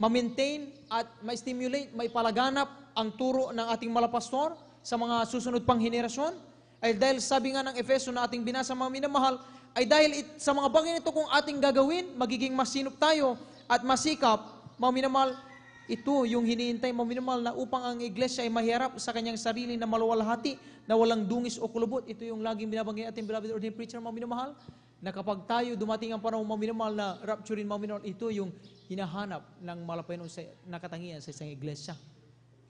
ma-maintain at ma-stimulate, maipalaganap ang turo ng ating malapastor sa mga susunod pang henerasyon. Ay dahil sabi nga ng Efeso na ating binasa mga minamahal, ay dahil sa mga bagay nito kung ating gagawin, magiging masinop tayo at masikap, mga minamahal, ito yung hinihintay mga minamahal na upang ang iglesia ay mahiharap sa kanyang sarili na maluwalhati, na walang dungis o kulubot. Ito yung laging binabanggit ating beloved ordained preacher mga minamahal, na kapag tayo dumating ang panahon mga minamahal na rapturein mga minamahal, ito yung hinahanap ng malapayon sa nakatangian sa isang iglesia.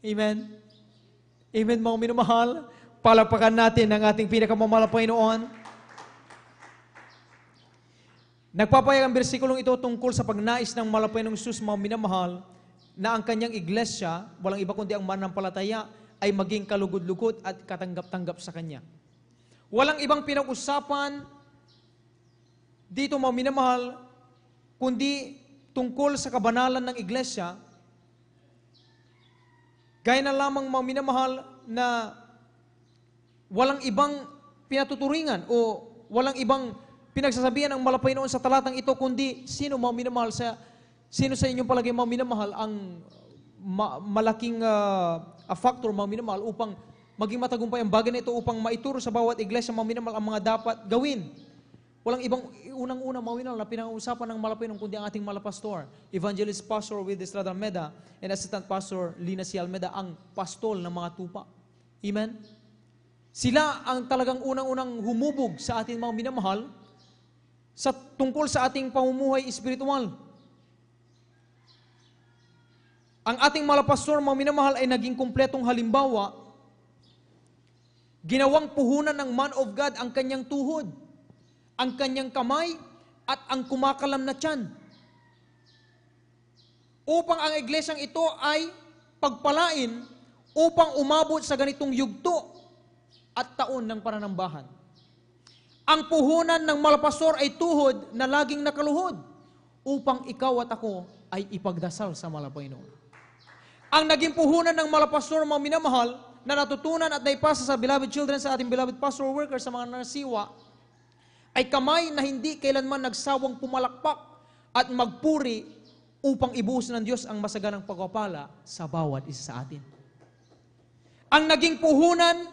Amen? Amen mga minamahal? Palakpakan natin ang ating pinakamamahal na Panginoon. Nagpapayag ang bersikulong ito tungkol sa pagnais ng Malapayong Jesus mga minamahal, na ang kanyang iglesia, walang iba kundi ang mananampalataya, ay maging kalugod-lugod at katanggap-tanggap sa kanya. Walang ibang pinag-usapan dito mga minamahal, kundi tungkol sa kabanalan ng iglesia, gaya na lamang mga minamahal na walang ibang pinatuturingan o walang ibang pinagsasabihan ng Malapayong sa talatang ito, kundi sino mga minamahal sino sa inyong palagay mga minamahal ang malaking factor mga minamahal upang maging matagumpay ang bagay na ito, upang maituro sa bawat iglesia mga minamahal ang mga dapat gawin. Walang ibang unang-una mga minamahal na pinag-uusapan ng Malapayong kundi ang ating malapastor, Evangelist Pastor Will Estrada Almeda and Assistant Pastor Lina C. Almeda, ang pastol ng mga tupa. Amen? Sila ang talagang unang-unang humubog sa ating mga minamahal sa tungkol sa ating pamumuhay espiritual. Ang ating malapastor, mga minamahal, ay naging kumpletong halimbawa. Ginawang puhunan ng man of God ang kanyang tuhod, ang kanyang kamay, at ang kumakalam na tiyan. Upang ang iglesyang ito ay pagpalain, upang umabot sa ganitong yugto at taon ng pananambahan. Ang puhunan ng malapastor ay tuhod na laging nakaluhod, upang ikaw at ako ay ipagdasal sa Malapayong. Ang naging puhunan ng malapastor mga minamahal na natutunan at naipasa sa beloved children, sa ating beloved pastoral workers, sa mga nasiwa, ay kamay na hindi kailanman nagsawang pumalakpak at magpuri upang ibuhos ng Diyos ang masaganang pagpapala sa bawat isa sa atin. Ang naging puhunan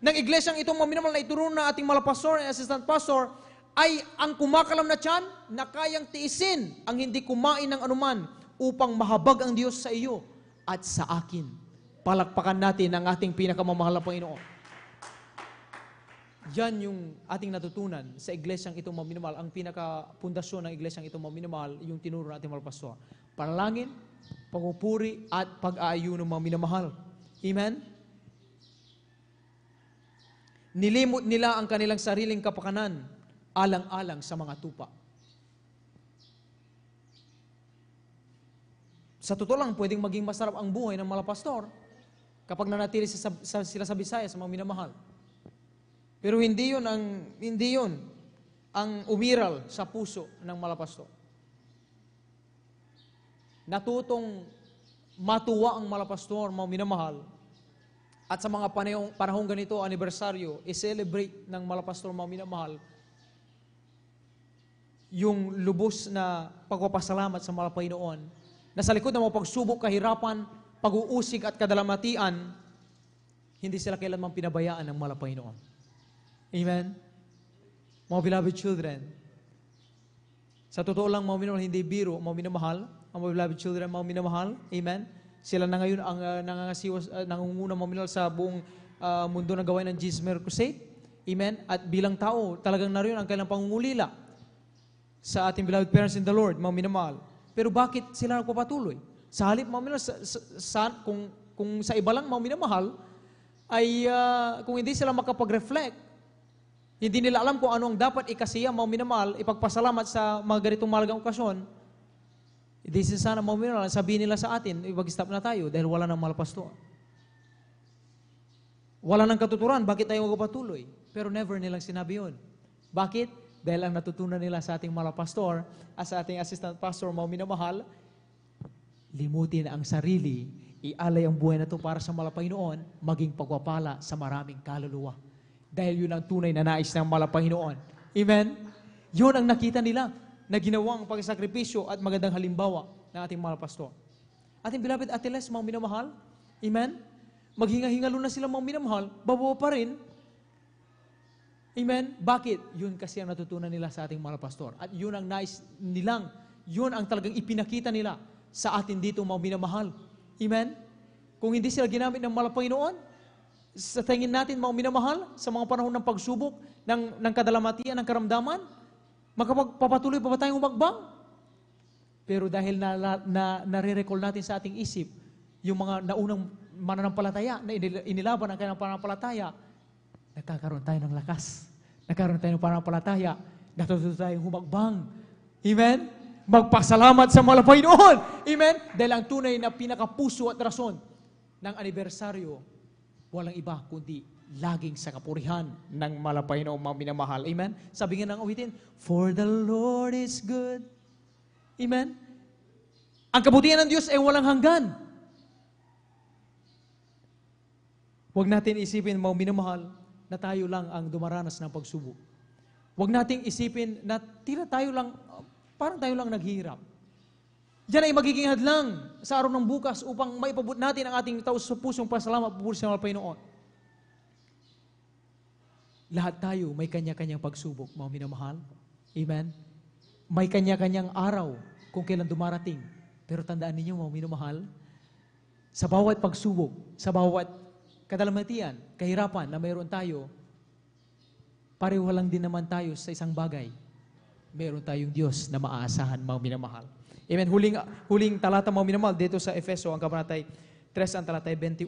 ng iglesyang itong mga minamahal na ituro na ating malapastor at assistant pastor ay ang kumakalam na tiyan na kayang tiisin ang hindi kumain ng anuman upang mahabag ang Diyos sa iyo at sa akin. Palakpakan natin ang ating pinakamamahal na Panginoon. Yan yung ating natutunan sa iglesyang itong mga minamahal. Ang pinakapundasyon ng iglesyang itong mga minamahal, yung tinuro natin mga pastor. Panalangin, pagpupuri, at pag-aayuno mga minamahal. Amen? Nilimot nila ang kanilang sariling kapakanan alang-alang sa mga tupa. Sa totoo lang, pwedeng maging masarap ang buhay ng malapastor kapag nanatili sila sa Visayas, sa mga minamahal. Pero hindi yun ang umiral sa puso ng malapastor. Natutong matuwa ang malapastor, mga minamahal, at sa mga panahong ganito, anibersaryo, i-celebrate ng malapastor, mga minamahal, yung lubos na pagpapasalamat sa Malapayong, na sa likod ng mga pagsubok, kahirapan, pag-uusig at kadalamatian, hindi sila kailanman pinabayaan ng Malapayong. Amen? Mga beloved children, sa totoo lang, mga minamahal, hindi biro, mga minamahal, ang mga beloved children, mga minamahal, amen? Sila na ngayon ang nangunguna, mga minamahal, sa buong mundo na gawain ng Jesus Miracle Crusade. Amen? At bilang tao, talagang naroon ang kailang pangungulila sa ating beloved parents in the Lord, mga minamahal. Pero bakit sila nagpapatuloy? Sa halip, mga minamahal, kung sa iba lang, mga minamahal, ay kung hindi sila makapag-reflect, hindi nila alam kung ano ang dapat ikasiya, mga minamahal, ipagpasalamat sa mga ganitong malagang okasyon, hindi sana, mga minamahal, sabihin nila sa atin, mag-stop na tayo dahil wala nang malapastor. Wala nang katuturan, bakit tayo magpapatuloy? Pero never nilang sinabi yun. Bakit? Dahil ang natutunan nila sa ating malapastor at sa ating assistant pastor, mga minamahal, limutin ang sarili, ialay ang buhay na ito para sa Malapayong, maging pagpapala sa maraming kaluluwa. Dahil yun ang tunay na nais ng Malapayong Amen? Yun ang nakita nila na ginawang pagsakripisyo at magandang halimbawa ng ating mga pastor. Ating beloved Ateles, mga minamahal, amen? Maghinga-hingalo na sila mga minamahal, babawa pa rin. Amen? Bakit? Yun kasi ang natutunan nila sa ating mga pastor. At yun ang nais nilang, yun ang talagang ipinakita nila sa atin dito mga minamahal. Amen? Kung hindi sila ginamit ng mga Panginoon, sa tingin natin mga minamahal, sa mga panahon ng pagsubok, ng kadalamatian, ng karamdaman, magpapatuloy pa ba tayong umagbang? Pero dahil nare-recall natin sa ating isip, yung mga naunang mananampalataya, na inilaban ang kanilang pananampalataya, nagkakaroon tayo ng lakas. Nagkaroon tayo ng pananampalataya. Natututo tayong humagbang. Amen? Magpasalamat sa mga Panginoon. Amen? Dahil ang tunay na pinakapuso at rason ng anibersaryo, walang iba kundi laging sa kapurihan ng Panginoong mga minamahal. Amen? Sabi nga ng awitin, for the Lord is good. Amen? Ang kabutihan ng Diyos ay walang hanggan. Huwag natin isipin, mga minamahal, na tayo lang ang dumaranas ng pagsubok. Huwag nating isipin na tila tayo lang, parang tayo lang naghihirap. Diyan ay magiging hadlang sa araw ng bukas upang maipabot natin ang ating taos sa pusong pasalamat pupuri sa mga Panginoon. Lahat tayo may kanya-kanyang pagsubok, mga minamahal. Amen? May kanya-kanyang araw kung kailan dumarating. Pero tandaan ninyo, mga minamahal, sa bawat pagsubok, sa bawat kadalamatian, kahirapan na mayroon tayo, pareho lang din naman tayo sa isang bagay. Mayroon tayong Diyos na maaasahan, mga minamahal. Amen. Huling talata, mga minamahal, dito sa Efeso, ang kabanatay 3, ang talatay 21.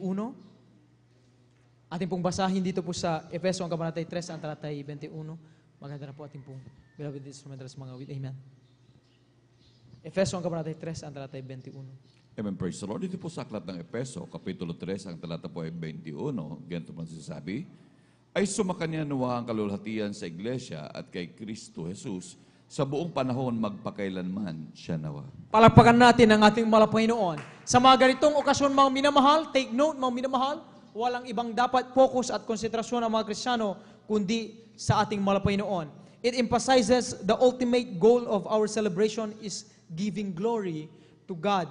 Ating pong basahin dito po sa Efeso, ang kabanatay 3, ang talatay 21. Maganda na po ating pong beloved instrumentals, mga wit. Amen. Efeso, ang kabanatay 3, ang talatay 21. Amen. Praise the Lord. Dito po sa aklat ng Efeso, Kapitulo 3, ang talata po ay 21. Ganito po sasabi, ay sumakanya nawa ang kalulhatian sa iglesia at kay Kristo Jesus sa buong panahon magpakailanman siya nawa. Palakpakan natin ang ating mga Panginoon. Sa mga ganitong okasyon, mga minamahal, take note, mga minamahal, walang ibang dapat focus at konsentrasyon ng mga Kristiyano kundi sa ating mga Panginoon. It emphasizes the ultimate goal of our celebration is giving glory to God.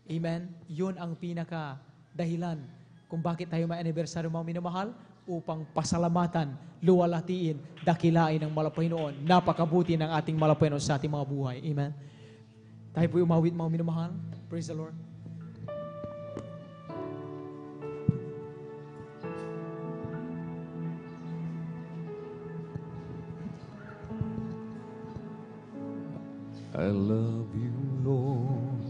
Amen? Yun ang pinaka dahilan kung bakit tayo may anibersaryo, mga minamahal, upang pasalamatan, luwalhatiin, dakilain ng Panginoon. Napakabuti ng ating Panginoon sa ating mga buhay. Amen? Tayo po umawit, mga minamahal. Praise the Lord. I love you, Lord,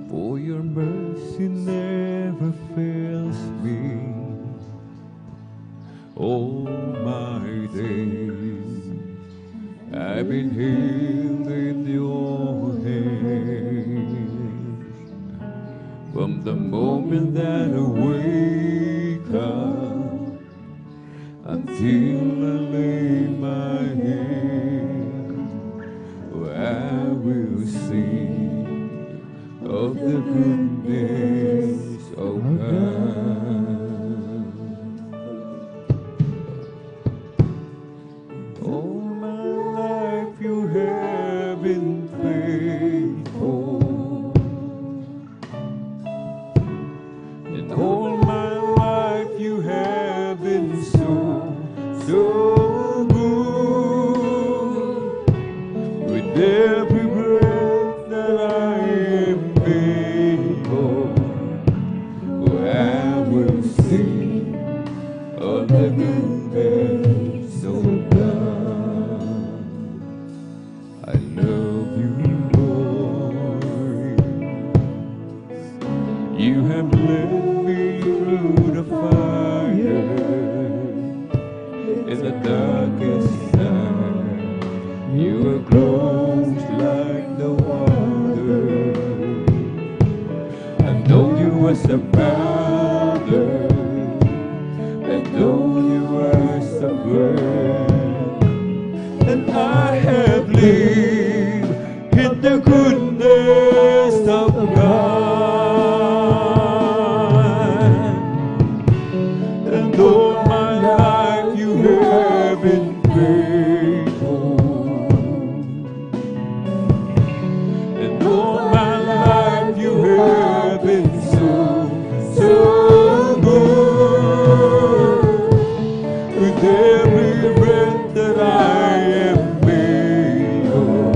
for your mercy never fails me. All my days I've been held in your hands. From the moment that I wake up until I lay my head, I will sing of the goodness of God. All my life you have been faithful, and all my life you have been so good. With every breath that I am able, I will sing of the goodness of God. I love you, Lord. You have led me through the fire in the darkest night. You are close like no other. I know you as a father, I know you as a friend, and I have lived in the goodness of God, and all my life with every breath that I am able.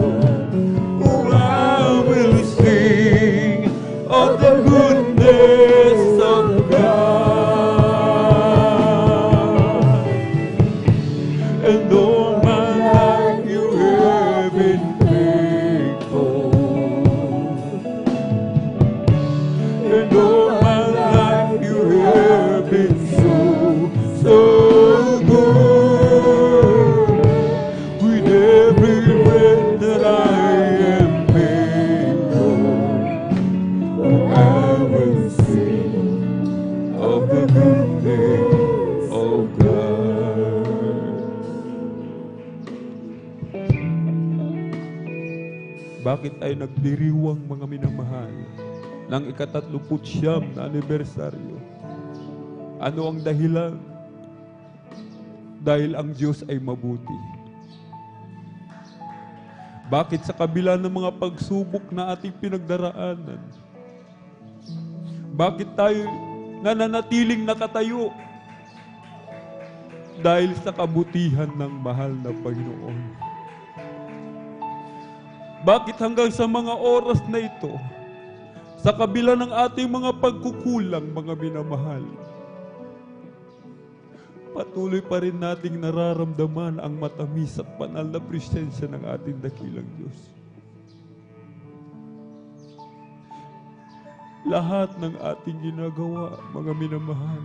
Oh, I will sing of the goodness of God. And all my life you have been faithful. And all my life you have been so good. With every breath that I am able, I will sing of the goodness of God. Bakit ay nagdiriwang mga minamahal ng ika-39 na anibersaryo? Ano ang dahilan? Dahil ang Diyos ay mabuti. Bakit sa kabila ng mga pagsubok na ating pinagdaraanan, bakit tayo nananatiling nakatayo? Dahil sa kabutihan ng mahal na Panginoon. Bakit hanggang sa mga oras na ito, sa kabila ng ating mga pagkukulang, mga minamahal, patuloy pa rin nating nararamdaman ang matamis at banal na presensya ng ating dakilang Diyos. Lahat ng ating ginagawa, mga minamahal,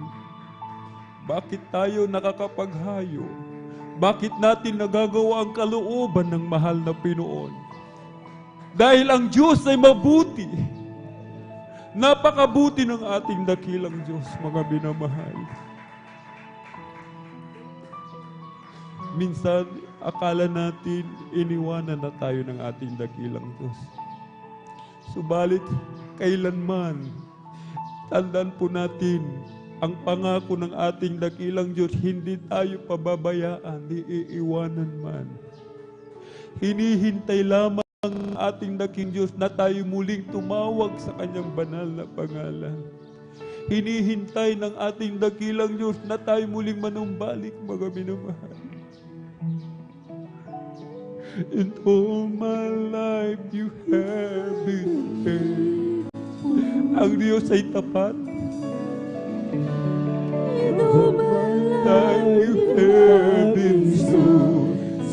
bakit tayo nakakapaghayo? Bakit natin nagagawa ang kalooban ng mahal na Pinoon? Dahil ang Diyos ay mabuti. Napakabuti ng ating dakilang Diyos, mga minamahal. Minsan, akala natin iniwanan na tayo ng ating dakilang Diyos. Subalit, kailanman, tandaan po natin, ang pangako ng ating dakilang Diyos, hindi tayo pababayaan, di iiwanan man. Hinihintay lamang ang ating dakilang Diyos na tayo muling tumawag sa kanyang banal na pangalan. Hinihintay ng ating dakilang Diyos na tayo muling manumbalik, mga minamahal. In all my life you have been faithful. Ang Diyos ay tapat. In all my life you have been so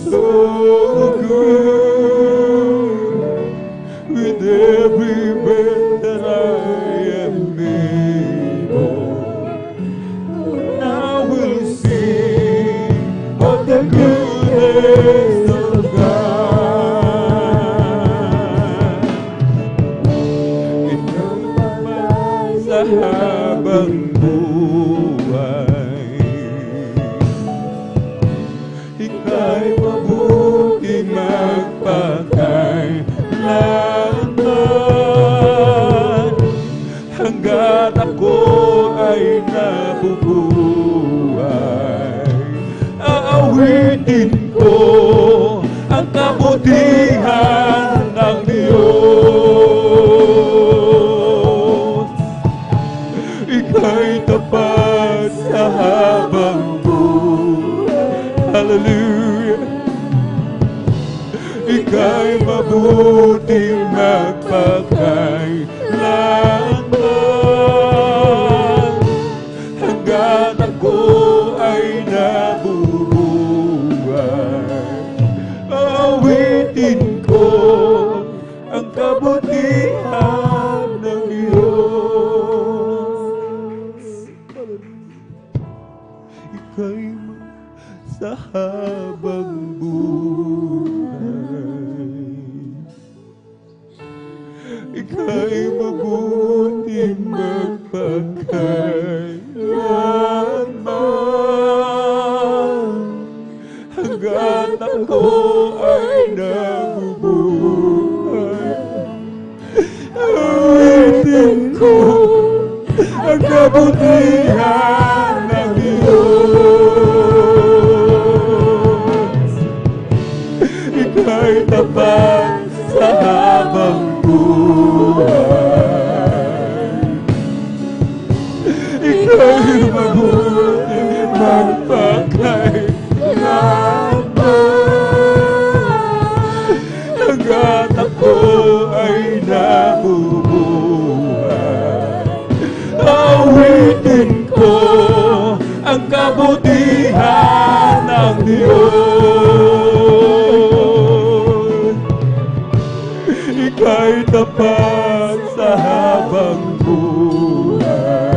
good. With every breath that I am able, I will sing of the goodness of God. Ikaw sa habang buhay, ika'y mabuti magpakay. Hanggat ako ay nabubuhay, aawitin ko ang kabutihan ng Diyos. Ika'y tapat sa habang buhay. Hallelujah. Ika'y mabuting magpakailanman. Hanggat ako ay nabubuhay, awitin ko ang kabutihan ng Diyos. Ika'y sa habang ika'y mabuting magpakailanman. Hanggat ako ay nabubuhay, awitin ko ang kabutihan ng Diyos. Ika'y tapat sa habang ika'y mabuti magpakailanman. kailanman, hanggat ako ay nabubuhay. Awitin ko ang kabutihan ng Diyos. Ika'y tapat sa habang buhay.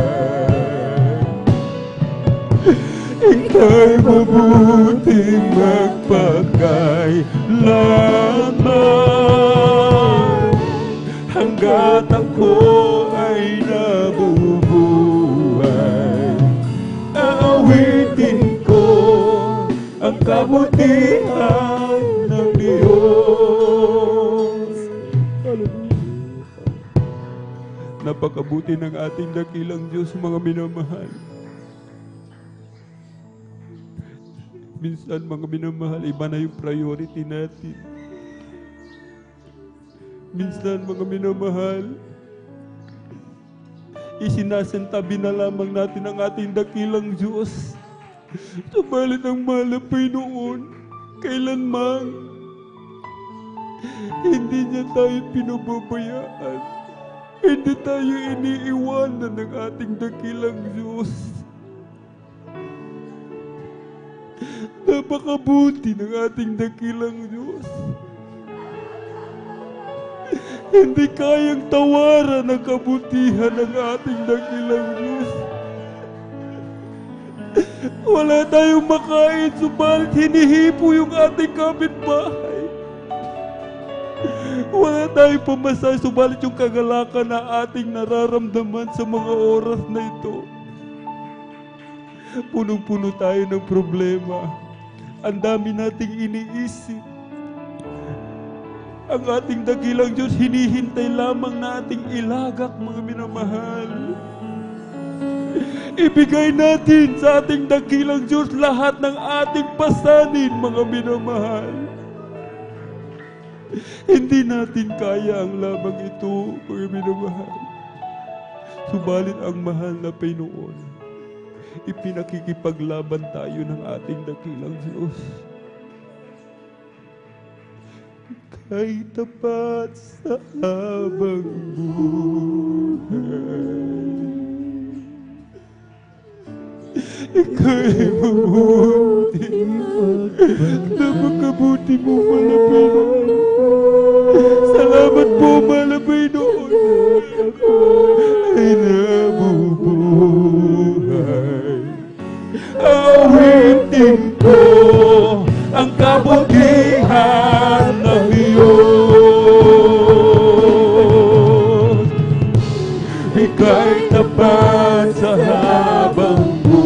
Ika'y mabuting magpakailanman, hanggat ako ay nabubuhay. Aawitin ko ang kabutihan ng Diyos. Napakabuti ng ating dakilang Diyos, mga minamahal. Minsan, mga minamahal, iba na yung priority natin. Minsan, mga minamahal, isinasantabi na lamang natin ang ating dakilang Diyos. Subalit ang mahal na Panginoon, kailanman hindi niya tayo pinubabayaan. Hindi tayo iniiwanan ng ating dakilang Diyos. Napakabuti ng ating dakilang Diyos. Hindi kayang tawaran ang kabutihan ng ating dakilang Diyos. Wala tayong makain, subalit hinihipo yung ating kapitbahay. Wala tayong pamasay, subalit yung kagalakan na ating nararamdaman sa mga oras na ito. Punong-puno tayo ng problema. Ang dami nating iniisip. Ang ating dakilang Diyos, hinihintay lamang na ating ilagak, mga minamahal. Ibigay natin sa ating dakilang Diyos lahat ng ating pasanin, mga minamahal. Hindi natin kaya ang lamang ito, mga minamahal. Subalit ang mahal na Panginoon, ipinakikipaglaban tayo ng ating dakilang Diyos. Kay tapat sa habang buhay, ika'y mabuti, napakabuti mo, mahal na Panginoon. Salamat po, mahal na Panginoon. Ako ay nabubuhay. Awitin ko ang kabutihan ng Diyos. Ika'y tapat sa habang buhay.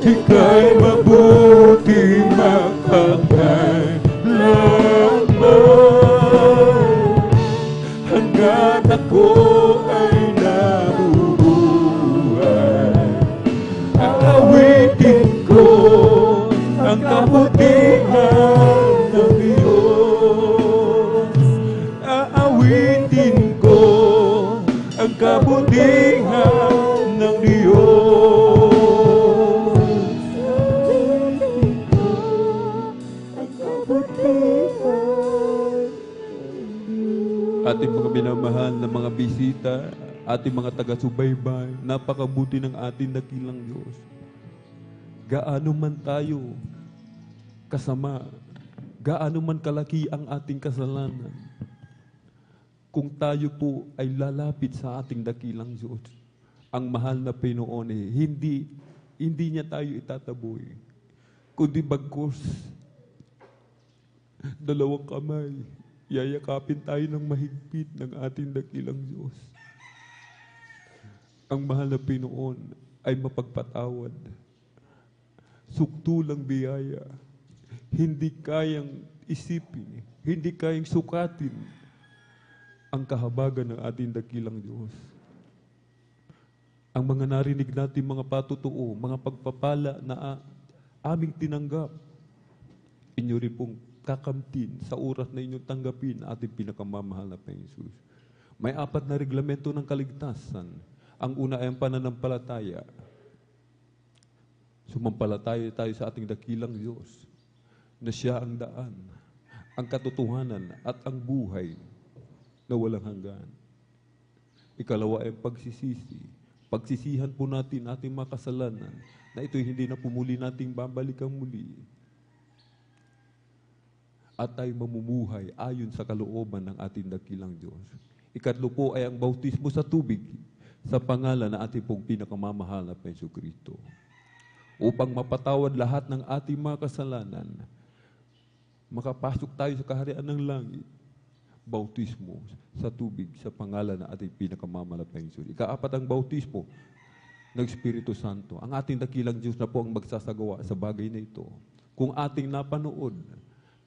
Ika'y mabuti magpakailanman, hanggat ako ay nabubuhay. Aawitin ko ang kabutihan ng Diyos. Aawitin ko ang kabutihan ng Diyos. Ating mga minamahal na mga bisita, ating mga taga-subaybay, napakabuti ng ating dakilang Diyos. Gaano man tayo kasama, gaano man kalaki ang ating kasalanan, kung tayo po ay lalapit sa ating dakilang Diyos, ang mahal na Panginoon hindi niya tayo itataboy, kundi bagkus, dalawang kamay, yayakapin tayo ng mahigpit ng ating dakilang Diyos. Ang mahal na Panginoon ay mapagpatawad, suktulang biyaya, hindi kayang isipin, hindi kayang sukatin ang kahabagan ng ating dakilang Diyos. Ang mga narinig natin, mga patutuo, mga pagpapala na aming tinanggap, inyo rin pong kakamtin sa oras na inyong tanggapin ating pinakamamahal na Panginoon Jesus. May 4 na reglamento ng kaligtasan. Ang una ay ang pananampalataya. Sumampalataya tayo sa ating dakilang Diyos na siya ang daan, ang katotohanan at ang buhay na walang hanggan. Ikalawa ay ang pagsisisi. Pagsisihan po natin ating mga kasalanan na ito'y hindi na pumuli nating babalikan muli. At tayo mamumuhay ayon sa kalooban ng ating dakilang Diyos. Ikatlo po ay ang bautismo sa tubig sa pangalan ng ating pong pinakamamahal na Jesucristo. Upang mapatawad lahat ng ating mga kasalanan, makapasok tayo sa kaharian ng langit, bautismo sa tubig sa pangalan ng ating pinakamamahal na Panginoon. Ikaapat ang bautismo ng Espiritu Santo. Ang ating dakilang Diyos na po ang magsasagawa sa bagay na ito. Kung ating napanood,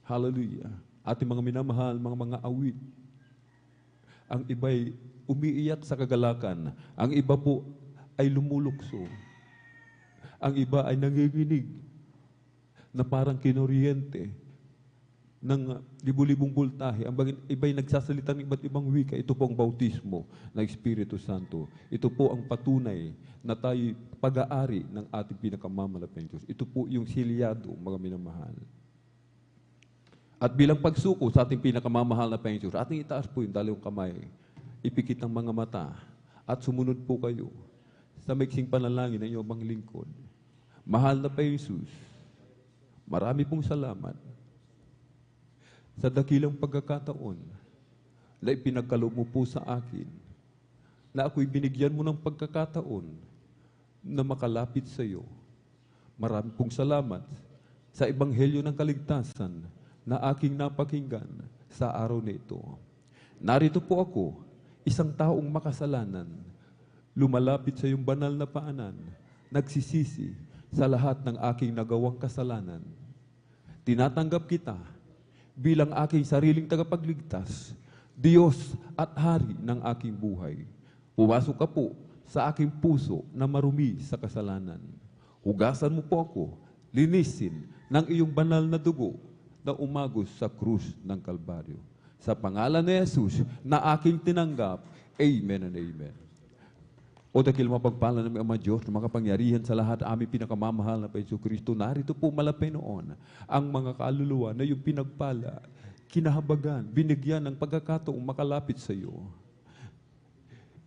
hallelujah, ating mga minamahal, mga awit, ang iba'y umiiyak sa kagalakan, ang iba po ay lumulukso, ang iba ay nanginginig na parang kinuryente ng libu-libong voltahe. Ang iba'y nagsasalita ng iba't ibang wika. Ito po ang bautismo ng Espiritu Santo. Ito po ang patunay na tayo pag-aari ng ating pinakamamalaking Diyos. Ito po yung silyado, mga minamahal. At bilang pagsuko sa ating pinakamamahal na Panginoon, ating itaas po yung dalawang kamay, ipikit ang mga mata, at sumunod po kayo sa maiksing panalangin ng iyong mga lingkod. Mahal na Panginoon, marami pong salamat sa dakilang pagkakataon na ipinagkaloob mo po sa akin, na ako'y binigyan mo ng pagkakataon na makalapit sa iyo. Marami pong salamat sa Ebanghelyo ng Kaligtasan na aking napakinggan sa araw na ito. Narito po ako, isang taong makasalanan, lumalapit sa iyong banal na paanan, nagsisisi sa lahat ng aking nagawang kasalanan. Tinatanggap kita bilang aking sariling tagapagligtas, Diyos at Hari ng aking buhay. Pumasok ka po sa aking puso na marumi sa kasalanan. Hugasan mo po ako, linisin ng iyong banal na dugo na umagos sa krus ng Kalbaryo. Sa pangalan ni Jesus na aking tinanggap, Amen and Amen. O dakil mapagpala ng Ama Diyos na makapangyarihan sa lahat aming pinakamamahal na Jesucristo, narito po malapit noon ang mga kaluluwa na yung pinagpala, kinahabagan, binigyan ng pagkakataong makalapit sa iyo.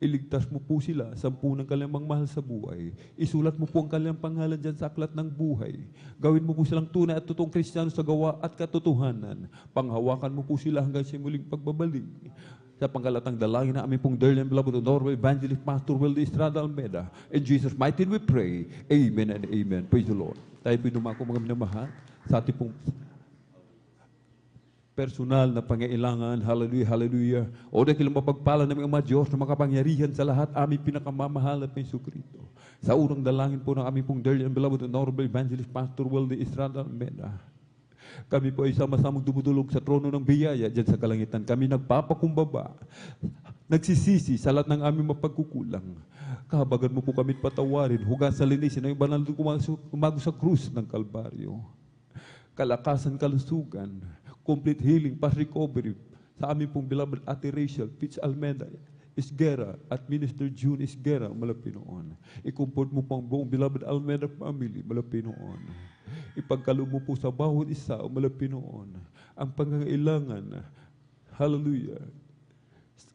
Iligtas mo po sila sa ng kanilang mahal sa buhay. Isulat mo po ang kanilang pangalan dyan sa aklat ng buhay. Gawin mo po silang tunay at totoong Kristiyano sa gawa at katotohanan. Panghawakan mo po sila hanggang sa muling pagbabalik. Sa pangkalatang dalangin na aming pong dearly and beloved Honorable Evangelist Pastor Wildy Estrada Almeda. In Jesus' mighty name we pray. Amen and amen. Praise the Lord. Tayo po dumako mga minamahal sa ating pong personal na pangailangan. Hallelujah, hallelujah. O dahil mapagpala ng mga Diyos na makapangyarihan sa lahat aming pinakamamahal at Jesucristo. Sa unang dalangin po ng aming pong dearly and beloved Honorable Evangelist Pastor Wildy Estrada Almeda. Kami po ay sama-samang dumudulog sa trono ng biyaya dyan sa kalangitan. Kami nagpapakumbaba, nagsisisi sa lahat ng aming mapagkukulang. Kahabagan mo po kami patawarin, hugasan linisin ang banal na umago sa krus ng Kalbaryo. Kalakasan, kalusugan, complete healing, past recovery sa aming pong beloved Ate Rachel Pitch Almeda Isguera at Minister June Isguera malapit noon. I-comfort mo po ang buong beloved Almeda family malapit noon. Ipagkaloob mo po sa bawat isa malapit noon ang pangangailangan, hallelujah,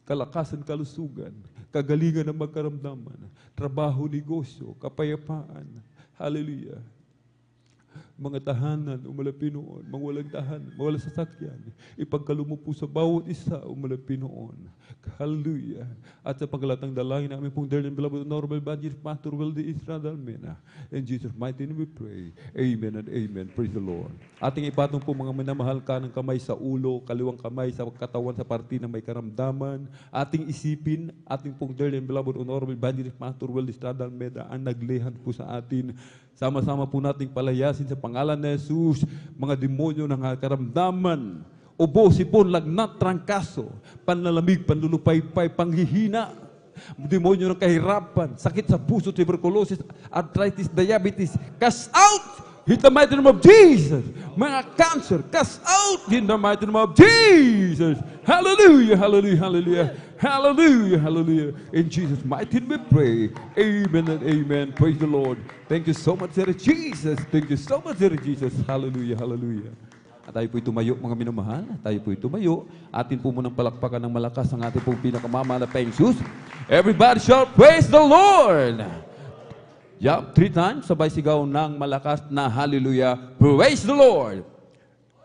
kalakasan, kalusugan, kagalingan ng magkaramdaman, trabaho, negosyo, kapayapaan, hallelujah, mga tahanan, umalapin noon, mga walang tahanan, mga walang sasakyan, ipagkaloob mo po sa bawat isa, umalapin noon. Hallelujah. At sa pagkalatang dalangin namin pong dearly and beloved Honorable Evangelist Pastor Wildy Estrada Almeda. In Jesus' mighty name we pray. Amen and amen. Praise the Lord. Ating ipatong po mga minamahal ka ng kamay sa ulo, kaliwang kamay sa katawan sa parte na may karamdaman. Ating isipin, ating pong dearly and beloved Honorable Evangelist Pastor Wildy Estrada Almeda ang naglihan po sa atin. Sama-sama po nating palayasin sa pangalan ni Jesus, mga demonyo ng karamdaman, ubo, sipon, lagnat, trangkaso, panlalamig, panlulupaypay, panghihina, demonyo ng kahirapan, sakit sa puso, tuberculosis, arthritis, diabetes, cast out in the mighty name of Jesus. Mga cancer, cast out in the mighty name of Jesus. Hallelujah, hallelujah, hallelujah. Hallelujah, hallelujah. In Jesus' mighty name we pray. Amen and amen. Praise the Lord. Thank you so much, Sir Jesus. Thank you so much, Sir Jesus. Hallelujah, hallelujah. At tayo po'y tumayo, mga minamahal. Tayo po'y tumayo. Atin po munang palakpakan ng malakas ang ating pong pinakamamahal na Jesus. Everybody shall praise the Lord. Yeah, 3 times, sabay sigaw ng malakas na hallelujah. Praise the Lord.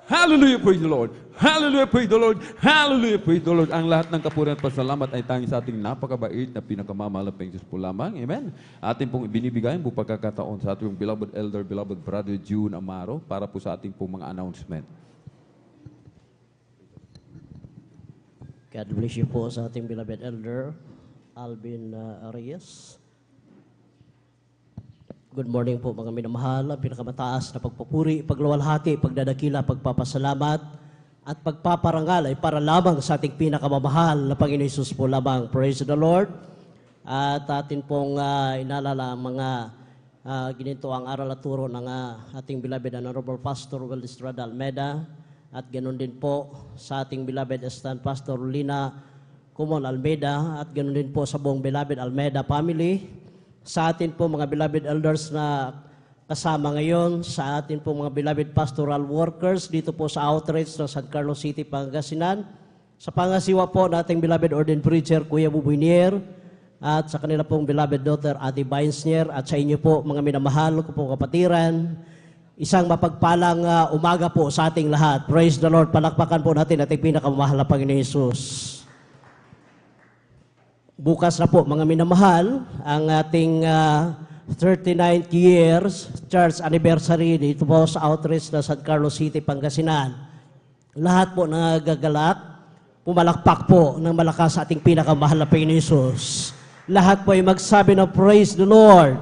Hallelujah, praise the Lord. Hallelujah, praise the Lord. Hallelujah, praise the Lord. Ang lahat ng kapurihan at pasalamat ay tanging sa ating napakabait na pinakamamahal na Jesus po lamang. Amen. Atin pong binibigay ang pagkakataon sa ating beloved elder, beloved brother June Amaro para po sa ating pong mga announcement. God bless you po sa ating beloved elder, Alvin Arias. Good morning po mga minamahal, ang pinakamataas na pagpupuri, pagluwalhati, pagdadakila, pagpapasalamat, at pagpaparangal ay para lamang sa ating pinakamamahal na Panginoon Hesus po lamang. Praise the Lord. At atin pong inalala ang mga ginito ang aral at turo ng ating beloved Honorable Pastor Will Estrada Almeda, at ganoon din po sa ating beloved Assistant Pastor Lina Kumon Almeda, at ganoon din po sa buong beloved Almeda family. Sa atin po mga beloved elders na kasama ngayon, sa atin po mga beloved pastoral workers dito po sa outreach ng San Carlos City, Pangasinan, sa pangasiwa po nating beloved ordained preacher Kuya Bubinier, at sa kanila pong beloved daughter Ate Bainsnier, at sa inyo po mga minamahal ko po kapatiran, isang mapagpalang umaga po sa ating lahat. Praise the Lord. Palakpakan po natin ating pinakamamahal na Panginoon Hesus. Bukas na po mga minamahal ang ating 39th years church anniversary dito po sa outreach na San Carlos City, Pangasinan. Lahat po nagagalak, pumalakpak po ng malakas sa ating pinakamahal na Panginoon Hesus. Lahat po ay magsabi ng praise the Lord.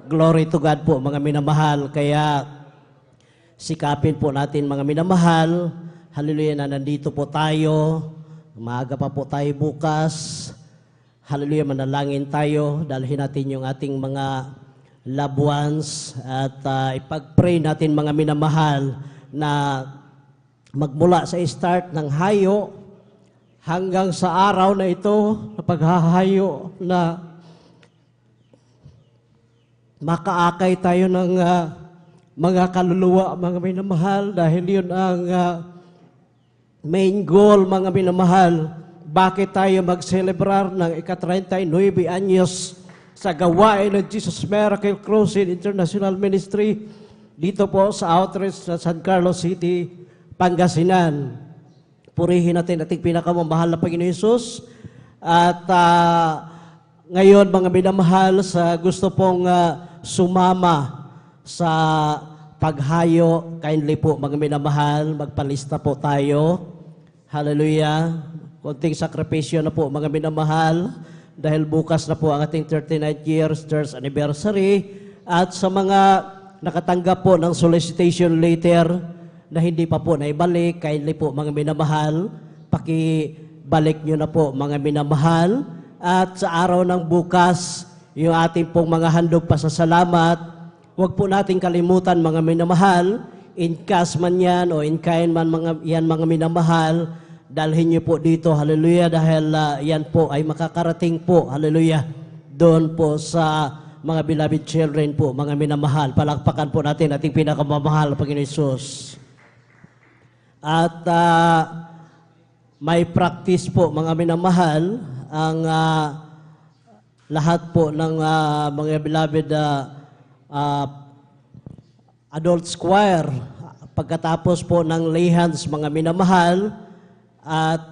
Glory to God po mga minamahal. Kaya sikapin po natin mga minamahal. Hallelujah na nandito po tayo. Maaga pa po tayo bukas. Hallelujah, manalangin tayo. Dalhin natin yung ating mga loved ones at ipag-pray natin mga minamahal na magmula sa start ng hayo hanggang sa araw na ito na paghahayo na makaakay tayo ng mga kaluluwa, mga minamahal, dahil yun ang main goal, mga minamahal. Bakit tayo mag-celebrar ng ika-39 anyos sa gawain ng Jesus Miracle Crusade International Ministry dito po sa outreach sa San Carlos City, Pangasinan. Purihin natin ating pinakamamahal na Panginoon Hesus. At ngayon mga minamahal, sa gusto pong sumama sa paghayo, kindly po mga minamahal, magpalista po tayo. Hallelujah. Konting sakripisyo na po mga minamahal dahil bukas na po ang ating 39th years church anniversary. At sa mga nakatanggap po ng solicitation letter na hindi pa po naibalik, kindly po mga minamahal, pakibalik nyo na po mga minamahal. At sa araw ng bukas, yung ating pong mga handog pasasalamat, huwag po nating kalimutan mga minamahal, in cash man yan o in kind man yan mga minamahal, dalhin niyo po dito, hallelujah, dahil yan po ay makakarating po, hallelujah, doon po sa mga beloved children po, mga minamahal. Palakpakan po natin ating pinakamamahal, Panginoon Hesus. At may practice po, mga minamahal, ang lahat po ng mga beloved adult choir. Pagkatapos po ng lay hands, mga minamahal, at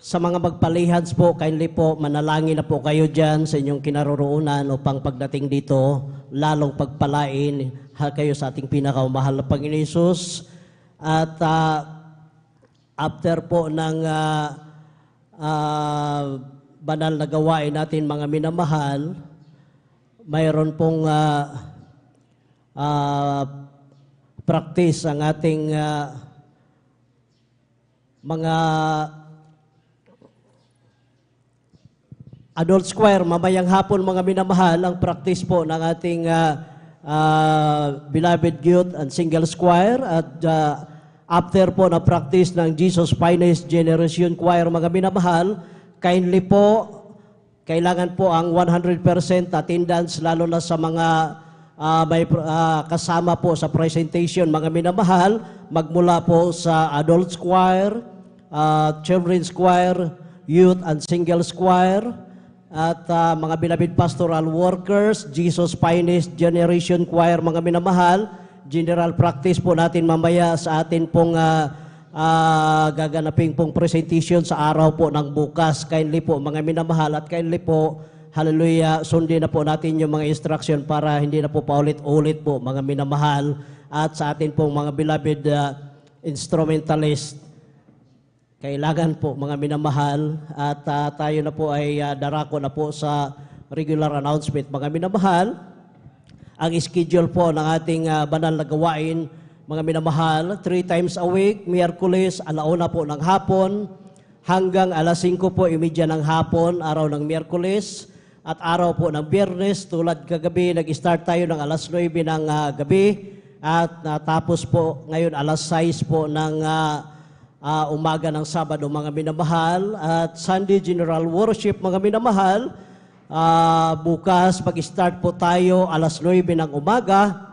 sa mga magpalihans po, kindly po, manalangin na po kayo dyan sa inyong kinaroroonan upang pagdating dito, lalong pagpalain kayo sa ating pinakamahal na Panginoon Hesus. At after po ng banal na gawain natin mga minamahal, mayroon pong practice ang ating mga adult choir, mamayang hapon mga minamahal, ang practice po ng ating beloved youth and single choir. At after po na practice ng Jesus Finest Generation Choir, mga minamahal, kindly po, kailangan po ang 100% attendance, lalo na sa mga kasama po sa presentation, mga minamahal, magmula po sa Adults Choir, Children's Choir, Youth and Singles Choir, at mga beloved pastoral workers, Jesus Finest Generation Choir, mga minamahal. General practice po natin mamaya sa atin pong gaganaping pong presentation sa araw po ng bukas. Kindly po mga minamahal, at kindly po, hallelujah, sundin na po natin yung mga instruction para hindi na po paulit-ulit po mga minamahal. At sa atin pong mga beloved instrumentalist, kailangan po mga minamahal, at tayo na po ay darako na po sa regular announcement, mga minamahal. Ang schedule po ng ating banal na gawain, mga minamahal, 3 times a week, Miyerkules, 1:00 po ng hapon, hanggang 5:30 ng hapon, araw ng Miyerkules, at araw po ng Biyernes, tulad kagabi, nag-start tayo ng 9:00 ng gabi, at natapos po ngayon 6:00 po ng umaga ng Sabado, mga minamahal. At Sunday General Worship, mga minamahal, bukas pag-start po tayo 9:00 ng umaga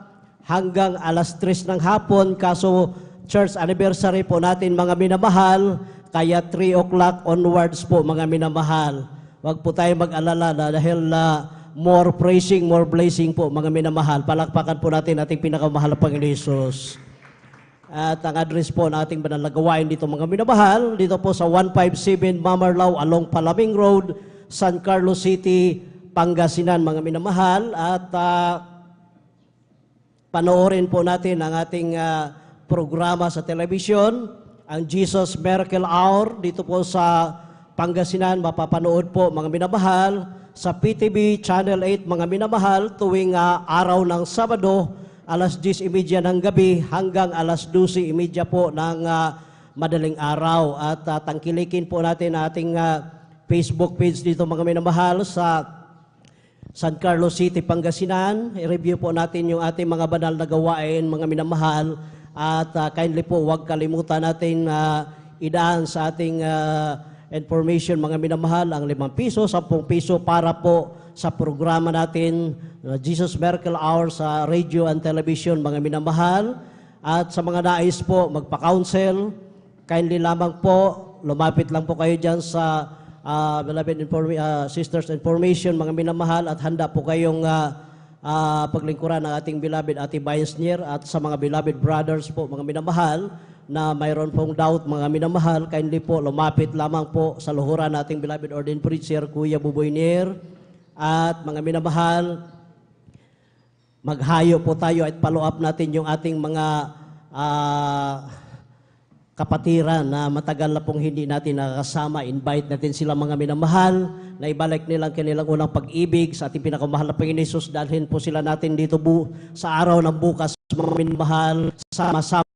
hanggang 3:00 ng hapon. Kaso church anniversary po natin, mga minamahal, kaya 3:00 onwards po, mga minamahal. Huwag po tayo mag-alala dahil more praising, more blessing po, mga minamahal. Palakpakan po natin ating pinakamahal na Panginoon Hesus. At ang address po ng ating banal na gawain dito, mga minamahal, dito po sa 157 Mamarlao along Palaming Road, San Carlos City, Pangasinan, mga minamahal. At panoorin po natin ang ating programa sa television, ang Jesus Miracle Hour, dito po sa Pangasinan. Mapapanood po, mga minamahal, sa PTV Channel 8, mga minamahal, tuwing araw ng Sabado, 10:30 ng gabi hanggang 12:30 po ng madaling araw. At tangkilikin po natin ating Facebook page dito, mga minamahal, sa San Carlos City, Pangasinan. I-review po natin yung ating mga banal na gawain, mga minamahal. At kindly po, huwag kalimutan natin idaan sa ating information, mga minamahal, ang 5 piso, 10 piso para po sa programa natin, Jesus Miracle Hour sa radio and television, mga minamahal. At sa mga nais po magpa-counsel, kindly lamang po, lumapit lang po kayo dyan sa beloved sisters information, mga minamahal, at handa po kayong paglingkuran ng ating beloved Ate Baisnier. At sa mga beloved brothers po, mga minamahal, na mayroon pong doubt, mga minamahal, kindly po lumapit lamang po sa luhuran nating beloved ordained preacher, Kuya Buboy Nier. At mga minamahal, maghayo po tayo at follow up natin yung ating mga kapatiran na matagal na pong hindi natin nakakasama. Invite natin sila, mga minamahal, na ibalik nilang kanilang unang pag-ibig sa ating pinakamahal na Panginoon Hesus. Dalhin po sila natin dito sa araw ng bukas, mga minamahal, sama-sama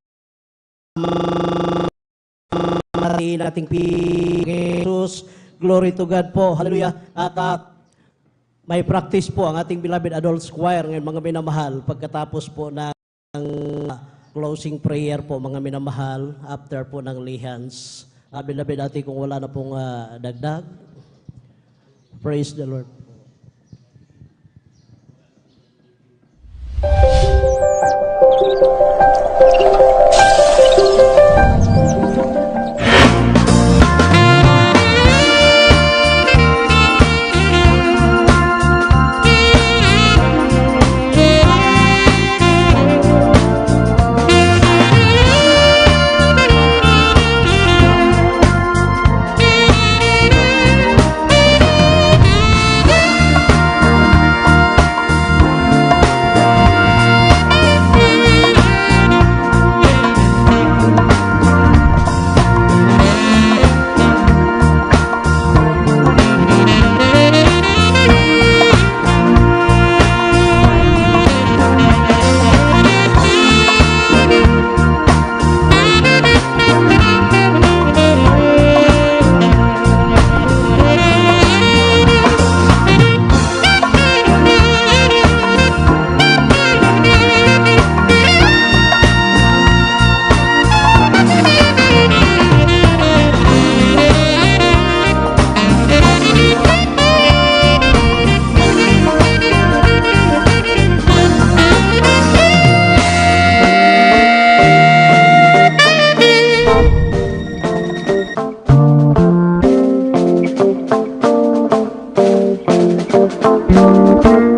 nating Hesus. Glory to God po. Hallelujah. At may practice po ang ating beloved adults choir ngayon, mga minamahal, pagkatapos po ng closing prayer po, mga minamahal, after po ng lihans. Beloved natin, kung wala na pong dagdag. Praise the Lord. Thank you. Lord.